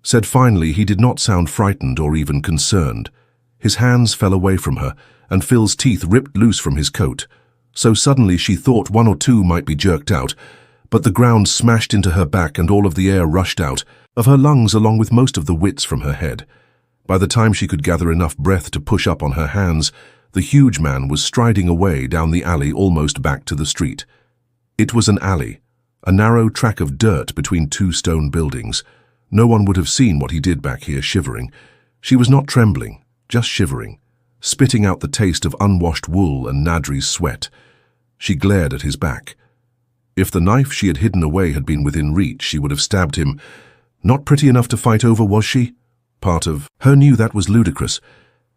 said finally. He did not sound frightened or even concerned. His hands fell away from her, and Phil's teeth ripped loose from his coat. So suddenly she thought 1 or 2 might be jerked out, but the ground smashed into her back and all of the air rushed out of her lungs along with most of the wits from her head. By the time she could gather enough breath to push up on her hands, the huge man was striding away down the alley, almost back to the street. It was an alley, a narrow track of dirt between 2 stone buildings. No one would have seen what he did back here, shivering. She was not trembling, just shivering, spitting out the taste of unwashed wool and Nadri's sweat. She glared at his back. If the knife she had hidden away had been within reach, she would have stabbed him. Not pretty enough to fight over, was she? Part of her knew that was ludicrous,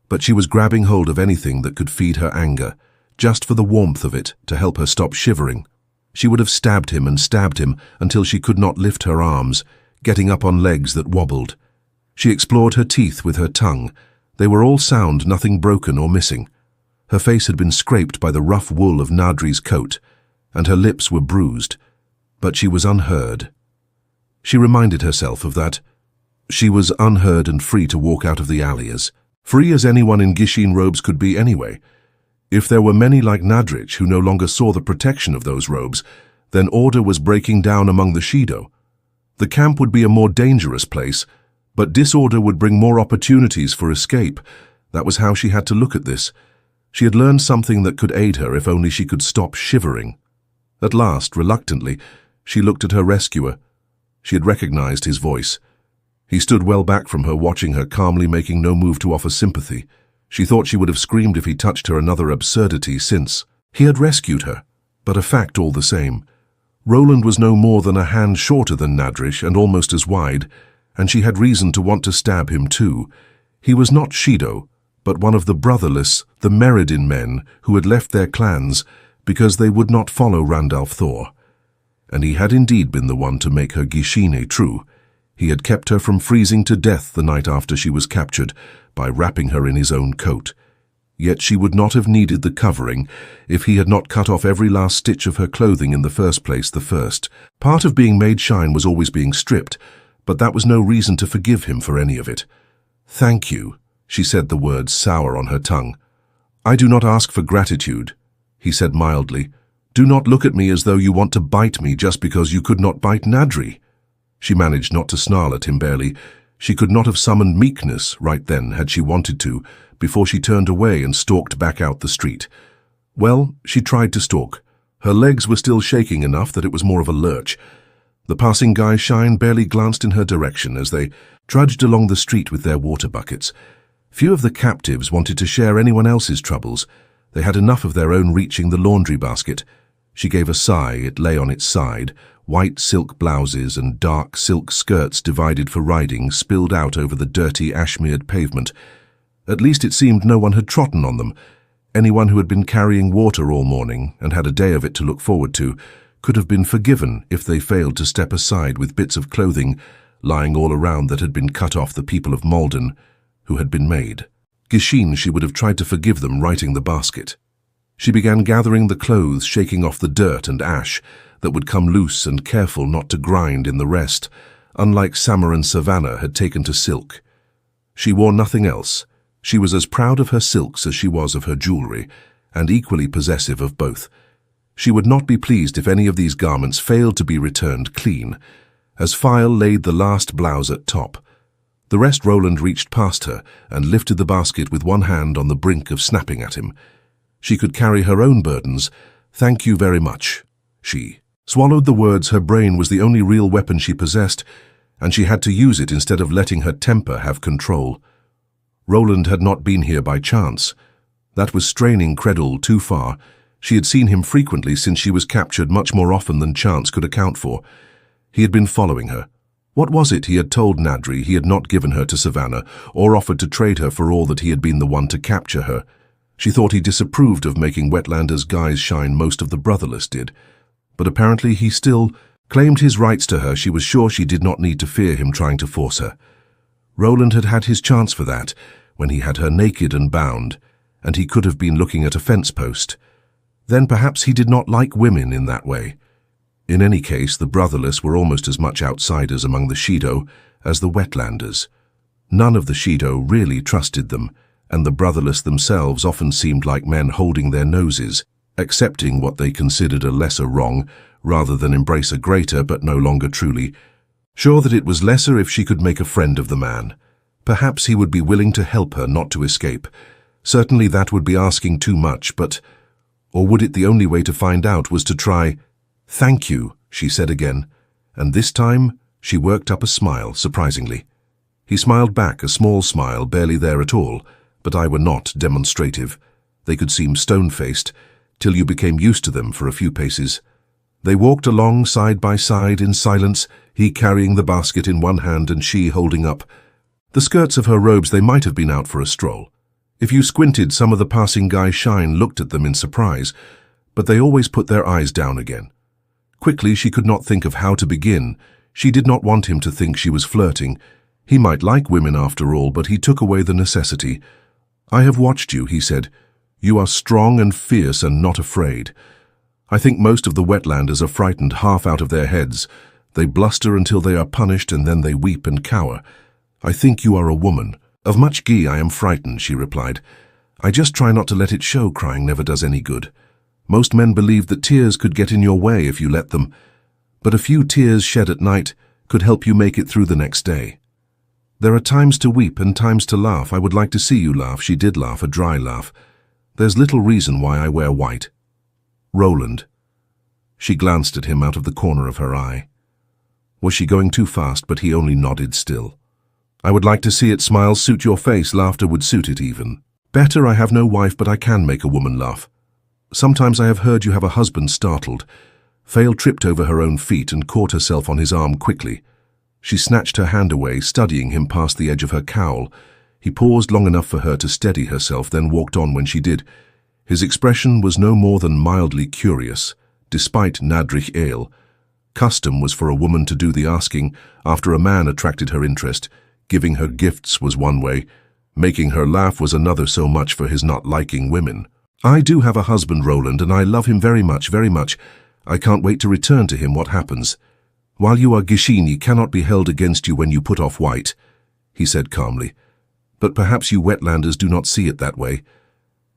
but she was grabbing hold of anything that could feed her anger, just for the warmth of it, to help her stop shivering. She would have stabbed him and stabbed him until she could not lift her arms, getting up on legs that wobbled. She explored her teeth with her tongue. They were all sound, nothing broken or missing. Her face had been scraped by the rough wool of Nadri's coat, and her lips were bruised, but she was unheard. She reminded herself of that. She was unheard and free to walk out of the alley as free as anyone in Gishin robes could be anyway. If there were many like Nadrich who no longer saw the protection of those robes, then order was breaking down among the Shaido. The camp would be a more dangerous place, but disorder would bring more opportunities for escape. That was how she had to look at this. She had learned something that could aid her if only she could stop shivering. At last, reluctantly, she looked at her rescuer. She had recognized his voice. He stood well back from her, watching her calmly, making no move to offer sympathy. She thought she would have screamed if he touched her another absurdity since he had rescued her, but a fact all the same. Roland was no more than a hand shorter than Nadrich and almost as wide, and she had reason to want to stab him too. He was not Shaido, but one of the brotherless, the Merredin men who had left their clans because they would not follow Randalph Thor. And he had indeed been the one to make her Gishine true. He had kept her from freezing to death the night after she was captured by wrapping her in his own coat. Yet she would not have needed the covering if he had not cut off every last stitch of her clothing in the first place. The first part of being made shine was always being stripped, but that was no reason to forgive him for any of it. "Thank you," she said, the words sour on her tongue. "I do not ask for gratitude," he said mildly. "Do not look at me as though you want to bite me just because you could not bite Nadri." She managed not to snarl at him, barely. She could not have summoned meekness right then had she wanted to, before she turned away and stalked back out the street. Well, she tried to stalk. Her legs were still shaking enough that it was more of a lurch. The passing guy shine barely glanced in her direction as they trudged along the street with their water buckets. Few of the captives wanted to share anyone else's troubles. They had enough of their own reaching the laundry basket. She gave a sigh. It lay on its side. White silk blouses and dark silk skirts divided for riding spilled out over the dirty, ash-smeared pavement. At least it seemed no one had trodden on them. Anyone who had been carrying water all morning and had a day of it to look forward to could have been forgiven if they failed to step aside with bits of clothing lying all around that had been cut off the people of Malden, who had been made. Gishin, she would have tried to forgive them righting the basket. She began gathering the clothes, shaking off the dirt and ash that would come loose and careful not to grind in the rest, unlike Summer and Savannah had taken to silk. She wore nothing else. She was as proud of her silks as she was of her jewelry, and equally possessive of both. She would not be pleased if any of these garments failed to be returned clean, as Faile laid the last blouse at top. The rest Roland reached past her and lifted the basket with one hand on the brink of snapping at him. She could carry her own burdens. "Thank you very much." She swallowed the words. Her brain was the only real weapon she possessed, and she had to use it instead of letting her temper have control. Roland had not been here by chance. That was straining Credle too far. She had seen him frequently since she was captured, much more often than chance could account for. He had been following her. What was it he had told Nadri he had not given her to Savannah, or offered to trade her for all that he had been the one to capture her? She thought he disapproved of making Wetlanders' guys shine. Most of the brotherless did. But apparently he still claimed his rights to her. She was sure she did not need to fear him trying to force her. Roland had had his chance for that, when he had her naked and bound, and he could have been looking at a fence post. Then perhaps he did not like women in that way. In any case, the brotherless were almost as much outsiders among the Shaido as the Wetlanders. None of the Shaido really trusted them, and the brotherless themselves often seemed like men holding their noses, accepting what they considered a lesser wrong rather than embrace a greater, but no longer truly sure that it was lesser. If she could make a friend of the man, perhaps he would be willing to help her not to escape. Certainly that would be asking too much, but... Or would it? The only way to find out was to try. "Thank you," she said again, and this time she worked up a smile, surprisingly. He smiled back, a small smile, barely there at all, but I were not demonstrative. They could seem stone-faced, till you became used to them for a few paces. They walked along side by side in silence, he carrying the basket in one hand and she holding up the skirts of her robes. They might have been out for a stroll. If you squinted, some of the passing guys shine looked at them in surprise, but they always put their eyes down again. Quickly, she could not think of how to begin. She did not want him to think she was flirting. He might like women after all, but he took away the necessity. "I have watched you," he said. "You are strong and fierce and not afraid. I think most of the Wetlanders are frightened half out of their heads. They bluster until they are punished, and then they weep and cower. I think you are a woman. Of much ghee I am frightened, she replied. I just try not to let it show. Crying never does any good. Most men believe that tears could get in your way if you let them, but a few tears shed at night could help you make it through the next day. There are times to weep and times to laugh. I would like to see you laugh. She did laugh, a dry laugh. There's little reason why I wear white. Roland. She glanced at him out of the corner of her eye. Was she going too fast? But he only nodded still. I would like to see it. Smiles suit your face. Laughter would suit it even. Better. I have no wife, but I can make a woman laugh. Sometimes I have heard you have a husband. Startled, Faile tripped over her own feet and caught herself on his arm quickly. She snatched her hand away, studying him past the edge of her cowl. He paused long enough for her to steady herself, then walked on when she did. His expression was no more than mildly curious, despite Nadrich Aiel. Custom was for a woman to do the asking after a man attracted her interest. Giving her gifts was one way. Making her laugh was another. So much for his not liking women. I do have a husband, Roland, and I love him very much, very much. I can't wait to return to him. What happens? While you are Gishini cannot be held against you when you put off white, he said calmly. But perhaps you wetlanders do not see it that way.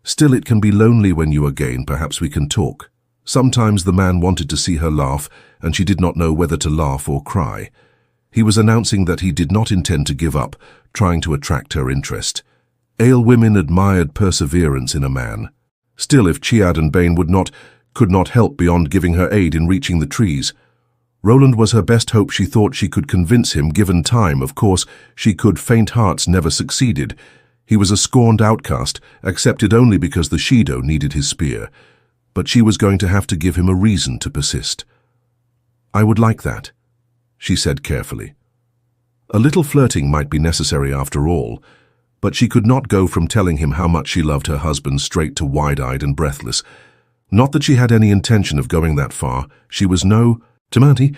Still, it can be lonely when you are gay. Perhaps we can talk. Sometimes the man wanted to see her laugh, and she did not know whether to laugh or cry. He was announcing that he did not intend to give up, trying to attract her interest. Aiel women admired perseverance in a man. Still, if Chiad and Bane could not help beyond giving her aid in reaching the trees. Roland was her best hope. She thought she could convince him, given time. Of course, she could. Faint hearts never succeeded. He was a scorned outcast, accepted only because the Shaido needed his spear. But she was going to have to give him a reason to persist. I would like that, she said carefully. A little flirting might be necessary after all, but she could not go from telling him how much she loved her husband straight to wide-eyed and breathless. Not that she had any intention of going that far. She was no Tamati,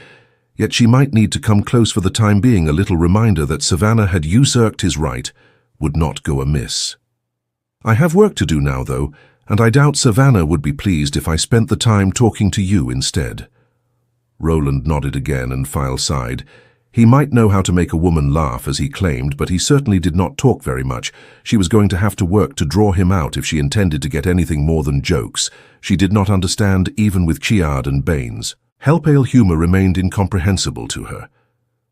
yet she might need to come close for the time being. A little reminder that Savannah had usurped his right would not go amiss. I have work to do now, though, and I doubt Savannah would be pleased if I spent the time talking to you instead. Roland nodded again, and Faile sighed. He might know how to make a woman laugh, as he claimed, but he certainly did not talk very much. She was going to have to work to draw him out if she intended to get anything more than jokes. She did not understand, even with Chiad and Baines. Helpale humor remained incomprehensible to her.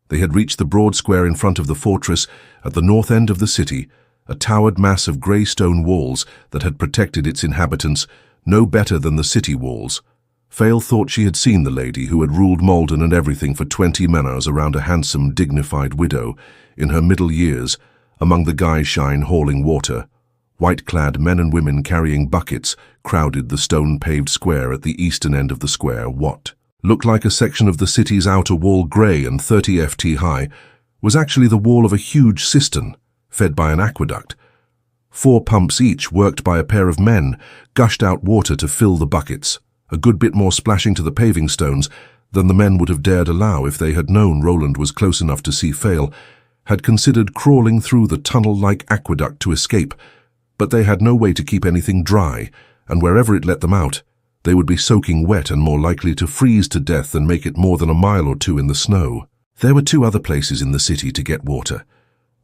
They had reached the broad square in front of the fortress at the north end of the city, a towered mass of grey stone walls that had protected its inhabitants, no better than the city walls. Faile thought she had seen the lady who had ruled Malden and everything for 20 manors around a handsome, dignified widow, in her middle years, among the Gaishine hauling water. White-clad men and women carrying buckets crowded the stone-paved square at the eastern end of the square. What looked like a section of the city's outer wall, grey and 30 ft high, was actually the wall of a huge cistern, fed by an aqueduct. 4 pumps each, worked by a pair of men, gushed out water to fill the buckets, a good bit more splashing to the paving stones than the men would have dared allow if they had known Roland was close enough to see Faile, had considered crawling through the tunnel-like aqueduct to escape, but they had no way to keep anything dry, and wherever it let them out, they would be soaking wet and more likely to freeze to death than make it more than a mile or 2 in the snow. There were 2 other places in the city to get water,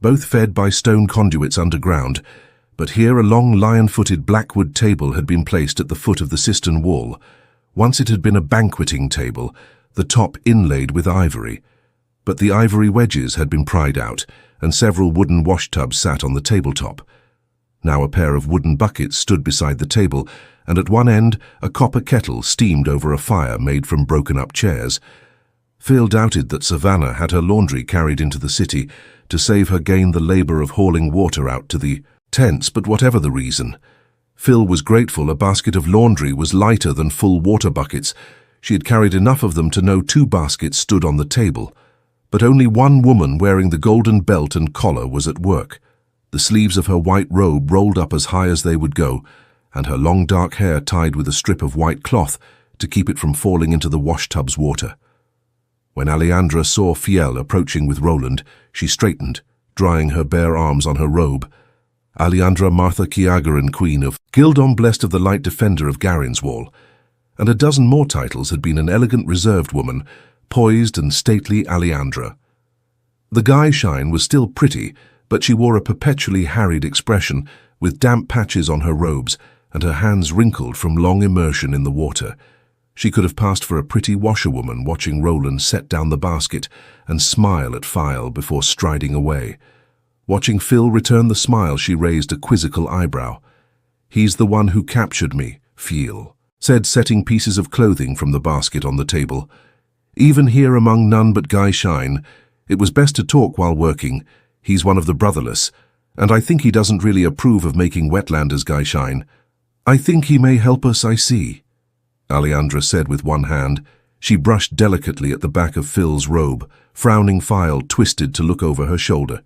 both fed by stone conduits underground, but here a long lion-footed blackwood table had been placed at the foot of the cistern wall. Once it had been a banqueting table, the top inlaid with ivory, but the ivory wedges had been pried out, and several wooden washtubs sat on the tabletop. Now a pair of wooden buckets stood beside the table, and at one end a copper kettle steamed over a fire made from broken-up chairs. Phil doubted that Savannah had her laundry carried into the city to save her gain the labor of hauling water out to the tents, but whatever the reason, Phil was grateful a basket of laundry was lighter than full water buckets. She had carried enough of them to know 2 baskets stood on the table, but only one woman wearing the golden belt and collar was at work. The sleeves of her white robe rolled up as high as they would go, and her long dark hair tied with a strip of white cloth to keep it from falling into the washtub's water. When Alejandra saw Faile approaching with Roland, she straightened, drying her bare arms on her robe. Alejandra Martha Kiagaran, Queen of Gildon, blessed of the light defender of Garin's Wall, and a dozen more titles, had been an elegant, reserved woman, poised and stately Alejandra. The guy Shine was still pretty, but she wore a perpetually harried expression, with damp patches on her robes and her hands wrinkled from long immersion in the water. She could have passed for a pretty washerwoman watching Roland set down the basket and smile at Faile before striding away. Watching Phil return the smile, she raised a quizzical eyebrow. "He's the one who captured me, Faile," said, setting pieces of clothing from the basket on the table. "Even here among none but Guy Shine, it was best to talk while working. He's one of the brotherless, and I think he doesn't really approve of making wetlanders, Guy Shine. I think he may help us, I see," Alejandra said with one hand. She brushed delicately at the back of Phil's robe, frowning Faile twisted to look over her shoulder.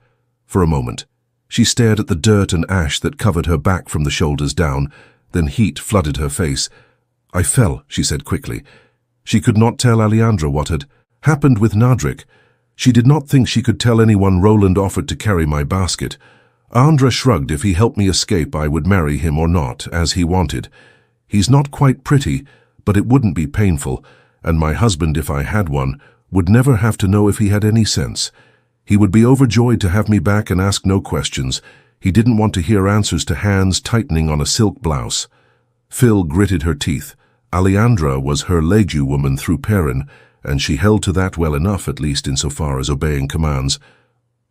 For a moment, she stared at the dirt and ash that covered her back from the shoulders down, then heat flooded her face. "I fell," she said quickly. She could not tell Alejandra what had happened with Nadrik. She did not think she could tell anyone Roland offered to carry my basket. Andra shrugged. If he helped me escape, I would marry him or not, as he wanted. He's not quite pretty, but it wouldn't be painful, and my husband, if I had one, would never have to know if he had any sense. He would be overjoyed to have me back and ask no questions. He didn't want to hear answers to hands tightening on a silk blouse. Phil gritted her teeth. Alejandra was her Legu woman through Perrin, and she held to that well enough, at least insofar as obeying commands.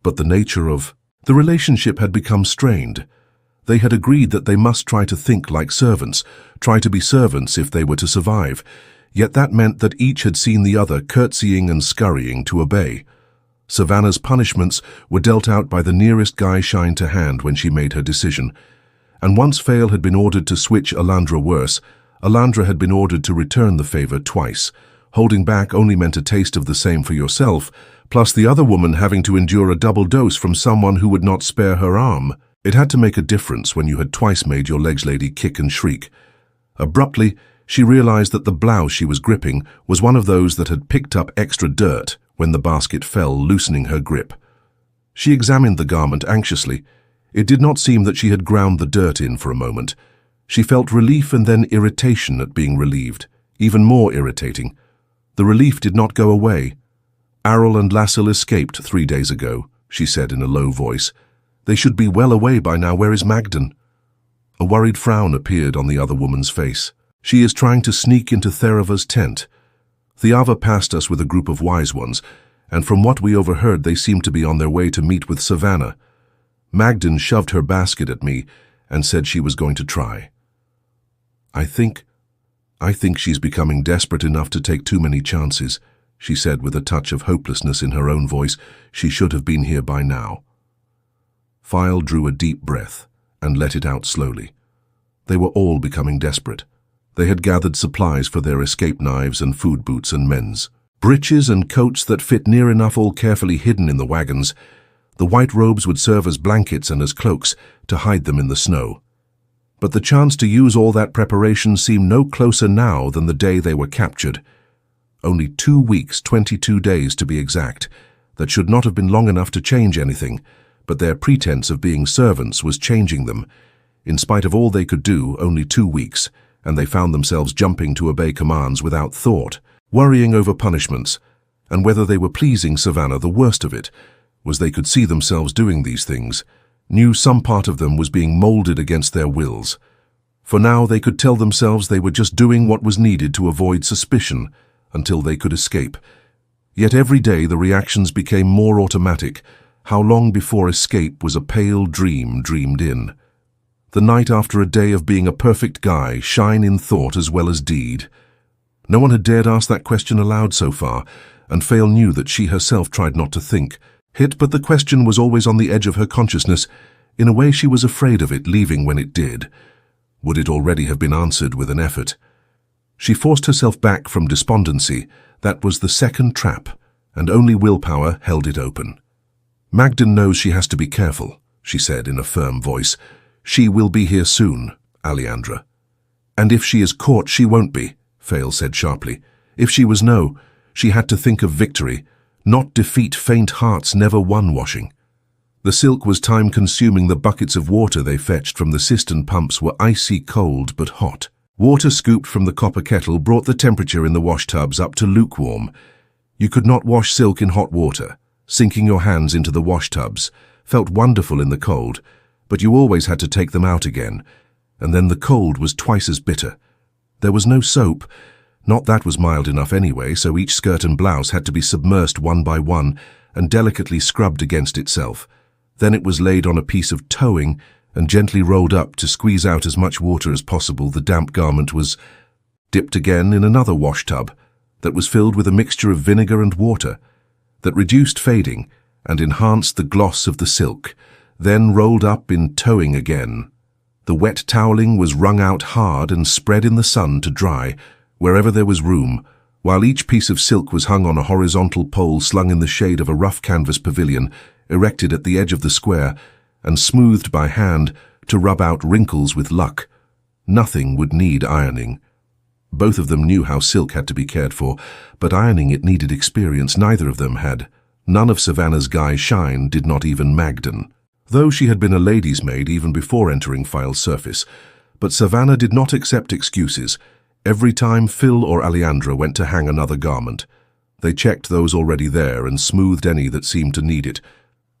But the nature of the relationship had become strained. They had agreed that they must try to think like servants, try to be servants if they were to survive, yet that meant that each had seen the other curtsying and scurrying to obey. Savannah's punishments were dealt out by the nearest Guy Shine to hand when she made her decision, and once Faile had been ordered to switch Alandra worse, Alandra had been ordered to return the favor twice. Holding back only meant a taste of the same for yourself, plus the other woman having to endure a double dose from someone who would not spare her arm. It had to make a difference when you had twice made your legs lady kick and shriek. Abruptly, she realized that the blouse she was gripping was one of those that had picked up extra dirt when the basket fell, loosening her grip. She examined the garment anxiously. It did not seem that she had ground the dirt in for a moment. She felt relief and then irritation at being relieved, even more irritating. The relief did not go away. "Arrel and Lassel escaped 3 days ago," she said in a low voice. "They should be well away by now. Where is Magdan?" A worried frown appeared on the other woman's face. "She is trying to sneak into Therava's tent. Thiava passed us with a group of wise ones, and from what we overheard they seemed to be on their way to meet with Savannah. Magdan shoved her basket at me and said she was going to try. I think she's becoming desperate enough to take too many chances," she said with a touch of hopelessness in her own voice. "She should have been here by now." Faile drew a deep breath and let it out slowly. They were all becoming desperate. They had gathered supplies for their escape knives and food boots and men's breeches and coats that fit near enough, all carefully hidden in the wagons. The white robes would serve as blankets and as cloaks to hide them in the snow. But the chance to use all that preparation seemed no closer now than the day they were captured. Only 2 weeks, 22 days to be exact. That should not have been long enough to change anything, but their pretense of being servants was changing them. In spite of all they could do, only 2 weeks, and they found themselves jumping to obey commands without thought, worrying over punishments, and whether they were pleasing Savannah. The worst of it was they could see themselves doing these things, knew some part of them was being molded against their wills. For now they could tell themselves they were just doing what was needed to avoid suspicion until they could escape. Yet every day the reactions became more automatic. How long before escape was a pale dream dreamed in? The night after a day of being a perfect Guy Shine in thought as well as deed. No one had dared ask that question aloud so far, and Faile knew that she herself tried not to think it, but the question was always on the edge of her consciousness. In a way she was afraid of it leaving when it did. Would it already have been answered with an effort? She forced herself back from despondency. That was the second trap, and only willpower held it open. "Magdan knows she has to be careful," she said in a firm voice. "She will be here soon, Alejandra." "And if she is caught, she won't be," Faile said sharply. If she was she had to think of victory, not defeat. Faint hearts never won washing. The silk was time-consuming. The buckets of water they fetched from the cistern pumps were icy cold but hot. Water scooped from the copper kettle brought the temperature in the wash tubs up to lukewarm. You could not wash silk in hot water. Sinking your hands into the wash tubs felt wonderful in the cold, but you always had to take them out again, and then the cold was twice as bitter. There was no soap. Not that was mild enough anyway, so each skirt and blouse had to be submersed one by one and delicately scrubbed against itself. Then it was laid on a piece of towing and gently rolled up to squeeze out as much water as possible. The damp garment was dipped again in another wash tub that was filled with a mixture of vinegar and water that reduced fading and enhanced the gloss of the silk, then rolled up in towing again. The wet toweling was wrung out hard and spread in the sun to dry wherever there was room, while each piece of silk was hung on a horizontal pole slung in the shade of a rough canvas pavilion erected at the edge of the square and smoothed by hand to rub out wrinkles with luck. Nothing would need ironing. Both of them knew how silk had to be cared for, but ironing it needed experience neither of them had. None of Savannah's guys shine, did not even Magdan. Though she had been a lady's maid even before entering Faile's service, but Savannah did not accept excuses. Every time Phil or Alejandra went to hang another garment, they checked those already there and smoothed any that seemed to need it.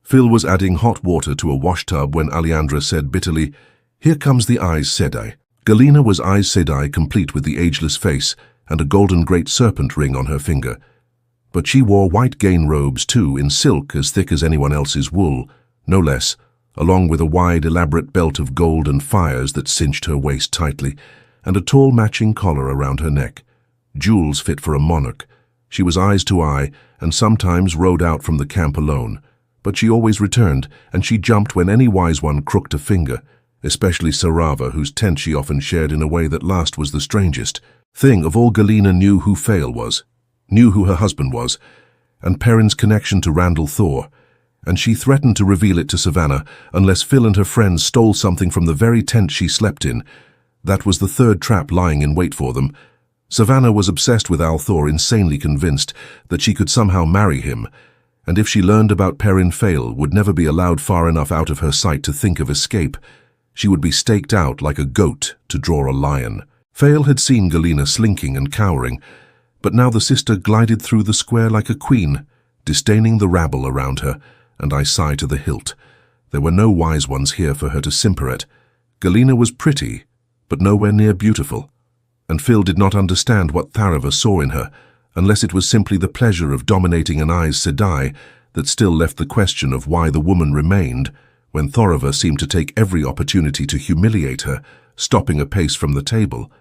Phil was adding hot water to a wash tub when Alejandra said bitterly, "Here comes the Aes Sedai." Galina was Aes Sedai, complete with the ageless face and a golden great serpent ring on her finger. But she wore white gain robes too, in silk as thick as anyone else's wool, no less, along with a wide, elaborate belt of gold and fires that cinched her waist tightly, and a tall matching collar around her neck. Jewels fit for a monarch. She was eyes to eye, and sometimes rode out from the camp alone. But she always returned, and she jumped when any wise one crooked a finger, especially Sarava, whose tent she often shared in a way that last was the strangest. Thing of all, Galina knew who Faile was, knew who her husband was, and Perrin's connection to Randall Thor, and she threatened to reveal it to Savannah unless Phil and her friends stole something from the very tent she slept in. That was the third trap lying in wait for them. Savannah was obsessed with Althor, insanely convinced that she could somehow marry him, and if she learned about Perrin, Faile would never be allowed far enough out of her sight to think of escape. She would be staked out like a goat to draw a lion. Faile had seen Galina slinking and cowering, but now the sister glided through the square like a queen, disdaining the rabble around her, and I sighed to the hilt. There were no wise ones here for her to simper at. Galina was pretty, but nowhere near beautiful, and Phil did not understand what Tharava saw in her, unless it was simply the pleasure of dominating an Aes Sedai that still left the question of why the woman remained, when Thorava seemed to take every opportunity to humiliate her, stopping a pace from the table.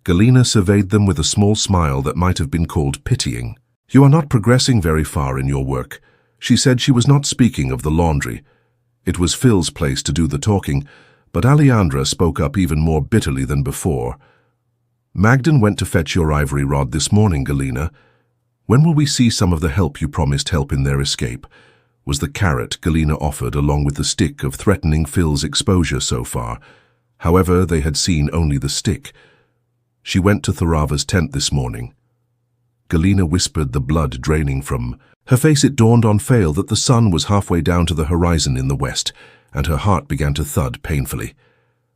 Galina surveyed them with a small smile that might have been called pitying. "You are not progressing very far in your work." She said she was not speaking of the laundry. It was Phil's place to do the talking, but Alejandra spoke up even more bitterly than before. "Magdan went to fetch your ivory rod this morning, Galina. When will we see some of the help you promised help in their escape?" was the carrot Galina offered along with the stick of threatening Phil's exposure so far. However, they had seen only the stick. "She went to Tharava's tent this morning." Galina whispered, the blood draining from her face. It dawned on Faile that the sun was halfway down to the horizon in the west, and her heart began to thud painfully.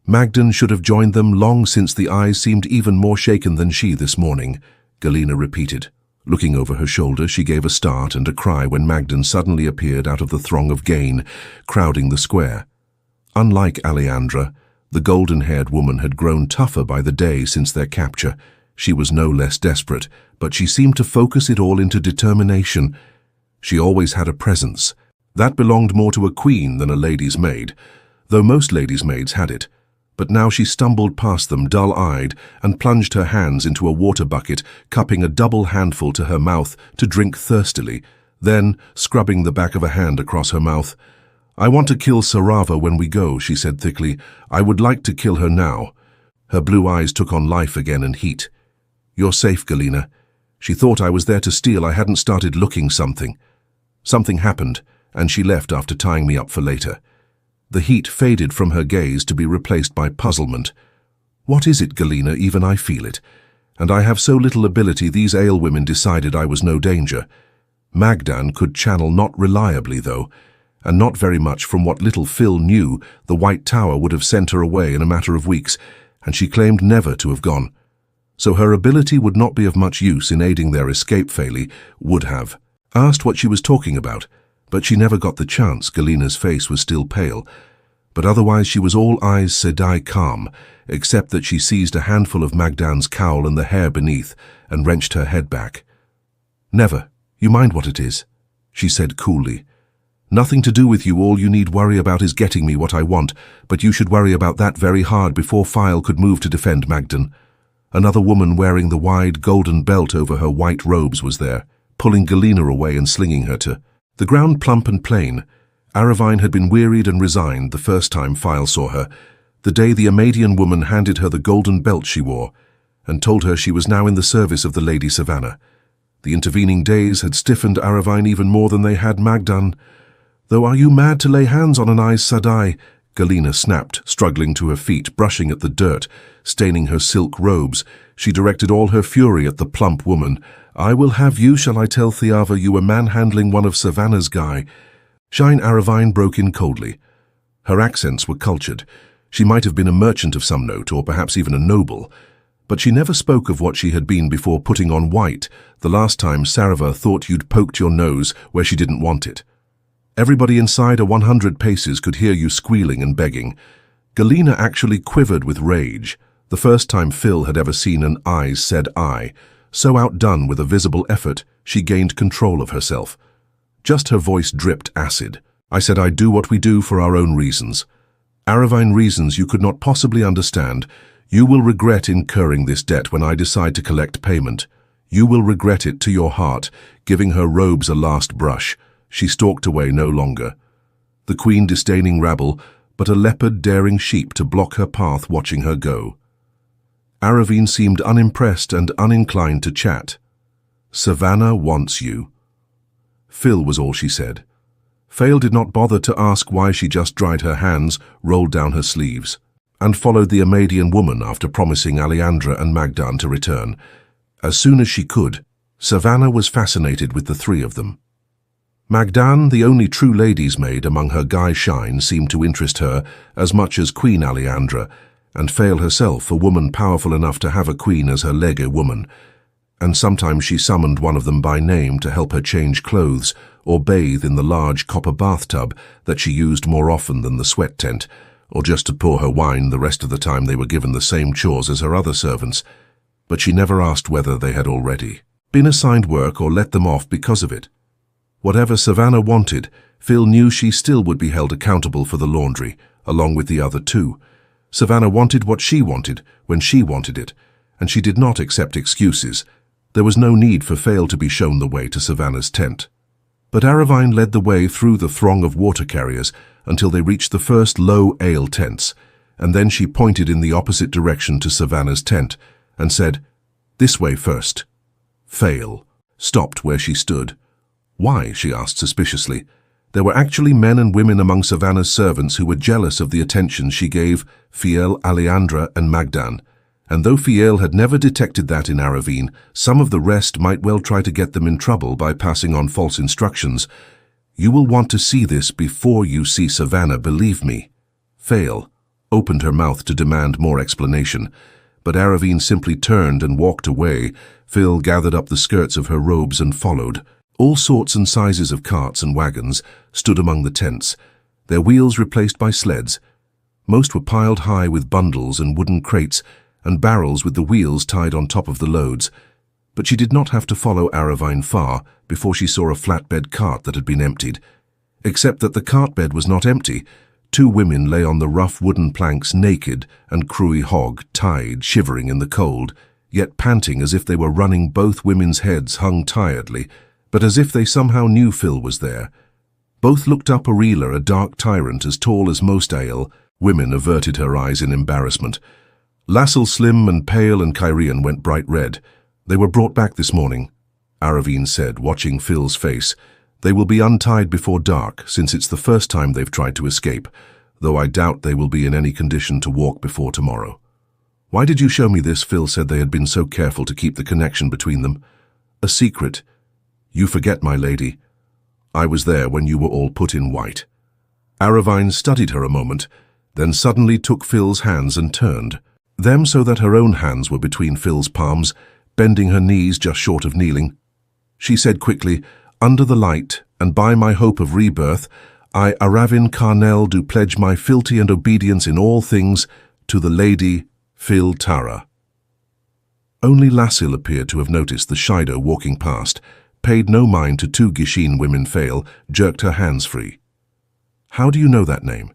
Magdan should have joined them long since. The eyes seemed even more shaken than she this morning, Galina repeated. Looking over her shoulder, she gave a start and a cry when Magdan suddenly appeared out of the throng of gain, crowding the square. Unlike Alejandra, the golden-haired woman had grown tougher by the day since their capture. She was no less desperate, but she seemed to focus it all into determination. She always had a presence. That belonged more to a queen than a lady's maid, though most ladies' maids had it. But now she stumbled past them, dull-eyed, and plunged her hands into a water bucket, cupping a double handful to her mouth to drink thirstily, then scrubbing the back of a hand across her mouth. "I want to kill Sarava when we go," she said thickly. "I would like to kill her now." Her blue eyes took on life again and heat. "You're safe, Galina. She thought I was there to steal. I hadn't started looking something. Something happened, and she left after tying me up for later." The heat faded from her gaze to be replaced by puzzlement. "What is it, Galina? Even I feel it. And I have so little ability. These Aiel women decided I was no danger." Magdan could channel not reliably, though, and not very much. From what little Phil knew, the White Tower would have sent her away in a matter of weeks, and she claimed never to have gone. so her ability would not be of much use in aiding their escape. Faile would have asked what she was talking about, but she never got the chance. Galena's face was still pale, but otherwise she was all Aes Sedai calm, except that she seized a handful of Magdan's cowl and the hair beneath and wrenched her head back. "Never. You mind what it is," she said coolly. "Nothing to do with you. All you need worry about is getting me what I want, but you should worry about that very hard before Faile could move to defend Magdan." Another woman wearing the wide golden belt over her white robes was there, pulling Galena away and slinging her to the ground. Plump and plain, Aravine had been wearied and resigned the first time Faile saw her, the day the Amadian woman handed her the golden belt she wore, and told her she was now in the service of the Lady Savannah. The intervening days had stiffened Aravine even more than they had Magdan. "Though are you mad to lay hands on an Aes Sedai?" Galena snapped, struggling to her feet, brushing at the dirt, staining her silk robes. She directed all her fury at the plump woman. "I will have you. Shall I tell Thiava you were manhandling one of Savannah's guy?" Shine Aravine broke in coldly. Her accents were cultured. She might have been a merchant of some note, or perhaps even a noble, but she never spoke of what she had been before putting on white, the last time Sarava thought you'd poked your nose where she didn't want it. Everybody inside a 100 paces could hear you squealing and begging. Galena actually quivered with rage, the first time Phil had ever seen an Aes Sedai. So outdone with a visible effort, she gained control of herself. Just her voice dripped acid. "I said I'd do what we do for our own reasons. Aravine reasons you could not possibly understand. You will regret incurring this debt when I decide to collect payment. You will regret it to your heart." Giving her robes a last brush, she stalked away no longer. The queen disdaining rabble, but a leopard daring sheep to block her path, watching her go. Aravine seemed unimpressed and uninclined to chat. "Savannah wants you." Phil was all she said. Faile did not bother to ask why. She just dried her hands, rolled down her sleeves, and followed the Amadian woman after promising Aleandra and Magdan to return. As soon as she could, Savannah was fascinated with the three of them. Magdan, the only true lady's maid among her guy shine, seemed to interest her as much as Queen Aleandra, and Faile herself, a woman powerful enough to have a queen as her lege woman. And sometimes she summoned one of them by name to help her change clothes or bathe in the large copper bathtub that she used more often than the sweat tent, or just to pour her wine. The rest of the time they were given the same chores as her other servants, but she never asked whether they had already been assigned work or let them off because of it. Whatever Savannah wanted, Phil knew she still would be held accountable for the laundry, along with the other two. Savannah wanted what she wanted, when she wanted it, and she did not accept excuses. There was no need for Faile to be shown the way to Savannah's tent. But Aravine led the way through the throng of water carriers until they reached the first low ale tents, and then she pointed in the opposite direction to Savannah's tent and said, "This way first." Faile stopped where she stood. "Why?" she asked suspiciously. There were actually men and women among Savannah's servants who were jealous of the attention she gave Faile, Aleandra, and Magdan, and though Faile had never detected that in Aravine, some of the rest might well try to get them in trouble by passing on false instructions. "You will want to see this before you see Savannah, believe me." Faile opened her mouth to demand more explanation, but Aravine simply turned and walked away. Phil gathered up the skirts of her robes and followed. All sorts and sizes of carts and wagons stood among the tents, their wheels replaced by sleds. Most were piled high with bundles and wooden crates and barrels with the wheels tied on top of the loads. But she did not have to follow Aravine far before she saw a flatbed cart that had been emptied. Except that the cart bed was not empty. Two women lay on the rough wooden planks, naked and cruy hog, tied, shivering in the cold, yet panting as if they were running. Both women's heads hung tiredly, but as if they somehow knew Phil was there. Both looked up Aurela, a dark tyrant as tall as most Aiel. Women averted her eyes in embarrassment. Lassel, slim and pale, and Kyrian went bright red. "They were brought back this morning," Aravine said, watching Phil's face. "They will be untied before dark, since it's the first time they've tried to escape, though I doubt they will be in any condition to walk before tomorrow." "Why did you show me this?" Phil said. They had been so careful to keep the connection between them. "A secret. You forget, my lady. I was there when you were all put in white." Aravine studied her a moment, then suddenly took Phil's hands and turned. them so that her own hands were between Phil's palms, bending her knees just short of kneeling. She said quickly, "Under the light, and by my hope of rebirth, I, Aravin Carnell, do pledge my fealty and obedience in all things to the Lady Phil Tara." Only Lassil appeared to have noticed the Shaido walking past, paid no mind to two Gishin women. Faile jerked her hands free. "How do you know that name?"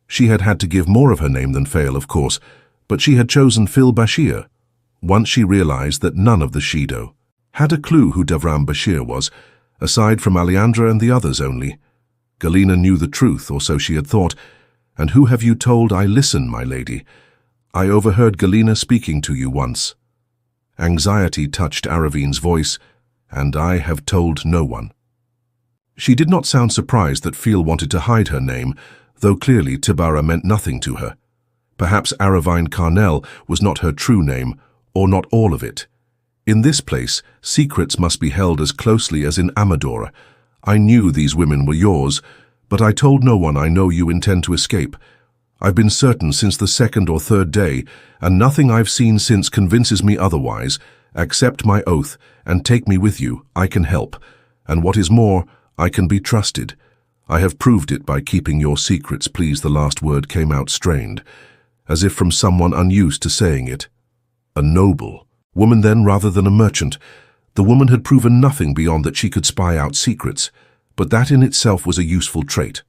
She had had to give more of her name than Faile, of course, but she had chosen Phil Bashir. Once she realized that none of the Shaido had a clue who Davram Bashir was, aside from Alejandra and the others only. Galena knew the truth, or so she had thought. "And who have you told I listen, my lady? I overheard Galena speaking to you once." Anxiety touched Aravin's voice, "And I have told no one." She did not sound surprised that Phil wanted to hide her name, though clearly Tibara meant nothing to her. Perhaps Aravine Carnell was not her true name, or not all of it. In this place, secrets must be held as closely as in Amadora. "I knew these women were yours, but I told no one. I know you intend to escape. I've been certain since the second or third day, and nothing I've seen since convinces me otherwise. Accept my oath, and take me with you. I can help. And what is more, I can be trusted. I have proved it by keeping your secrets." Please, the last word came out strained, as if from someone unused to saying it. A noble woman then, rather than a merchant. The woman had proven nothing beyond that she could spy out secrets, but that in itself was a useful trait.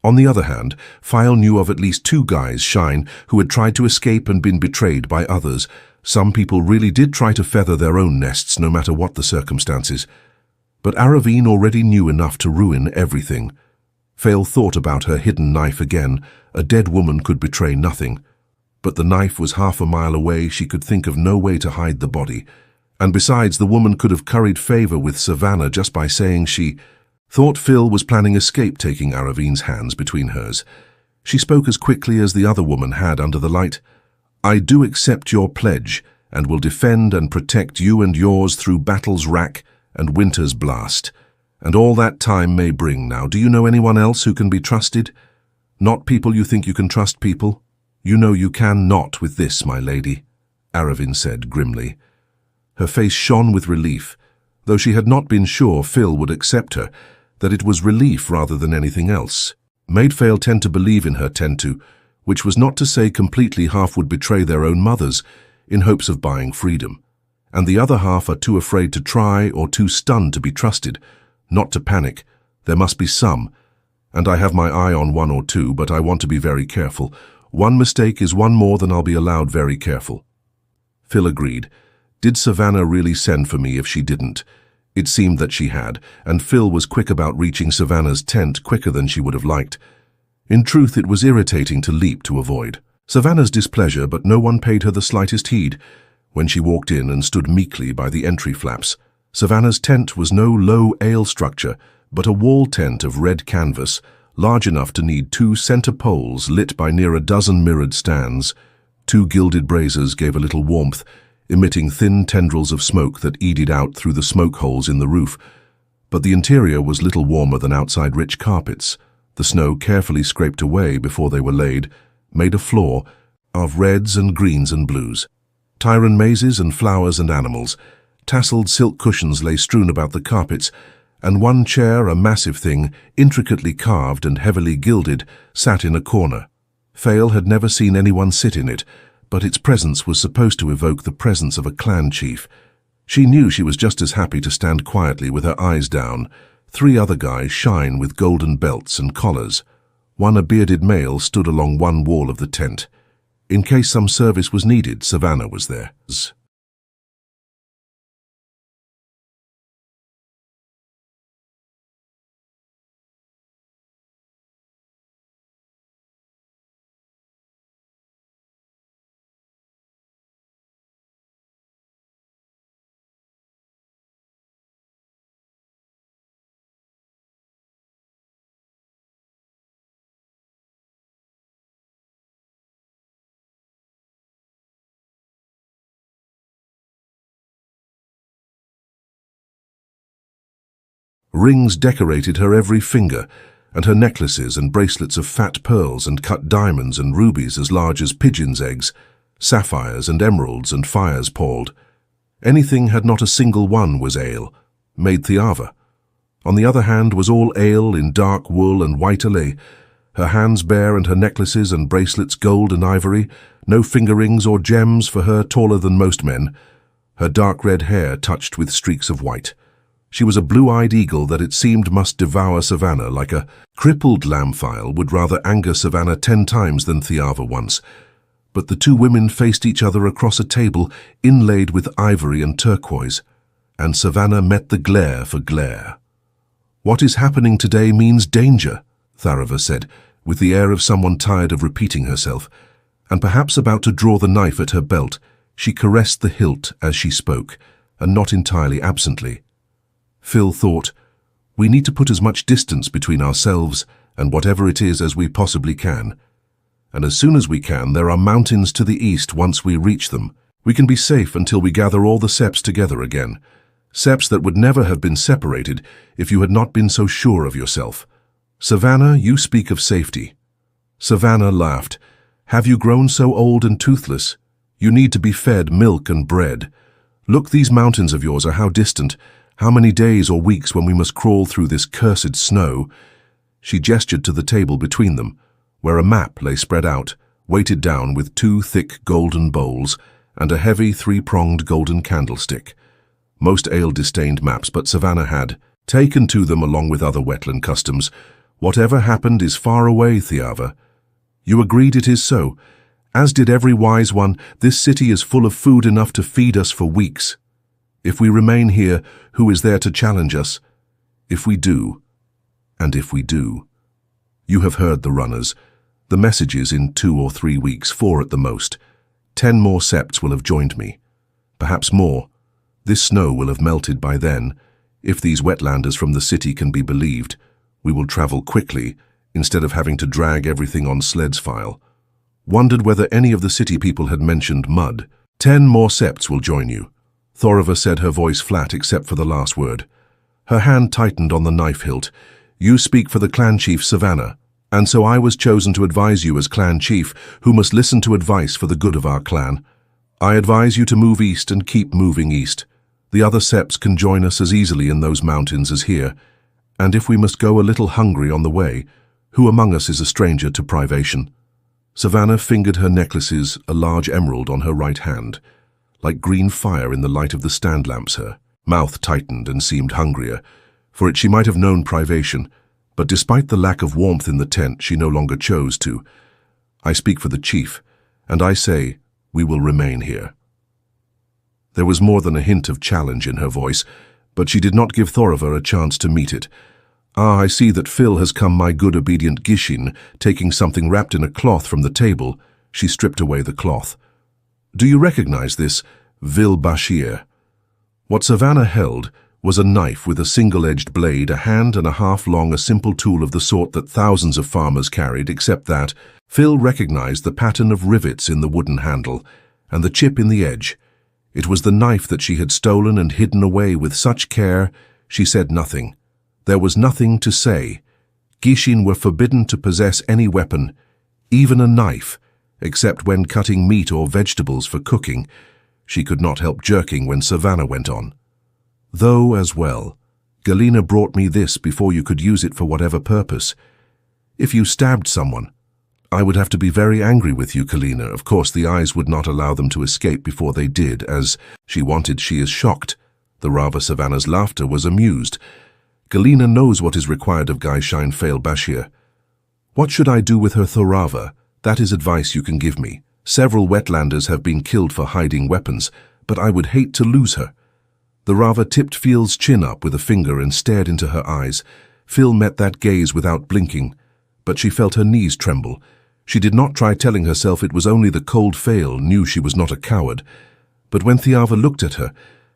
On the other hand, Faile knew of at least two guys, Shine, who had tried to escape and been betrayed by others. Some people really did try to feather their own nests, no matter what the circumstances. But Aravine already knew enough to ruin everything. Faile thought about her hidden knife again. A dead woman could betray nothing. But the knife was half a mile away. She could think of no way to hide the body. And besides, the woman could have curried favor with Savannah just by saying she thought Phil was planning escape, taking Aravine's hands between hers. She spoke as quickly as the other woman had under the light. "I do accept your pledge, and will defend and protect you and yours through battle's rack and winter's blast, and all that time may bring. Now, do you know anyone else who can be trusted? Not people you think you can trust people? You know you can not with this, my lady," Aravin said grimly. Her face shone with relief, though she had not been sure Phil would accept her, that it was relief rather than anything else. Made Faile tend to believe in her, which was not to say completely. Half would betray their own mothers in hopes of buying freedom, and the other half are too afraid to try or too stunned to be trusted. Not to panic. There must be some, and I have my eye on one or two, but I want to be very careful. One mistake is one more than I'll be allowed. Very careful." Phil agreed. Did Savannah really send for me if she didn't? It seemed that she had, and Phil was quick about reaching Savannah's tent, quicker than she would have liked. In truth, it was irritating to leap to avoid Savannah's displeasure, but no one paid her the slightest heed. When she walked in and stood meekly by the entry flaps, Savannah's tent was no low ale structure, but a wall tent of red canvas, large enough to need 2 center poles lit by near a dozen mirrored stands. 2 gilded braziers gave a little warmth, emitting thin tendrils of smoke that eddied out through the smoke holes in the roof. But the interior was little warmer than outside rich carpets. The snow, carefully scraped away before they were laid, made a floor of reds and greens and blues. Tyran mazes and flowers and animals. Tasseled silk cushions lay strewn about the carpets, and one chair, a massive thing, intricately carved and heavily gilded, sat in a corner. Faile had never seen anyone sit in it, but its presence was supposed to evoke the presence of a clan chief. She knew she was just as happy to stand quietly with her eyes down. 3 other guys, Shine, with golden belts and collars. One, a bearded male, stood along one wall of the tent. In case some service was needed, Savannah was there. Rings decorated her every finger, and her necklaces and bracelets of fat pearls and cut diamonds and rubies as large as pigeons' eggs. sapphires and emeralds and fires palled. Anything had not a single one was ale, made Thiava. On the other hand was all ale in dark wool and white Elayne, her hands bare and her necklaces and bracelets gold and ivory, no finger rings or gems for her taller than most men, her dark red hair touched with streaks of white. She was a blue-eyed eagle that it seemed must devour Savannah like a crippled lamb-file would rather anger Savannah 10 times than Thiava once. But the two women faced each other across a table inlaid with ivory and turquoise, and Savannah met the glare for glare. "What is happening today means danger," Thiava said, with the air of someone tired of repeating herself, and perhaps about to draw the knife at her belt, she caressed the hilt as she spoke, and not entirely absently. Phil thought, "We need to put as much distance between ourselves and whatever it is as we possibly can. And as soon as we can, there are mountains to the east once we reach them. We can be safe until we gather all the seps together again. Seps that would never have been separated if you had not been so sure of yourself. Savannah, you speak of safety." Savannah laughed. "Have you grown so old and toothless? You need to be fed milk and bread. Look, these mountains of yours are how distant. How many days or weeks when we must crawl through this cursed snow?" She gestured to the table between them, where a map lay spread out, weighted down with 2 thick golden bowls and a heavy 3-pronged golden candlestick. Most ale disdained maps, but Savannah had taken to them along with other wetland customs. "Whatever happened is far away, Thiava. You agreed it is so. As did every wise one, this city is full of food enough to feed us for weeks. If we remain here, who is there to challenge us? If we do, and if we do. You have heard the runners. The messages in 2 or 3 weeks, 4 at the most. 10 more septs will have joined me. Perhaps more. This snow will have melted by then. If these wetlanders from the city can be believed, we will travel quickly, instead of having to drag everything on sleds file. Wondered whether any of the city people had mentioned mud. 10 more septs will join you." Thorova said, her voice flat except for the last word. Her hand tightened on the knife hilt. "You speak for the clan chief Savannah, and so I was chosen to advise you as clan chief, who must listen to advice for the good of our clan. I advise you to move east and keep moving east. The other septs can join us as easily in those mountains as here, and if we must go a little hungry on the way, who among us is a stranger to privation?" Savannah fingered her necklaces, a large emerald on her right hand, like green fire in the light of the stand lamps. Her mouth tightened and seemed hungrier. For it she might have known privation, but despite the lack of warmth in the tent, she no longer chose to. "I speak for the chief, and I say we will remain here." There was more than a hint of challenge in her voice, but she did not give Thorova a chance to meet it. "Ah, I see that Phil has come, my good obedient Gishin," taking something wrapped in a cloth from the table. She stripped away the cloth. "Do you recognize this, Vil Bashir?" What Savannah held was a knife with a single-edged blade, a hand and a half long, a simple tool of the sort that thousands of farmers carried, except that Phil recognized the pattern of rivets in the wooden handle and the chip in the edge. It was the knife that she had stolen and hidden away with such care. She said nothing. There was nothing to say. Gishin were forbidden to possess any weapon, even a knife, except when cutting meat or vegetables for cooking. She could not help jerking when Savannah went on. "Though, as well, Galena brought me this before you could use it for whatever purpose. If you stabbed someone, I would have to be very angry with you, Galena. Of course, the eyes would not allow them to escape before they did, as she wanted. She is shocked." The Rava Savannah's laughter was amused. "Galena knows what is required of Gaishain Faile Bashir. What should I do with her, Thorava? That is advice you can give me. Several wetlanders have been killed for hiding weapons, but I would hate to lose her." The Rava tipped Phil's chin up with a finger and stared into her eyes. Phil met that gaze without blinking, but she felt her knees tremble. She did not try telling herself it was only the cold Faile knew she was not a coward. But when Thiava looked at her,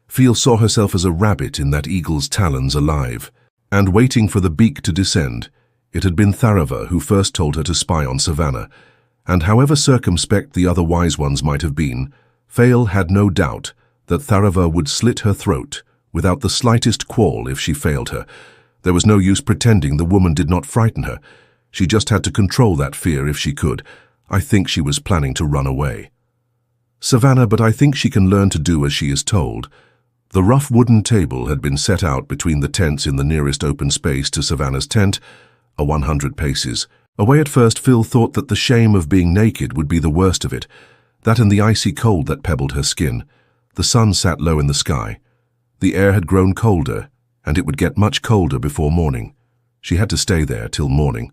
Phil saw herself as a rabbit in that eagle's talons, alive and waiting for the beak to descend. It had been Thorova who first told her to spy on Savannah, and however circumspect the other wise ones might have been, Faile had no doubt that Thorova would slit her throat without the slightest qual if she failed her. There was no use pretending the woman did not frighten her. She just had to control that fear if she could. I think she was planning to run away. "Savannah, but I think she can learn to do as she is told." The rough wooden table had been set out between the tents in the nearest open space to Savannah's tent, 100 paces away. At first, Phil thought that the shame of being naked would be the worst of it, that and the icy cold that pebbled her skin. The sun sat low in the sky. The air had grown colder, and it would get much colder before morning. She had to stay there till morning.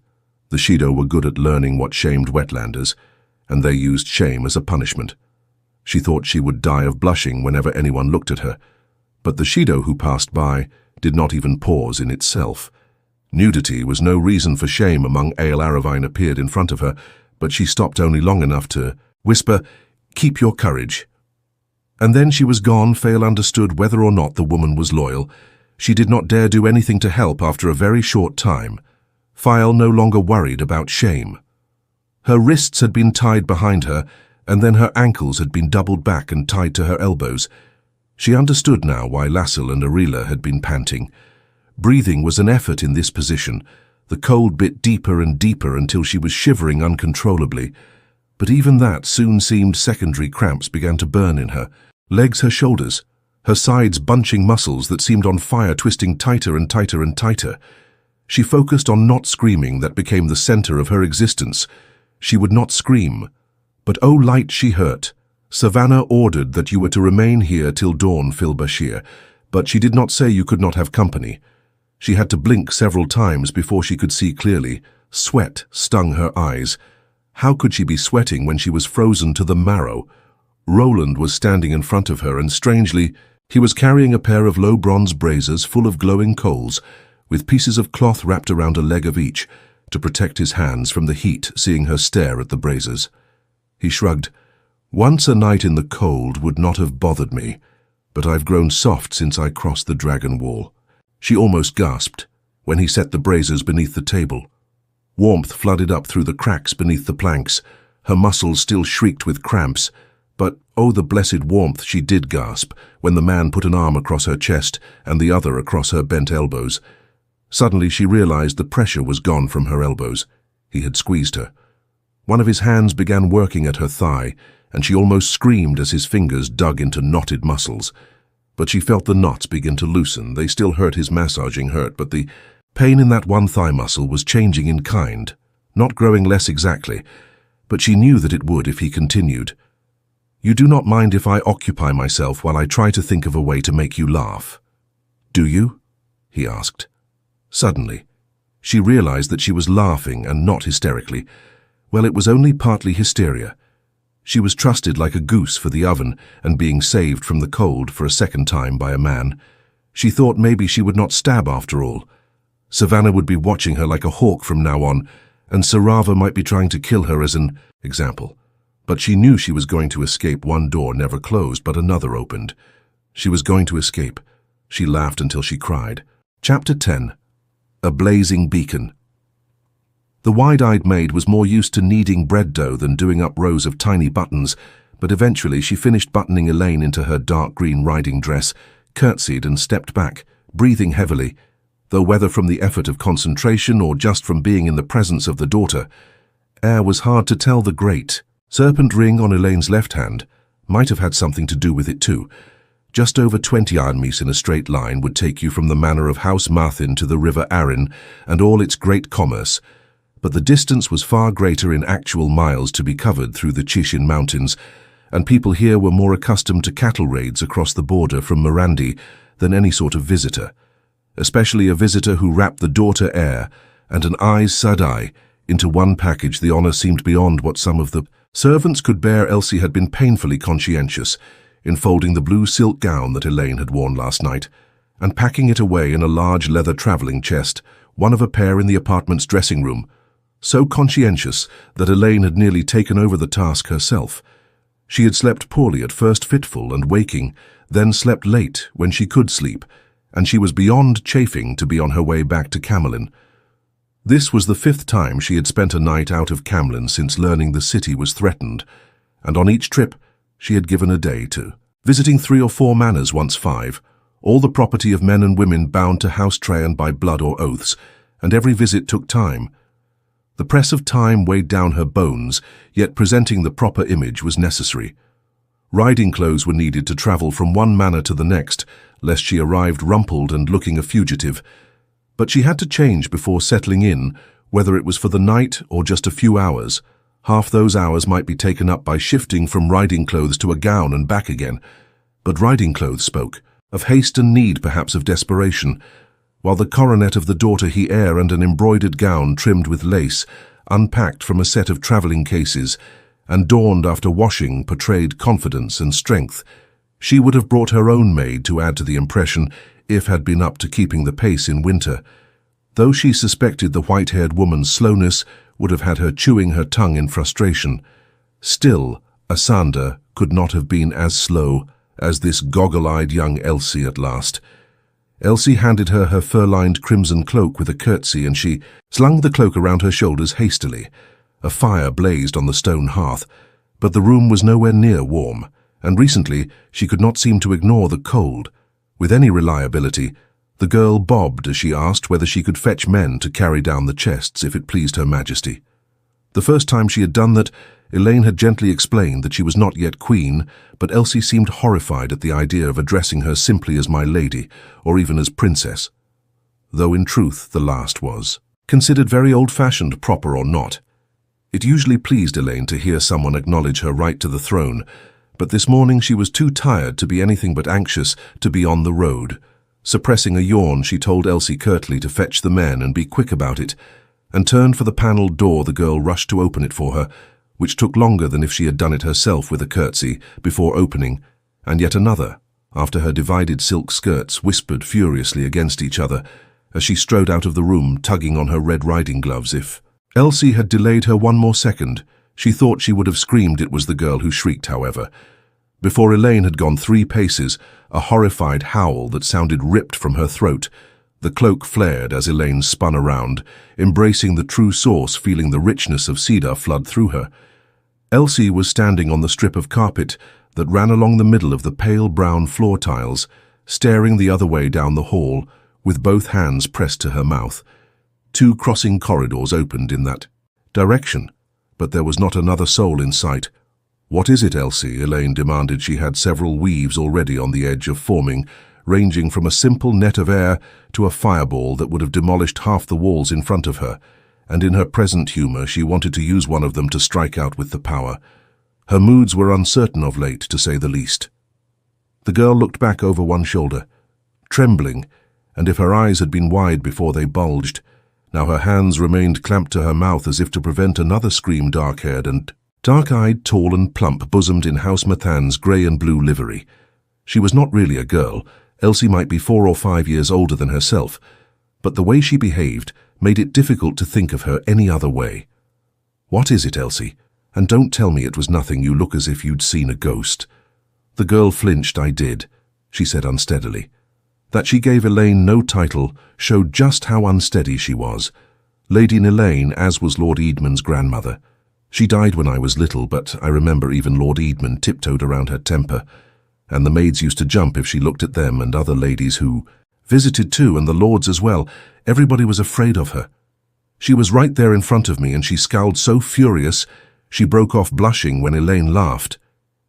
The Shaido were good at learning what shamed wetlanders, and they used shame as a punishment. She thought she would die of blushing whenever anyone looked at her, but the Shaido who passed by did not even pause in itself. Nudity was no reason for shame among Aiel Aravine appeared in front of her, but she stopped only long enough to whisper, "Keep your courage." And then she was gone. Faile understood whether or not the woman was loyal. She did not dare do anything to help after a very short time. Faile no longer worried about shame. Her wrists had been tied behind her, and then her ankles had been doubled back and tied to her elbows. She understood now why Lassell and Arela had been panting. Breathing was an effort in this position. The cold bit deeper and deeper until she was shivering uncontrollably. But even that soon seemed secondary. Cramps began to burn in her legs, her shoulders, her sides, bunching muscles that seemed on fire, twisting tighter and tighter and tighter. She focused on not screaming. That became the center of her existence. She would not scream. But oh, light she hurt. Savannah ordered that you were to remain here till dawn, Phil Bashir, but she did not say you could not have company. She had to blink several times before she could see clearly. Sweat stung her eyes. How could she be sweating when she was frozen to the marrow? Roland was standing in front of her, and strangely, he was carrying a pair of low bronze braziers full of glowing coals, with pieces of cloth wrapped around a leg of each, to protect his hands from the heat. Seeing her stare at the braziers, he shrugged. "Once a night in the cold would not have bothered me, but I've grown soft since I crossed the dragon wall." She almost gasped when he set the braziers beneath the table. Warmth flooded up through the cracks beneath the planks. Her muscles still shrieked with cramps, but oh, the blessed warmth. She did gasp when the man put an arm across her chest and the other across her bent elbows. Suddenly she realized the pressure was gone from her elbows. He had squeezed her. One of his hands began working at her thigh, and she almost screamed as his fingers dug into knotted muscles. But she felt the knots begin to loosen. They still hurt. His massaging hurt, but the pain in that one thigh muscle was changing in kind, not growing less exactly, but she knew that it would if he continued. "You do not mind if I occupy myself while I try to think of a way to make you laugh, do you?" he asked. Suddenly, she realized that she was laughing and not hysterically. Well, it was only partly hysteria. She was trusted like a goose for the oven and being saved from the cold for a second time by a man. She thought maybe she would not stab after all. Savannah would be watching her like a hawk from now on, and Sarava might be trying to kill her as an example. But she knew she was going to escape. One door never closed, but another opened. She was going to escape. She laughed until she cried. Chapter 10. A Blazing Beacon. The wide-eyed maid was more used to kneading bread dough than doing up rows of tiny buttons, but eventually she finished buttoning Elayne into her dark green riding dress, curtsied and stepped back, breathing heavily, though whether from the effort of concentration or just from being in the presence of the daughter, air was hard to tell. The great serpent ring on Elayne's left hand might have had something to do with it too. Just over 20 armies in a straight line would take you from the manor of House Marthin to the river Arryn and all its great commerce, but the distance was far greater in actual miles to be covered through the Chishin Mountains, and people here were more accustomed to cattle raids across the border from Morandi than any sort of visitor, especially a visitor who wrapped the daughter heir and an Aes Sedai into one package. The honor seemed beyond what some of the servants could bear. Elsie had been painfully conscientious in folding the blue silk gown that Elayne had worn last night and packing it away in a large leather traveling chest, one of a pair in the apartment's dressing room, so conscientious that Elayne had nearly taken over the task herself. She had slept poorly at first, fitful and waking, then slept late when she could sleep, and she was beyond chafing to be on her way back to Camelin. This was the 5th time she had spent a night out of Camelin since learning the city was threatened, and on each trip she had given a day to visiting 3 or 4 manors, once 5, all the property of men and women bound to House Trajan by blood or oaths, and every visit took time. The press of time weighed down her bones, yet presenting the proper image was necessary. Riding clothes were needed to travel from one manor to the next, lest she arrived rumpled and looking a fugitive. But she had to change before settling in, whether it was for the night or just a few hours. Half those hours might be taken up by shifting from riding clothes to a gown and back again. But riding clothes spoke, of haste and need, perhaps of desperation, while the coronet of the daughter-he heir and an embroidered gown trimmed with lace, unpacked from a set of travelling cases, and donned after washing, portrayed confidence and strength. She would have brought her own maid to add to the impression, if had been up to keeping the pace in winter. Though she suspected the white-haired woman's slowness would have had her chewing her tongue in frustration, still, Asander could not have been as slow as this goggle-eyed young Elsie at last. Elsie handed her her fur-lined crimson cloak with a curtsy, and she slung the cloak around her shoulders hastily. A fire blazed on the stone hearth, but the room was nowhere near warm, and recently she could not seem to ignore the cold. With any reliability, the girl bobbed as she asked whether she could fetch men to carry down the chests if it pleased her majesty. The first time she had done that, Elayne had gently explained that she was not yet queen, but Elsie seemed horrified at the idea of addressing her simply as my lady, or even as princess. Though in truth the last was considered very old-fashioned, proper or not. It usually pleased Elayne to hear someone acknowledge her right to the throne, but this morning she was too tired to be anything but anxious to be on the road. Suppressing a yawn, she told Elsie curtly to fetch the men and be quick about it, and turned for the panelled door. The girl rushed to open it for her, which took longer than if she had done it herself with a curtsy before opening, and yet another, after her divided silk skirts whispered furiously against each other as she strode out of the room, tugging on her red riding gloves. If Elsie had delayed her one more second, she thought she would have screamed. It was the girl who shrieked, however. Before Elayne had gone 3 paces, a horrified howl that sounded ripped from her throat. The cloak flared as Elayne spun around, embracing the true source, feeling the richness of cedar flood through her. Elsie was standing on the strip of carpet that ran along the middle of the pale brown floor tiles, staring the other way down the hall, with both hands pressed to her mouth. 2 crossing corridors opened in that direction, but there was not another soul in sight. "What is it, Elsie?" Elayne demanded. She had several weaves already on the edge of forming, ranging from a simple net of air to a fireball that would have demolished half the walls in front of her, and in her present humor she wanted to use one of them to strike out with the power. Her moods were uncertain of late, to say the least. The girl looked back over one shoulder, trembling, and if her eyes had been wide before they bulged, now her hands remained clamped to her mouth as if to prevent another scream. Dark-haired and dark-eyed, tall and plump, bosomed in House Mathan's grey and blue livery. She was not really a girl. Elsie might be 4 or 5 years older than herself, but the way she behaved made it difficult to think of her any other way. "What is it, Elsie? And don't tell me it was nothing. You look as if you'd seen a ghost." The girl flinched. "I did," she said unsteadily. That she gave Elayne no title showed just how unsteady she was. Lady Elayne, as was Lord Eadman's grandmother. She died when I was little, but I remember even Lord Eadman tiptoed around her temper, and the maids used to jump if she looked at them, and other ladies who visited too, and the lords as well. Everybody was afraid of her. She was right there in front of me, and she scowled so furious she broke off blushing when Elayne laughed.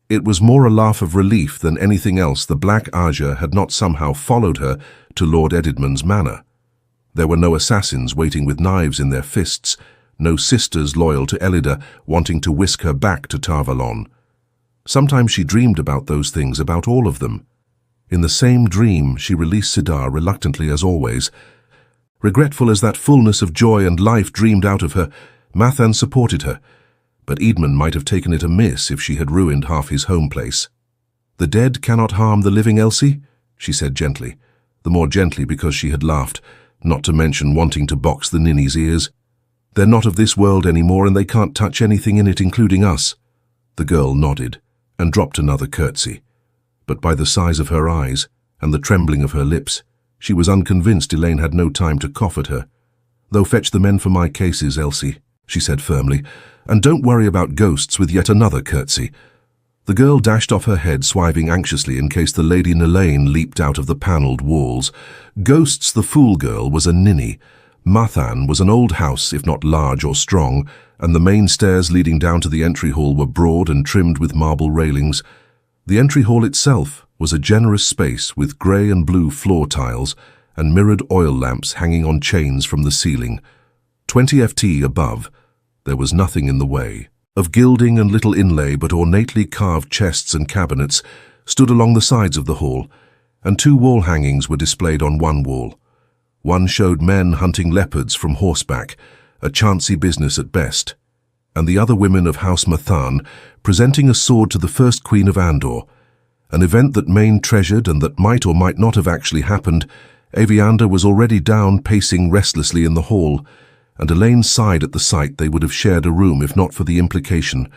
It was more a laugh of relief than anything else. The Black Aja had not somehow followed her to Lord Edmund's manor. There were no assassins waiting with knives in their fists, no sisters loyal to Elida wanting to whisk her back to Tarvalon. Sometimes she dreamed about those things, about all of them. In the same dream, she released Sidar reluctantly as always. Regretful as that fullness of joy and life dreamed out of her, Mathan supported her, but Eadman might have taken it amiss if she had ruined half his home place. "The dead cannot harm the living, Elsie," she said gently, the more gently because she had laughed, not to mention wanting to box the ninny's ears. "They're not of this world anymore, and they can't touch anything in it, including us." The girl nodded and dropped another curtsy, but by the size of her eyes and the trembling of her lips, she was unconvinced Elayne had no time to cough at her. "Though fetch the men for my cases, Elsie," she said firmly, "and don't worry about ghosts," with yet another curtsy. The girl dashed off her head, swiving anxiously in case the Lady Elayne leaped out of the panelled walls. Ghosts, the fool girl, was a ninny. Mathan was an old house, if not large or strong, and the main stairs leading down to the entry hall were broad and trimmed with marble railings. The entry hall itself was a generous space with grey and blue floor tiles and mirrored oil lamps hanging on chains from the ceiling. 20 FT above, there was nothing in the way. Of gilding and little inlay but ornately carved chests and cabinets stood along the sides of the hall, and 2 wall hangings were displayed on one wall. One showed men hunting leopards from horseback, a chancy business at best, and the other women of House Mathan presenting a sword to the first Queen of Andor, an event that Mayne treasured and that might or might not have actually happened. Aviander was already down, pacing restlessly in the hall, and Elayne sighed at the sight they would have shared a room if not for the implication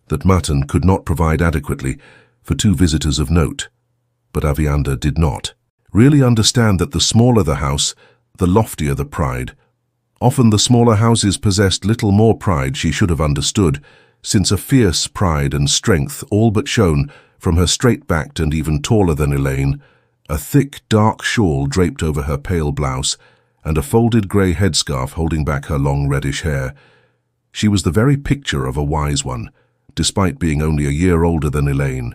that Matan could not provide adequately for 2 visitors of note. But Aviander did not really understand that the smaller the house, the loftier the pride. Often the smaller houses possessed little more pride, she should have understood, since a fierce pride and strength all but shone from her straight-backed and even taller than Elayne, a thick, dark shawl draped over her pale blouse, and a folded grey headscarf holding back her long reddish hair. She was the very picture of a wise one, despite being only a year older than Elayne.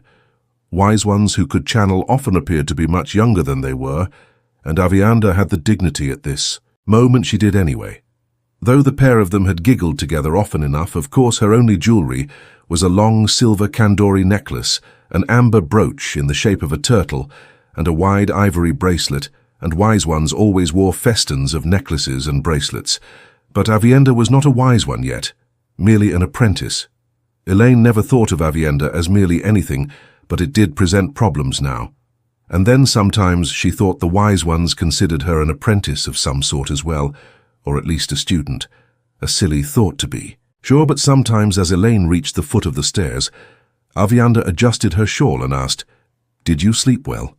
Wise ones who could channel often appeared to be much younger than they were, and Aviander had the dignity at this moment she did anyway. Though the pair of them had giggled together often enough, of course her only jewellery was a long silver Kandori necklace, an amber brooch in the shape of a turtle, and a wide ivory bracelet, and wise ones always wore festons of necklaces and bracelets. But Aviander was not a wise one yet, merely an apprentice. Elayne never thought of Aviander as merely anything, but it did present problems now. And then sometimes she thought the wise ones considered her an apprentice of some sort as well, or at least a student. A silly thought to be. Sure, but sometimes as Elayne reached the foot of the stairs, Aviander adjusted her shawl and asked, "Did you sleep well?"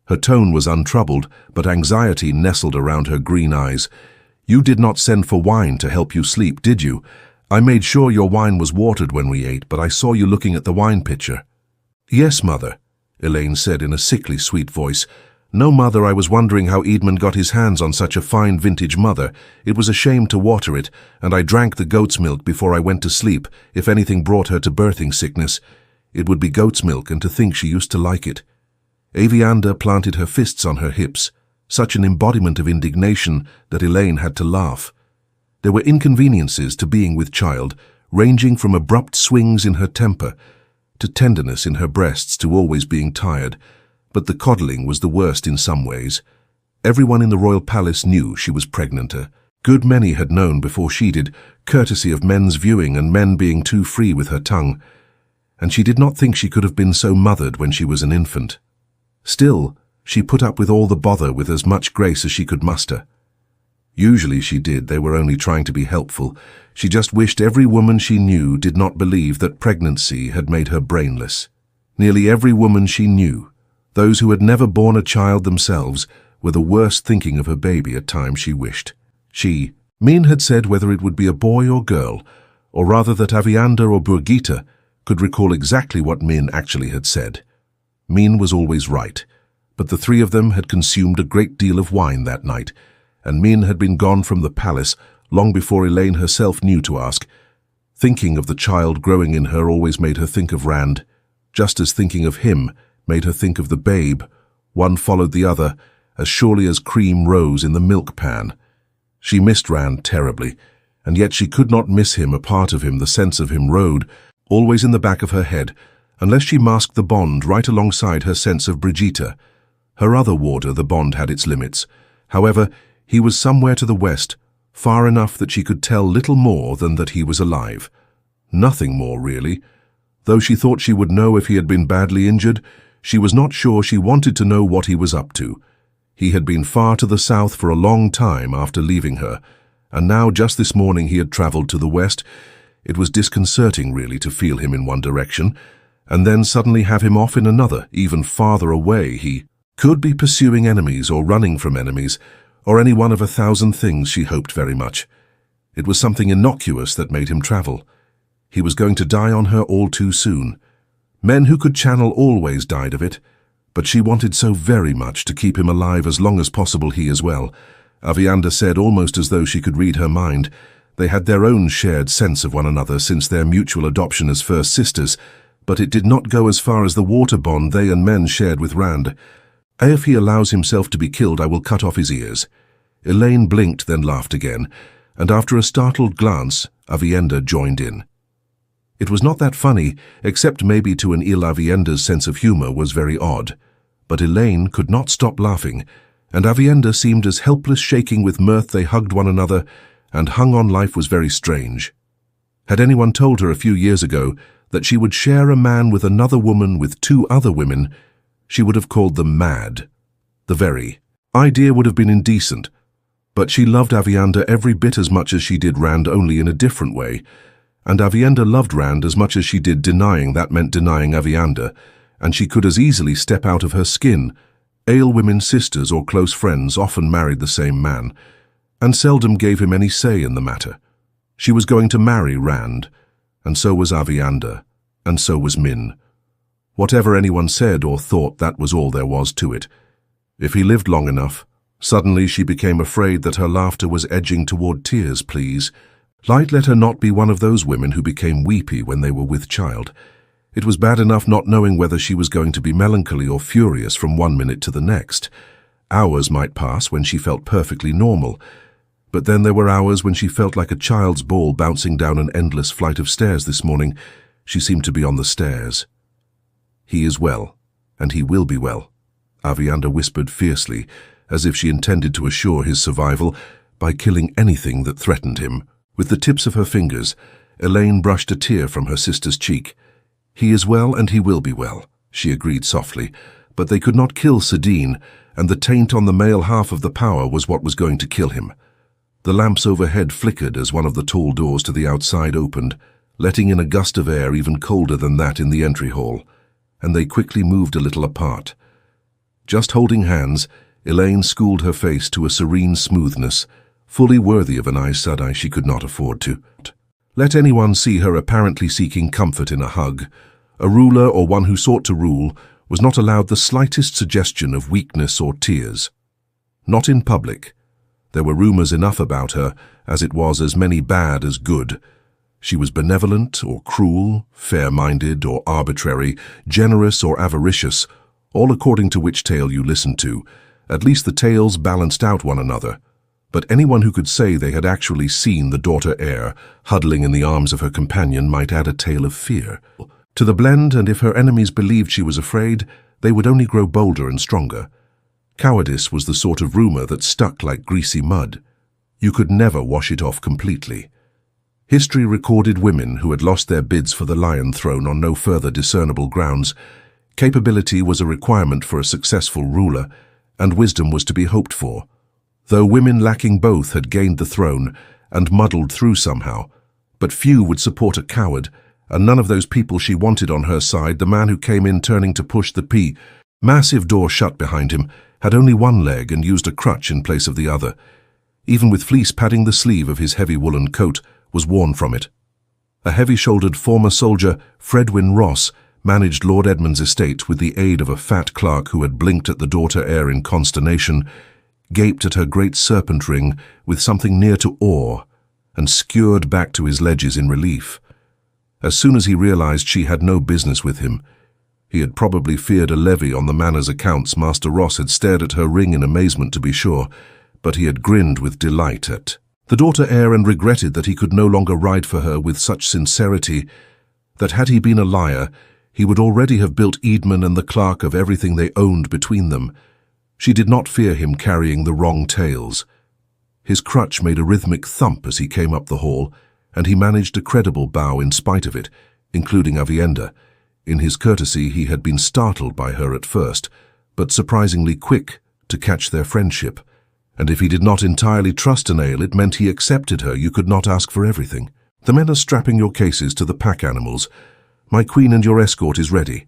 Her tone was untroubled, but anxiety nestled around her green eyes. "You did not send for wine to help you sleep, did you? I made sure your wine was watered when we ate, but I saw you looking at the wine pitcher." "Yes, Mother," Elayne said in a sickly sweet voice. "No, Mother, I was wondering how Edmund got his hands on such a fine vintage mother. It was a shame to water it, and I drank the goat's milk before I went to sleep. If anything brought her to birthing sickness, it would be goat's milk, and to think she used to like it." Aviander planted her fists on her hips, such an embodiment of indignation that Elayne had to laugh. There were inconveniences to being with child, ranging from abrupt swings in her temper, to tenderness in her breasts, to always being tired, but the coddling was the worst in some ways. Everyone in the royal palace knew she was pregnant. A good many had known before she did, courtesy of men's viewing and men being too free with her tongue, and she did not think she could have been so mothered when she was an infant. Still, she put up with all the bother with as much grace as she could muster. Usually she did, they were only trying to be helpful. She just wished every woman she knew did not believe that pregnancy had made her brainless. Nearly every woman she knew, those who had never borne a child themselves, were the worst thinking of her baby at times she wished. Min had said whether it would be a boy or girl, or rather that Aviander or Birgitte could recall exactly what Min actually had said. Min was always right, but the 3 of them had consumed a great deal of wine that night, and Min had been gone from the palace long before Elayne herself knew to ask. Thinking of the child growing in her always made her think of Rand, just as thinking of him made her think of the babe. One followed the other, as surely as cream rose in the milk pan. She missed Rand terribly, and yet she could not miss him. A part of him, the sense of him, rode, always in the back of her head, unless she masked the bond right alongside her sense of Brigitte. Her other warder, the bond had its limits. However, he was somewhere to the west, far enough that she could tell little more than that he was alive. Nothing more, really. Though she thought she would know if he had been badly injured, she was not sure she wanted to know what he was up to. He had been far to the south for a long time after leaving her, and now just this morning he had travelled to the west. It was disconcerting, really, to feel him in one direction, and then suddenly have him off in another, even farther away. He could be pursuing enemies or running from enemies, or any one of 1,000 things she hoped very much. It was something innocuous that made him travel. He was going to die on her all too soon. Men who could channel always died of it, but she wanted so very much to keep him alive as long as possible, he as well. Aviander said, almost as though she could read her mind. They had their own shared sense of one another since their mutual adoption as first sisters, but it did not go as far as the water bond they and men shared with Rand. If he allows himself to be killed, I will cut off his ears. Elayne blinked, then laughed again, and after a startled glance, Aviendha joined in. It was not that funny, except maybe to an Aviendha's sense of humor was very odd. But Elayne could not stop laughing, and Aviendha seemed as helpless, shaking with mirth. They hugged one another, and hung on life was very strange. Had anyone told her a few years ago that she would share a man with another woman with 2 other women, she would have called them mad. The very idea would have been indecent. But she loved Aviendha every bit as much as she did Rand, only in a different way. And Aviendha loved Rand as much as she did. Denying that meant denying Aviendha, and she could as easily step out of her skin. Aiel women's sisters or close friends often married the same man, and seldom gave him any say in the matter. She was going to marry Rand, and so was Aviendha, and so was Min. Whatever anyone said or thought, that was all there was to it. If he lived long enough. Suddenly she became afraid that her laughter was edging toward tears. Please, Light, let her not be one of those women who became weepy when they were with child. It was bad enough not knowing whether she was going to be melancholy or furious from one minute to the next. Hours might pass when she felt perfectly normal, but then there were hours when she felt like a child's ball bouncing down an endless flight of stairs. This morning, she seemed to be on the stairs. He is well, and he will be well, Aviendha whispered fiercely, as if she intended to assure his survival by killing anything that threatened him. With the tips of her fingers, Elayne brushed a tear from her sister's cheek. He is well, and he will be well, she agreed softly, but they could not kill Sedin, and the taint on the male half of the power was what was going to kill him. The lamps overhead flickered as one of the tall doors to the outside opened, letting in a gust of air even colder than that in the entry hall, and they quickly moved a little apart. Just holding hands, Elayne schooled her face to a serene smoothness, fully worthy of an Aes Sedai she could not afford to let anyone see her apparently seeking comfort in a hug. A ruler, or one who sought to rule, was not allowed the slightest suggestion of weakness or tears. Not in public. There were rumors enough about her, as it was as many bad as good. She was benevolent or cruel, fair-minded or arbitrary, generous or avaricious, all according to which tale you listened to. At least the tales balanced out one another. But anyone who could say they had actually seen the daughter heir huddling in the arms of her companion might add a tale of fear to the blend, and if her enemies believed she was afraid, they would only grow bolder and stronger. Cowardice was the sort of rumor that stuck like greasy mud. You could never wash it off completely. History recorded women who had lost their bids for the Lion Throne on no further discernible grounds. Capability was a requirement for a successful ruler, and wisdom was to be hoped for. Though women lacking both had gained the throne and muddled through somehow, but few would support a coward, and none of those people she wanted on her side. The man who came in turning to push the massive door shut behind him had only one leg and used a crutch in place of the other. Even with fleece padding the sleeve of his heavy woolen coat was worn from it. A heavy-shouldered former soldier, Fredwyn Ross, managed Lord Edmund's estate with the aid of a fat clerk who had blinked at the daughter heir in consternation, gaped at her great serpent ring with something near to awe, and skewered back to his ledges in relief. As soon as he realized she had no business with him, he had probably feared a levy on the manor's accounts. Master Ross had stared at her ring in amazement, to be sure, but he had grinned with delight at the daughter heir and regretted that he could no longer ride for her with such sincerity that had he been a liar, he would already have built Edmund and the clerk of everything they owned between them. She did not fear him carrying the wrong tales. His crutch made a rhythmic thump as he came up the hall, and he managed a credible bow in spite of it, including Aviendha. In his courtesy he had been startled by her at first, but surprisingly quick to catch their friendship. And if he did not entirely trust an Aiel, it meant he accepted her. You could not ask for everything. The men are strapping your cases to the pack animals. My queen and your escort is ready.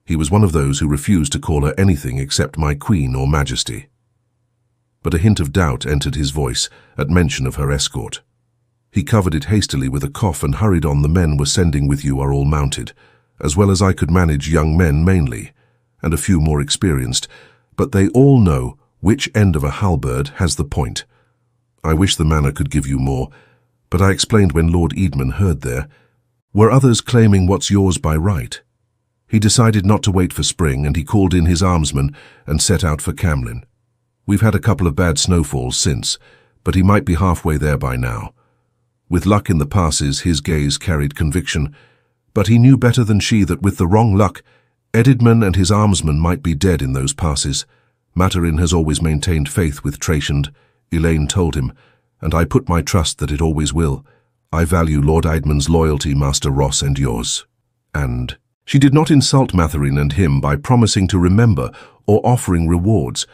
He was one of those who refused to call her anything except my queen or majesty. But a hint of doubt entered his voice at mention of her escort. He covered it hastily with a cough and hurried on. The men we're sending with you are all mounted, as well as I could manage young men mainly, and a few more experienced, but they all know which end of a halberd has the point. I wish the manor could give you more, but I explained when Lord Edmund heard there. Were others claiming what's yours by right? He decided not to wait for spring, and he called in his armsmen and set out for Camlin. We've had a couple of bad snowfalls since, but he might be halfway there by now. With luck in the passes, his gaze carried conviction, but he knew better than she that with the wrong luck, Edidman and his armsmen might be dead in those passes. Maturin has always maintained faith with Traciand, Elayne told him, and I put my trust that it always will. I value Lord Eidman's loyalty, Master Ross, and yours. And she did not insult Maturin and him by promising to remember or offering rewards.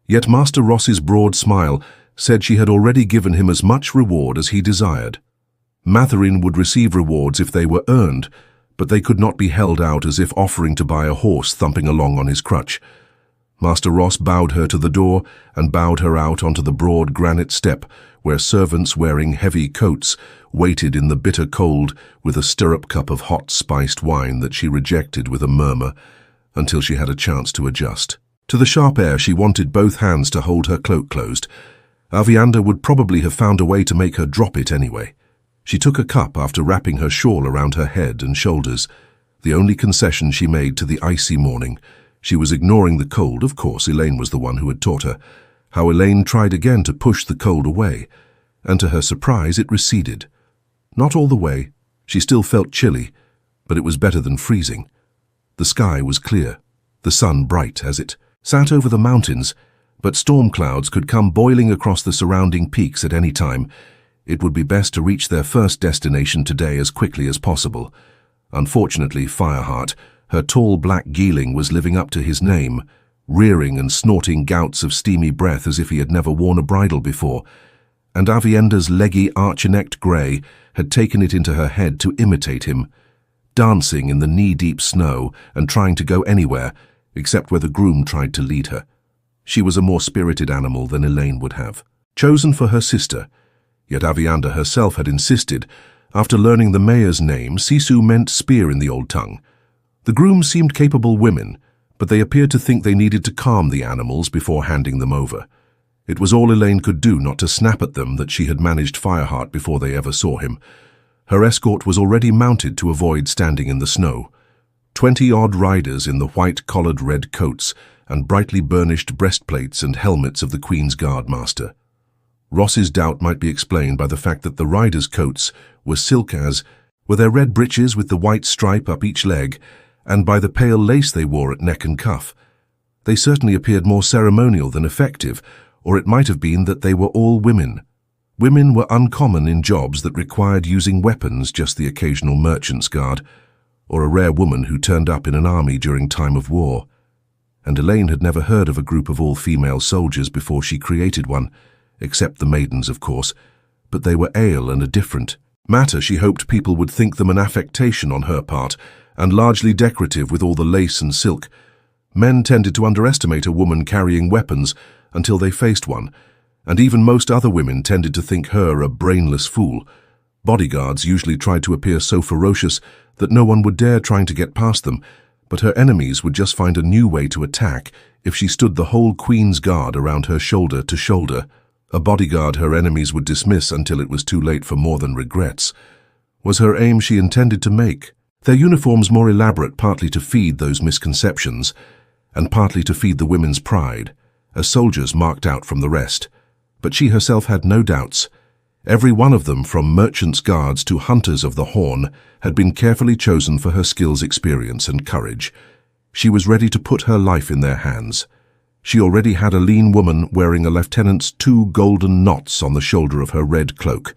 Yet Master Ross's broad smile said she had already given him as much reward as he desired. Maturin would receive rewards if they were earned, but they could not be held out as if offering to buy a horse thumping along on his crutch. Master Ross bowed her to the door and bowed her out onto the broad granite step where servants wearing heavy coats waited in the bitter cold with a stirrup cup of hot spiced wine that she rejected with a murmur until she had a chance to adjust. To the sharp air, she wanted both hands to hold her cloak closed. Aviander would probably have found a way to make her drop it anyway. She took a cup after wrapping her shawl around her head and shoulders, the only concession she made to the icy morning. She was ignoring the cold. Of course, Elayne was the one who had taught her. How Elayne tried again to push the cold away, and to her surprise it receded. Not all the way. She still felt chilly, but it was better than freezing. The sky was clear, the sun bright as it sat over the mountains, but storm clouds could come boiling across the surrounding peaks at any time. It would be best to reach their first destination today as quickly as possible. Unfortunately, Fireheart, her tall black geeling, was living up to his name, rearing and snorting gouts of steamy breath as if he had never worn a bridle before, and Avienda's leggy arch-necked grey had taken it into her head to imitate him, dancing in the knee-deep snow and trying to go anywhere except where the groom tried to lead her. She was a more spirited animal than Elayne would have, chosen for her sister. Yet Aviander herself had insisted, after learning the mayor's name, Sisu meant spear in the old tongue. The grooms seemed capable women, but they appeared to think they needed to calm the animals before handing them over. It was all Elayne could do not to snap at them that she had managed Fireheart before they ever saw him. Her escort was already mounted to avoid standing in the snow. 20-odd riders in the white-collared red coats and brightly burnished breastplates and helmets of the Queen's Guard Master. Ross's doubt might be explained by the fact that the riders' coats were silk as were their red breeches with the white stripe up each leg, and by the pale lace they wore at neck and cuff. They certainly appeared more ceremonial than effective, or it might have been that they were all women. Women were uncommon in jobs that required using weapons, just the occasional merchant's guard, or a rare woman who turned up in an army during time of war. And Elayne had never heard of a group of all-female soldiers before she created one, except the maidens, of course, but they were Aiel and a different matter. She hoped people would think them an affectation on her part, and largely decorative with all the lace and silk. Men tended to underestimate a woman carrying weapons until they faced one, and even most other women tended to think her a brainless fool. Bodyguards usually tried to appear so ferocious that no one would dare trying to get past them, but her enemies would just find a new way to attack if she stood the whole Queen's Guard around her shoulder to shoulder. A bodyguard her enemies would dismiss until it was too late for more than regrets, was her aim she intended to make. Their uniforms more elaborate partly to feed those misconceptions, and partly to feed the women's pride, as soldiers marked out from the rest. But she herself had no doubts. Every one of them, from merchants' guards to hunters of the Horn, had been carefully chosen for her skills, experience, and courage. She was ready to put her life in their hands. She already had a lean woman wearing a lieutenant's 2 golden knots on the shoulder of her red cloak,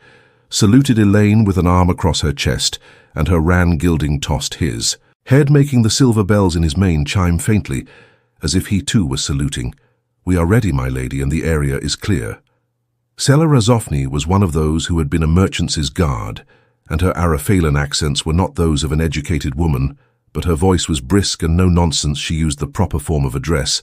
saluted Elayne with an arm across her chest, and her ran gilding tossed his head, making the silver bells in his mane chime faintly, as if he too was saluting. "We are ready, my lady, and the area is clear." Sela Razofni was one of those who had been a merchant's guard, and her Araphaelan accents were not those of an educated woman, but her voice was brisk and no-nonsense. She used the proper form of address,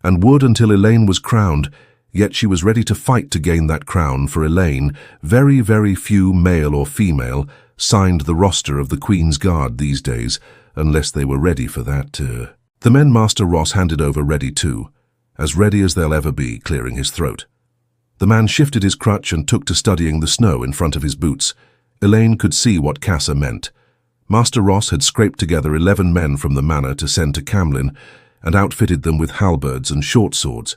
and would until Elayne was crowned, yet she was ready to fight to gain that crown. For Elayne, very, very few, male or female, signed the roster of the Queen's Guard these days, unless they were ready for that. The men Master Ross handed over ready too, as ready as they'll ever be, clearing his throat. The man shifted his crutch and took to studying the snow in front of his boots. Elayne could see what Casa meant. Master Ross had scraped together 11 men from the manor to send to Camlin and outfitted them with halberds and short swords.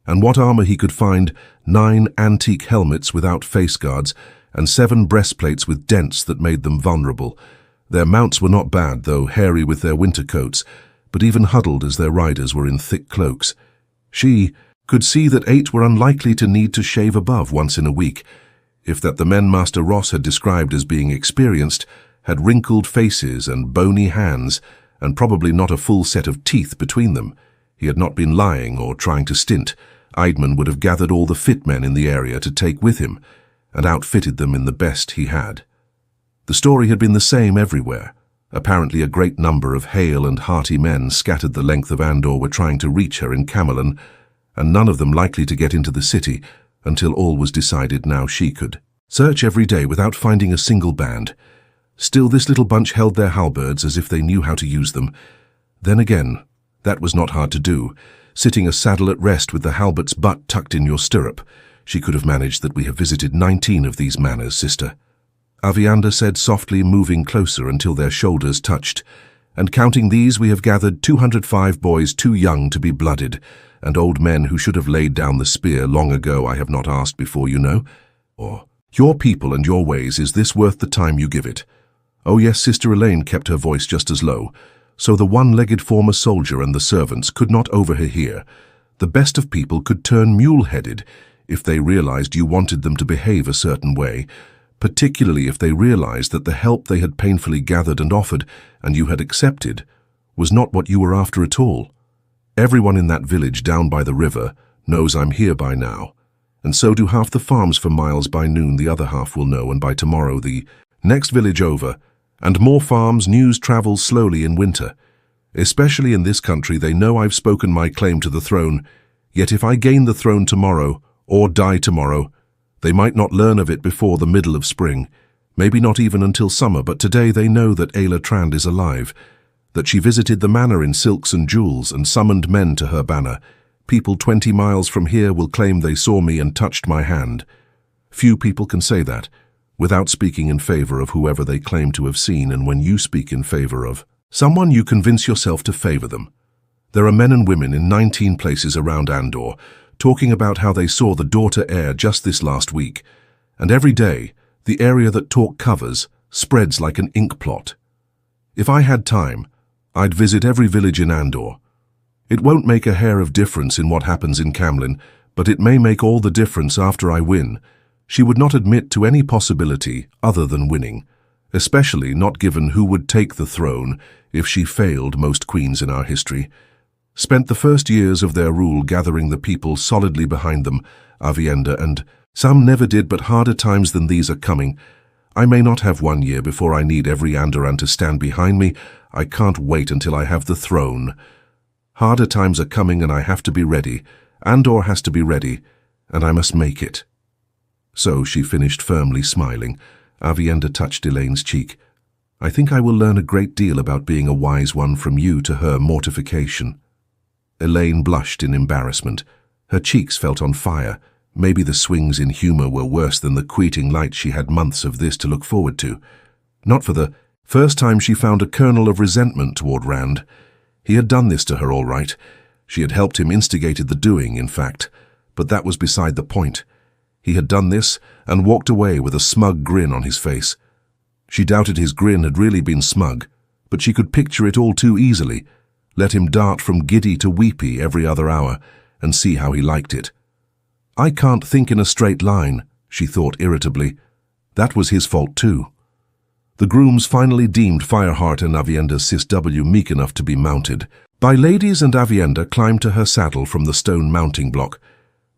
And what armor he could find, 9 antique helmets without face guards and 7 breastplates with dents that made them vulnerable. Their mounts were not bad, though hairy with their winter coats, but even huddled as their riders were in thick cloaks. She could see that 8 were unlikely to need to shave above once in a week, if that the men Master Ross had described as being experienced had wrinkled faces and bony hands, and probably not a full set of teeth between them. He had not been lying or trying to stint. Eidman would have gathered all the fit men in the area to take with him, and outfitted them in the best he had. The story had been the same everywhere. Apparently a great number of hale and hearty men scattered the length of Andor were trying to reach her in Camelon, and none of them likely to get into the city until all was decided. Now she could search every day without finding a single band. Still, this little bunch held their halberds as if they knew how to use them. Then again, that was not hard to do. Sitting a saddle at rest with the halbert's butt tucked in your stirrup, she could have managed that. We have visited 19 of these manors, sister, Aviander said softly, moving closer until their shoulders touched. And counting these, we have gathered 205 boys too young to be blooded, and old men who should have laid down the spear long ago. I have not asked before, you know. Or, your people and your ways, is this worth the time you give it? Oh yes, Sister Elayne kept her voice just as low, so the one-legged former soldier and the servants could not overhear. The best of people could turn mule-headed if they realized you wanted them to behave a certain way, particularly if they realized that the help they had painfully gathered and offered, and you had accepted, was not what you were after at all. Everyone in that village down by the river knows I'm here by now, and so do half the farms for miles. By noon the other half will know, and by tomorrow the next village over, and more farms. News travels slowly in winter. Especially in this country, they know I've spoken my claim to the throne, yet if I gain the throne tomorrow, or die tomorrow, they might not learn of it before the middle of spring, maybe not even until summer. But today they know that Ayla Trand is alive, that she visited the manor in silks and jewels and summoned men to her banner. People 20 miles from here will claim they saw me and touched my hand. Few people can say that without speaking in favor of whoever they claim to have seen, and when you speak in favor of someone, you convince yourself to favor them. There are men and women in 19 places around Andor talking about how they saw the daughter heir just this last week, and every day the area that talk covers spreads like an ink plot. If I had time, I'd visit every village in Andor. It won't make a hair of difference in what happens in Camlin, but it may make all the difference after I win. She would not admit to any possibility other than winning, especially not given who would take the throne if she failed. Most queens in our history spent the first years of their rule gathering the people solidly behind them, Avienda, and some never did. But harder times than these are coming. I may not have 1 year before I need every Andoran to stand behind me. I can't wait until I have the throne. Harder times are coming, and I have to be ready. Andor has to be ready, and I must make it. So she finished firmly, smiling. Avienda touched Elayne's cheek. I think I will learn a great deal about being a wise one from you, to her mortification. Elayne blushed in embarrassment. Her cheeks felt on fire. Maybe the swings in humor were worse than the quieting light she had months of this to look forward to. Not for the first time she found a kernel of resentment toward Rand. He had done this to her all right. She had helped him, instigated the doing, in fact. But that was beside the point. He had done this and walked away with a smug grin on his face. She doubted his grin had really been smug, but she could picture it all too easily. Let him dart from giddy to weepy every other hour and see how he liked it. I can't think in a straight line, she thought irritably. That was his fault too. The grooms finally deemed Fireheart and Avienda's Sis W meek enough to be mounted. By ladies, and Avienda climbed to her saddle from the stone mounting block,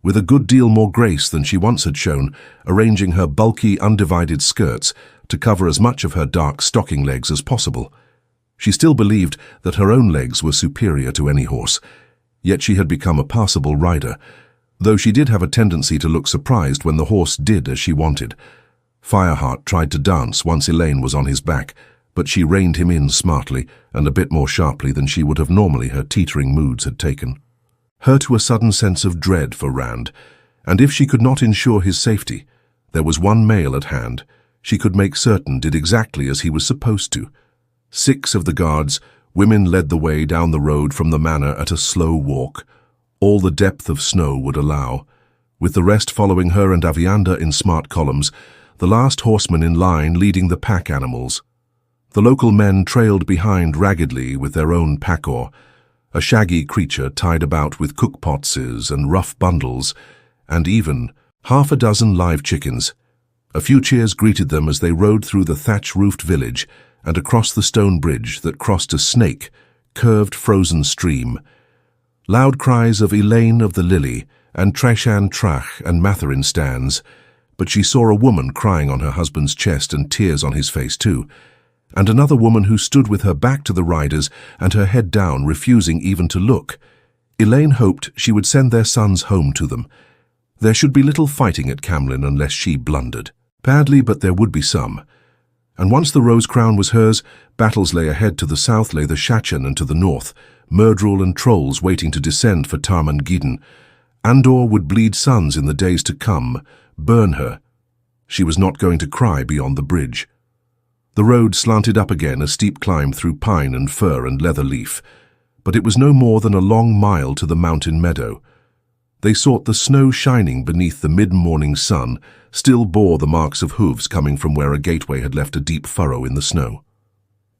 with a good deal more grace than she once had shown, arranging her bulky, undivided skirts to cover as much of her dark stocking legs as possible. She still believed that her own legs were superior to any horse, yet she had become a passable rider, though she did have a tendency to look surprised when the horse did as she wanted. Fireheart tried to dance once Elayne was on his back, but she reined him in smartly and a bit more sharply than she would have normally. Her teetering moods had taken her to a sudden sense of dread for Rand, and if she could not ensure his safety, there was one male at hand she could make certain did exactly as he was supposed to. 6 of the guards, women, led the way down the road from the manor at a slow walk, all the depth of snow would allow, with the rest following her and Aviander in smart columns, the last horseman in line leading the pack animals. The local men trailed behind raggedly with their own pack-oar, a shaggy creature tied about with cookpotses and rough bundles, and even half a dozen live chickens. A few cheers greeted them as they rode through the thatch-roofed village and across the stone bridge that crossed a snake, curved frozen stream. Loud cries of Elayne of the Lily and Treshan Trach and Mathurin stands, but she saw a woman crying on her husband's chest and tears on his face too, and another woman who stood with her back to the riders and her head down, refusing even to look. Elayne hoped she would send their sons home to them. There should be little fighting at Camlin unless she blundered. Badly, but there would be some. And once the Rose Crown was hers, battles lay ahead. To the south lay the Seanchan, and to the north, Myrddraal and trolls waiting to descend for Tarman Giden. Andor would bleed sons in the days to come, burn her. She was not going to cry beyond the bridge. The road slanted up again, a steep climb through pine and fir and leather leaf, but it was no more than a long mile to the mountain meadow. They sought the snow shining beneath the mid-morning sun, still bore the marks of hooves coming from where a gateway had left a deep furrow in the snow.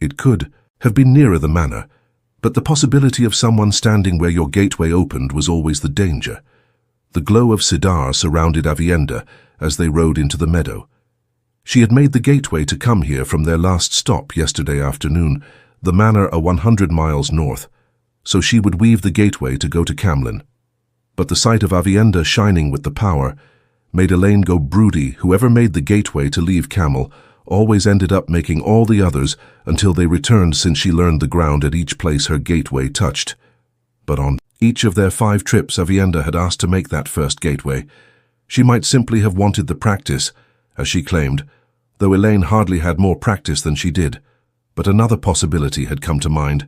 It could have been nearer the manor, but the possibility of someone standing where your gateway opened was always the danger. The glow of Sidar surrounded Aviander as they rode into the meadow. She had made the gateway to come here from their last stop yesterday afternoon, the manor 100 miles north, so she would weave the gateway to go to Camlin. But the sight of Aviander shining with the power made Elayne go broody. Whoever made the gateway to leave Camel always ended up making all the others until they returned, since she learned the ground at each place her gateway touched. But on each of their 5 trips Aviander had asked to make that first gateway. She might simply have wanted the practice, as she claimed, though Elayne hardly had more practice than she did. But another possibility had come to mind.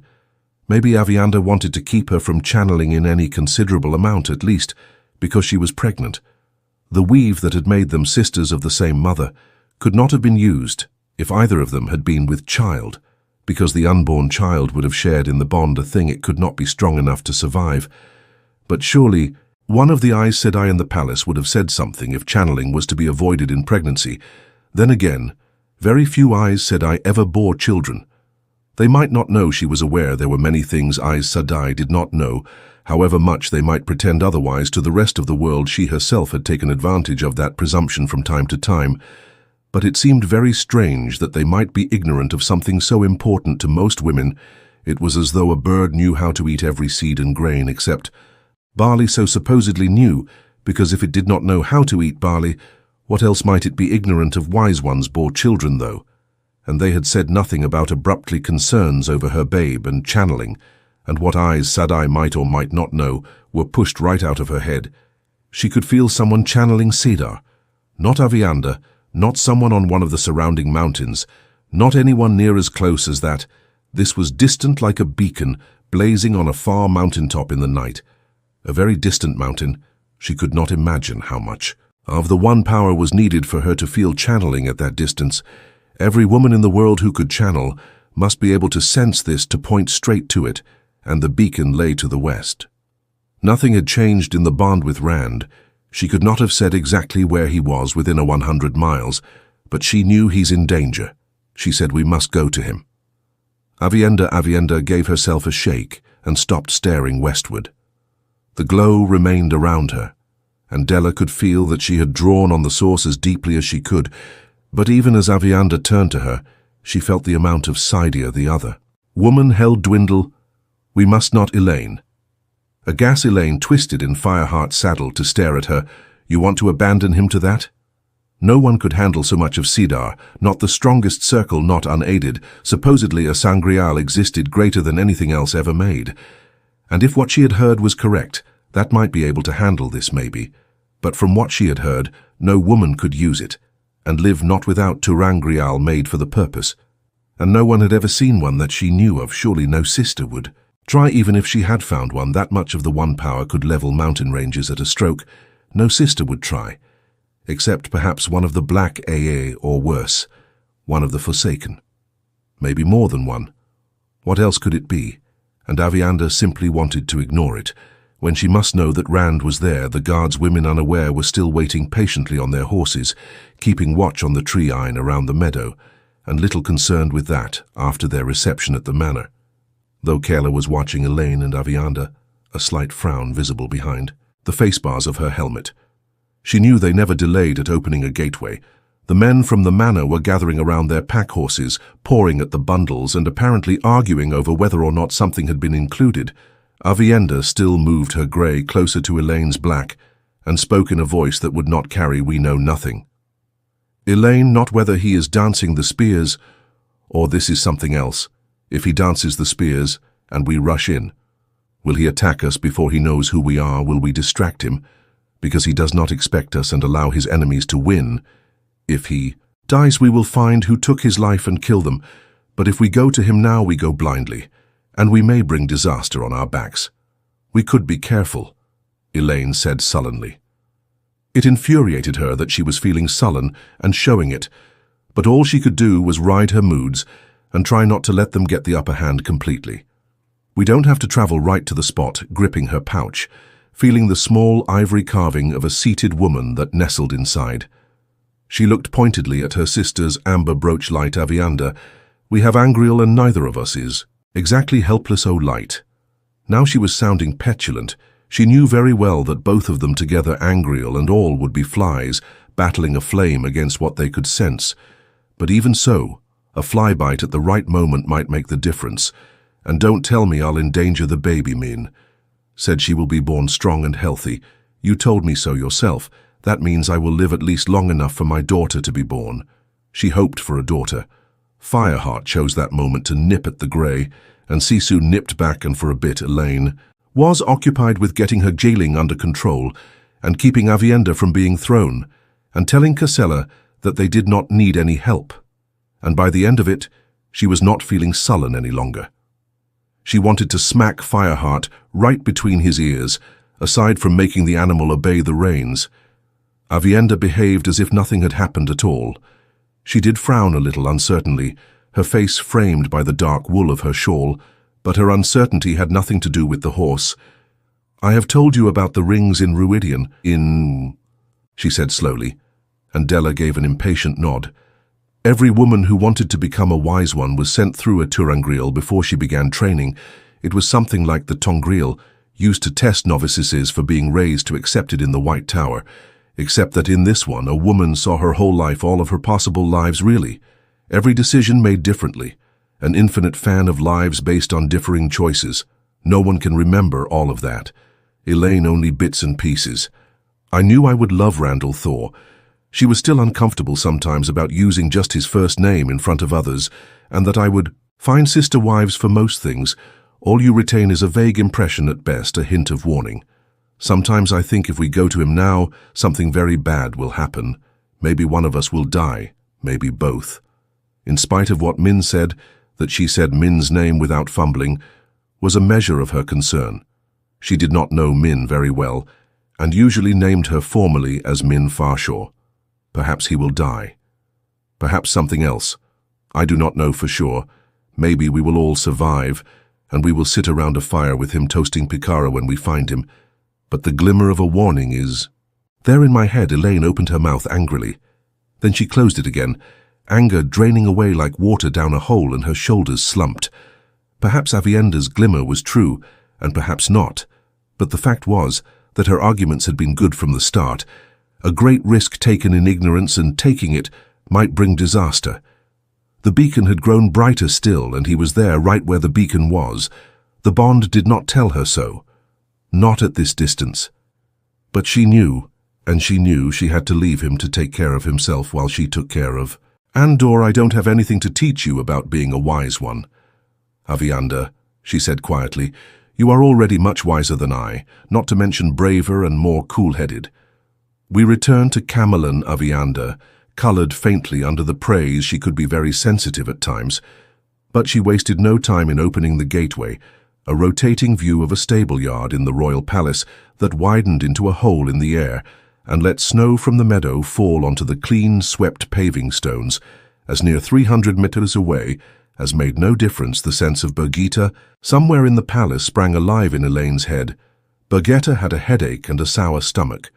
Maybe Aviander wanted to keep her from channeling in any considerable amount, at least, because she was pregnant. The weave that had made them sisters of the same mother could not have been used if either of them had been with child, because the unborn child would have shared in the bond, a thing it could not be strong enough to survive. But surely one of the Aes Sedai in the palace would have said something if channeling was to be avoided in pregnancy. Then again, very few Aes Sedai ever bore children. They might not know she was aware there were many things Aes Sedai did not know, however much they might pretend otherwise to the rest of the world. She herself had taken advantage of that presumption from time to time, but it seemed very strange that they might be ignorant of something so important to most women. It was as though a bird knew how to eat every seed and grain except barley, so supposedly knew, because if it did not know how to eat barley, what else might it be ignorant of? Wise ones bore children, though, and they had said nothing about abruptly concerns over her babe and channeling, and what Aes Sedai might or might not know were pushed right out of her head. She could feel someone channeling Sidar, not Aviander, not someone on one of the surrounding mountains, not anyone near as close as that. This was distant like a beacon blazing on a far mountaintop in the night. A very distant mountain. She could not imagine how much of the one power was needed for her to feel channeling at that distance. Every woman in the world who could channel must be able to sense this, to point straight to it, and the beacon lay to the west. Nothing had changed in the bond with Rand. She could not have said exactly where he was within 100 miles, but she knew he's in danger. She said, "We must go to him." Aviander gave herself a shake and stopped staring westward. The glow remained around her, and Della could feel that she had drawn on the source as deeply as she could, but even as Aviander turned to her, she felt the amount of Sidia the other. Woman held dwindle. "We must not, Elayne." A gas Elayne twisted in Fireheart's saddle to stare at her. "You want to abandon him to that?" No one could handle so much of Sidar, not the strongest circle, not unaided. Supposedly a sangreal existed greater than anything else ever made. And if what she had heard was correct, that might be able to handle this maybe. But from what she had heard, no woman could use it, and live not without Turangreal made for the purpose. And no one had ever seen one that she knew of. Surely no sister would. Try even if she had found one. That much of the one power could level mountain ranges at a stroke. No sister would try. Except perhaps one of the Black AA, or worse, one of the Forsaken. maybe more than one. What else could it be? And Aviander simply wanted to ignore it. When she must know that Rand was there, the guards, women unaware, were still waiting patiently on their horses, keeping watch on the tree line around the meadow, and little concerned with that after their reception at the manor. Though Kayla was watching Elayne and Aviander, a slight frown visible behind the face bars of her helmet. She knew they never delayed at opening a gateway. The men from the manor were gathering around their pack horses, pawing at the bundles and apparently arguing over whether or not something had been included. Aviander still moved her grey closer to Elayne's black and spoke in a voice that would not carry "we know nothing." "Elayne, not whether he is dancing the spears, or this is something else. If he dances the spears and we rush in, will he attack us before he knows who we are? Will we distract him, because he does not expect us, and allow his enemies to win? If he dies, we will find who took his life and kill them. But if we go to him now, we go blindly, and we may bring disaster on our backs. We could be careful," Elayne said sullenly. It infuriated her that she was feeling sullen and showing it, but all she could do was ride her moods and try not to let them get the upper hand completely. We don't have to travel right to the spot, gripping her pouch, feeling the small ivory carving of a seated woman that nestled inside. She looked pointedly at her sister's amber brooch-light Aviander. "We have Angreal and neither of us is exactly helpless o' light." Now she was sounding petulant. She knew very well that both of them together, Angreal and all, would be flies, battling a flame against what they could sense. But even so, a fly bite at the right moment might make the difference. "And don't tell me I'll endanger the baby, Min. Said she will be born strong and healthy. You told me so yourself. That means I will live at least long enough for my daughter to be born." She hoped for a daughter. Fireheart chose that moment to nip at the grey, and Sisu nipped back, and for a bit Elayne was occupied with getting her jailing under control and keeping Aviander from being thrown, and telling Casella that they did not need any help. And by the end of it, she was not feeling sullen any longer. She wanted to smack Fireheart right between his ears, aside from making the animal obey the reins. Aviander behaved as if nothing had happened at all. She did frown a little uncertainly, her face framed by the dark wool of her shawl, but her uncertainty had nothing to do with the horse. "I have told you about the rings in Ruidian, she said slowly, and Della gave an impatient nod. Every woman who wanted to become a wise one was sent through a Turangreal before she began training. It was something like the Tongreal, used to test novices for being raised to accepted in the White Tower, except that in this one a woman saw her whole life, all of her possible lives really. Every decision made differently, an infinite fan of lives based on differing choices. No one can remember all of that. Elayne only bits and pieces. I knew I would love Randall Thor. She was still uncomfortable sometimes about using just his first name in front of others, and that I would find sister wives for most things. All you retain is a vague impression at best, a hint of warning. Sometimes I think if we go to him now, something very bad will happen. Maybe one of us will die, maybe both." In spite of what Min said, that she said Min's name without fumbling, was a measure of her concern. She did not know Min very well, and usually named her formally as Min Farshaw. Perhaps he will die. Perhaps something else. I do not know for sure. Maybe we will all survive, and we will sit around a fire with him toasting Pikara when we find him. But the glimmer of a warning is... There in my head, Elayne opened her mouth angrily. Then she closed it again, anger draining away like water down a hole, and her shoulders slumped. Perhaps Aviander's glimmer was true, and perhaps not. But the fact was that her arguments had been good from the start. A great risk taken in ignorance, and taking it might bring disaster. The beacon had grown brighter still, and he was there right where the beacon was. The bond did not tell her so. Not at this distance. But she knew, and she knew she had to leave him to take care of himself while she took care of Andor. "I don't have anything to teach you about being a wise one, Aviander," she said quietly. "You are already much wiser than I, not to mention braver and more cool-headed." We returned to Camelin. Aviander coloured faintly under the praise. She could be very sensitive at times, but she wasted no time in opening the gateway, a rotating view of a stable yard in the royal palace that widened into a hole in the air and let snow from the meadow fall onto the clean, swept paving stones. As near 300 meters away, as made no difference the sense of Birgitta somewhere in the palace sprang alive in Elayne's head. Birgitta had a headache and a sour stomach.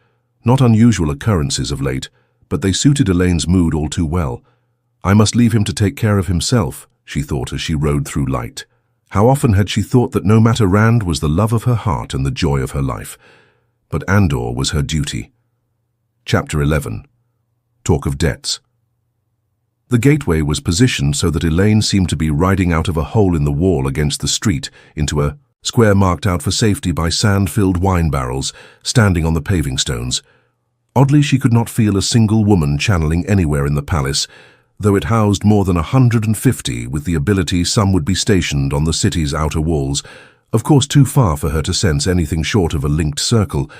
Not unusual occurrences of late, but they suited Elayne's mood all too well. I must leave him to take care of himself, she thought as she rode through light. How often had she thought that no matter Rand was the love of her heart and the joy of her life, but Andor was her duty. Chapter 11. Talk of Debts. The gateway was positioned so that Elayne seemed to be riding out of a hole in the wall against the street into a square marked out for safety by sand-filled wine barrels standing on the paving stones. Oddly, she could not feel a single woman channeling anywhere in the palace, though it housed more than 150, with the ability some would be stationed on the city's outer walls, of course too far for her to sense anything short of a linked circle,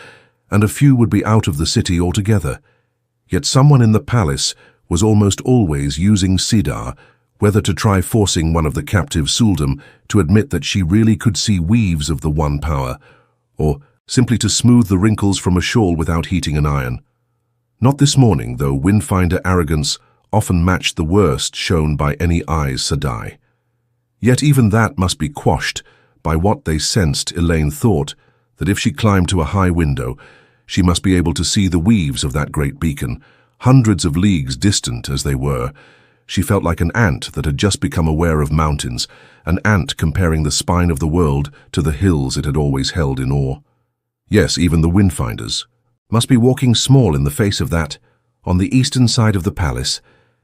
and a few would be out of the city altogether. Yet someone in the palace was almost always using Sidar, whether to try forcing one of the captive sul'dam to admit that she really could see weaves of the one power, or simply to smooth the wrinkles from a shawl without heating an iron. Not this morning, though Windfinder arrogance often matched the worst shown by any Aes Sedai. Yet even that must be quashed by what they sensed. Elayne thought that if she climbed to a high window, she must be able to see the weaves of that great beacon, hundreds of leagues distant as they were. She felt like an ant that had just become aware of mountains, an ant comparing the spine of the world to the hills it had always held in awe. Yes, even the Windfinders must be walking small in the face of that, on the eastern side of the palace,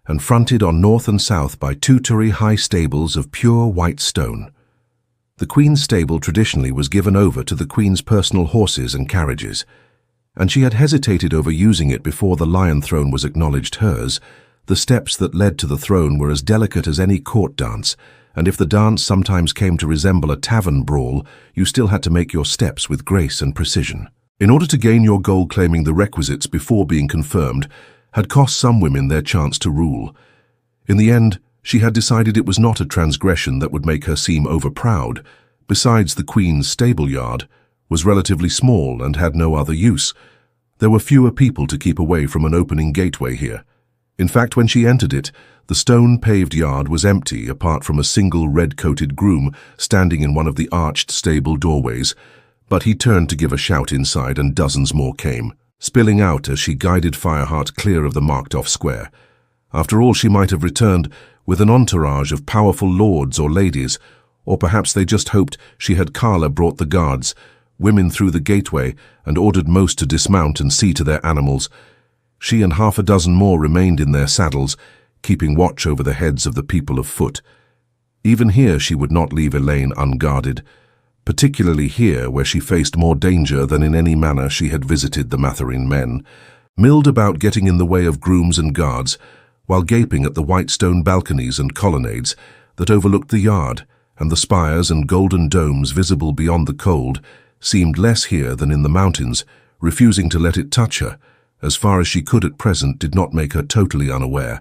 and fronted on north and south by 2-story high stables of pure white stone. The Queen's stable traditionally was given over to the Queen's personal horses and carriages, and she had hesitated over using it before the Lion Throne was acknowledged hers. The steps that led to the throne were as delicate as any court dance, and if the dance sometimes came to resemble a tavern brawl, you still had to make your steps with grace and precision. In order to gain your goal, claiming the requisites before being confirmed had cost some women their chance to rule. In the end, she had decided it was not a transgression that would make her seem overproud. Besides, the Queen's stable yard was relatively small and had no other use. There were fewer people to keep away from an opening gateway here. In fact, when she entered it, the stone-paved yard was empty apart from a single red-coated groom standing in one of the arched stable doorways. But he turned to give a shout inside, and dozens more came, spilling out as she guided Fireheart clear of the marked-off square. After all, she might have returned with an entourage of powerful lords or ladies, or perhaps they just hoped she had Carla brought the guards, women through the gateway, and ordered most to dismount and see to their animals. She and half a dozen more remained in their saddles, keeping watch over the heads of the people of foot. Even here she would not leave Elayne unguarded, particularly here where she faced more danger than in any manner she had visited the Mathurin men, milled about getting in the way of grooms and guards, while gaping at the white stone balconies and colonnades that overlooked the yard, and the spires and golden domes visible beyond the cold seemed less here than in the mountains. Refusing to let it touch her, as far as she could at present, did not make her totally unaware.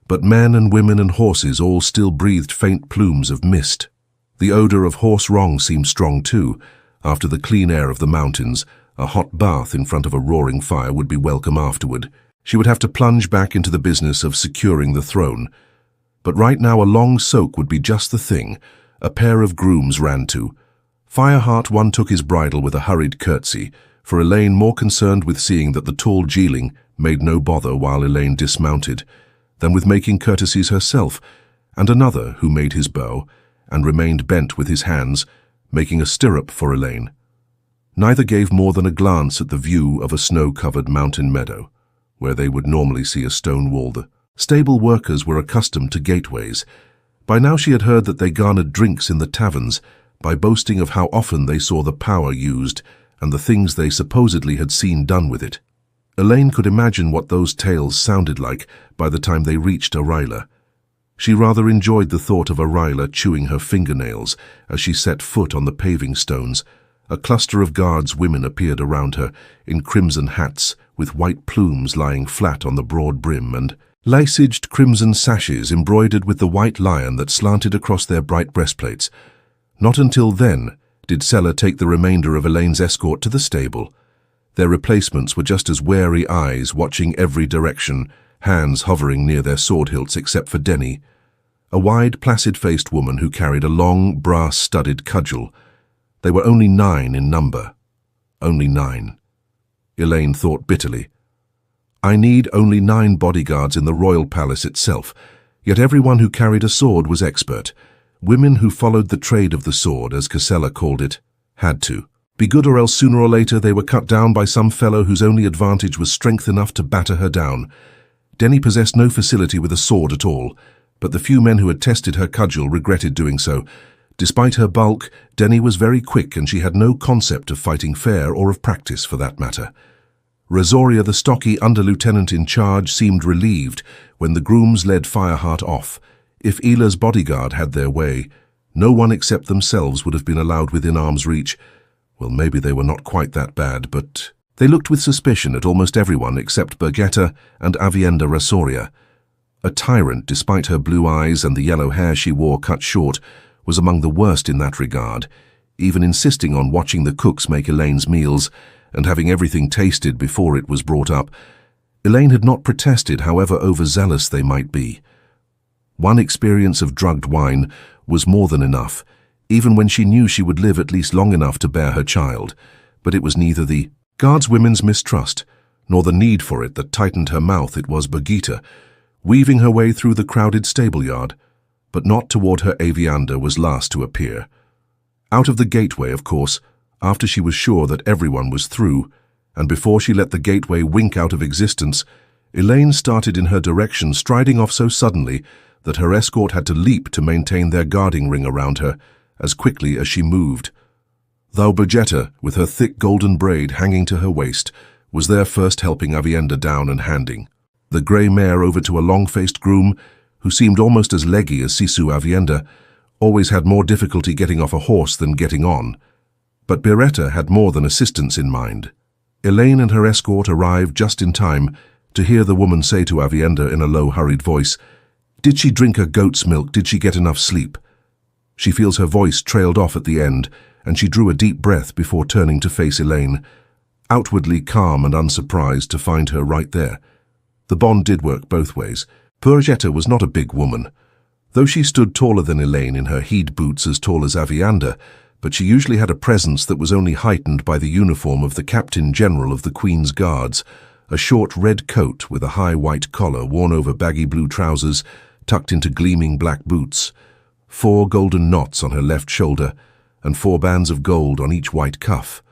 But men and women and horses all still breathed faint plumes of mist. The odor of horse wrong seemed strong too. After the clean air of the mountains, a hot bath in front of a roaring fire would be welcome afterward. She would have to plunge back into the business of securing the throne. But right now a long soak would be just the thing. A pair of grooms ran to. Fireheart one took his bridle with a hurried curtsy, for Elayne, more concerned with seeing that the tall Geeling made no bother while Elayne dismounted, than with making courtesies herself, and another who made his bow, and remained bent with his hands, making a stirrup for Elayne. Neither gave more than a glance at the view of a snow-covered mountain meadow, where they would normally see a stone wall. The stable workers were accustomed to gateways. By now she had heard that they garnered drinks in the taverns by boasting of how often they saw the power used and the things they supposedly had seen done with it. Elayne could imagine what those tales sounded like by the time they reached Aryla. She rather enjoyed the thought of Aryla chewing her fingernails as she set foot on the paving stones. A cluster of guards women appeared around her, in crimson hats, with white plumes lying flat on the broad brim, and lace-edged crimson sashes embroidered with the white lion that slanted across their bright breastplates. Not until then did Sela take the remainder of Elayne's escort to the stable. Their replacements were just as wary eyes watching every direction, hands hovering near their sword hilts except for Denny. a wide, placid-faced woman who carried a long, brass-studded cudgel. They were only 9 in number. Only 9. Elayne thought bitterly. I need only 9 bodyguards in the royal palace itself, yet everyone who carried a sword was expert. Women who followed the trade of the sword, as Casella called it, had to be good, or else sooner or later they were cut down by some fellow whose only advantage was strength enough to batter her down. Denny possessed no facility with a sword at all, but the few men who had tested her cudgel regretted doing so. Despite her bulk, Denny was very quick, and she had no concept of fighting fair, or of practice for that matter. Razoria, the stocky under-lieutenant in charge, seemed relieved when the grooms led Fireheart off. If Ela's bodyguard had their way, no one except themselves would have been allowed within arm's reach. Well, maybe they were not quite that bad, but they looked with suspicion at almost everyone except Birgitta and Avienda Razoria. A tyrant, despite her blue eyes and the yellow hair she wore cut short, was among the worst in that regard, even insisting on watching the cooks make Elayne's meals and having everything tasted before it was brought up. Elayne had not protested, however overzealous they might be. One experience of drugged wine was more than enough, even when she knew she would live at least long enough to bear her child. But it was neither the guardswomen's mistrust nor the need for it that tightened her mouth. It was Birgitta, weaving her way through the crowded stable-yard, but not toward her. Avienda was last to appear. Out of the gateway, of course, after she was sure that everyone was through, and before she let the gateway wink out of existence, Elayne started in her direction, striding off so suddenly that her escort had to leap to maintain their guarding ring around her as quickly as she moved. Though Birgitta, with her thick golden braid hanging to her waist, was there first, helping Avienda down and handing the grey mare over to a long-faced groom who seemed almost as leggy as Sisu. Avienda always had more difficulty getting off a horse than getting on. But Birgitta had more than assistance in mind. Elayne and her escort arrived just in time to hear the woman say to Avienda in a low, hurried voice, "Did she drink her goat's milk? Did she get enough sleep?" She feels her voice trailed off at the end, and she drew a deep breath before turning to face Elayne, outwardly calm and unsurprised to find her right there. The bond did work both ways. Birgitta was not a big woman, though she stood taller than Elayne in her heed boots, as tall as Avienda, but she usually had a presence that was only heightened by the uniform of the Captain General of the Queen's Guards, a short red coat with a high white collar worn over baggy blue trousers tucked into gleaming black boots, 4 golden knots on her left shoulder, and 4 bands of gold on each white cuff.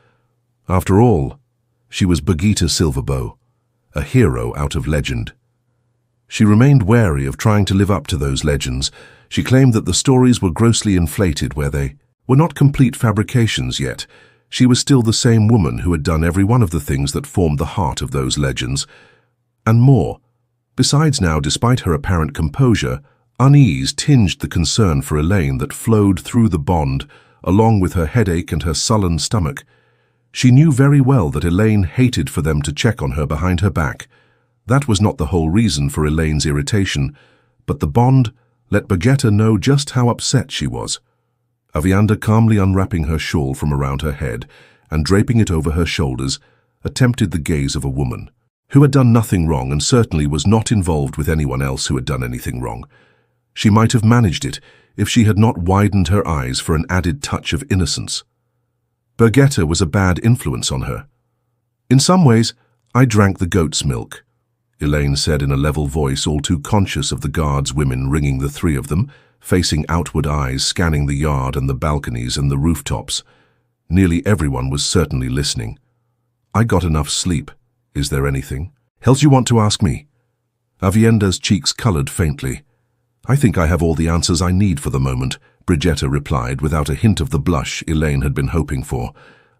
After all, she was Birgitta Silverbow, a hero out of legend. She remained wary of trying to live up to those legends. She claimed that the stories were grossly inflated, where they were not complete fabrications yet. She was still the same woman who had done every one of the things that formed the heart of those legends, and more. Besides now, despite her apparent composure, unease tinged the concern for Elayne that flowed through the bond, along with her headache and her sullen stomach. She knew very well that Elayne hated for them to check on her behind her back. That was not the whole reason for Elayne's irritation, but the bond let Birgitta know just how upset she was. Avienda, calmly unwrapping her shawl from around her head and draping it over her shoulders, attempted the gaze of a woman who had done nothing wrong and certainly was not involved with anyone else who had done anything wrong. She might have managed it if she had not widened her eyes for an added touch of innocence. Birgitta was a bad influence on her. "In some ways, I drank the goat's milk," Elayne said in a level voice, all too conscious of the guards' women ringing the 3 of them, facing outward eyes, scanning the yard and the balconies and the rooftops. Nearly everyone was certainly listening. "I got enough sleep. Is there anything else you want to ask me?" Avienda's cheeks colored faintly. "I think I have all the answers I need for the moment," Birgitta replied, without a hint of the blush Elayne had been hoping for.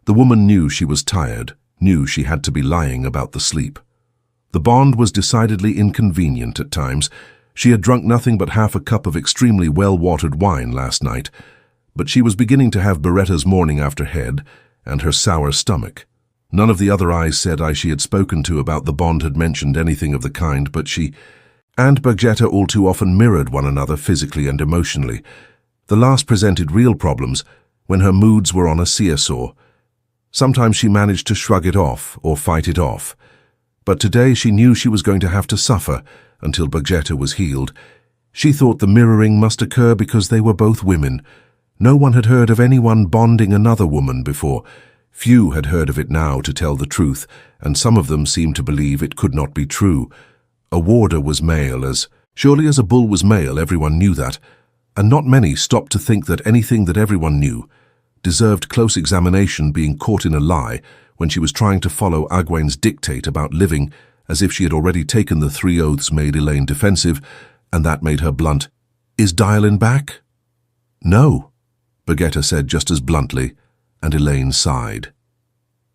The woman knew she was tired, knew she had to be lying about the sleep. The bond was decidedly inconvenient at times. She had drunk nothing but half a cup of extremely well-watered wine last night, but she was beginning to have Beretta's morning after head and her sour stomach. None of the other Aes Sedai she had spoken to about the bond had mentioned anything of the kind, but she and Birgitta all too often mirrored one another physically and emotionally. The last presented real problems when her moods were on a seesaw. Sometimes she managed to shrug it off or fight it off, but today she knew she was going to have to suffer until Birgitta was healed. She thought the mirroring must occur because they were both women. No one had heard of anyone bonding another woman before. Few had heard of it now, to tell the truth, and some of them seemed to believe it could not be true. A warder was male, surely as a bull was male, everyone knew that, and not many stopped to think that anything that everyone knew deserved close examination, being caught in a lie when she was trying to follow Egwene's dictate about living as if she had already taken the 3 oaths made Elayne defensive, and that made her blunt. "Is Dylan back?" "No," Birgitte said just as bluntly, and Elayne sighed.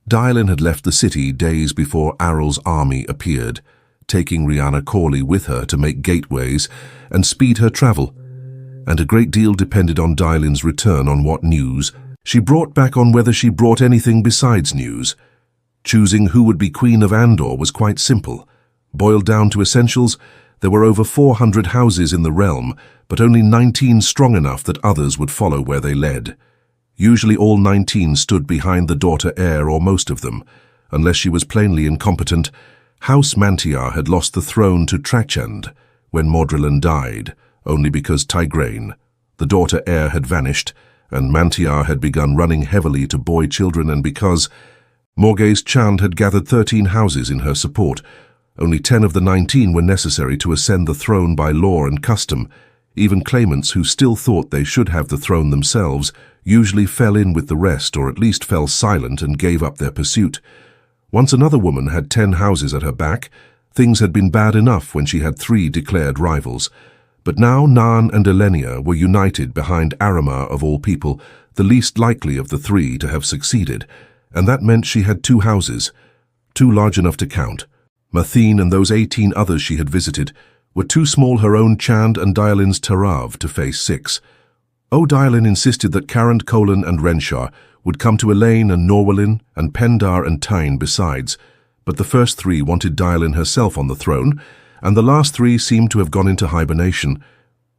Dylan had left the city days before Aryl's army appeared, taking Rhianna Corley with her to make gateways and speed her travel, and a great deal depended on Dylan's return on what news she brought back, on whether she brought anything besides news. Choosing who would be Queen of Andor was quite simple. Boiled down to essentials, there were over 400 houses in the realm, but only 19 strong enough that others would follow where they led. Usually all 19 stood behind the daughter heir, or most of them. Unless she was plainly incompetent, House Mantiar had lost the throne to Trachand when Mordrillan died, only because Tigraine, the daughter heir, had vanished, and Mantiar had begun running heavily to boy children, and because Morghese Chand had gathered 13 houses in her support. Only 10 of the 19 were necessary to ascend the throne by law and custom. Even claimants who still thought they should have the throne themselves usually fell in with the rest, or at least fell silent and gave up their pursuit. Once another woman had 10 houses at her back, things had been bad enough when she had 3 declared rivals. But now Nan and Elenia were united behind Aramar, of all people, the least likely of the 3 to have succeeded, and that meant she had 2 houses, too large enough to count. Mathene and those 18 others she had visited were too small her own Chand and Dylan's Tarav to face 6. Dylan insisted that Carrant, Colan and Renshar would come to Elayne and Norwalin and Pendar and Tyne besides, but the first 3 wanted Dylan herself on the throne, and the last 3 seemed to have gone into hibernation.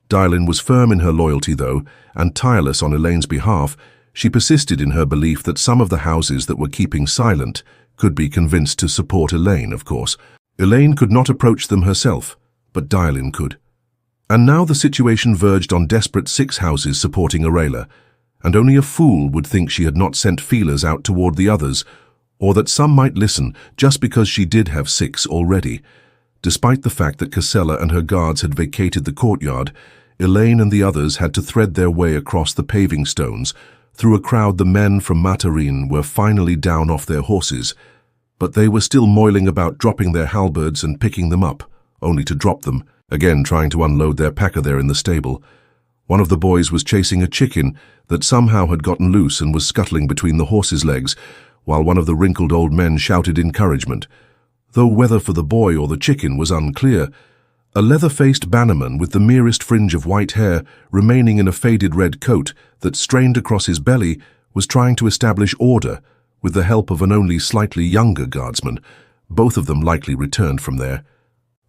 Dylan was firm in her loyalty, though, and tireless on Elayne's behalf. She persisted in her belief that some of the houses that were keeping silent could be convinced to support Elayne, of course. Elayne could not approach them herself, but Dylan could. And now the situation verged on desperate 6 houses supporting Arela, and only a fool would think she had not sent feelers out toward the others, or that some might listen just because she did have 6 already. Despite the fact that Cassella and her guards had vacated the courtyard, Elayne and the others had to thread their way across the paving stones. Through a crowd, the men from Matarin were finally down off their horses, but they were still moiling about, dropping their halberds and picking them up, only to drop them, again trying to unload their packer there in the stable. One of the boys was chasing a chicken that somehow had gotten loose and was scuttling between the horses' legs, while one of the wrinkled old men shouted encouragement. Though whether for the boy or the chicken was unclear, a leather-faced bannerman with the merest fringe of white hair remaining in a faded red coat that strained across his belly was trying to establish order with the help of an only slightly younger guardsman, both of them likely returned from there.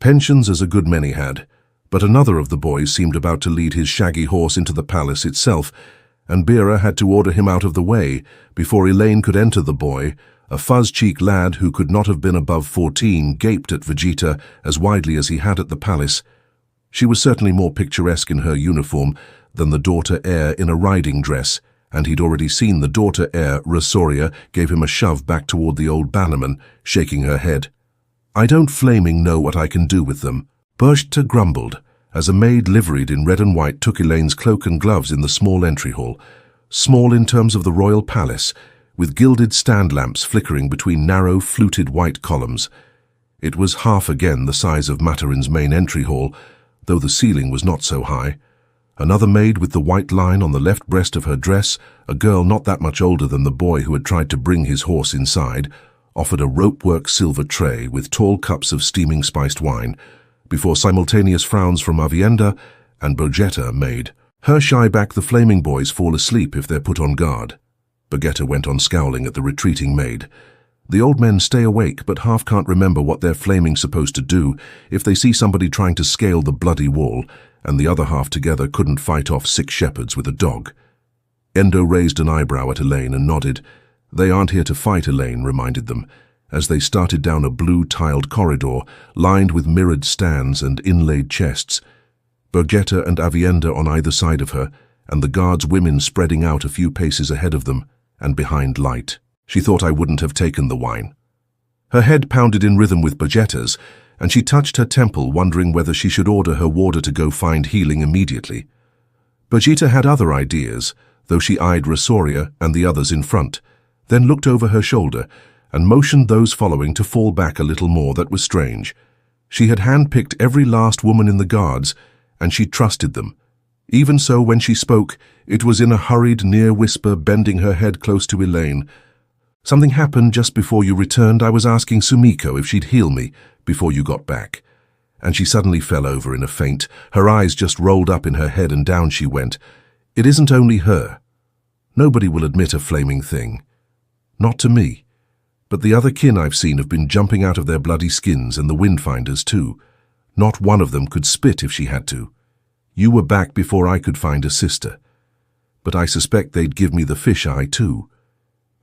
Pensions as a good many had, but another of the boys seemed about to lead his shaggy horse into the palace itself, and Bera had to order him out of the way before Elayne could enter. The boy, a fuzz-cheeked lad who could not have been above 14, gaped at Vegeta as widely as he had at the palace. She was certainly more picturesque in her uniform than the daughter heir in a riding dress, and he'd already seen the daughter heir. Rosoria gave him a shove back toward the old bannerman, shaking her head. "I don't flaming know what I can do with them," Bershta grumbled, as a maid liveried in red and white took Elaine's cloak and gloves in the small entry hall, small in terms of the royal palace, with gilded stand lamps flickering between narrow, fluted white columns. It was half again the size of Matarin's main entry hall, though the ceiling was not so high. Another maid with the white line on the left breast of her dress, a girl not that much older than the boy who had tried to bring his horse inside, offered a ropework silver tray with tall cups of steaming spiced wine, before simultaneous frowns from Avienda and Bogetta made her shy back the flaming boys fall asleep if they're put on guard. Bogetta went on scowling at the retreating maid. The old men stay awake but half can't remember what they're flaming supposed to do if they see somebody trying to scale the bloody wall, and the other half together couldn't fight off 6 shepherds with a dog. Endo raised an eyebrow at Elayne and nodded. "They aren't here to fight," Elayne reminded them, as they started down a blue-tiled corridor lined with mirrored stands and inlaid chests. Birgitta and Avienda on either side of her, and the guards' women spreading out a few paces ahead of them and behind Light. She thought I wouldn't have taken the wine. Her head pounded in rhythm with Birgitta's, and she touched her temple, wondering whether she should order her warder to go find healing immediately. Birgitta had other ideas, though she eyed Rasoria and the others in front, then looked over her shoulder and motioned those following to fall back a little more. That was strange. She had handpicked every last woman in the guards, and she trusted them. Even so, when she spoke, it was in a hurried, near whisper, bending her head close to Elayne. "Something happened just before you returned. I was asking Sumiko if she'd heal me before you got back." And she suddenly fell over in a faint. Her eyes just rolled up in her head and down she went. It isn't only her. Nobody will admit a flaming thing. Not to me. But the other kin I've seen have been jumping out of their bloody skins, and the Windfinders too. Not one of them could spit if she had to. You were back before I could find a sister. But I suspect they'd give me the fish eye too.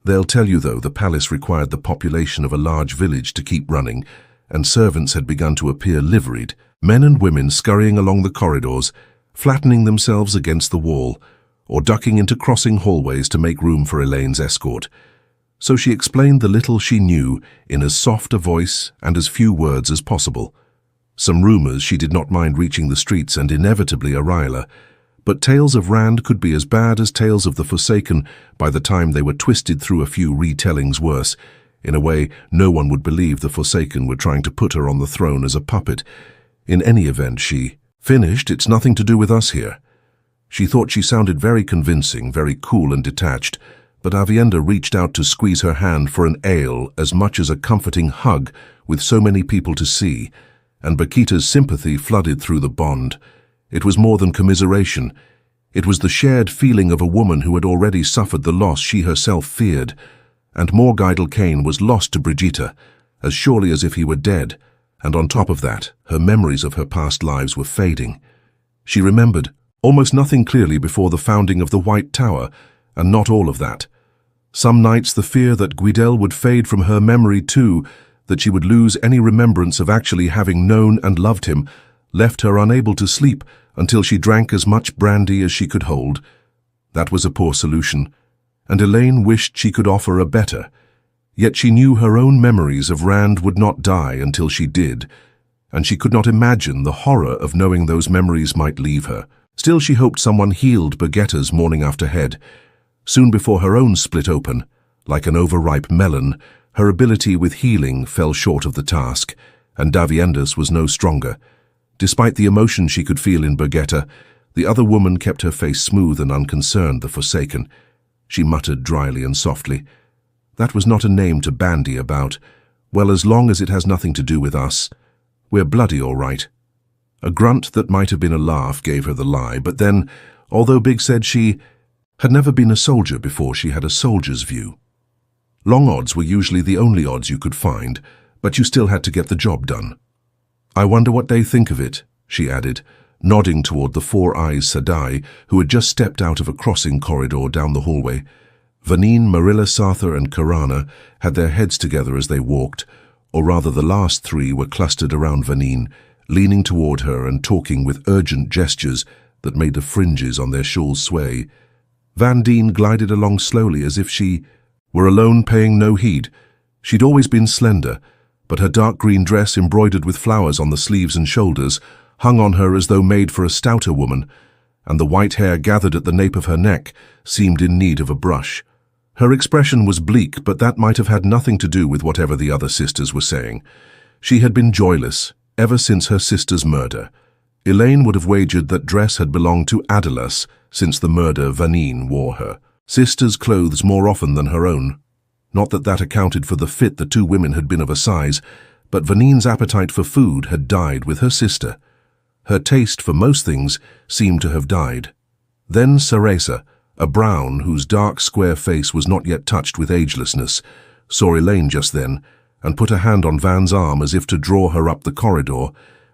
They'll tell you, though, the palace required the population of a large village to keep running, and servants had begun to appear liveried, men and women scurrying along the corridors, flattening themselves against the wall, or ducking into crossing hallways to make room for Elayne's escort. So she explained the little she knew in as soft a voice and as few words as possible. Some rumors she did not mind reaching the streets and inevitably Ariela, but tales of Rand could be as bad as tales of the Forsaken by the time they were twisted through a few retellings worse. In a way, no one would believe the Forsaken were trying to put her on the throne as a puppet. In any event, she finished. It's nothing to do with us here. She thought she sounded very convincing, very cool and detached, but Avienda reached out to squeeze her hand for an ale as much as a comforting hug with so many people to see, and Birgitta's sympathy flooded through the bond. It was more than commiseration. It was the shared feeling of a woman who had already suffered the loss she herself feared, and Morgidal Cain was lost to Birgitta, as surely as if he were dead, and on top of that, her memories of her past lives were fading. She remembered almost nothing clearly before the founding of the White Tower, and not all of that. Some nights the fear that Guidel would fade from her memory too, that she would lose any remembrance of actually having known and loved him, left her unable to sleep until she drank as much brandy as she could hold. That was a poor solution, and Elayne wished she could offer a better. Yet she knew her own memories of Rand would not die until she did, and she could not imagine the horror of knowing those memories might leave her. Still, she hoped someone healed Birgitta's morning after head. Soon before her own split open, like an overripe melon, her ability with healing fell short of the task, and Davienda's was no stronger. Despite the emotion she could feel in Birgitta, the other woman kept her face smooth and unconcerned, the Forsaken. She muttered dryly and softly, "That was not a name to bandy about. Well, as long as it has nothing to do with us, we're bloody all right." A grunt that might have been a laugh gave her the lie, but then, although Big said she had never been a soldier before, she had a soldier's view. Long odds were usually the only odds you could find, but you still had to get the job done. "I wonder what they think of it," she added, nodding toward the four Aes Sedai who had just stepped out of a crossing corridor down the hallway. Vanine, Marilla, Sartha, and Karana had their heads together as they walked, or rather the last three were clustered around Vanine, leaning toward her and talking with urgent gestures that made the fringes on their shawls sway. Vandine glided along slowly as if she were alone, paying no heed. She'd always been slender, but her dark green dress embroidered with flowers on the sleeves and shoulders hung on her as though made for a stouter woman, and the white hair gathered at the nape of her neck seemed in need of a brush. Her expression was bleak, but that might have had nothing to do with whatever the other sisters were saying. She had been joyless ever since her sister's murder. Elayne would have wagered that dress had belonged to Adelas since the murder Vanine wore her. Sister's clothes more often than her own. Not that that accounted for the fit the two women had been of a size, but Vanine's appetite for food had died with her sister. Her taste for most things seemed to have died. Then Ceresa, a brown whose dark square face was not yet touched with agelessness, saw Elayne just then and put a hand on Van's arm as if to draw her up the corridor.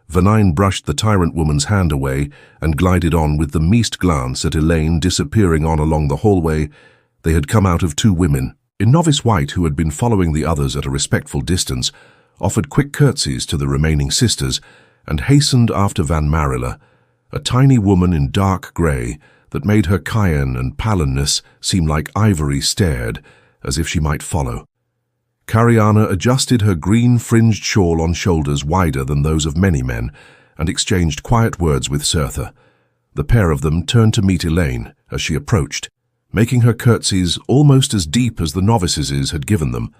Vanine brushed the tyrant woman's hand away and glided on with the meest glance at Elayne disappearing on along the hallway. They had come out of two women. In novice white, who had been following the others at a respectful distance, offered quick curtsies to the remaining sisters and hastened after Van Marilla. a tiny woman in dark grey that made her cayenne and pallidness seem like ivory stared, as if she might follow. Cariana adjusted her green-fringed shawl on shoulders wider than those of many men and exchanged quiet words with Cirtha. The pair of them turned to meet Elayne as she approached, making her curtsies almost as deep as the novices had given them.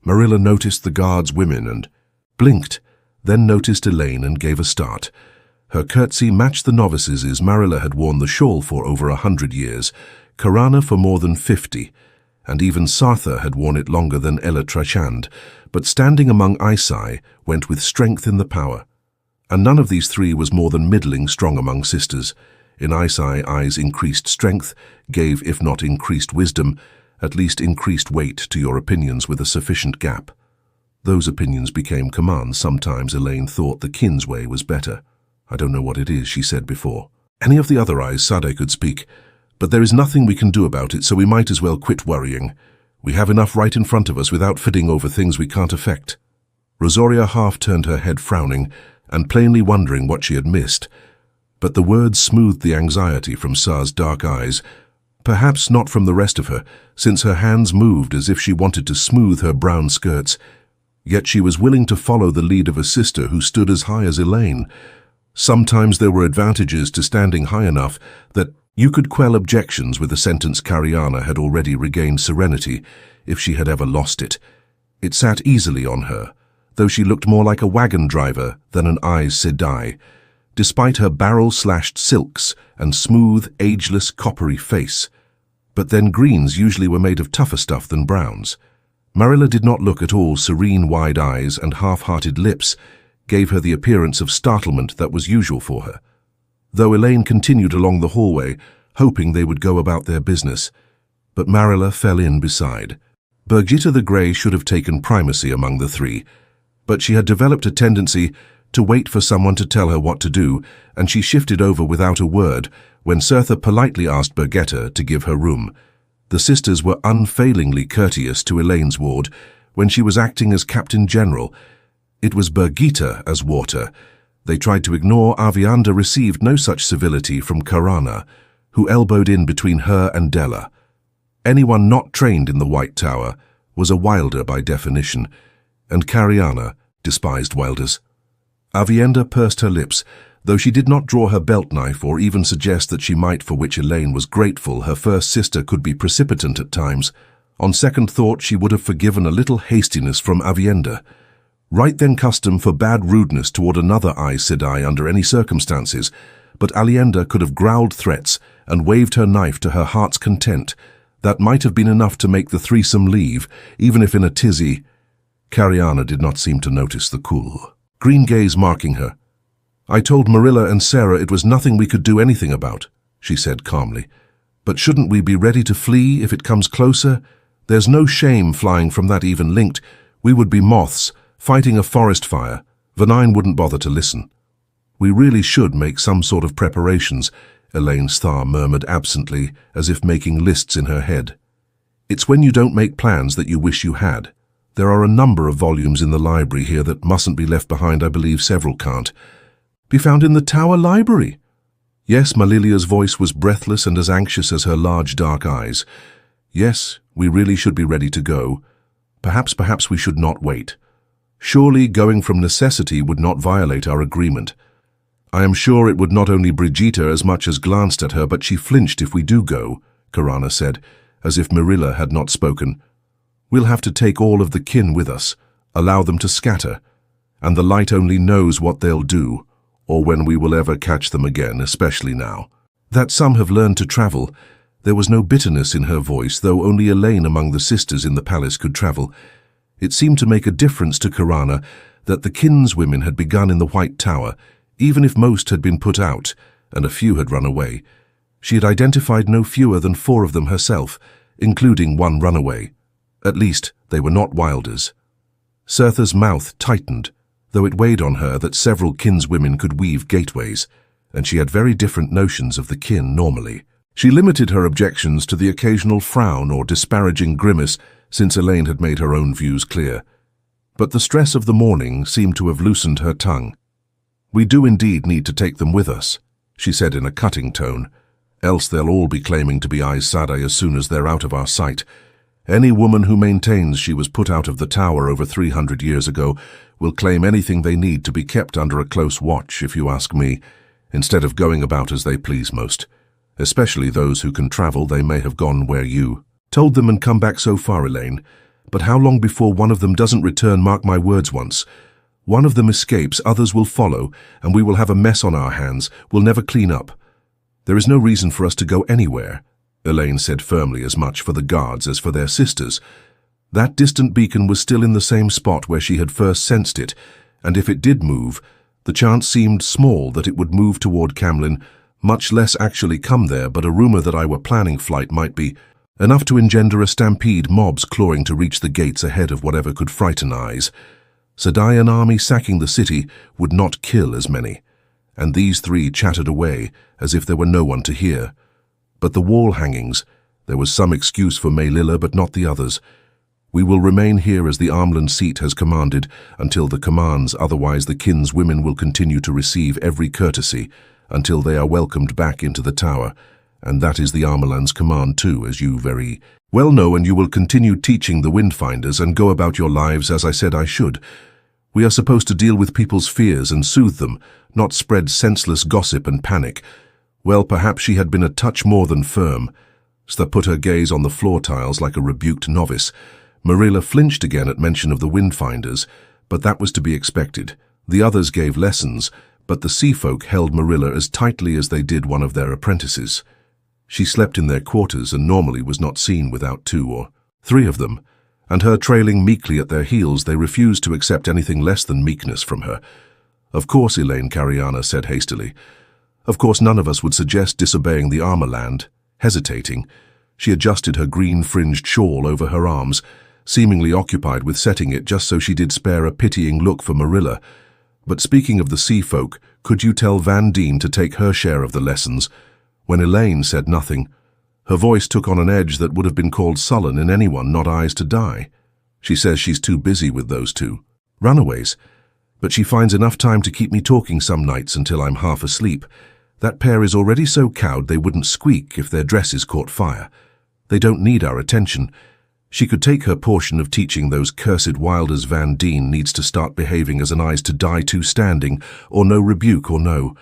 Marilla noticed the guards' women and blinked, then noticed Elayne and gave a start. Her curtsy matched the novices' Marilla had worn the shawl for over 100 years, Karana for more than 50, and even Sartha had worn it longer than Ella Trachand, but standing among Aes Sedai went with strength in the power. And none of these three was more than middling strong among sisters. In Aes Sedai's increased strength gave, if not increased wisdom, at least increased weight to your opinions with a sufficient gap. Those opinions became commands. Sometimes Elayne thought the kin's way was better. I don't know what it is, she said before. Any of the other Aes Sedai could speak, but there is nothing we can do about it, so we might as well quit worrying. We have enough right in front of us without fitting over things we can't affect. Rosaria half turned her head frowning and plainly wondering what she had missed, but the words smoothed the anxiety from Sar's dark eyes, perhaps not from the rest of her, since her hands moved as if she wanted to smooth her brown skirts. Yet she was willing to follow the lead of a sister who stood as high as Elayne. Sometimes there were advantages to standing high enough that you could quell objections with a sentence. Cariana had already regained serenity, if she had ever lost it. It sat easily on her, though she looked more like a wagon driver than an Aes Sedai, despite her barrel-slashed silks and smooth, ageless, coppery face. But then greens usually were made of tougher stuff than browns. Marilla did not look at all. Serene wide eyes and half-hearted lips gave her the appearance of startlement that was usual for her, though Elayne continued along the hallway, hoping they would go about their business. But Marilla fell in beside. Birgitta the Grey should have taken primacy among the three, but she had developed a tendency to wait for someone to tell her what to do, and she shifted over without a word when Cirtha politely asked Birgitta to give her room. The sisters were unfailingly courteous to Elayne's ward when she was acting as Captain General. It was Birgitta as water. They tried to ignore. Avianda received no such civility from Karana, who elbowed in between her and Della. Anyone not trained in the White Tower was a wilder by definition, and Cariana despised wilders. Avienda pursed her lips, though she did not draw her belt knife or even suggest that she might, for which Elayne was grateful. Her first sister could be precipitant at times. On second thought, she would have forgiven a little hastiness from Avienda. Right then custom for bad rudeness toward another Aes Sedai under any circumstances, but Alienda could have growled threats and waved her knife to her heart's content. That might have been enough to make the threesome leave, even if in a tizzy. Cariana did not seem to notice the cool green gaze marking her. I told Marilla and Sarah it was nothing we could do anything about, she said calmly. But shouldn't we be ready to flee if it comes closer? There's no shame flying from that even linked. We would be moths, fighting a forest fire. Vanine wouldn't bother to listen. We really should make some sort of preparations, Elayne Starr murmured absently, as if making lists in her head. It's when you don't make plans that you wish you had. There are a number of volumes in the library here that mustn't be left behind. I believe several can't be found in the Tower Library. Yes, Malilia's voice was breathless and as anxious as her large dark eyes. Yes, we really should be ready to go. Perhaps we should not wait. Surely going from necessity would not violate our agreement. I am sure it would not. Only Brigitta as much as glanced at her, but she flinched. If we do go, Karana said, as if Marilla had not spoken. We'll have to take all of the kin with us, allow them to scatter, and the light only knows what they'll do, or when we will ever catch them again, especially now. That some have learned to travel. There was no bitterness in her voice, though only Elayne among the sisters in the palace could travel. It seemed to make a difference to Karana that the kinswomen had begun in the White Tower, even if most had been put out, and a few had run away. She had identified no fewer than 4 of them herself, including one runaway. At least, they were not wilders. Cirtha's mouth tightened, though it weighed on her that several kinswomen could weave gateways, and she had very different notions of the kin normally. She limited her objections to the occasional frown or disparaging grimace, since Elayne had made her own views clear. But the stress of the morning seemed to have loosened her tongue. We do indeed need to take them with us. she said in a cutting tone. "Else they'll all be claiming to be Aes Sedai as soon as they're out of our sight. Any woman who maintains she was put out of the tower over 300 years ago will claim anything they need to be kept under a close watch, if you ask me, instead of going about as they please most. Especially those who can travel. They may have gone where you told them and come back so far, Elayne. But how long before one of them doesn't return? Mark my words once. One of them escapes, others will follow, and we will have a mess on our hands. We'll never clean up. There is no reason for us to go anywhere." Elayne said firmly, as much for the guards as for their sisters. That distant beacon was still in the same spot where she had first sensed it, and if it did move, the chance seemed small that it would move toward Camlin, much less actually come there. But a rumor that I were planning flight might be enough to engender a stampede, mobs clawing to reach the gates ahead of whatever could frighten eyes. Sedaian army sacking the city would not kill as many, and these three chattered away as if there were no one to hear. But the wall hangings, there was some excuse for Maelila, but not the others. "We will remain here as the Armland seat has commanded until the commands, otherwise the kin's women will continue to receive every courtesy until they are welcomed back into the tower, and that is the Armland's command too, as you very well know, and you will continue teaching the Windfinders and go about your lives as I said I should. We are supposed to deal with people's fears and soothe them, not spread senseless gossip and panic." Well, perhaps she had been a touch more than firm. Sta put her gaze on the floor tiles like a rebuked novice. Marilla flinched again at mention of the Windfinders, but that was to be expected. The others gave lessons, but the sea folk held Marilla as tightly as they did one of their apprentices. She slept in their quarters and normally was not seen without 2 or 3 of them, and her trailing meekly at their heels, they refused to accept anything less than meekness from her. "Of course, Elayne," Cariana said hastily. "Of course none of us would suggest disobeying the Armorland." Hesitating, she adjusted her green-fringed shawl over her arms, seemingly occupied with setting it just so she did spare a pitying look for Marilla. "But speaking of the sea folk, could you tell Van Dien to take her share of the lessons?" When Elayne said nothing, her voice took on an edge that would have been called sullen in anyone not Aes Sedai. "She says she's too busy with those 2 runaways, but she finds enough time to keep me talking some nights until I'm half asleep. That pair is already so cowed they wouldn't squeak if their dresses caught fire. They don't need our attention. She could take her portion of teaching those cursed wilders. Van Dien needs to start behaving as an Aes Sedai 2 standing, or no rebuke or no."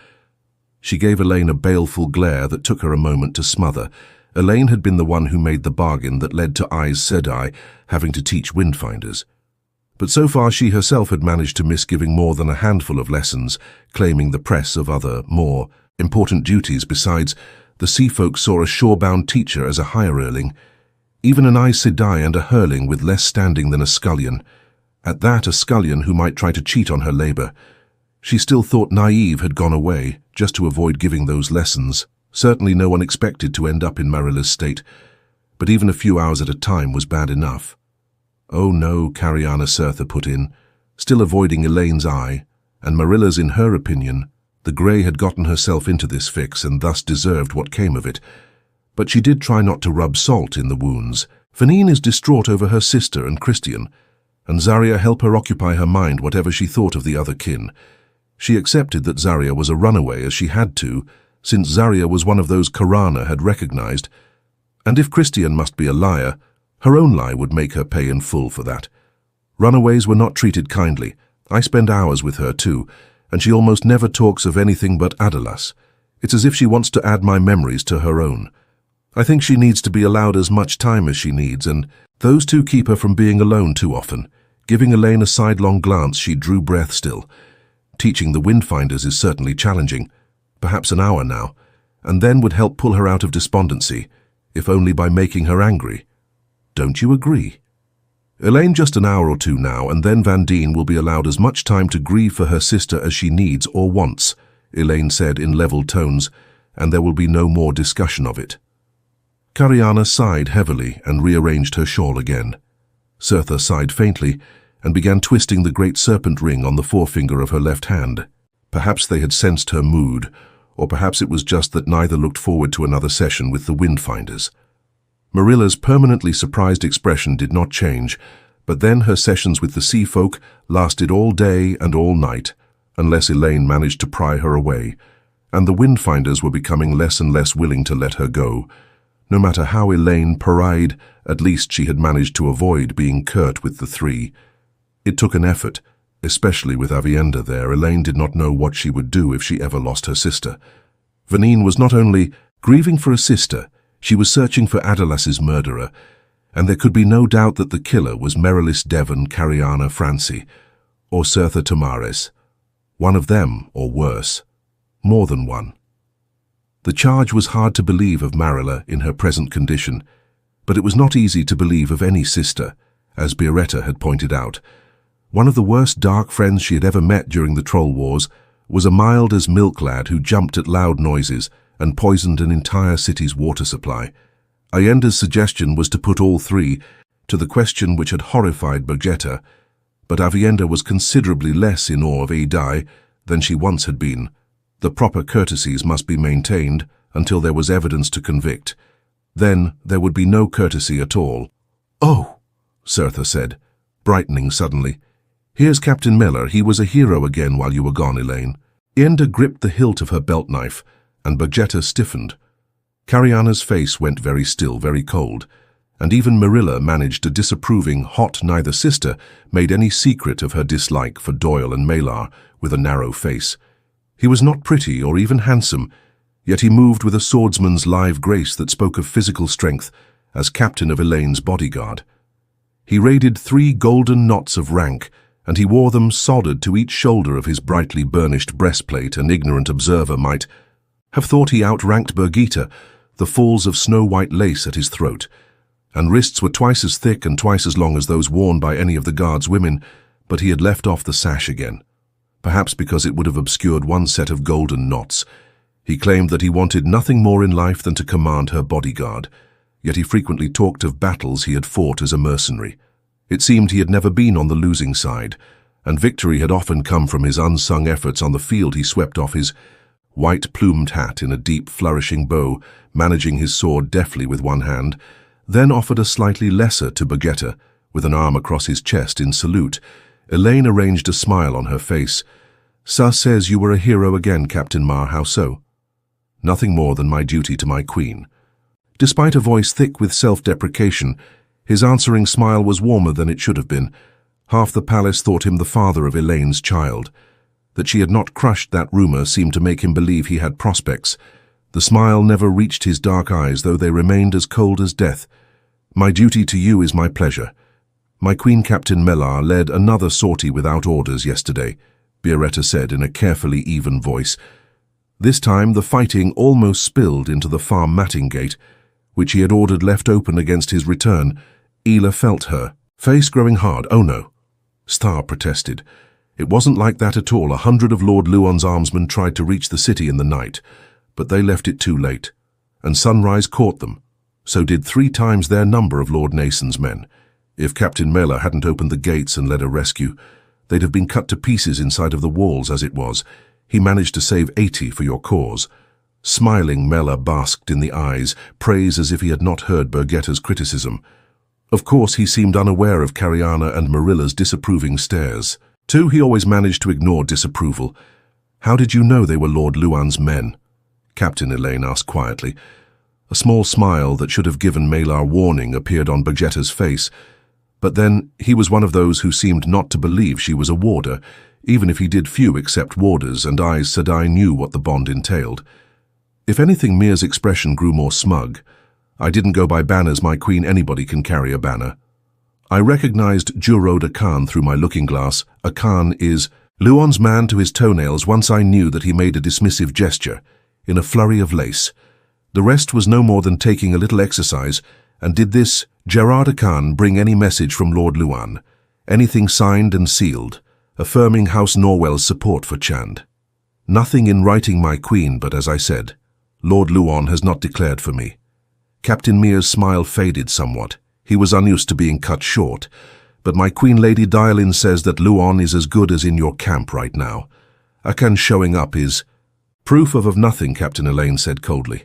She gave Elayne a baleful glare that took her a moment to smother. Elayne had been the one who made the bargain that led to Aes Sedai having to teach Windfinders. But so far she herself had managed to miss giving more than a handful of lessons, claiming the press of other, more important duties. Besides, the sea folk saw a shorebound teacher as a higher-erling, even an Aes Sedai and a hurling with less standing than a scullion. At that, a scullion who might try to cheat on her labor. She still thought Naive had gone away, just to avoid giving those lessons. Certainly no one expected to end up in Marilla's state, but even a few hours at a time was bad enough. "Oh no," Cariana Sertha put in, still avoiding Elayne's eye, and Marilla's. In her opinion, the Grey had gotten herself into this fix and thus deserved what came of it. But she did try not to rub salt in the wounds. Fanine is distraught over her sister and Christian, and Zarya help her occupy her mind whatever she thought of the other kin. She accepted that Zarya was a runaway as she had to, since Zarya was one of those Karana had recognized, and if Christian must be a liar, her own lie would make her pay in full for that. Runaways were not treated kindly. I spend hours with her too, and she almost never talks of anything but Adalas. It's as if she wants to add my memories to her own. I think she needs to be allowed as much time as she needs, and those 2 keep her from being alone too often. Giving Elayne a sidelong glance, she drew breath still. Teaching the Windfinders is certainly challenging, perhaps an hour now, and then would help pull her out of despondency, if only by making her angry. Don't you agree? Elayne, just an hour or 2 now, and then Van Dien will be allowed as much time to grieve for her sister as she needs or wants, Elayne said in level tones, and there will be no more discussion of it. Cariana sighed heavily and rearranged her shawl again. Sertha sighed faintly and began twisting the great serpent ring on the forefinger of her left hand. Perhaps they had sensed her mood, or perhaps it was just that neither looked forward to another session with the Windfinders. Marilla's permanently surprised expression did not change, but then her sessions with the sea folk lasted all day and all night, unless Elayne managed to pry her away, and the Windfinders were becoming less and less willing to let her go. No matter how Elayne paried, at least she had managed to avoid being curt with the three. It took an effort, especially with Aviendha there. Elayne did not know what she would do if she ever lost her sister. Vanine was not only grieving for a sister, she was searching for Adolas's murderer, and there could be no doubt that the killer was Merilis Devon Cariana Franci, or Sertha Tamares. One of them, or worse. More than one. The charge was hard to believe of Marilla in her present condition, but it was not easy to believe of any sister, as Biretta had pointed out. One of the worst dark friends she had ever met during the Troll Wars was a mild-as-milk lad who jumped at loud noises and poisoned an entire city's water supply. Ayenda's suggestion was to put all three to the question which had horrified Birgitta, but Aviendha was considerably less in awe of Sedai than she once had been. The proper courtesies must be maintained until there was evidence to convict. Then there would be no courtesy at all. "Oh," Sertha said, brightening suddenly. "Here's Captain Miller. He was a hero again while you were gone, Elayne." Ayendaha gripped the hilt of her belt knife, and Birgitta stiffened. Cariana's face went very still, very cold, and even Marilla managed a disapproving, hot neither sister made any secret of her dislike for Doyle and Malar with a narrow face. He was not pretty or even handsome, yet he moved with a swordsman's live grace that spoke of physical strength as captain of Elayne's bodyguard. He raided 3 golden knots of rank, and he wore them soldered to each shoulder of his brightly burnished breastplate. An ignorant observer might have thought he outranked Birgitta, the falls of snow-white lace at his throat, and wrists were twice as thick and twice as long as those worn by any of the guard's women, but he had left off the sash again. Perhaps because it would have obscured one set of golden knots. He claimed that he wanted nothing more in life than to command her bodyguard, yet he frequently talked of battles he had fought as a mercenary. It seemed he had never been on the losing side, and victory had often come from his unsung efforts on the field. He swept off his white-plumed hat in a deep, flourishing bow, managing his sword deftly with one hand, then offered a slightly lesser to Birgitta, with an arm across his chest in salute. Elayne arranged a smile on her face. "Sa says you were a hero again, Captain Mar. How so?" "Nothing more than my duty to my queen." Despite a voice thick with self-deprecation, his answering smile was warmer than it should have been. Half the palace thought him the father of Elayne's child. That she had not crushed that rumor seemed to make him believe he had prospects. The smile never reached his dark eyes, though they remained as cold as death. "My duty to you is my pleasure. My queen, Captain Melar, led another sortie without orders yesterday," Biretta said in a carefully even voice. This time the fighting almost spilled into the farm matting gate, which he had ordered left open against his return. Ela felt her face growing hard. "Oh no," Star protested. "It wasn't like that at all. 100 of Lord Luon's armsmen tried to reach the city in the night, but they left it too late, and sunrise caught them. So did 3 times their number of Lord Nason's men. If Captain Mela hadn't opened the gates and led a rescue, they'd have been cut to pieces inside of the walls as it was. He managed to save 80 for your cause." Smiling, Mela basked in the eyes, praise as if he had not heard Birgitta's criticism. Of course, he seemed unaware of Cariana and Marilla's disapproving stares. Too, he always managed to ignore disapproval. "How did you know they were Lord Luon's men?" Captain Elayne asked quietly. A small smile that should have given Malar warning appeared on Birgitta's face, but then he was one of those who seemed not to believe she was a warder, even if he did few except warders, and Aes Sedai knew what the bond entailed. If anything, Mir's expression grew more smug. "I didn't go by banners, my queen. Anybody can carry a banner." I recognized Jurod Akan through my looking-glass. Akan is Luon's man to his toenails. Once I knew that he made a dismissive gesture, in a flurry of lace. The rest was no more than taking a little exercise. And did this Gerard Akan bring any message from Lord Luon? Anything signed and sealed, affirming House Norwell's support for Chand? "Nothing in writing, my queen, but as I said, Lord Luon has not declared for me." Captain Mir's smile faded somewhat. He was unused to being cut short. "But my queen, Lady Dialin, says that Luon is as good as in your camp right now. Akan showing up is proof of nothing," Captain Elayne said coldly.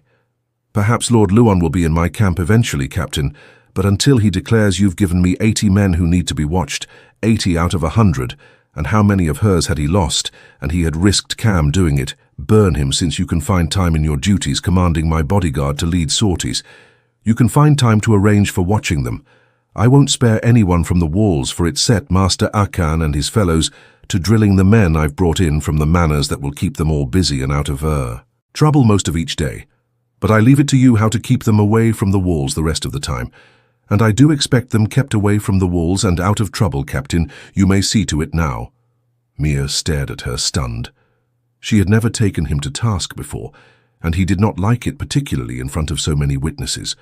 "Perhaps Lord Luon will be in my camp eventually, Captain, but until he declares you've given me 80 men who need to be watched, 80 out of 100, and how many of hers had he lost, and he had risked Cam doing it, Burn him, since you can find time in your duties commanding my bodyguard to lead sorties. You can find time to arrange for watching them. I won't spare anyone from the walls, for it's set Master Akan and his fellows to drilling the men I've brought in from the manors that will keep them all busy and out of trouble most of each day. But I leave it to you how to keep them away from the walls the rest of the time. And I do expect them kept away from the walls and out of trouble, Captain. You may see to it now." Mia stared at her, stunned. She had never taken him to task before, and he did not like it particularly in front of so many witnesses.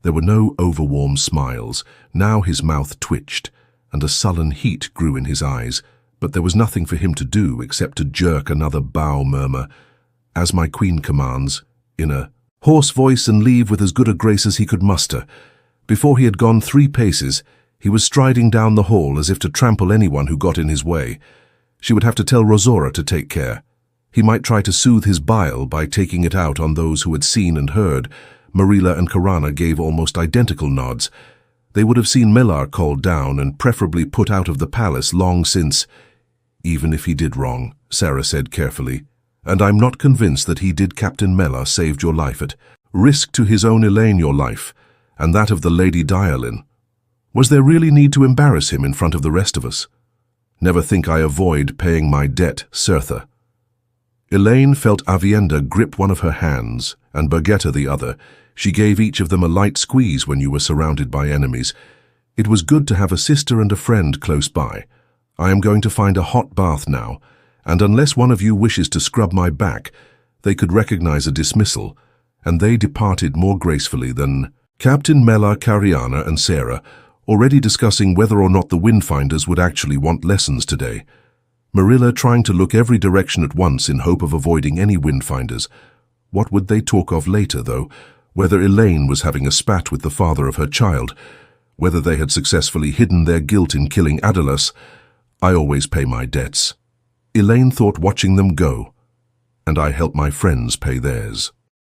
There were no overwarm smiles. Now his mouth twitched, and a sullen heat grew in his eyes, but there was nothing for him to do except to jerk another bow murmur, "As my queen commands," in a hoarse voice, and leave with as good a grace as he could muster. Before he had gone 3 paces, he was striding down the hall as if to trample anyone who got in his way. She would have to tell Rosora to take care. He might try to soothe his bile by taking it out on those who had seen and heard. Marilla and Karana gave almost identical nods. They would have seen Melar called down and preferably put out of the palace long since. "Even if he did wrong," Sarah said carefully, "and I'm not convinced that he did, Captain Melar saved your life at risk to his own Elayne your life, and that of the Lady Dialin. Was there really need to embarrass him in front of the rest of us? Never think I avoid paying my debt, Cirtha." Elayne felt Avienda grip one of her hands and Birgitta the other. She gave each of them a light squeeze when you were surrounded by enemies. It was good to have a sister and a friend close by. "I am going to find a hot bath now, and unless one of you wishes to scrub my back," they could recognize a dismissal, and they departed more gracefully than Captain Melar, Cariana, and Sarah, already discussing whether or not the Windfinders would actually want lessons today. Marilla trying to look every direction at once in hope of avoiding any Windfinders. What would they talk of later, though? Whether Elayne was having a spat with the father of her child, whether they had successfully hidden their guilt in killing Adalas. I always pay my debts. Elayne thought watching them go, and I help my friends pay theirs.